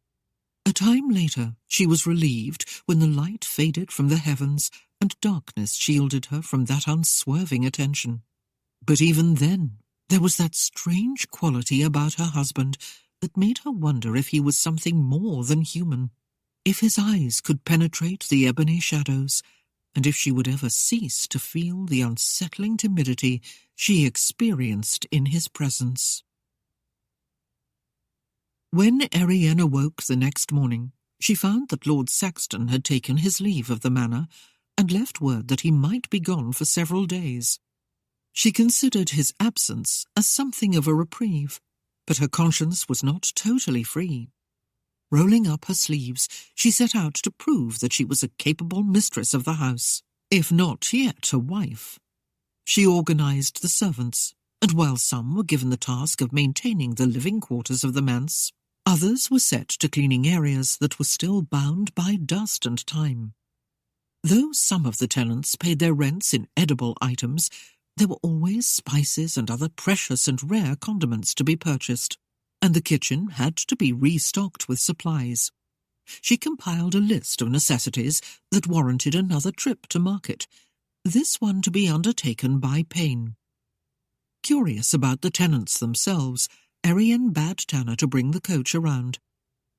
A time later she was relieved when the light faded from the heavens and darkness shielded her from that unswerving attention. But even then there was that strange quality about her husband that made her wonder if he was something more than human, if his eyes could penetrate the ebony shadows, and if she would ever cease to feel the unsettling timidity she experienced in his presence. When Erienne awoke the next morning, she found that Lord Saxton had taken his leave of the manor and left word that he might be gone for several days. She considered his absence as something of a reprieve, but her conscience was not totally free. Rolling up her sleeves, she set out to prove that she was a capable mistress of the house, if not yet a wife. She organised the servants, and while some were given the task of maintaining the living quarters of the manse, others were set to cleaning areas that were still bound by dust and time. Though some of the tenants paid their rents in edible items, there were always spices and other precious and rare condiments to be purchased, and the kitchen had to be restocked with supplies. She compiled a list of necessities that warranted another trip to market, this one to be undertaken by Payne. Curious about the tenants themselves, Erienne bade Tanner to bring the coach around.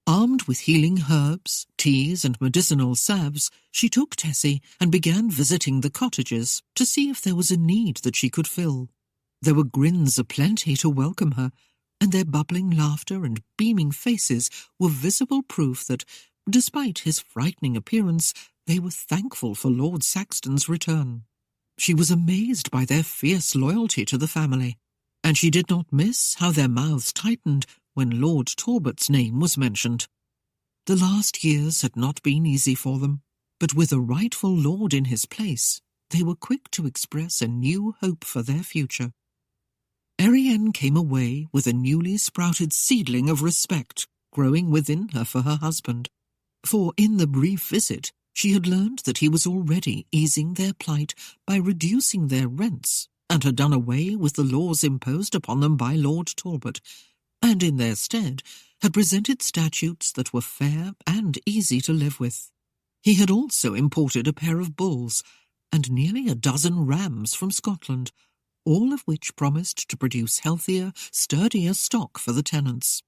Armed with healing herbs, teas and medicinal salves, she took Tessie and began visiting the cottages to see if there was a need that she could fill. There were grins aplenty to welcome her, and their bubbling laughter and beaming faces were visible proof that, despite his frightening appearance, they were thankful for Lord Saxton's return. She was amazed by their fierce loyalty to the family, and she did not miss how their mouths tightened when Lord Talbot's name was mentioned. The last years had not been easy for them, but with a rightful lord in his place, they were quick to express a new hope for their future. Erienne came away with a newly sprouted seedling of respect growing within her for her husband, for in the brief visit she had learned that he was already easing their plight by reducing their rents and had done away with the laws imposed upon them by Lord Talbot, and in their stead had presented statutes that were fair and easy to live with. He had also imported a pair of bulls and nearly a dozen rams from Scotland, all of which promised to produce healthier, sturdier stock for the tenants.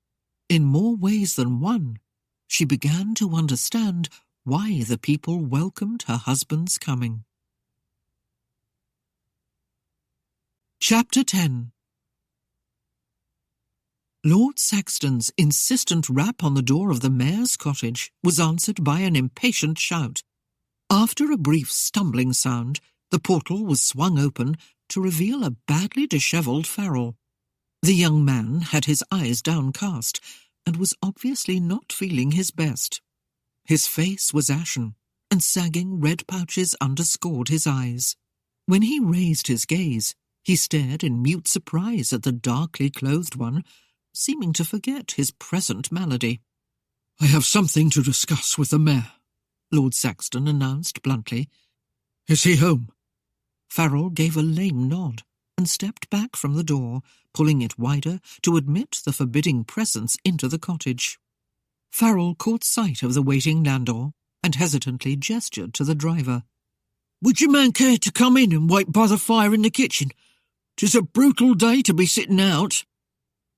In more ways than one, she began to understand why the people welcomed her husband's coming. Chapter 10. Lord Saxton's insistent rap on the door of the mayor's cottage was answered by an impatient shout. After a brief stumbling sound, the portal was swung open to reveal a badly dishevelled Farrell. The young man had his eyes downcast and was obviously not feeling his best. His face was ashen, and sagging red pouches underscored his eyes. When he raised his gaze, he stared in mute surprise at the darkly clothed one, seeming to forget his present malady. "I have something to discuss with the mayor," Lord Saxton announced bluntly. "Is he home?" Farrell gave a lame nod and stepped back from the door, pulling it wider to admit the forbidding presence into the cottage. Farrell caught sight of the waiting landau and hesitantly gestured to the driver. "Would your man care to come in and wait by the fire in the kitchen? 'Tis a brutal day to be sitting out."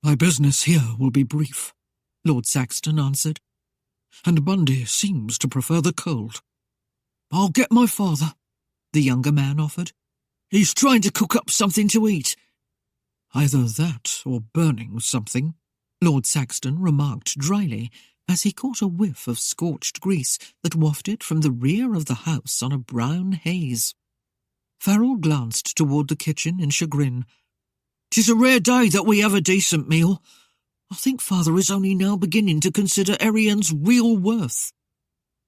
"My business here will be brief," Lord Saxton answered, "and Bundy seems to prefer the cold." "I'll get my father," the younger man offered. "He's trying to cook up something to eat." Either that or burning something, Lord Saxton remarked dryly as he caught a whiff of scorched grease that wafted from the rear of the house on a brown haze. Farrell glanced toward the kitchen in chagrin. "'Tis a rare day that we have a decent meal. I think Father is only now beginning to consider Erienne's real worth."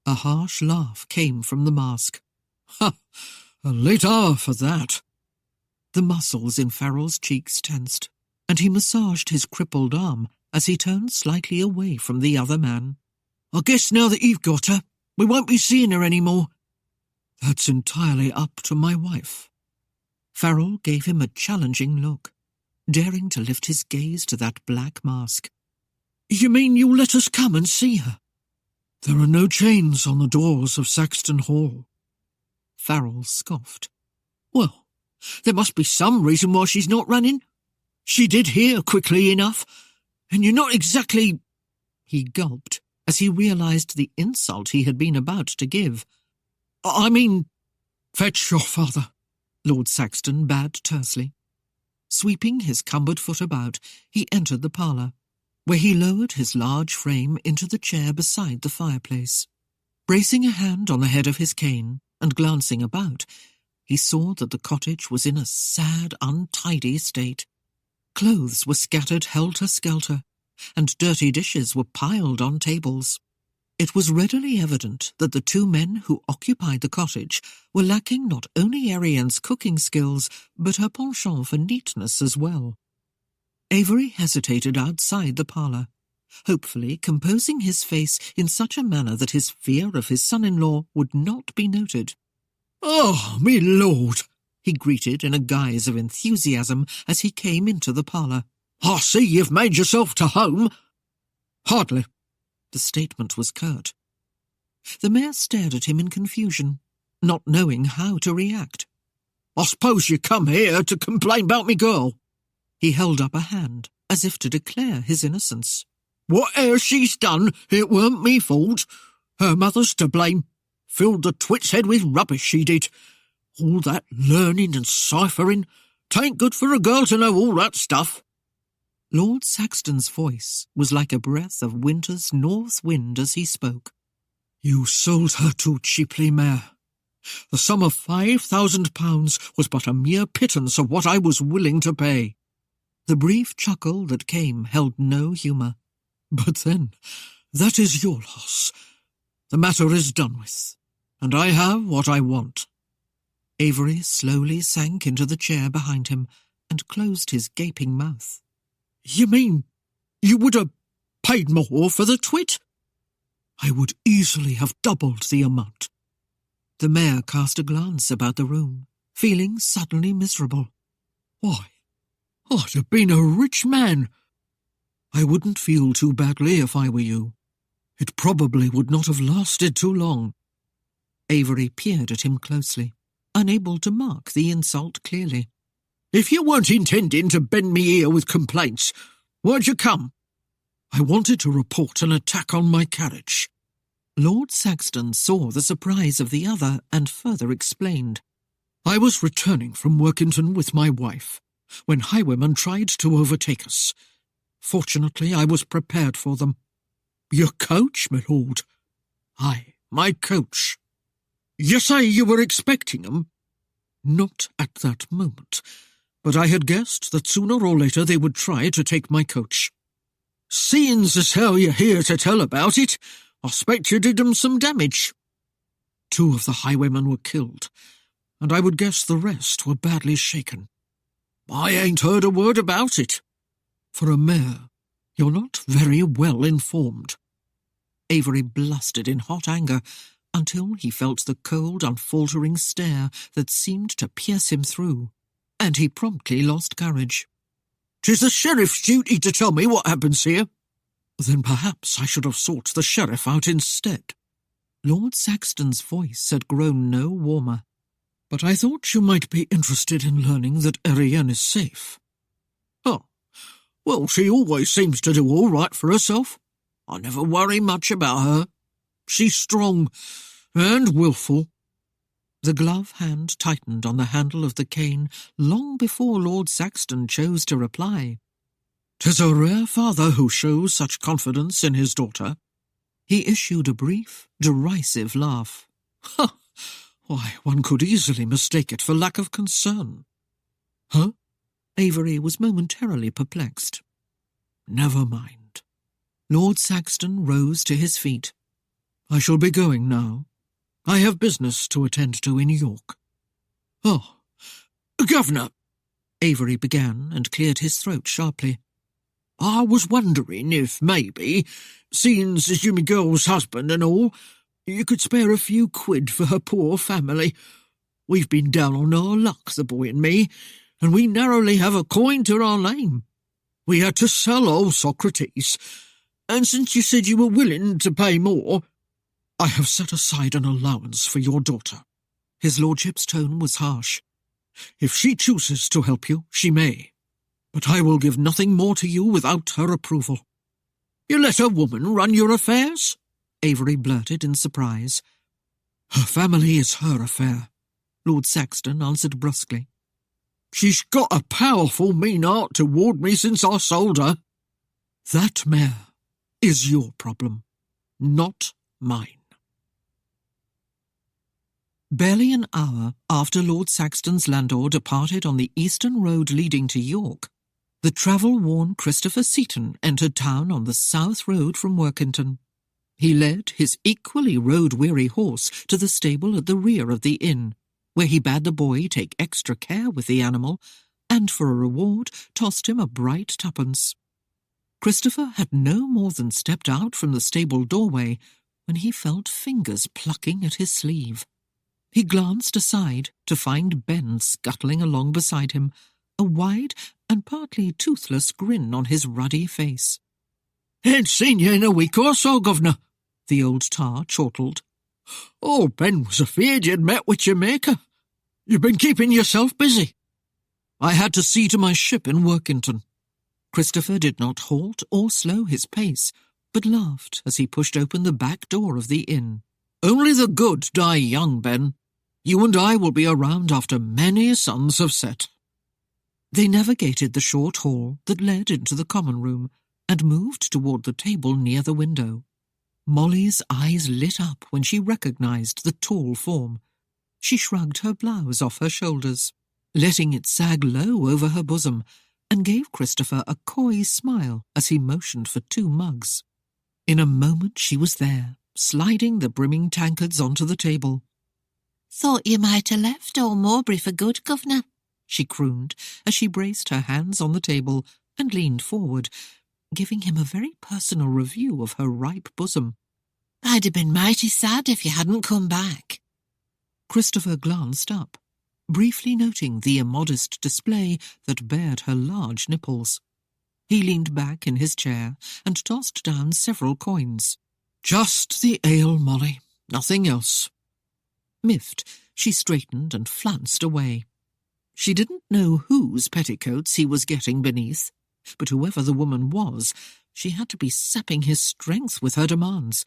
A harsh laugh came from the mask. "Ha! A late hour for that." The muscles in Farrell's cheeks tensed, and he massaged his crippled arm as he turned slightly away from the other man. "I guess now that you've got her, we won't be seeing her any more." "That's entirely up to my wife." Farrell gave him a challenging look, daring to lift his gaze to that black mask. "You mean you'll let us come and see her?" "There are no chains on the doors of Saxton Hall." Farrell scoffed. "Well, there must be some reason why she's not running. She did hear quickly enough, and you're not exactly—" He gulped as he realized the insult he had been about to give. "I mean—" "Fetch your father," Lord Saxton bade tersely. Sweeping his cumbered foot about, he entered the parlour, where he lowered his large frame into the chair beside the fireplace. Bracing a hand on the head of his cane and glancing about, he saw that the cottage was in a sad, untidy state. Clothes were scattered helter-skelter, and dirty dishes were piled on tables. It was readily evident that the two men who occupied the cottage were lacking not only Erienne's cooking skills, but her penchant for neatness as well. Avery hesitated outside the parlour, hopefully composing his face in such a manner that his fear of his son-in-law would not be noted. "Oh, me lord," he greeted in a guise of enthusiasm as he came into the parlour. "I see you've made yourself to home." "Hardly." The statement was curt. The mayor stared at him in confusion, not knowing how to react. "I suppose you come here to complain about me girl." He held up a hand, as if to declare his innocence. "Whate'er she's done, it weren't me fault. Her mother's to blame. Filled the twit's head with rubbish, she did. All that learning and ciphering. 'Tain't good for a girl to know all that stuff." Lord Saxton's voice was like a breath of winter's north wind as he spoke. "You sold her too cheaply, Mayor. The sum of £5,000 was but a mere pittance of what I was willing to pay." The brief chuckle that came held no humour. "But then, that is your loss. The matter is done with, and I have what I want." Avery slowly sank into the chair behind him and closed his gaping mouth. "You mean you would have paid more for the twit?" "I would easily have doubled the amount." The mayor cast a glance about the room, feeling suddenly miserable. "Why, I'd have been a rich man." "I wouldn't feel too badly if I were you. It probably would not have lasted too long." Avery peered at him closely, unable to mark the insult clearly. "If you weren't intending to bend me ear with complaints, why'd you come?" "I wanted to report an attack on my carriage." Lord Saxton saw the surprise of the other and further explained. "I was returning from Workington with my wife, when highwaymen tried to overtake us. Fortunately, I was prepared for them." "Your coach, my lord?" "Aye, my coach." "You say you were expecting them?" "Not at that moment, but I had guessed that sooner or later they would try to take my coach." "Seeing's as how you're here to tell about it, I expect you did them some damage." "2 of the highwaymen were killed, and I would guess the rest were badly shaken." "I ain't heard a word about it." "For a mayor, you're not very well informed." Avery blustered in hot anger until he felt the cold, unfaltering stare that seemed to pierce him through, and he promptly lost courage. "'Tis the sheriff's duty to tell me what happens here." "Then perhaps I should have sought the sheriff out instead." Lord Saxton's voice had grown no warmer. "But I thought you might be interested in learning that Erienne is safe." "Oh, well, she always seems to do all right for herself. I never worry much about her. She's strong and willful." The glove hand tightened on the handle of the cane long before Lord Saxton chose to reply. "'Tis a rare father who shows such confidence in his daughter." He issued a brief, derisive laugh. "Ha! Why, one could easily mistake it for lack of concern." "Huh?" Avery was momentarily perplexed. "Never mind." Lord Saxton rose to his feet. "I shall be going now. I have business to attend to in York." "Oh, Governor," Avery began and cleared his throat sharply. "I was wondering if maybe, seeing as you me girl's husband and all, you could spare a few quid for her poor family. We've been down on our luck, the boy and me, and we narrowly have a coin to our name. We had to sell old Socrates, and since you said you were willing to pay more, I have set aside an allowance for your daughter." His lordship's tone was harsh. "If she chooses to help you, she may, but I will give nothing more to you without her approval." "You let a woman run your affairs?" Avery blurted in surprise. "Her family is her affair," Lord Saxton answered brusquely. "She's got a powerful mean heart toward me since I sold her." "That mare is your problem, not mine." Barely an hour after Lord Saxton's landau departed on the eastern road leading to York, the travel-worn Christopher Seaton entered town on the south road from Workington. He led his equally road-weary horse to the stable at the rear of the inn, where he bade the boy take extra care with the animal, and for a reward tossed him a bright twopence. Christopher had no more than stepped out from the stable doorway when he felt fingers plucking at his sleeve. He glanced aside to find Ben scuttling along beside him, a wide and partly toothless grin on his ruddy face. "Ain't seen you in a week or so, Governor," the old tar chortled. "Oh, Ben was afeard you'd met with your maker. You've been keeping yourself busy." "I had to see to my ship in Workington." Christopher did not halt or slow his pace, but laughed as he pushed open the back door of the inn. "Only the good die young, Ben. You and I will be around after many suns have set." They navigated the short hall that led into the common room and moved toward the table near the window. Molly's eyes lit up when she recognized the tall form. She shrugged her blouse off her shoulders, letting it sag low over her bosom, and gave Christopher a coy smile as he motioned for 2 mugs. In a moment she was there, sliding the brimming tankards onto the table. "Thought you might have left old Mowbray for good, Governor," she crooned as she braced her hands on the table and leaned forward, giving him a very personal review of her ripe bosom. "I'd have been mighty sad if you hadn't come back." Christopher glanced up, briefly noting the immodest display that bared her large nipples. He leaned back in his chair and tossed down several coins. "Just the ale, Molly, nothing else." Miffed, she straightened and flounced away. She didn't know whose petticoats he was getting beneath, but whoever the woman was, she had to be sapping his strength with her demands.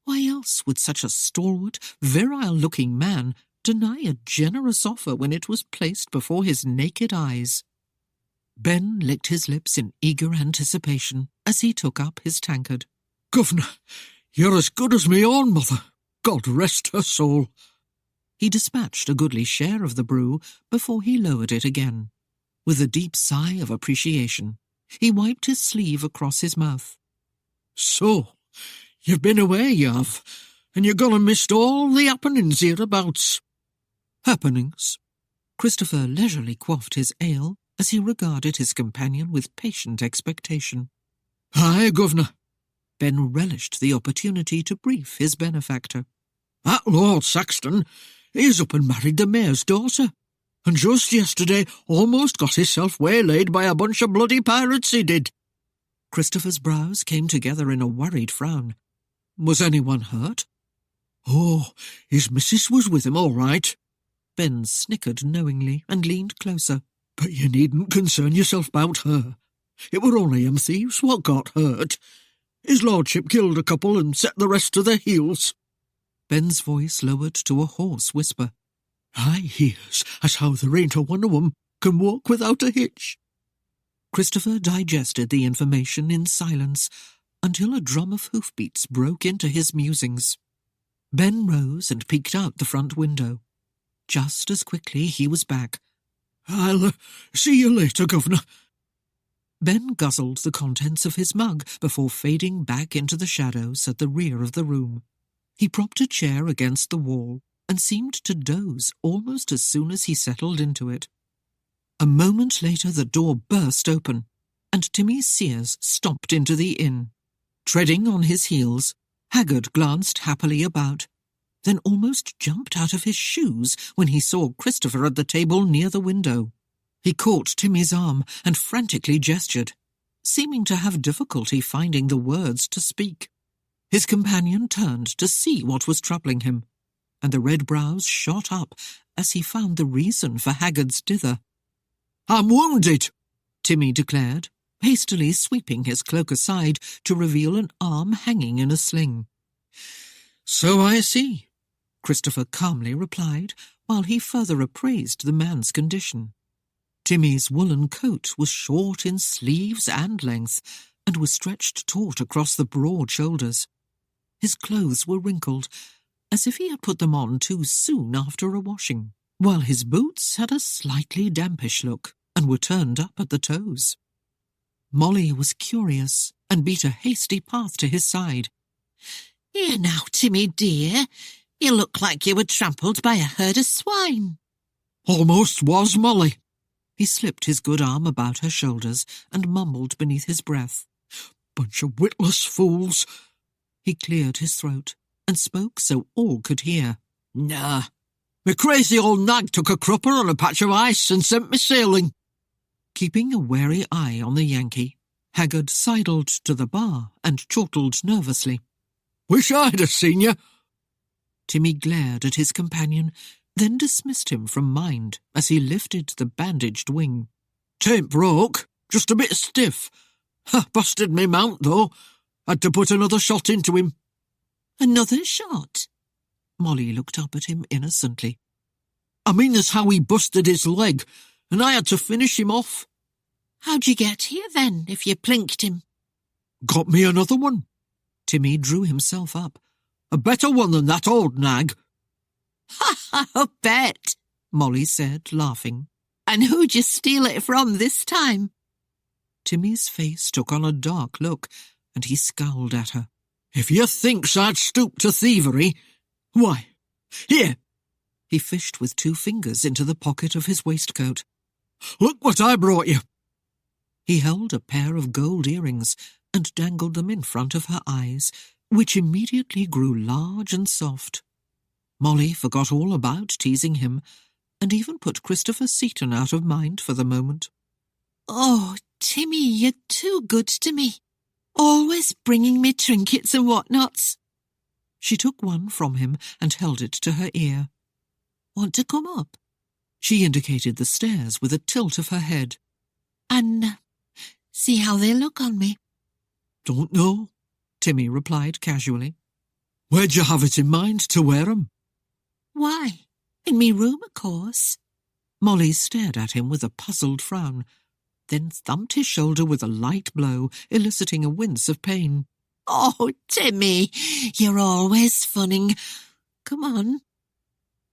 Why else would such a stalwart, virile-looking man deny a generous offer when it was placed before his naked eyes? Ben licked his lips in eager anticipation as he took up his tankard. "Governor, you're as good as me own mother. God rest her soul." He dispatched a goodly share of the brew before he lowered it again. With a deep sigh of appreciation, he wiped his sleeve across his mouth. "So, you've been away, you have, and you're gonna missed all the happenings hereabouts." "Happenings?" Christopher leisurely quaffed his ale as he regarded his companion with patient expectation. "Aye, Governor." Ben relished the opportunity to brief his benefactor. "That Lord Saxton, he's up and married the mayor's daughter, and just yesterday almost got himself waylaid by a bunch of bloody pirates, he did." Christopher's brows came together in a worried frown. "Was anyone hurt?" "Oh, his missus was with him all right." Ben snickered knowingly and leaned closer. "But you needn't concern yourself about her. It were only them thieves what got hurt. His lordship killed a couple and set the rest to their heels." Ben's voice lowered to a hoarse whisper. I hears as how there ain't a one of 'em can walk without a hitch. Christopher digested the information in silence until a drum of hoofbeats broke into his musings. Ben rose and peeked out the front window. Just as quickly he was back. I'll see you later, Governor. Ben guzzled the contents of his mug before fading back into the shadows at the rear of the room. He propped a chair against the wall and seemed to doze almost as soon as he settled into it. A moment later the door burst open, and Timmy Sears stomped into the inn. Treading on his heels, Haggard glanced happily about, then almost jumped out of his shoes when he saw Christopher at the table near the window. He caught Timmy's arm and frantically gestured, seeming to have difficulty finding the words to speak. His companion turned to see what was troubling him, and the red brows shot up as he found the reason for Haggard's dither. I'm wounded, Timmy declared, hastily sweeping his cloak aside to reveal an arm hanging in a sling. So I see, Christopher calmly replied, while he further appraised the man's condition. Timmy's woolen coat was short in sleeves and length, and was stretched taut across the broad shoulders. His clothes were wrinkled, as if he had put them on too soon after a washing, while his boots had a slightly dampish look and were turned up at the toes. Molly was curious and beat a hasty path to his side. "Here now, Timmy dear, you look like you were trampled by a herd of swine." Almost was, Molly. He slipped his good arm about her shoulders and mumbled beneath his breath. Bunch of witless fools. He cleared his throat and spoke so all could hear. Nah. My crazy old nag took a crupper on a patch of ice and sent me sailing. Keeping a wary eye on the Yankee, Haggard sidled to the bar and chortled nervously. Wish I'd have seen you. Timmy glared at his companion, then dismissed him from mind as he lifted the bandaged wing. Tain't broke, just a bit stiff. Busted me mount, though. Had to put another shot into him. "Another shot?" Molly looked up at him innocently. I mean as how he busted his leg, and I had to finish him off. "How'd you get here, then, if you plinked him?" Got me another one. Timmy drew himself up. A better one than that old nag. "I'll bet," Molly said, laughing. "And who'd you steal it from this time?" Timmy's face took on a dark look, and he scowled at her. If you thinks I'd stoop to thievery, why, here. He fished with 2 fingers into the pocket of his waistcoat. Look what I brought you. He held a pair of gold earrings and dangled them in front of her eyes, which immediately grew large and soft. Molly forgot all about teasing him, and even put Christopher Seaton out of mind for the moment. "Oh, Timmy, you're too good to me. Always bringing me trinkets and whatnots." She took one from him and held it to her ear. "Want to come up?" She indicated the stairs with a tilt of her head. "And see how they look on me?" Don't know, Timmy replied casually. Where'd you have it in mind to wear 'em? "Why, in me room, of course." Molly stared at him with a puzzled frown, then thumped his shoulder with a light blow, eliciting a wince of pain. "Oh, Timmy, you're always funning. Come on."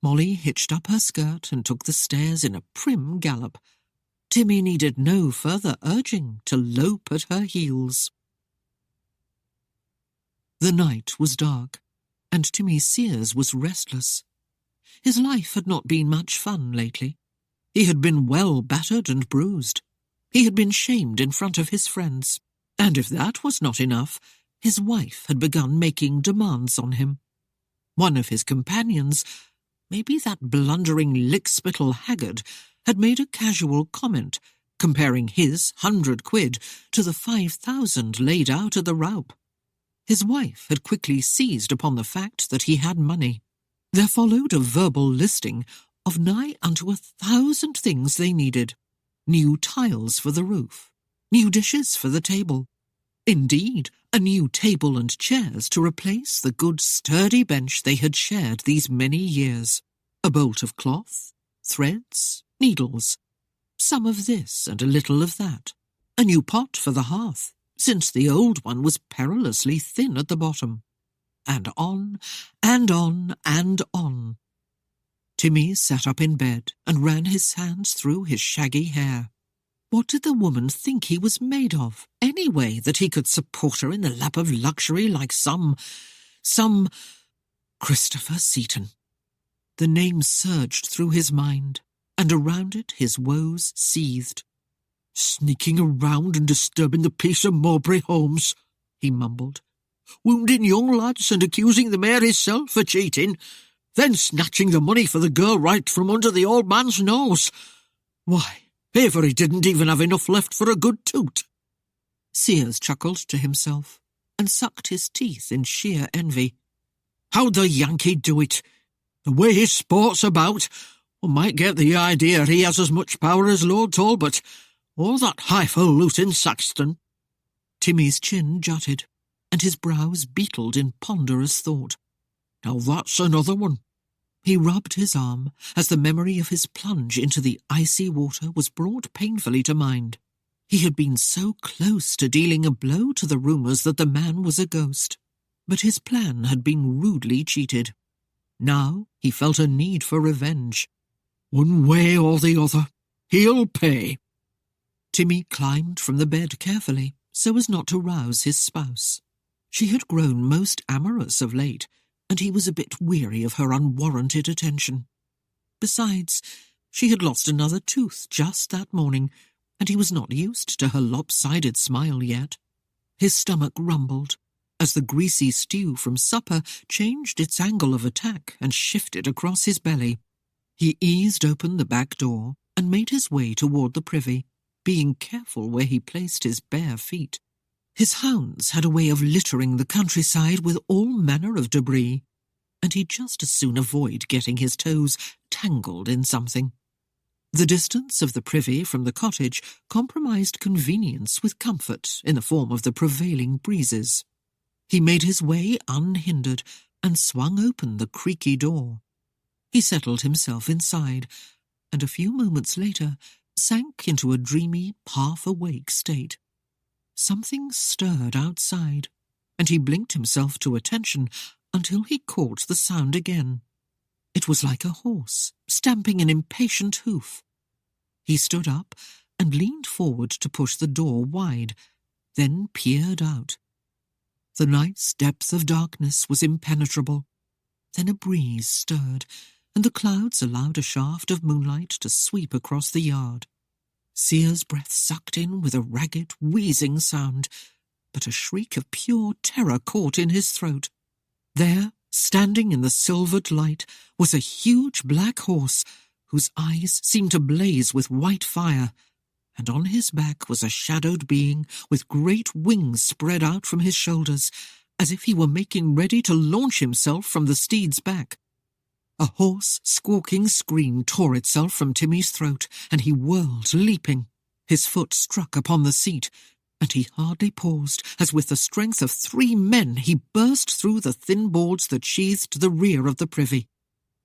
Molly hitched up her skirt and took the stairs in a prim gallop. Timmy needed no further urging to lope at her heels. The night was dark, and Timmy Sears was restless. His life had not been much fun lately. He had been well battered and bruised. He had been shamed in front of his friends, and if that was not enough, his wife had begun making demands on him. One of his companions, maybe that blundering lickspittle Haggard, had made a casual comment, comparing his 100 quid to the 5,000 laid out at the Raup. His wife had quickly seized upon the fact that he had money. There followed a verbal listing of nigh unto 1,000 things they needed. New tiles for the roof, new dishes for the table. Indeed, a new table and chairs to replace the good sturdy bench they had shared these many years. a bolt of cloth, threads, needles, some of this and a little of that, a new pot for the hearth, since the old one was perilously thin at the bottom, and on, and on, and on. Timmy sat up in bed and ran his hands through his shaggy hair. What did the woman think he was made of, anyway, that he could support her in the lap of luxury like some Christopher Seaton? The name surged through his mind, and around it his woes seethed. Sneaking around and disturbing the peace of Mowbray homes, he mumbled. Wounding young lads and accusing the mayor himself for cheating, then snatching the money for the girl right from under the old man's nose. Why, Avery didn't even have enough left for a good toot. Sears chuckled to himself and sucked his teeth in sheer envy. How'd the Yankee do it? The way he sports about, one might get the idea he has as much power as Lord Talbot, or that highfalutin Saxton. Timmy's chin jutted, and his brows beetled in ponderous thought. Now that's another one. He rubbed his arm as the memory of his plunge into the icy water was brought painfully to mind. He had been so close to dealing a blow to the rumours that the man was a ghost, but his plan had been rudely cheated. Now he felt a need for revenge. One way or the other, he'll pay. Timmy climbed from the bed carefully, so as not to rouse his spouse. She had grown most amorous of late, and he was a bit weary of her unwarranted attention. Besides, she had lost another tooth just that morning, and he was not used to her lopsided smile yet. His stomach rumbled as the greasy stew from supper changed its angle of attack and shifted across his belly. He eased open the back door and made his way toward the privy, being careful where he placed his bare feet. His hounds had a way of littering the countryside with all manner of debris, and he'd just as soon avoid getting his toes tangled in something. The distance of the privy from the cottage compromised convenience with comfort in the form of the prevailing breezes. He made his way unhindered and swung open the creaky door. He settled himself inside, and a few moments later sank into a dreamy, half-awake state. Something stirred outside, and he blinked himself to attention until he caught the sound again. It was like a horse stamping an impatient hoof. He stood up and leaned forward to push the door wide, then peered out. The night's depth of darkness was impenetrable. Then a breeze stirred, and the clouds allowed a shaft of moonlight to sweep across the yard. Sears' breath sucked in with a ragged, wheezing sound, but a shriek of pure terror caught in his throat. There, standing in the silvered light, was a huge black horse whose eyes seemed to blaze with white fire, and on his back was a shadowed being with great wings spread out from his shoulders, as if he were making ready to launch himself from the steed's back. A hoarse, squawking scream tore itself from Timmy's throat, and he whirled, leaping. His foot struck upon the seat, and he hardly paused, as with the strength of 3 men he burst through the thin boards that sheathed the rear of the privy.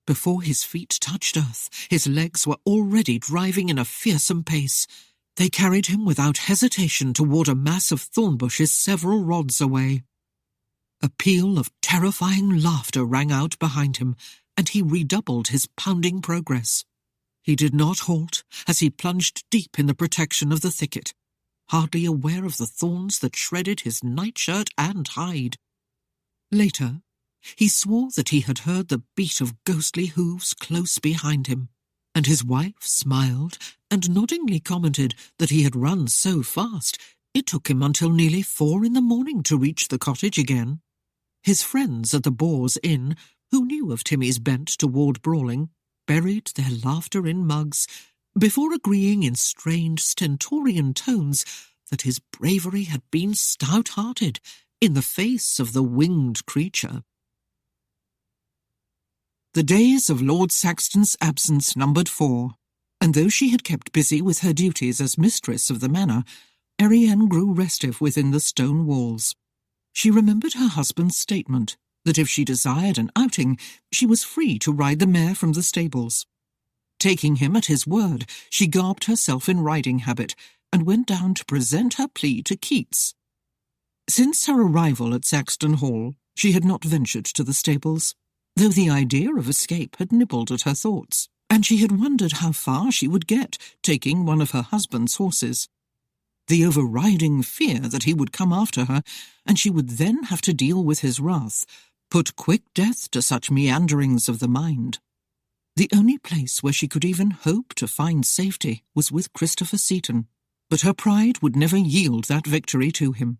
Before his feet touched earth, his legs were already driving in a fearsome pace. They carried him without hesitation toward a mass of thorn bushes several rods away. A peal of terrifying laughter rang out behind him, and he redoubled his pounding progress. He did not halt as he plunged deep in the protection of the thicket, hardly aware of the thorns that shredded his nightshirt and hide. Later, he swore that he had heard the beat of ghostly hooves close behind him, and his wife smiled and noddingly commented that he had run so fast it took him until nearly 4 a.m. to reach the cottage again. His friends at the Boar's Inn, who knew of Timmy's bent toward brawling, buried their laughter in mugs before agreeing in strained, stentorian tones that his bravery had been stout-hearted in the face of the winged creature. The days of Lord Saxton's absence numbered 4, and though she had kept busy with her duties as mistress of the manor, Erienne grew restive within the stone walls. She remembered her husband's statement that if she desired an outing, she was free to ride the mare from the stables. Taking him at his word, she garbed herself in riding habit and went down to present her plea to Keats. Since her arrival at Saxton Hall, she had not ventured to the stables, though the idea of escape had nibbled at her thoughts, and she had wondered how far she would get taking one of her husband's horses. The overriding fear that he would come after her, and she would then have to deal with his wrath, put quick death to such meanderings of the mind. The only place where she could even hope to find safety was with Christopher Seaton, but her pride would never yield that victory to him.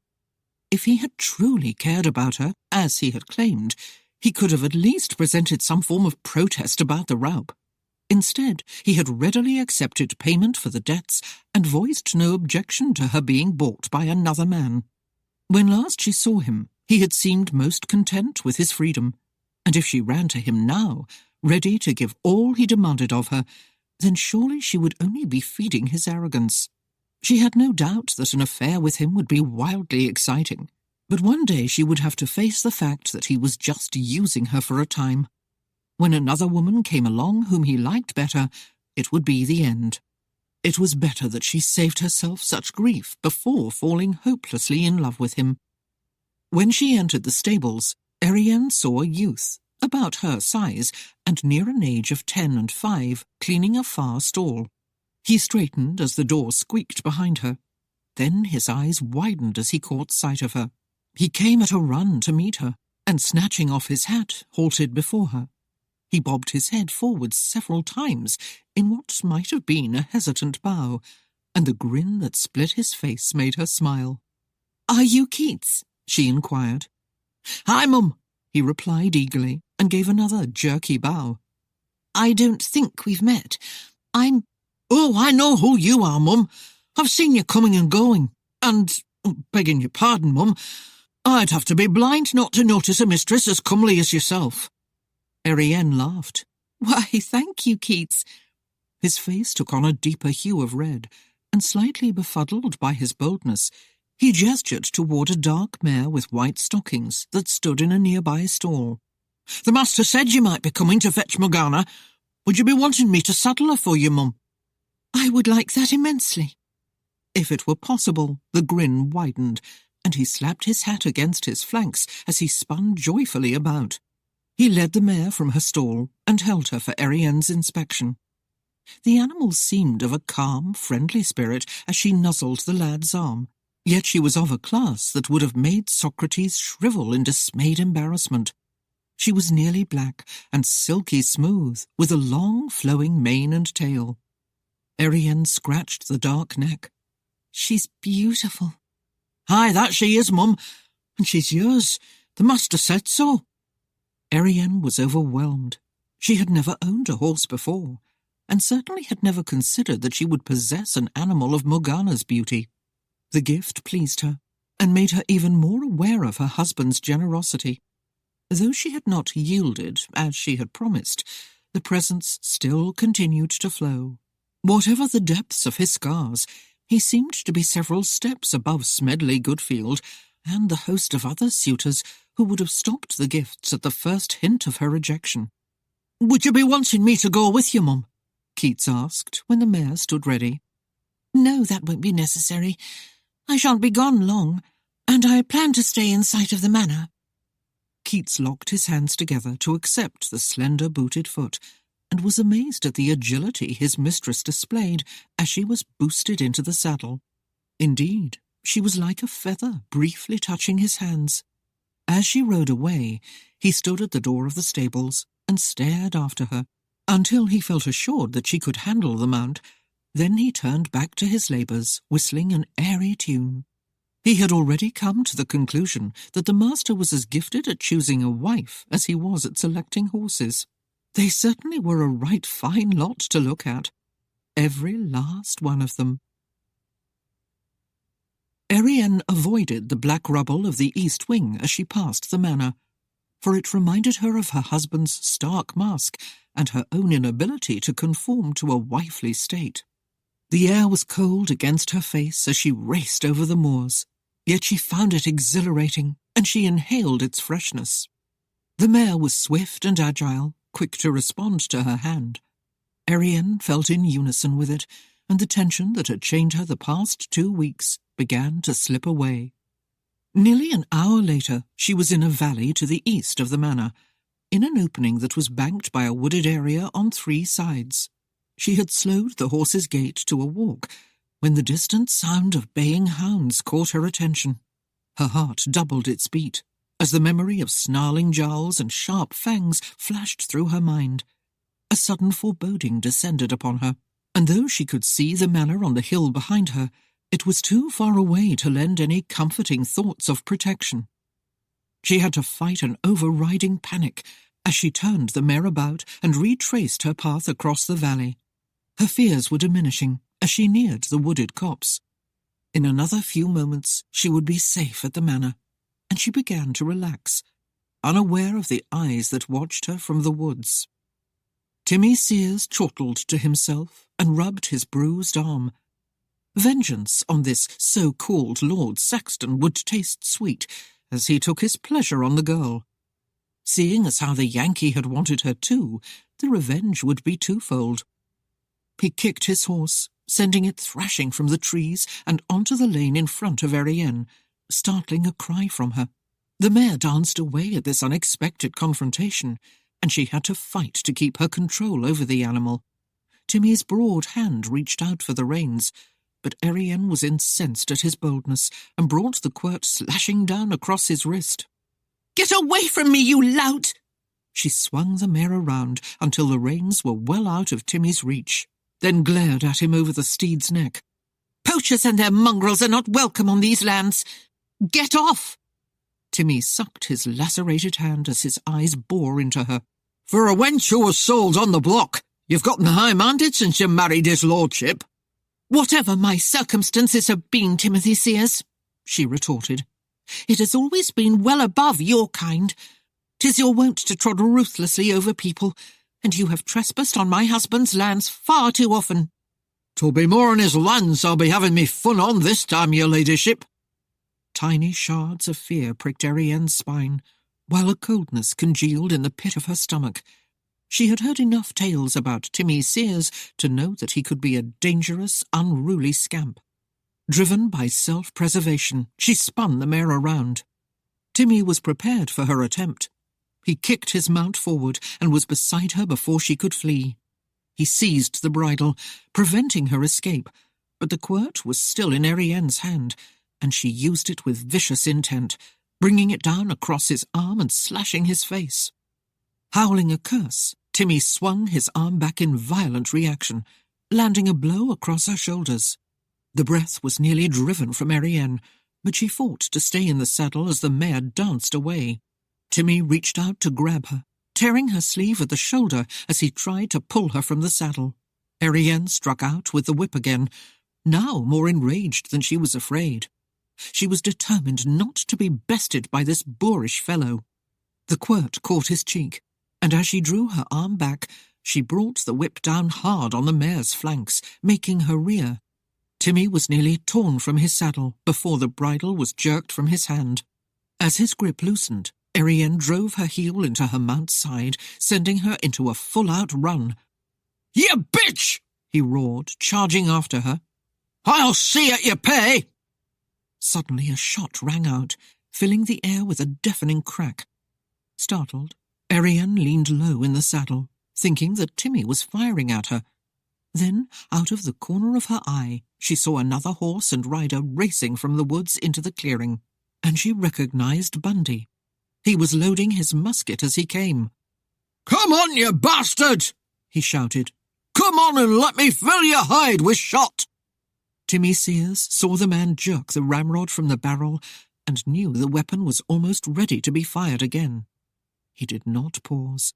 If he had truly cared about her, as he had claimed, he could have at least presented some form of protest about the raup. Instead, he had readily accepted payment for the debts and voiced no objection to her being bought by another man. When last she saw him, he had seemed most content with his freedom, and if she ran to him now, ready to give all he demanded of her, then surely she would only be feeding his arrogance. She had no doubt that an affair with him would be wildly exciting, but one day she would have to face the fact that he was just using her for a time. When another woman came along whom he liked better, it would be the end. It was better that she saved herself such grief before falling hopelessly in love with him. When she entered the stables, Erienne saw a youth, about her size, and near an age of 10 and 5, cleaning a far stall. He straightened as the door squeaked behind her. Then his eyes widened as he caught sight of her. He came at a run to meet her, and snatching off his hat, halted before her. He bobbed his head forward several times in what might have been a hesitant bow, and the grin that split his face made her smile. "Are you Keats?" she inquired. "Hi, Mum," he replied eagerly, and gave another jerky bow. "I don't think we've met. I'm—" "Oh, I know who you are, Mum. I've seen you coming and going. And, begging your pardon, Mum, I'd have to be blind not to notice a mistress as comely as yourself." Erienne laughed. "Why, thank you, Keats." His face took on a deeper hue of red, and slightly befuddled by his boldness, he gestured toward a dark mare with white stockings that stood in a nearby stall. "The master said you might be coming to fetch Morgana. Would you be wanting me to saddle her for you, Mum?" "I would like that immensely." If it were possible, the grin widened, and he slapped his hat against his flanks as he spun joyfully about. He led the mare from her stall and held her for Erienne's inspection. The animal seemed of a calm, friendly spirit as she nuzzled the lad's arm, yet she was of a class that would have made Socrates shrivel in dismayed embarrassment. She was nearly black and silky smooth, with a long, flowing mane and tail. Erienne scratched the dark neck. "She's beautiful." "Aye, that she is, Mum, and she's yours. The master said so." Erienne was overwhelmed. She had never owned a horse before, and certainly had never considered that she would possess an animal of Morgana's beauty. The gift pleased her, and made her even more aware of her husband's generosity. Though she had not yielded, as she had promised, the presents still continued to flow. Whatever the depths of his scars, he seemed to be several steps above Smedley Goodfield and the host of other suitors who would have stopped the gifts at the first hint of her rejection. "Would you be wanting me to go with you, Mum?" Keats asked when the mare stood ready. "No, that won't be necessary. I shan't be gone long, and I plan to stay in sight of the manor." Keats locked his hands together to accept the slender booted foot, and was amazed at the agility his mistress displayed as she was boosted into the saddle. Indeed, she was like a feather briefly touching his hands. As she rode away, he stood at the door of the stables and stared after her, until he felt assured that she could handle the mount. Then he turned back to his labours, whistling an airy tune. He had already come to the conclusion that the master was as gifted at choosing a wife as he was at selecting horses. They certainly were a right fine lot to look at, every last one of them. Erienne avoided the black rubble of the east wing as she passed the manor, for it reminded her of her husband's stark mask and her own inability to conform to a wifely state. The air was cold against her face as she raced over the moors, yet she found it exhilarating, and she inhaled its freshness. The mare was swift and agile, quick to respond to her hand. Erienne felt in unison with it, and the tension that had chained her the past 2 weeks began to slip away. Nearly an hour later, she was in a valley to the east of the manor, in an opening that was banked by a wooded area on 3 sides. She had slowed the horse's gait to a walk, when the distant sound of baying hounds caught her attention. Her heart doubled its beat, as the memory of snarling jowls and sharp fangs flashed through her mind. A sudden foreboding descended upon her, and though she could see the manor on the hill behind her, it was too far away to lend any comforting thoughts of protection. She had to fight an overriding panic as she turned the mare about and retraced her path across the valley. Her fears were diminishing as she neared the wooded copse. In another few moments she would be safe at the manor, and she began to relax, unaware of the eyes that watched her from the woods. Timmy Sears chortled to himself and rubbed his bruised arm. Vengeance on this so-called Lord Saxton would taste sweet, as he took his pleasure on the girl. Seeing as how the Yankee had wanted her too, the revenge would be twofold. He kicked his horse, sending it thrashing from the trees and onto the lane in front of Erienne, startling a cry from her. The mare danced away at this unexpected confrontation, and she had to fight to keep her control over the animal. Timmy's broad hand reached out for the reins, but Erienne was incensed at his boldness and brought the quirt slashing down across his wrist. "Get away from me, you lout!" She swung the mare around until the reins were well out of Timmy's reach, then glared at him over the steed's neck. "Poachers and their mongrels are not welcome on these lands. Get off!" Timmy sucked his lacerated hand as his eyes bore into her. "For a wench who was sold on the block, you've gotten high-minded since you married his lordship." "Whatever my circumstances have been, Timothy Sears," she retorted, "it has always been well above your kind. 'Tis your wont to trod ruthlessly over people, and you have trespassed on my husband's lands far too often." "'Twill be more on his lands I'll be having me fun on this time, your ladyship." Tiny shards of fear pricked Erienne's spine, while a coldness congealed in the pit of her stomach. She had heard enough tales about Timmy Sears to know that he could be a dangerous, unruly scamp. Driven by self-preservation, she spun the mare around. Timmy was prepared for her attempt. He kicked his mount forward and was beside her before she could flee. He seized the bridle, preventing her escape, but the quirt was still in Erienne's hand, and she used it with vicious intent, bringing it down across his arm and slashing his face. Howling a curse, Timmy swung his arm back in violent reaction, landing a blow across her shoulders. The breath was nearly driven from Erienne, but she fought to stay in the saddle as the mare danced away. Timmy reached out to grab her, tearing her sleeve at the shoulder as he tried to pull her from the saddle. Erienne struck out with the whip again, now more enraged than she was afraid. She was determined not to be bested by this boorish fellow. The quirt caught his cheek, and as she drew her arm back, she brought the whip down hard on the mare's flanks, making her rear. Timmy was nearly torn from his saddle before the bridle was jerked from his hand. As his grip loosened, Erienne drove her heel into her mount's side, sending her into a full-out run. "You bitch!" he roared, charging after her. "I'll see at your pay!" Suddenly a shot rang out, filling the air with a deafening crack. Startled, Erienne leaned low in the saddle, thinking that Timmy was firing at her. Then, out of the corner of her eye, she saw another horse and rider racing from the woods into the clearing, and she recognized Bundy. He was loading his musket as he came. "Come on, you bastard!" he shouted. "Come on and let me fill your hide with shot!" Timmy Sears saw the man jerk the ramrod from the barrel and knew the weapon was almost ready to be fired again. He did not pause.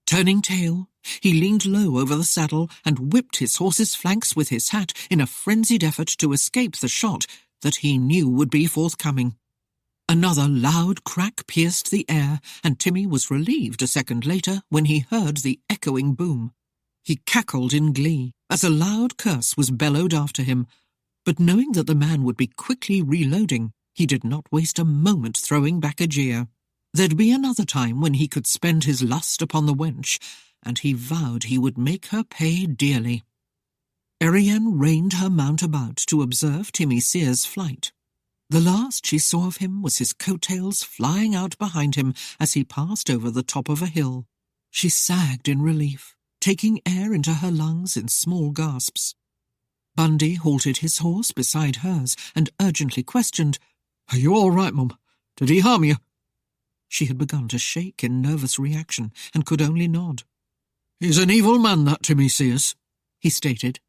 Turning tail, he leaned low over the saddle and whipped his horse's flanks with his hat in a frenzied effort to escape the shot that he knew would be forthcoming. Another loud crack pierced the air, and Timmy was relieved a second later when he heard the echoing boom. He cackled in glee as a loud curse was bellowed after him, but knowing that the man would be quickly reloading, he did not waste a moment throwing back a jeer. There'd be another time when he could spend his lust upon the wench, and he vowed he would make her pay dearly. Erienne reined her mount about to observe Timmy Sear's flight. The last she saw of him was his coat-tails flying out behind him as he passed over the top of a hill. She sagged in relief, taking air into her lungs in small gasps. Bundy halted his horse beside hers and urgently questioned, "Are you all right, Mum? Did he harm you?" She had begun to shake in nervous reaction and could only nod. "He's an evil man, that Timmy Sears," he stated,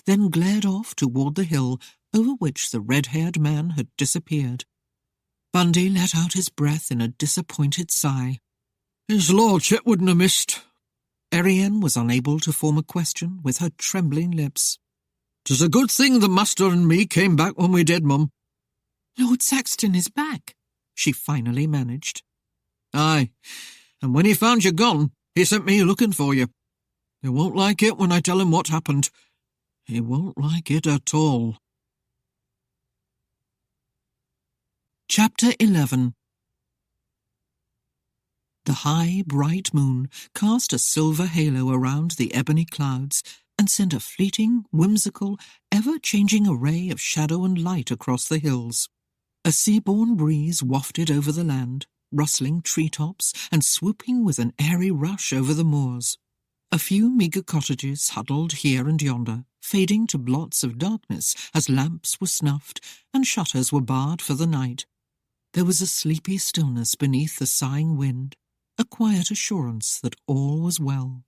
then glared off toward the hill over which the red-haired man had disappeared. Bundy let out his breath in a disappointed sigh. "His lordship wouldn't have missed." Erienne was unable to form a question with her trembling lips. "'Tis a good thing the master and me came back when we did, Mum." "Lord Saxton is back," she finally managed. "Aye, and when he found you gone, he sent me looking for you. He won't like it when I tell him what happened. He won't like it at all." Chapter 11. The high, bright moon cast a silver halo around the ebony clouds and sent a fleeting, whimsical, ever-changing array of shadow and light across the hills. A sea-borne breeze wafted over the land, rustling treetops and swooping with an airy rush over the moors. A few meagre cottages huddled here and yonder, fading to blots of darkness as lamps were snuffed and shutters were barred for the night. There was a sleepy stillness beneath the sighing wind, a quiet assurance that all was well.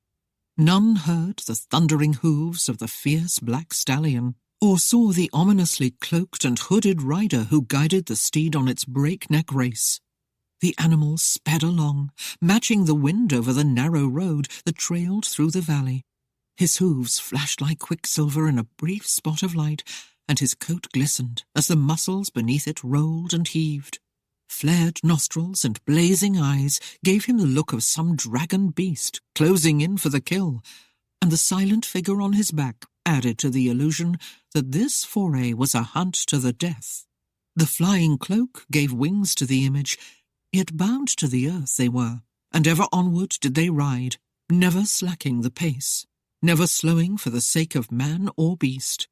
None heard the thundering hooves of the fierce black stallion, or saw the ominously cloaked and hooded rider who guided the steed on its breakneck race. The animal sped along, matching the wind over the narrow road that trailed through the valley. His hooves flashed like quicksilver in a brief spot of light, and his coat glistened as the muscles beneath it rolled and heaved. Flared nostrils and blazing eyes gave him the look of some dragon beast closing in for the kill, and the silent figure on his back added to the illusion that this foray was a hunt to the death. The flying cloak gave wings to the image, yet bound to the earth they were, and ever onward did they ride, never slacking the pace, never slowing for the sake of man or beast.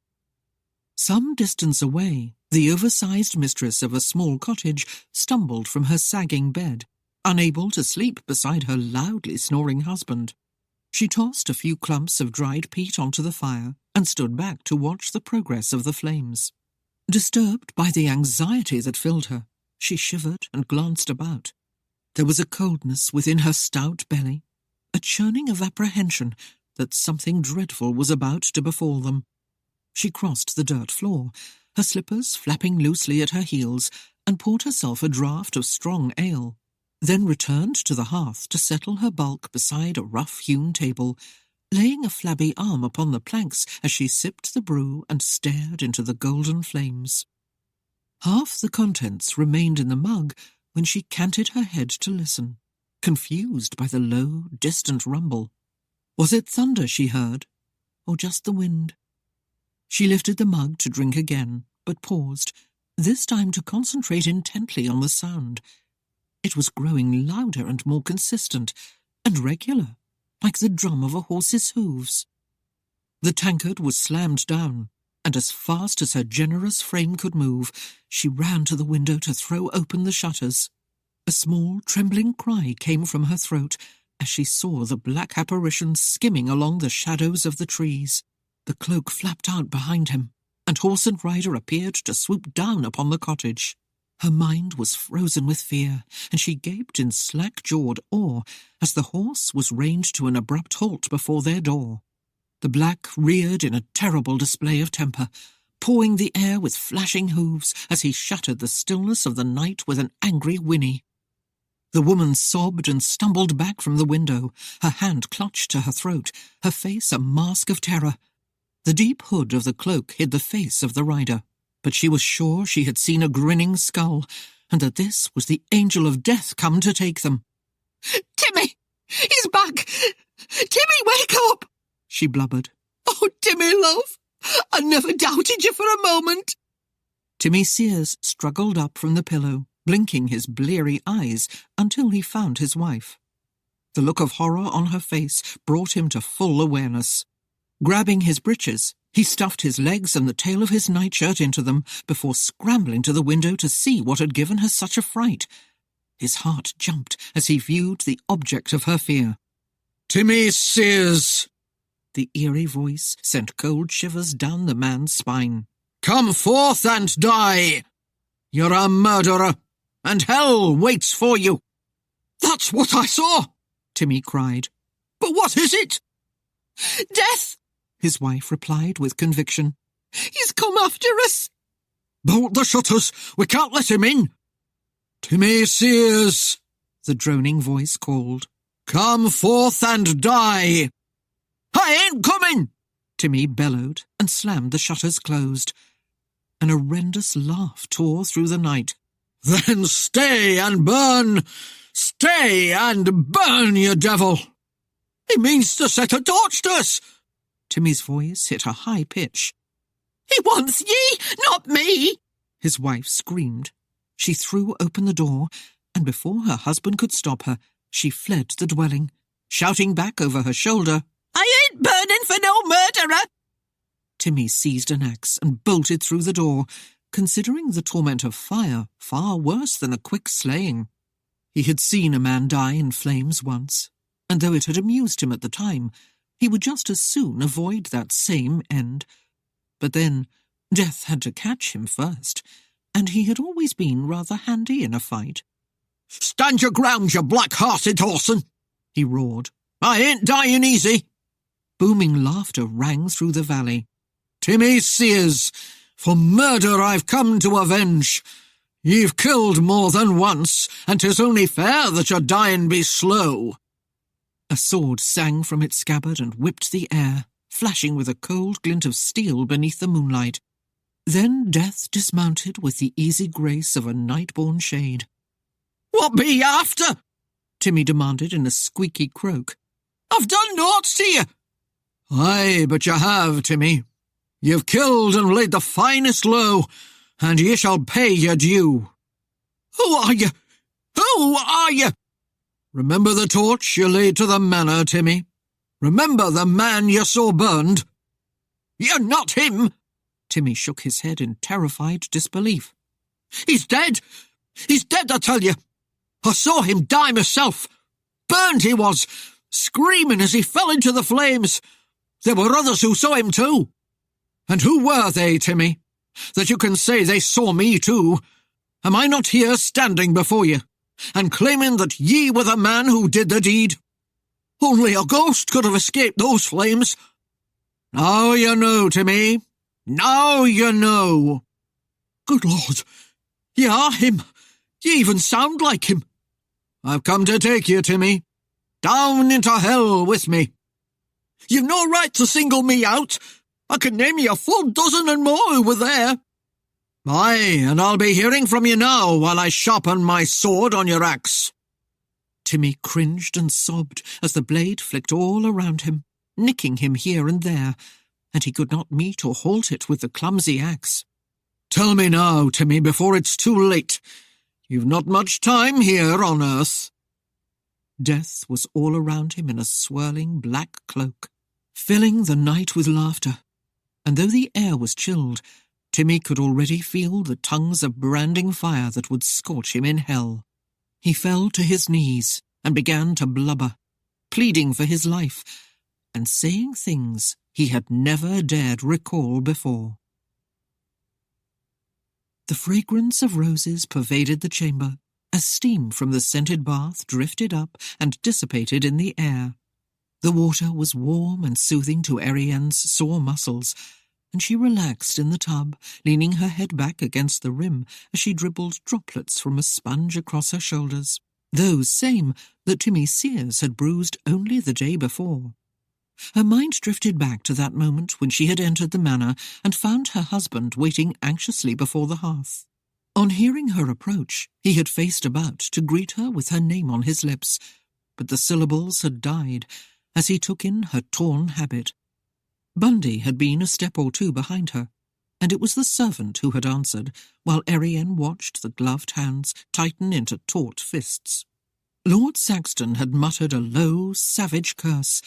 Some distance away, the oversized mistress of a small cottage stumbled from her sagging bed, unable to sleep beside her loudly snoring husband. She tossed a few clumps of dried peat onto the fire and stood back to watch the progress of the flames. Disturbed by the anxiety that filled her, she shivered and glanced about. There was a coldness within her stout belly, a churning of apprehension that something dreadful was about to befall them. She crossed the dirt floor, her slippers flapping loosely at her heels, and poured herself a draught of strong ale, then returned to the hearth to settle her bulk beside a rough-hewn table, laying a flabby arm upon the planks as she sipped the brew and stared into the golden flames. Half the contents remained in the mug when she canted her head to listen, confused by the low, distant rumble. Was it thunder she heard, or just the wind? She lifted the mug to drink again, but paused, this time to concentrate intently on the sound. It was growing louder and more consistent, and regular, like the drum of a horse's hooves. The tankard was slammed down, and as fast as her generous frame could move, she ran to the window to throw open the shutters. A small, trembling cry came from her throat as she saw the black apparition skimming along the shadows of the trees. The cloak flapped out behind him, and horse and rider appeared to swoop down upon the cottage. Her mind was frozen with fear, and she gaped in slack-jawed awe as the horse was reined to an abrupt halt before their door. The black reared in a terrible display of temper, pawing the air with flashing hooves as he shattered the stillness of the night with an angry whinny. The woman sobbed and stumbled back from the window, her hand clutched to her throat, her face a mask of terror. The deep hood of the cloak hid the face of the rider, but she was sure she had seen a grinning skull, and that this was the angel of death come to take them. "Timmy! He's back! Timmy, wake up!" she blubbered. "Oh, Timmy, love! I never doubted you for a moment." Timmy Sears struggled up from the pillow, blinking his bleary eyes until he found his wife. The look of horror on her face brought him to full awareness. Grabbing his breeches, he stuffed his legs and the tail of his nightshirt into them before scrambling to the window to see what had given her such a fright. His heart jumped as he viewed the object of her fear. "Timmy Sears!" The eerie voice sent cold shivers down the man's spine. "Come forth and die! You're a murderer, and hell waits for you!" "That's what I saw!" Timmy cried. "But what is it?" Death, his wife replied with conviction. he's come after us. "Bolt the shutters! We can't let him in!" "Timmy Sears!" the droning voice called. "Come forth and die!" "I ain't coming!" Timmy bellowed and slammed the shutters closed. An horrendous laugh tore through the night. "Then stay and burn! Stay and burn, you devil!" "He means to set a torch to us!" Timmy's voice hit a high pitch. He wants ye, not me. His wife screamed. She threw open the door, and before her husband could stop her, she fled the dwelling, shouting back over her shoulder, I ain't burning for no murderer. Timmy seized an axe and bolted through the door, considering the torment of fire far worse than a quick slaying. He had seen a man die in flames once, and though it had amused him at the time, he would just as soon avoid that same end. But then death had to catch him first, and he had always been rather handy in a fight. "Stand your ground, you black-hearted Orson!" he roared. "I ain't dying easy!" Booming laughter rang through the valley. "Timmy Sears, for murder I've come to avenge. Ye've killed more than once, and 'tis only fair that your dying be slow." A sword sang from its scabbard and whipped the air, flashing with a cold glint of steel beneath the moonlight. Then death dismounted with the easy grace of a night-born shade. "What be ye after?" Timmy demanded in a squeaky croak. "I've done naught to you." "Aye, but you have, Timmy. You've killed and laid the finest low, and ye shall pay your due." "Who are you? Who are you?" "Remember the torch you laid to the manor, Timmy? Remember the man you saw burned?" "You're not him." Timmy shook his head in terrified disbelief. "He's dead. He's dead, I tell you. I saw him die myself. Burned he was, screaming as he fell into the flames. There were others who saw him too." "And who were they, Timmy, that you can say they saw me too? Am I not here standing before you, and claiming that ye were the man who did the deed?" "Only a ghost could have escaped those flames." "Now you know, Timmy. Now you know." "Good Lord, ye are him. Ye even sound like him." "I've come to take you, Timmy. Down into hell with me." "You've no right to single me out. I can name you a full dozen and more who were there." "Aye, and I'll be hearing from you now while I sharpen my sword on your axe." Timmy cringed and sobbed as the blade flicked all around him, nicking him here and there, and he could not meet or halt it with the clumsy axe. "Tell me now, Timmy, before it's too late. You've not much time here on earth." Death was all around him in a swirling black cloak, filling the night with laughter, and though the air was chilled, Timmy could already feel the tongues of branding fire that would scorch him in hell. He fell to his knees and began to blubber, pleading for his life, and saying things he had never dared recall before. The fragrance of roses pervaded the chamber, as steam from the scented bath drifted up and dissipated in the air. The water was warm and soothing to Erienne's sore muscles, and she relaxed in the tub, leaning her head back against the rim as she dribbled droplets from a sponge across her shoulders, those same that Timmy Sears had bruised only the day before. Her mind drifted back to that moment when she had entered the manor and found her husband waiting anxiously before the hearth. On hearing her approach, he had faced about to greet her with her name on his lips, but the syllables had died as he took in her torn habit. Bundy had been a step or two behind her, and it was the servant who had answered, while Erienne watched the gloved hands tighten into taut fists. Lord Saxton had muttered a low, savage curse,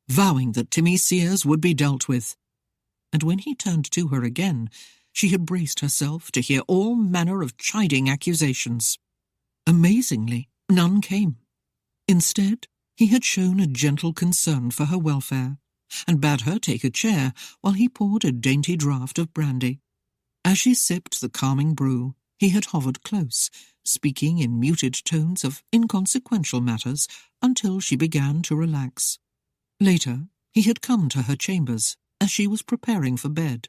vowing that Timmy Sears would be dealt with, and when he turned to her again, she had braced herself to hear all manner of chiding accusations. Amazingly, none came. Instead, he had shown a gentle concern for her welfare, and bade her take a chair while he poured a dainty draught of brandy. As she sipped the calming brew, he had hovered close, speaking in muted tones of inconsequential matters until she began to relax. Later, he had come to her chambers as she was preparing for bed,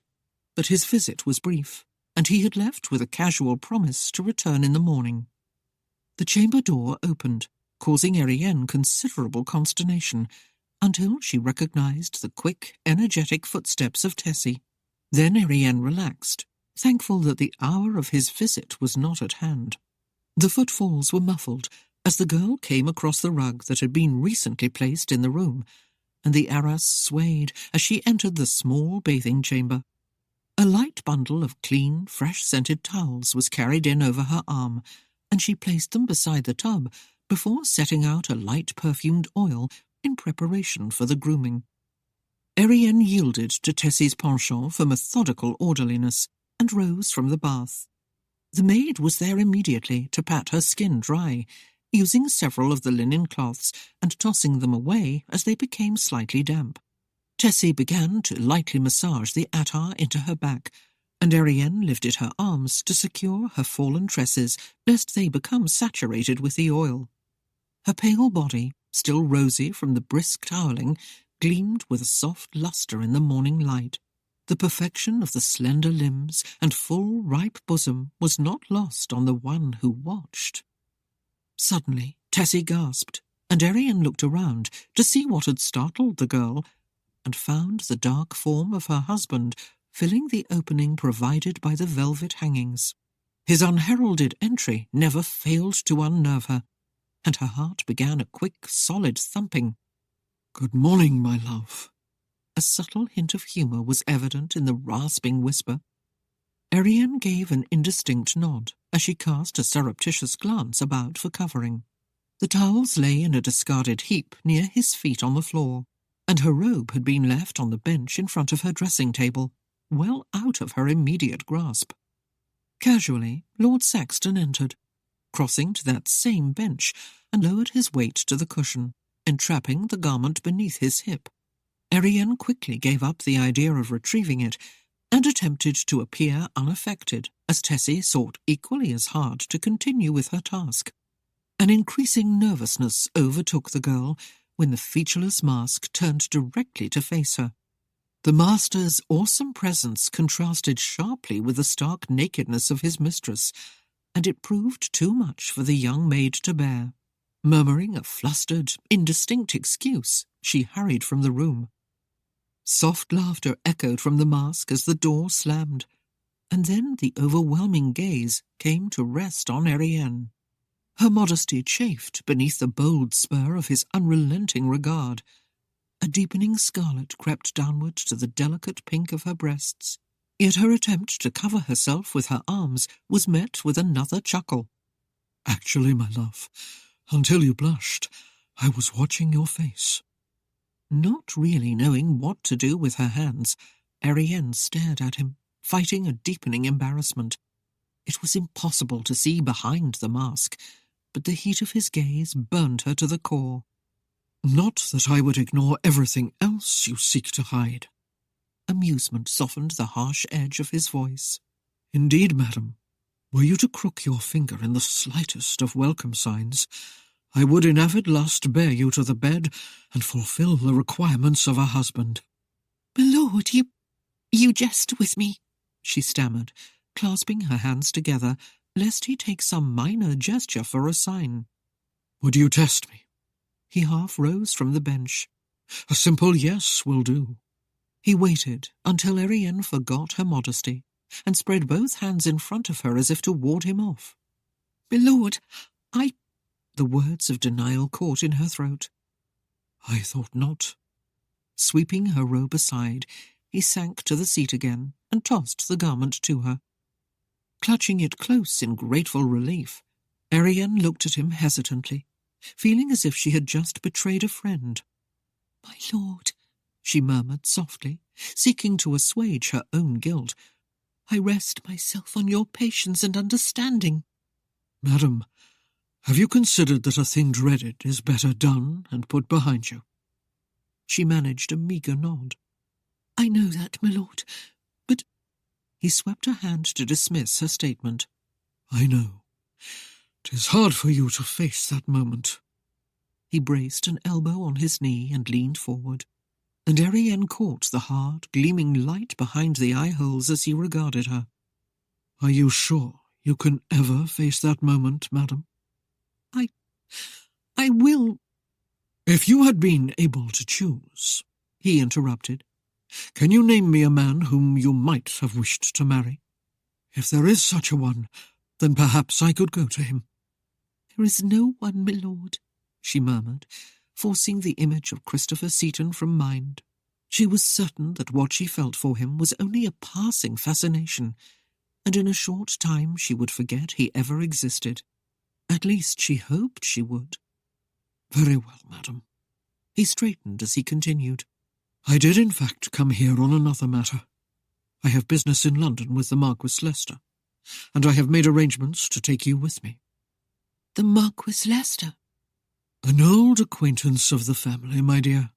but his visit was brief, and he had left with a casual promise to return in the morning. The chamber door opened, causing Erienne considerable consternation, until she recognized the quick, energetic footsteps of Tessie. Then Erienne relaxed, thankful that the hour of his visit was not at hand. The footfalls were muffled as the girl came across the rug that had been recently placed in the room, and the arras swayed as she entered the small bathing chamber. A light bundle of clean, fresh-scented towels was carried in over her arm, and she placed them beside the tub before setting out a light perfumed oil in preparation for the grooming. Erienne yielded to Tessie's penchant for methodical orderliness and rose from the bath. The maid was there immediately to pat her skin dry, using several of the linen cloths and tossing them away as they became slightly damp. Tessie began to lightly massage the attar into her back, and Erienne lifted her arms to secure her fallen tresses lest they become saturated with the oil. Her pale body, still rosy from the brisk toweling, gleamed with a soft lustre in the morning light. The perfection of the slender limbs and full, ripe bosom was not lost on the one who watched. Suddenly, Tessie gasped, and Erienne looked around to see what had startled the girl, and found the dark form of her husband filling the opening provided by the velvet hangings. His unheralded entry never failed to unnerve her, and her heart began a quick, solid thumping. "Good morning, my love." A subtle hint of humour was evident in the rasping whisper. Erienne gave an indistinct nod as she cast a surreptitious glance about for covering. The towels lay in a discarded heap near his feet on the floor, and her robe had been left on the bench in front of her dressing table, well out of her immediate grasp. Casually, Lord Saxton entered, crossing to that same bench and lowered his weight to the cushion, entrapping the garment beneath his hip. Erienne quickly gave up the idea of retrieving it and attempted to appear unaffected as Tessie sought equally as hard to continue with her task. An increasing nervousness overtook the girl when the featureless mask turned directly to face her. The master's awesome presence contrasted sharply with the stark nakedness of his mistress, and it proved too much for the young maid to bear. Murmuring a flustered, indistinct excuse, she hurried from the room. Soft laughter echoed from the mask as the door slammed, and then the overwhelming gaze came to rest on Erienne. Her modesty chafed beneath the bold spur of his unrelenting regard. A deepening scarlet crept downward to the delicate pink of her breasts, yet her attempt to cover herself with her arms was met with another chuckle. "Actually, my love, until you blushed, I was watching your face." Not really knowing what to do with her hands, Erienne stared at him, fighting a deepening embarrassment. It was impossible to see behind the mask, but the heat of his gaze burned her to the core. "Not that I would ignore everything else you seek to hide." Amusement softened the harsh edge of his voice. "Indeed, madam, were you to crook your finger in the slightest of welcome signs, I would in avid lust bear you to the bed and fulfil the requirements of a husband." "My lord, you jest with me," she stammered, clasping her hands together, lest he take some minor gesture for a sign. "Would you test me?" He half rose from the bench. "A simple yes will do." He waited until Erienne forgot her modesty and spread both hands in front of her as if to ward him off. "My lord, The words of denial caught in her throat. "I thought not." Sweeping her robe aside, He sank to the seat again and tossed the garment to her. Clutching it close in grateful relief, Erienne looked at him hesitantly, feeling as if she had just betrayed a friend. "My lord," she murmured softly, seeking to assuage her own guilt, "I rest myself on your patience and understanding." "Madam, have you considered that a thing dreaded is better done and put behind you?" She managed a meagre nod. "I know that, my lord, but—" He swept her hand to dismiss her statement. "I know. 'Tis hard for you to face that moment." He braced an elbow on his knee and leaned forward, and Erienne caught the hard, gleaming light behind the eye-holes as he regarded her. "Are you sure you can ever face that moment, madam?" I will—" "If you had been able to choose," he interrupted, "can you name me a man whom you might have wished to marry? If there is such a one, then perhaps I could go to him." "There is no one, my lord," she murmured, forcing the image of Christopher Seaton from mind. She was certain that what she felt for him was only a passing fascination, and in a short time she would forget he ever existed. At least she hoped she would. "Very well, madam." He straightened as he continued. "I did in fact come here on another matter. I have business in London with the Marquis Leicester, and I have made arrangements to take you with me." "The Marquis Leicester?" "An old acquaintance of the family, my dear.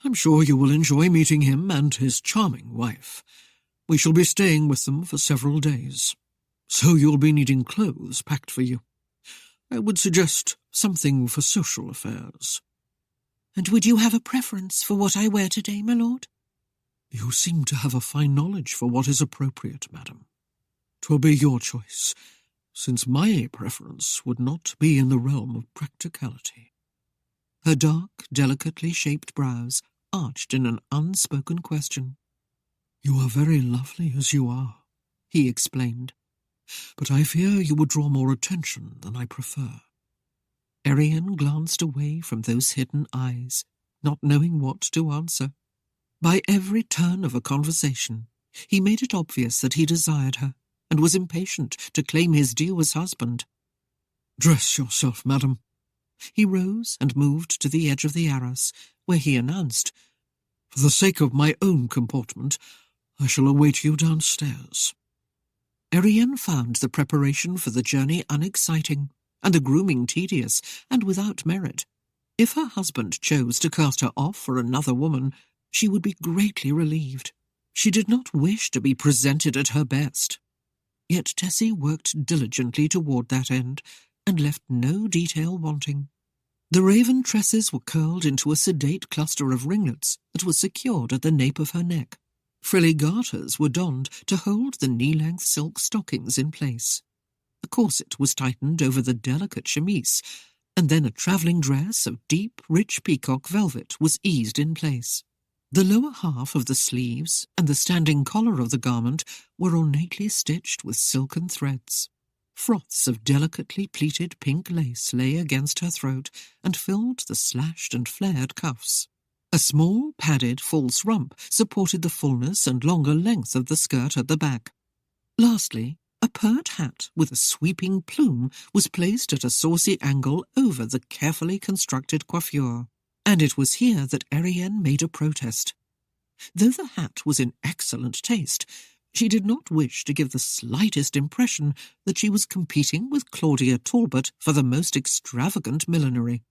I'm sure you will enjoy meeting him and his charming wife. We shall be staying with them for several days, so you'll be needing clothes packed for you. I would suggest something for social affairs." "And would you have a preference for what I wear today, my lord?" "You seem to have a fine knowledge for what is appropriate, madam. 'Twill be your choice, since my preference would not be in the realm of practicality." Her dark, delicately shaped brows arched in an unspoken question. "You are very lovely as you are," he explained, "but I fear you would draw more attention than I prefer." Erienne glanced away from those hidden eyes, not knowing what to answer. By every turn of a conversation, he made it obvious that he desired her, and was impatient to claim his due as husband. "Dress yourself, madam." He rose and moved to the edge of the arras, where he announced, "For the sake of my own comportment, I shall await you downstairs." Erienne found the preparation for the journey unexciting, and the grooming tedious, and without merit. If her husband chose to cast her off for another woman, she would be greatly relieved. She did not wish to be presented at her best. Yet Tessie worked diligently toward that end, and left no detail wanting. The raven tresses were curled into a sedate cluster of ringlets that was secured at the nape of her neck. Frilly garters were donned to hold the knee-length silk stockings in place. A corset was tightened over the delicate chemise, and then a travelling dress of deep, rich peacock velvet was eased in place. The lower half of the sleeves and the standing collar of the garment were ornately stitched with silken threads. Froths of delicately pleated pink lace lay against her throat and filled the slashed and flared cuffs. A small, padded, false rump supported the fullness and longer length of the skirt at the back. Lastly, a pert hat with a sweeping plume was placed at a saucy angle over the carefully constructed coiffure, and it was here that Erienne made a protest. Though the hat was in excellent taste, she did not wish to give the slightest impression that she was competing with Claudia Talbot for the most extravagant millinery.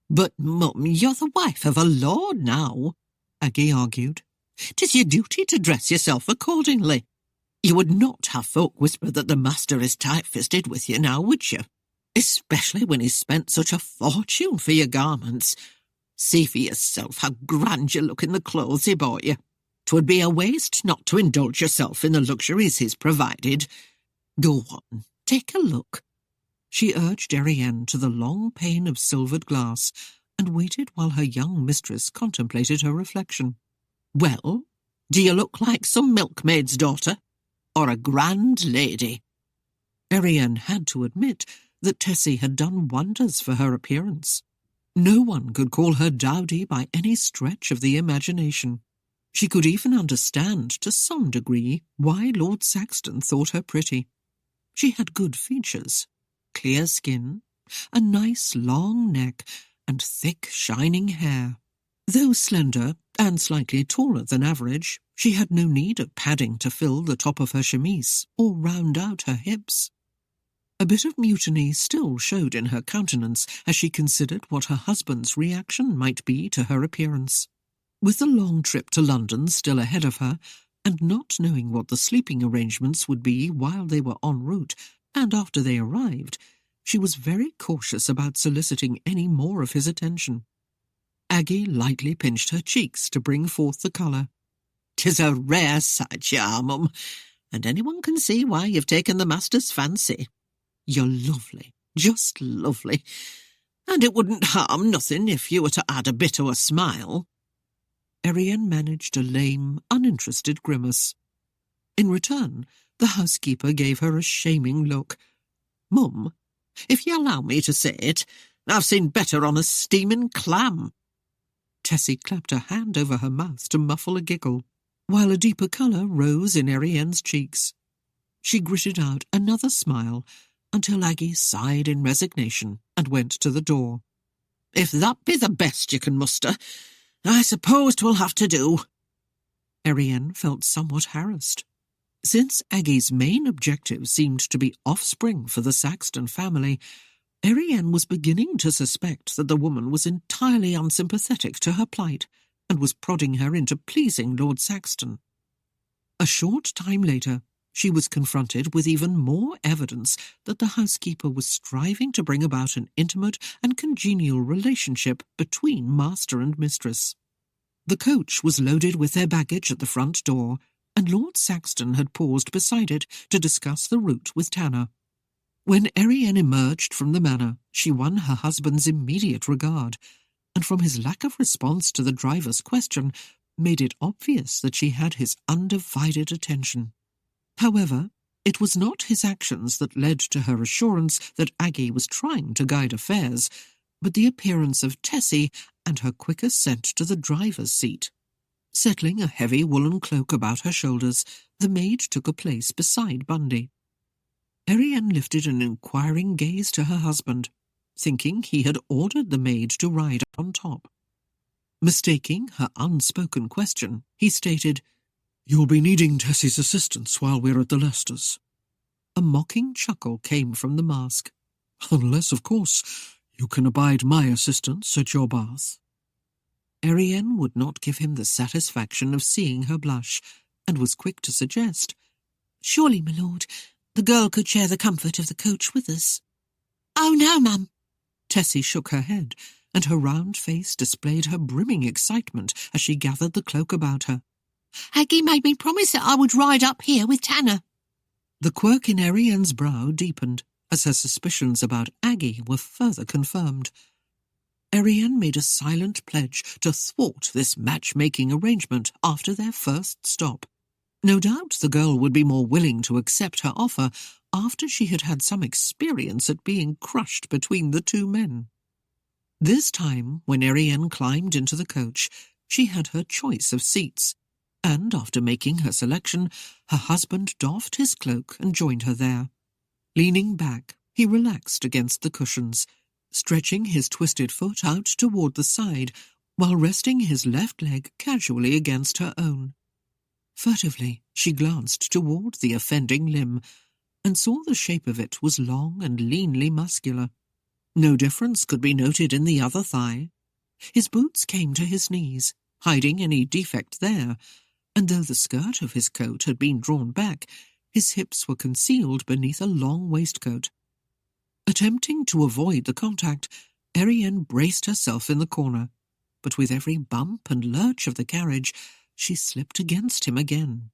"But, Mum, you're the wife of a lord now," Aggie argued. "'Tis your duty to dress yourself accordingly. You would not have folk whisper that the master is tight-fisted with you now, would you? Especially when he's spent such a fortune for your garments. See for yourself how grand you look in the clothes he bought you. 'Twould be a waste not to indulge yourself in the luxuries he's provided. Go on, take a look." She urged Erienne to the long pane of silvered glass, and waited while her young mistress contemplated her reflection. "Well, do you look like some milkmaid's daughter, or a grand lady?" Erienne had to admit that Tessie had done wonders for her appearance. No one could call her dowdy by any stretch of the imagination. She could even understand, to some degree, why Lord Saxton thought her pretty. She had good features, clear skin, a nice long neck, and thick, shining hair. Though slender and slightly taller than average, she had no need of padding to fill the top of her chemise or round out her hips. A bit of mutiny still showed in her countenance as she considered what her husband's reaction might be to her appearance. With the long trip to London still ahead of her, and not knowing what the sleeping arrangements would be while they were en route and after they arrived, she was very cautious about soliciting any more of his attention. Aggie lightly pinched her cheeks to bring forth the colour. "'Tis a rare sight you are, Mum, and anyone can see why you've taken the master's fancy. You're lovely, just lovely, and it wouldn't harm nothing if you were to add a bit of a smile." Erienne managed a lame, uninterested grimace. In return, the housekeeper gave her a shaming look. "Mum, if you allow me to say it, I've seen better on a steaming clam." Tessie clapped a hand over her mouth to muffle a giggle, while a deeper colour rose in Erienne's cheeks. She gritted out another smile until Aggie sighed in resignation and went to the door. "If that be the best you can muster, I suppose 'twill have to do." Erienne felt somewhat harassed. Since Aggie's main objective seemed to be offspring for the Saxton family, Erienne was beginning to suspect that the woman was entirely unsympathetic to her plight and was prodding her into pleasing Lord Saxton. A short time later, she was confronted with even more evidence that the housekeeper was striving to bring about an intimate and congenial relationship between master and mistress. The coach was loaded with their baggage at the front door, and Lord Saxton had paused beside it to discuss the route with Tanner. When Erienne emerged from the manor, she won her husband's immediate regard, and from his lack of response to the driver's question, made it obvious that she had his undivided attention. However, it was not his actions that led to her assurance that Aggie was trying to guide affairs, but the appearance of Tessie and her quick ascent to the driver's seat. Settling a heavy woolen cloak about her shoulders, the maid took a place beside Bundy. Erienne lifted an inquiring gaze to her husband, thinking he had ordered the maid to ride on top. Mistaking her unspoken question, he stated, "You'll be needing Tessie's assistance while we're at the Leicesters." A mocking chuckle came from the mask. "Unless, of course, you can abide my assistance at your bath." Erienne would not give him the satisfaction of seeing her blush, and was quick to suggest, "Surely, my lord, the girl could share the comfort of the coach with us." "Oh, no, mum." Tessie shook her head, and her round face displayed her brimming excitement as she gathered the cloak about her. "Aggie made me promise that I would ride up here with Tanner." The quirk in Erienne's brow deepened, as her suspicions about Aggie were further confirmed. Erienne made a silent pledge to thwart this matchmaking arrangement after their first stop. No doubt the girl would be more willing to accept her offer after she had had some experience at being crushed between the two men. This time, when Erienne climbed into the coach, she had her choice of seats, and after making her selection, her husband doffed his cloak and joined her there. Leaning back, he relaxed against the cushions, stretching his twisted foot out toward the side while resting his left leg casually against her own. Furtively, she glanced toward the offending limb and saw the shape of it was long and leanly muscular. No difference could be noted in the other thigh. His boots came to his knees, hiding any defect there, and though the skirt of his coat had been drawn back, his hips were concealed beneath a long waistcoat. Attempting to avoid the contact, Erienne braced herself in the corner, but with every bump and lurch of the carriage, she slipped against him again.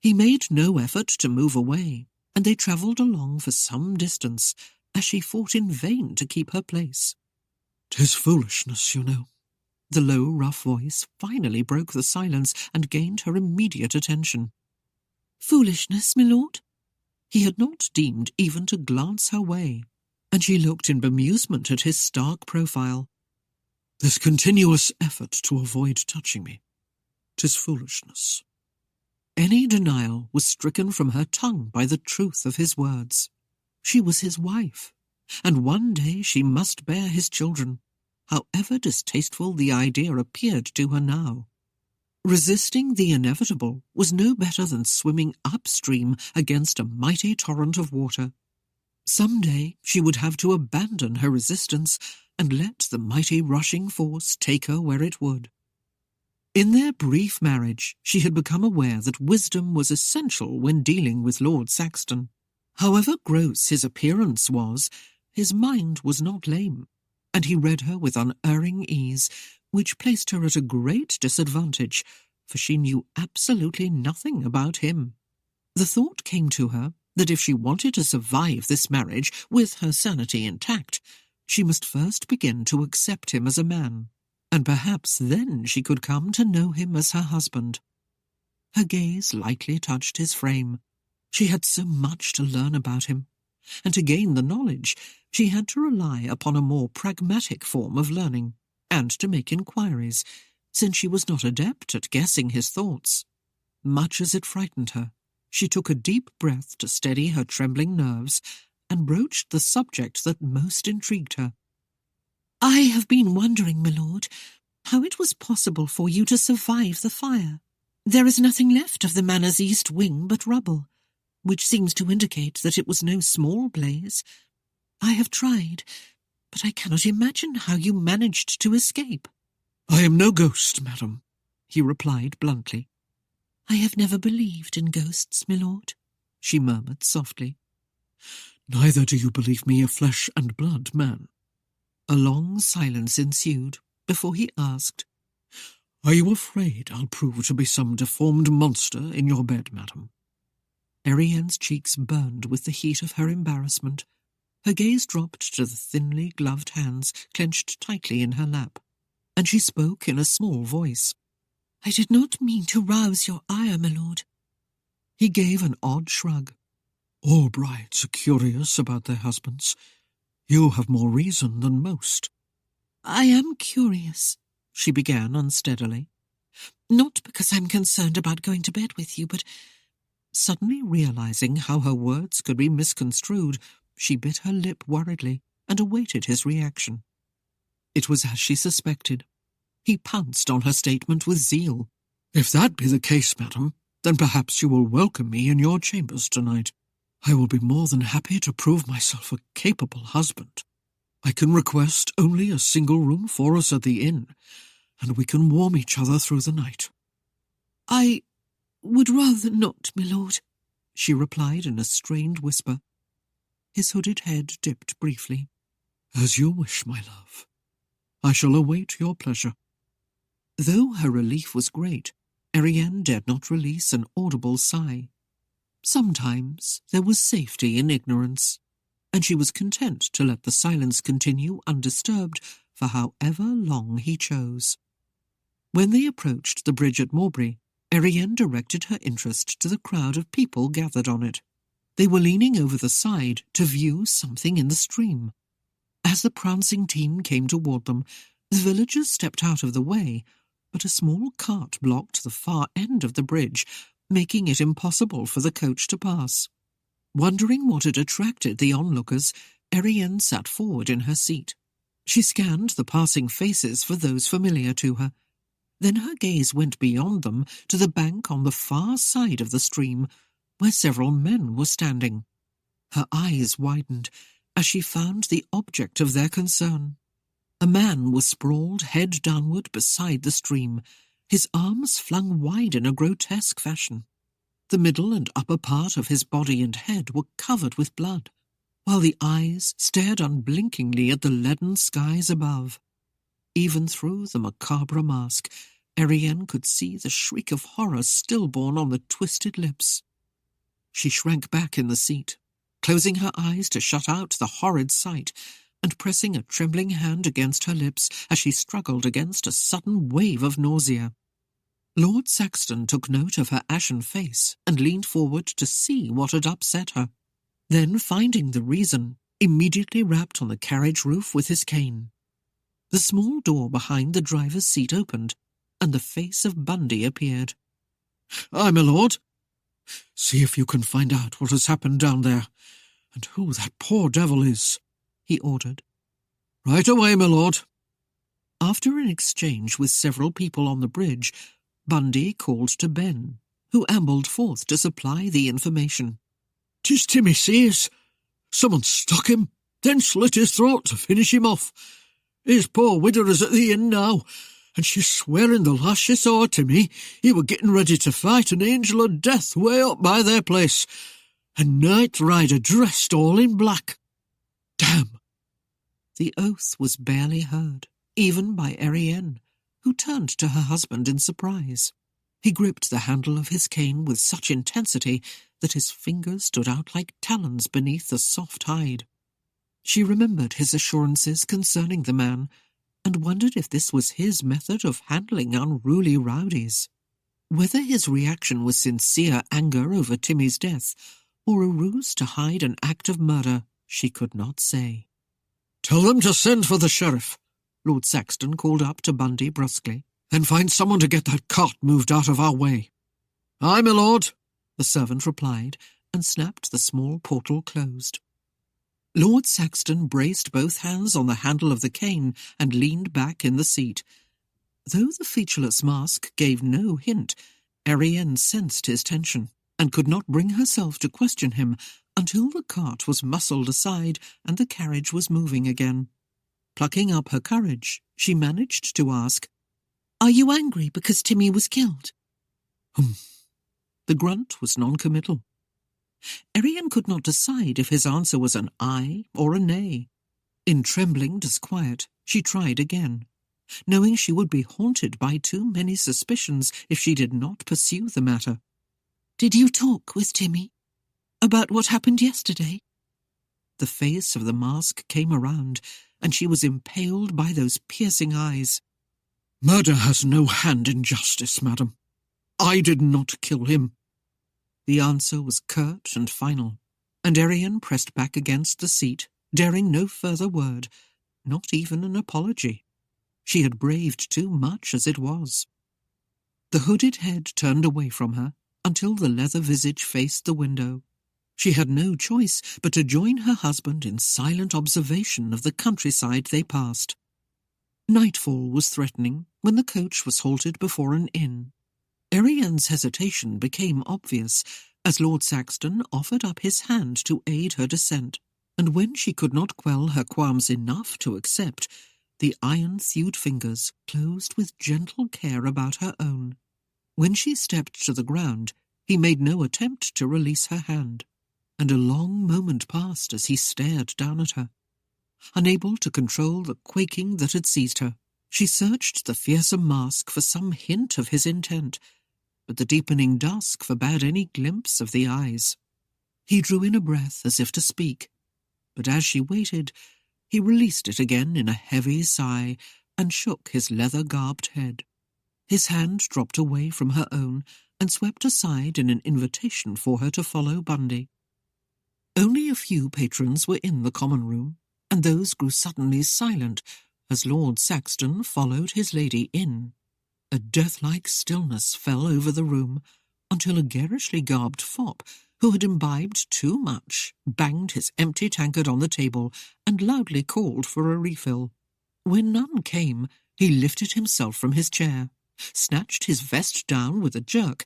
He made no effort to move away, and they travelled along for some distance, as she fought in vain to keep her place. "'Tis foolishness, you know." The low, rough voice finally broke the silence and gained her immediate attention. "Foolishness, my lord?" He had not deemed even to glance her way, and she looked in bemusement at his stark profile. "This continuous effort to avoid touching me. 'Tis foolishness." Any denial was stricken from her tongue by the truth of his words. She was his wife, and one day she must bear his children, however distasteful the idea appeared to her now. Resisting the inevitable was no better than swimming upstream against a mighty torrent of water. Some day she would have to abandon her resistance and let the mighty rushing force take her where it would. In their brief marriage, she had become aware that wisdom was essential when dealing with Lord Saxton. However gross his appearance was, his mind was not lame, and he read her with unerring ease, which placed her at a great disadvantage, for she knew absolutely nothing about him. The thought came to her that if she wanted to survive this marriage with her sanity intact, she must first begin to accept him as a man, and perhaps then she could come to know him as her husband. Her gaze lightly touched his frame. She had so much to learn about him, and to gain the knowledge she had to rely upon a more pragmatic form of learning, and to make inquiries, since she was not adept at guessing his thoughts. Much as it frightened her, she took a deep breath to steady her trembling nerves, and broached the subject that most intrigued her. "I have been wondering, my lord, how it was possible for you to survive the fire. There is nothing left of the manor's east wing but rubble, which seems to indicate that it was no small blaze. I have tried, but I cannot imagine how you managed to escape." "I am no ghost, madam," he replied bluntly. "I have never believed in ghosts, my lord," she murmured softly. "Neither do you believe me a flesh and blood man." A long silence ensued before he asked, "Are you afraid I'll prove to be some deformed monster in your bed, madam?" Erienne's cheeks burned with the heat of her embarrassment. Her gaze dropped to the thinly gloved hands clenched tightly in her lap, and she spoke in a small voice. "I did not mean to rouse your ire, my lord." He gave an odd shrug. "All brides are curious about their husbands. You have more reason than most." "I am curious," she began unsteadily. "Not because I'm concerned about going to bed with you, but—" Suddenly realizing how her words could be misconstrued, she bit her lip worriedly and awaited his reaction. It was as she suspected. He pounced on her statement with zeal. "If that be the case, madam, then perhaps you will welcome me in your chambers tonight. I will be more than happy to prove myself a capable husband. I can request only a single room for us at the inn, and we can warm each other through the night." "I would rather not, my lord," she replied in a strained whisper. His hooded head dipped briefly. "As you wish, my love. I shall await your pleasure." Though her relief was great, Erienne dared not release an audible sigh. Sometimes there was safety in ignorance, and she was content to let the silence continue undisturbed for however long he chose. When they approached the bridge at Mowbray, Erienne directed her interest to the crowd of people gathered on it. They were leaning over the side to view something in the stream. As the prancing team came toward them, the villagers stepped out of the way, but a small cart blocked the far end of the bridge, making it impossible for the coach to pass. Wondering what had attracted the onlookers, Erienne sat forward in her seat. She scanned the passing faces for those familiar to her. Then her gaze went beyond them to the bank on the far side of the stream, where several men were standing. Her eyes widened as she found the object of their concern. A man was sprawled head downward beside the stream, his arms flung wide in a grotesque fashion. The middle and upper part of his body and head were covered with blood, while the eyes stared unblinkingly at the leaden skies above. Even through the macabre mask, Erienne could see the shriek of horror stillborn on the twisted lips. She shrank back in the seat, closing her eyes to shut out the horrid sight, and pressing a trembling hand against her lips as she struggled against a sudden wave of nausea. Lord Saxton took note of her ashen face and leaned forward to see what had upset her. Then, finding the reason, immediately rapped on the carriage roof with his cane. The small door behind the driver's seat opened, and the face of Bundy appeared. "Aye, my lord. See if you can find out what has happened down there, and who that poor devil is," he ordered. "Right away, my lord." After an exchange with several people on the bridge, Bundy called to Ben, who ambled forth to supply the information. "'Tis Timmy Sears. Someone stuck him, then slit his throat to finish him off. His poor widow is at the inn now, and she's swearing the last she saw Timmy he were getting ready to fight an angel of death way up by their place, a night rider dressed all in black. Damn!" The oath was barely heard, even by Erienne, who turned to her husband in surprise. He gripped the handle of his cane with such intensity that his fingers stood out like talons beneath the soft hide. She remembered his assurances concerning the man, and wondered if this was his method of handling unruly rowdies. Whether his reaction was sincere anger over Timmy's death, or a ruse to hide an act of murder, she could not say. "Tell them to send for the sheriff," Lord Saxton called up to Bundy brusquely. "and find someone to get that cart moved out of our way." "Aye, my lord," the servant replied, and snapped the small portal closed. Lord Saxton braced both hands on the handle of the cane and leaned back in the seat. Though the featureless mask gave no hint, Erienne sensed his tension, and could not bring herself to question him until the cart was muscled aside and the carriage was moving again. Plucking up her courage, she managed to ask, "Are you angry because Timmy was killed?" The grunt was non-committal. Erienne could not decide if his answer was an aye or a nay. In trembling disquiet, she tried again, knowing she would be haunted by too many suspicions if she did not pursue the matter. "Did you talk with Timmy about what happened yesterday?" The face of the mask came around, and she was impaled by those piercing eyes. "Murder has no hand in justice, madam. I did not kill him." The answer was curt and final, and Erienne pressed back against the seat, daring no further word, not even an apology. She had braved too much as it was. The hooded head turned away from her until the leather visage faced the window. She had no choice but to join her husband in silent observation of the countryside they passed. Nightfall was threatening when the coach was halted before an inn. Erienne's hesitation became obvious as Lord Saxton offered up his hand to aid her descent, and when she could not quell her qualms enough to accept, the iron-thewed fingers closed with gentle care about her own. When she stepped to the ground, he made no attempt to release her hand, and a long moment passed as he stared down at her. Unable to control the quaking that had seized her, she searched the fearsome mask for some hint of his intent, but the deepening dusk forbade any glimpse of the eyes. He drew in a breath as if to speak, but as she waited, he released it again in a heavy sigh and shook his leather-garbed head. His hand dropped away from her own and swept aside in an invitation for her to follow Bundy. Only a few patrons were in the common room, and those grew suddenly silent as Lord Saxton followed his lady in. A death-like stillness fell over the room until a garishly garbed fop, who had imbibed too much, banged his empty tankard on the table and loudly called for a refill. When none came, he lifted himself from his chair, snatched his vest down with a jerk,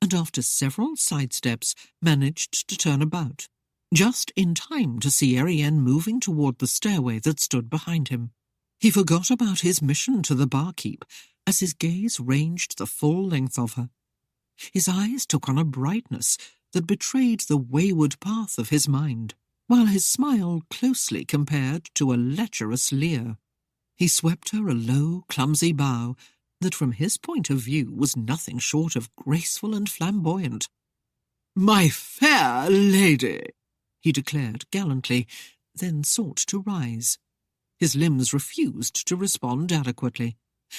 and after several sidesteps managed to turn about, just in time to see Erienne moving toward the stairway that stood behind him. He forgot about his mission to the barkeep as his gaze ranged the full length of her. His eyes took on a brightness that betrayed the wayward path of his mind, while his smile closely compared to a lecherous leer. He swept her a low, clumsy bow that from his point of view was nothing short of graceful and flamboyant. "My fair lady," he declared gallantly, then sought to rise. His limbs refused to respond adequately,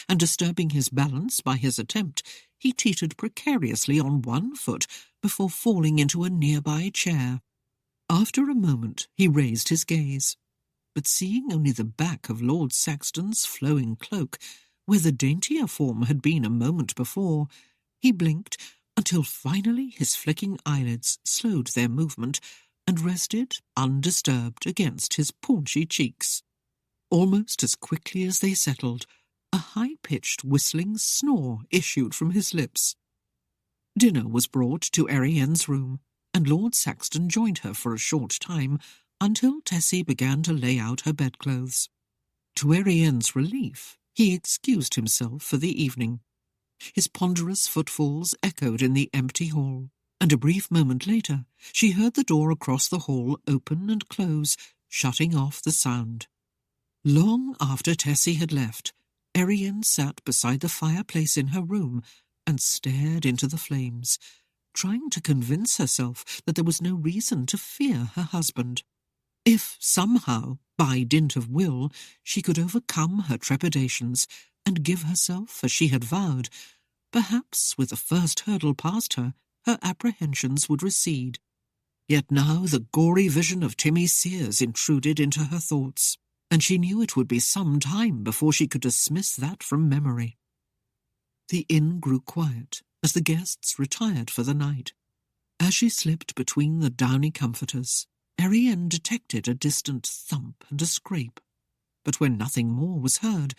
and disturbing his balance by his attempt, he teetered precariously on one foot before falling into a nearby chair. After a moment he raised his gaze, but seeing only the back of Lord Saxton's flowing cloak, where the daintier form had been a moment before. He blinked until finally his flicking eyelids slowed their movement and rested undisturbed against his paunchy cheeks. Almost as quickly as they settled, a high-pitched whistling snore issued from his lips. Dinner was brought to Erienne's room, and Lord Saxton joined her for a short time until Tessie began to lay out her bedclothes. To Erienne's relief, he excused himself for the evening. His ponderous footfalls echoed in the empty hall, and a brief moment later she heard the door across the hall open and close, shutting off the sound. Long after Tessie had left, Erienne sat beside the fireplace in her room and stared into the flames, trying to convince herself that there was no reason to fear her husband. If somehow, by dint of will, she could overcome her trepidations and give herself as she had vowed, perhaps with the first hurdle past her, her apprehensions would recede. Yet now the gory vision of Timmy Sears intruded into her thoughts, and she knew it would be some time before she could dismiss that from memory. The inn grew quiet as the guests retired for the night. As she slipped between the downy comforters, Erienne detected a distant thump and a scrape, but when nothing more was heard,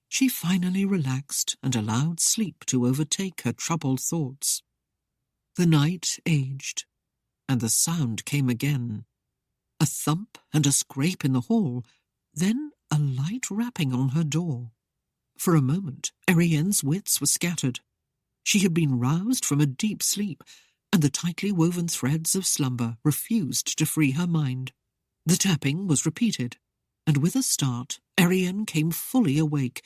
she finally relaxed and allowed sleep to overtake her troubled thoughts. The night aged, and the sound came again. A thump and a scrape in the hall, then a light rapping on her door. For a moment, Erienne's wits were scattered. She had been roused from a deep sleep, and the tightly woven threads of slumber refused to free her mind. The tapping was repeated, and with a start, Erienne came fully awake,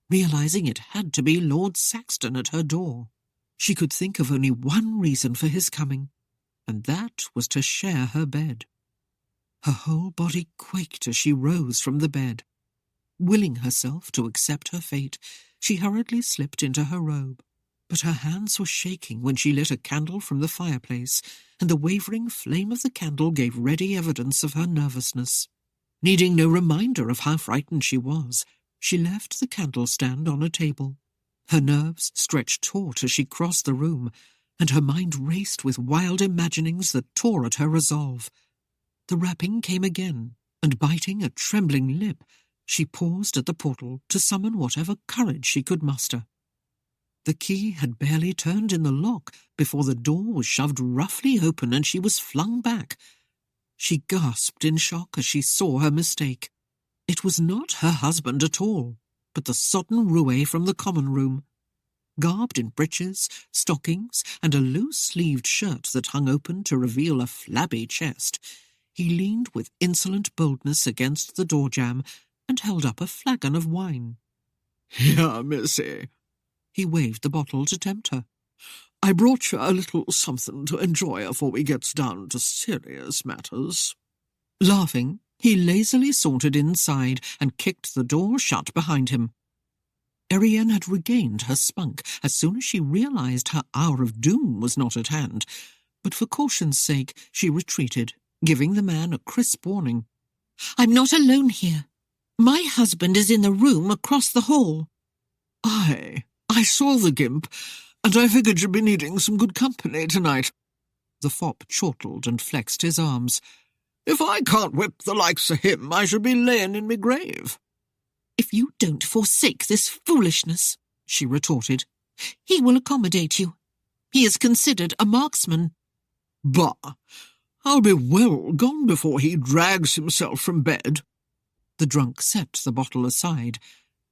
realizing it had to be Lord Saxton at her door. She could think of only one reason for his coming, and that was to share her bed. Her whole body quaked as she rose from the bed. Willing herself to accept her fate, she hurriedly slipped into her robe. But her hands were shaking when she lit a candle from the fireplace, and the wavering flame of the candle gave ready evidence of her nervousness. Needing no reminder of how frightened she was, she left the candle stand on a table. Her nerves stretched taut as she crossed the room, and her mind raced with wild imaginings that tore at her resolve. The rapping came again, and biting a trembling lip, she paused at the portal to summon whatever courage she could muster. The key had barely turned in the lock before the door was shoved roughly open and she was flung back. She gasped in shock as she saw her mistake. It was not her husband at all, but the sodden roué from the common room. Garbed in breeches, stockings, and a loose-sleeved shirt that hung open to reveal a flabby chest, he leaned with insolent boldness against the door-jamb and held up a flagon of wine. "Here, missy." He waved the bottle to tempt her. "I brought you a little something to enjoy afore we gets down to serious matters." Laughing, he lazily sauntered inside and kicked the door shut behind him. Erienne had regained her spunk as soon as she realized her hour of doom was not at hand, but for caution's sake she retreated, giving the man a crisp warning. "I'm not alone here. My husband is in the room across the hall." "Aye, I saw the gimp, and I figured you'd be needing some good company tonight." The fop chortled and flexed his arms. "If I can't whip the likes of him, I should be laying in me grave." "If you don't forsake this foolishness," she retorted, "he will accommodate you. He is considered a marksman." "Bah! I'll be well gone before he drags himself from bed." The drunk set the bottle aside,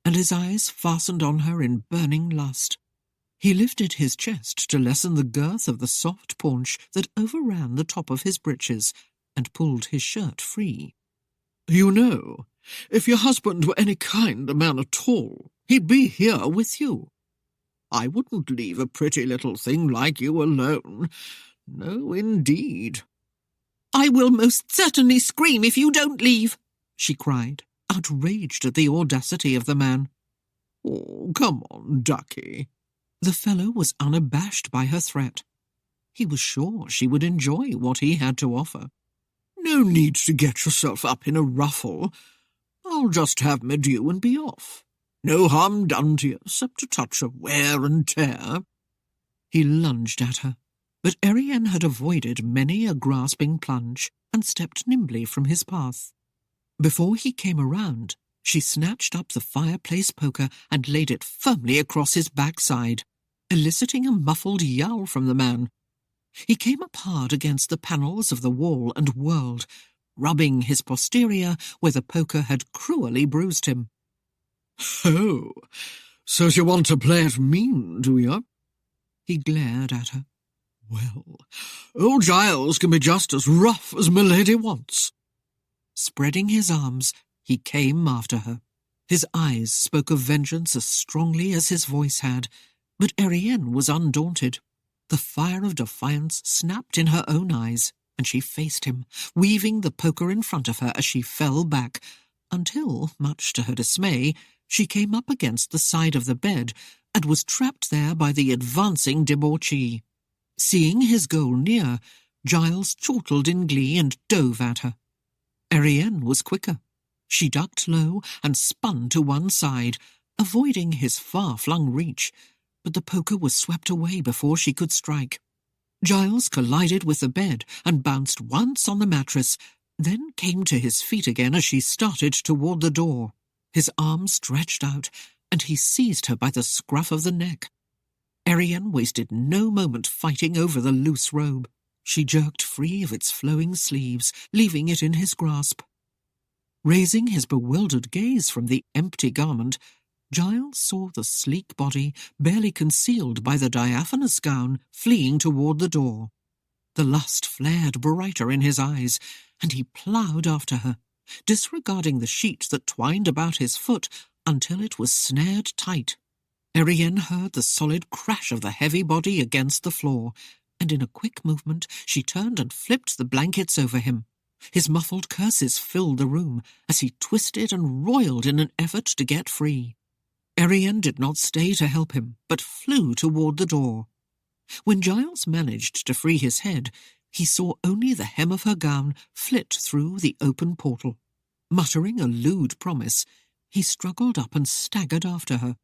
and his eyes fastened on her in burning lust. He lifted his chest to lessen the girth of the soft paunch that overran the top of his breeches, and pulled his shirt free. "You know, if your husband were any kind of man at all, he'd be here with you. I wouldn't leave a pretty little thing like you alone. No, indeed." "I will most certainly scream if you don't leave," she cried, outraged at the audacity of the man. "Oh, come on, ducky." The fellow was unabashed by her threat. He was sure she would enjoy what he had to offer. "No need to get yourself up in a ruffle. I'll just have me due and be off. No harm done to you, except a touch of wear and tear." He lunged at her, but Erienne had avoided many a grasping plunge and stepped nimbly from his path. Before he came around, she snatched up the fireplace poker and laid it firmly across his backside, eliciting a muffled yowl from the man. He came up hard against the panels of the wall and whirled, rubbing his posterior where the poker had cruelly bruised him. "Oh, so you want to play it mean, do you?" He glared at her. "Well, old Giles can be just as rough as milady wants." Spreading his arms, he came after her. His eyes spoke of vengeance as strongly as his voice had, but Erienne was undaunted. The fire of defiance snapped in her own eyes, and she faced him, weaving the poker in front of her as she fell back, until, much to her dismay, she came up against the side of the bed and was trapped there by the advancing debauchee. Seeing his goal near, Giles chortled in glee and dove at her. Erienne was quicker. She ducked low and spun to one side, avoiding his far-flung reach, but the poker was swept away before she could strike. Giles collided with the bed and bounced once on the mattress, then came to his feet again as she started toward the door. His arm stretched out, and he seized her by the scruff of the neck. Erienne wasted no moment fighting over the loose robe. She jerked free of its flowing sleeves, leaving it in his grasp. Raising his bewildered gaze from the empty garment, Giles saw the sleek body, barely concealed by the diaphanous gown, fleeing toward the door. The lust flared brighter in his eyes, and he ploughed after her, disregarding the sheet that twined about his foot until it was snared tight. Erienne heard the solid crash of the heavy body against the floor, and in a quick movement she turned and flipped the blankets over him. His muffled curses filled the room as he twisted and roiled in an effort to get free. Erienne did not stay to help him, but flew toward the door. When Giles managed to free his head, he saw only the hem of her gown flit through the open portal. Muttering a lewd promise, he struggled up and staggered after her.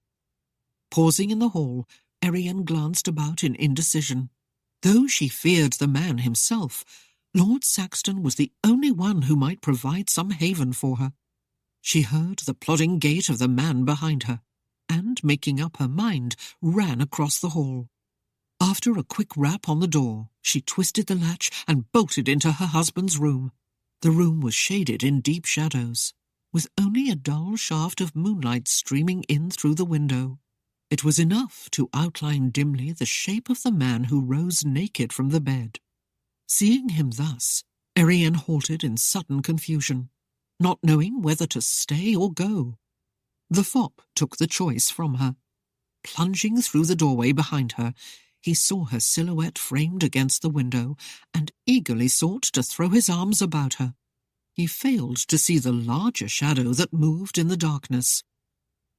Pausing in the hall, Erienne glanced about in indecision. Though she feared the man himself, Lord Saxton was the only one who might provide some haven for her. She heard the plodding gait of the man behind her, and, making up her mind, ran across the hall. After a quick rap on the door, she twisted the latch and bolted into her husband's room. The room was shaded in deep shadows, with only a dull shaft of moonlight streaming in through the window. It was enough to outline dimly the shape of the man who rose naked from the bed. Seeing him thus, Erienne halted in sudden confusion, not knowing whether to stay or go. The fop took the choice from her. Plunging through the doorway behind her, he saw her silhouette framed against the window and eagerly sought to throw his arms about her. He failed to see the larger shadow that moved in the darkness.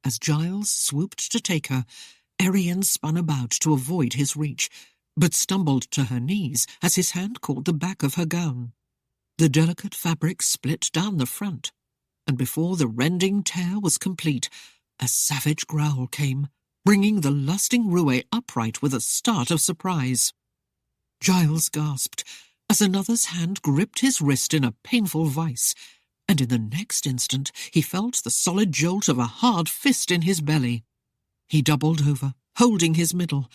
As Giles swooped to take her, Erienne spun about to avoid his reach, but stumbled to her knees as his hand caught the back of her gown. The delicate fabric split down the front, and before the rending tear was complete, a savage growl came, bringing the lusting roue upright with a start of surprise. Giles gasped as another's hand gripped his wrist in a painful vice, and in the next instant he felt the solid jolt of a hard fist in his belly. He doubled over, holding his middle,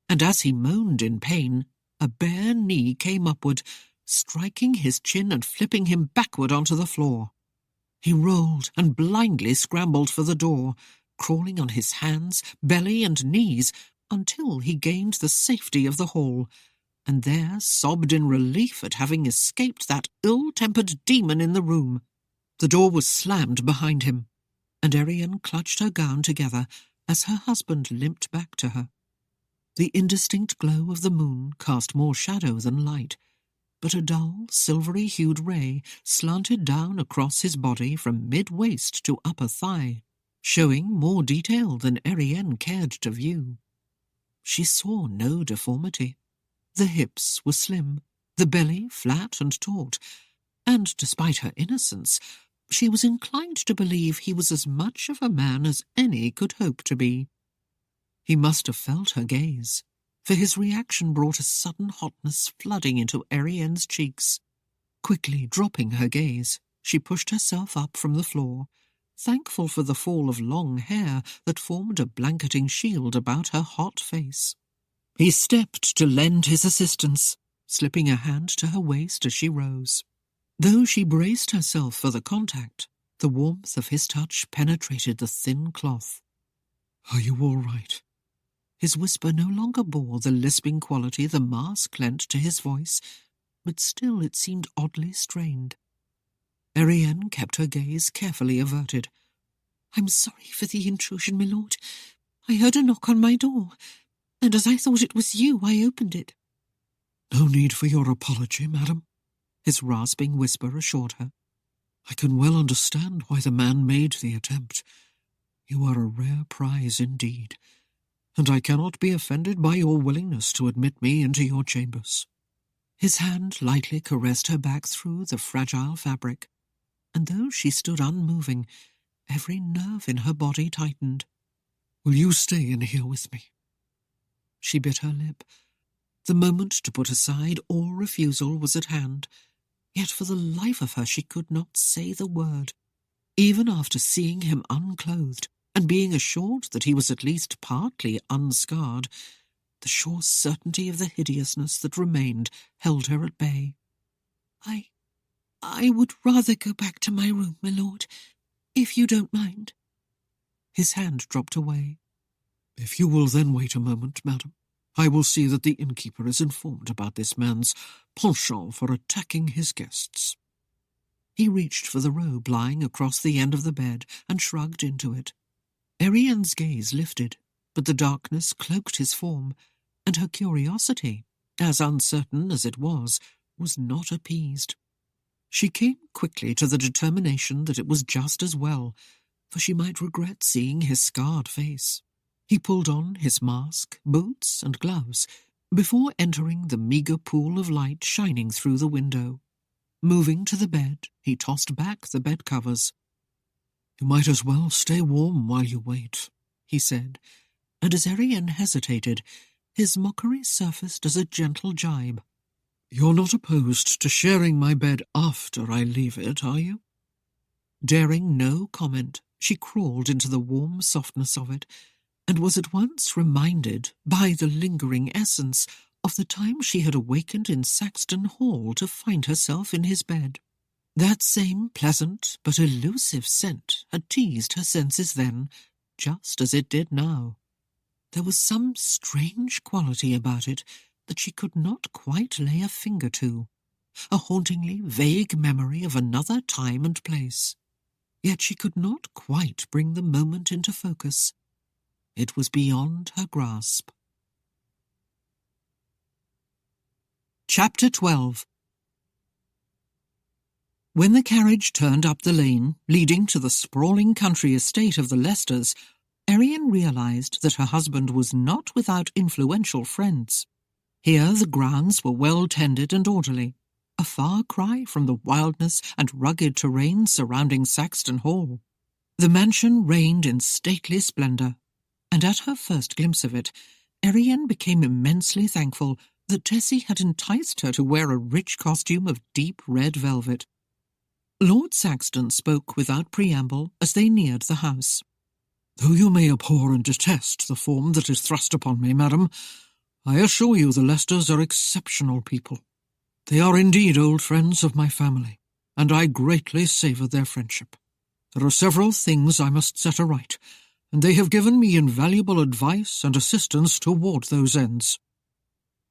and as he moaned in pain, a bare knee came upward, striking his chin and flipping him backward onto the floor. He rolled and blindly scrambled for the door, crawling on his hands, belly and knees until he gained the safety of the hall, and there sobbed in relief at having escaped that ill-tempered demon in the room. The door was slammed behind him, and Erienne clutched her gown together as her husband limped back to her. The indistinct glow of the moon cast more shadow than light, but a dull, silvery-hued ray slanted down across his body from mid-waist to upper thigh, showing more detail than Erienne cared to view. She saw no deformity. The hips were slim, the belly flat and taut, and, despite her innocence, She was inclined to believe he was as much of a man as any could hope to be. He must have felt her gaze, for his reaction brought a sudden hotness flooding into Erienne's cheeks. Quickly dropping her gaze, she pushed herself up from the floor, thankful for the fall of long hair that formed a blanketing shield about her hot face. He stepped to lend his assistance, slipping a hand to her waist as she rose. Though she braced herself for the contact, the warmth of his touch penetrated the thin cloth. "Are you all right?" His whisper no longer bore the lisping quality the mask lent to his voice, but still it seemed oddly strained. Erienne kept her gaze carefully averted. "I'm sorry for the intrusion, my lord. I heard a knock on my door, and as I thought it was you, I opened it." "No need for your apology, madam," his rasping whisper assured her. "I can well understand why the man made the attempt. You are a rare prize indeed, and I cannot be offended by your willingness to admit me into your chambers." His hand lightly caressed her back through the fragile fabric, and though she stood unmoving, every nerve in her body tightened. "Will you stay in here with me?" She bit her lip. The moment to put aside all refusal was at hand, yet for the life of her she could not say the word. Even after seeing him unclothed, and being assured that he was at least partly unscarred, the sure certainty of the hideousness that remained held her at bay. I would rather go back to my room, my lord, if you don't mind." His hand dropped away. "If you will then wait a moment, madam, I will see that the innkeeper is informed about this man's penchant for attacking his guests." He reached for the robe lying across the end of the bed and shrugged into it. Erienne's gaze lifted, but the darkness cloaked his form, and her curiosity, as uncertain as it was not appeased. She came quickly to the determination that it was just as well, for she might regret seeing his scarred face. He pulled on his mask, boots, and gloves before entering the meagre pool of light shining through the window. Moving to the bed, he tossed back the bed covers. "You might as well stay warm while you wait," he said, and as Erienne hesitated, his mockery surfaced as a gentle jibe. "You're not opposed to sharing my bed after I leave it, are you?" Daring no comment, she crawled into the warm softness of it, and was at once reminded, by the lingering essence, of the time she had awakened in Saxton Hall to find herself in his bed. That same pleasant but elusive scent had teased her senses then, just as it did now. There was some strange quality about it that she could not quite lay a finger to, a hauntingly vague memory of another time and place. Yet she could not quite bring the moment into focus. It was beyond her grasp. Chapter 12. When the carriage turned up the lane, leading to the sprawling country estate of the Leicesters, Erienne realised that her husband was not without influential friends. Here the grounds were well tended and orderly, a far cry from the wildness and rugged terrain surrounding Saxton Hall. The mansion reigned in stately splendour, and at her first glimpse of it, Erienne became immensely thankful that Tessie had enticed her to wear a rich costume of deep red velvet. Lord Saxton spoke without preamble as they neared the house. "Though you may abhor and detest the form that is thrust upon me, madam, I assure you the Leicesters are exceptional people. They are indeed old friends of my family, and I greatly savour their friendship. There are several things I must set aright, and they have given me invaluable advice and assistance toward those ends."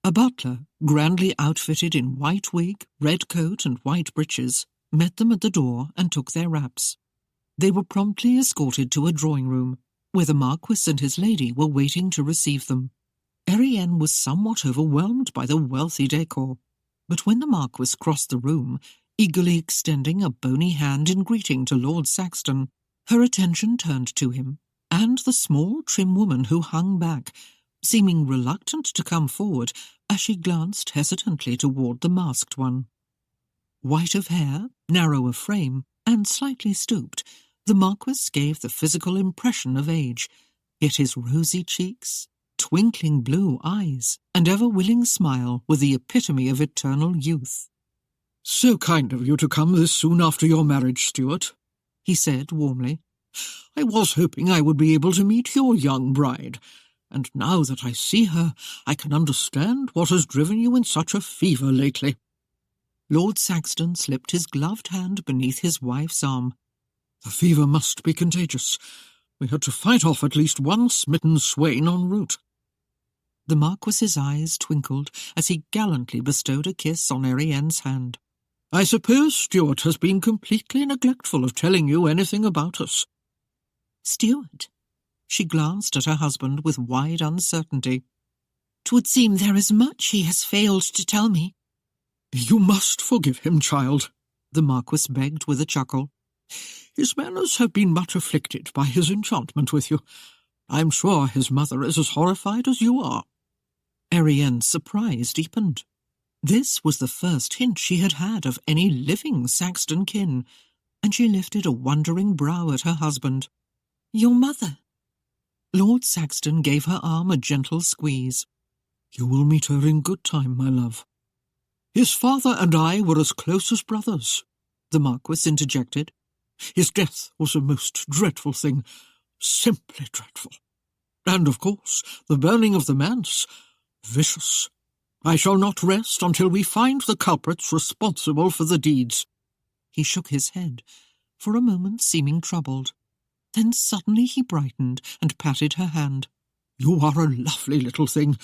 A butler, grandly outfitted in white wig, red coat and white breeches, met them at the door and took their wraps. They were promptly escorted to a drawing-room, where the Marquis and his lady were waiting to receive them. Erienne was somewhat overwhelmed by the wealthy decor, but when the Marquis crossed the room, eagerly extending a bony hand in greeting to Lord Saxton, her attention turned to him, and the small, trim woman who hung back, seeming reluctant to come forward as she glanced hesitantly toward the masked one. White of hair, narrow of frame, and slightly stooped, the Marquis gave the physical impression of age, yet his rosy cheeks, twinkling blue eyes, and ever-willing smile were the epitome of eternal youth. "So kind of you to come this soon after your marriage, Stuart," he said warmly. "I was hoping I would be able to meet your young bride, and now that I see her, I can understand what has driven you in such a fever lately." Lord Saxton slipped his gloved hand beneath his wife's arm. "The fever must be contagious. We had to fight off at least one smitten swain en route." The Marquis's eyes twinkled as he gallantly bestowed a kiss on Erienne's hand. "I suppose Stuart has been completely neglectful of telling you anything about us." "Stuart?" She glanced at her husband with wide uncertainty. "'Twould seem there is much he has failed to tell me." "You must forgive him, child," the Marquis begged with a chuckle. "His manners have been much afflicted by his enchantment with you. I'm sure his mother is as horrified as you are." Erienne's surprise deepened. This was the first hint she had had of any living Saxton kin, and she lifted a wondering brow at her husband. "Your mother?" Lord Saxton gave her arm a gentle squeeze. "You will meet her in good time, my love. His father and I were as close as brothers," the Marquis interjected. "His death was a most dreadful thing, simply dreadful. And, of course, the burning of the manse, vicious. I shall not rest until we find the culprits responsible for the deeds." He shook his head, for a moment seeming troubled. Then suddenly he brightened and patted her hand. "You are a lovely little thing,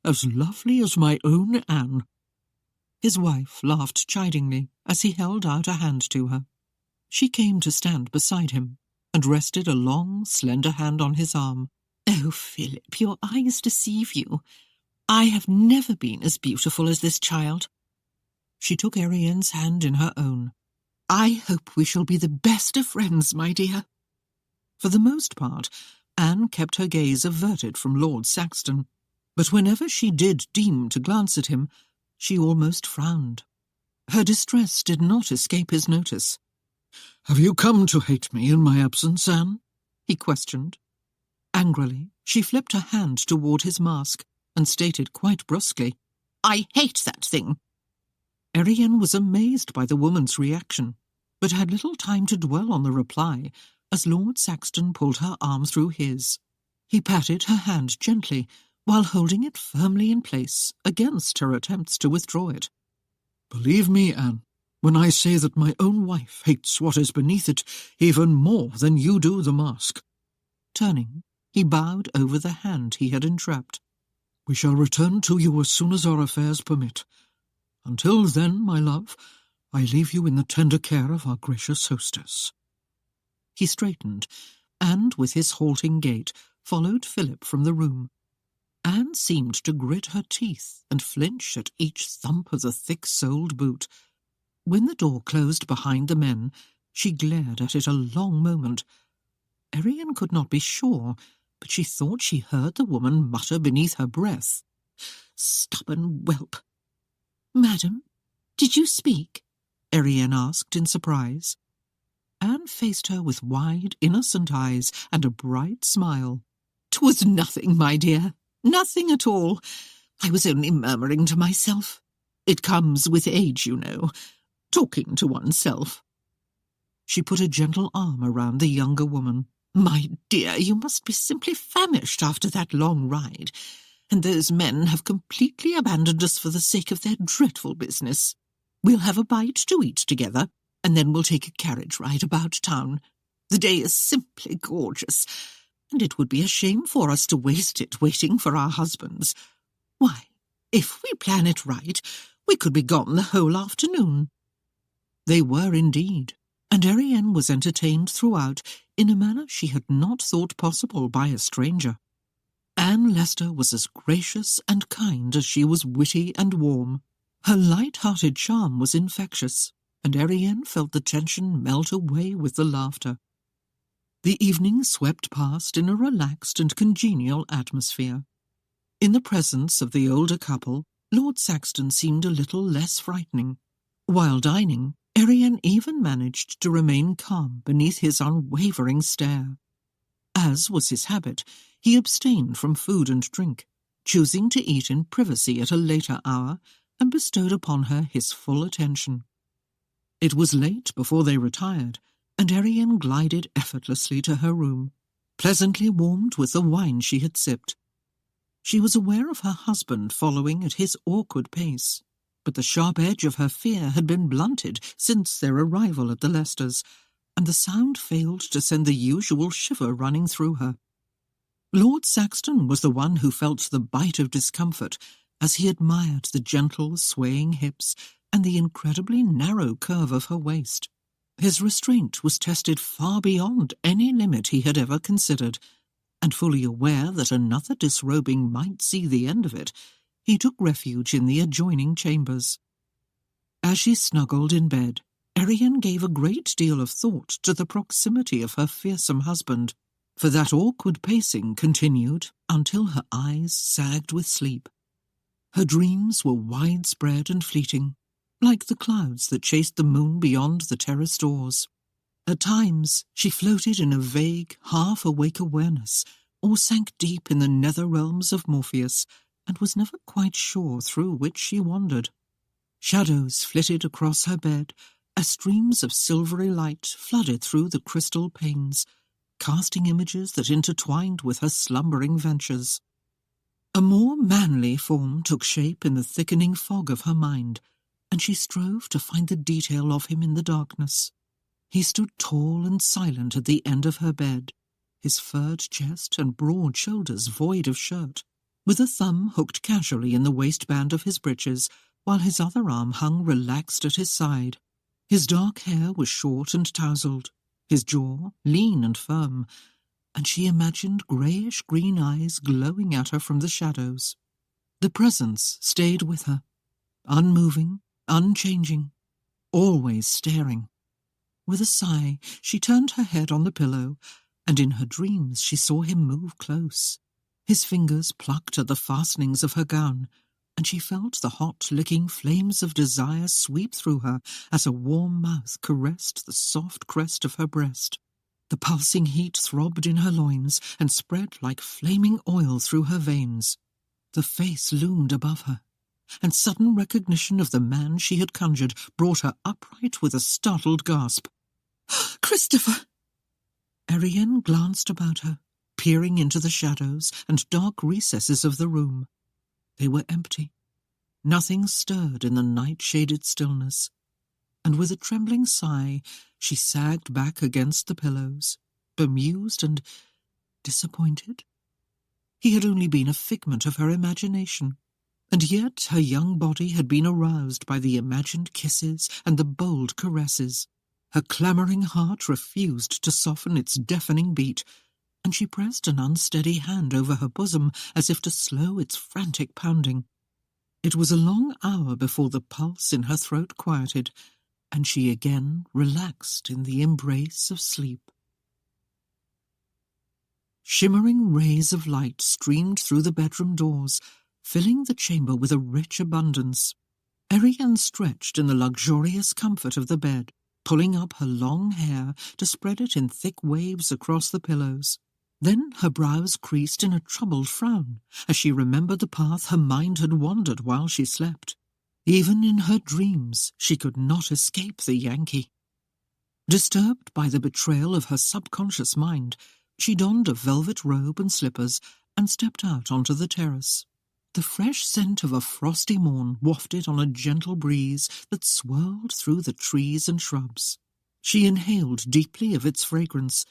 as lovely as my own Anne." His wife laughed chidingly as he held out a hand to her. She came to stand beside him and rested a long, slender hand on his arm. "Oh, Philip, your eyes deceive you. I have never been as beautiful as this child." She took Erienne's hand in her own. "I hope we shall be the best of friends, my dear." For the most part, Anne kept her gaze averted from Lord Saxton, but whenever she did deign to glance at him, she almost frowned. Her distress did not escape his notice. "Have you come to hate me in my absence, Anne?" he questioned. Angrily, she flipped her hand toward his mask and stated quite brusquely, "I hate that thing." Erienne was amazed by the woman's reaction, but had little time to dwell on the reply, as Lord Saxton pulled her arm through his. He patted her hand gently, while holding it firmly in place against her attempts to withdraw it. "Believe me, Anne, when I say that my own wife hates what is beneath it even more than you do the mask." Turning, he bowed over the hand he had entrapped. "We shall return to you as soon as our affairs permit. Until then, my love, I leave you in the tender care of our gracious hostess." He straightened, and, with his halting gait, followed Philip from the room. Anne seemed to grit her teeth and flinch at each thump of the thick-soled boot. When the door closed behind the men, she glared at it a long moment. Erienne could not be sure, but she thought she heard the woman mutter beneath her breath, "Stubborn whelp." "Madam, did you speak?" Erienne asked in surprise. Anne faced her with wide, innocent eyes and a bright smile. "'Twas nothing, my dear, nothing at all. I was only murmuring to myself. It comes with age, you know, talking to oneself." She put a gentle arm around the younger woman. "My dear, you must be simply famished after that long ride, and those men have completely abandoned us for the sake of their dreadful business. We'll have a bite to eat together, and then we'll take a carriage ride about town. The day is simply gorgeous, and it would be a shame for us to waste it waiting for our husbands. Why, if we plan it right, we could be gone the whole afternoon." They were indeed, and Erienne was entertained throughout in a manner she had not thought possible by a stranger. Anne Lester was as gracious and kind as she was witty and warm. Her light-hearted charm was infectious, and Erienne felt the tension melt away with the laughter. The evening swept past in a relaxed and congenial atmosphere. In the presence of the older couple, Lord Saxton seemed a little less frightening. While dining, Erienne even managed to remain calm beneath his unwavering stare. As was his habit, he abstained from food and drink, choosing to eat in privacy at a later hour, and bestowed upon her his full attention. It was late before they retired, and Erienne glided effortlessly to her room, pleasantly warmed with the wine she had sipped. She was aware of her husband following at his awkward pace, but the sharp edge of her fear had been blunted since their arrival at the Leicesters, and the sound failed to send the usual shiver running through her. Lord Saxton was the one who felt the bite of discomfort as he admired the gentle, swaying hips and the incredibly narrow curve of her waist. His restraint was tested far beyond any limit he had ever considered, and fully aware that another disrobing might see the end of it, he took refuge in the adjoining chambers. As she snuggled in bed, Erienne gave a great deal of thought to the proximity of her fearsome husband, for that awkward pacing continued until her eyes sagged with sleep. Her dreams were widespread and fleeting, like the clouds that chased the moon beyond the terrace doors. At times she floated in a vague, half-awake awareness, or sank deep in the nether realms of Morpheus, and was never quite sure through which she wandered. Shadows flitted across her bed, as streams of silvery light flooded through the crystal panes, casting images that intertwined with her slumbering ventures. A more manly form took shape in the thickening fog of her mind, and she strove to find the detail of him in the darkness. He stood tall and silent at the end of her bed, his furred chest and broad shoulders void of shirt, with a thumb hooked casually in the waistband of his breeches, while his other arm hung relaxed at his side. His dark hair was short and tousled, his jaw lean and firm, and she imagined greyish-green eyes glowing at her from the shadows. The presence stayed with her, unmoving, unchanging, always staring. With a sigh, she turned her head on the pillow, and in her dreams she saw him move close. His fingers plucked at the fastenings of her gown, and she felt the hot, licking flames of desire sweep through her as a warm mouth caressed the soft crest of her breast. The pulsing heat throbbed in her loins and spread like flaming oil through her veins. The face loomed above her, and sudden recognition of the man she had conjured brought her upright with a startled gasp. "Christopher!" Erienne glanced about her, peering into the shadows and dark recesses of the room. They were empty. Nothing stirred in the night-shaded stillness, and with a trembling sigh she sagged back against the pillows, bemused and disappointed. He had only been a figment of her imagination, and yet her young body had been aroused by the imagined kisses and the bold caresses. Her clamouring heart refused to soften its deafening beat, and she pressed an unsteady hand over her bosom as if to slow its frantic pounding. It was a long hour before the pulse in her throat quieted, and she again relaxed in the embrace of sleep. Shimmering rays of light streamed through the bedroom doors, filling the chamber with a rich abundance. Erienne stretched in the luxurious comfort of the bed, pulling up her long hair to spread it in thick waves across the pillows. Then her brows creased in a troubled frown as she remembered the path her mind had wandered while she slept. Even in her dreams she could not escape the Yankee. Disturbed by the betrayal of her subconscious mind, she donned a velvet robe and slippers and stepped out onto the terrace. The fresh scent of a frosty morn wafted on a gentle breeze that swirled through the trees and shrubs. She inhaled deeply of its fragrance,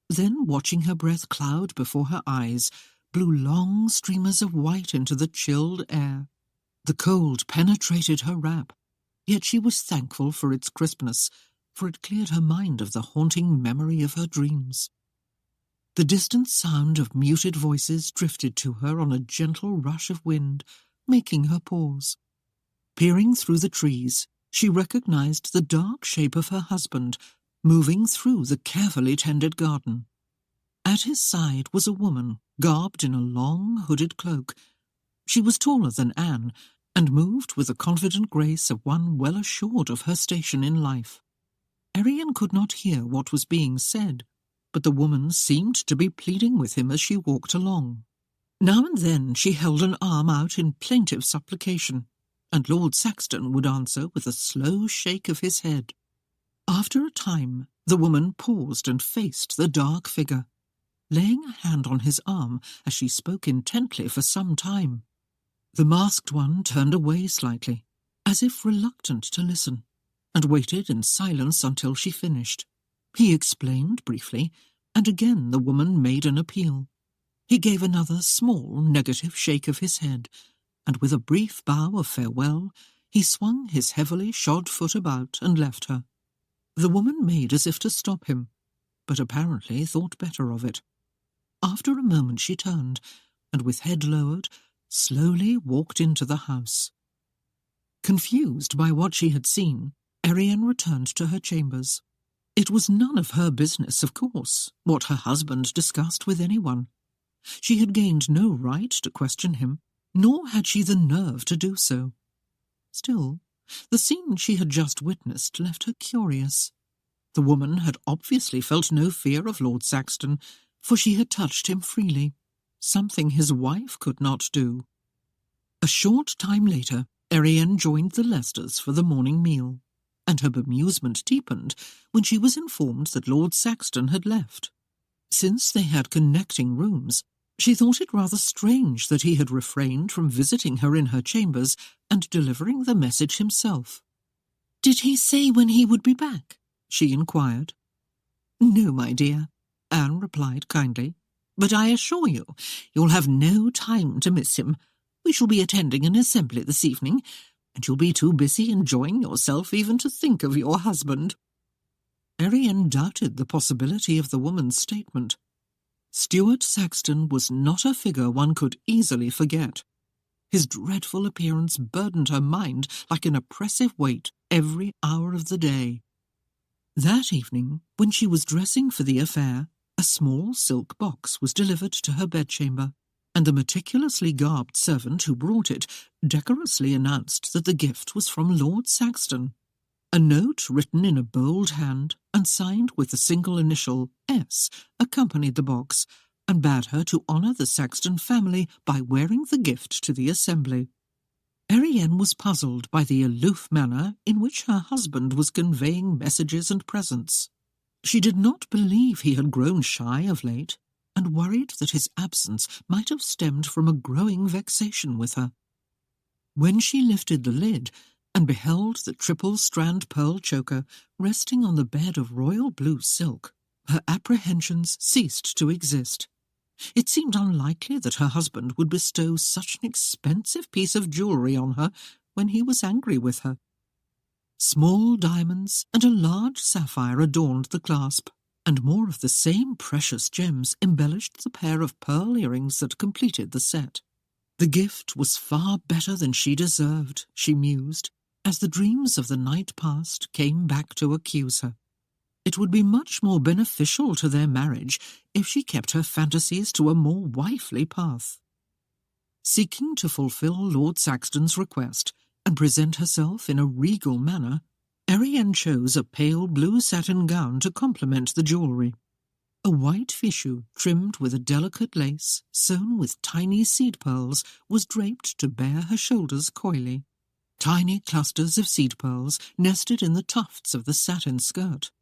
then, watching her breath cloud before her eyes, blew long streamers of white into the chilled air. The cold penetrated her wrap, yet she was thankful for its crispness, for it cleared her mind of the haunting memory of her dreams. The distant sound of muted voices drifted to her on a gentle rush of wind, making her pause. Peering through the trees, she recognized the dark shape of her husband, moving through the carefully tended garden. At his side was a woman, garbed in a long, hooded cloak. She was taller than Anne, and moved with the confident grace of one well assured of her station in life. Erienne could not hear what was being said, but the woman seemed to be pleading with him as she walked along. Now and then she held an arm out in plaintive supplication, and Lord Saxton would answer with a slow shake of his head. After a time, the woman paused and faced the dark figure, laying a hand on his arm as she spoke intently for some time. The masked one turned away slightly, as if reluctant to listen, and waited in silence until she finished. He explained briefly, and again the woman made an appeal. He gave another small negative shake of his head, and with a brief bow of farewell, he swung his heavily shod foot about and left her. The woman made as if to stop him, but apparently thought better of it. After a moment she turned, and with head lowered, slowly walked into the house. Confused by what she had seen, Erienne returned to her chambers. It was none of her business, of course, what her husband discussed with anyone. She had gained no right to question him, nor had she the nerve to do so. Still, the scene she had just witnessed left her curious. The woman had obviously felt no fear of Lord Saxton, for she had touched him freely, something his wife could not do. A short time later, Erienne joined the Leicesters for the morning meal, and her bemusement deepened when she was informed that Lord Saxton had left. Since they had connecting rooms, she thought it rather strange that he had refrained from visiting her in her chambers and delivering the message himself. "Did he say when he would be back?" she inquired. "No, my dear," Anne replied kindly, "but I assure you, you'll have no time to miss him. We shall be attending an assembly this evening, and you'll be too busy enjoying yourself even to think of your husband." Erienne doubted the possibility of the woman's statement. Stuart Saxton was not a figure one could easily forget. His dreadful appearance burdened her mind like an oppressive weight every hour of the day. That evening, when she was dressing for the affair, a small silk box was delivered to her bedchamber, and the meticulously garbed servant who brought it decorously announced that the gift was from Lord Saxton. A note written in a bold hand and signed with the single initial S accompanied the box, and bade her to honour the Saxton family by wearing the gift to the assembly. Erienne was puzzled by the aloof manner in which her husband was conveying messages and presents. She did not believe he had grown shy of late, and worried that his absence might have stemmed from a growing vexation with her. When she lifted the lid and beheld the triple-strand pearl choker resting on the bed of royal blue silk, her apprehensions ceased to exist. It seemed unlikely that her husband would bestow such an expensive piece of jewellery on her when he was angry with her. Small diamonds and a large sapphire adorned the clasp, and more of the same precious gems embellished the pair of pearl earrings that completed the set. The gift was far better than she deserved, she mused, as the dreams of the night past came back to accuse her. It would be much more beneficial to their marriage if she kept her fantasies to a more wifely path. Seeking to fulfil Lord Saxton's request and present herself in a regal manner, Erienne chose a pale blue satin gown to complement the jewellery. A white fichu trimmed with a delicate lace, sewn with tiny seed pearls, was draped to bare her shoulders coyly. Tiny clusters of seed pearls nested in the tufts of the satin skirt.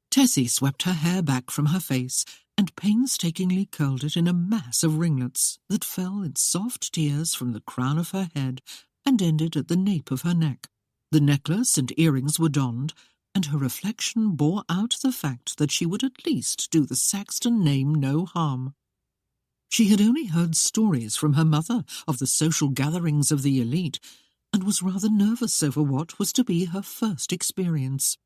Tessie swept her hair back from her face and painstakingly curled it in a mass of ringlets that fell in soft tears from the crown of her head and ended at the nape of her neck. The necklace and earrings were donned, and her reflection bore out the fact that she would at least do the Saxton name no harm. She had only heard stories from her mother of the social gatherings of the elite, and was rather nervous over what was to be her first experience.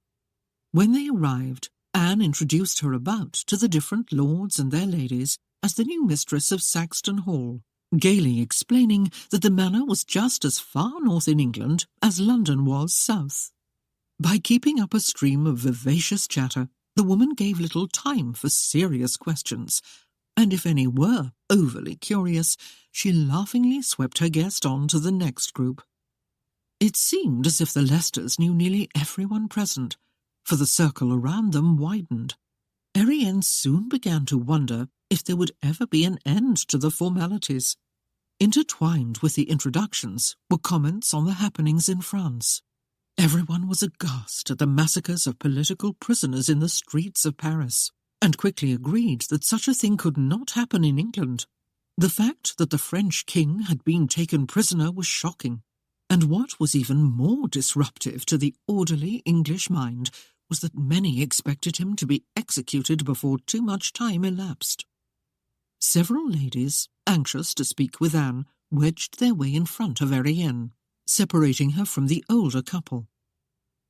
When they arrived, Anne introduced her about to the different lords and their ladies as the new mistress of Saxton Hall, gaily explaining that the manor was just as far north in England as London was south. By keeping up a stream of vivacious chatter, the woman gave little time for serious questions, and if any were overly curious, she laughingly swept her guest on to the next group. It seemed as if the Leicesters knew nearly everyone present, for the circle around them widened. Erienne soon began to wonder if there would ever be an end to the formalities. Intertwined with the introductions were comments on the happenings in France. Everyone was aghast at the massacres of political prisoners in the streets of Paris, and quickly agreed that such a thing could not happen in England. The fact that the French king had been taken prisoner was shocking, and what was even more disruptive to the orderly English mind was that many expected him to be executed before too much time elapsed. Several ladies, anxious to speak with Anne, wedged their way in front of Erienne, separating her from the older couple.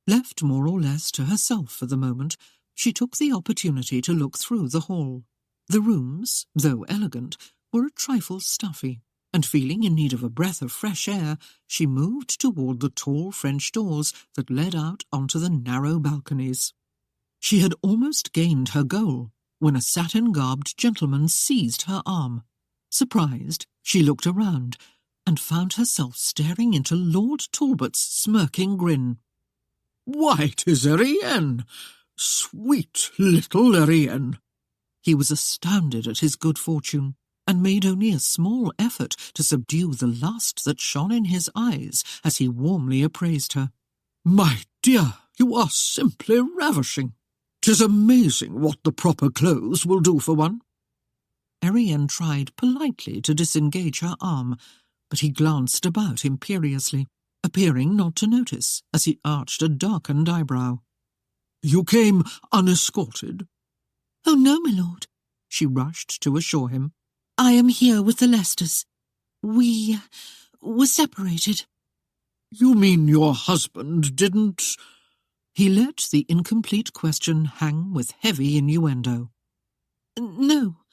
Left more or less to herself for the moment, she took the opportunity to look through the hall. The rooms, though elegant, were a trifle stuffy, and feeling in need of a breath of fresh air, she moved toward the tall French doors that led out onto the narrow balconies. She had almost gained her goal when a satin-garbed gentleman seized her arm. Surprised, she looked around and found herself staring into Lord Talbot's smirking grin. "Why, 'tis Erienne! Sweet little Erienne!" He was astounded at his good fortune, and made only a small effort to subdue the lust that shone in his eyes as he warmly appraised her. "My dear, you are simply ravishing. 'Tis amazing what the proper clothes will do for one." Erienne tried politely to disengage her arm, but he glanced about imperiously, appearing not to notice as he arched a darkened eyebrow. "You came unescorted?" "Oh, no, my lord," she rushed to assure him. "I am here with the Leicesters. We were separated." "You mean your husband didn't—" He let the incomplete question hang with heavy innuendo. "No,"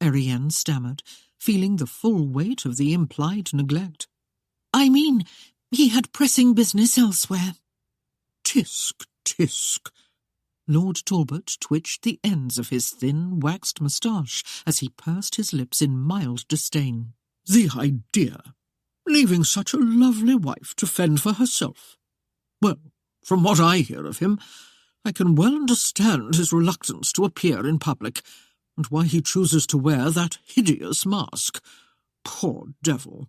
Erienne stammered, feeling the full weight of the implied neglect. "I mean, he had pressing business elsewhere." "Tisk, tisk." Lord Talbot twitched the ends of his thin, waxed moustache as he pursed his lips in mild disdain. "The idea! Leaving such a lovely wife to fend for herself. Well, from what I hear of him, I can well understand his reluctance to appear in public, and why he chooses to wear that hideous mask. Poor devil!"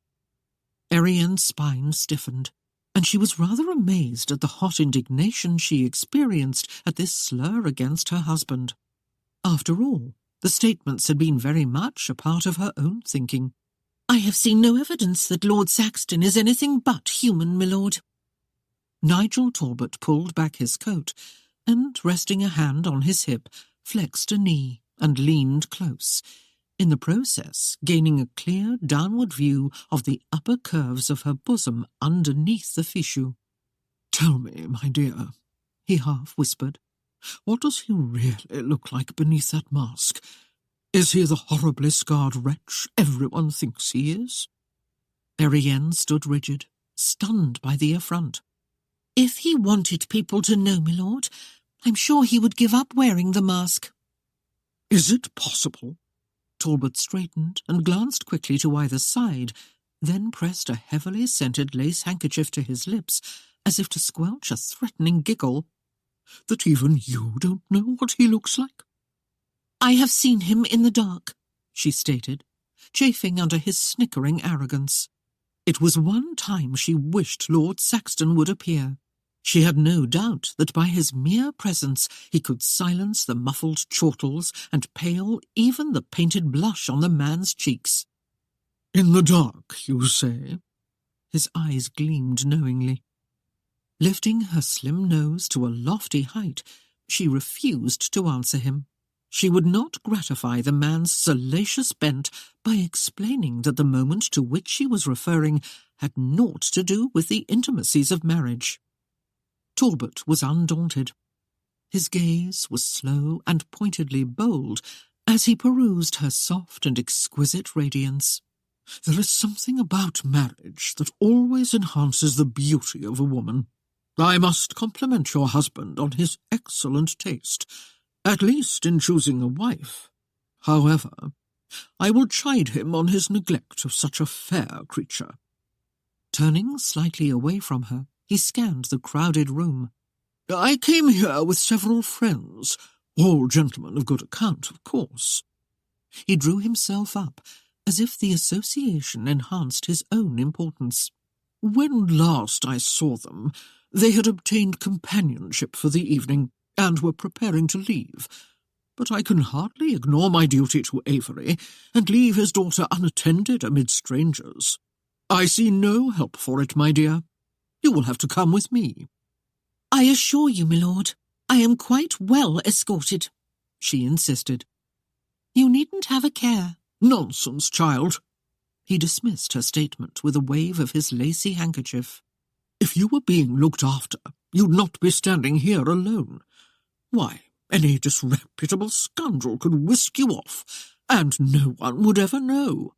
Erienne's spine stiffened, and she was rather amazed at the hot indignation she experienced at this slur against her husband. After all, the statements had been very much a part of her own thinking. "I have seen no evidence that Lord Saxton is anything but human, my lord." Nigel Talbot pulled back his coat, and, resting a hand on his hip, flexed a knee and leaned close, in the process gaining a clear downward view of the upper curves of her bosom underneath the fichu. "Tell me, my dear," he half whispered, "what does he really look like beneath that mask? Is he the horribly scarred wretch everyone thinks he is?" Erienne stood rigid, stunned by the affront. "If he wanted people to know, my lord, I'm sure he would give up wearing the mask." "Is it possible?" Talbot straightened and glanced quickly to either side, then pressed a heavily scented lace handkerchief to his lips, as if to squelch a threatening giggle. "That even you don't know what he looks like?" "I have seen him in the dark," she stated, chafing under his snickering arrogance. It was one time she wished Lord Saxton would appear. She had no doubt that by his mere presence he could silence the muffled chortles and pale even the painted blush on the man's cheeks. "In the dark, you say?" His eyes gleamed knowingly. Lifting her slim nose to a lofty height, she refused to answer him. She would not gratify the man's salacious bent by explaining that the moment to which she was referring had naught to do with the intimacies of marriage. Talbot was undaunted. His gaze was slow and pointedly bold as he perused her soft and exquisite radiance. "There is something about marriage that always enhances the beauty of a woman. I must compliment your husband on his excellent taste, at least in choosing a wife. However, I will chide him on his neglect of such a fair creature." Turning slightly away from her, he scanned the crowded room. "I came here with several friends, all gentlemen of good account, of course." He drew himself up, as if the association enhanced his own importance. "When last I saw them, they had obtained companionship for the evening, and were preparing to leave. But I can hardly ignore my duty to Avery, and leave his daughter unattended amid strangers. I see no help for it, my dear. You will have to come with me." "I assure you, my lord, I am quite well escorted," she insisted. "You needn't have a care." "Nonsense, child." He dismissed her statement with a wave of his lacy handkerchief. "If you were being looked after, you'd not be standing here alone. Why, any disreputable scoundrel could whisk you off, and no one would ever know."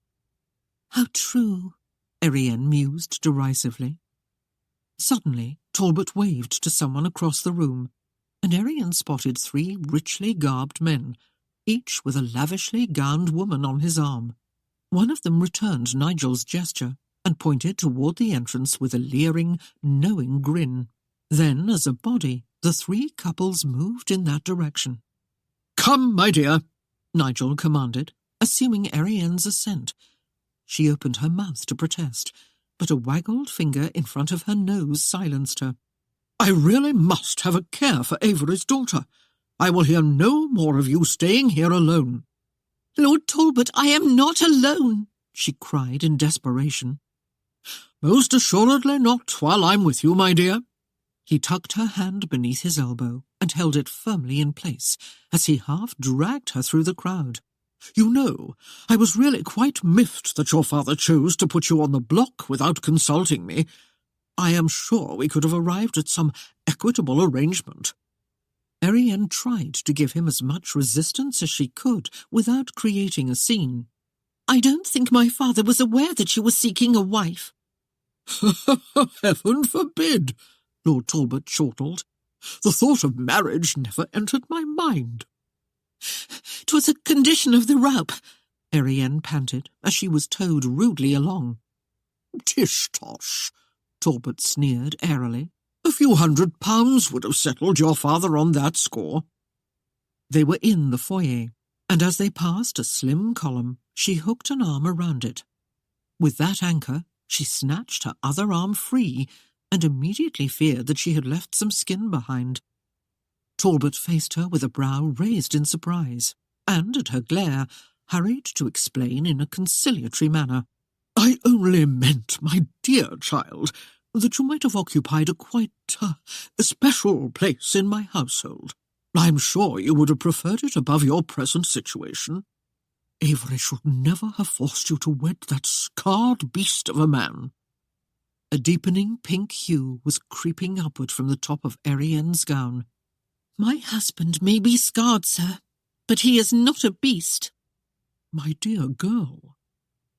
"How true," Erienne mused derisively. Suddenly, Talbot waved to someone across the room, and Erienne spotted 3 richly garbed men, each with a lavishly gowned woman on his arm. One of them returned Nigel's gesture and pointed toward the entrance with a leering, knowing grin. Then, as a body, the 3 couples moved in that direction. "Come, my dear," Nigel commanded, assuming Erienne's assent. She opened her mouth to protest, but a waggled finger in front of her nose silenced her. "I really must have a care for Avery's daughter. I will hear no more of you staying here alone." "Lord Talbot, I am not alone," she cried in desperation. "Most assuredly not while I'm with you, my dear." He tucked her hand beneath his elbow and held it firmly in place as he half dragged her through the crowd. "You know, I was really quite miffed that your father chose to put you on the block without consulting me. I am sure we could have arrived at some equitable arrangement." Erienne tried to give him as much resistance as she could without creating a scene. "I don't think my father was aware that you were seeking a wife." "Heaven forbid," Lord Talbot chortled. "The thought of marriage never entered my mind." "'Twas a condition of the rope," Erienne panted as she was towed rudely along. "Tish-tosh," Talbot sneered airily. "A few £100 would have settled your father on that score." They were in the foyer, and as they passed a slim column, she hooked an arm around it. With that anchor, she snatched her other arm free and immediately feared that she had left some skin behind. Talbot faced her with a brow raised in surprise, and, at her glare, hurried to explain in a conciliatory manner. "I only meant, my dear child, that you might have occupied a quite special place in my household. I'm sure you would have preferred it above your present situation. Avery should never have forced you to wed that scarred beast of a man." A deepening pink hue was creeping upward from the top of Erienne's gown. "My husband may be scarred, sir, but he is not a beast." "My dear girl."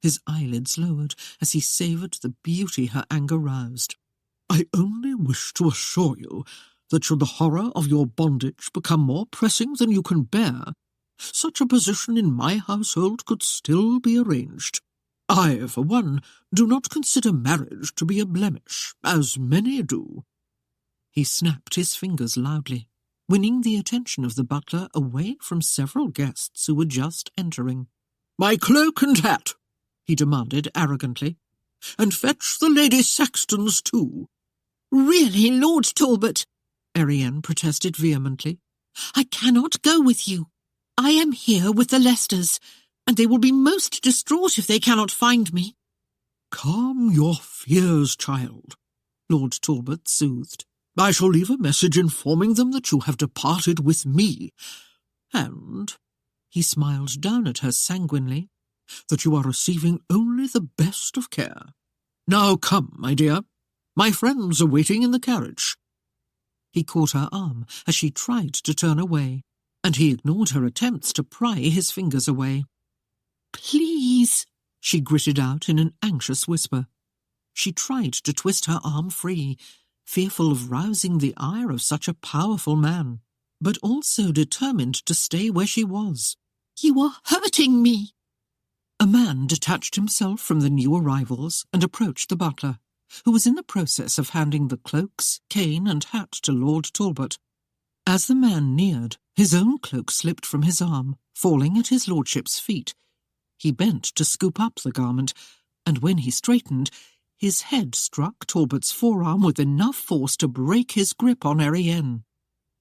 His eyelids lowered as he savoured the beauty her anger roused. "I only wish to assure you that should the horror of your bondage become more pressing than you can bear, such a position in my household could still be arranged. I, for one, do not consider marriage to be a blemish, as many do." He snapped his fingers loudly, winning the attention of the butler away from several guests who were just entering. "My cloak and hat," he demanded arrogantly. "And fetch the Lady Saxtons too." "Really, Lord Talbot," Erienne protested vehemently. "I cannot go with you. I am here with the Leicesters, and they will be most distraught if they cannot find me." "Calm your fears, child," Lord Talbot soothed. "I shall leave a message informing them that you have departed with me, and," he smiled down at her sanguinely, "that you are receiving only the best of care. Now come, my dear. My friends are waiting in the carriage." He caught her arm as she tried to turn away, and he ignored her attempts to pry his fingers away. "Please," she gritted out in an anxious whisper. She tried to twist her arm free, fearful of rousing the ire of such a powerful man, but also determined to stay where she was. "You are hurting me." A man detached himself from the new arrivals and approached the butler. who was in the process of handing the cloaks, cane and hat to Lord Talbot. As the man neared, his own cloak slipped from his arm, falling at his lordship's feet. He bent to scoop up the garment, and when he straightened, his head struck Talbot's forearm with enough force to break his grip on Erienne.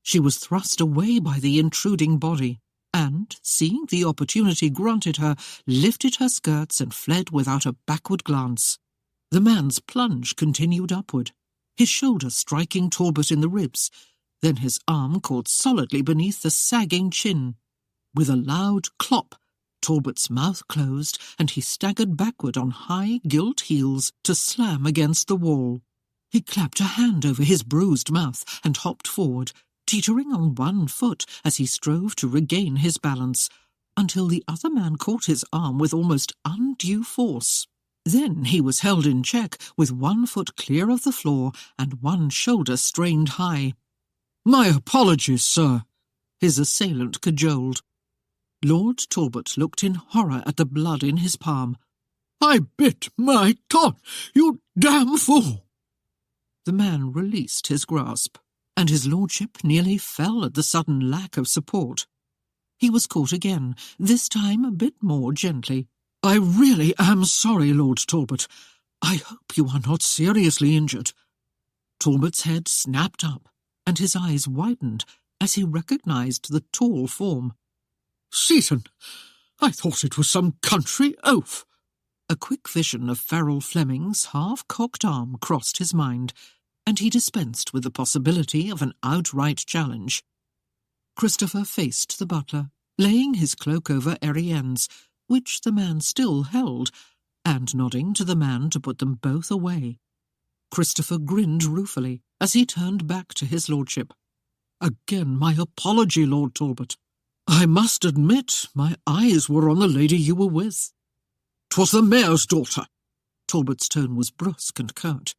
She was thrust away by the intruding body, and, seeing the opportunity granted her, lifted her skirts and fled without a backward glance. The man's plunge continued upward, his shoulder striking Talbot in the ribs, then his arm caught solidly beneath the sagging chin. With a loud clop, Talbot's mouth closed, and he staggered backward on high gilt heels to slam against the wall. He clapped a hand over his bruised mouth and hopped forward, teetering on one foot as he strove to regain his balance, until the other man caught his arm with almost undue force. Then he was held in check, with one foot clear of the floor and one shoulder strained high. "My apologies, sir," his assailant cajoled. Lord Talbot looked in horror at the blood in his palm. "I bit my tongue, you damn fool!" The man released his grasp, and his lordship nearly fell at the sudden lack of support. He was caught again, this time a bit more gently. "I really am sorry, Lord Talbot. I hope you are not seriously injured." Talbot's head snapped up, and his eyes widened as he recognized the tall form. "Seaton, I thought it was some country oaf." A quick vision of Farrell Fleming's half-cocked arm crossed his mind, and he dispensed with the possibility of an outright challenge. Christopher faced the butler, laying his cloak over Erienne's, which the man still held, and nodding to the man to put them both away. Christopher grinned ruefully as he turned back to his lordship. "Again, my apology, Lord Talbot. I must admit my eyes were on the lady you were with. 'Twas the mayor's daughter." Talbot's tone was brusque and curt.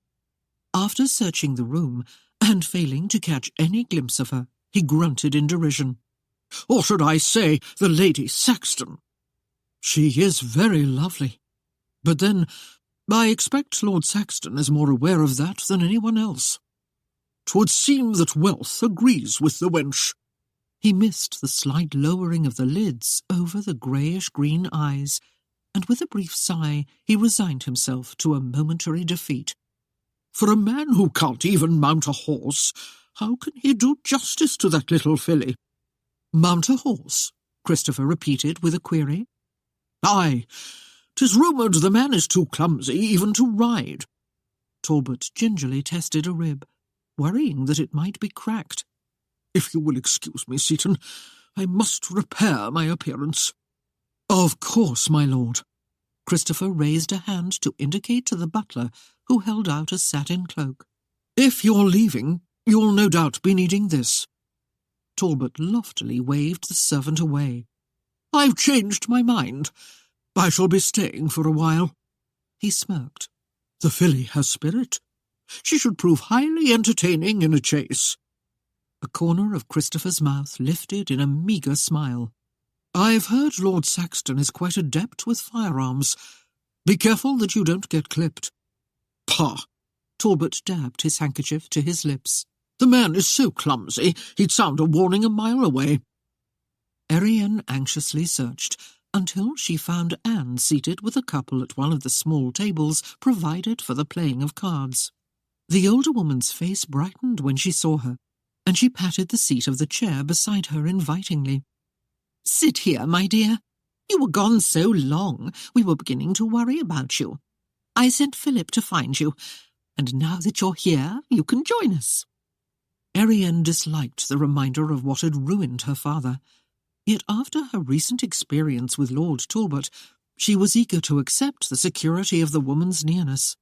After searching the room, and failing to catch any glimpse of her, he grunted in derision. "Or should I say, the Lady Saxton? She is very lovely. But then, I expect Lord Saxton is more aware of that than anyone else. 'Twould seem that wealth agrees with the wench." He missed the slight lowering of the lids over the greyish-green eyes, and with a brief sigh he resigned himself to a momentary defeat. "For a man who can't even mount a horse, how can he do justice to that little filly?" "Mount a horse?" Christopher repeated with a query. "Aye, 'tis rumoured the man is too clumsy even to ride." Talbot gingerly tested a rib, worrying that it might be cracked. "If you will excuse me, Seaton, I must repair my appearance." "Of course, my lord." Christopher raised a hand to indicate to the butler, who held out a satin cloak. "If you're leaving, you'll no doubt be needing this." Talbot loftily waved the servant away. "I've changed my mind. I shall be staying for a while." He smirked. "The filly has spirit. She should prove highly entertaining in a chase." A corner of Christopher's mouth lifted in a meagre smile. "I've heard Lord Saxton is quite adept with firearms. Be careful that you don't get clipped." "Pah!" Talbot dabbed his handkerchief to his lips. "The man is so clumsy, he'd sound a warning a mile away." Erienne anxiously searched, until she found Anne seated with a couple at one of the small tables provided for the playing of cards. The older woman's face brightened when she saw her, and she patted the seat of the chair beside her invitingly. "Sit here, my dear. You were gone so long, we were beginning to worry about you. I sent Philip to find you, and now that you're here, you can join us." Erienne disliked the reminder of what had ruined her father, yet after her recent experience with Lord Talbot, she was eager to accept the security of the woman's nearness.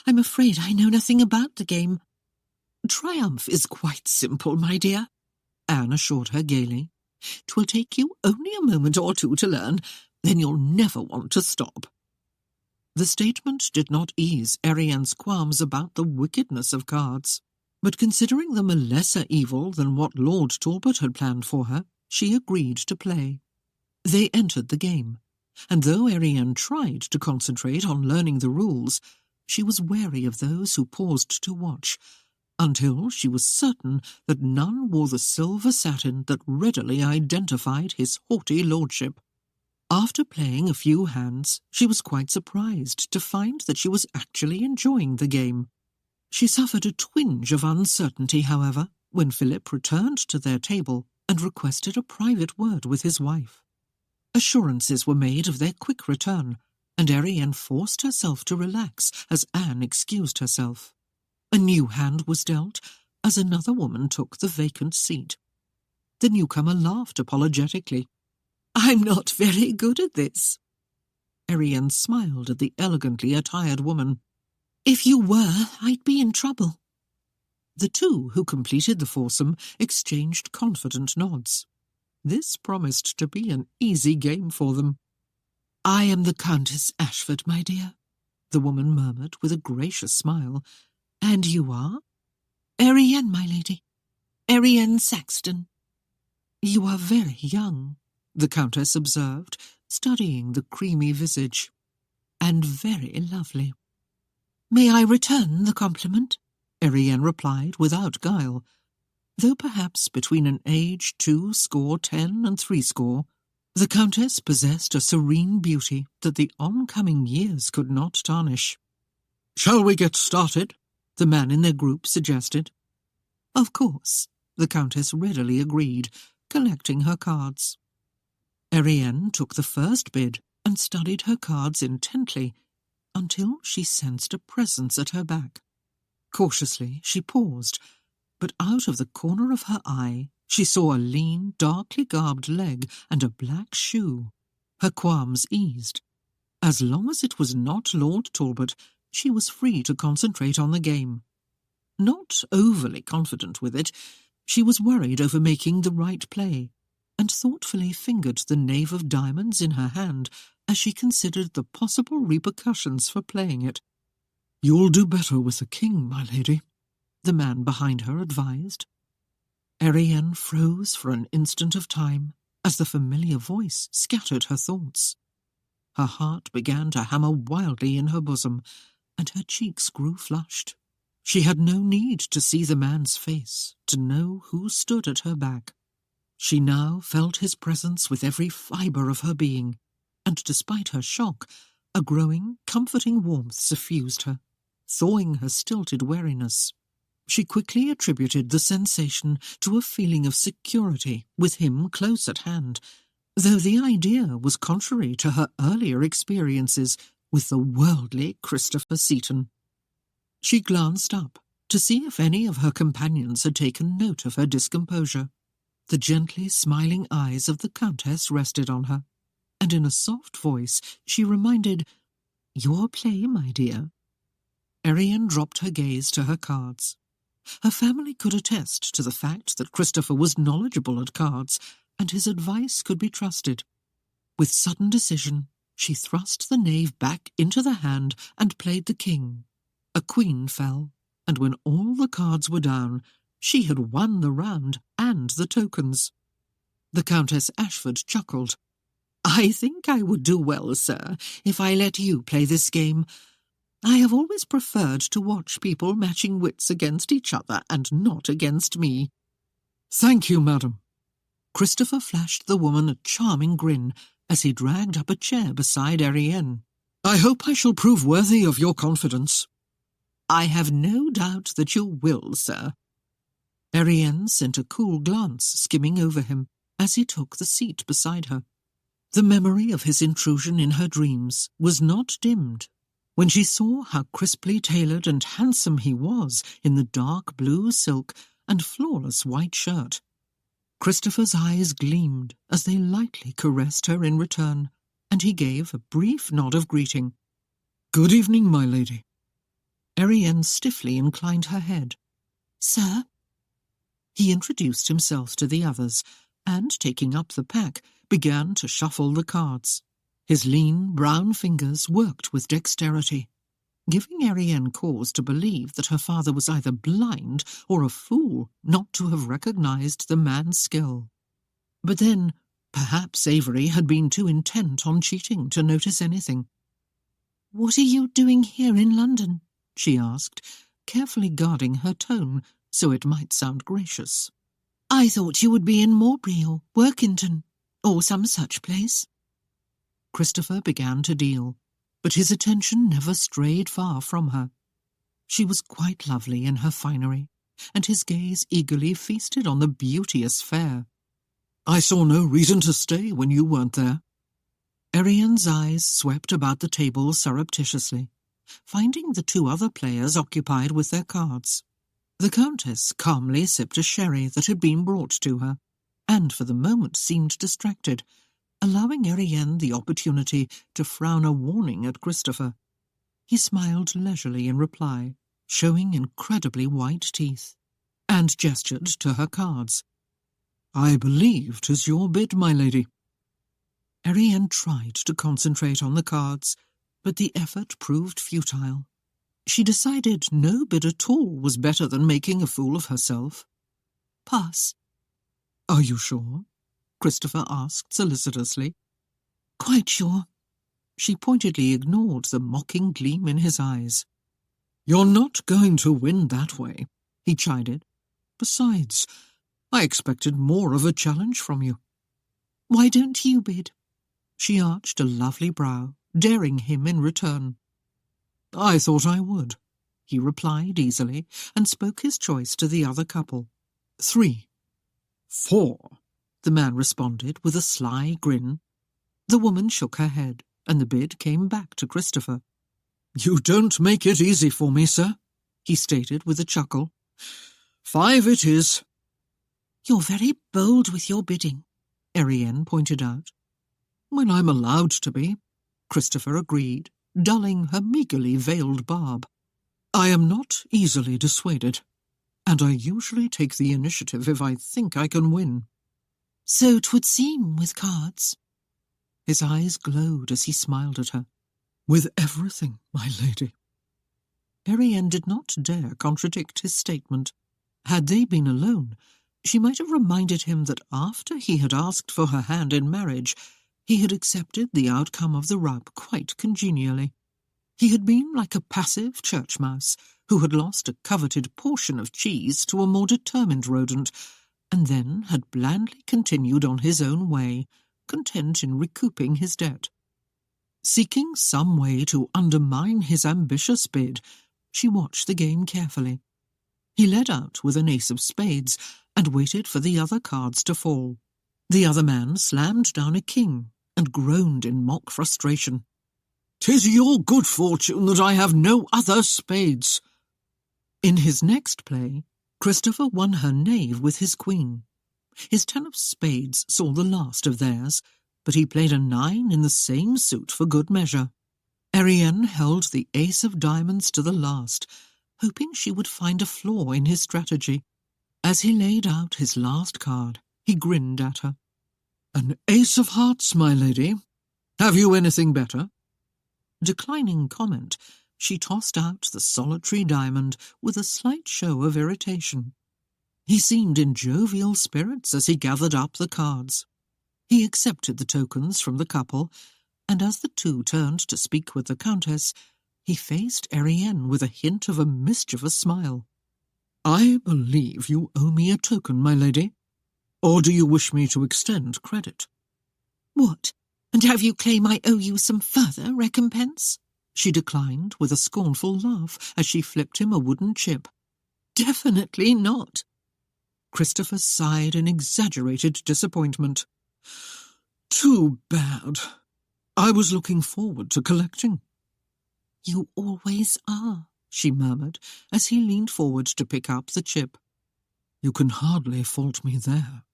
"I'm afraid I know nothing about the game." "Triumph is quite simple, my dear," Anne assured her gaily. "'Twill take you only a moment or two to learn, then you'll never want to stop." The statement did not ease Erienne's qualms about the wickedness of cards, but considering them a lesser evil than what Lord Talbot had planned for her, she agreed to play. They entered the game, and though Erienne tried to concentrate on learning the rules, she was wary of those who paused to watch, until she was certain that none wore the silver satin that readily identified his haughty lordship. After playing a few hands, she was quite surprised to find that she was actually enjoying the game. She suffered a twinge of uncertainty, however, when Philip returned to their table and requested a private word with his wife. Assurances were made of their quick return, and Erienne forced herself to relax as Anne excused herself. A new hand was dealt, as another woman took the vacant seat. The newcomer laughed apologetically. "I'm not very good at this." Erienne smiled at the elegantly attired woman. "If you were, I'd be in trouble." The two who completed the foursome exchanged confident nods. This promised to be an easy game for them. "I am the Countess Ashford, my dear," the woman murmured with a gracious smile. "And you are?" "Erienne, my lady. Erienne Saxton." "You are very young," the Countess observed, studying the creamy visage. "And very lovely." "May I return the compliment?" Erienne replied without guile. Though perhaps between an age 10 and 60, the Countess possessed a serene beauty that the oncoming years could not tarnish. "Shall we get started?" the man in their group suggested. "Of course," the Countess readily agreed, collecting her cards. Erienne took the first bid and studied her cards intently until she sensed a presence at her back. Cautiously she paused, but out of the corner of her eye she saw a lean, darkly garbed leg and a black shoe. Her qualms eased. As long as it was not Lord Talbot, she was free to concentrate on the game. Not overly confident with it, she was worried over making the right play, and thoughtfully fingered the knave of diamonds in her hand as she considered the possible repercussions for playing it. "You'll do better with the king, my lady," the man behind her advised. Erienne froze for an instant of time as the familiar voice scattered her thoughts. Her heart began to hammer wildly in her bosom, and her cheeks grew flushed. She had no need to see the man's face to know who stood at her back. She now felt his presence with every fibre of her being, and despite her shock, a growing, comforting warmth suffused her, thawing her stilted wariness. She quickly attributed the sensation to a feeling of security with him close at hand, though the idea was contrary to her earlier experiences with the worldly Christopher Seaton. She glanced up to see if any of her companions had taken note of her discomposure. The gently smiling eyes of the Countess rested on her, and in a soft voice she reminded, "Your play, my dear." Erienne dropped her gaze to her cards. Her family could attest to the fact that Christopher was knowledgeable at cards, and his advice could be trusted. With sudden decision, she thrust the knave back into the hand and played the king. A queen fell, and when all the cards were down, she had won the round and the tokens. The Countess Ashford chuckled. "I think I would do well, sir, if I let you play this game. I have always preferred to watch people matching wits against each other and not against me." "Thank you, madam." Christopher flashed the woman a charming grin as he dragged up a chair beside Erienne. "I hope I shall prove worthy of your confidence." "I have no doubt that you will, sir." Erienne sent a cool glance skimming over him as he took the seat beside her. The memory of his intrusion in her dreams was not dimmed when she saw how crisply tailored and handsome he was in the dark blue silk and flawless white shirt. Christopher's eyes gleamed as they lightly caressed her in return, and he gave a brief nod of greeting. "Good evening, my lady." Erienne stiffly inclined her head. "Sir?" He introduced himself to the others, and, taking up the pack, began to shuffle the cards. His lean, brown fingers worked with dexterity, giving Erienne cause to believe that her father was either blind or a fool not to have recognized the man's skill. But then, perhaps Avery had been too intent on cheating to notice anything. What are you doing here in London? She asked, carefully guarding her tone so it might sound gracious. I thought you would be in Mowbray or Workington, or some such place. Christopher began to deal, but his attention never strayed far from her. She was quite lovely in her finery, and his gaze eagerly feasted on the beauteous fare. I saw no reason to stay when you weren't there. Erienne's eyes swept about the table surreptitiously, finding the two other players occupied with their cards. The Countess calmly sipped a sherry that had been brought to her, and for the moment seemed distracted, allowing Erienne the opportunity to frown a warning at Christopher. He smiled leisurely in reply, showing incredibly white teeth, and gestured to her cards. I believe 'tis your bid, my lady. Erienne tried to concentrate on the cards, but the effort proved futile. She decided no bid at all was better than making a fool of herself. Pass. Are you sure? Christopher asked solicitously. Quite sure. She pointedly ignored the mocking gleam in his eyes. You're not going to win that way, he chided. Besides, I expected more of a challenge from you. Why don't you bid? She arched a lovely brow, daring him in return. I thought I would, he replied easily, and spoke his choice to the other couple. 3. 4, the man responded with a sly grin. The woman shook her head, and the bid came back to Christopher. You don't make it easy for me, sir, he stated with a chuckle. 5 it is. You're very bold with your bidding, Erienne pointed out. When I'm allowed to be, Christopher agreed, dulling her meagerly veiled barb. I am not easily dissuaded, and I usually take the initiative if I think I can win. So 'twould seem with cards. His eyes glowed as he smiled at her. With everything, my lady. Erienne did not dare contradict his statement. Had they been alone, she might have reminded him that after he had asked for her hand in marriage, he had accepted the outcome of the rub quite congenially. He had been like a passive church mouse who had lost a coveted portion of cheese to a more determined rodent, and then had blandly continued on his own way, content in recouping his debt. Seeking some way to undermine his ambitious bid, she watched the game carefully. He led out with an ace of spades and waited for the other cards to fall. The other man slammed down a king and groaned in mock frustration. 'Tis your good fortune that I have no other spades. In his next play, Christopher won her knave with his queen. His 10 of spades saw the last of theirs, but he played a 9 in the same suit for good measure. Erienne held the ace of diamonds to the last, hoping she would find a flaw in his strategy. As he laid out his last card, he grinned at her. An ace of hearts, my lady. Have you anything better? Declining comment, she tossed out the solitary diamond with a slight show of irritation. He seemed in jovial spirits as he gathered up the cards. He accepted the tokens from the couple, and as the two turned to speak with the Countess, he faced Erienne with a hint of a mischievous smile. I believe you owe me a token, my lady. Or do you wish me to extend credit? What? And have you claim I owe you some further recompense? She declined with a scornful laugh as she flipped him a wooden chip. Definitely not. Christopher sighed in exaggerated disappointment. Too bad. I was looking forward to collecting. You always are, she murmured as he leaned forward to pick up the chip. You can hardly fault me there.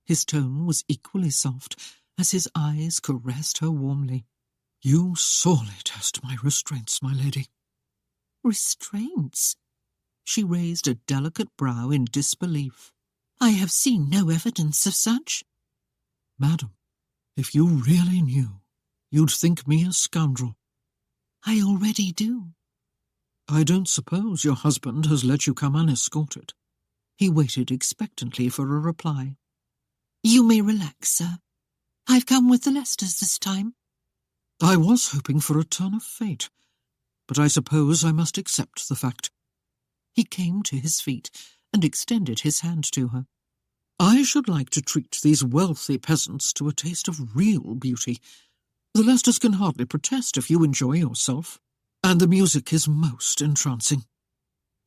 His tone was equally soft as his eyes caressed her warmly. You sorely test my restraints, my lady. Restraints? She raised a delicate brow in disbelief. I have seen no evidence of such. Madam, if you really knew, you'd think me a scoundrel. I already do. I don't suppose your husband has let you come unescorted. He waited expectantly for a reply. You may relax, sir. I've come with the Leicesters this time. I was hoping for a turn of fate, but I suppose I must accept the fact. He came to his feet and extended his hand to her. I should like to treat these wealthy peasants to a taste of real beauty. The Leicesters can hardly protest if you enjoy yourself, and the music is most entrancing.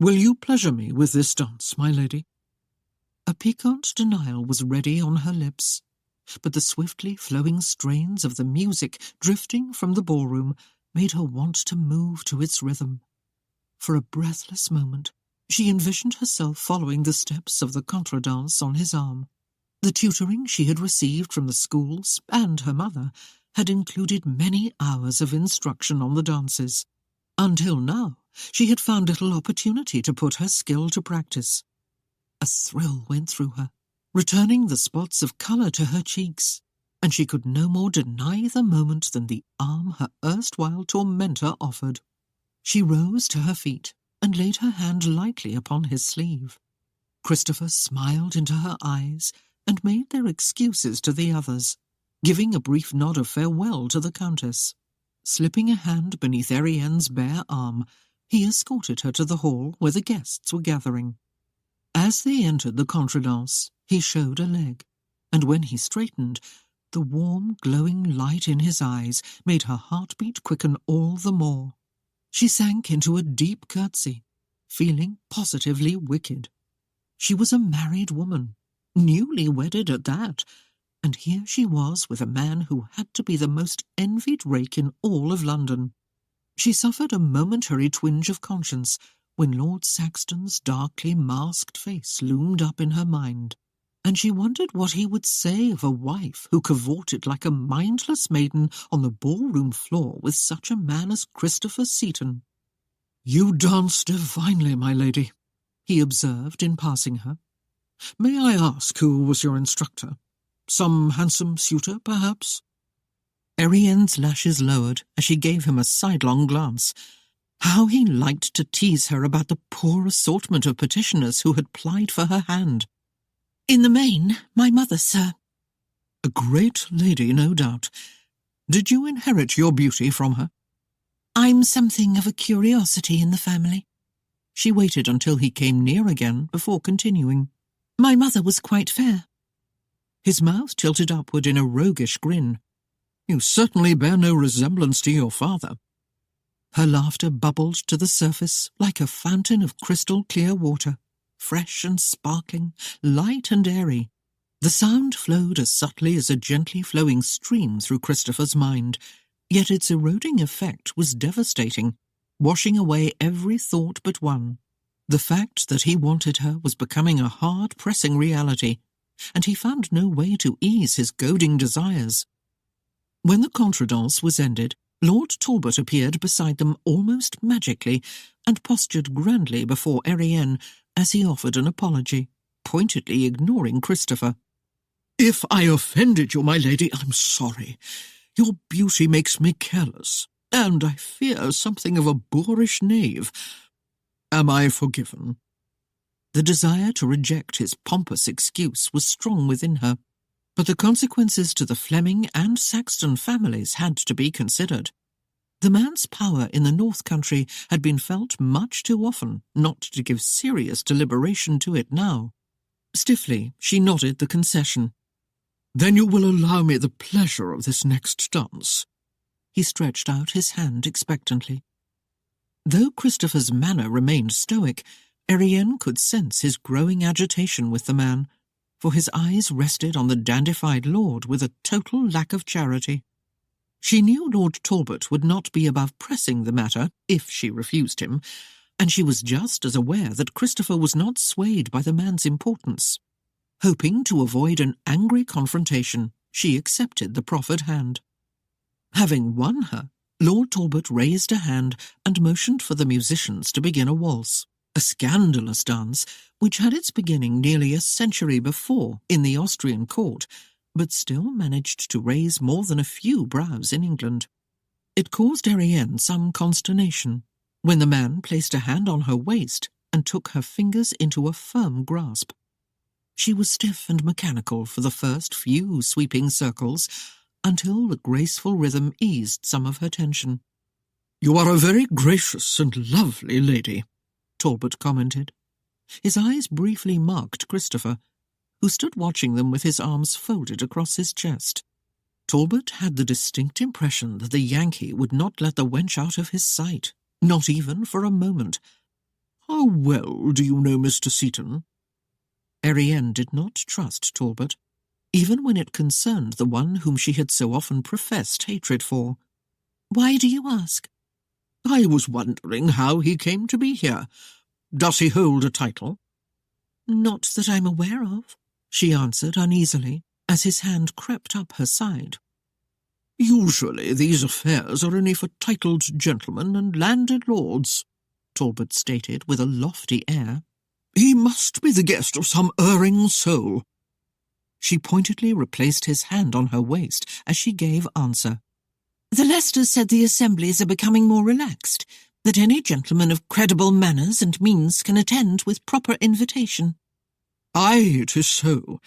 Will you pleasure me with this dance, my lady?" A piquant denial was ready on her lips, but the swiftly flowing strains of the music drifting from the ballroom made her want to move to its rhythm. For a breathless moment, she envisioned herself following the steps of the contredanse on his arm. The tutoring she had received from the schools and her mother had included many hours of instruction on the dances. Until now, she had found little opportunity to put her skill to practice. A thrill went through her, returning the spots of colour to her cheeks, and she could no more deny the moment than the arm her erstwhile tormentor offered. She rose to her feet and laid her hand lightly upon his sleeve. Christopher smiled into her eyes and made their excuses to the others, giving a brief nod of farewell to the Countess. Slipping a hand beneath Erienne's bare arm, he escorted her to the hall where the guests were gathering. As they entered the contredanse, he showed a leg, and when he straightened, the warm, glowing light in his eyes made her heartbeat quicken all the more. She sank into a deep curtsy, feeling positively wicked. She was a married woman, newly wedded at that, and here she was with a man who had to be the most envied rake in all of London. She suffered a momentary twinge of conscience when Lord Saxton's darkly masked face loomed up in her mind, and she wondered what he would say of a wife who cavorted like a mindless maiden on the ballroom floor with such a man as Christopher Seaton. "You dance divinely, my lady," he observed in passing her. "May I ask who was your instructor? Some handsome suitor, perhaps?" Erienne's lashes lowered as she gave him a sidelong glance. How he liked to tease her about the poor assortment of petitioners who had plied for her hand. "In the main, my mother, sir." "A great lady, no doubt. Did you inherit your beauty from her?" "I'm something of a curiosity in the family." She waited until he came near again before continuing. "My mother was quite fair." His mouth tilted upward in a roguish grin. "You certainly bear no resemblance to your father." Her laughter bubbled to the surface like a fountain of crystal-clear water, fresh and sparkling, light and airy. The sound flowed as subtly as a gently flowing stream through Christopher's mind, yet its eroding effect was devastating, washing away every thought but one. The fact that he wanted her was becoming a hard-pressing reality, and he found no way to ease his goading desires. When the contredanse was ended, Lord Talbot appeared beside them almost magically and postured grandly before Erienne as he offered an apology, pointedly ignoring Christopher. "If I offended you, my lady, I'm sorry. Your beauty makes me careless, and I fear something of a boorish knave. Am I forgiven?" The desire to reject his pompous excuse was strong within her, but the consequences to the Fleming and Saxton families had to be considered. The man's power in the North Country had been felt much too often not to give serious deliberation to it now. Stiffly, she nodded the concession. "Then you will allow me the pleasure of this next dance?" He stretched out his hand expectantly. Though Christopher's manner remained stoic, Erienne could sense his growing agitation with the man, for his eyes rested on the dandified lord with a total lack of charity. She knew Lord Talbot would not be above pressing the matter if she refused him, and she was just as aware that Christopher was not swayed by the man's importance. Hoping to avoid an angry confrontation, she accepted the proffered hand. Having won her, Lord Talbot raised a hand and motioned for the musicians to begin a waltz, a scandalous dance which had its beginning nearly a century before in the Austrian court, but still managed to raise more than a few brows in England. It caused Erienne some consternation when the man placed a hand on her waist and took her fingers into a firm grasp. She was stiff and mechanical for the first few sweeping circles, until the graceful rhythm eased some of her tension. "You are a very gracious and lovely lady," Talbot commented. His eyes briefly marked Christopher, who stood watching them with his arms folded across his chest. Talbot had the distinct impression that the Yankee would not let the wench out of his sight, not even for a moment. "How well do you know Mr. Seaton?" Erienne did not trust Talbot, even when it concerned the one whom she had so often professed hatred for. "Why do you ask?" "I was wondering how he came to be here. Does he hold a title?" "Not that I'm aware of," she answered uneasily, as his hand crept up her side. "Usually these affairs are only for titled gentlemen and landed lords," Talbot stated with a lofty air. "He must be the guest of some erring soul." She pointedly replaced his hand on her waist as she gave answer. "The Leicesters said the assemblies are becoming more relaxed, that any gentleman of credible manners and means can attend with proper invitation." "Aye, it is so,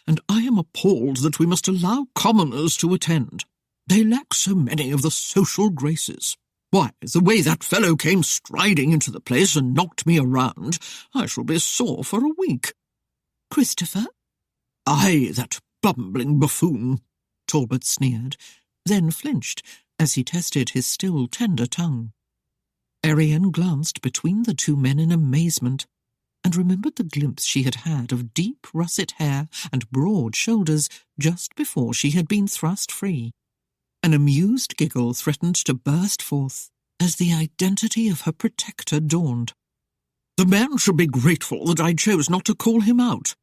and I am appalled that we must allow commoners to attend. They lack so many of the social graces. Why, the way that fellow came striding into the place and knocked me around, I shall be sore for a week." "Christopher?" "Aye, that bumbling buffoon," Talbot sneered, then flinched as he tested his still tender tongue. Erienne glanced between the two men in amazement, and remembered the glimpse she had had of deep russet hair and broad shoulders just before she had been thrust free. An amused giggle threatened to burst forth as the identity of her protector dawned. "The man should be grateful that I chose not to call him out."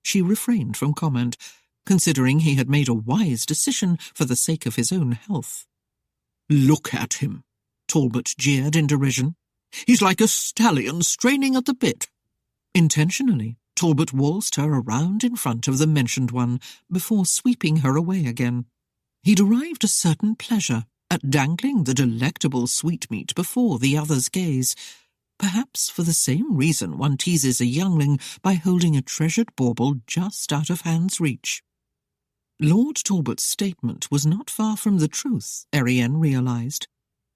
She refrained from comment, considering he had made a wise decision for the sake of his own health. "Look at him," Talbot jeered in derision. "He's like a stallion straining at the bit." Intentionally, Talbot waltzed her around in front of the mentioned one before sweeping her away again. He derived a certain pleasure at dangling the delectable sweetmeat before the other's gaze, perhaps for the same reason one teases a youngling by holding a treasured bauble just out of hand's reach. Lord Talbot's statement was not far from the truth, Erienne realized.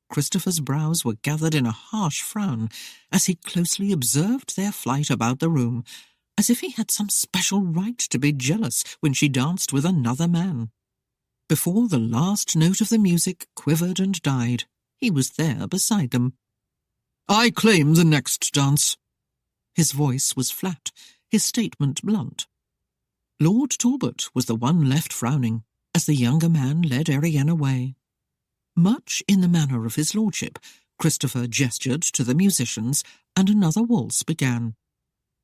Christopher's brows were gathered in a harsh frown as he closely observed their flight about the room, as if he had some special right to be jealous when she danced with another man. Before the last note of the music quivered and died, he was there beside them. "I claim the next dance." His voice was flat, his statement blunt. Lord Talbot was the one left frowning, as the younger man led Erienne away. Much in the manner of his lordship, Christopher gestured to the musicians, and another waltz began.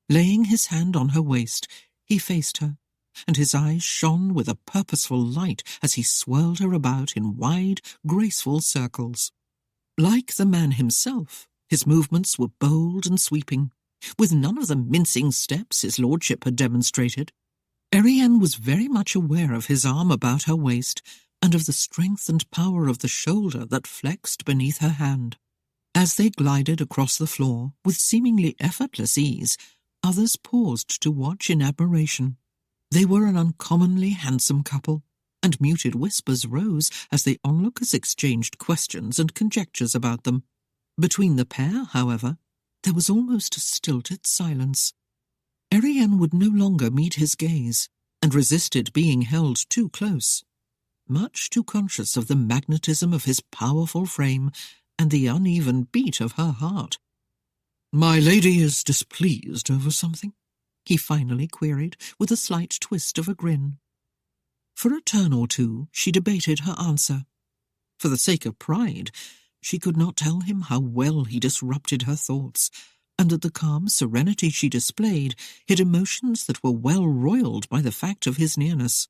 Laying his hand on her waist, he faced her, and his eyes shone with a purposeful light as he swirled her about in wide, graceful circles. Like the man himself, his movements were bold and sweeping, with none of the mincing steps his lordship had demonstrated. Erienne was very much aware of his arm about her waist and of the strength and power of the shoulder that flexed beneath her hand. As they glided across the floor with seemingly effortless ease, others paused to watch in admiration. They were an uncommonly handsome couple, and muted whispers rose as the onlookers exchanged questions and conjectures about them. Between the pair, however, there was almost a stilted silence. Erienne would no longer meet his gaze, and resisted being held too close, much too conscious of the magnetism of his powerful frame and the uneven beat of her heart. "My lady is displeased over something?" he finally queried, with a slight twist of a grin. For a turn or two she debated her answer. For the sake of pride, she could not tell him how well he disrupted her thoughts, and that the calm serenity she displayed hid emotions that were well roiled by the fact of his nearness.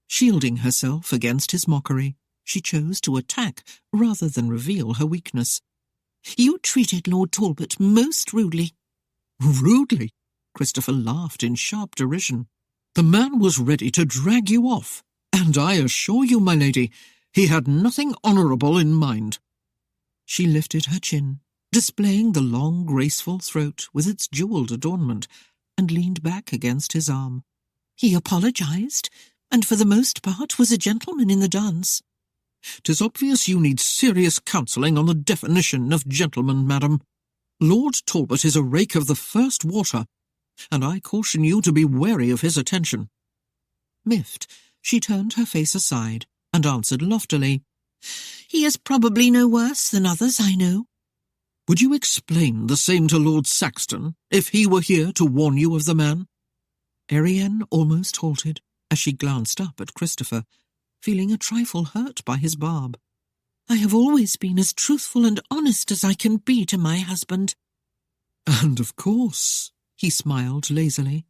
Shielding herself against his mockery, she chose to attack rather than reveal her weakness. "You treated Lord Talbot most rudely." "Rudely?" Christopher laughed in sharp derision. "The man was ready to drag you off, and I assure you, my lady, he had nothing honourable in mind." She lifted her chin, displaying the long, graceful throat with its jewelled adornment, and leaned back against his arm. "He apologized, and for the most part was a gentleman in the dance. 'Tis obvious you need serious counselling on the definition of gentleman, madam. Lord Talbot is a rake of the first water, and I caution you to be wary of his attention. Miffed, she turned her face aside and answered loftily, He is probably no worse than others I know. Would you explain the same to Lord Saxton, if he were here to warn you of the man? Erienne almost halted as she glanced up at Christopher, feeling a trifle hurt by his barb. I have always been as truthful and honest as I can be to my husband. And of course, he smiled lazily,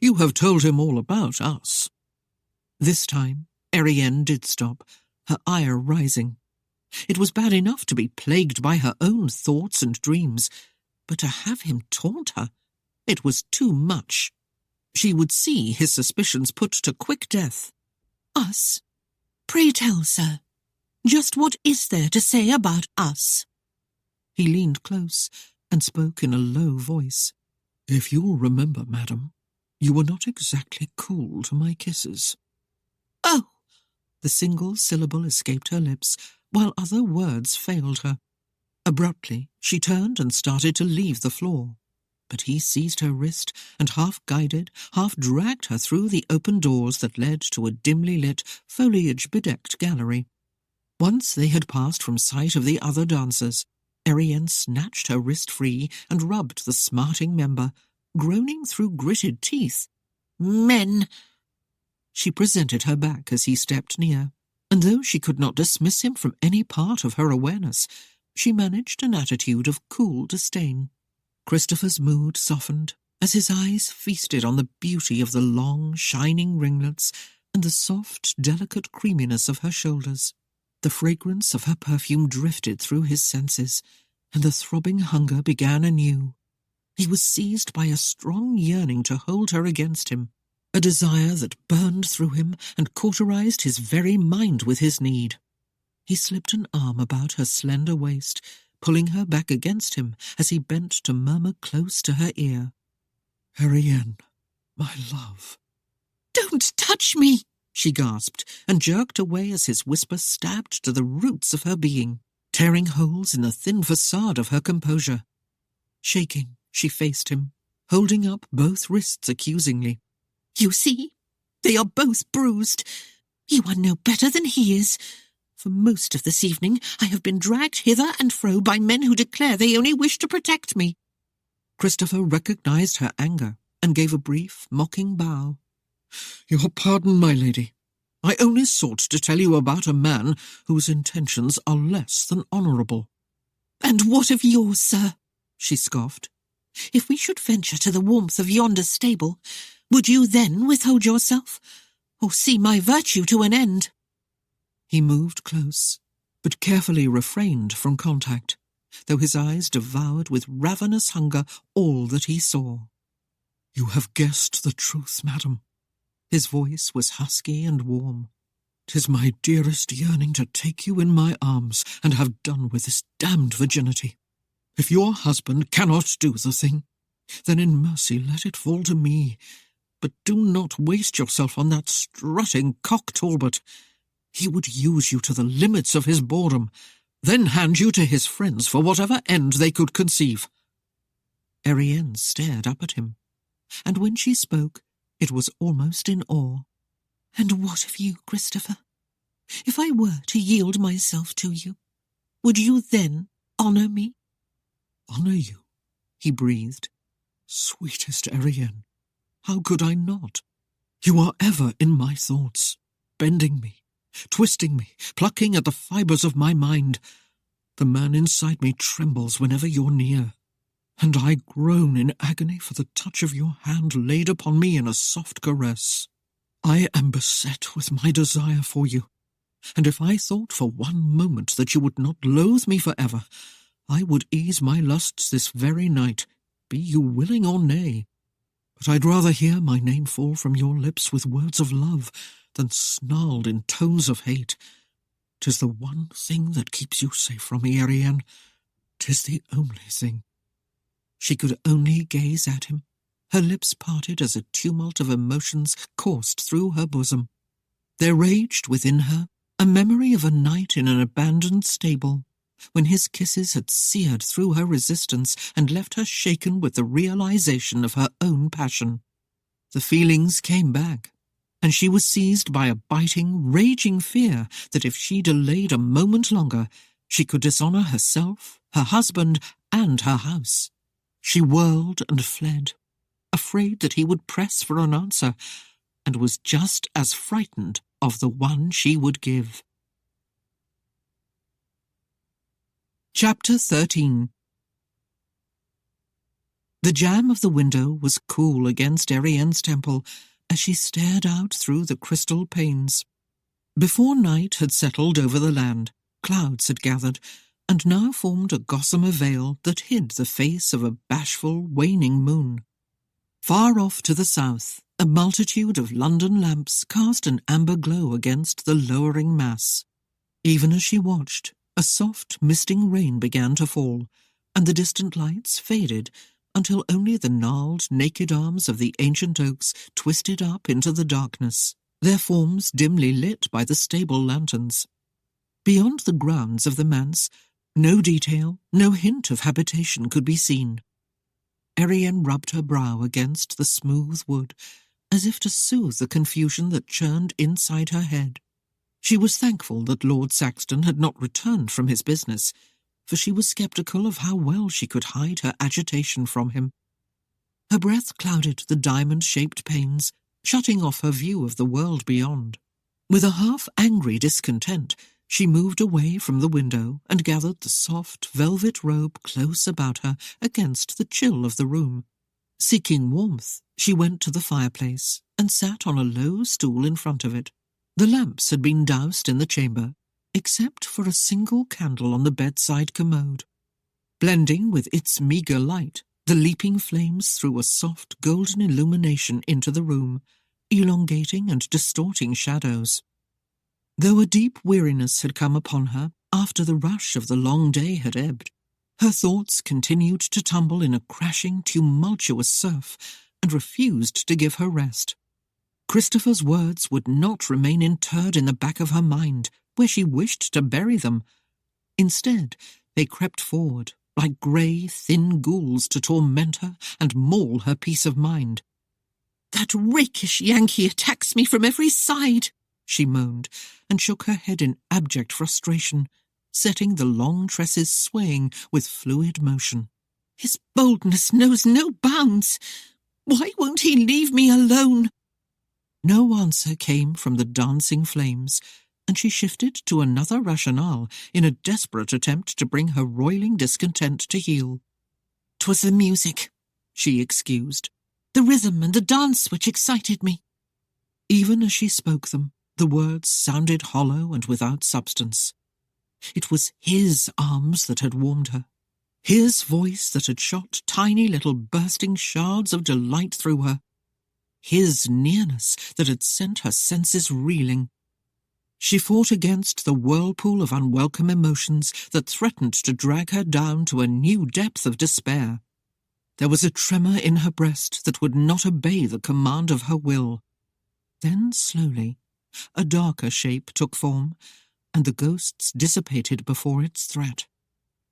you have told him all about us. This time, Erienne did stop, her ire rising. It was bad enough to be plagued by her own thoughts and dreams, but to have him taunt her, it was too much. She would see his suspicions put to quick death. Us? Pray tell, sir. Just what is there to say about us? He leaned close and spoke in a low voice. If you'll remember, madam, you were not exactly cool to my kisses. Oh! The single syllable escaped her lips, while other words failed her. Abruptly, she turned and started to leave the floor. But he seized her wrist and half-guided, half-dragged her through the open doors that led to a dimly lit, foliage-bedecked gallery. Once they had passed from sight of the other dancers, Erienne snatched her wrist free and rubbed the smarting member, groaning through gritted teeth. Men! She presented her back as he stepped near, and though she could not dismiss him from any part of her awareness, she managed an attitude of cool disdain. Christopher's mood softened as his eyes feasted on the beauty of the long, shining ringlets and the soft, delicate creaminess of her shoulders. The fragrance of her perfume drifted through his senses, and the throbbing hunger began anew. He was seized by a strong yearning to hold her against him, a desire that burned through him and cauterized his very mind with his need. He slipped an arm about her slender waist, pulling her back against him as he bent to murmur close to her ear. Erienne, my love. Don't touch me! She gasped and jerked away as his whisper stabbed to the roots of her being, tearing holes in the thin facade of her composure. Shaking, she faced him, holding up both wrists accusingly. You see, they are both bruised. You are no better than he is. For most of this evening I have been dragged hither and fro by men who declare they only wish to protect me. Christopher recognized her anger and gave a brief, mocking bow. Your pardon, my lady. I only sought to tell you about a man whose intentions are less than honourable. And what of yours, sir? She scoffed. If we should venture to the warmth of yonder stable, would you then withhold yourself, or see my virtue to an end? He moved close, but carefully refrained from contact, though his eyes devoured with ravenous hunger all that he saw. You have guessed the truth, madam. His voice was husky and warm. 'Tis my dearest yearning to take you in my arms and have done with this damned virginity. If your husband cannot do the thing, then in mercy let it fall to me. But do not waste yourself on that strutting cock Talbot. He would use you to the limits of his boredom, then hand you to his friends for whatever end they could conceive. Erienne stared up at him, and when she spoke, it was almost in awe. And what of you, Christopher? If I were to yield myself to you, would you then honour me? Honour you, he breathed. Sweetest Erienne, how could I not? You are ever in my thoughts, bending me, twisting me, plucking at the fibres of my mind. The man inside me trembles whenever you're near, and I groan in agony for the touch of your hand laid upon me in a soft caress. I am beset with my desire for you, and if I thought for one moment that you would not loathe me forever, I would ease my lusts this very night, be you willing or nay. But I'd rather hear my name fall from your lips with words of love than snarled in tones of hate. 'Tis the one thing that keeps you safe from me, Erienne. 'Tis the only thing. She could only gaze at him, her lips parted as a tumult of emotions coursed through her bosom. There raged within her a memory of a night in an abandoned stable, when his kisses had seared through her resistance and left her shaken with the realization of her own passion. The feelings came back, and she was seized by a biting, raging fear that if she delayed a moment longer, she could dishonor herself, her husband, and her house. She whirled and fled, afraid that he would press for an answer, and was just as frightened of the one she would give. Chapter 13. The jamb of the window was cool against Erienne's temple as she stared out through the crystal panes. Before night had settled over the land, clouds had gathered, and now formed a gossamer veil that hid the face of a bashful, waning moon. Far off to the south, a multitude of London lamps cast an amber glow against the lowering mass. Even as she watched, a soft, misting rain began to fall, and the distant lights faded until only the gnarled, naked arms of the ancient oaks twisted up into the darkness, their forms dimly lit by the stable lanterns. Beyond the grounds of the manse, no detail, no hint of habitation could be seen. Erienne rubbed her brow against the smooth wood, as if to soothe the confusion that churned inside her head. She was thankful that Lord Saxton had not returned from his business, for she was sceptical of how well she could hide her agitation from him. Her breath clouded the diamond-shaped panes, shutting off her view of the world beyond. With a half-angry discontent, she moved away from the window and gathered the soft velvet robe close about her against the chill of the room. Seeking warmth, she went to the fireplace and sat on a low stool in front of it. The lamps had been doused in the chamber, except for a single candle on the bedside commode. Blending with its meagre light, the leaping flames threw a soft golden illumination into the room, elongating and distorting shadows. Though a deep weariness had come upon her after the rush of the long day had ebbed, her thoughts continued to tumble in a crashing, tumultuous surf and refused to give her rest. Christopher's words would not remain interred in the back of her mind, where she wished to bury them. Instead, they crept forward, like grey, thin ghouls to torment her and maul her peace of mind. "That rakish Yankee attacks me from every side," she moaned, and shook her head in abject frustration, setting the long tresses swaying with fluid motion. "His boldness knows no bounds. Why won't he leave me alone?" No answer came from the dancing flames, and she shifted to another rationale in a desperate attempt to bring her roiling discontent to heel. "'Twas the music," she excused. "The rhythm and the dance which excited me." Even as she spoke them, the words sounded hollow and without substance. It was his arms that had warmed her, his voice that had shot tiny little bursting shards of delight through her, his nearness that had sent her senses reeling. She fought against the whirlpool of unwelcome emotions that threatened to drag her down to a new depth of despair. There was a tremor in her breast that would not obey the command of her will. Then, slowly, a darker shape took form, and the ghosts dissipated before its threat.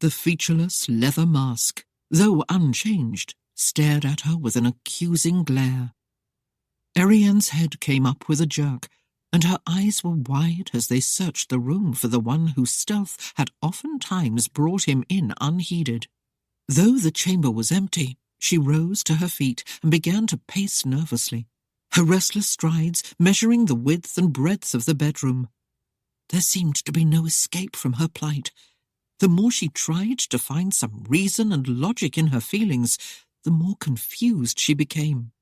The featureless leather mask, though unchanged, stared at her with an accusing glare. Erienne's head came up with a jerk, and her eyes were wide as they searched the room for the one whose stealth had oftentimes brought him in unheeded. Though the chamber was empty, she rose to her feet and began to pace nervously, her restless strides measuring the width and breadth of the bedroom. There seemed to be no escape from her plight. The more she tried to find some reason and logic in her feelings, the more confused she became,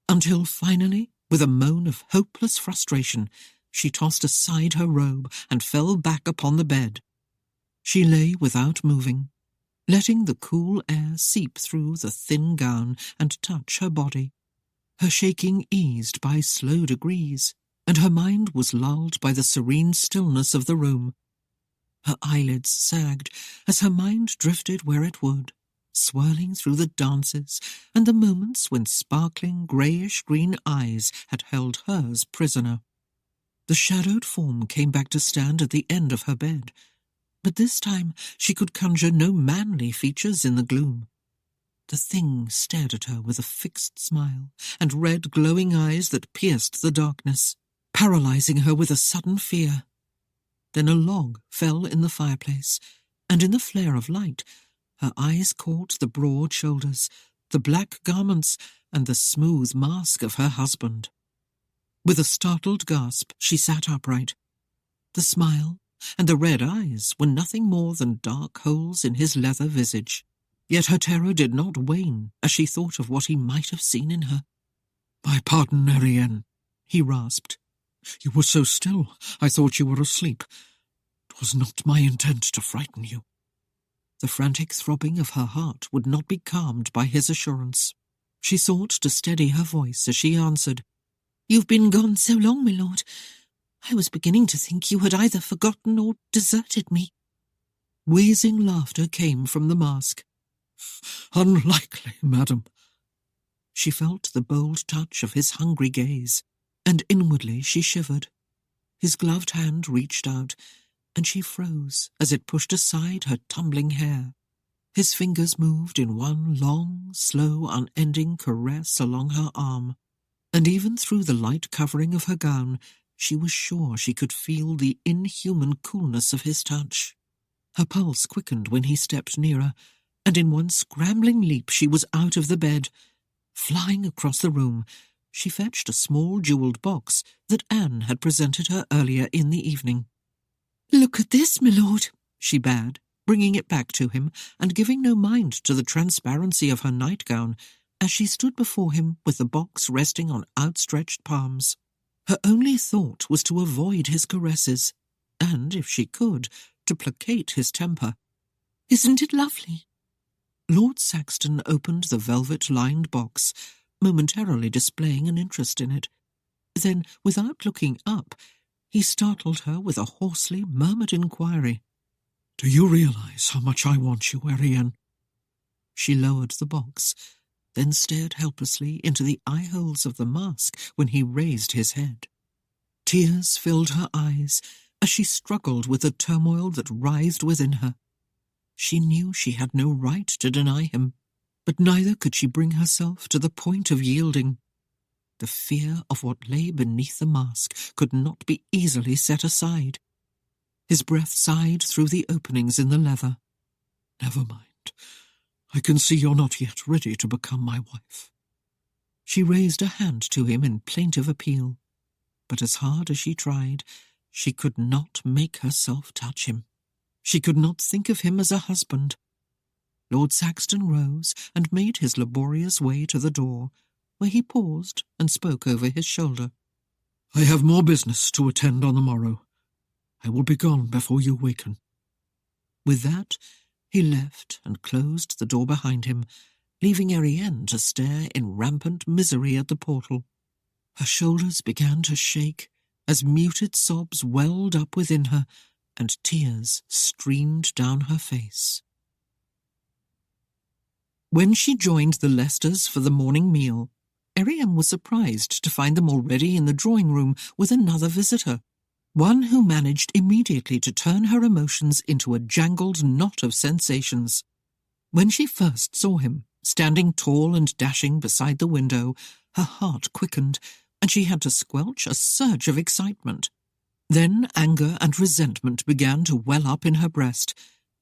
until finally, with a moan of hopeless frustration, she tossed aside her robe and fell back upon the bed. She lay without moving, letting the cool air seep through the thin gown and touch her body. Her shaking eased by slow degrees, and her mind was lulled by the serene stillness of the room. Her eyelids sagged as her mind drifted where it would, swirling through the dances and the moments when sparkling greyish-green eyes had held hers prisoner. The shadowed form came back to stand at the end of her bed, but this time she could conjure no manly features in the gloom. The thing stared at her with a fixed smile and red glowing eyes that pierced the darkness, paralyzing her with a sudden fear. Then a log fell in the fireplace, and in the flare of light, her eyes caught the broad shoulders, the black garments, and the smooth mask of her husband. With a startled gasp, she sat upright. The smile and the red eyes were nothing more than dark holes in his leather visage. Yet her terror did not wane as she thought of what he might have seen in her. "My pardon, Erienne," he rasped. "You were so still, I thought you were asleep. It was not my intent to frighten you." The frantic throbbing of her heart would not be calmed by his assurance. She sought to steady her voice as she answered, "You've been gone so long, my lord. I was beginning to think you had either forgotten or deserted me." Wheezing laughter came from the mask. "Unlikely, madam." She felt the bold touch of his hungry gaze, and inwardly she shivered. His gloved hand reached out, and she froze as it pushed aside her tumbling hair. His fingers moved in one long, slow, unending caress along her arm, and even through the light covering of her gown, she was sure she could feel the inhuman coolness of his touch. Her pulse quickened when he stepped nearer, and in one scrambling leap she was out of the bed. Flying across the room, she fetched a small jewelled box that Anne had presented her earlier in the evening. "Look at this, my lord," she bade, bringing it back to him and giving no mind to the transparency of her nightgown as she stood before him with the box resting on outstretched palms. Her only thought was to avoid his caresses, and, if she could, to placate his temper. "Isn't it lovely?" Lord Saxton opened the velvet-lined box, momentarily displaying an interest in it. Then, without looking up, he startled her with a hoarsely murmured inquiry. "Do you realize how much I want you, Erienne?" She lowered the box, then stared helplessly into the eye-holes of the mask when he raised his head. Tears filled her eyes as she struggled with the turmoil that writhed within her. She knew she had no right to deny him, but neither could she bring herself to the point of yielding. The fear of what lay beneath the mask could not be easily set aside. His breath sighed through the openings in the leather. "Never mind. I can see you're not yet ready to become my wife." She raised a hand to him in plaintive appeal, but as hard as she tried, she could not make herself touch him. She could not think of him as a husband. Lord Saxton rose and made his laborious way to the door, where he paused and spoke over his shoulder. "I have more business to attend on the morrow. I will be gone before you waken." With that, he left and closed the door behind him, leaving Erienne to stare in rampant misery at the portal. Her shoulders began to shake as muted sobs welled up within her and tears streamed down her face. When she joined the Leicesters for the morning meal, Erienne was surprised to find them already in the drawing-room with another visitor, one who managed immediately to turn her emotions into a jangled knot of sensations. When she first saw him, standing tall and dashing beside the window, her heart quickened, and she had to squelch a surge of excitement. Then anger and resentment began to well up in her breast,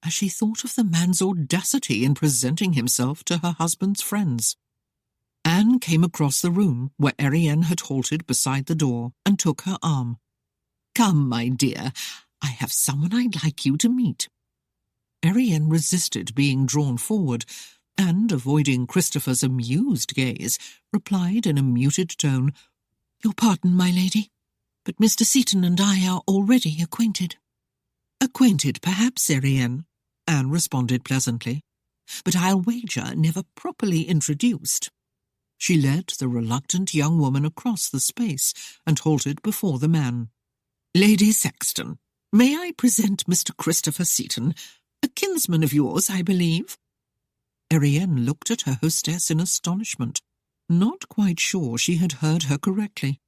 as she thought of the man's audacity in presenting himself to her husband's friends. Anne came across the room where Erienne had halted beside the door and took her arm. "Come, my dear, I have someone I'd like you to meet." Erienne resisted being drawn forward, and, avoiding Christopher's amused gaze, replied in a muted tone, "Your pardon, my lady, but Mr. Seton and I are already acquainted." "Acquainted, perhaps, Erienne," Anne responded pleasantly, "but I'll wager never properly introduced." She led the reluctant young woman across the space and halted before the man. "Lady Saxton, may I present Mr. Christopher Seton, a kinsman of yours, I believe?" Erienne looked at her hostess in astonishment, not quite sure she had heard her correctly.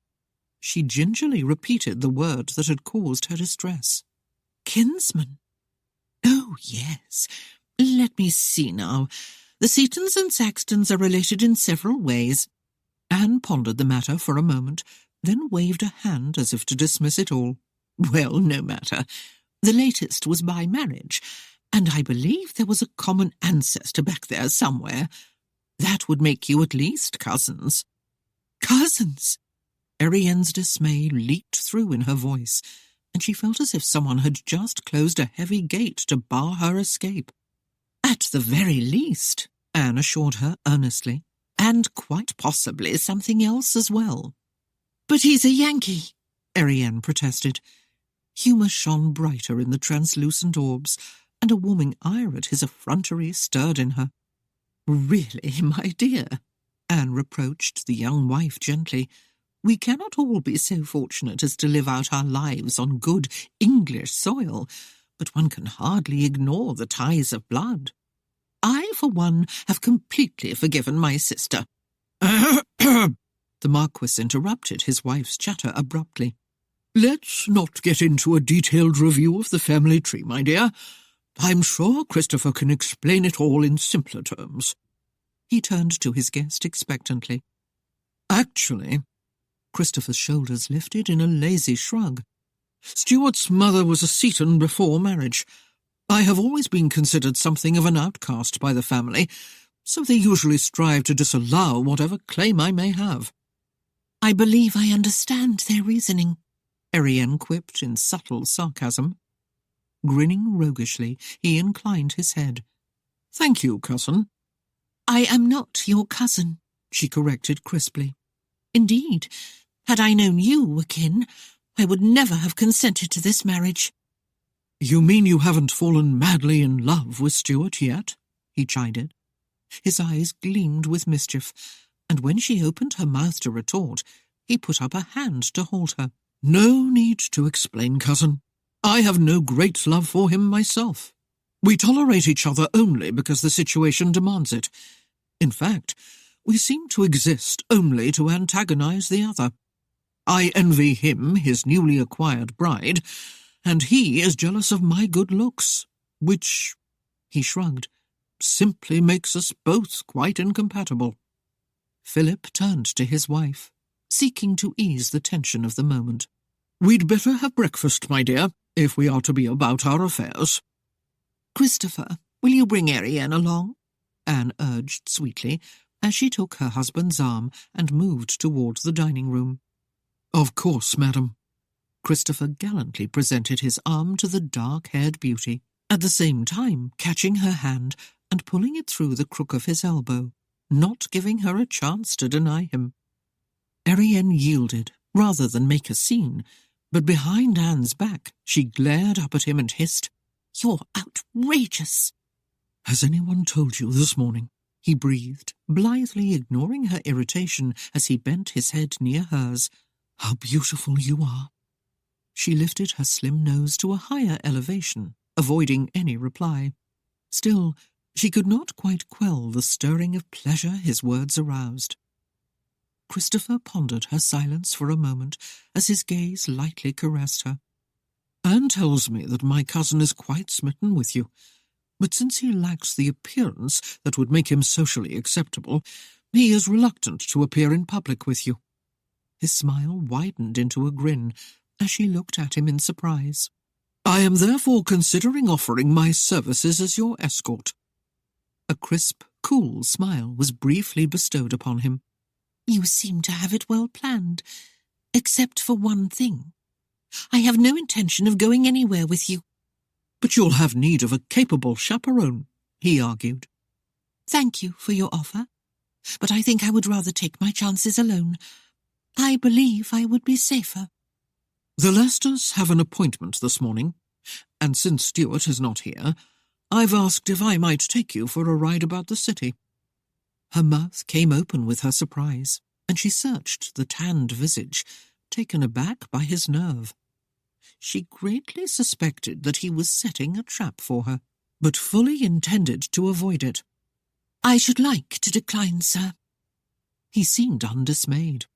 She gingerly repeated the word that had caused her distress. Kinsman? Oh, yes. Let me see now. The Seatons and Saxtons are related in several ways. Anne pondered the matter for a moment, then waved a hand as if to dismiss it all. Well, no matter. The latest was by marriage, and I believe there was a common ancestor back there somewhere. That would make you at least cousins. Cousins? Erienne's dismay leaped through in her voice, and she felt as if someone had just closed a heavy gate to bar her escape. At the very least, Anne assured her earnestly. And quite possibly something else as well. But he's a Yankee, Erienne protested. Humour shone brighter in the translucent orbs, and a warming ire at his effrontery stirred in her. Really, my dear, Anne reproached the young wife gently. We cannot all be so fortunate as to live out our lives on good English soil, but one can hardly ignore the ties of blood. I, for one, have completely forgiven my sister. The Marquis interrupted his wife's chatter abruptly. Let's not get into a detailed review of the family tree, my dear. I'm sure Christopher can explain it all in simpler terms. He turned to his guest expectantly. Actually, Christopher's shoulders lifted in a lazy shrug. Stuart's mother was a Seaton before marriage. I have always been considered something of an outcast by the family, so they usually strive to disallow whatever claim I may have. I believe I understand their reasoning, Erienne quipped in subtle sarcasm. Grinning roguishly, he inclined his head. Thank you, cousin. I am not your cousin, she corrected crisply. Indeed, had I known you were kin, I would never have consented to this marriage. You mean you haven't fallen madly in love with Stuart yet? He chided. His eyes gleamed with mischief, and when she opened her mouth to retort, he put up a hand to hold her. No need to explain, cousin. I have no great love for him myself. We tolerate each other only because the situation demands it. In fact, we seem to exist only to antagonize the other. I envy him his newly acquired bride, and he is jealous of my good looks, which, he shrugged, simply makes us both quite incompatible. Philip turned to his wife, seeking to ease the tension of the moment. We'd better have breakfast, my dear, if we are to be about our affairs. Christopher, will you bring Erienne along? Anne urged sweetly, as she took her husband's arm and moved towards the dining room. Of course, madam. Christopher gallantly presented his arm to the dark-haired beauty, at the same time catching her hand and pulling it through the crook of his elbow, not giving her a chance to deny him. Erienne yielded, rather than make a scene, but behind Anne's back she glared up at him and hissed, "You're outrageous!" "Has anyone told you this morning?" he breathed, blithely ignoring her irritation as he bent his head near hers. "How beautiful you are." She lifted her slim nose to a higher elevation, avoiding any reply. Still, she could not quite quell the stirring of pleasure his words aroused. Christopher pondered her silence for a moment as his gaze lightly caressed her. "Anne tells me that my cousin is quite smitten with you, but since he lacks the appearance that would make him socially acceptable, he is reluctant to appear in public with you." His smile widened into a grin as she looked at him in surprise. "I am therefore considering offering my services as your escort." A crisp, cool smile was briefly bestowed upon him. "You seem to have it well planned, except for one thing. I have no intention of going anywhere with you." "But you'll have need of a capable chaperone," he argued. "Thank you for your offer, but I think I would rather take my chances alone. I believe I would be safer." "The Leicesters have an appointment this morning, and since Stuart is not here, I've asked if I might take you for a ride about the city." Her mouth came open with her surprise, and she searched the tanned visage, taken aback by his nerve. She greatly suspected that he was setting a trap for her, but fully intended to avoid it. "I should like to decline, sir." He seemed undismayed.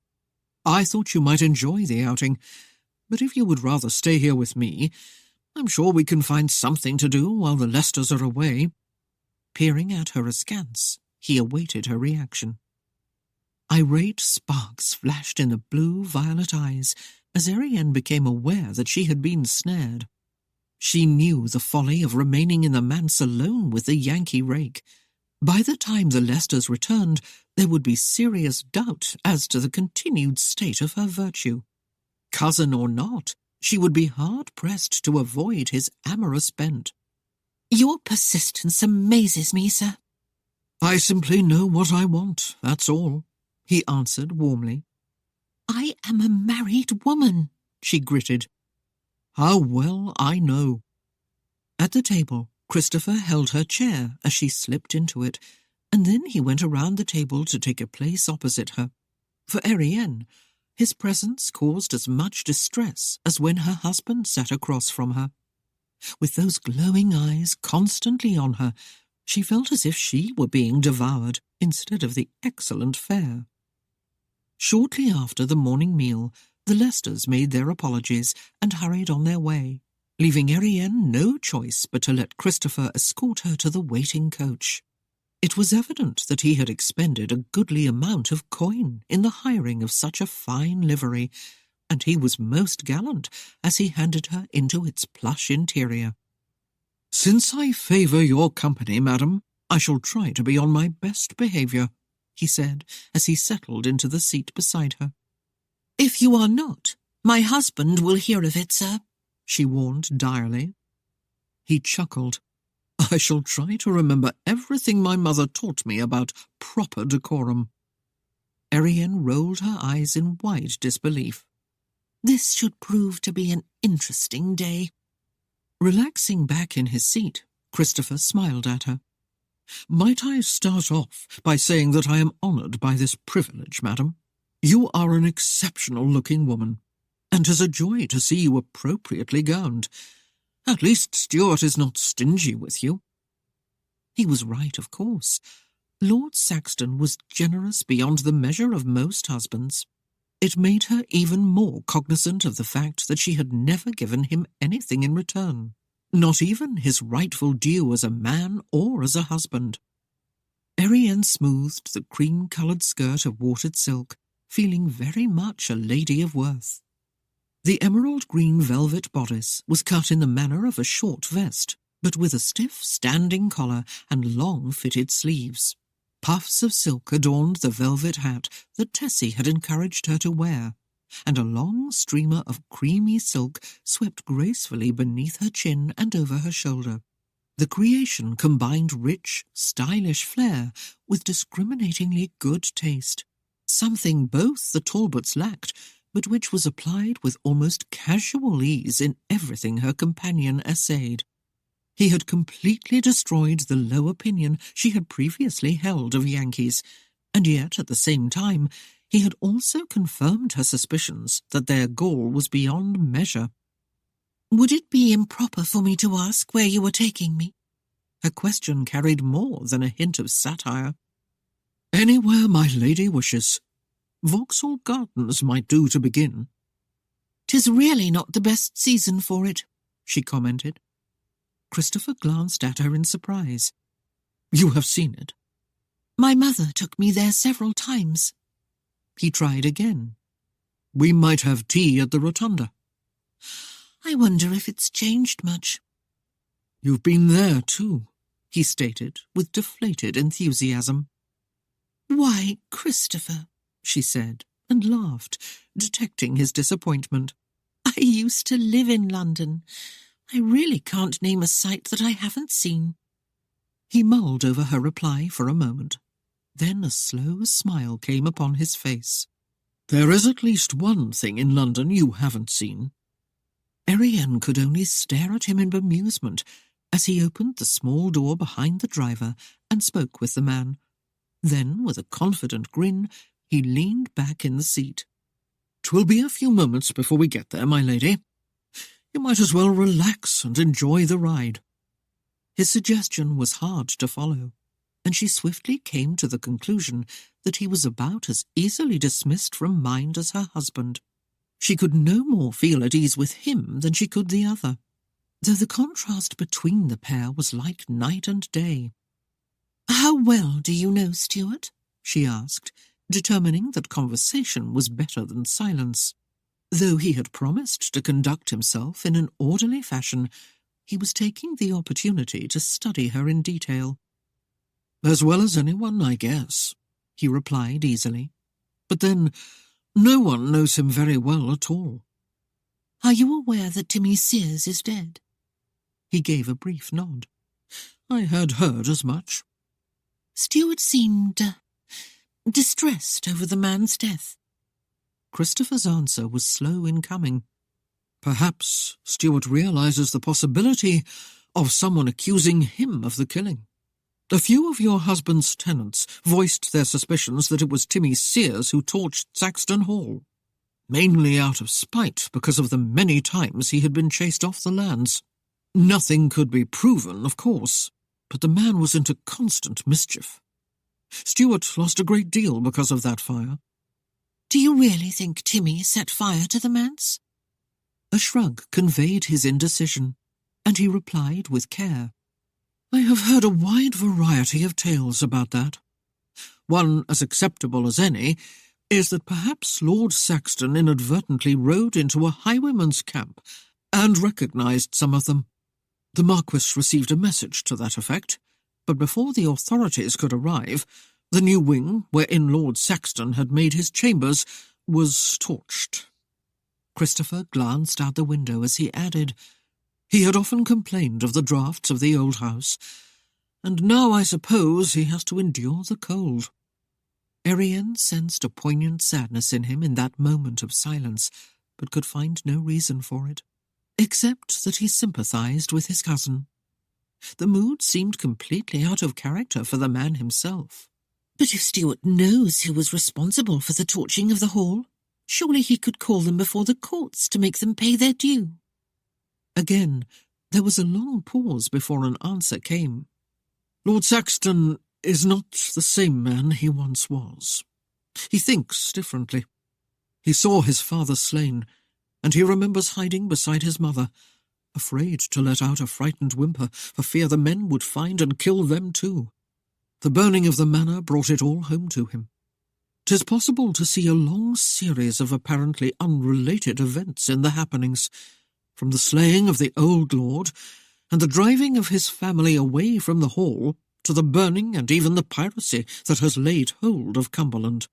I thought you might enjoy the outing, but if you would rather stay here with me, I'm sure we can find something to do while the Leicesters are away." Peering at her askance, he awaited her reaction. Irate sparks flashed in the blue-violet eyes as Erienne became aware that she had been snared. She knew the folly of remaining in the manse alone with the Yankee rake. By the time the Leicesters returned, there would be serious doubt as to the continued state of her virtue. Cousin or not, she would be hard-pressed to avoid his amorous bent. "Your persistence amazes me, sir." "I simply know what I want, that's all," he answered warmly. "I am a married woman," she gritted. "How well I know." At the table, Christopher held her chair as she slipped into it, and then he went around the table to take a place opposite her. For Erienne, his presence caused as much distress as when her husband sat across from her. With those glowing eyes constantly on her, she felt as if she were being devoured instead of the excellent fare. Shortly after the morning meal, the Leicesters made their apologies and hurried on their way, leaving Erienne no choice but to let Christopher escort her to the waiting coach. It was evident that he had expended a goodly amount of coin in the hiring of such a fine livery, and he was most gallant as he handed her into its plush interior. "Since I favour your company, madam, I shall try to be on my best behaviour," he said as he settled into the seat beside her. "If you are not, my husband will hear of it, sir," she warned direly. He chuckled. "I shall try to remember everything my mother taught me about proper decorum." Erienne rolled her eyes in wide disbelief. "This should prove to be an interesting day." Relaxing back in his seat, Christopher smiled at her. "Might I start off by saying that I am honoured by this privilege, madam? You are an exceptional-looking woman, and 'tis a joy to see you appropriately gowned. At least Stuart is not stingy with you." He was right, of course. Lord Saxton was generous beyond the measure of most husbands. It made her even more cognizant of the fact that she had never given him anything in return, not even his rightful due as a man or as a husband. Erienne smoothed the cream-coloured skirt of watered silk, feeling very much a lady of worth. The emerald-green velvet bodice was cut in the manner of a short vest, but with a stiff standing collar and long fitted sleeves. Puffs of silk adorned the velvet hat that Tessie had encouraged her to wear, and a long streamer of creamy silk swept gracefully beneath her chin and over her shoulder. The creation combined rich, stylish flair with discriminatingly good taste, something both the Talbots lacked, but which was applied with almost casual ease in everything her companion essayed. He had completely destroyed the low opinion she had previously held of Yankees, and yet, at the same time, he had also confirmed her suspicions that their gall was beyond measure. "Would it be improper for me to ask where you were taking me?" Her question carried more than a hint of satire. "Anywhere my lady wishes. Vauxhall Gardens might do to begin." "'Tis really not the best season for it," she commented. Christopher glanced at her in surprise. "You have seen it?" "My mother took me there several times." He tried again. "We might have tea at the Rotunda." "I wonder if it's changed much." "You've been there too," he stated with deflated enthusiasm. "Why, Christopher," she said, and laughed, detecting his disappointment. "I used to live in London. I really can't name a sight that I haven't seen." He mulled over her reply for a moment. Then a slow smile came upon his face. "There is at least one thing in London you haven't seen." Erienne could only stare at him in bemusement as he opened the small door behind the driver and spoke with the man. Then, with a confident grin, he leaned back in the seat. "'Twill be a few moments before we get there, my lady. You might as well relax and enjoy the ride." His suggestion was hard to follow. and she swiftly came to the conclusion that he was about as easily dismissed from mind as her husband. She could no more feel at ease with him than she could the other, though the contrast between the pair was like night and day. "How well do you know Stuart?" she asked, determining that conversation was better than silence. Though he had promised to conduct himself in an orderly fashion, he was taking the opportunity to study her in detail. "As well as anyone, I guess," he replied easily. "But then, no one knows him very well at all." "Are you aware that Timmy Sears is dead?" He gave a brief nod. "I had heard as much." "Stuart seemed distressed over the man's death." Christopher's answer was slow in coming. "Perhaps Stuart realizes the possibility of someone accusing him of the killing. A few of your husband's tenants voiced their suspicions that it was Timmy Sears who torched Saxton Hall, mainly out of spite because of the many times he had been chased off the lands. Nothing could be proven, of course, but the man was into constant mischief. Stuart lost a great deal because of that fire." "Do you really think Timmy set fire to the manse?" A shrug conveyed his indecision, and he replied with care. "I have heard a wide variety of tales about that. One as acceptable as any is that perhaps Lord Saxton inadvertently rode into a highwayman's camp and recognized some of them. The Marquis received a message to that effect, but before the authorities could arrive, the new wing, wherein Lord Saxton had made his chambers, was torched." Christopher glanced out the window as he added, "He had often complained of the draughts of the old house, and now I suppose he has to endure the cold." Erienne sensed a poignant sadness in him in that moment of silence, but could find no reason for it, except that he sympathized with his cousin. The mood seemed completely out of character for the man himself. "But if Stuart knows who was responsible for the torching of the hall, surely he could call them before the courts to make them pay their due." Again, there was a long pause before an answer came. "Lord Saxton is not the same man he once was. He thinks differently. He saw his father slain, and he remembers hiding beside his mother, afraid to let out a frightened whimper for fear the men would find and kill them too. The burning of the manor brought it all home to him. 'Tis possible to see a long series of apparently unrelated events in the happenings, from the slaying of the old lord and the driving of his family away from the hall to the burning and even the piracy that has laid hold of Cumberland.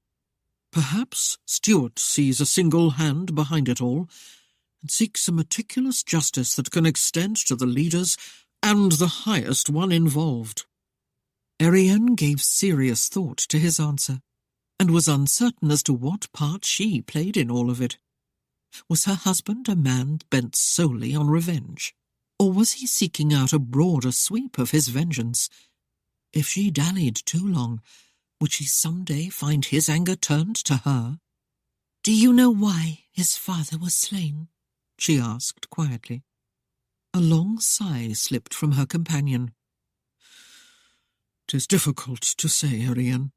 Perhaps Stuart sees a single hand behind it all and seeks a meticulous justice that can extend to the leaders and the highest one involved." Erienne gave serious thought to his answer, and was uncertain as to what part she played in all of it. Was her husband a man bent solely on revenge, or was he seeking out a broader sweep of his vengeance? If she dallied too long, would she some day find his anger turned to her? "Do you know why his father was slain?" she asked quietly. A long sigh slipped from her companion. "'Tis difficult to say, Erienne.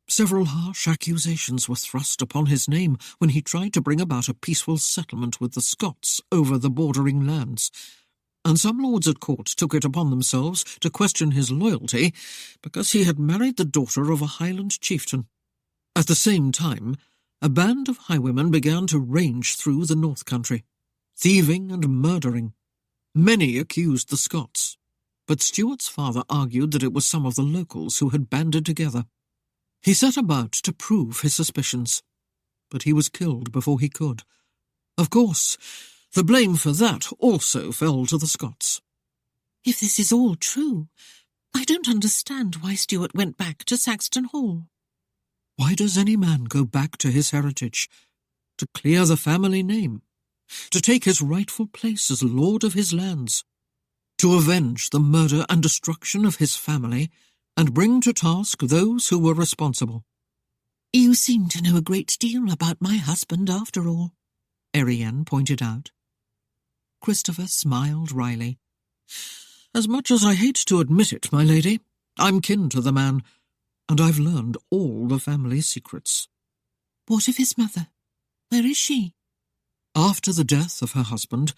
Several harsh accusations were thrust upon his name when he tried to bring about a peaceful settlement with the Scots over the bordering lands, and some lords at court took it upon themselves to question his loyalty because he had married the daughter of a Highland chieftain. At the same time, a band of highwaymen began to range through the north country, thieving and murdering. Many accused the Scots, but Stuart's father argued that it was some of the locals who had banded together. He set about to prove his suspicions, but he was killed before he could. Of course, the blame for that also fell to the Scots." "If this is all true, I don't understand why Stuart went back to Saxton Hall." Why does any man go back to his heritage? To clear the family name, to take his rightful place as lord of his lands, to avenge the murder and destruction of his family, and bring to task those who were responsible. "You seem to know a great deal about my husband after all," Erienne pointed out. Christopher smiled wryly. "As much as I hate to admit it, my lady, I'm kin to the man, and I've learned all the family secrets. What of his mother? Where is she? After the death of her husband,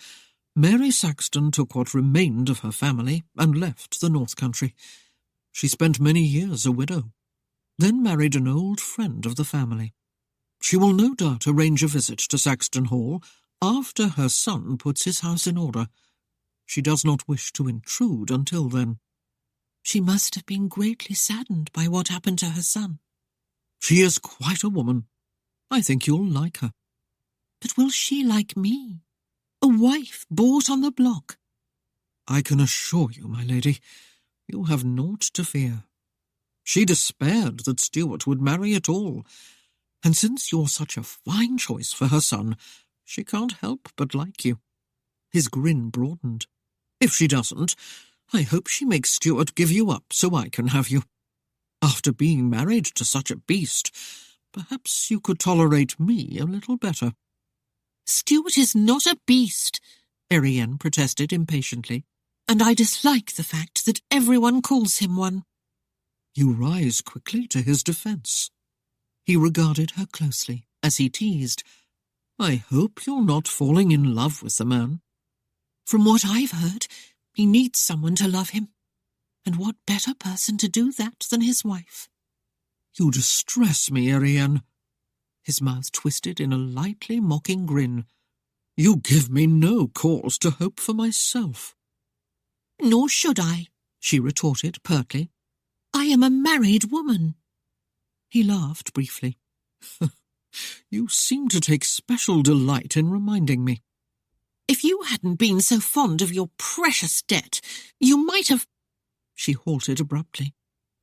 Mary Saxton took what remained of her family and left the North Country. She spent many years a widow, then married an old friend of the family. She will no doubt arrange a visit to Saxton Hall after her son puts his house in order. She does not wish to intrude until then. She must have been greatly saddened by what happened to her son. She is quite a woman. I think you'll like her. But will she like me? A wife bought on the block? I can assure you, my lady, you have naught to fear. She despaired that Stuart would marry at all, and since you're such a fine choice for her son, she can't help but like you. His grin broadened. If she doesn't, I hope she makes Stuart give you up so I can have you. After being married to such a beast, perhaps you could tolerate me a little better. Stuart is not a beast, Erienne protested impatiently, and I dislike the fact that everyone calls him one. You rise quickly to his defence. He regarded her closely as he teased, I hope you're not falling in love with the man. From what I've heard, he needs someone to love him. And what better person to do that than his wife? You distress me, Erienne. His mouth twisted in a lightly mocking grin. You give me no cause to hope for myself. Nor should I, she retorted pertly. I am a married woman. He laughed briefly. You seem to take special delight in reminding me. If you hadn't been so fond of your precious debt, you might have— She halted abruptly,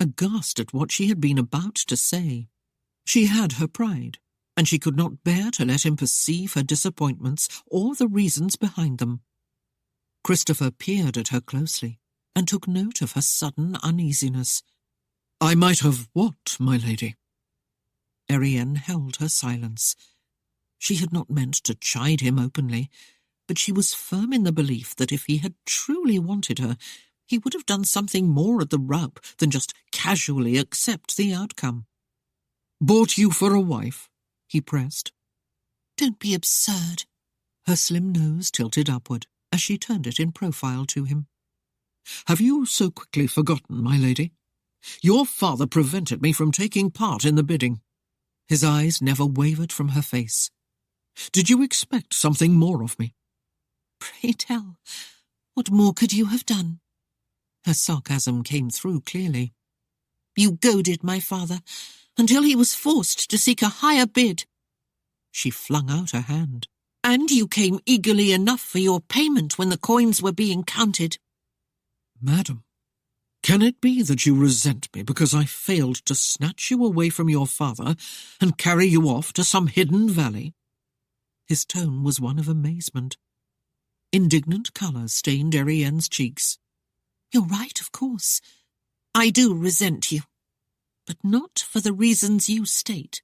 aghast at what she had been about to say. She had her pride, and she could not bear to let him perceive her disappointments or the reasons behind them. Christopher peered at her closely and took note of her sudden uneasiness. I might have what, my lady? Erienne held her silence. She had not meant to chide him openly, but she was firm in the belief that if he had truly wanted her, he would have done something more at the rub than just casually accept the outcome. Bought you for a wife? He pressed. Don't be absurd. Her slim nose tilted upward as she turned it in profile to him. Have you so quickly forgotten, my lady? Your father prevented me from taking part in the bidding. His eyes never wavered from her face. Did you expect something more of me? Pray tell, what more could you have done? Her sarcasm came through clearly. You goaded my father until he was forced to seek a higher bid. She flung out her hand. And you came eagerly enough for your payment when the coins were being counted. Madam, can it be that you resent me because I failed to snatch you away from your father and carry you off to some hidden valley? His tone was one of amazement. Indignant colour stained Erienne's cheeks. You're right, of course. I do resent you, but not for the reasons you state.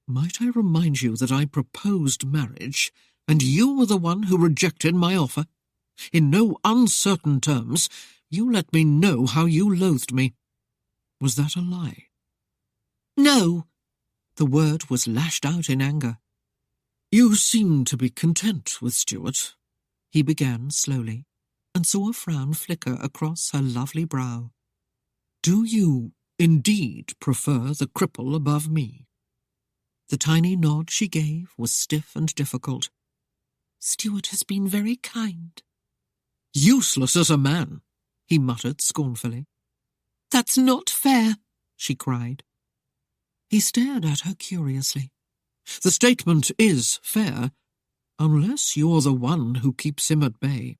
Might I remind you that I proposed marriage, and you were the one who rejected my offer? In no uncertain terms, you let me know how you loathed me. Was that a lie? No. The word was lashed out in anger. You seem to be content with Stuart, he began slowly, and saw a frown flicker across her lovely brow. Do you indeed prefer the cripple above me? The tiny nod she gave was stiff and difficult. Stuart has been very kind. Useless as a man, he muttered scornfully. That's not fair, she cried. He stared at her curiously. The statement is fair, unless you're the one who keeps him at bay.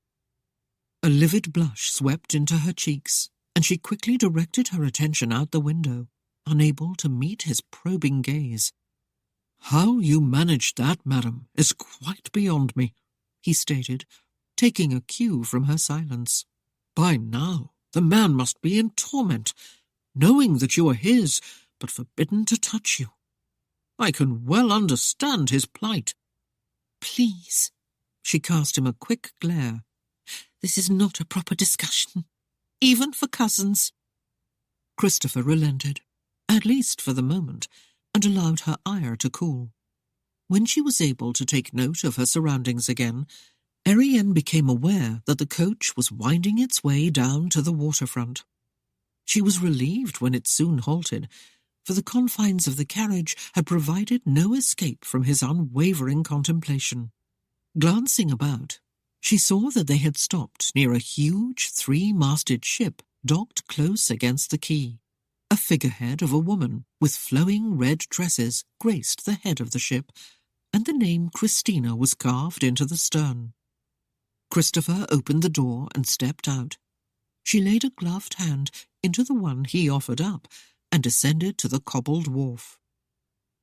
A livid blush swept into her cheeks, and she quickly directed her attention out the window, unable to meet his probing gaze. How you managed that, madam, is quite beyond me, he stated, taking a cue from her silence. By now, the man must be in torment, knowing that you are his, but forbidden to touch you. I can well understand his plight. Please, she cast him a quick glare. This is not a proper discussion, even for cousins. Christopher relented, at least for the moment, and allowed her ire to cool. When she was able to take note of her surroundings again, Erienne became aware that the coach was winding its way down to the waterfront. She was relieved when it soon halted, for the confines of the carriage had provided no escape from his unwavering contemplation. Glancing about, she saw that they had stopped near a huge three-masted ship docked close against the quay. A figurehead of a woman with flowing red tresses graced the head of the ship, and the name Christina was carved into the stern. Christopher opened the door and stepped out. She laid a gloved hand into the one he offered up and descended to the cobbled wharf.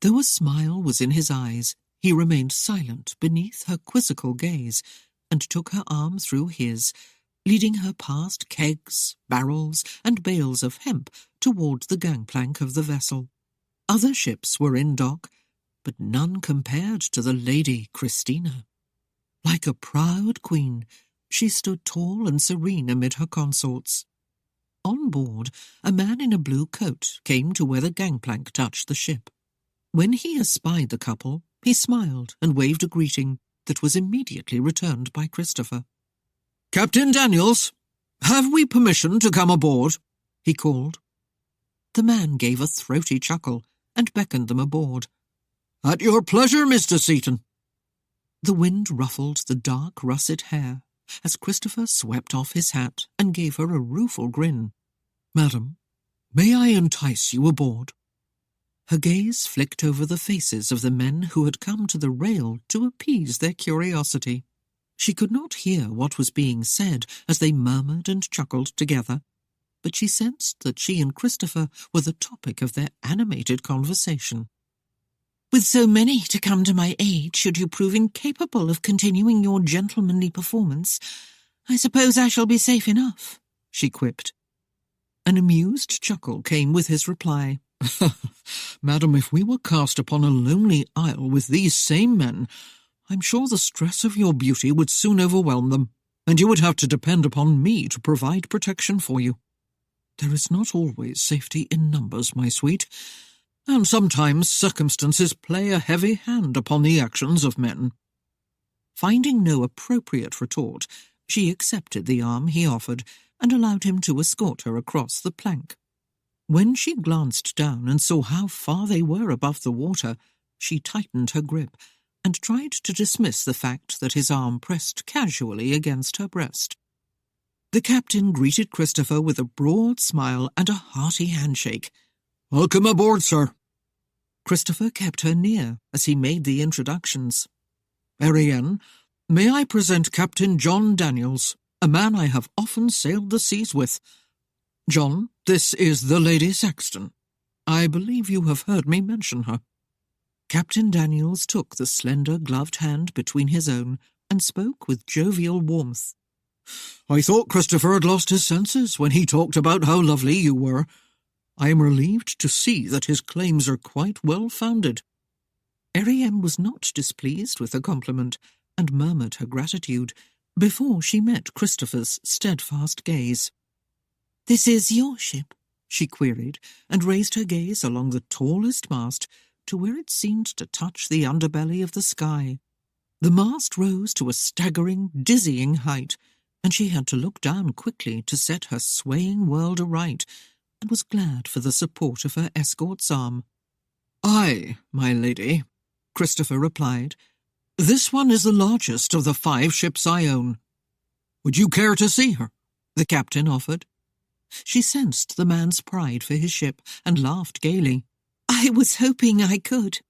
Though a smile was in his eyes, he remained silent beneath her quizzical gaze and took her arm through his, leading her past kegs, barrels, and bales of hemp toward the gangplank of the vessel. Other ships were in dock, but none compared to the Lady Christina. Like a proud queen, she stood tall and serene amid her consorts. On board, a man in a blue coat came to where the gangplank touched the ship. When he espied the couple, he smiled and waved a greeting that was immediately returned by Christopher. "Captain Daniels, have we permission to come aboard?" he called. The man gave a throaty chuckle and beckoned them aboard. "At your pleasure, Mr. Seaton." The wind ruffled the dark russet hair as Christopher swept off his hat and gave her a rueful grin. "Madam, may I entice you aboard?" Her gaze flicked over the faces of the men who had come to the rail to appease their curiosity. She could not hear what was being said as they murmured and chuckled together, but she sensed that she and Christopher were the topic of their animated conversation. "With so many to come to my aid, should you prove incapable of continuing your gentlemanly performance, I suppose I shall be safe enough," she quipped. An amused chuckle came with his reply. "Madam, if we were cast upon a lonely isle with these same men, I'm sure the stress of your beauty would soon overwhelm them, and you would have to depend upon me to provide protection for you. There is not always safety in numbers, my sweet, and sometimes circumstances play a heavy hand upon the actions of men." Finding no appropriate retort, she accepted the arm he offered and allowed him to escort her across the plank. When she glanced down and saw how far they were above the water, she tightened her grip and tried to dismiss the fact that his arm pressed casually against her breast. The captain greeted Christopher with a broad smile and a hearty handshake. "Welcome aboard, sir." Christopher kept her near as he made the introductions. "Erienne, may I present Captain John Daniels, a man I have often sailed the seas with. John, this is the Lady Saxton. I believe you have heard me mention her." Captain Daniels took the slender gloved hand between his own and spoke with jovial warmth. "I thought Christopher had lost his senses when he talked about how lovely you were. I am relieved to see that his claims are quite well-founded." Erienne was not displeased with the compliment and murmured her gratitude before she met Christopher's steadfast gaze. "This is your ship?" she queried, and raised her gaze along the tallest mast to where it seemed to touch the underbelly of the sky. The mast rose to a staggering, dizzying height, and she had to look down quickly to set her swaying world aright, and was glad for the support of her escort's arm. "Aye, my lady," Christopher replied. "This one is the largest of the 5 ships I own. Would you care to see her?" the captain offered. She sensed the man's pride for his ship and laughed gaily. "I was hoping I could."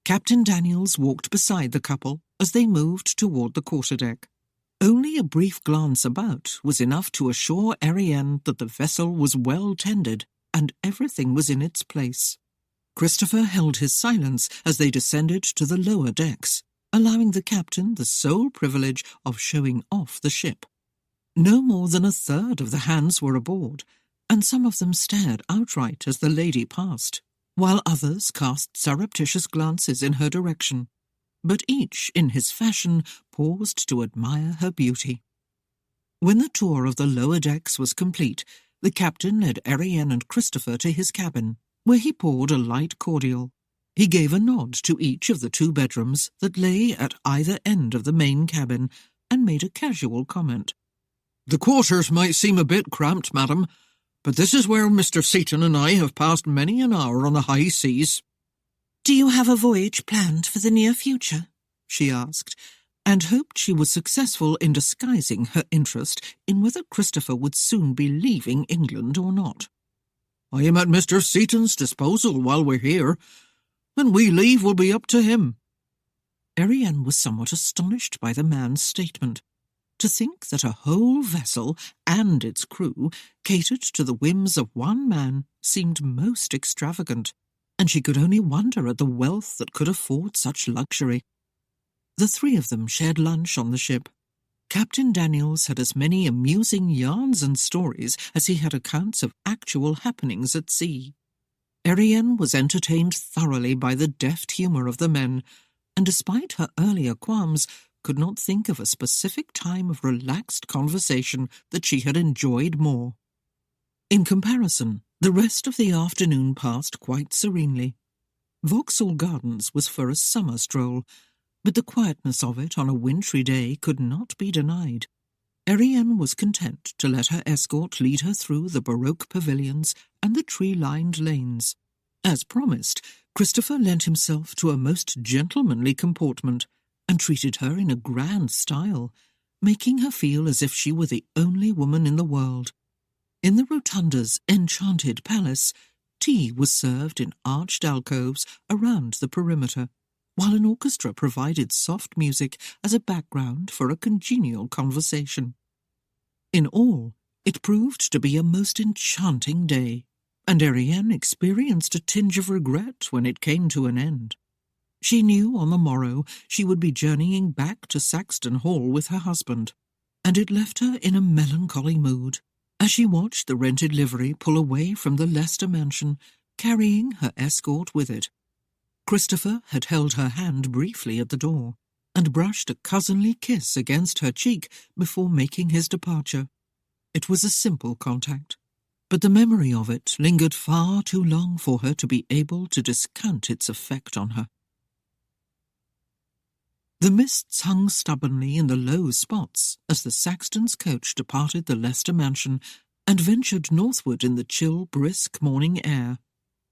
Captain Daniels walked beside the couple as they moved toward the quarterdeck. Only a brief glance about was enough to assure Erienne that the vessel was well tended and everything was in its place. Christopher held his silence as they descended to the lower decks, allowing the captain the sole privilege of showing off the ship. No more than 1/3 of the hands were aboard, and some of them stared outright as the lady passed, while others cast surreptitious glances in her direction. But each, in his fashion, paused to admire her beauty. When the tour of the lower decks was complete, The captain led Erienne and Christopher to his cabin, where he poured a light cordial. He gave a nod to each of the 2 bedrooms that lay at either end of the main cabin and made a casual comment. "The quarters might seem a bit cramped, madam, but this is where Mr. Seaton and I have passed many an hour on the high seas." "Do you have a voyage planned for the near future?" she asked, and hoped she was successful in disguising her interest in whether Christopher would soon be leaving England or not. "I am at Mr. Seaton's disposal while we're here. When we leave will be up to him." Erienne was somewhat astonished by the man's statement. To think that a whole vessel and its crew catered to the whims of one man seemed most extravagant, and she could only wonder at the wealth that could afford such luxury. The 3 of them shared lunch on the ship. Captain Daniels had as many amusing yarns and stories as he had accounts of actual happenings at sea. Erienne was entertained thoroughly by the deft humour of the men, and despite her earlier qualms, could not think of a specific time of relaxed conversation that she had enjoyed more. In comparison, the rest of the afternoon passed quite serenely. Vauxhall Gardens was for a summer stroll, but the quietness of it on a wintry day could not be denied. Erienne was content to let her escort lead her through the Baroque pavilions and the tree-lined lanes. As promised, Christopher lent himself to a most gentlemanly comportment and treated her in a grand style, making her feel as if she were the only woman in the world. In the Rotunda's enchanted palace, tea was served in arched alcoves around the perimeter, while an orchestra provided soft music as a background for a congenial conversation. In all, it proved to be a most enchanting day, and Erienne experienced a tinge of regret when it came to an end. She knew on the morrow she would be journeying back to Saxton Hall with her husband, and it left her in a melancholy mood as she watched the rented livery pull away from the Leicester mansion, carrying her escort with it. Christopher had held her hand briefly at the door, and brushed a cousinly kiss against her cheek before making his departure. It was a simple contact, but the memory of it lingered far too long for her to be able to discount its effect on her. The mists hung stubbornly in the low spots as the Saxtons' coach departed the Leicester mansion and ventured northward in the chill, brisk morning air.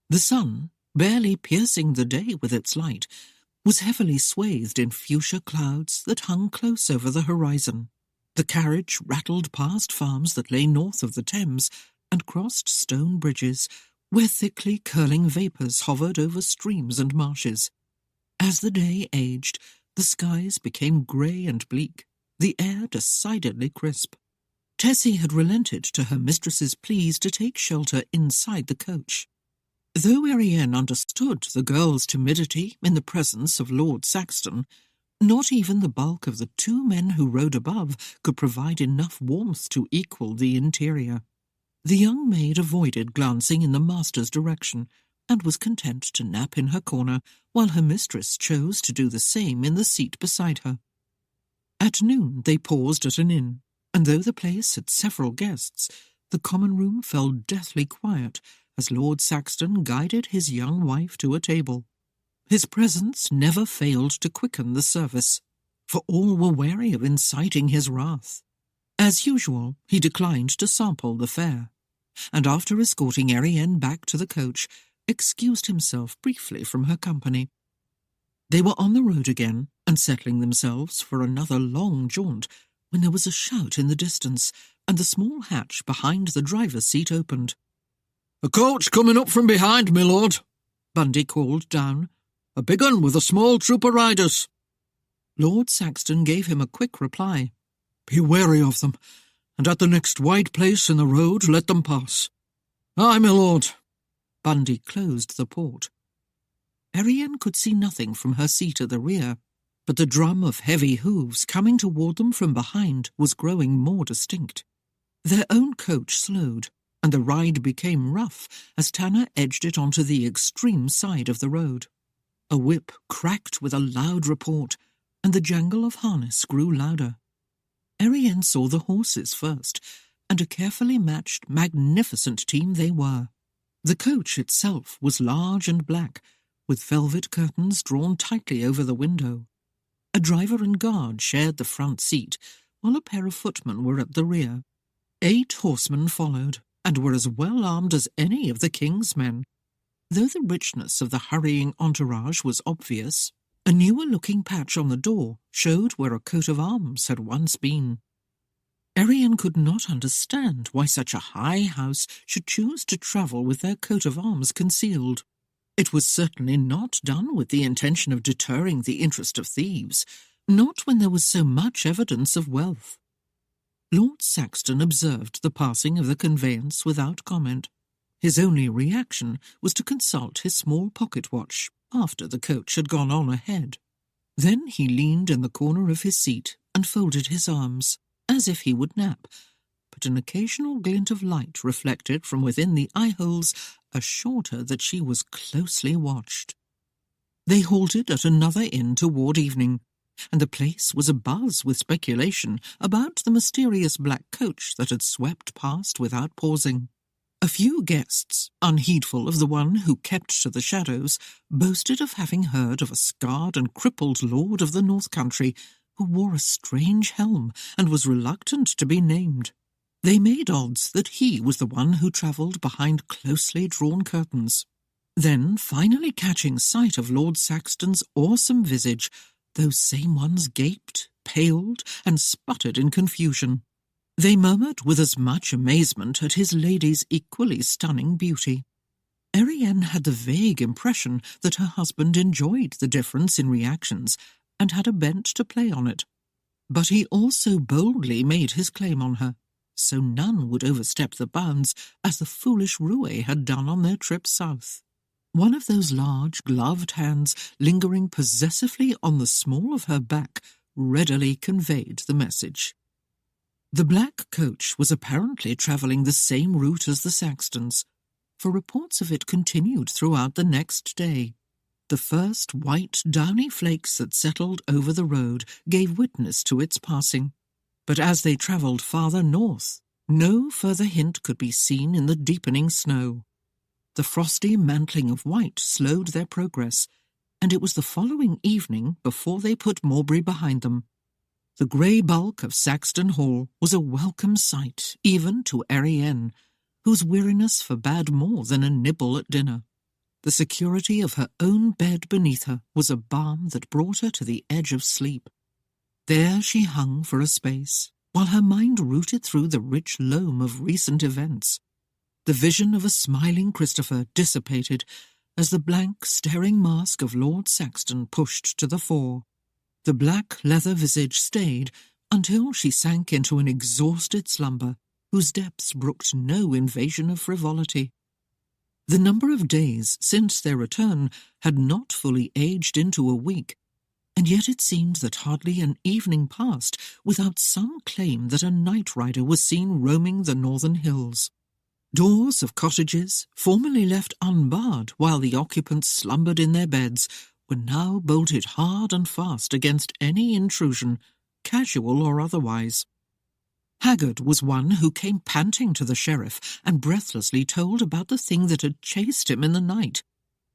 The sun, barely piercing the day with its light, was heavily swathed in fuchsia clouds that hung close over the horizon. The carriage rattled past farms that lay north of the Thames and crossed stone bridges, where thickly curling vapours hovered over streams and marshes. As the day aged, the skies became grey and bleak, the air decidedly crisp. Tessie had relented to her mistress's pleas to take shelter inside the coach. Though Erienne understood the girl's timidity in the presence of Lord Saxton, not even the bulk of the 2 men who rode above could provide enough warmth to equal the interior. The young maid avoided glancing in the master's direction, and was content to nap in her corner, while her mistress chose to do the same in the seat beside her. At noon they paused at an inn, and though the place had several guests, the common room fell deathly quiet as Lord Saxton guided his young wife to a table. His presence never failed to quicken the service, for all were wary of inciting his wrath. As usual, he declined to sample the fare, and after escorting Erienne back to the coach, excused himself briefly from her company. They were on the road again, and settling themselves for another long jaunt, when there was a shout in the distance, and the small hatch behind the driver's seat opened. "A coach coming up from behind, my lord," Bundy called down. "A big un with a small troop of riders." Lord Saxton gave him a quick reply. "Be wary of them, and at the next wide place in the road let them pass." "Aye, my lord." Bundy closed the port. Erienne could see nothing from her seat at the rear, but the drum of heavy hooves coming toward them from behind was growing more distinct. Their own coach slowed, and the ride became rough as Tanner edged it onto the extreme side of the road. A whip cracked with a loud report, and the jangle of harness grew louder. Erienne saw the horses first, and a carefully matched, magnificent team they were. The coach itself was large and black, with velvet curtains drawn tightly over the window. A driver and guard shared the front seat, while a pair of footmen were at the rear. 8 horsemen followed, and were as well armed as any of the king's men. Though the richness of the hurrying entourage was obvious, a newer-looking patch on the door showed where a coat of arms had once been. Erienne could not understand why such a high house should choose to travel with their coat of arms concealed. It was certainly not done with the intention of deterring the interest of thieves, not when there was so much evidence of wealth. Lord Saxton observed the passing of the conveyance without comment. His only reaction was to consult his small pocket-watch after the coach had gone on ahead. Then he leaned in the corner of his seat and folded his arms, as if he would nap, but an occasional glint of light reflected from within the eye-holes assured her that she was closely watched. They halted at another inn toward evening, and the place was abuzz with speculation about the mysterious black coach that had swept past without pausing. A few guests, unheedful of the one who kept to the shadows, boasted of having heard of a scarred and crippled lord of the North Country who wore a strange helm and was reluctant to be named. They made odds that he was the one who travelled behind closely drawn curtains. Then, finally catching sight of Lord Saxton's awesome visage, those same ones gaped, paled, and sputtered in confusion. They murmured with as much amazement at his lady's equally stunning beauty. Erienne had the vague impression that her husband enjoyed the difference in reactions and had a bent to play on it. But he also boldly made his claim on her, so none would overstep the bounds as the foolish roué had done on their trip south. One of those large, gloved hands lingering possessively on the small of her back readily conveyed the message. The black coach was apparently travelling the same route as the Saxtons, for reports of it continued throughout the next day. The first white, downy flakes that settled over the road gave witness to its passing, but as they travelled farther north, no further hint could be seen in the deepening snow. The frosty mantling of white slowed their progress, and it was the following evening before they put Mowbray behind them. The grey bulk of Saxton Hall was a welcome sight even to Erienne, whose weariness forbade more than a nibble at dinner. The security of her own bed beneath her was a balm that brought her to the edge of sleep. There she hung for a space, while her mind rooted through the rich loam of recent events. The vision of a smiling Christopher dissipated as the blank, staring mask of Lord Saxton pushed to the fore. The black leather visage stayed until she sank into an exhausted slumber whose depths brooked no invasion of frivolity. The number of days since their return had not fully aged into a week, and yet it seemed that hardly an evening passed without some claim that a night rider was seen roaming the northern hills. Doors of cottages, formerly left unbarred while the occupants slumbered in their beds, were now bolted hard and fast against any intrusion, casual or otherwise. Haggard was one who came panting to the sheriff and breathlessly told about the thing that had chased him in the night.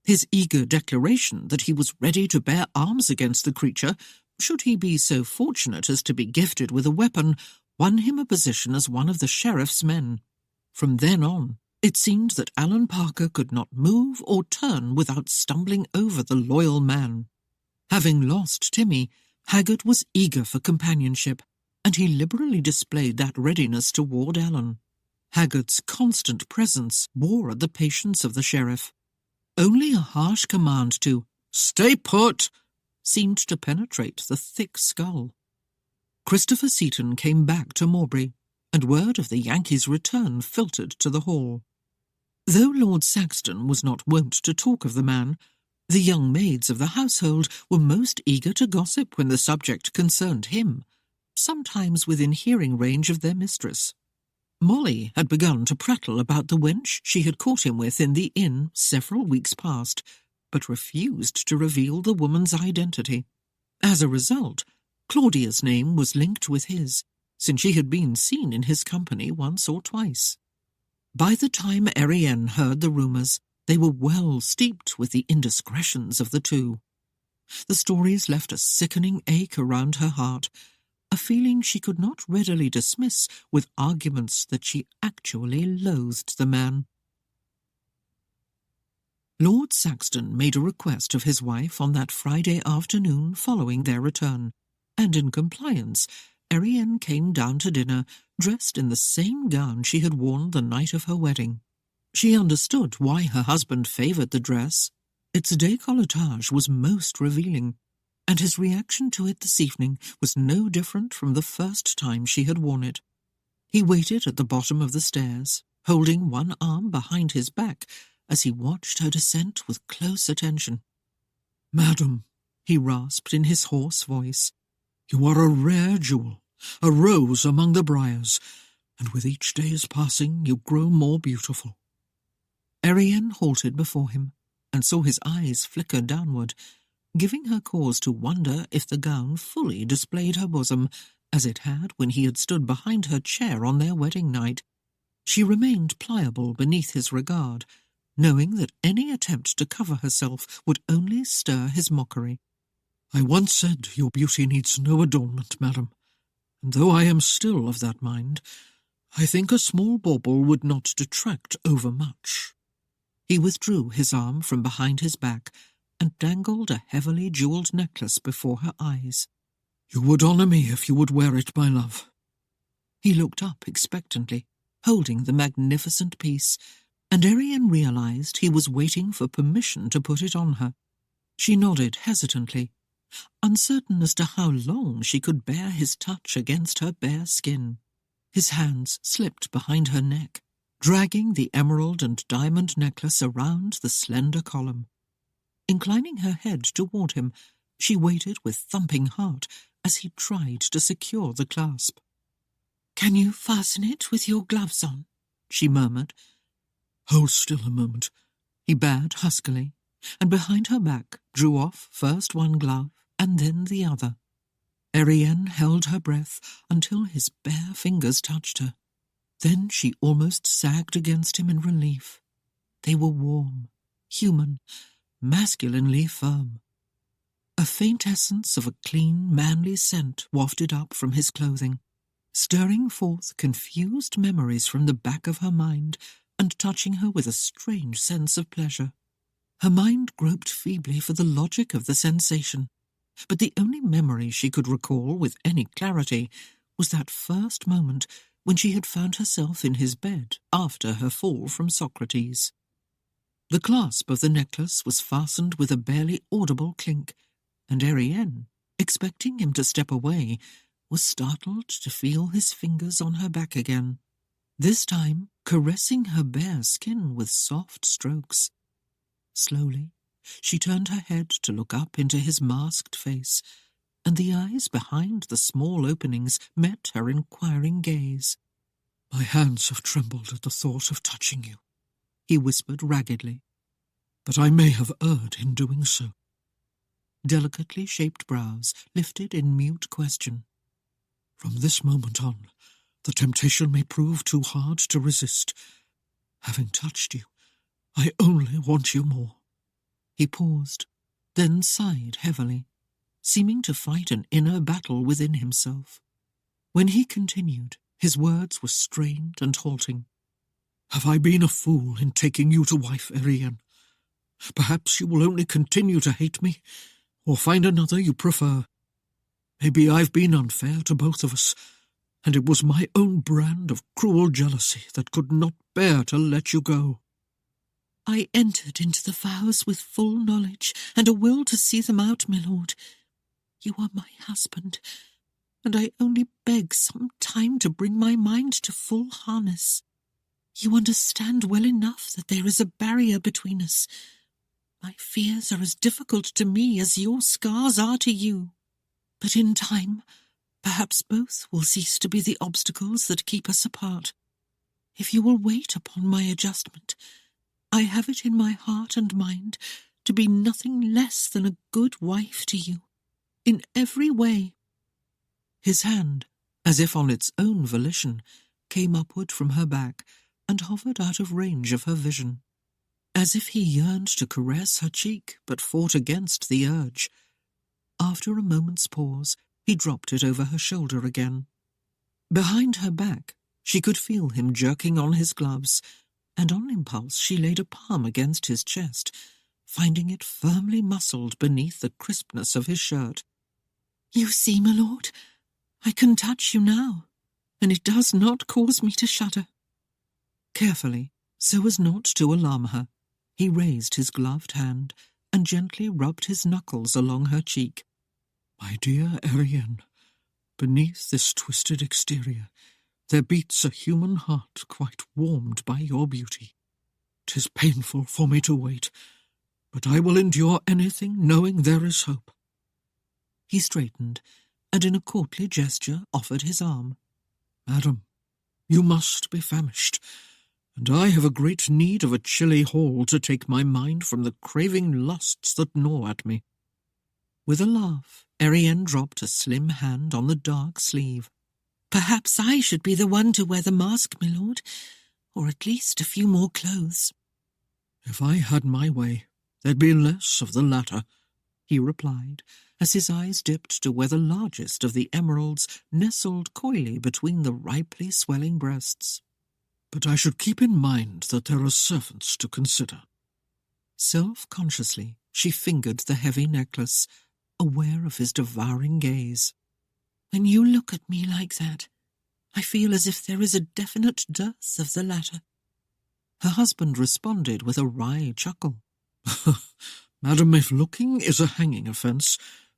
His eager declaration that he was ready to bear arms against the creature, should he be so fortunate as to be gifted with a weapon, won him a position as one of the sheriff's men. From then on, it seemed that Alan Parker could not move or turn without stumbling over the loyal man. Having lost Timmy, Haggard was eager for companionship, and he liberally displayed that readiness toward Alan. Haggard's constant presence bore at the patience of the sheriff. Only a harsh command to "Stay put!" seemed to penetrate the thick skull. Christopher Seaton came back to Mowbray, and word of the Yankee's return filtered to the hall. Though Lord Saxton was not wont to talk of the man, the young maids of the household were most eager to gossip when the subject concerned him, sometimes within hearing range of their mistress. Molly had begun to prattle about the wench she had caught him with in the inn several weeks past, but refused to reveal the woman's identity. As a result, Claudia's name was linked with his, since she had been seen in his company once or twice. By the time Erienne heard the rumours, they were well steeped with the indiscretions of the two. The stories left a sickening ache around her heart, a feeling she could not readily dismiss with arguments that she actually loathed the man. Lord Saxton made a request of his wife on that Friday afternoon following their return, and in compliance, Erienne came down to dinner dressed in the same gown she had worn the night of her wedding. She understood why her husband favoured the dress. Its décolletage was most revealing, and his reaction to it this evening was no different from the first time she had worn it. He waited at the bottom of the stairs, holding one arm behind his back as he watched her descent with close attention. "Madam," he rasped in his hoarse voice, "you are a rare jewel, a rose among the briars, and with each day's passing you grow more beautiful." Erienne halted before him, and saw his eyes flicker downward, giving her cause to wonder if the gown fully displayed her bosom, as it had when he had stood behind her chair on their wedding night. She remained pliable beneath his regard, knowing that any attempt to cover herself would only stir his mockery. "I once said your beauty needs no adornment, madam, and though I am still of that mind, I think a small bauble would not detract overmuch." He withdrew his arm from behind his back and dangled a heavily jewelled necklace before her eyes. "You would honour me if you would wear it, my love." He looked up expectantly, holding the magnificent piece, and Erienne realised he was waiting for permission to put it on her. She nodded hesitantly, uncertain as to how long she could bear his touch against her bare skin. His hands slipped behind her neck, dragging the emerald and diamond necklace around the slender column. Inclining her head toward him, she waited with thumping heart as he tried to secure the clasp. "Can you fasten it with your gloves on?" she murmured. "Hold still a moment," he bade huskily, and behind her back drew off first one glove and then the other. Erienne held her breath until his bare fingers touched her. Then she almost sagged against him in relief. They were warm, human, masculinely firm. A faint essence of a clean, manly scent wafted up from his clothing, stirring forth confused memories from the back of her mind and touching her with a strange sense of pleasure. Her mind groped feebly for the logic of the sensation, but the only memory she could recall with any clarity was that first moment when she had found herself in his bed after her fall from Socrates. The clasp of the necklace was fastened with a barely audible clink, and Erienne, expecting him to step away, was startled to feel his fingers on her back again, this time caressing her bare skin with soft strokes. Slowly, she turned her head to look up into his masked face, and the eyes behind the small openings met her inquiring gaze. "My hands have trembled at the thought of touching you," he whispered raggedly. "but I may have erred in doing so." Delicately shaped brows lifted in mute question. "From this moment on, the temptation may prove too hard to resist. Having touched you, I only want you more." He paused, then sighed heavily, seeming to fight an inner battle within himself. When he continued, his words were strained and halting. "Have I been a fool in taking you to wife, Erienne? Perhaps you will only continue to hate me, or find another you prefer. Maybe I've been unfair to both of us, and it was my own brand of cruel jealousy that could not bear to let you go." "I entered into the vows with full knowledge and a will to see them out, my lord. You are my husband, and I only beg some time to bring my mind to full harness. You understand well enough that there is a barrier between us. My fears are as difficult to me as your scars are to you. But in time, perhaps both will cease to be the obstacles that keep us apart. If you will wait upon my adjustment, I have it in my heart and mind to be nothing less than a good wife to you, in every way." His hand, as if on its own volition, came upward from her back and hovered out of range of her vision. As if he yearned to caress her cheek, but fought against the urge. After a moment's pause, he dropped it over her shoulder again. Behind her back, she could feel him jerking on his gloves, and on impulse she laid a palm against his chest, finding it firmly muscled beneath the crispness of his shirt. "You see, my lord, I can touch you now, and it does not cause me to shudder." Carefully, so as not to alarm her, he raised his gloved hand and gently rubbed his knuckles along her cheek. "My dear Erienne, beneath this twisted exterior, there beats a human heart quite warmed by your beauty. 'Tis painful for me to wait, but I will endure anything knowing there is hope." He straightened, and in a courtly gesture offered his arm. "Madam, you must be famished, and I have a great need of a chilly hall to take my mind from the craving lusts that gnaw at me." With a laugh, Erienne dropped a slim hand on the dark sleeve. "Perhaps I should be the one to wear the mask, my lord, or at least a few more clothes." "If I had my way, there'd be less of the latter," he replied, as his eyes dipped to where the largest of the emeralds nestled coyly between the ripely swelling breasts. "But I should keep in mind that there are servants to consider." Self-consciously, she fingered the heavy necklace, aware of his devouring gaze. "When you look at me like that, I feel as if there is a definite dearth of the latter." Her husband responded with a wry chuckle. "Madam, if looking is a hanging offence,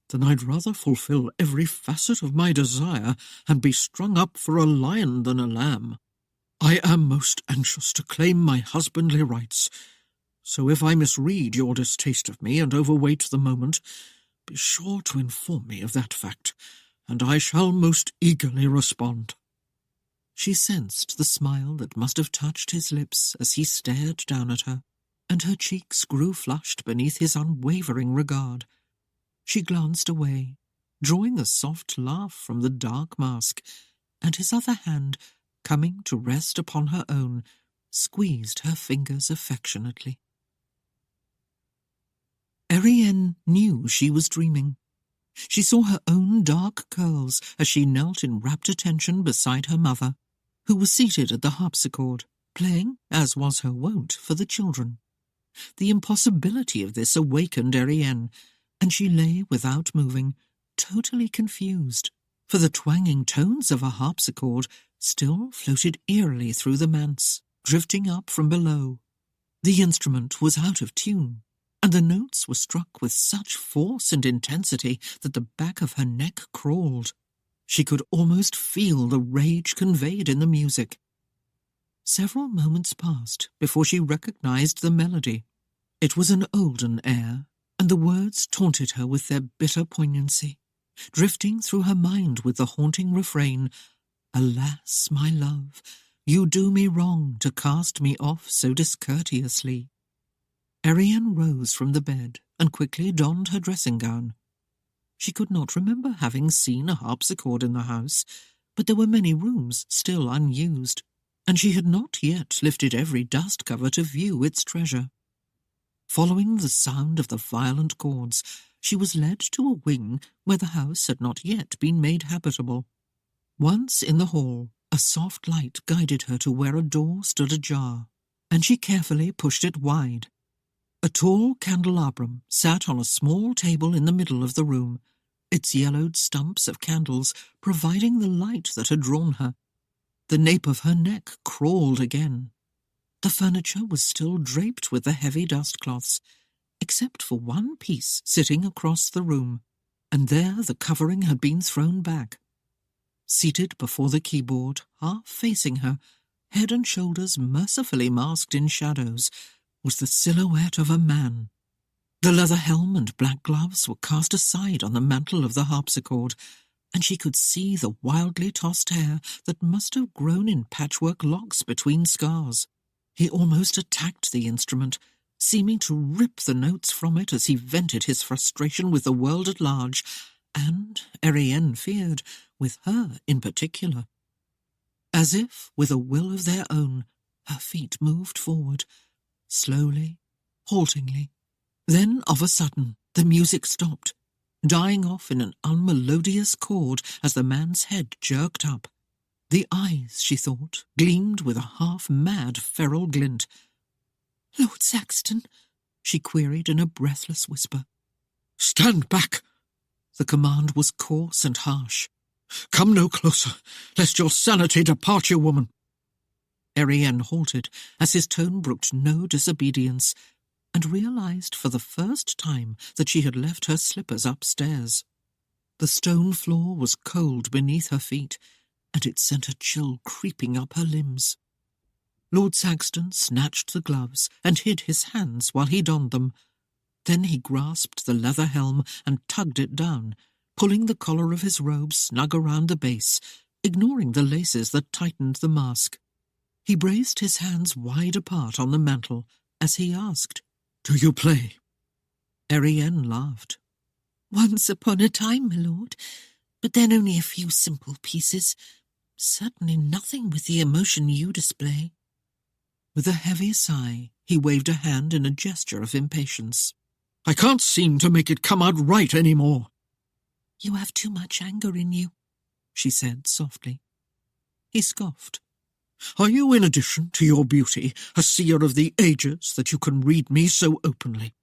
then I'd rather fulfil every facet of my desire and be strung up for a lion than a lamb. I am most anxious to claim my husbandly rights, so if I misread your distaste of me and overweight the moment, be sure to inform me of that fact, and I shall most eagerly respond." She sensed the smile that must have touched his lips as he stared down at her, and her cheeks grew flushed beneath his unwavering regard. She glanced away, drawing a soft laugh from the dark mask, and his other hand, coming to rest upon her own, squeezed her fingers affectionately. Erienne knew she was dreaming. She saw her own dark curls as she knelt in rapt attention beside her mother, who was seated at the harpsichord, playing, as was her wont, for the children. The impossibility of this awakened Erienne, and she lay without moving, totally confused, for the twanging tones of a harpsichord still floated eerily through the manse, drifting up from below. The instrument was out of tune, and the notes were struck with such force and intensity that the back of her neck crawled. She could almost feel the rage conveyed in the music. Several moments passed before she recognized the melody. It was an olden air, and the words taunted her with their bitter poignancy, drifting through her mind with the haunting refrain, "Alas, my love, you do me wrong to cast me off so discourteously." Erienne rose from the bed and quickly donned her dressing gown. She could not remember having seen a harpsichord in the house, but there were many rooms still unused, and she had not yet lifted every dust cover to view its treasure. Following the sound of the violent chords, she was led to a wing where the house had not yet been made habitable. Once in the hall, a soft light guided her to where a door stood ajar, and she carefully pushed it wide. A tall candelabrum sat on a small table in the middle of the room, its yellowed stumps of candles providing the light that had drawn her. The nape of her neck crawled again. The furniture was still draped with the heavy dustcloths, except for one piece sitting across the room, and there the covering had been thrown back. Seated before the keyboard, half facing her, head and shoulders mercifully masked in shadows, was the silhouette of a man. The leather helm and black gloves were cast aside on the mantel of the harpsichord, and she could see the wildly tossed hair that must have grown in patchwork locks between scars. He almost attacked the instrument, seeming to rip the notes from it as he vented his frustration with the world at large, and, Erienne feared, with her in particular. As if, with a will of their own, her feet moved forward, slowly, haltingly. Then, of a sudden, the music stopped, dying off in an unmelodious chord as the man's head jerked up. The eyes, she thought, gleamed with a half-mad feral glint. "Lord Saxton?" she queried in a breathless whisper. "Stand back!" The command was coarse and harsh. "Come no closer, lest your sanity depart you, woman." Erienne halted as his tone brooked no disobedience, and realized for the first time that she had left her slippers upstairs. The stone floor was cold beneath her feet, and it sent a chill creeping up her limbs. Lord Saxton snatched the gloves and hid his hands while he donned them. Then he grasped the leather helm and tugged it down, pulling the collar of his robe snug around the base, ignoring the laces that tightened the mask. He braced his hands wide apart on the mantel as he asked, "Do you play?" Erienne laughed. "Once upon a time, my lord, but then only a few simple pieces. Certainly nothing with the emotion you display." With a heavy sigh, he waved a hand in a gesture of impatience. "I can't seem to make it come out right any more." "You have too much anger in you," she said softly. He scoffed. "Are you, in addition to your beauty, a seer of the ages that you can read me so openly?"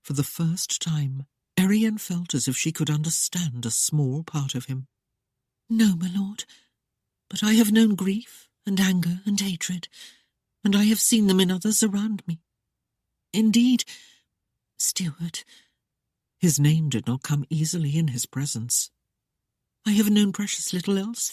For the first time, Erienne felt as if she could understand a small part of him. "No, my lord, but I have known grief and anger and hatred, and I have seen them in others around me. Indeed, Stewart—" His name did not come easily in his presence. "I have known precious little else